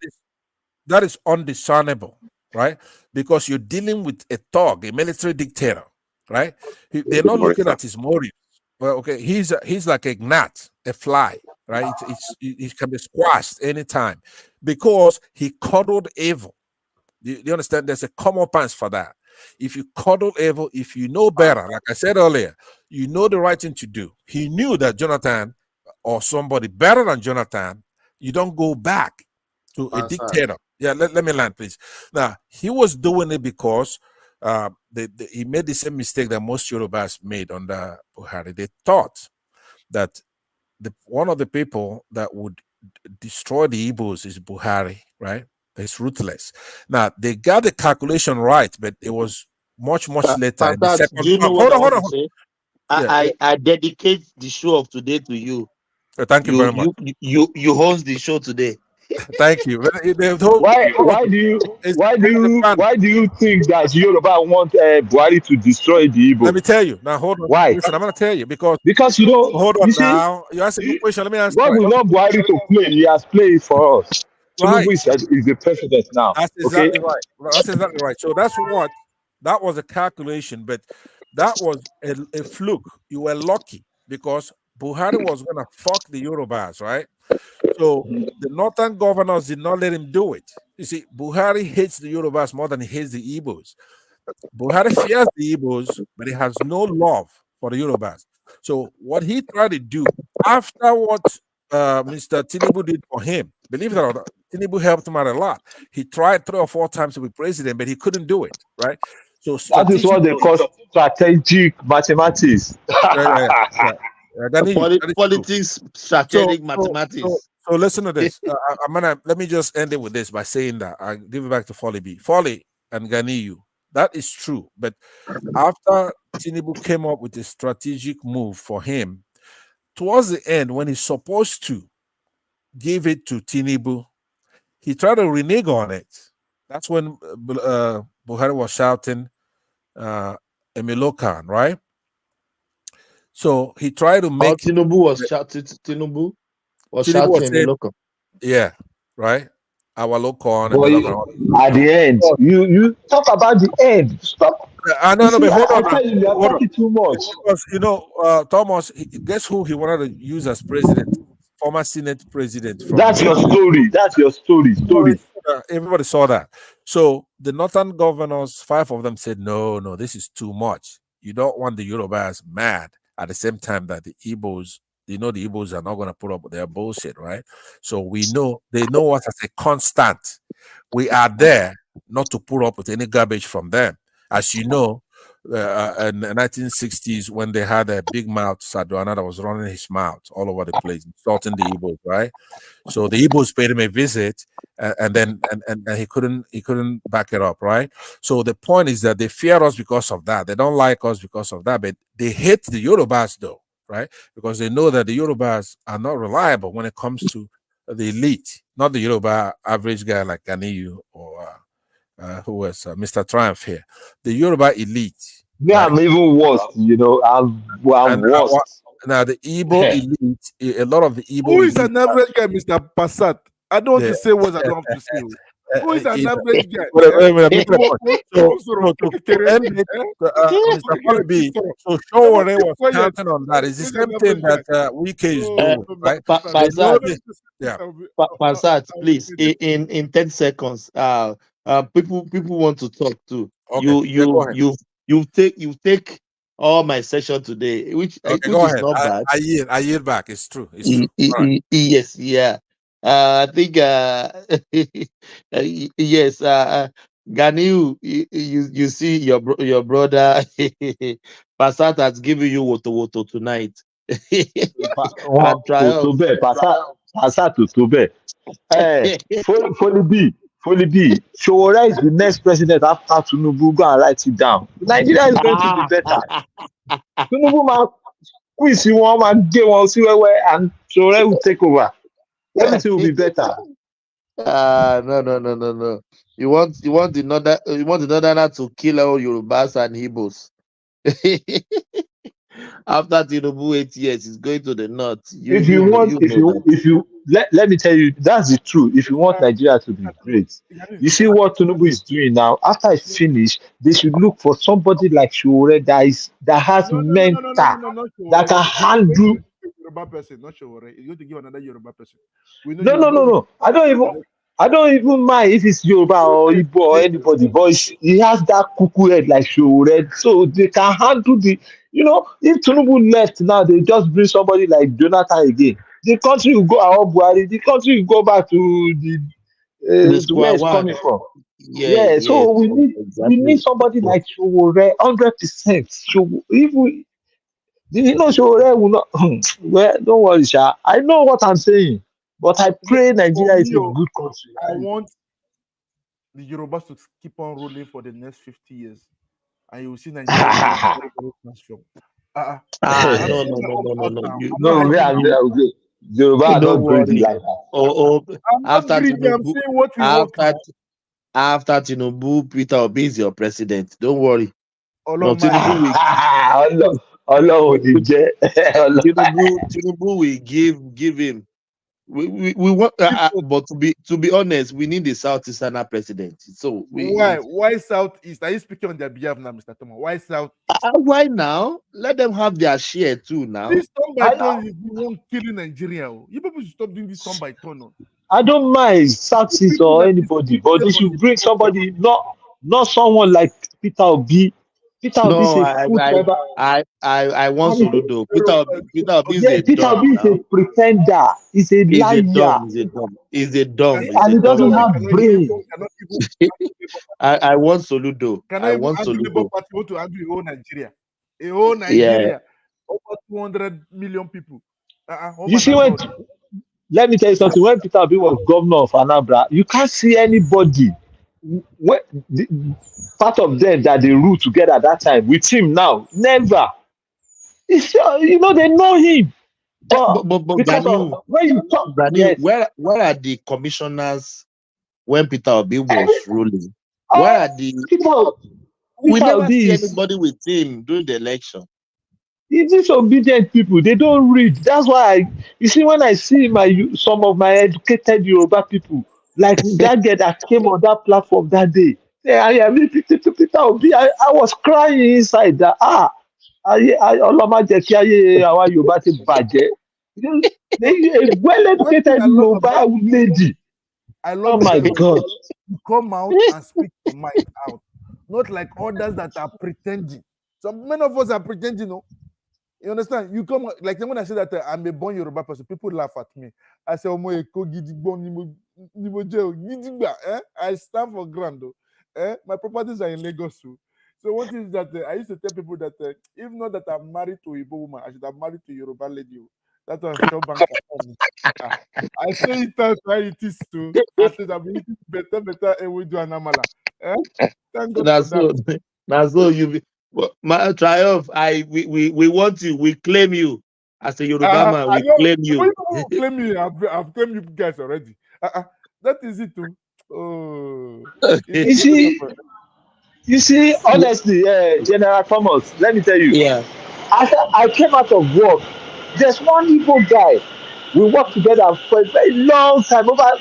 That is undiscernible, right? Because you're dealing with a thug, a military dictator, right? They're not looking at his motives. Well, okay, he's like a gnat, a fly, right? It can be squashed anytime because he coddled evil. You understand? There's a comeuppance for that. If you coddle evil, if you know better, like I said earlier, you know the right thing to do. He knew that Jonathan or somebody better than Jonathan, you don't go back to a dictator. let me land, please. Now, he was doing it because he made the same mistake that most Yorubas made under Buhari. They thought that one of the people that would destroy the Igbos is Buhari, right? It's ruthless. Now, they got the calculation right, but it was much later. In the second, do you know what I want to say? Yeah. I dedicate the show of today to you. Thank you very much. You host the show today. Thank you. Why do you think that Yoruba want Buhari to destroy the Igbo? Let me tell you. Now hold on. Why? Listen, I'm going to tell you because you don't. Hold on you see, now. You asked a good question. Let me answer. God will not Buhari to play. He has played for us. Right. Tinubu is the president now. That's exactly right. That's exactly right. So that was a calculation, but that was a fluke. You were lucky because Buhari was going to fuck the Yorubas, right? So the northern governors did not let him do it. You see, Buhari hates the Yorubas more than he hates the Igbos. Buhari fears the Igbos, but he has no love for the Yorubas. So what he tried to do after what Mr. Tinubu did for him, believe it or not, Tinubu helped him out a lot. He tried 3 or 4 times to be president, but he couldn't do it, right? So that is what they call strategic mathematics. Politics, strategic mathematics. So listen to this. Let me just end it with this by saying that I give it back to Folly B. Folly and Ganiyu. That is true. But after Tinubu came up with a strategic move for him, towards the end, when he's supposed to give it to Tinubu, he tried to renege on it. That's when Buhari was shouting Emilokan, right? So he tried to make Tinubu was shouting Emilokan. Yeah, right. Our local at the end, you talk about the end. Stop. I know, but hold on. You are talking too much. Because Thomas, guess who he wanted to use as president? Former Senate president. That's your story. That's your story. Everybody saw that. So the northern governors, 5 of them said, no, this is too much. You don't want the Yorubas mad at the same time that the Igbos, the Igbos are not going to put up with their bullshit, right? So they know us as a constant. We are there not to put up with any garbage from them. As you know, in the 1960s, when they had a big mouth Saduana that was running his mouth all over the place, insulting the Igbos, right? So the Igbos paid him a visit, and then he couldn't back it up, right? So the point is that they fear us because of that. They don't like us because of that, but they hate the Yorubas though, right? Because they know that the Yorubas are not reliable when it comes to the elite, not the Yoruba average guy like Ganiyu or who was Mr. Triumph here. The Yoruba elite. Yeah, right? I'm even worse, I'm worse. Now the Igbo elite, a lot of the Igbo Who is an average guy, Mr. Passat? I don't want to say what I don't have to say. Who is an average guy? Mr. Polyb, so Showore was counting on that. It's the same thing that Wike is doing, right? Passat, please, in 10 seconds, people want to talk too. Okay, you take all my session today, which is not bad. I yield back. It's true. It's true. Yes, yeah. I think yes. Ganiu, you see your brother Passat has given you woto tonight. Folly B. Showora is the next president after Tinubu. Go and write it down. Nigeria is going to be better. Tinubu man, quiz you one man, get one see where and Showora will take over. Everything will be better. No. You want the northerner to kill all Yorubas and Igbos. After Tinubu 8 years, he's going to the north. Let me tell you, that's the truth. If you want Nigeria to be great, you see what Tinubu is doing now. After it's finished, they should look for somebody like Showore that has mentor that can handle. Yoruba person, not Showore. You're going to give another Yoruba person. No. I don't even mind if it's Yoruba or Igbo or anybody, but he has that cuckoo head like Showore, so they can handle the. If Tinubu left now, they just bring somebody like Jonathan again. The country will go out Buhari. The country will go back to where it's coming from. Yeah, Yeah, so we need somebody like Showore, 100%. Even you know Showore will not. Well, don't worry, Sha. I know what I'm saying, but I pray Nigeria is a good country. I want the Yorubas to keep on ruling for the next 50 years, and you will see Nigeria being very, very transformed. No, me, I'm Yoruba are Don't not greedy worry. like that. I'm not greedy. I'm saying what we work now. After Tinubu, Peter Obi is your president. Don't worry. No, Oloma. Tinubu will give him. We want, but to be honest, we need the Southeastern president. So Why Southeast? Are you speaking on their behalf now, Mr. Thomas? Why South? Why now? Let them have their share too now. This turn by turn is the one killing Nigeria. You people should stop doing this turn by turn. I don't mind Southeast or anybody, but they should bring somebody, not someone like Peter Obi. Peter Obi is a food driver. I want Soludo. Peter Obi is a Peter Obi is a pretender. He's a liar. He's a dumb. And he doesn't have brain. I want Soludo. I want Soludo. To handle a whole Nigeria. A whole Nigeria. Yeah. Over 200 million people. You see when? Let me tell you something. When Peter Obi was governor of Anambra, you can't see anybody. Part of them that they rule together at that time with him now, never. It's they know him. But Daniel, when you talk, Daniel, where are the commissioners when Peter Obi was ruling? Where are the people? We never see anybody with him during the election. It's disobedient people. They don't read. That's why you see when I see some of my educated Yoruba people, like that girl that came on that platform that day. I was crying inside that a well-educated Yoruba lady. I love my God. You come out and speak your mind out. Not like others that are pretending. Many of us are pretending, You understand? You come like when I say that I'm a born Yoruba person, people laugh at me. I say, I stand for grand. My properties are in Lagos too. So one thing is that I used to tell people that if not that I'm married to a Igbo woman, I should have married to a Yoruba lady. That was show bank for me. I say it as why it is too. At least I'm eating better and we do an amala. Thank God for that. That's so you be. My Triumph, we want you, we claim you as a Yoruba man. We claim you. Claim me. I've claimed you guys already. That is it too. Oh, you see, honestly, General Thomas, let me tell you. Yeah. I came out of work. There's one Igbo guy. We worked together for a very long time, over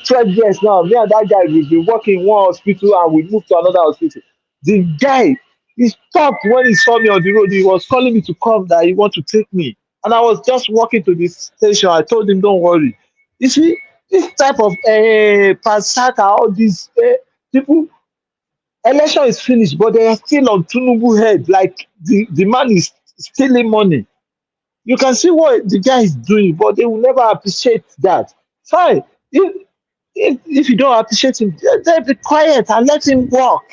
12 years now. Me and that guy, we've been working in one hospital and we moved to another hospital. The guy, he stopped when he saw me on the road. He was calling me to come that he want to take me. And I was just walking to the station. I told him, don't worry. You see, this type of Pasaka, all these people, election is finished, but they are still on Tinubu head. Like the man is stealing money. You can see what the guy is doing, but they will never appreciate that. Fine. If you don't appreciate him, then be quiet and let him walk.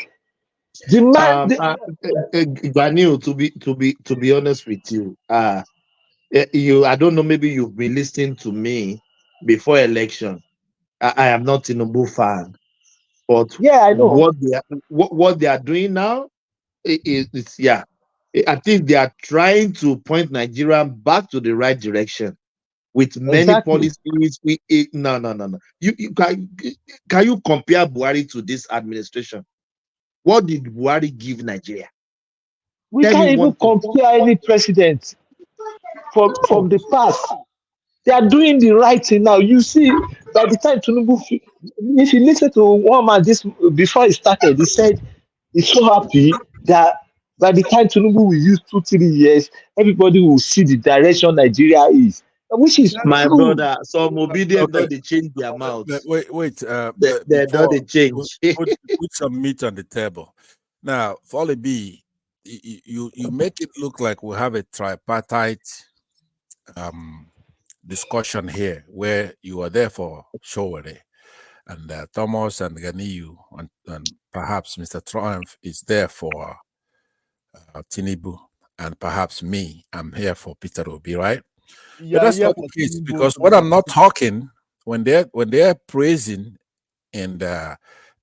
The man, Daniel, to be honest with you, I don't know, maybe you've been listening to me before election. I am not a Tinubu fan, but yeah, I know what they are doing now. It's I think they are trying to point Nigeria back to the right direction with many policies. No. You can you compare Buhari to this administration? What did Buhari give Nigeria? We can't even compare any president from the past. They are doing the right thing now. You see, by the time Tinubu, if you listen to one man before he started, he said he's so happy that by the time Tinubu will use 2-3 years, everybody will see the direction Nigeria is, which is my true. Brother. Some obedient don't they change their mouths. Wait. They don't change. put some meat on the table. Now, Folly B, you make it look like we have a tripartite discussion here where you are there for Showore. and Thomas and Ganiyu and perhaps Mr. Triumph is there for Tinubu, and perhaps me, I'm here for Peter Obi, right? Yeah, but that's yeah, not the case, because when I'm not talking, when they're praising and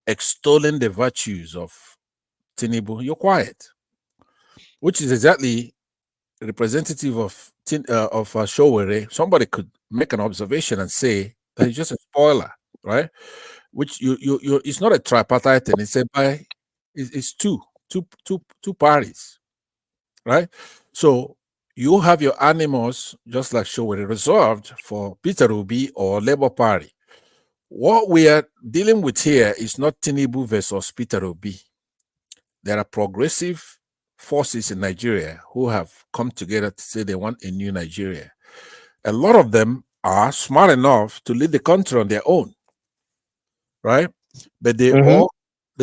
extolling the virtues of Tinubu, you're quiet, which is exactly representative of Showere. Somebody could make an observation and say that he's just a spoiler, right? Which you it's not a tripartite thing. It's two parties, right? So you have your animals, just like Showere, reserved for Peter Obi or Labour Party. What we are dealing with here is not Tinubu versus Peter Obi. There are progressive forces in Nigeria who have come together to say they want a new Nigeria. A lot of them are smart enough to lead the country on their own, right? But they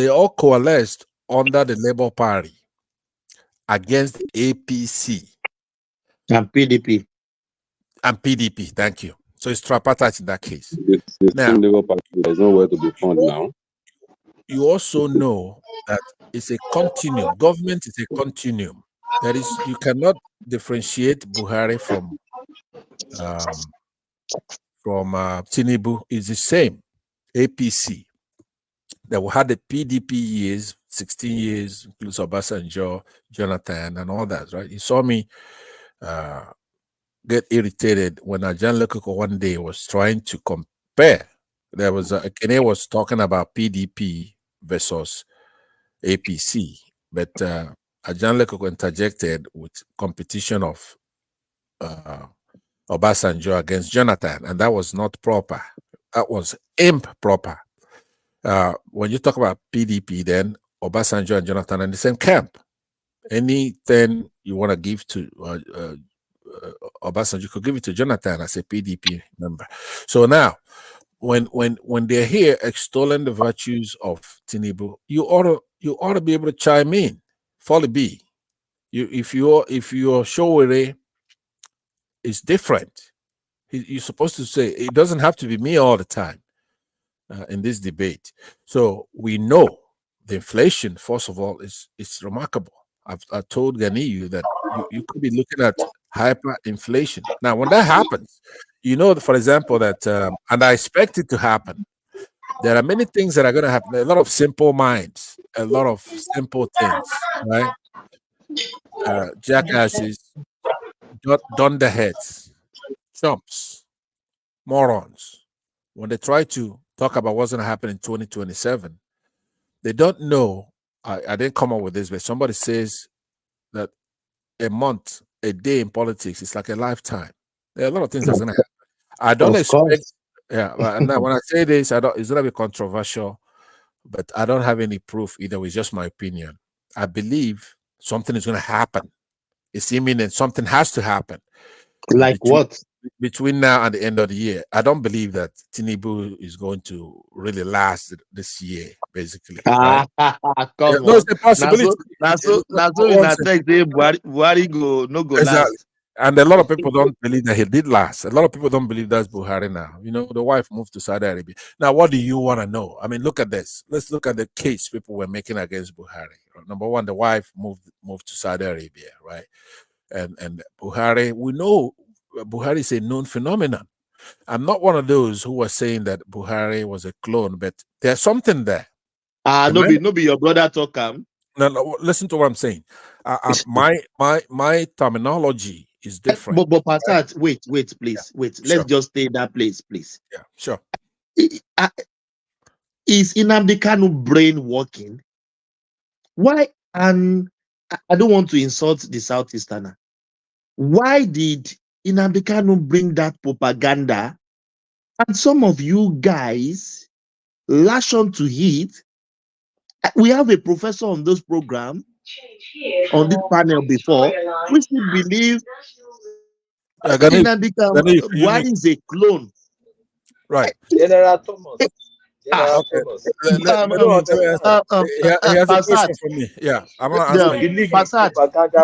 all coalesced under the Labour Party against APC and PDP. And PDP, thank you. So it's tripartite in that case. Now, Labour Party, there's nowhere to be found now. You also know that it's a continuum. Government is a continuum. That is, you cannot differentiate Buhari from Tinubu. It's the same. APC. That we had the PDP years, 16 years, includes Obasanjo, Jonathan, and all that, right? You saw me get irritated when Ajan Lekoko one day was trying to compare. There was Kene was talking about PDP versus APC, but Ajan Lekoko interjected with competition of Obasanjo against Jonathan, and that was not proper. That was improper. When you talk about PDP, then Obasanjo and Jonathan are in the same camp. Anything you want to give to Obasanjo, you could give it to Jonathan as a PDP member. So now, when they're here extolling the virtues of Tinubu, you ought to be able to chime in. Folly B, if your Showere is different, you're supposed to say it doesn't have to be me all the time in this debate. So we know the inflation, first of all, is remarkable. I told Ganiyu that you could be looking at hyperinflation. Now, when that happens, you know, for example, that, and I expect it to happen, there are many things that are going to happen. A lot of simple minds, a lot of simple things, right? Jackasses, dunderheads, chumps, morons. When they try to talk about what's going to happen in 2027, they don't know. I didn't come up with this, but somebody says that a month, a day in politics is like a lifetime. There are a lot of things that's going to happen. I don't expect. Yeah, and when I say this, it's going to be controversial, but I don't have any proof either. It's just my opinion. I believe something is going to happen. It's imminent. Something has to happen. Like what? Between now and the end of the year, I don't believe that Tinubu is going to really last this year, basically. Right? Come no, on. it's a possibility. Buhari go no go exactly. last. And a lot of people don't believe that he did last. A lot of people don't believe that's Buhari now. You know, the wife moved to Saudi Arabia. Now, what do you want to know? I mean, look at this. Let's look at the case people were making against Buhari. Number one, the wife moved to Saudi Arabia, right? And Buhari, we know Buhari is a known phenomenon. I'm not one of those who are saying that Buhari was a clone, but there's something there. No be your brother talk. No, listen to what I'm saying. My terminology is different. But Passat, wait, please, wait. Let's just stay in that place, please. Yeah, sure. Is Nnamdi Kanu brain working? Why? And I don't want to insult the Southeasterner. Why did Nnamdi Kanu bring that propaganda? And some of you guys lash on to it. We have a professor on this program, on this panel before, we still believe Nnamdi Kanu is a clone. Right. General Thomas. He has a question for me. Yeah, I'm gonna answer. Passat,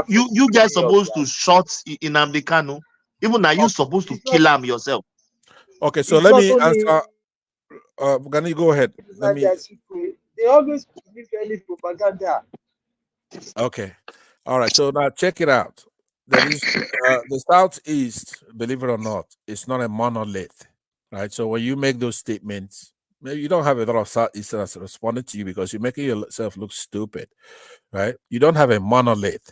you guys supposed to shot Nnamdi Kanu. Even now, you supposed to kill him yourself. Okay, so let me answer. Can you go ahead? Let me. They always believe any propaganda. Okay. All right. So now check it out. There is the Southeast, believe it or not, it's not a monolith, right? So when you make those statements, maybe you don't have a lot of Southeasterners responding to you because you're making yourself look stupid, right? You don't have a monolith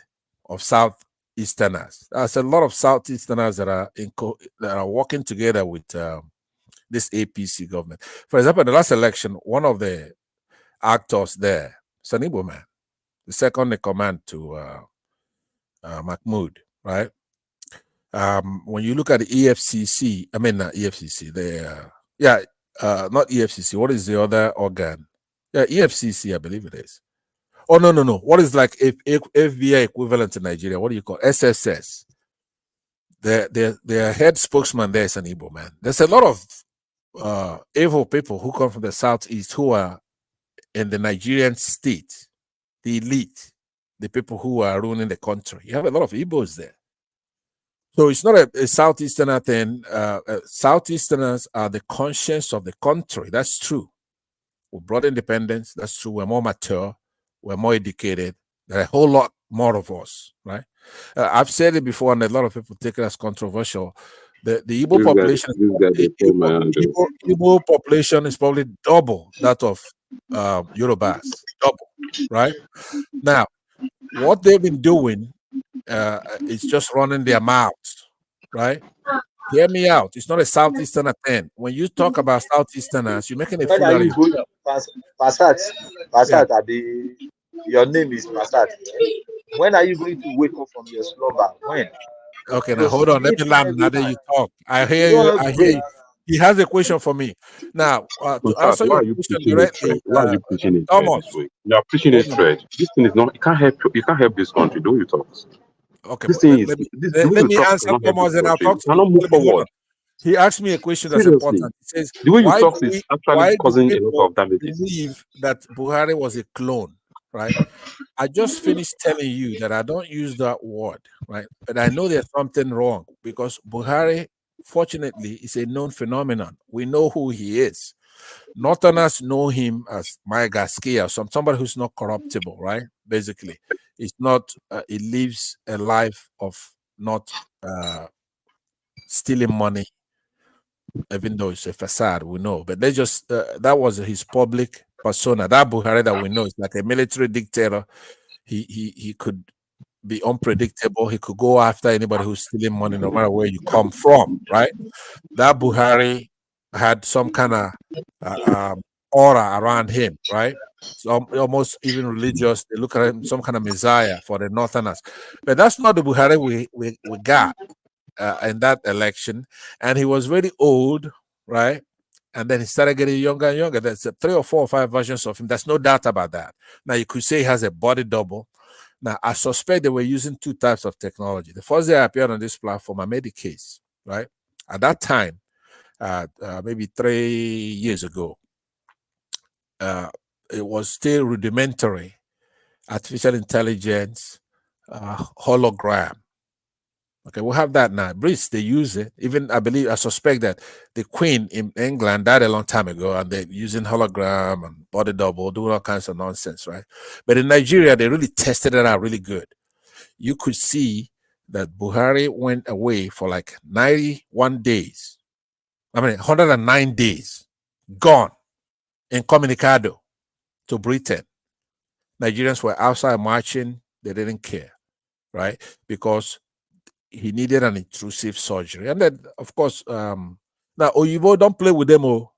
of Southeasterners. There's a lot of Southeasterners that are working together with this APC government. For example, the last election, one of the actors there, Sanibo man, the second in command to Mahmoud, right? When you look at the EFCC, I mean not EFCC, not EFCC. What is the other organ? Yeah, EFCC, I believe it is. Oh no. What is like FBI equivalent in Nigeria? What do you call SSS? Their head spokesman there is an Igbo man. There's a lot of evil people who come from the southeast who are in the Nigerian state, the elite, the people who are ruling the country. You have a lot of Igbos there. So it's not a Southeasterner thing. Southeasterners are the conscience of the country. That's true. We brought independence. That's true. We're more mature. We're more educated. There are a whole lot more of us, right? I've said it before, and a lot of people take it as controversial. The Igbo population, Igbo population is probably double that of Yorubas, double, right? Now, what they've been doing is just running their mouths, right? Hear me out. It's not a Southeasterner thing. When you talk about Southeasterners, you're making a fool out of yourself. Passat, your name is Passat. When are you going to wake up from your slumber? When? Okay, now hold on. Let me land. Now that you talk, I hear you. I hear you. He has a question for me. Now, to answer your question directly, why are you preaching it this way? You are preaching it straight. This thing is not. You can't help this country. Do you talk? Okay, this thing let me answer Thomas, and I'll talk to you. Cannot move forward. He asked me a question that's important. He says, the way you talk is actually causing a lot of damage. Believe that Buhari was a clone, right? I just finished telling you that I don't use that word, right? But I know there's something wrong because Buhari, fortunately, is a known phenomenon. We know who he is. Northerners know him as Maigaskia, somebody who's not corruptible, right? Basically, it's not. He lives a life of not stealing money, even though it's a facade, we know. But they just that was his public persona. That Buhari that we know is like a military dictator. He could be unpredictable. He could go after anybody who's stealing money, no matter where you come from, right? That Buhari had some kind of aura around him, right? So almost even religious. They look at him some kind of messiah for the Northerners, but that's not the Buhari we got in that election. And he was very old, right? And then he started getting younger and younger. There's 3 or 4 or 5 versions of him. There's no doubt about that. Now you could say he has a body double. Now I suspect they were using 2 types of technology. The first day I appeared on this platform, I made the case, right? At that time, maybe 3 years ago, it was still rudimentary, artificial intelligence, hologram. Okay, we'll have that now. Brits, they use it. Even I suspect that the Queen in England died a long time ago, and they're using hologram and body double, doing all kinds of nonsense, right? But in Nigeria, they really tested it out really good. You could see that Buhari went away for like 91 days. 109 days, gone, incommunicado to Britain. Nigerians were outside marching. They didn't care, right? Because he needed an intrusive surgery. And then, of course, now Oyibo, don't play with them.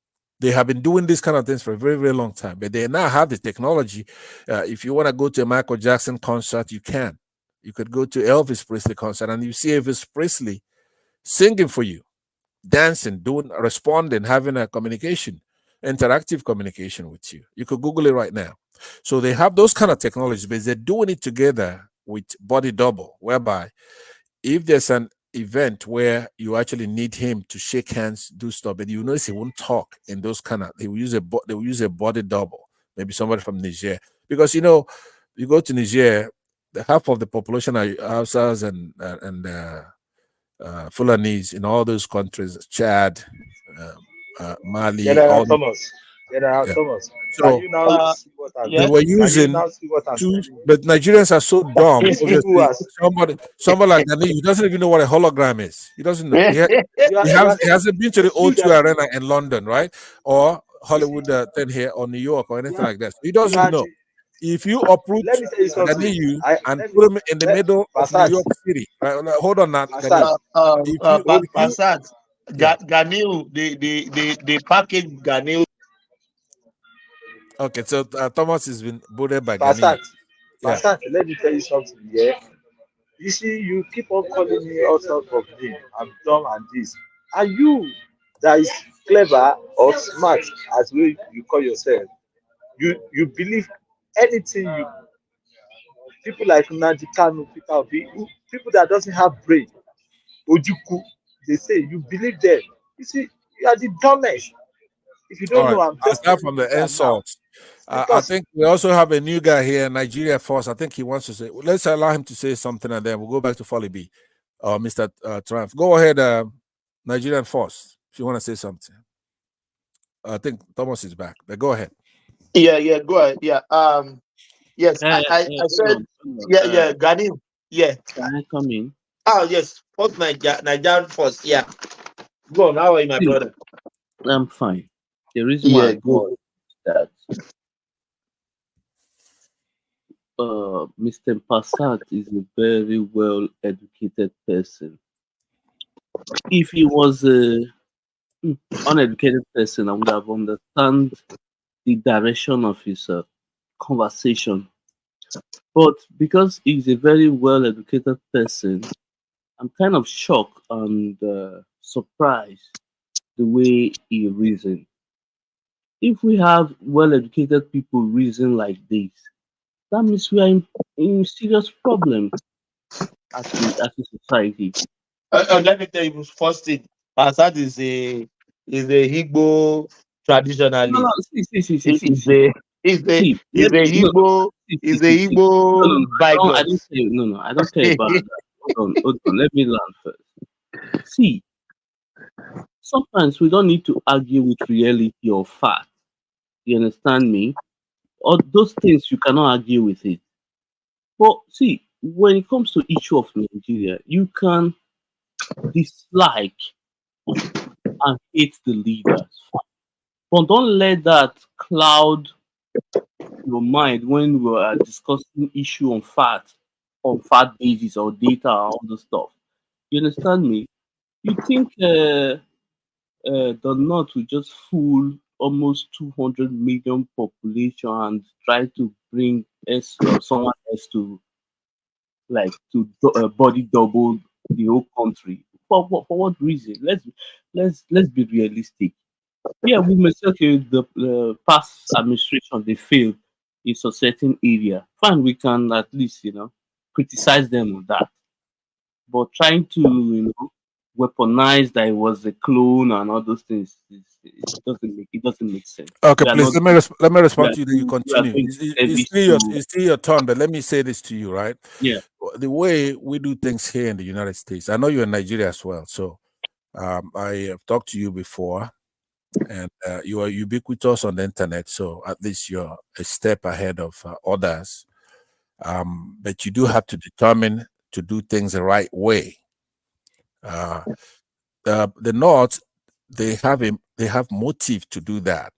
They have been doing these kind of things for a very, very long time. But they now have the technology. If you want to go to a Michael Jackson concert, you can. You could go to Elvis Presley concert and you see Elvis Presley singing for you, dancing, responding, having a interactive communication with you. You could Google it right now. So they have those kind of technologies, but they're doing it together with body double, whereby if there's an event where you actually need him to shake hands, do stuff, but you notice he won't talk in those kind of, they will use a body double, maybe somebody from Niger. Because, you go to Niger, the half of the population are Hausas and Fulanese in all those countries, Chad, Mali, General all Thomas. General yeah. Thomas. Can So you now see what I'm they were Can you using now see what I'm two, telling you? but Nigerians are so dumb. These people Obviously, are somebody like Ghani, he doesn't even know what a hologram is. He doesn't know. He hasn't been to the you O2 guys, Arena in London, right? Or Hollywood thing here, or New York, or anything like that. He doesn't know. If you uproot let me tell you something. Ganiyu and Let put him in the let middle of New Passat. York City, right? Hold on, now, Passat. Ganiyu. If you, Passat, yeah. Ganil, the package Ganil. Okay, so Thomas has been bullied by Ganiyu. Passat. Yeah. Passat, let me tell you something. Yeah. You see, you keep on calling me all sorts of names. I'm dumb and this. Are you that is clever or smart as well you call yourself? You believe anything you people like Nnamdi Kanu, Peter Obi, people that doesn't have brain, Ojuku, they say you believe them. You see, you are the dumbest. If you All don't right. know, I'm just Aside telling from you the that now. insults, I Because think we also have a new guy here, Nigeria Force. I think he wants to say. Let's allow him to say something, and then we'll go back to Folly B. Mr. Triumph. Go ahead, Nigerian Force, if you want to say something. I think Thomas is back, but go ahead. Yeah, go ahead. Yeah. Yes, I said, Ganil. Yeah. Can I come in? Oh, yes. First Nigerian first. Yeah. Go on. How are you, my brother? I'm fine. The reason why Yeah, I called good. that Mr. Passat is a very well educated person. If he was a uneducated person, I would have understand the direction of his conversation. But because he's a very well educated person, I'm kind of shocked and surprised the way he reasoned. If we have well educated people reason like this, that means we are in serious problem as a society. Let me tell you first thing. Passat is a Igbo traditionalist. See, He's a Igbo I don't bygone. care. No, I don't care about that. Hold on. Let me learn first. See, sometimes we don't need to argue with reality or fact. You understand me? Or those things you cannot argue with it. But see, when it comes to issue of Nigeria, you can dislike and hate the leaders, but don't let that cloud your mind when we are discussing issue on fact basis or data and all the stuff. You understand me? You think the North will just fool almost 200 million population and try to bring someone else to body double the whole country? For what reason? Let's be realistic. Yeah, we may say okay, the past administration they failed in a certain area. Fine, we can at least criticize them on that. But trying to weaponize that it was a clone and all those things, it doesn't make sense. Okay, We are please not let me we respond are to you. Then you we are continue. doing It's service still your to it's still your turn, but let me say this to you, right? yeah. The way we do things here in the United States, I know you're in Nigeria as well, so I have talked to you before, and you are ubiquitous on the internet, so at least you're a step ahead of others. But you do have to determine to do things the right way. The North, they have motive to do that,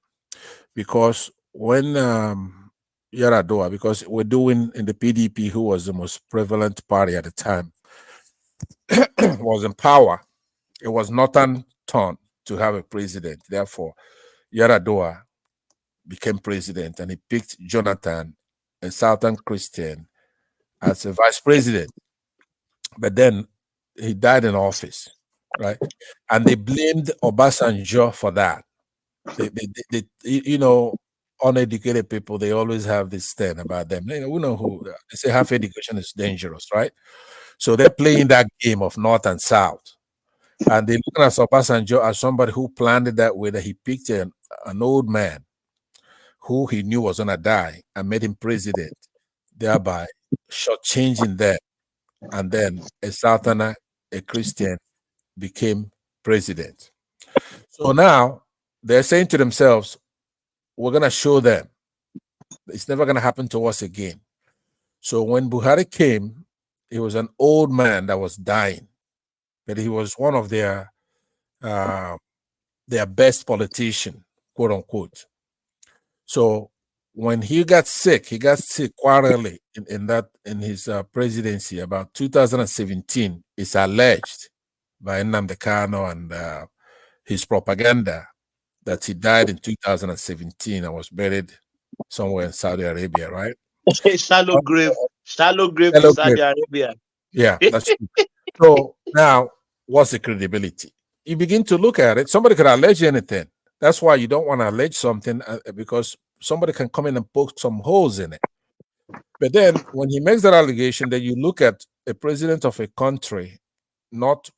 because when Yaradua, because we're doing in the PDP, who was the most prevalent party at the time, was in power, it was Northern turn to have a president. Therefore, Yaradua became president, and he picked Jonathan, a Southern Christian, as a vice president. But then he died in office, right? And they blamed Obasanjo for that. They uneducated people, they always have this stand about them. We know who they say half education is dangerous, right? So they're playing that game of North and South. And they look at Obasanjo as somebody who planned it that way, that he picked an old man who he knew was gonna die and made him president, thereby shortchanging them. And then a Southerner, a Christian, became president. So now they're saying to themselves, we're going to show them. It's never going to happen to us again. So when Buhari came, he was an old man that was dying, but he was one of their best politician, quote unquote. So when he got sick quite early in his presidency, about 2017. It's alleged by Nnamdi Kanu and his propaganda that he died in 2017 and was buried somewhere in Saudi Arabia, right? Shallow grave in Saudi Arabia. Yeah, that's true. So now, what's the credibility? You begin to look at it. Somebody could allege anything. That's why you don't want to allege something because somebody can come in and poke some holes in it. But then when he makes that allegation, then you look at a president of a country not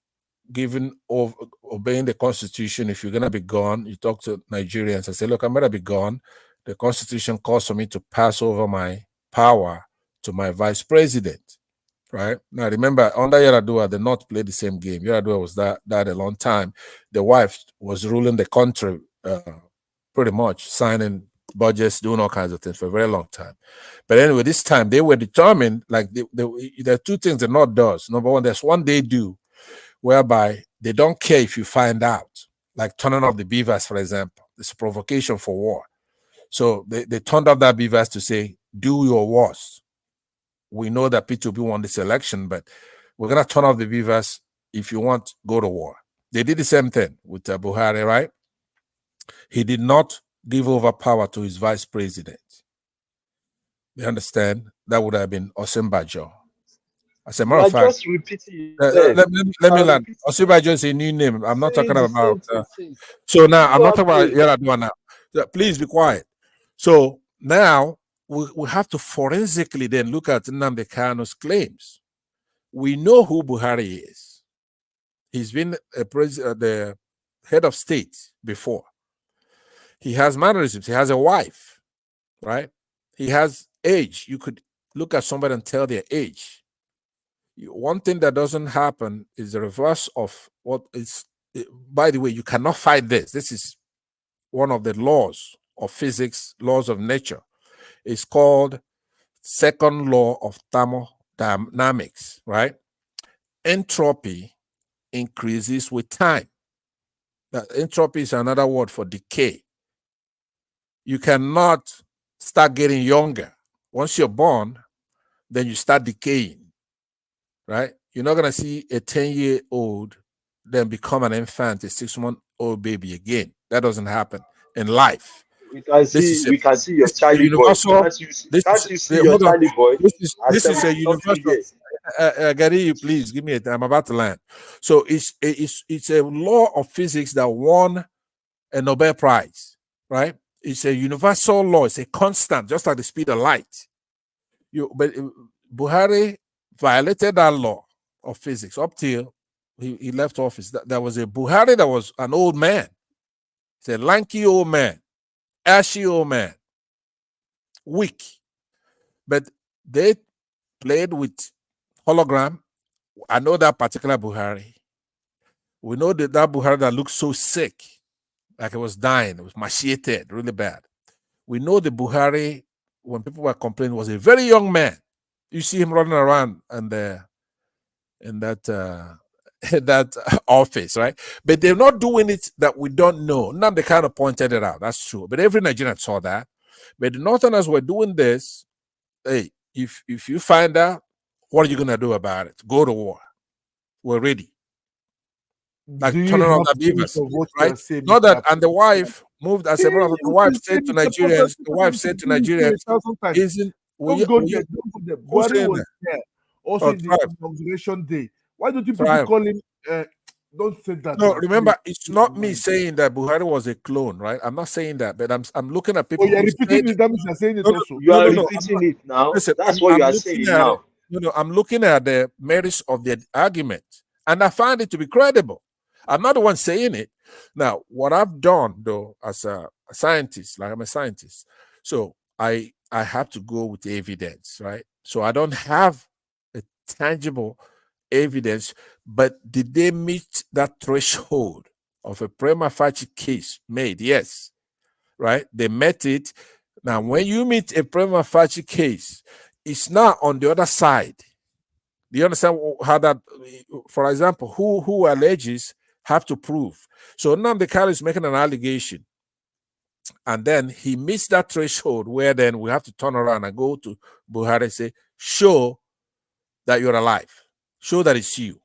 obeying the constitution. If you're going to be gone, you talk to Nigerians and say, look, I'm going to be gone. The constitution calls for me to pass over my power to my vice president. Right now, remember, under Yar'Adua, the North played the same game. Yar'Adua was died a long time. The wife was ruling the country pretty much, signing budgets, doing all kinds of things for a very long time. But anyway, this time they were determined. Like there are two things the North does. Number one, there's one they do whereby they don't care if you find out, like turning off the beavers, for example. It's a provocation for war. So they turned off that beavers to say, do your worst. We know that P2P won this election, but we're going to turn off the beavers. If you want, go to war. They did the same thing with Buhari, right? He did not give over power to his vice president. You understand? That would have been Osinbajo. As a matter of fact, just repeating. let me land. Osinbajo is a new name. I'm not talking about. So now, I'm not talking about Yar'Adua now. Please be quiet. So now, we have to forensically then look at Nnamdi Kanu's claims. We know who Buhari is. He's been the head of state before. He has mannerisms. He has a wife, right? He has age. You could look at somebody and tell their age. One thing that doesn't happen is the reverse of what is. By the way, you cannot fight this. This is one of the laws of physics, laws of nature. It's called second law of thermodynamics, right? Entropy increases with time. That entropy is another word for decay. You cannot start getting younger. Once you're born, then you start decaying, right? You're not going to see a 10-year-old then become an infant, a 6-month-old baby again. That doesn't happen in life. We can see your Charlie boy. Can't you see your Charlie boy? This is a universal. Gary, please give me a time. I'm about to land. So it's a law of physics that won a Nobel Prize, right? It's a universal law. It's a constant, just like the speed of light. But Buhari violated that law of physics up till he left office. There was a Buhari that was an old man. It's a lanky old man. Ashy old man, weak, but they played with hologram. I know that particular Buhari. We know that Buhari that looked so sick, like it was dying, it was machiated really bad. We know the Buhari, when people were complaining, was a very young man. You see him running around in that office, right? But they're not doing it that we don't know. Now they kind of pointed it out. That's true. But every Nigerian saw that. But the Northerners were doing this. Hey, if you find out, what are you gonna do about it? Go to war. We're ready. Like turning on the beavers, right? Not that, and the wife moved as a brother. The wife said to Nigerians, isn't don't go there. Buhari was there. Also in the inauguration day. Why don't you people call him? Don't say that. No, remember, it's not me saying that Buhari was a clone, right? I'm not saying that, but I'm looking at people. Oh, you're repeating it. That means you're saying it also. You are repeating it now. Listen, that's what you are saying now. I'm looking at the merits of the argument, and I find it to be credible. I'm not the one saying it. Now, what I've done, though, as a scientist, like I'm a scientist, so I have to go with the evidence, right? So I don't have a tangible evidence, but did they meet that threshold of a prima facie case made. Yes, right? They met it. Now, when you meet a prima facie case, it's not on the other side. Do you understand how that, for example, who alleges have to prove? So Nnamdi Kanu is making an allegation, and then he meets that threshold where then we have to turn around and go to Buhari and say, show that you're alive. Show that it's you.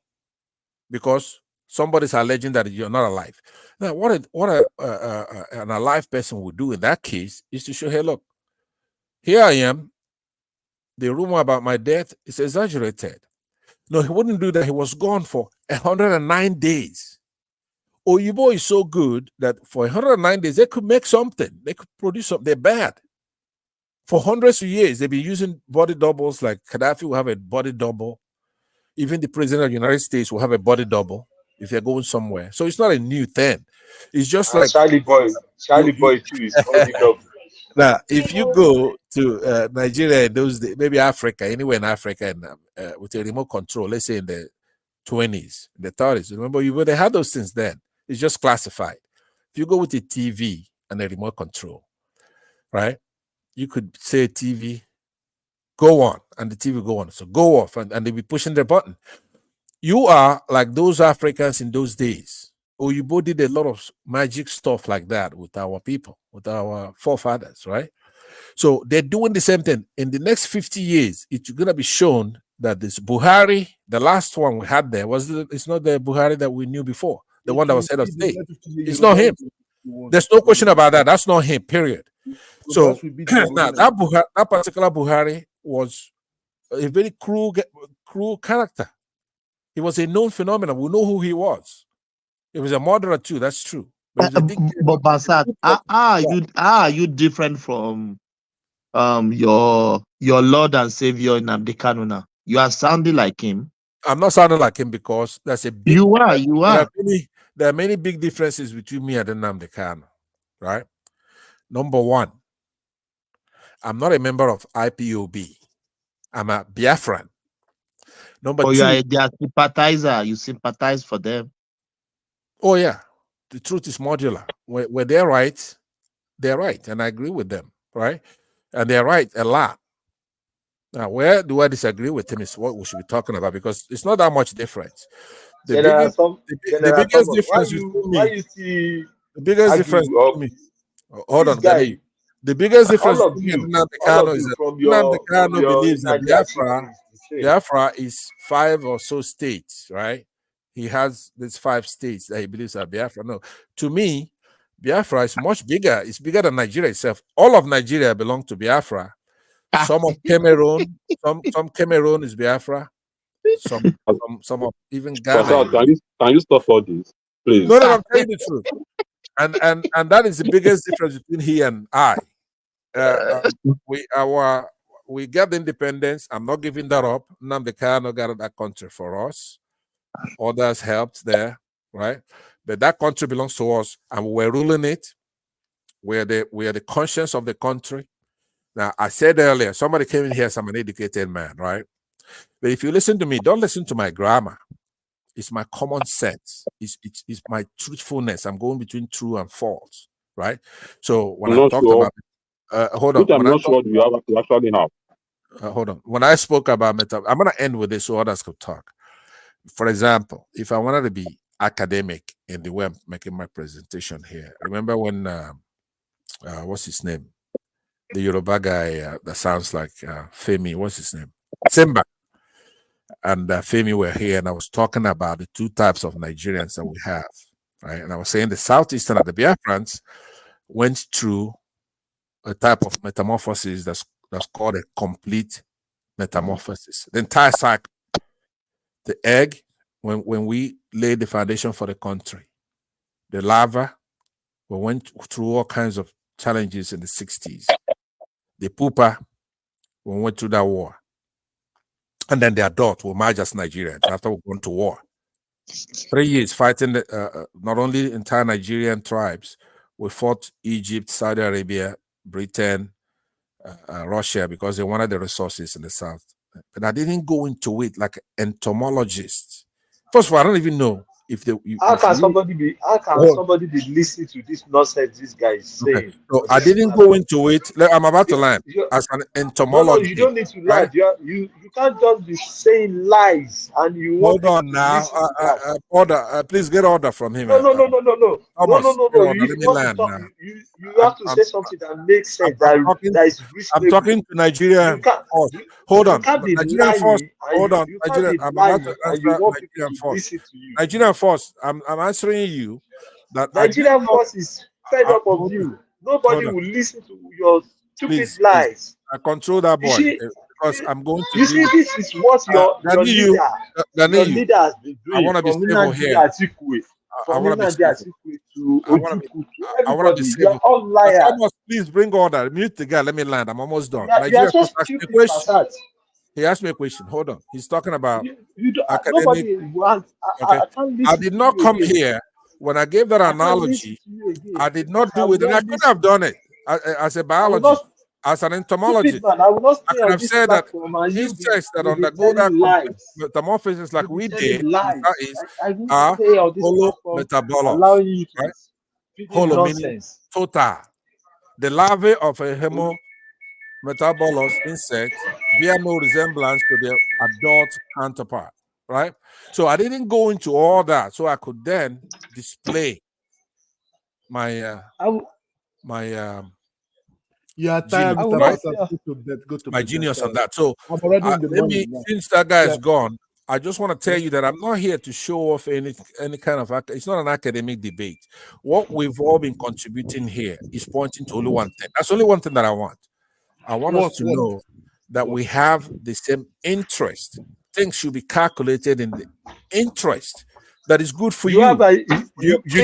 Because somebody's alleging that you're not alive. Now, what an alive person would do in that case is to show, hey, look, here I am. The rumor about my death is exaggerated. No, he wouldn't do that. He was gone for 109 days. Oyibo is so good that for 109 days, they could make something. They could produce something. They're bad. For hundreds of years, they've been using body doubles, like Gaddafi will have a body double. Even the president of the United States will have a body double if they're going somewhere. So it's not a new thing. It's just like Charlie Boy too is body double. Now, if you go to Nigeria in those days, maybe Africa, anywhere in Africa, and with a remote control, let's say in the 20s, the 30s, remember, they had those things then. It's just classified. If you go with a TV and a remote control, right, you could say TV, go on, and the TV go on. So go off, and they'll be pushing the button. You are like those Africans in those days. Oyibo did a lot of magic stuff like that with our people, with our forefathers, right? So they're doing the same thing. In the next 50 years, it's going to be shown that this Buhari, the last one we had there, it's not the Buhari that we knew before, the one that was head of state. It's not him. There's no question about that. That's not him, period. So now that particular Buhari was a very cruel character. He was a known phenomenon. We know who he was. He was a murderer too. That's true. But Basat, are you different from your Lord and Savior Nnamdi Kanu now? You are sounding like him. I'm not sounding like him because there's a big. You are. There are many big differences between me and Nnamdi Kanu, right? Number one, I'm not a member of IPOB. I'm a Biafran. Number two, you are their sympathizer. You sympathize for them. Oh yeah, the truth is modular. Where they're right, and I agree with them, right? And they're right a lot. Now, where do I disagree with them is what we should be talking about, because it's not that much difference. The biggest difference between me. Hold on, Gary. The biggest difference between Nnamdi Kanu is that Nnamdi Kanu believes that Biafra is 5 or so states, right? He has these 5 states that he believes are Biafra. No, to me, Biafra is much bigger. It's bigger than Nigeria itself. All of Nigeria belongs to Biafra. Some of Cameroon, some Cameroon is Biafra. Some of even Ghana. Can you stop all this, please? No, I'm telling you the truth. And that is the biggest difference between he and I. We got the independence. I'm not giving that up. Nnamdi Kanu got that country for us. Others helped there, right? But that country belongs to us, and we're ruling it. We are the conscience of the country. Now, I said earlier, somebody came in here as I'm an educated man, right? But if you listen to me, don't listen to my grammar. It's my common sense. It's my truthfulness. I'm going between true and false, right? So when I talked about hold on. I'm not sure you actually have. Hold on. When I spoke about I'm going to end with this so others could talk. For example, if I wanted to be academic in the way I'm making my presentation here, remember when what's his name? The Yoruba guy that sounds like Femi. What's his name? Simba. And Femi were here, and I was talking about the 2 types of Nigerians that we have, right? And I was saying the Southeastern and the Biafrans went through a type of metamorphosis that's called a complete metamorphosis. The entire cycle. The egg, when we laid the foundation for the country. The larva, we went through all kinds of challenges in the 60s. The pupa, we went through that war. And then the adult will merge as Nigerians after we've gone to war. 3 years fighting not only the entire Nigerian tribes. We fought Egypt, Saudi Arabia, Britain, Russia, because they wanted the resources in the south. But I didn't go into it like an entomologist. First of all, I don't even know if they, you, How if can you somebody be listening to this nonsense this guy is okay, saying? so On I this didn't go into it. I'm about to You- land you- as an no, you entomologist, don't need to lie. right? You can't just be saying lies and you want Hold people on to now. listen to that. Order. Please get order from him. No. Thomas, get order. You Let me want to land talk. now. You have to say something that makes sense. That is I'm reasonable. talking to Nigeria You can't. Force. Hold You on. can't be Nigerian Force. lying, and Hold on. you can't Nigeria. be I'm about to lying, and you answer want people Nigerian to Force. listen to you. Nigerian Force. I'm answering you that I did Nigerian not. force is fed up of Hold you. Nobody on. will listen to your stupid Please. lies. I control that You boy see, because I'm going to you deal see, with this is what your Ganiyu. leader has been I doing want to be from civil Nnamdi here. Azikwe, I want to be civil. to I want to be. Ojukwu, to I want to be everybody. You are civil. all liars. Thomas, please bring order. Mute the guy. Let me land. I'm almost done. You are Nigeria so Force asked me a stupid, question. Passat. He asked me a question. Hold on. He's talking about You don't, academic. nobody wants. Okay. I can't I listen did to not you come again. here when I gave that I can't listen analogy. to you again I did because not I do will it, and I not could listen. have done it as a I will biologist, not. as an Stupid entomologist. man, I will not I stay could on have this said that platform and insects that you'll be undergo that telling lies. metamorphosis like You'll be we did telling in lies. Far East I won't are stay on this platform holometabolos, allowing you to right? be feeding Holo meaning nonsense. total. The larvae of a metabolous insect bear no resemblance to their adult counterpart, right? So I didn't go into all that, so I could then display my Yeah, tired, genius, Mr. right? Pastor. Go to My bed. genius on Sorry. that. So I'm already in the let me, morning now. since that guy is Yeah. gone, I just want to tell you that I'm not here to show off any kind of it's not an academic debate. What we've all been contributing here is pointing to only one thing. That's only one thing that I want. I want us to know that we have the same interest. Things should be calculated in the interest that is good for you. You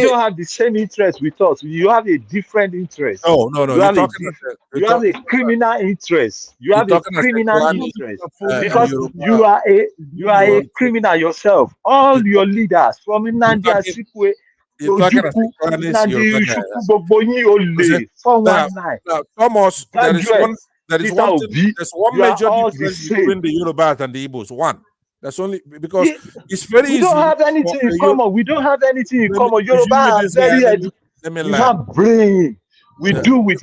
don't have the same interest with us. You have a different interest. No. You have a criminal interest. You have a criminal interest because you are a criminal yourself. All your leaders from Nnamdi Azikwe to Ojukwu, Nnamdi Ojukwu, Gbogbo Ole, 419. Now, Thomas, there is one thing, there's one you are major all the difference same. between the Yorubas and the Igbos. One. That's only because it's very easy. We don't have anything in common. We don't have anything in common. Yoruba are very educated. We have brain. We deal with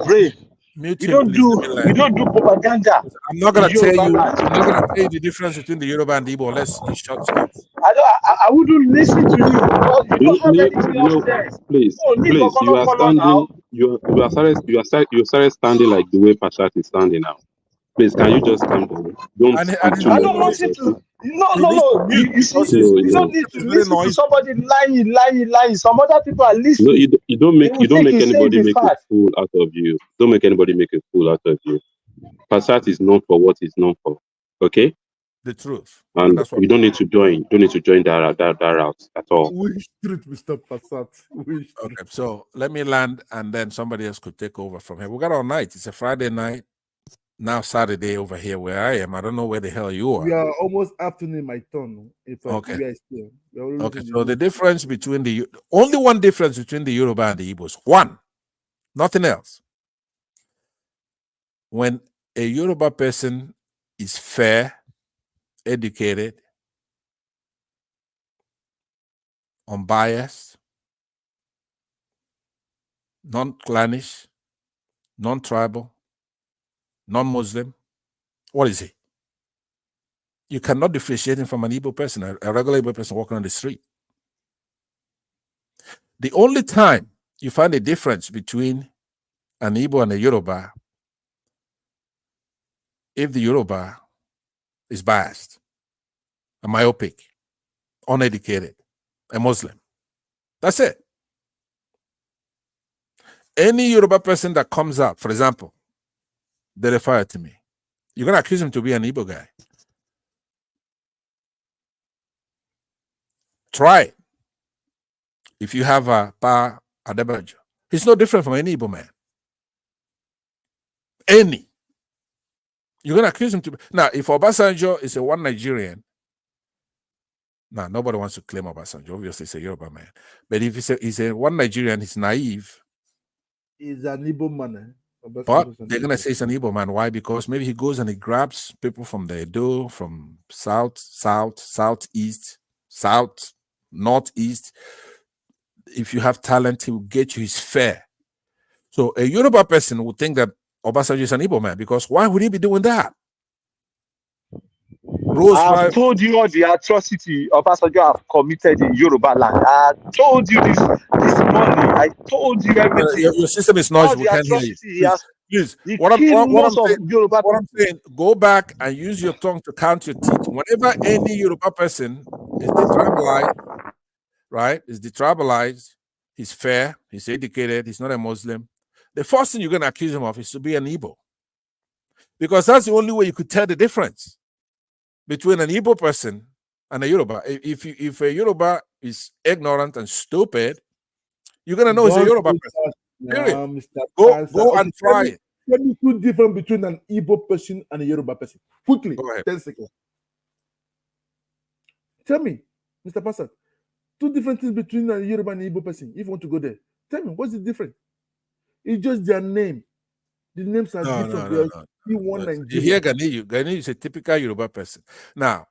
brain. We don't do propaganda. I'm not gonna tell you. I'm not gonna tell you the difference between the Yoruba and the Igbo unless you shut up. I wouldn't listen to you because you don't have anything upstairs. Please, you are standing. You started standing like the way Pashat is standing now. Please, can you just calm down? Don't speak too I much. don't want you to. No. You see, you don't need to listen to somebody lying. Some other people are listening. No, you don't make anybody make a fool out of you. Don't make anybody make a fool out of you. Pashat is known for what he's known for. Okay? The truth. And we don't need to join. Don't need to join that route at all. Which truth, Mr. Passat? Okay, so let me land and then somebody else could take over from here. We got all night. It's a Friday night. Now Saturday over here where I am. I don't know where the hell you are. We are almost afternoon my turn. Okay. Okay, so the difference between only one difference between the Yoruba and the Igbos. One. Nothing else. When a Yoruba person is fair, educated, unbiased, non-clannish, non-tribal, non-Muslim, what is he? You cannot differentiate him from an Igbo person, a regular Igbo person walking on the street. The only time you find a difference between an Igbo and a Yoruba, if the Yoruba is biased, a myopic, uneducated, a Muslim. That's it. Any Yoruba person that comes up, for example, they refer to me, you're going to accuse him to be an Igbo guy. Try it. If you have a Pa Adebayo, he's no different from any Igbo man. Any. You're going to accuse him to be. Now, if Obasanjo is a one Nigerian, now nobody wants to claim Obasanjo. Obviously, he's a Yoruba man. But if he's a one Nigerian, he's naive. He's an Igbo man. But they're going to say it's an Igbo man. Why? Because maybe he goes and he grabs people from the Edo, from south, southeast, south, Northeast. If you have talent, he will get you his fare. So a Yoruba person would think that Obasanjo is an Igbo man, because why would he be doing that? I've told you all the atrocity Obasanjo have committed in Yoruba land. I told you this morning. I told you everything. Your system is noisy. We can't hear you. Please. What I'm saying, go back and use your tongue to count your teeth. Whenever any Yoruba person is detribalized, right? Is detribalized, he's fair, he's educated, he's not a Muslim. The first thing you're going to accuse him of is to be an Igbo. Because that's the only way you could tell the difference between an Igbo person and a Yoruba. If a Yoruba is ignorant and stupid, you're going to know it's a Yoruba person. Period. Go and try it. Tell me two difference between an Igbo person and a Yoruba person. Quickly, 10 seconds. Tell me, Mr. Pastor, two different things between a Yoruba and an Igbo person. If you want to go there, tell me, what's the difference? It's just their name. The names are different. No. You hear Ganiyu is a typical Yoruba person. Now,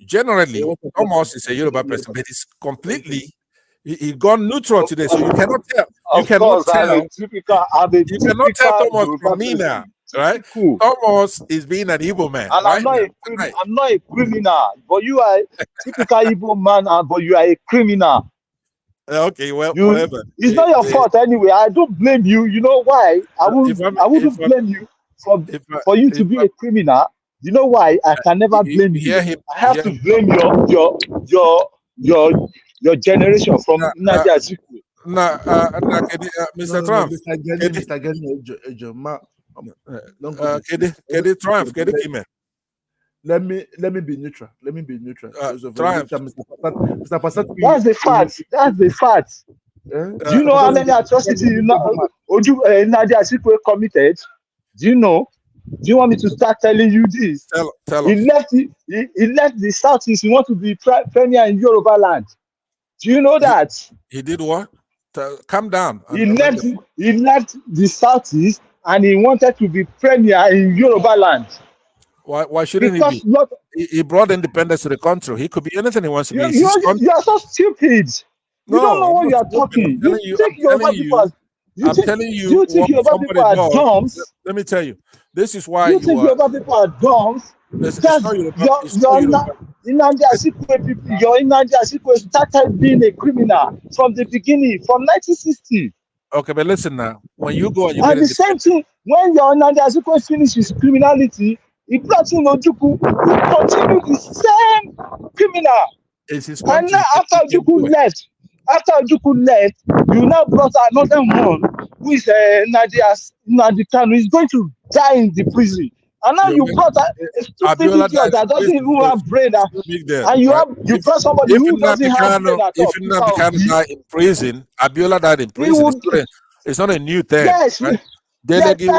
generally, Thomas is a Yoruba person, but it's completely he gone neutral today, so you cannot tell. You cannot tell Thomas from me now, right? Thomas is being an Igbo man, and right? I'm not a criminal, but you are a typical Igbo man, but you are a criminal. Okay, well, whatever. It's not your fault anyway. I don't blame you. You know why? I wouldn't blame you for you to be a criminal. You know why? I can never blame you. I have to blame your generation from Nadia Zikwe. Mr. Trump. Let me be neutral. Triumph. Mr. Passat, that's the fact. That's the fact. Do you know how many atrocities Nadia Zikwe committed? Do you know? Do you want me to start telling you this? Tell he us. He left the Southeast. He wants to be premier in Yoruba land. Do you know that? He did what? Calm down. He left the Southeast and he wanted to be premier in Yoruba land. Why shouldn't he be? He brought independence to the country. He could be anything he wants to be. You are so stupid. You don't know what you are talking. You think Yoruba people are dumb? Let me tell you. This is why you think Yoruba people are dumb. Your India Zikwe started being a criminal from the beginning, from 1960. Okay, but listen now. When you go and you get the same thing, when your India Zikwe finishes criminality, he brought in Ojukwu, he continued the same criminal. And now after Ojukwu left, you now brought another one who is Nnamdi Kanu. He's going to die in the prison. And now you brought a stupid idiot that doesn't even have brain. And you brought somebody who doesn't have brain at all. If Nnamdi Kanu died in prison, Abiola died in prison. It's not a new thing. Yes. Right? You keep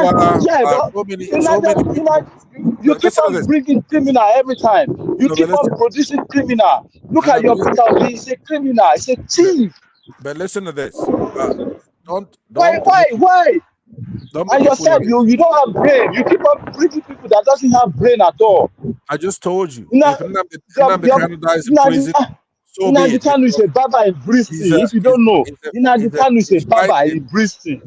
on bringing criminal every time. You keep on producing criminal. Look at your Peter. He's a criminal. He's a thief. But listen to this. Why? And yourself, you don't have brain. You keep on bringing people that doesn't have brain at all. I just told you. If Nnamdi Kanu dies in prison, so be it. Nnamdi Kanu is a baba in Bristol. If you don't know, Nnamdi Kanu is a baba in Bristol.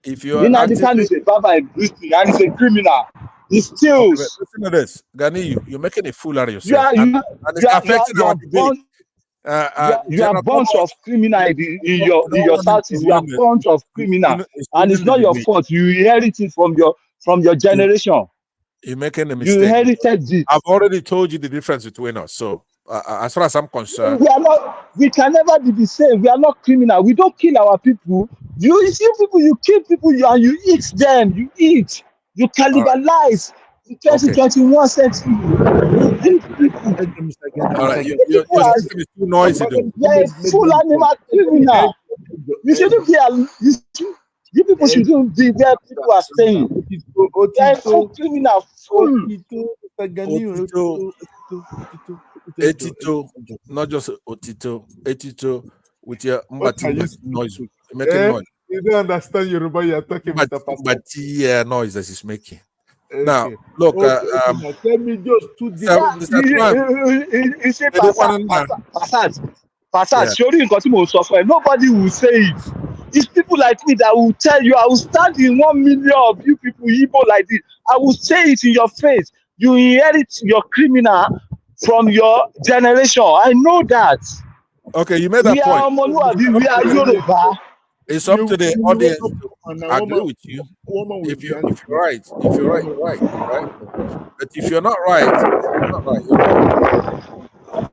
Nnamdi Kanu is a baba in Bristol and he's a criminal. He steals. Okay, listen to this, Ganiyu. You're making a fool out of yourself. And it's affecting our debate. You are a bunch of criminals in your Southeast. You are a bunch of criminals, and it's not your fault. You inherit it from your generation. You're making a mistake. You inherited it. I've already told you the difference between us. So, as far as I'm concerned, we can never be the same. We are not criminal. We don't kill our people. You kill people, and you eat them. You cannibalize. In 2021 century, you eat people. All right, your system is too noisy, though. You're a full animal criminal. You shouldn't be. You people shouldn't be where people are staying. You're a full criminal. Full. Etito, not just Otito. Etito with your noise. Making noise. You don't understand Yoruba. You're talking about but yeah, noise that is making. Now, Okay. look, Okay, now tell me just two different. Iṣẹ́ Passat, surely in continue suffer. Nobody will say it. It's people like me that will tell you. I will stand in 1 million of you people, Igbo like this. I will say it in your face. You inherit your criminal from your generation. I know that. Okay, you made We that point. are Omoluabi, we are Yoruba. It's up to the audience to agree with you. If you're right, you're right, right? But if you're not right, you're not right. You're wrong.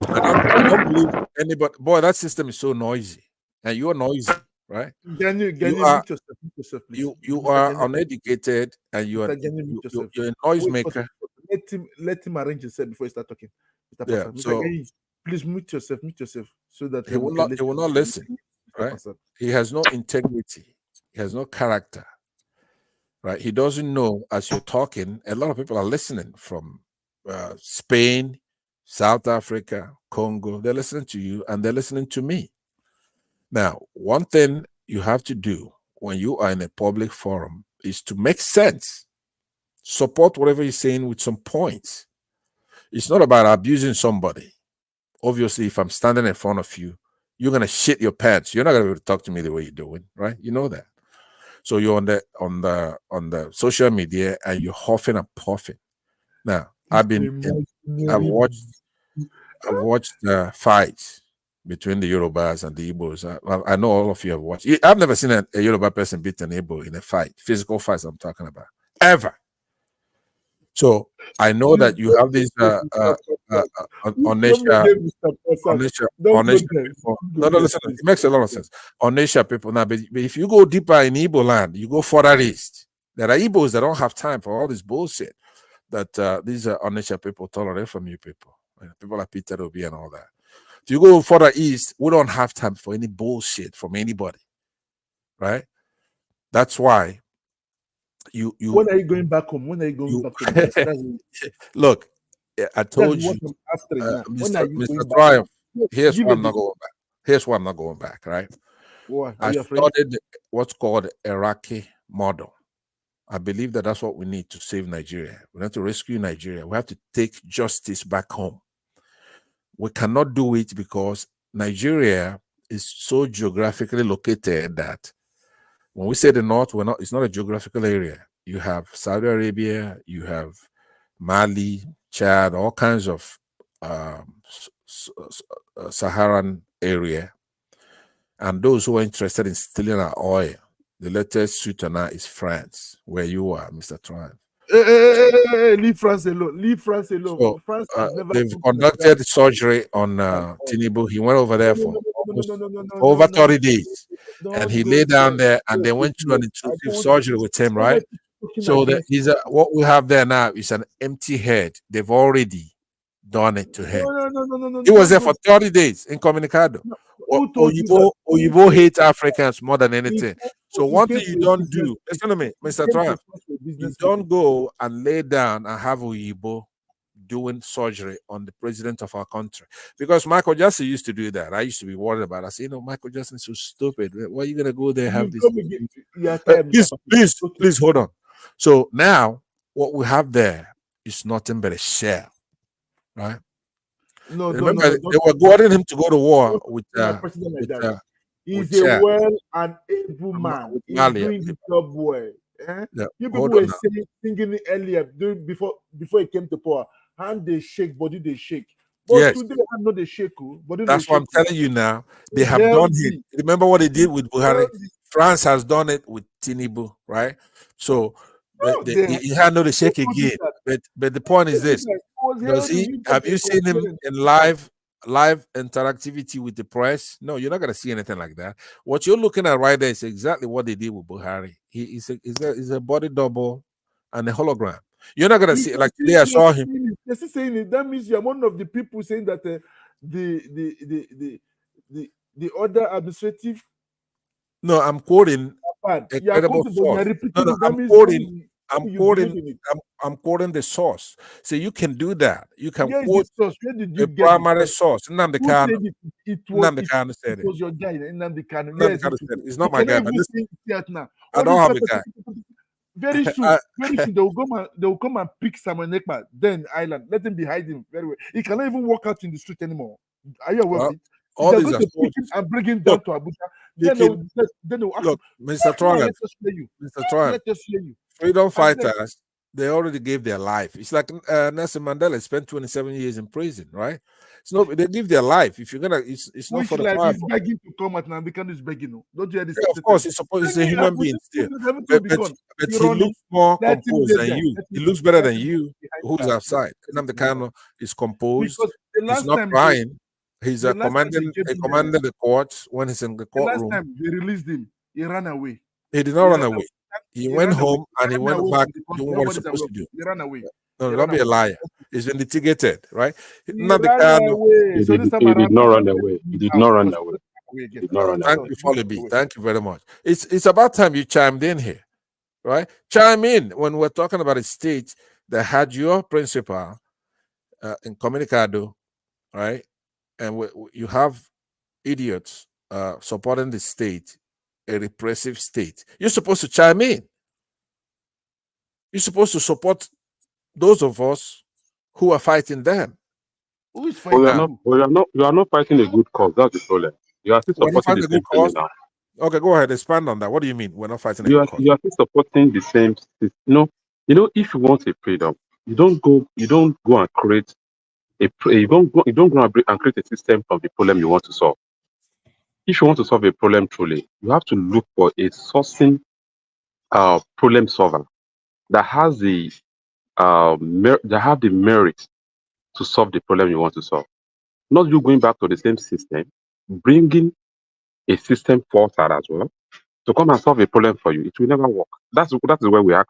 I don't believe anybody. Boy, that system is so noisy, and you're noisy, right? Mute yourself, please. You are uneducated, and you're a noisemaker. Let him arrange himself before you start talking. Yeah, so please mute yourself, so that he will not listen, right? He has no integrity. He has no character, right? He doesn't know as you're talking. A lot of people are listening from Spain, South Africa, Congo. They're listening to you, and they're listening to me. Now, one thing you have to do when you are in a public forum is to make sense. Support whatever you're saying with some points. It's not about abusing somebody. Obviously, if I'm standing in front of you, you're gonna shit your pants. You're not gonna be able to talk to me the way you're doing, right? You know that. So you're on the social media and you're huffing and puffing. Now, I've watched the fights between the Yorubas and the Igbos. I know all of you have watched. I've never seen a Yoruba person beat an Igbo in a fight, physical fights I'm talking about, ever. So I know that you have these Onisha people. No, listen, it makes a lot of sense. Onisha people now, but if you go deeper in Igbo land, you go further east. There are Igbos that don't have time for all this bullshit that these are Onisha people tolerate from you people. People like Peter Obi and all that. If you go further east, we don't have time for any bullshit from anybody, right? That's why you. When are you going back home? When are you going back home? Look, I told you, Mr. Triumph. Here's why I'm not going back. Here's why I'm not going back, right? Why? I studied what's called Iraqi model. I believe that that's what we need to save Nigeria. We have to rescue Nigeria. We have to take justice back home. We cannot do it because Nigeria is so geographically located that when we say the North, it's not a geographical area. You have Saudi Arabia, you have Mali, Chad, all kinds of Saharan area. And those who are interested in stealing our oil, the latest suitor now is France, where you are, Mr. Triumph. Leave France alone. Leave France alone. So, France they've conducted surgery on Tinubu. He went over there for over 30 days. And he lay down there and they went through an intrusive surgery with him, right? So what we have there now is an empty head. They've already done it to him. He was there for 30 days incommunicado. Oyibo hate Africans more than anything. So one thing you don't do, listen to me, Mr. Triumph, you don't go and lay down and have Oyibo doing surgery on the president of our country. Because Michael Jackson used to do that. I used to be worried about it. I said, Michael Jackson's so stupid. Why are you going to go there and have this? Please hold on. So now what we have there is nothing but a shell, right? Remember, they were ordering him to go to war with he's a well and able man. He's doing the job well. You people were singing earlier before he came to power. Hand they shake, body they shake. But today I'm not the shake. That's what I'm telling you now. They have done it. Remember what they did with Buhari? France has done it with Tinubu, right? So he had no the shake again. But the point is this: have you seen him in live interactivity with the press? No, you're not going to see anything like that. What you're looking at right there is exactly what they did with Buhari. He's a body double and a hologram. You're not going to see, like today I saw him. You're saying it. That means you're one of the people saying that the other administrative. No, I'm quoting incredible source. I'm quoting the source. So you can do that. You can quote the primary source. Nnamdi Kanu. Nnamdi Kanu said it. It was your guy, Nnamdi Kanu. Nnamdi Kanu said it. It's not my guy, but I don't have a guy. Very soon, very soon they will come and pick Samuel Nekma, then Island. Let him be hiding very well. He cannot even walk out in the street anymore. Are you aware of it? All They're these going are to pick him and bring him down to Abuja. Then they'll ask look, him, Mr. Troy, let us hear you. Mr. Troy, Let us hear you. freedom fighters, they already gave their life. It's like Nelson Mandela spent 27 years in prison, right? It's not, they give their life. If you're gonna, it's not Which for the life power. is begging to come at Nambikano is begging. No? Don't you hear this? Yeah, of course, he's a human being still. But he looks more composed than you. He looks better than you, who's outside. Nnamdi Kanu is composed. He's not crying. He's commanding the courts when he's in the courtroom. Last time they released him, he ran away. He did not run away. He went home and he went back doing what he's supposed to do. He ran away. No, don't be a liar. He's been litigated, right? He did not run away. He did not run away. He did not run away. Thank you, Folly B. Thank you very much. It's about time you chimed in here, right? Chime in when we're talking about a state that had your principal in Communicado, right? And you have idiots supporting the state, a repressive state. You're supposed to chime in. You're supposed to support those of us who are fighting them. Who is fighting? You are not fighting a good cause. That's the problem. You are still supporting the same thing now. Okay, go ahead. Expand on that. What do you mean? We're not fighting a You good are cause. you are still supporting the same. You know, if you want a freedom, you don't go and create you don't go and create a system from the problem you want to solve. If you want to solve a problem truly, you have to look for a sourcing problem solver that has the merit to solve the problem you want to solve. Not you going back to the same system, bringing a system forward as well to come and solve a problem for you. It will never work. That's where we're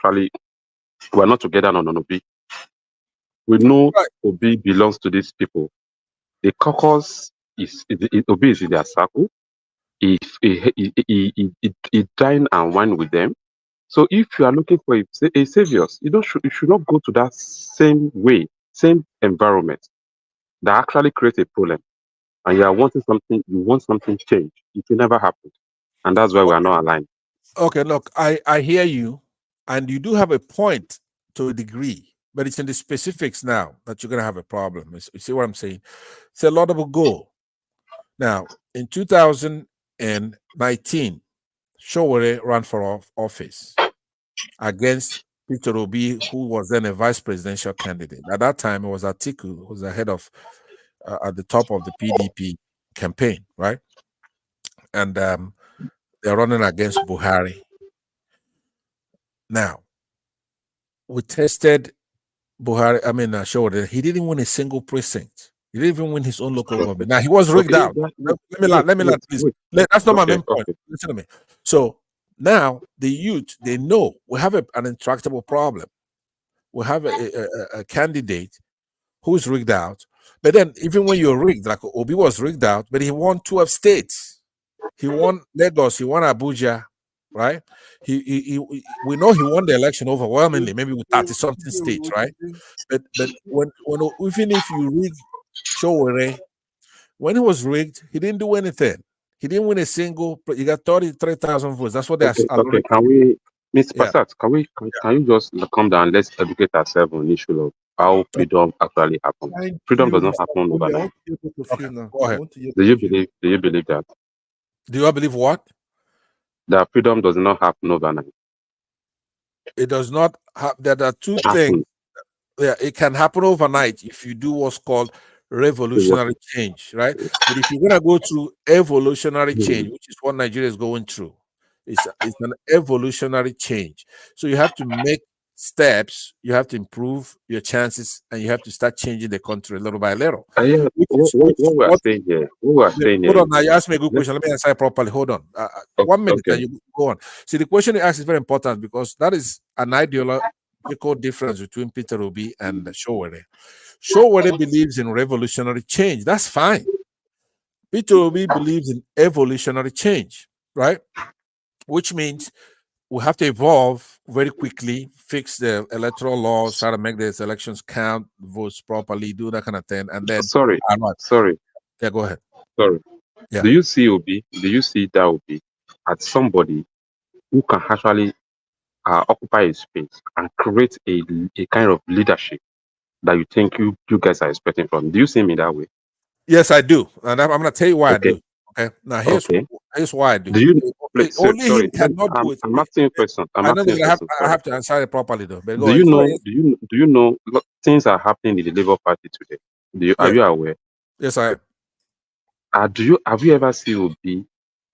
not together on Obi. We know Obi belongs to these people. The caucus Obi is in their circle. He dine and wine with them. So if you are looking for a savior, you should not go to that same way, same environment that actually creates a problem. And you want something changed. It will never happen. And that's why we are not aligned. Okay, look, I hear you, and you do have a point to a degree, but it's in the specifics now that you're going to have a problem. You see what I'm saying? It's a laudable goal. Now, in 2019, Showore ran for office against Peter Obi, who was then a vice presidential candidate. At that time, it was Atiku, who was the head of, at the top of the PDP campaign, right? And they're running against Buhari. Now, we tested Buhari, Showore. He didn't win a single precinct. He didn't even win his own local government. Now, he was rigged out. Let me land, please. That's not my main point. Listen to me. So now the youth, they know we have an intractable problem. We have a candidate who's rigged out. But then even when you're rigged, like Obi was rigged out, but he won 12 states. He won Lagos, he won Abuja, right? We know he won the election overwhelmingly, maybe with 30-something states, right? But when even if you rig Showore, when he was rigged, he didn't do anything. He didn't win a single. He got 33,000 votes. That's what they are. Okay, can we, Mr. Passat, can you just come down? Let's educate ourselves on the issue of how freedom actually happens. Freedom does not happen overnight. Okay, go ahead. Do you believe that? Do I believe what? That freedom does not happen overnight. It does not have. There are two things. Yeah, it can happen overnight if you do what's called revolutionary change, right? But if you're gonna go through evolutionary change, which is what Nigeria is going through, it's an evolutionary change. So you have to make steps, you have to improve your chances, and you have to start changing the country little by little. What we are saying here. Hold on, now you asked me a good question. Let me answer it properly. Hold on. 1 minute, and you go on. See, the question you asked is very important because that is an ideological difference between Peter Obi and Showore. Showore believes in revolutionary change. That's fine. Peter Obi believes in evolutionary change, right? Which means we have to evolve very quickly, fix the electoral laws, try to make the elections count, votes properly, do that kind of thing, and then sorry. Yeah, go ahead. Sorry. Yeah. Do you see Obi? Do you see that Obi as somebody who can actually occupy a space and create a kind of leadership that you think you guys are expecting from. Do you see me that way? Yes, I do, and I'm going to tell you why Okay. I do. Okay, now here's why I do. Do you? Only Sorry, him cannot do it. I'm asking you a question. I know, but I Sorry. have to answer it properly though. But go Do ahead. you know? Do you know? Things are happening in the Labour Party today. Are you aware? Yes, I am. Have you ever seen Obi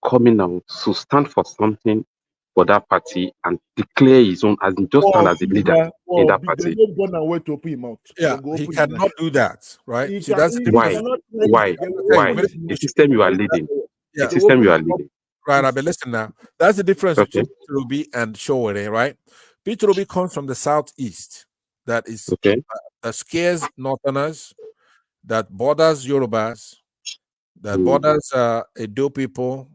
coming out to stand for something for that party and declare his own, as in just stand as a leader in that party? They don't go and to open him out. Yeah, he cannot do that, right? See, that's the Why? Why? The system you are leading. Yeah. The system you are leading. Right, but listen now. That's the difference Okay. between Peter Obi and Showore, right? Peter Obi comes from the southeast, that is that scares Northerners, that borders Yorubas, that borders Edo people,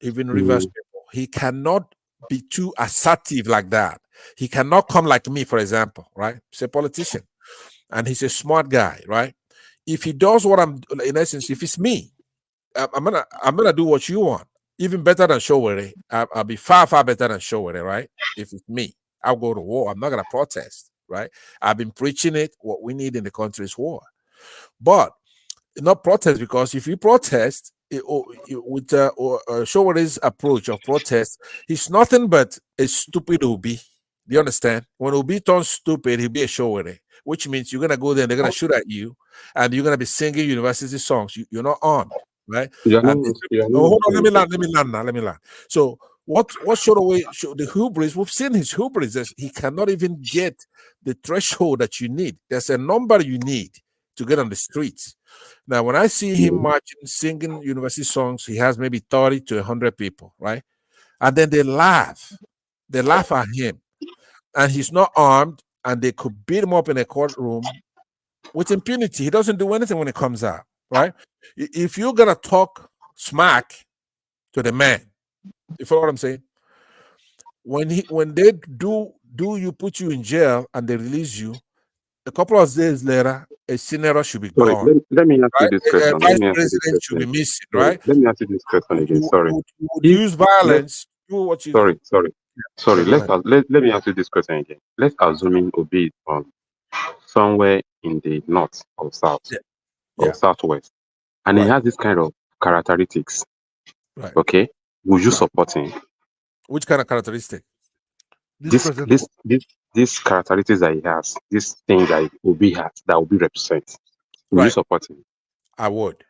even Rivers people. He cannot be too assertive like that. He cannot come like me, for example, right? He's a politician, and he's a smart guy, right? If he does what I'm, in essence, if it's me, I'm gonna do what you want, even better than Showere. I'll be far better than Showere, right? If it's me, I'll go to war. I'm not gonna protest, right? I've been preaching it. What we need in the country is war, but not protest, because if you protest with Showere's approach of protest, he's nothing but a stupid Obi. Do you understand? When Obi turns stupid, he'll be a Showere, which means you're gonna go there and they're gonna shoot at you, and you're gonna be singing university songs. You're not armed. Right? Hold on, let me land. So what Showore, the hubris, we've seen his hubris. He cannot even get the threshold that you need. There's a number you need to get on the streets. Now, when I see him marching, singing university songs, he has maybe 30 to 100 people, right? And then they laugh at him, and he's not armed, and they could beat him up in a courtroom with impunity. He doesn't do anything when he comes out. Right? If you're gonna talk smack to the man, you follow what I'm saying? When they do you put you in jail and they release you, a couple of days later, a senator should be gone. Let me ask you this question. A vice president should be missing, right? Let me ask you this question again. Sorry. Would use violence. Do what you Sorry. Let me ask you this question again. Let's assume Obi is from somewhere in the north or south. Or southwest, and he has this kind of characteristics. Right. Okay, would you support him? Which kind of characteristic? This characteristics that he has, this thing that Obi has, that Obi represents. Would you support him? I would.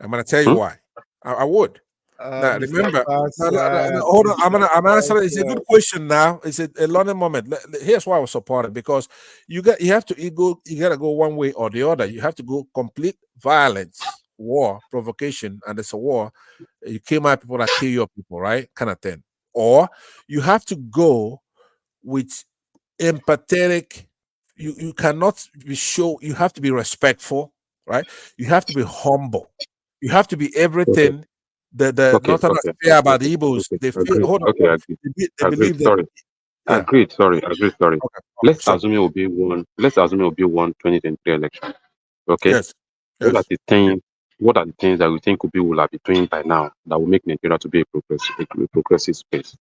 I'm gonna tell you why. I would. Now, remember, hold on. I'm gonna answer. It's a good question. Now it's a learning moment. Here's why I was supported, because you gotta go one way or the other. You have to go complete violence, war, provocation, and it's a war. You kill my people, I kill your people, right? Kind of thing. Or you have to go with empathetic. You cannot be you have to be respectful, right? You have to be humble. You have to be everything. The Northerners fear about the Igbos. They fear. Hold on. They believe that. Agreed. Sorry. Let's assume it will be one. Let's assume it will be one 2023 election. Okay. Yes. What are the things that we think Obi will be doing by now that will make Nigeria to be a progressive space?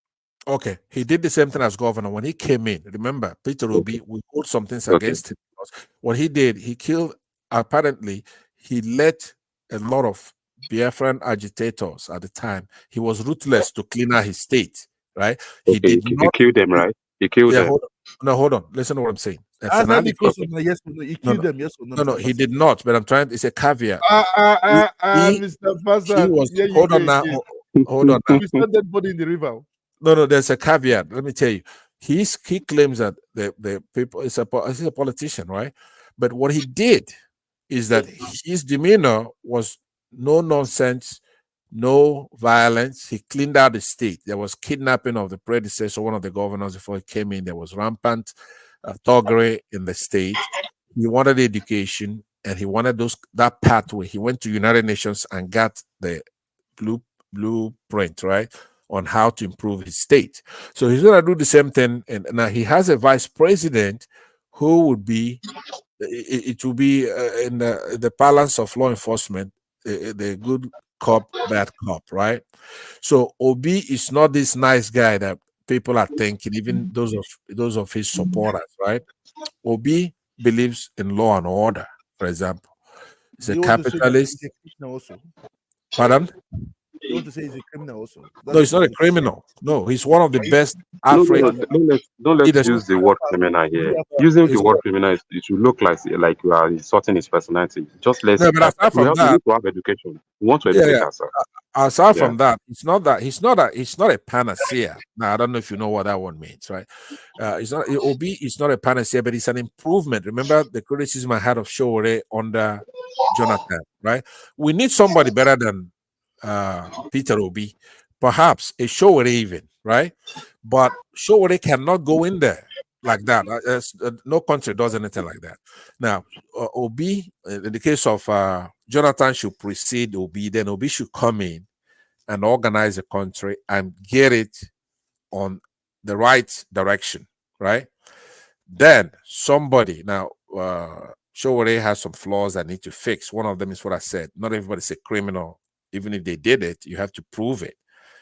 Okay. He did the same thing as governor when he came in. Remember, Peter Obi, we hold some things against him. Because what he did, he killed. Apparently, he let a lot of Biafran agitators at the time. He was ruthless to clean out his state, right? He did not. He killed them, right? He killed them. Hold on. Listen to what I'm saying. Yes or no? He killed them. Yes or no? No, he did not. But I'm trying. It's a caveat. Mr. Fassad. Hold on now. Hold on now. We sent that body in the river. No. There's a caveat. Let me tell you. He claims that the people he's a politician, right? But what he did is that his demeanor was no nonsense, no violence. He cleaned out the state. There was kidnapping of the predecessor, one of the governors before he came in. There was rampant thuggery in the state. He wanted education, and he wanted that pathway. He went to United Nations and got the blueprint, right, on how to improve his state. So he's going to do the same thing. And now he has a vice president who would be, it will be in the balance of law enforcement, the good cop, bad cop, right? So Obi is not this nice guy that people are thinking, even those of his supporters, right? Obi believes in law and order, for example. He's a You want to say that he's capitalist. a criminal also? Pardon? You want to say he's a criminal also? No, he's not a criminal. No, he's one of the best No, African don't let's leaders. use the word criminal here. Using the word criminal, it should look like you are insulting his personality. Just let's. No, but aside from we that, need to have education. We want to yeah, educate yeah. ourselves. Aside Yeah. from that, it's not a panacea. Now I don't know if you know what that one means, right? It's not Obi. It's not a panacea, but it's an improvement. Remember the criticism I had of Showore under Jonathan, right? We need somebody better than Peter Obi, perhaps a Showore even, right? But Showore cannot go in there like that. No country does anything like that. Now, Obi, in the case of Jonathan, should precede Obi, then Obi should come in and organize the country and get it on the right direction, right? Then somebody, now, Showore has some flaws that need to fix. One of them is what I said. Not everybody's a criminal. Even if they did it, you have to prove it.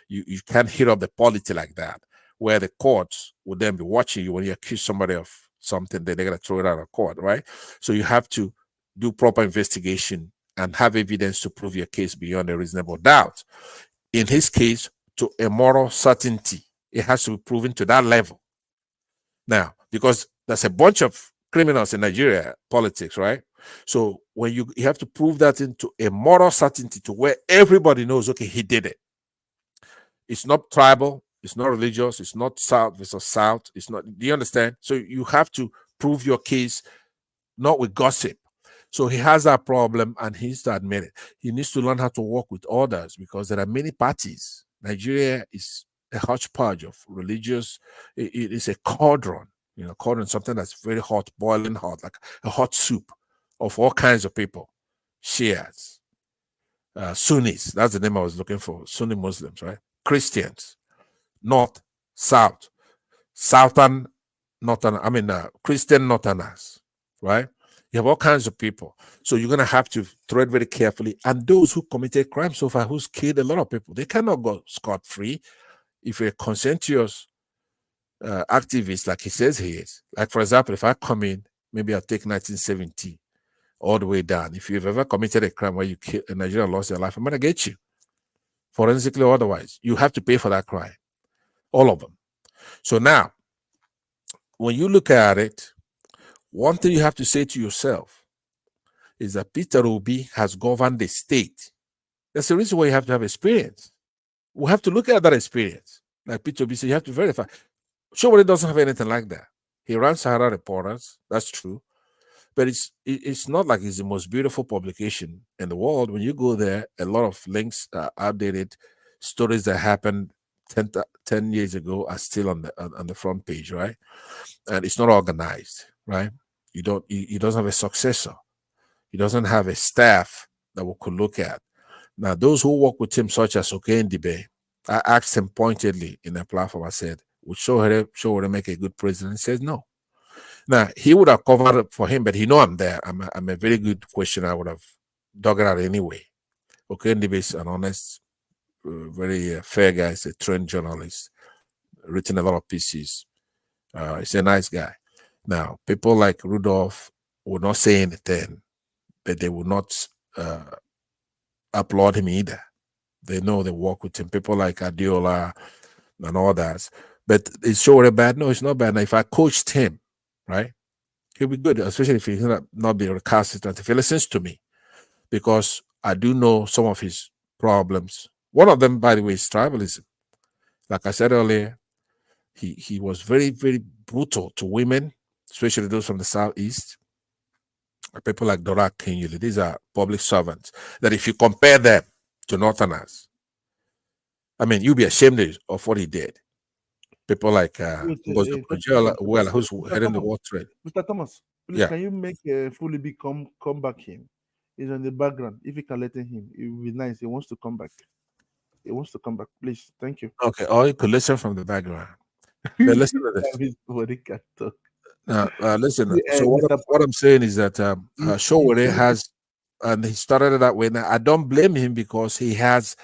You can't hit up the polity like that, where the courts would then be watching you when you accuse somebody of something, they're going to throw it out of court, right? So you have to do proper investigation and have evidence to prove your case beyond a reasonable doubt. In his case, to a moral certainty, it has to be proven to that level. Now, because there's a bunch of criminals in Nigeria politics, right? So when you have to prove that into a moral certainty to where everybody knows, okay, he did it. It's not tribal, it's not religious, it's not South versus South, it's not, do you understand? So you have to prove your case not with gossip. So he has that problem and he needs to admit it. He needs to learn how to work with others because there are many parties. Nigeria is a hodgepodge of religious, it is a cauldron, cauldron, something that's very hot, boiling hot, like a hot soup of all kinds of people. Shias, Sunnis, that's the name I was looking for, Sunni Muslims, right? Christians, North, South, Southern, Northern, Christian Northerners, right? You have all kinds of people. So you're going to have to tread very carefully. And those who committed crime so far, who's killed a lot of people, they cannot go scot-free. If you're a conscientious activist, like he says he is, like, for example, if I come in, maybe I'll take 1970 all the way down. If you've ever committed a crime where you killed a Nigerian, lost your life, I'm going to get you. Forensically or otherwise, you have to pay for that crime. All of them. So now, when you look at it, one thing you have to say to yourself is that Peter Obi has governed the state. That's the reason why you have to have experience. We have to look at that experience. Like Peter Obi said, you have to verify. Showore doesn't have anything like that. He runs Sahara Reporters, that's true. But it's not like it's the most beautiful publication in the world. When you go there, a lot of links are outdated. Stories that happened 10 years ago are still on the front page, right? And it's not organized, right? He doesn't have a successor. He doesn't have a staff that we could look at. Now, those who work with him, such as Okendibe, I asked him pointedly in a platform, I said, would Showore make a good president? He says no. Now, he would have covered up for him, but he know I'm there. I'm a very good questioner. I would have dug it out anyway. Okendibe is an honest, very fair guy. He's a trained journalist, written a lot of pieces. He's a nice guy. Now, people like Rudolph would not say anything, but they would not applaud him either. They know they work with him. People like Adiola and others. But is Showore bad? No, it's not bad. Now, if I coached him, right, he'll be good, especially if he's not be recalcitrant, if he listens to me, because I do know some of his problems. One of them, by the way, is tribalism. Like I said earlier, he was very, very brutal to women, especially those from the Southeast. People like Dora Kenyele, these are public servants, that if you compare them to Northerners, you'll be ashamed of what he did. People like who's heading the world trade. Mr. Thomas, please, can you make Fulibi come back in? He's on the background. If you can let him, it would be nice. He wants to come back. Please. Thank you. Okay, or you could listen from the background. But listen to this. Listen. So what I'm saying is that Showore has, and he started it that way. Now I don't blame him because he has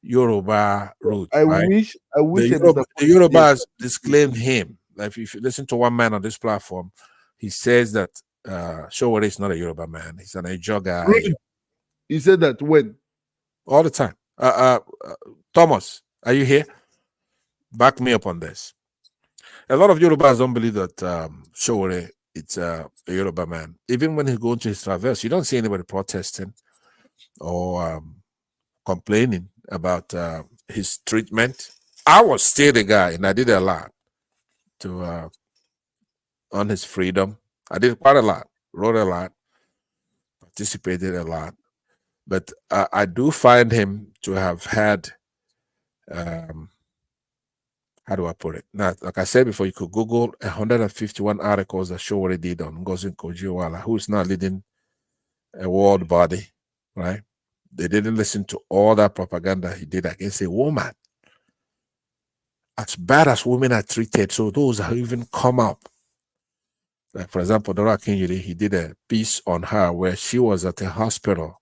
Yoruba root, I right? wish The Mr. Yorubas disclaim him. Like if you listen to one man on this platform, he says that Showore is not a Yoruba man. He's an Ijaw guy. Really? He said that when? All the time. Thomas, are you here? Back me up on this. A lot of Yorubas don't believe that Showore it's a Yoruba man. Even when he goes to his traverse, you don't see anybody protesting or complaining about his treatment. I was still the guy, and I did a lot to on his freedom. I did quite a lot, wrote a lot, participated a lot, but I do find him to have had how do I put it? Now, like I said before, you could Google 151 articles that show what he did on Ngozi Nkonjo-Iweala, who is now leading a world body, right? They didn't listen to all that propaganda he did against a woman. As bad as women are treated, so those have even come up. Like, for example, Dora Kinyiri, he did a piece on her where she was at a hospital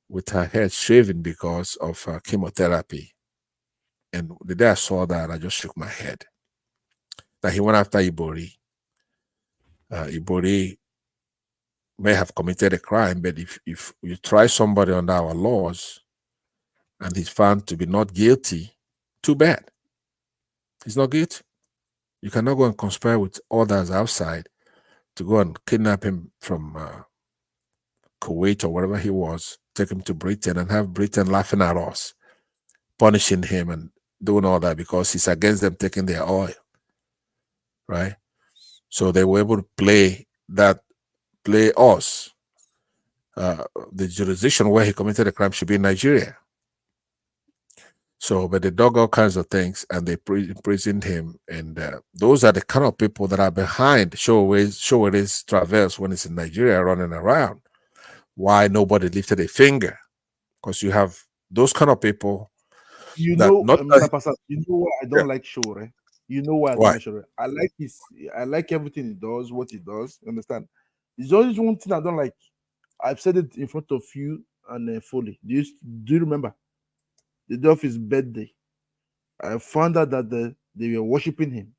with her head shaven because of chemotherapy. And the day I saw that, I just shook my head. That he went after Ibori. Ibori may have committed a crime, but if you try somebody under our laws and he's found to be not guilty, too bad. He's not guilty. You cannot go and conspire with others outside to go and kidnap him from Kuwait or wherever he was, take him to Britain and have Britain laughing at us, punishing him and doing all that because he's against them taking their oil, right? So they were able to play us. The jurisdiction where he committed a crime should be in Nigeria. So, but they dug all kinds of things and they imprisoned him. And those are the kind of people that are behind Showere's traverse when it's in Nigeria running around. Why nobody lifted a finger? Because you have those kind of people. You know, Mr. Pastor, you know why I don't like Showore? You know why I don't Why? like Showore? I like everything he does, what he does. Understand? There's always one thing I don't like. I've said it in front of you and Foley. Do you remember? The day of his birthday, I found out that they were worshiping him.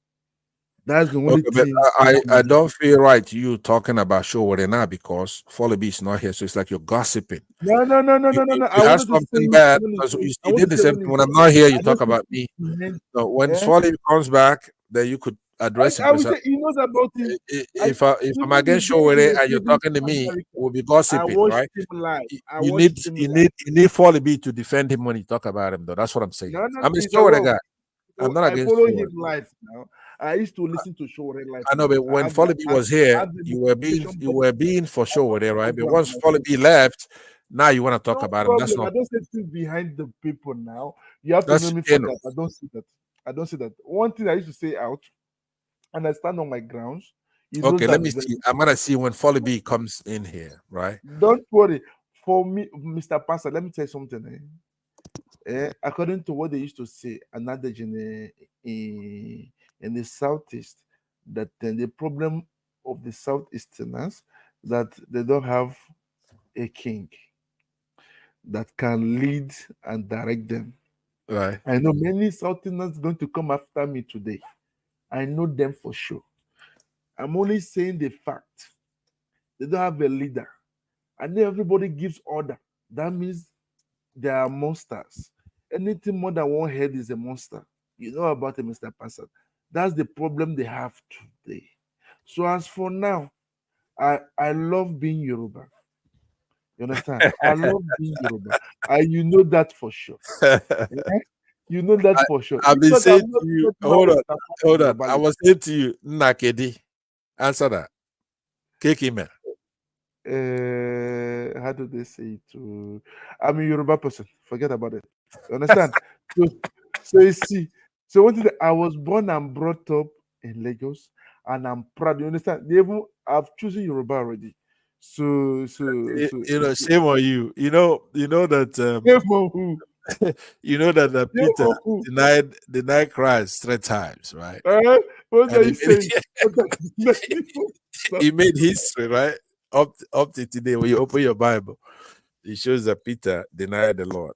That's the only thing. I don't feel right you talking about Showore now because Foley is not here, so it's like you're gossiping. No. You have something bad because you did the same thing. When I'm not here, you talk about me. So when Foley comes back, then you could address him. I would say he knows about it. If I'm against Showore and you're talking to me, we'll be gossiping, right? You need Foley B to defend him when you talk about him, though. That's what I'm saying. I'm a Showore guy. I'm not against I follow Showore. him live now. I used to listen to Showore live. I know, but when Foley B was here, you were being for Showore, right? But once Foley B left, now you want to talk about him. That's not. I don't say behind the people now. You have to know me for that. I don't see that. I don't see that. One thing I used to say out, and I stand on my grounds. Okay, let me see. I'm gonna see when Foley B comes in here, right? Don't worry. For me, Mr. Pastor, let me tell you something. According to what they used to say, an adage in the southeast, that the problem of the southeasterners that they don't have a king that can lead and direct them. Right. I know many southerners going to come after me today. I know them for sure. I'm only saying the fact. They don't have a leader. And then everybody gives order. That means they are monsters. Anything more than one head is a monster. You know about it, Mr. Pastor. That's the problem they have today. So as for now, I love being Yoruba. You understand? I love being Yoruba. You know that for sure. Yeah? You know that for sure. I've been saying to you, hold on. I was saying to you, Nakedi. Answer that. Kekime. How do they say it? I'm a Yoruba person. Forget about it. You understand? so you see, so one thing that I was born and brought up in Lagos, and I'm proud. You understand? I've chosen Yoruba already. So shame on you. You know that you know that Peter denied Christ 3 times, right? What are you saying? He made history, right? Up to today, when you open your Bible, it shows that Peter denied the Lord.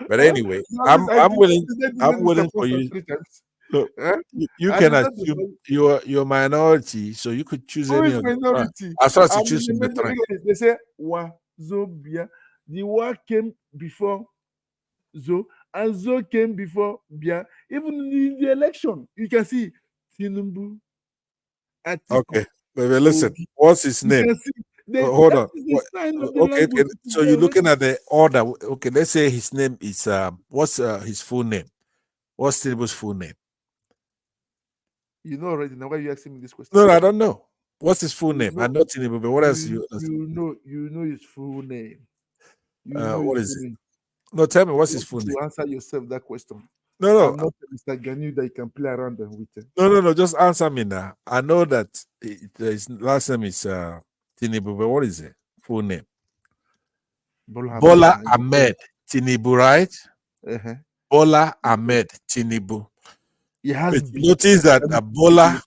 But anyway, I'm willing for you. Look, you can assume you're a minority, so you could choose Who any is of the minority? as long as you choose from the three. They say Wazobia. The Wa came before Zo, and Zo came before Bia. Even in the election, you can see Tinubu. Atiku, Okay, but listen, what's his name? Hold on. Okay, so you're looking at the order. Okay, let's say his name is what's his full name? What's Tinubu's full name? You know already. Now why are you asking me this question? No, I don't know. What's his full name? I know Tinubu, but what else? You know his full name. What is it? No, tell me what's his full name. To answer yourself that question. No. I'm not Mr. Ganu that you can play around with. No. Just answer me now. I know that his last name is Tinubu, but what is it? Full name? Bola Ahmed Tinubu, right? Bola Ahmed Tinubu. But notice that Bola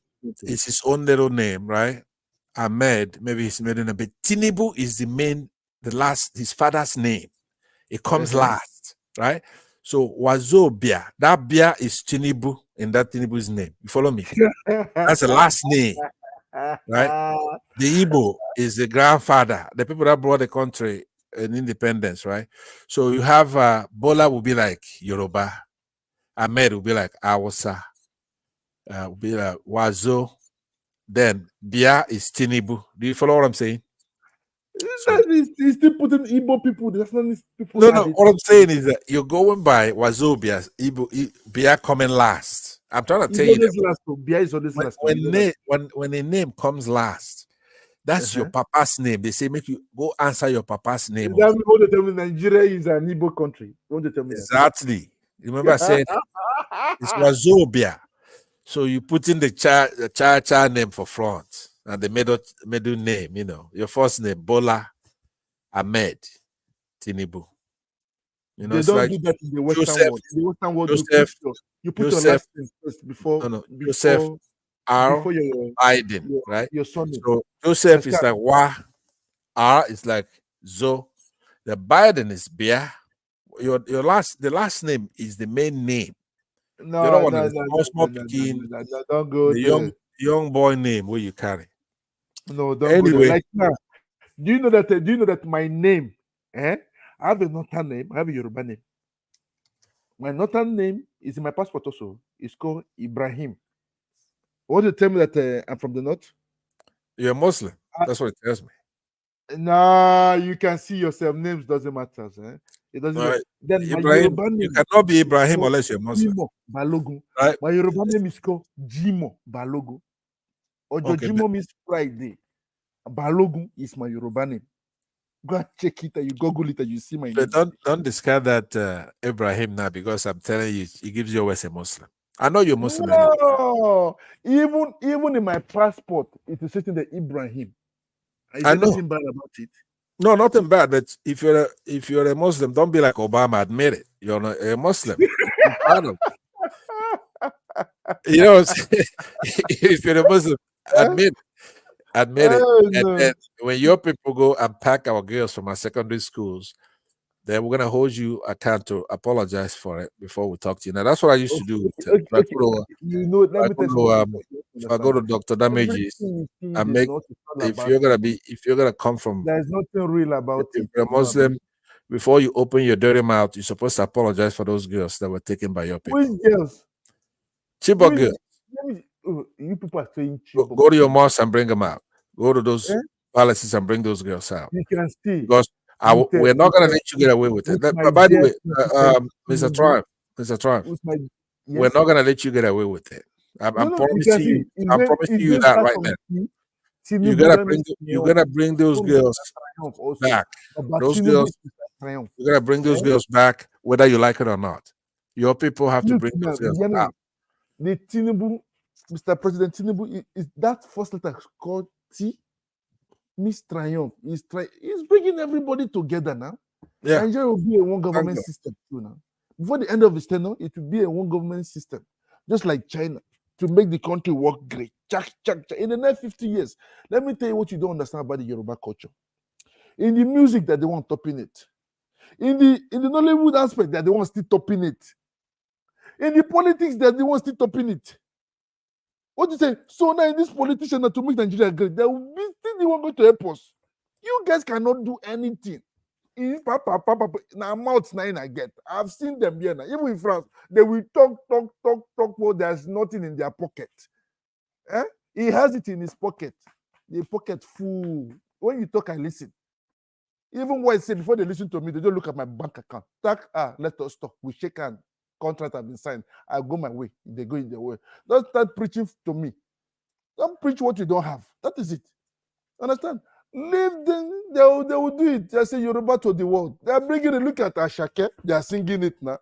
is his own little name, right? Ahmed, maybe his middle name, but Tinubu is his father's name. It comes last, right? So Wazobia, that Bia is Tinubu in that Tinubu's name. You follow me? That's the last name, right? The Igbo is the grandfather, the people that brought the country in independence, right? So you have Bola will be like Yoruba, Ahmed will be like Awasa, will be like Wazo. Then Bia is Tinubu. Do you follow what I'm saying? He's still putting Igbo people. That's not people. No. What I'm saying is that you're going by Wazobia, Bia coming last. I'm trying to tell you that Bia is always last. When a name comes last, that's your papa's name. They say make you go answer your papa's name. That means want to tell me Nigeria is an Igbo country. You want to tell me exactly. Remember I said it's Wazobia. So you put in the child name for front and the middle name, your first name, Bola Ahmed Tinubu. They don't do that in the Western world. In the Western world, you put your last name first before Joseph R. Biden, right? Your son. So Joseph is like Wa, R is like Zo. The Biden is Bia. The last name is the main name. No, don't go the young boy name where you carry. No, don't go there. Like now, do you know that my name? I have a northern name. I have a Yoruba name. My northern name is in my passport also. It's called Ibrahim. Want to tell me that I'm from the north? You're a Muslim. That's what it tells me. Nah, you can see yourself. Names doesn't matter. It doesn't matter. Then Ibrahim, my Yoruba name, you cannot be Ibrahim unless you're Muslim. Jimo Balogun. Right? My Yoruba name is called Jimo Balogun. Jimo means Friday. Balogun is my Yoruba name. Go and check it and you Google it and you see my name. Don't discard that Ibrahim now because I'm telling you, it gives you always a Muslim. I know you're Muslim. No, anyway. Even in my passport, it is written the Ibrahim. Is there anything bad about it? No, nothing bad. But if you're a Muslim, don't be like Obama. Admit it. You're not a Muslim. You know, if you're a Muslim, admit it. And then when your people go and pack our girls from our secondary schools, then we're gonna hold you account to apologize for it before we talk to you. Now that's what I used to do. If I go to Dr. Damages, and make if you're gonna come from, there's nothing real about it. If you're a Muslim, before you open your dirty mouth, you're supposed to apologize for those girls that were taken by your people. Which girls? Chibok girls. You people are saying Chibok. Go to your mosque and bring them out. Go to those palaces and bring those girls out. You can see because we're not going to let you get away with it. By the way, Mr. Triumph, we're not going to let you get away with it. I'm promising you. I'm promising you that right now. You gotta bring those girls back. Those girls, you gotta bring those girls back, whether you like it or not. Your people have to bring those girls out. The Tinubu, Mr. President Tinubu, is that first letter called T? Miss Triumph. He's bringing everybody together now. Yeah. Nigeria will be a one government system too now. Before the end of his tenure, it will be a one government system, just like China, to make the country work great. In the next 50 years, let me tell you what you don't understand about the Yoruba culture. In the music that they want topping it, In the Nollywood aspect, they're the ones still topping it. In the politics, they're the ones still topping it. What do you say? So now in this politician to make Nigeria great, they will be still the one going to help us. You guys cannot do anything. Now mouths nine I get. I've seen them here now. Even in France, they will talk. Well, there's nothing in their pocket. He has it in his pocket. The pocket full. When you talk, I listen. Even what I say before they listen to me, they don't look at my bank account. Let us talk. We shake hands. Contract have been signed. I go my way. They go in their way. Don't start preaching to me. Don't preach what you don't have. That is it. Understand? Leave them. They will do it. They say Yoruba to the world. They are bringing a look at Ashake. They are singing it now.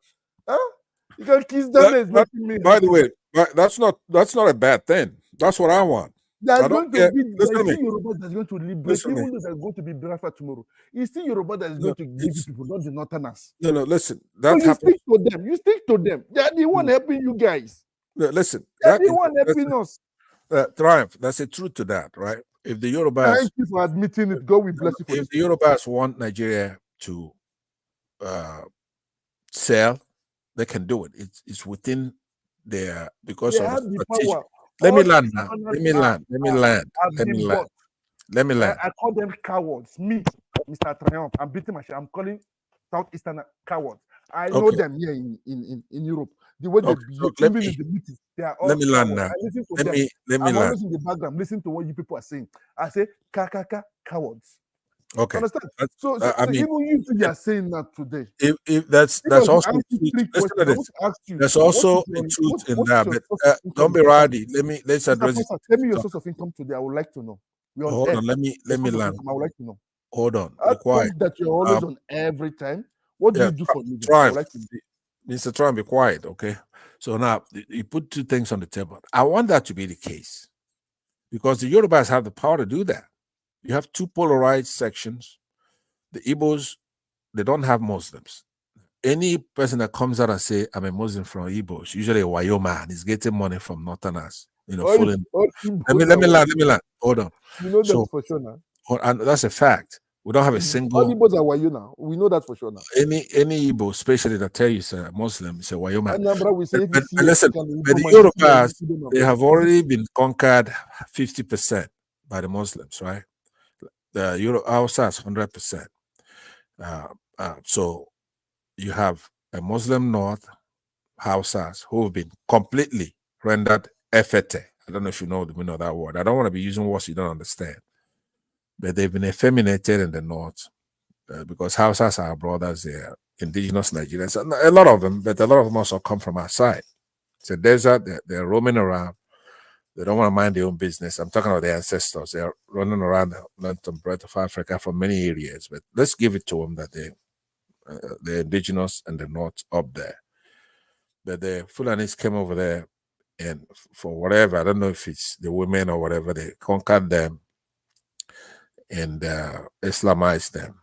You can kiss them. By the way, that's not a bad thing. That's what I want. There's going to be Yoruba that's going to liberate, even though there's going to be Biafra tomorrow. It's still Yoruba that is going to give people, not the Northerners. No, listen. So you stick to them. You stick to them. They're the one helping you guys. No, listen. They're the one helping us. Triumph. That's a truth to that, right? If the Yorubas, thank you for admitting it. God will bless you for if the Yorubas want Nigeria to sell, they can do it. It's within their because they of have the power. Let me land now. Let me land. I call them cowards. Me, Mr. Triumph. I'm beating my shit. I'm calling Southeastern cowards. I know them here in Europe. The way they behave, even in the meetings, they are all. Let me land now. Let me land. Always in the background, listen to what you people are saying. I say, cowards. Okay. Understand? So even you two are saying that today. If that's also there's also a truth in that. But don't be ready. Let's address it. Tell me your source of income today. I would like to know. Hold on. Let me land. I would like to know. Hold on. Be quiet. That you're always on every time. What do you do for me? Try. Mr. Trump, be quiet, okay? So now you put two things on the table. I want that to be the case because the Yorubas have the power to do that. You have two polarized sections. The Igbos, they don't have Muslims. Any person that comes out and say, I'm a Muslim from Igbos, usually a Wayo man, is getting money from Northerners. Let me land. Hold on. You know that's for sure now. And that's a fact. We don't have a single. All Igbos are Wayo now. We know that for sure now. Any Igbo, especially that tell you it's a Muslim, it's a Wayo man. But listen, the Yorubas, they have already been conquered 50% by the Muslims, right? The Hausa is 100%. So you have a Muslim North, Hausas, who have been completely rendered effete. I don't know if you know the meaning of that word. I don't want to be using words you don't understand. But they've been effeminated in the North because Hausas are our brothers, they're indigenous Nigerians. A lot of them, but a lot of them also come from outside. It's a desert, they're roaming around. They don't want to mind their own business. I'm talking about their ancestors. They're running around the length and breadth of Africa from many areas. But let's give it to them that they're indigenous and the North up there. But the Fulanis came over there and for whatever, I don't know if it's the women or whatever, they conquered them and Islamized them.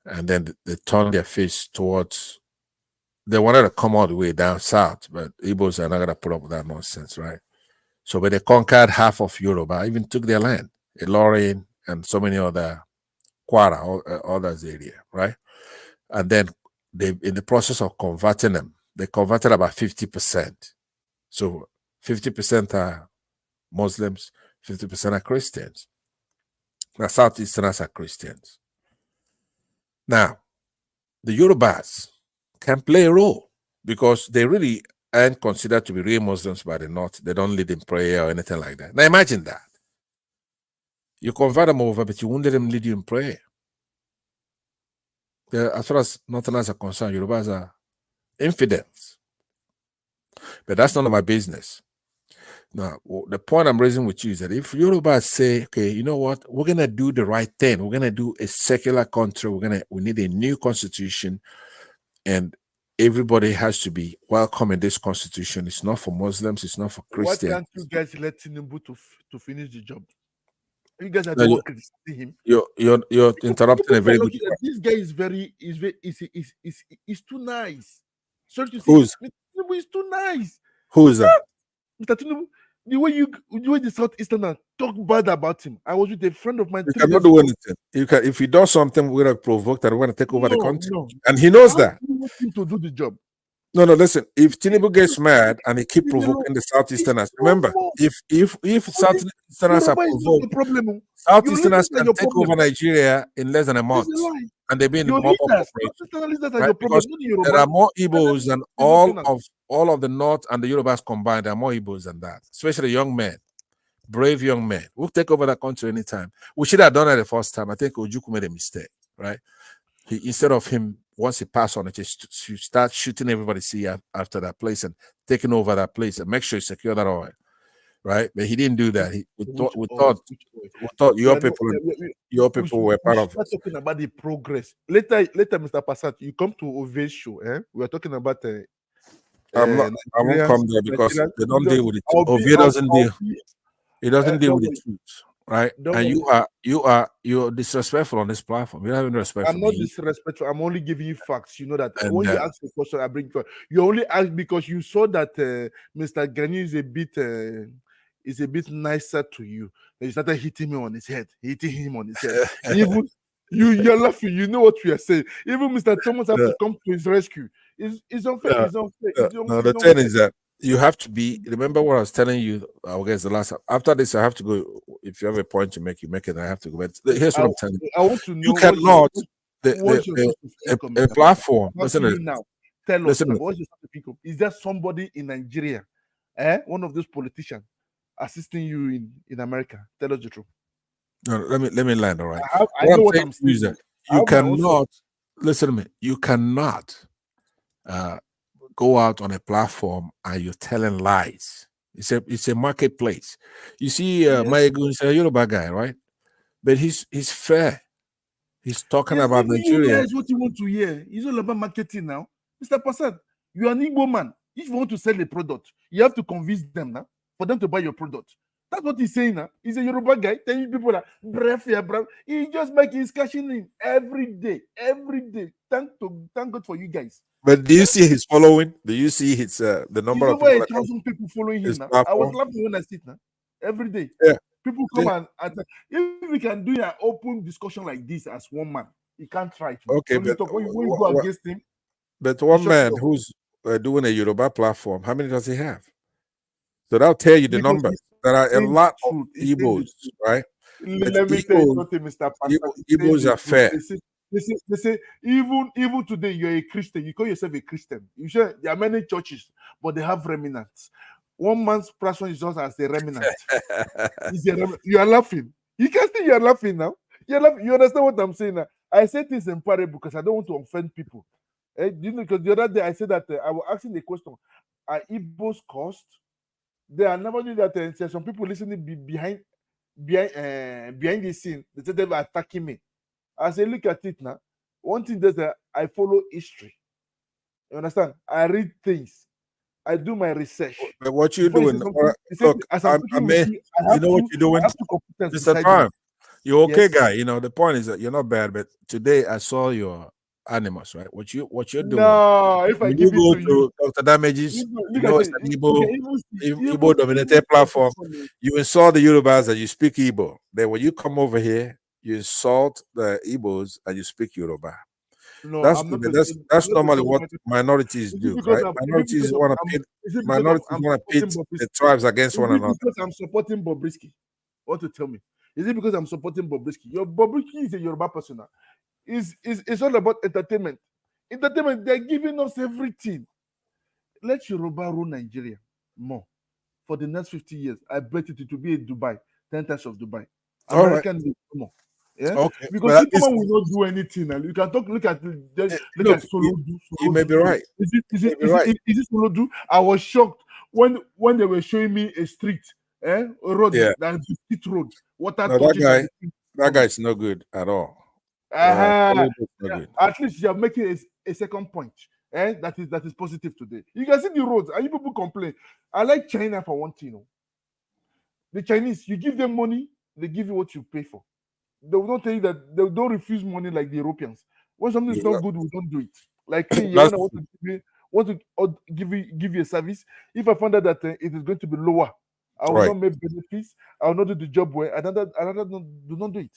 And then they turned their face towards, they wanted to come all the way down south, but Igbos are not going to put up with that nonsense, right? So when they conquered half of Europe, I even took their land, Ilorin and so many other, Kwara, others area, right? And then they, in the process of converting them, they converted about 50%. So 50% are Muslims, 50% are Christians. The Southeasterners are Christians. Now, the Yorubas can play a role because they really aren't considered to be real Muslims by the North. They don't lead in prayer or anything like that. Now imagine that. You convert them over, but you won't let them lead you in prayer. As far as Northerners are concerned, Yorubas are infidels. But that's none of my business. Now, the point I'm raising with you is that if Yorubas say, okay, you know what, we're going to do the right thing. We're going to do a secular country. We need a new constitution. And everybody has to be welcome in this constitution. It's not for Muslims. It's not for Christians. Why can't you guys let Tinubu to finish the job? You guys are the one criticizing him. You're interrupting a very good point. This guy is too nice. Sorry to say, Who's? Tinubu is too nice. Who is that? Mr. Tinubu. The way the Southeasterners talk bad about him. I was with a friend of mine You 3 cannot days do ago. anything. You can, if he does something, we're gonna provoke that. We're gonna take over the country, No. and he knows How that. do you want him to do the job? No, listen. If Tinubu gets mad and he keep Leave alone. provoking the Southeasterners, It's remember, normal. if Southeasterners are Yoruba is not provoked, the problem. Southeasterners Your leaders are can your take problem. over Nigeria in less than a It's month, a lie. and they've been Your more leaders, populated, Southeastern leaders are right? your problem, Because not the there are Yoruba. more Igbos than Northerners. all of the North and the Yorubas combined. There are more Igbos than that, especially young men, brave young men. We'll take over that country anytime. We should have done it the first time. I think Ojukwu made a mistake, right? Instead of him, once he passed on it, just start shooting everybody see after that place and taking over that place and make sure he secure that oil, right? But he didn't do that. We thought your people were part of it. We're talking about the progress. Later, Mr. Passat, you come to Ove's show. We are talking about I won't come there because they don't deal with it. Ove doesn't deal. He doesn't deal with the truth, right? And you're disrespectful on this platform. You're having respect. I'm not disrespectful. I'm only giving you facts. You know that when you ask a question, I bring you. You only ask because you saw that Mr. Gani is a bit nicer to you. And you started hitting him on his head, hitting him on his head. Even you're laughing. You know what we are saying. Even Mr. Thomas has to come to his rescue. It's unfair. It's unfair. No, the thing is that you have to be. Remember what I was telling you. I guess the last. After this, I have to go. If you have a point to make, you make it. I have to go. But here's what I'm telling you. I want to know. You cannot. A platform. Listen to now. Tell us. What's your income? Is there somebody in Nigeria, one of those politicians, assisting you in America? Tell us the truth. No, let me land. All right. I know what I'm saying. You cannot. Listen to me. You cannot. Go out on a platform and you're telling lies. It's a marketplace. You see, Mayegun is a Yoruba guy, right? But he's fair. He's talking about Nigeria. That's what you want to hear. It's all about marketing now. Mr. Passat, you're an Igbo man. If you want to sell a product, you have to convince them now for them to buy your product. That's what he's saying now. He's a Yoruba guy telling people that he just he's cashing in every day. Thank God for you guys. But do you see his following? Do you see his the number of people? 1,000 people following him now. Platform? I was laughing when I see it now. Every day. Yeah. People come and if we can do an open discussion like this as one man, you can't try to. Okay, but when you go against him. But one man who's doing a Yoruba platform, how many does he have? So that'll tell you the numbers. There are a lot of Igbos, right? Let me tell you something, Mr. Igbos are fair. They say even today you're a Christian. You call yourself a Christian. You sure there are many churches, but they have remnants. One man's person is just as a remnant. You are laughing. You can see you are laughing now. You're laughing. You understand what I'm saying now? I say things in parable because I don't want to offend people. Because the other day I said that I was asking the question: are Igbos cost? They are never doing that. Some people listening behind the scene. They say they were attacking me. As I look at it now, one thing that I follow history. You understand? I read things. I do my research. But what you're doing, look, you know what you're doing, Mr. Prime. You're okay, guy. You know the point is that you're not bad. But today I saw your animals, right? What you're doing? No, if I give you go it to you, Dr. Damages, you know it's an Igbo dominated platform. You insult the Yorubas and you speak Igbo. Then when you come over here, you insult the Igbos and you speak Yoruba. No, that's normally what minorities do, right? Minorities want to pit the tribes against one another. Because I'm supporting Bobriski. What to tell me? Is it because I'm supporting Bobriski? Your Bobriski is a Yoruba person. It's all about entertainment. Entertainment, they're giving us everything. Let Yoruba rule Nigeria more for the next 50 years. I bet it will be a Dubai, 10 times of Dubai. American more. Yeah, okay. Because people will not do anything. And you can look at Solodu. You may be right. Is it Solodu? I was shocked when they were showing me a street, a road, that is a street road. That guy is no good at all. At least you are making a second point. That is positive today. You can see the roads, and you people complain. I like China for one thing. The Chinese, you give them money, they give you what you pay for. They will not tell you that they don't refuse money like the Europeans. When something is not good, we don't do it. Like me, when I want to give you a service, if I find out that it is going to be lower I will not make benefits. I will not do the job well. Another do not do it.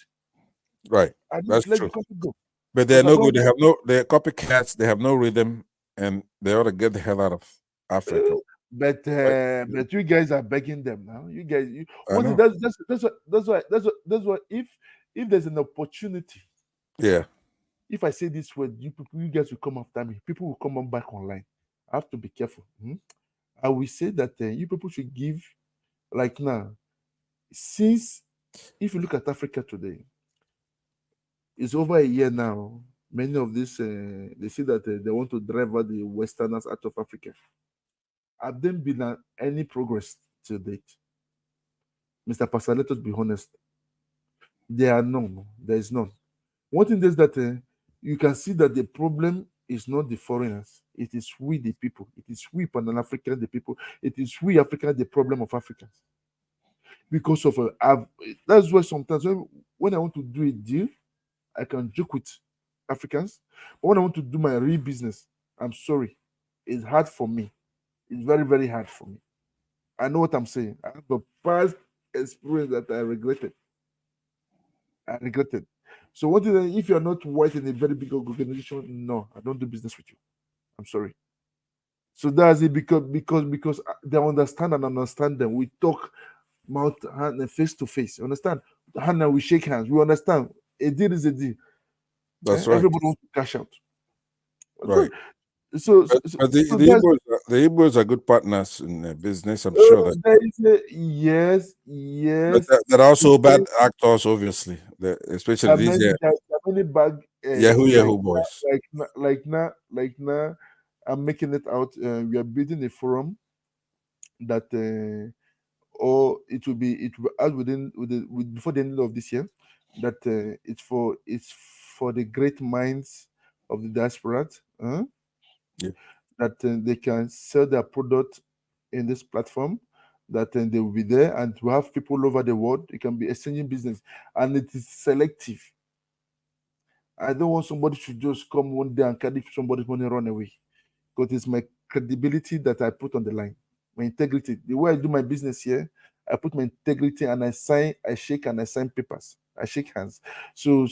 Right. I That's let true. the country go. But they're no good. They're copycats. They have no rhythm, and they ought to get the hell out of Africa. But you guys are begging them now. You guys, I know. that's why if there's an opportunity, yeah. If I say this word, you guys will come after me. People will come on back online. I have to be careful. I will say that you people should give, like now, since if you look at Africa today, it's over a year now. Many of this, they say that they want to drive out the Westerners out of Africa. Have there been any progress to date? Mr. Pastor, let us be honest. There are none. There is none. One thing is that you can see that the problem is not the foreigners. It is we, the people. It is we, Pan-African, the people. It is we, Africans, the problem of Africans. Because of that's why sometimes when I want to do a deal, I can joke with Africans. But when I want to do my real business, I'm sorry, it's hard for me. It's very, very hard for me. I know what I'm saying. I have a past experience that I regretted. So what is if you're not white in a very big organization? No, I don't do business with you. I'm sorry. So that's it because they understand them. We talk mouth and face to face. Understand? Hand and we shake hands. We understand. A deal is a deal. That's right. Everybody wants to cash out. Right. But the Igbos are good partners in business. I'm sure that. Yes. But they're also bad actors, obviously. Especially these many bad Yahoo boys. Like now, I'm making it out. We are building a forum that, or it will be out before the end of this year. That it's for the great minds of the diaspora. That they can sell their product in this platform, that they will be there, and to have people all over the world. It can be exchanging business, and it is selective. I don't want somebody to just come one day and carry somebody's money, run away, because it's my credibility that I put on the line, my integrity. The way I do my business here, I put my integrity, and I shake and I sign papers. I shake hands. So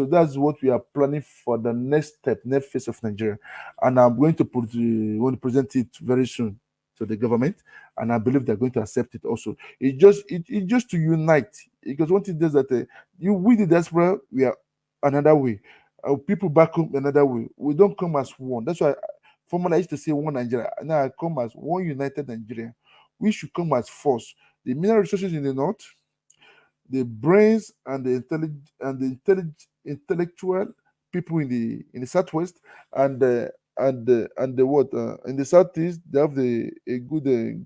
that's what we are planning for the next step, next phase of Nigeria, and I'm going to present it very soon to the government, and I believe they're going to accept it also. It's just to unite, because one thing is that we the diaspora, we are another way. People back home another way. We don't come as one. That's why formerly I used to say one Nigeria. Now I come as one united Nigeria. We should come as force. The mineral resources in the north, the brains and the intellectual people in the southwest, and the what in the southeast, they have the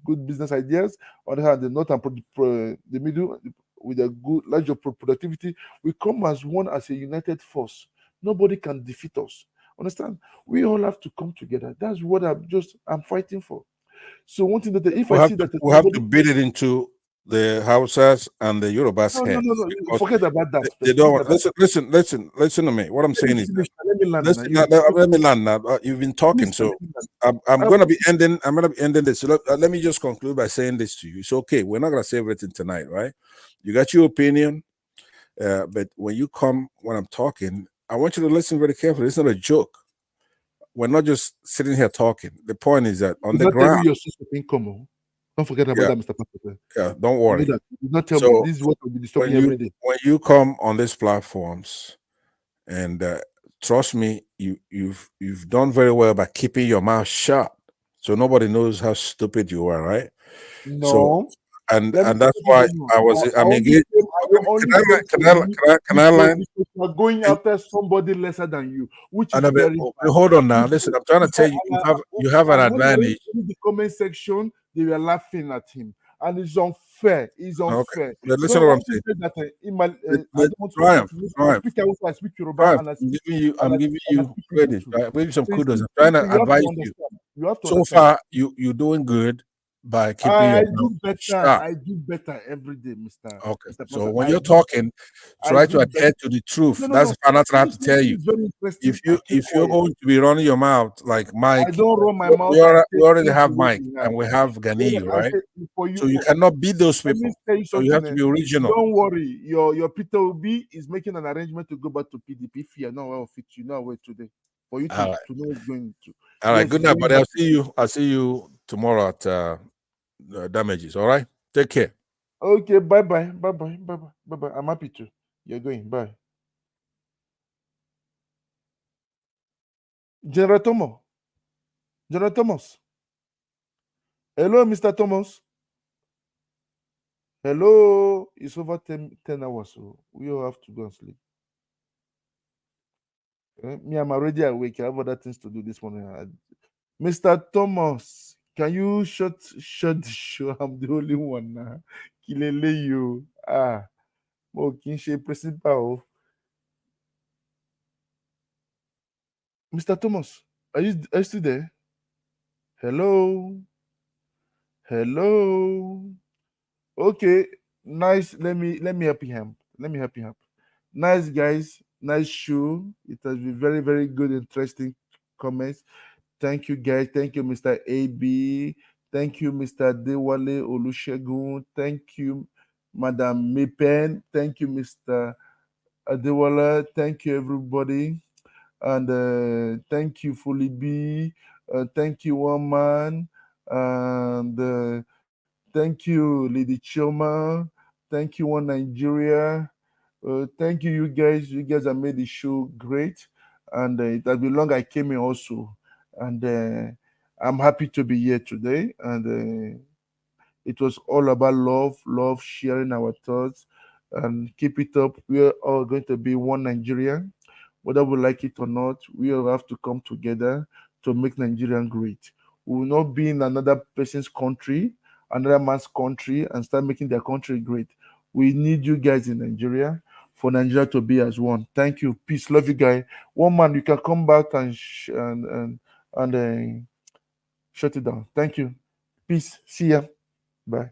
good business ideas. On the hand, the north and the middle with a good larger productivity. We come as one, as a united force. Nobody can defeat us. Understand? We all have to come together. That's what I'm fighting for. So one thing that we have to beat it into the Hausas and the Yorubas heads. No. Forget about that. They don't want, listen to me. What I'm saying is, let me land now. You've been talking, so I'm gonna be ending. I'm gonna be ending this. So let me just conclude by saying this to you. It's okay. We're not gonna say everything tonight, right? You got your opinion, but when you come when I'm talking, I want you to listen very carefully. It's not a joke. We're not just sitting here talking. The point is that on the ground, your source of income. Don't forget about that, Mr. Pastor. Yeah, don't worry. Do not tell me this is what will be disturbing every day. When you come on these platforms, and trust me, you've done very well by keeping your mouth shut, so nobody knows how stupid you are, right? No. So, and that's why I'm engaged. Can I line? You are going after somebody lesser than you, which is very hold on now. Listen, I'm trying to tell you, you have an advantage. In the comment section, they were laughing at him, and it's unfair. It's unfair. Okay. Listen to what I'm saying. I'm giving you credit. Right? Maybe some kudos. I'm trying to advise you. So far, you're doing good. by keeping I your do mouth better. shut. I do better every day, Mr. Okay. Mr. So Pastor. when I you're do talking, I try to do better. adhere to the truth. No, That's the final thing I have to This tell you. is very interesting. If you're going to be running your mouth like Mike, I don't run my mouth. we already have Mike and we have Ganiyu, right? For you, So you cannot beat those let me people. tell you So you have to something. be original. Don't worry. Your Peter Obi is making an arrangement to go back to PDP. If you are not well fit, you know where today for you to know what's going to. All right, Yes, good night, buddy. I'll see you tomorrow at Damages. All right, take care. Okay, bye. I'm happy to. You're going. Bye. General Thomas. Hello, Mr. Thomas. Hello. It's over 10 hours, so we all have to go and sleep. Me, I'm already awake. I have other things to do this morning. Mr. Thomas, can you shut the show? I'm the only one now. Kilele you. Kinche principal. Mr. Thomas, are you still there? Hello. Okay, nice. Let me help you out. Nice, guys. Nice show. It has been very, very good, interesting comments. Thank you, guys. Thank you, Mr. AB. Thank you, Mr. Dewale Olusegun. Thank you, Madam Mepen. Thank you, Mr. Adewala. Thank you, everybody. And thank you, Fully B. Thank you, One Man. And thank you, Lady Choma. Thank you, One Nigeria. Thank you, you guys. You guys have made the show great. And it has been long I came in also. And I'm happy to be here today. And it was all about love, sharing our thoughts. And keep it up. We're all going to be one Nigeria. Whether we like it or not, we all have to come together to make Nigeria great. We will not be in another person's country, another man's country, and start making their country great. We need you guys in Nigeria for Nigeria to be as one. Thank you. Peace. Love you guys. One Man, you can come back and shut it down. Thank you. Peace. See ya. Bye.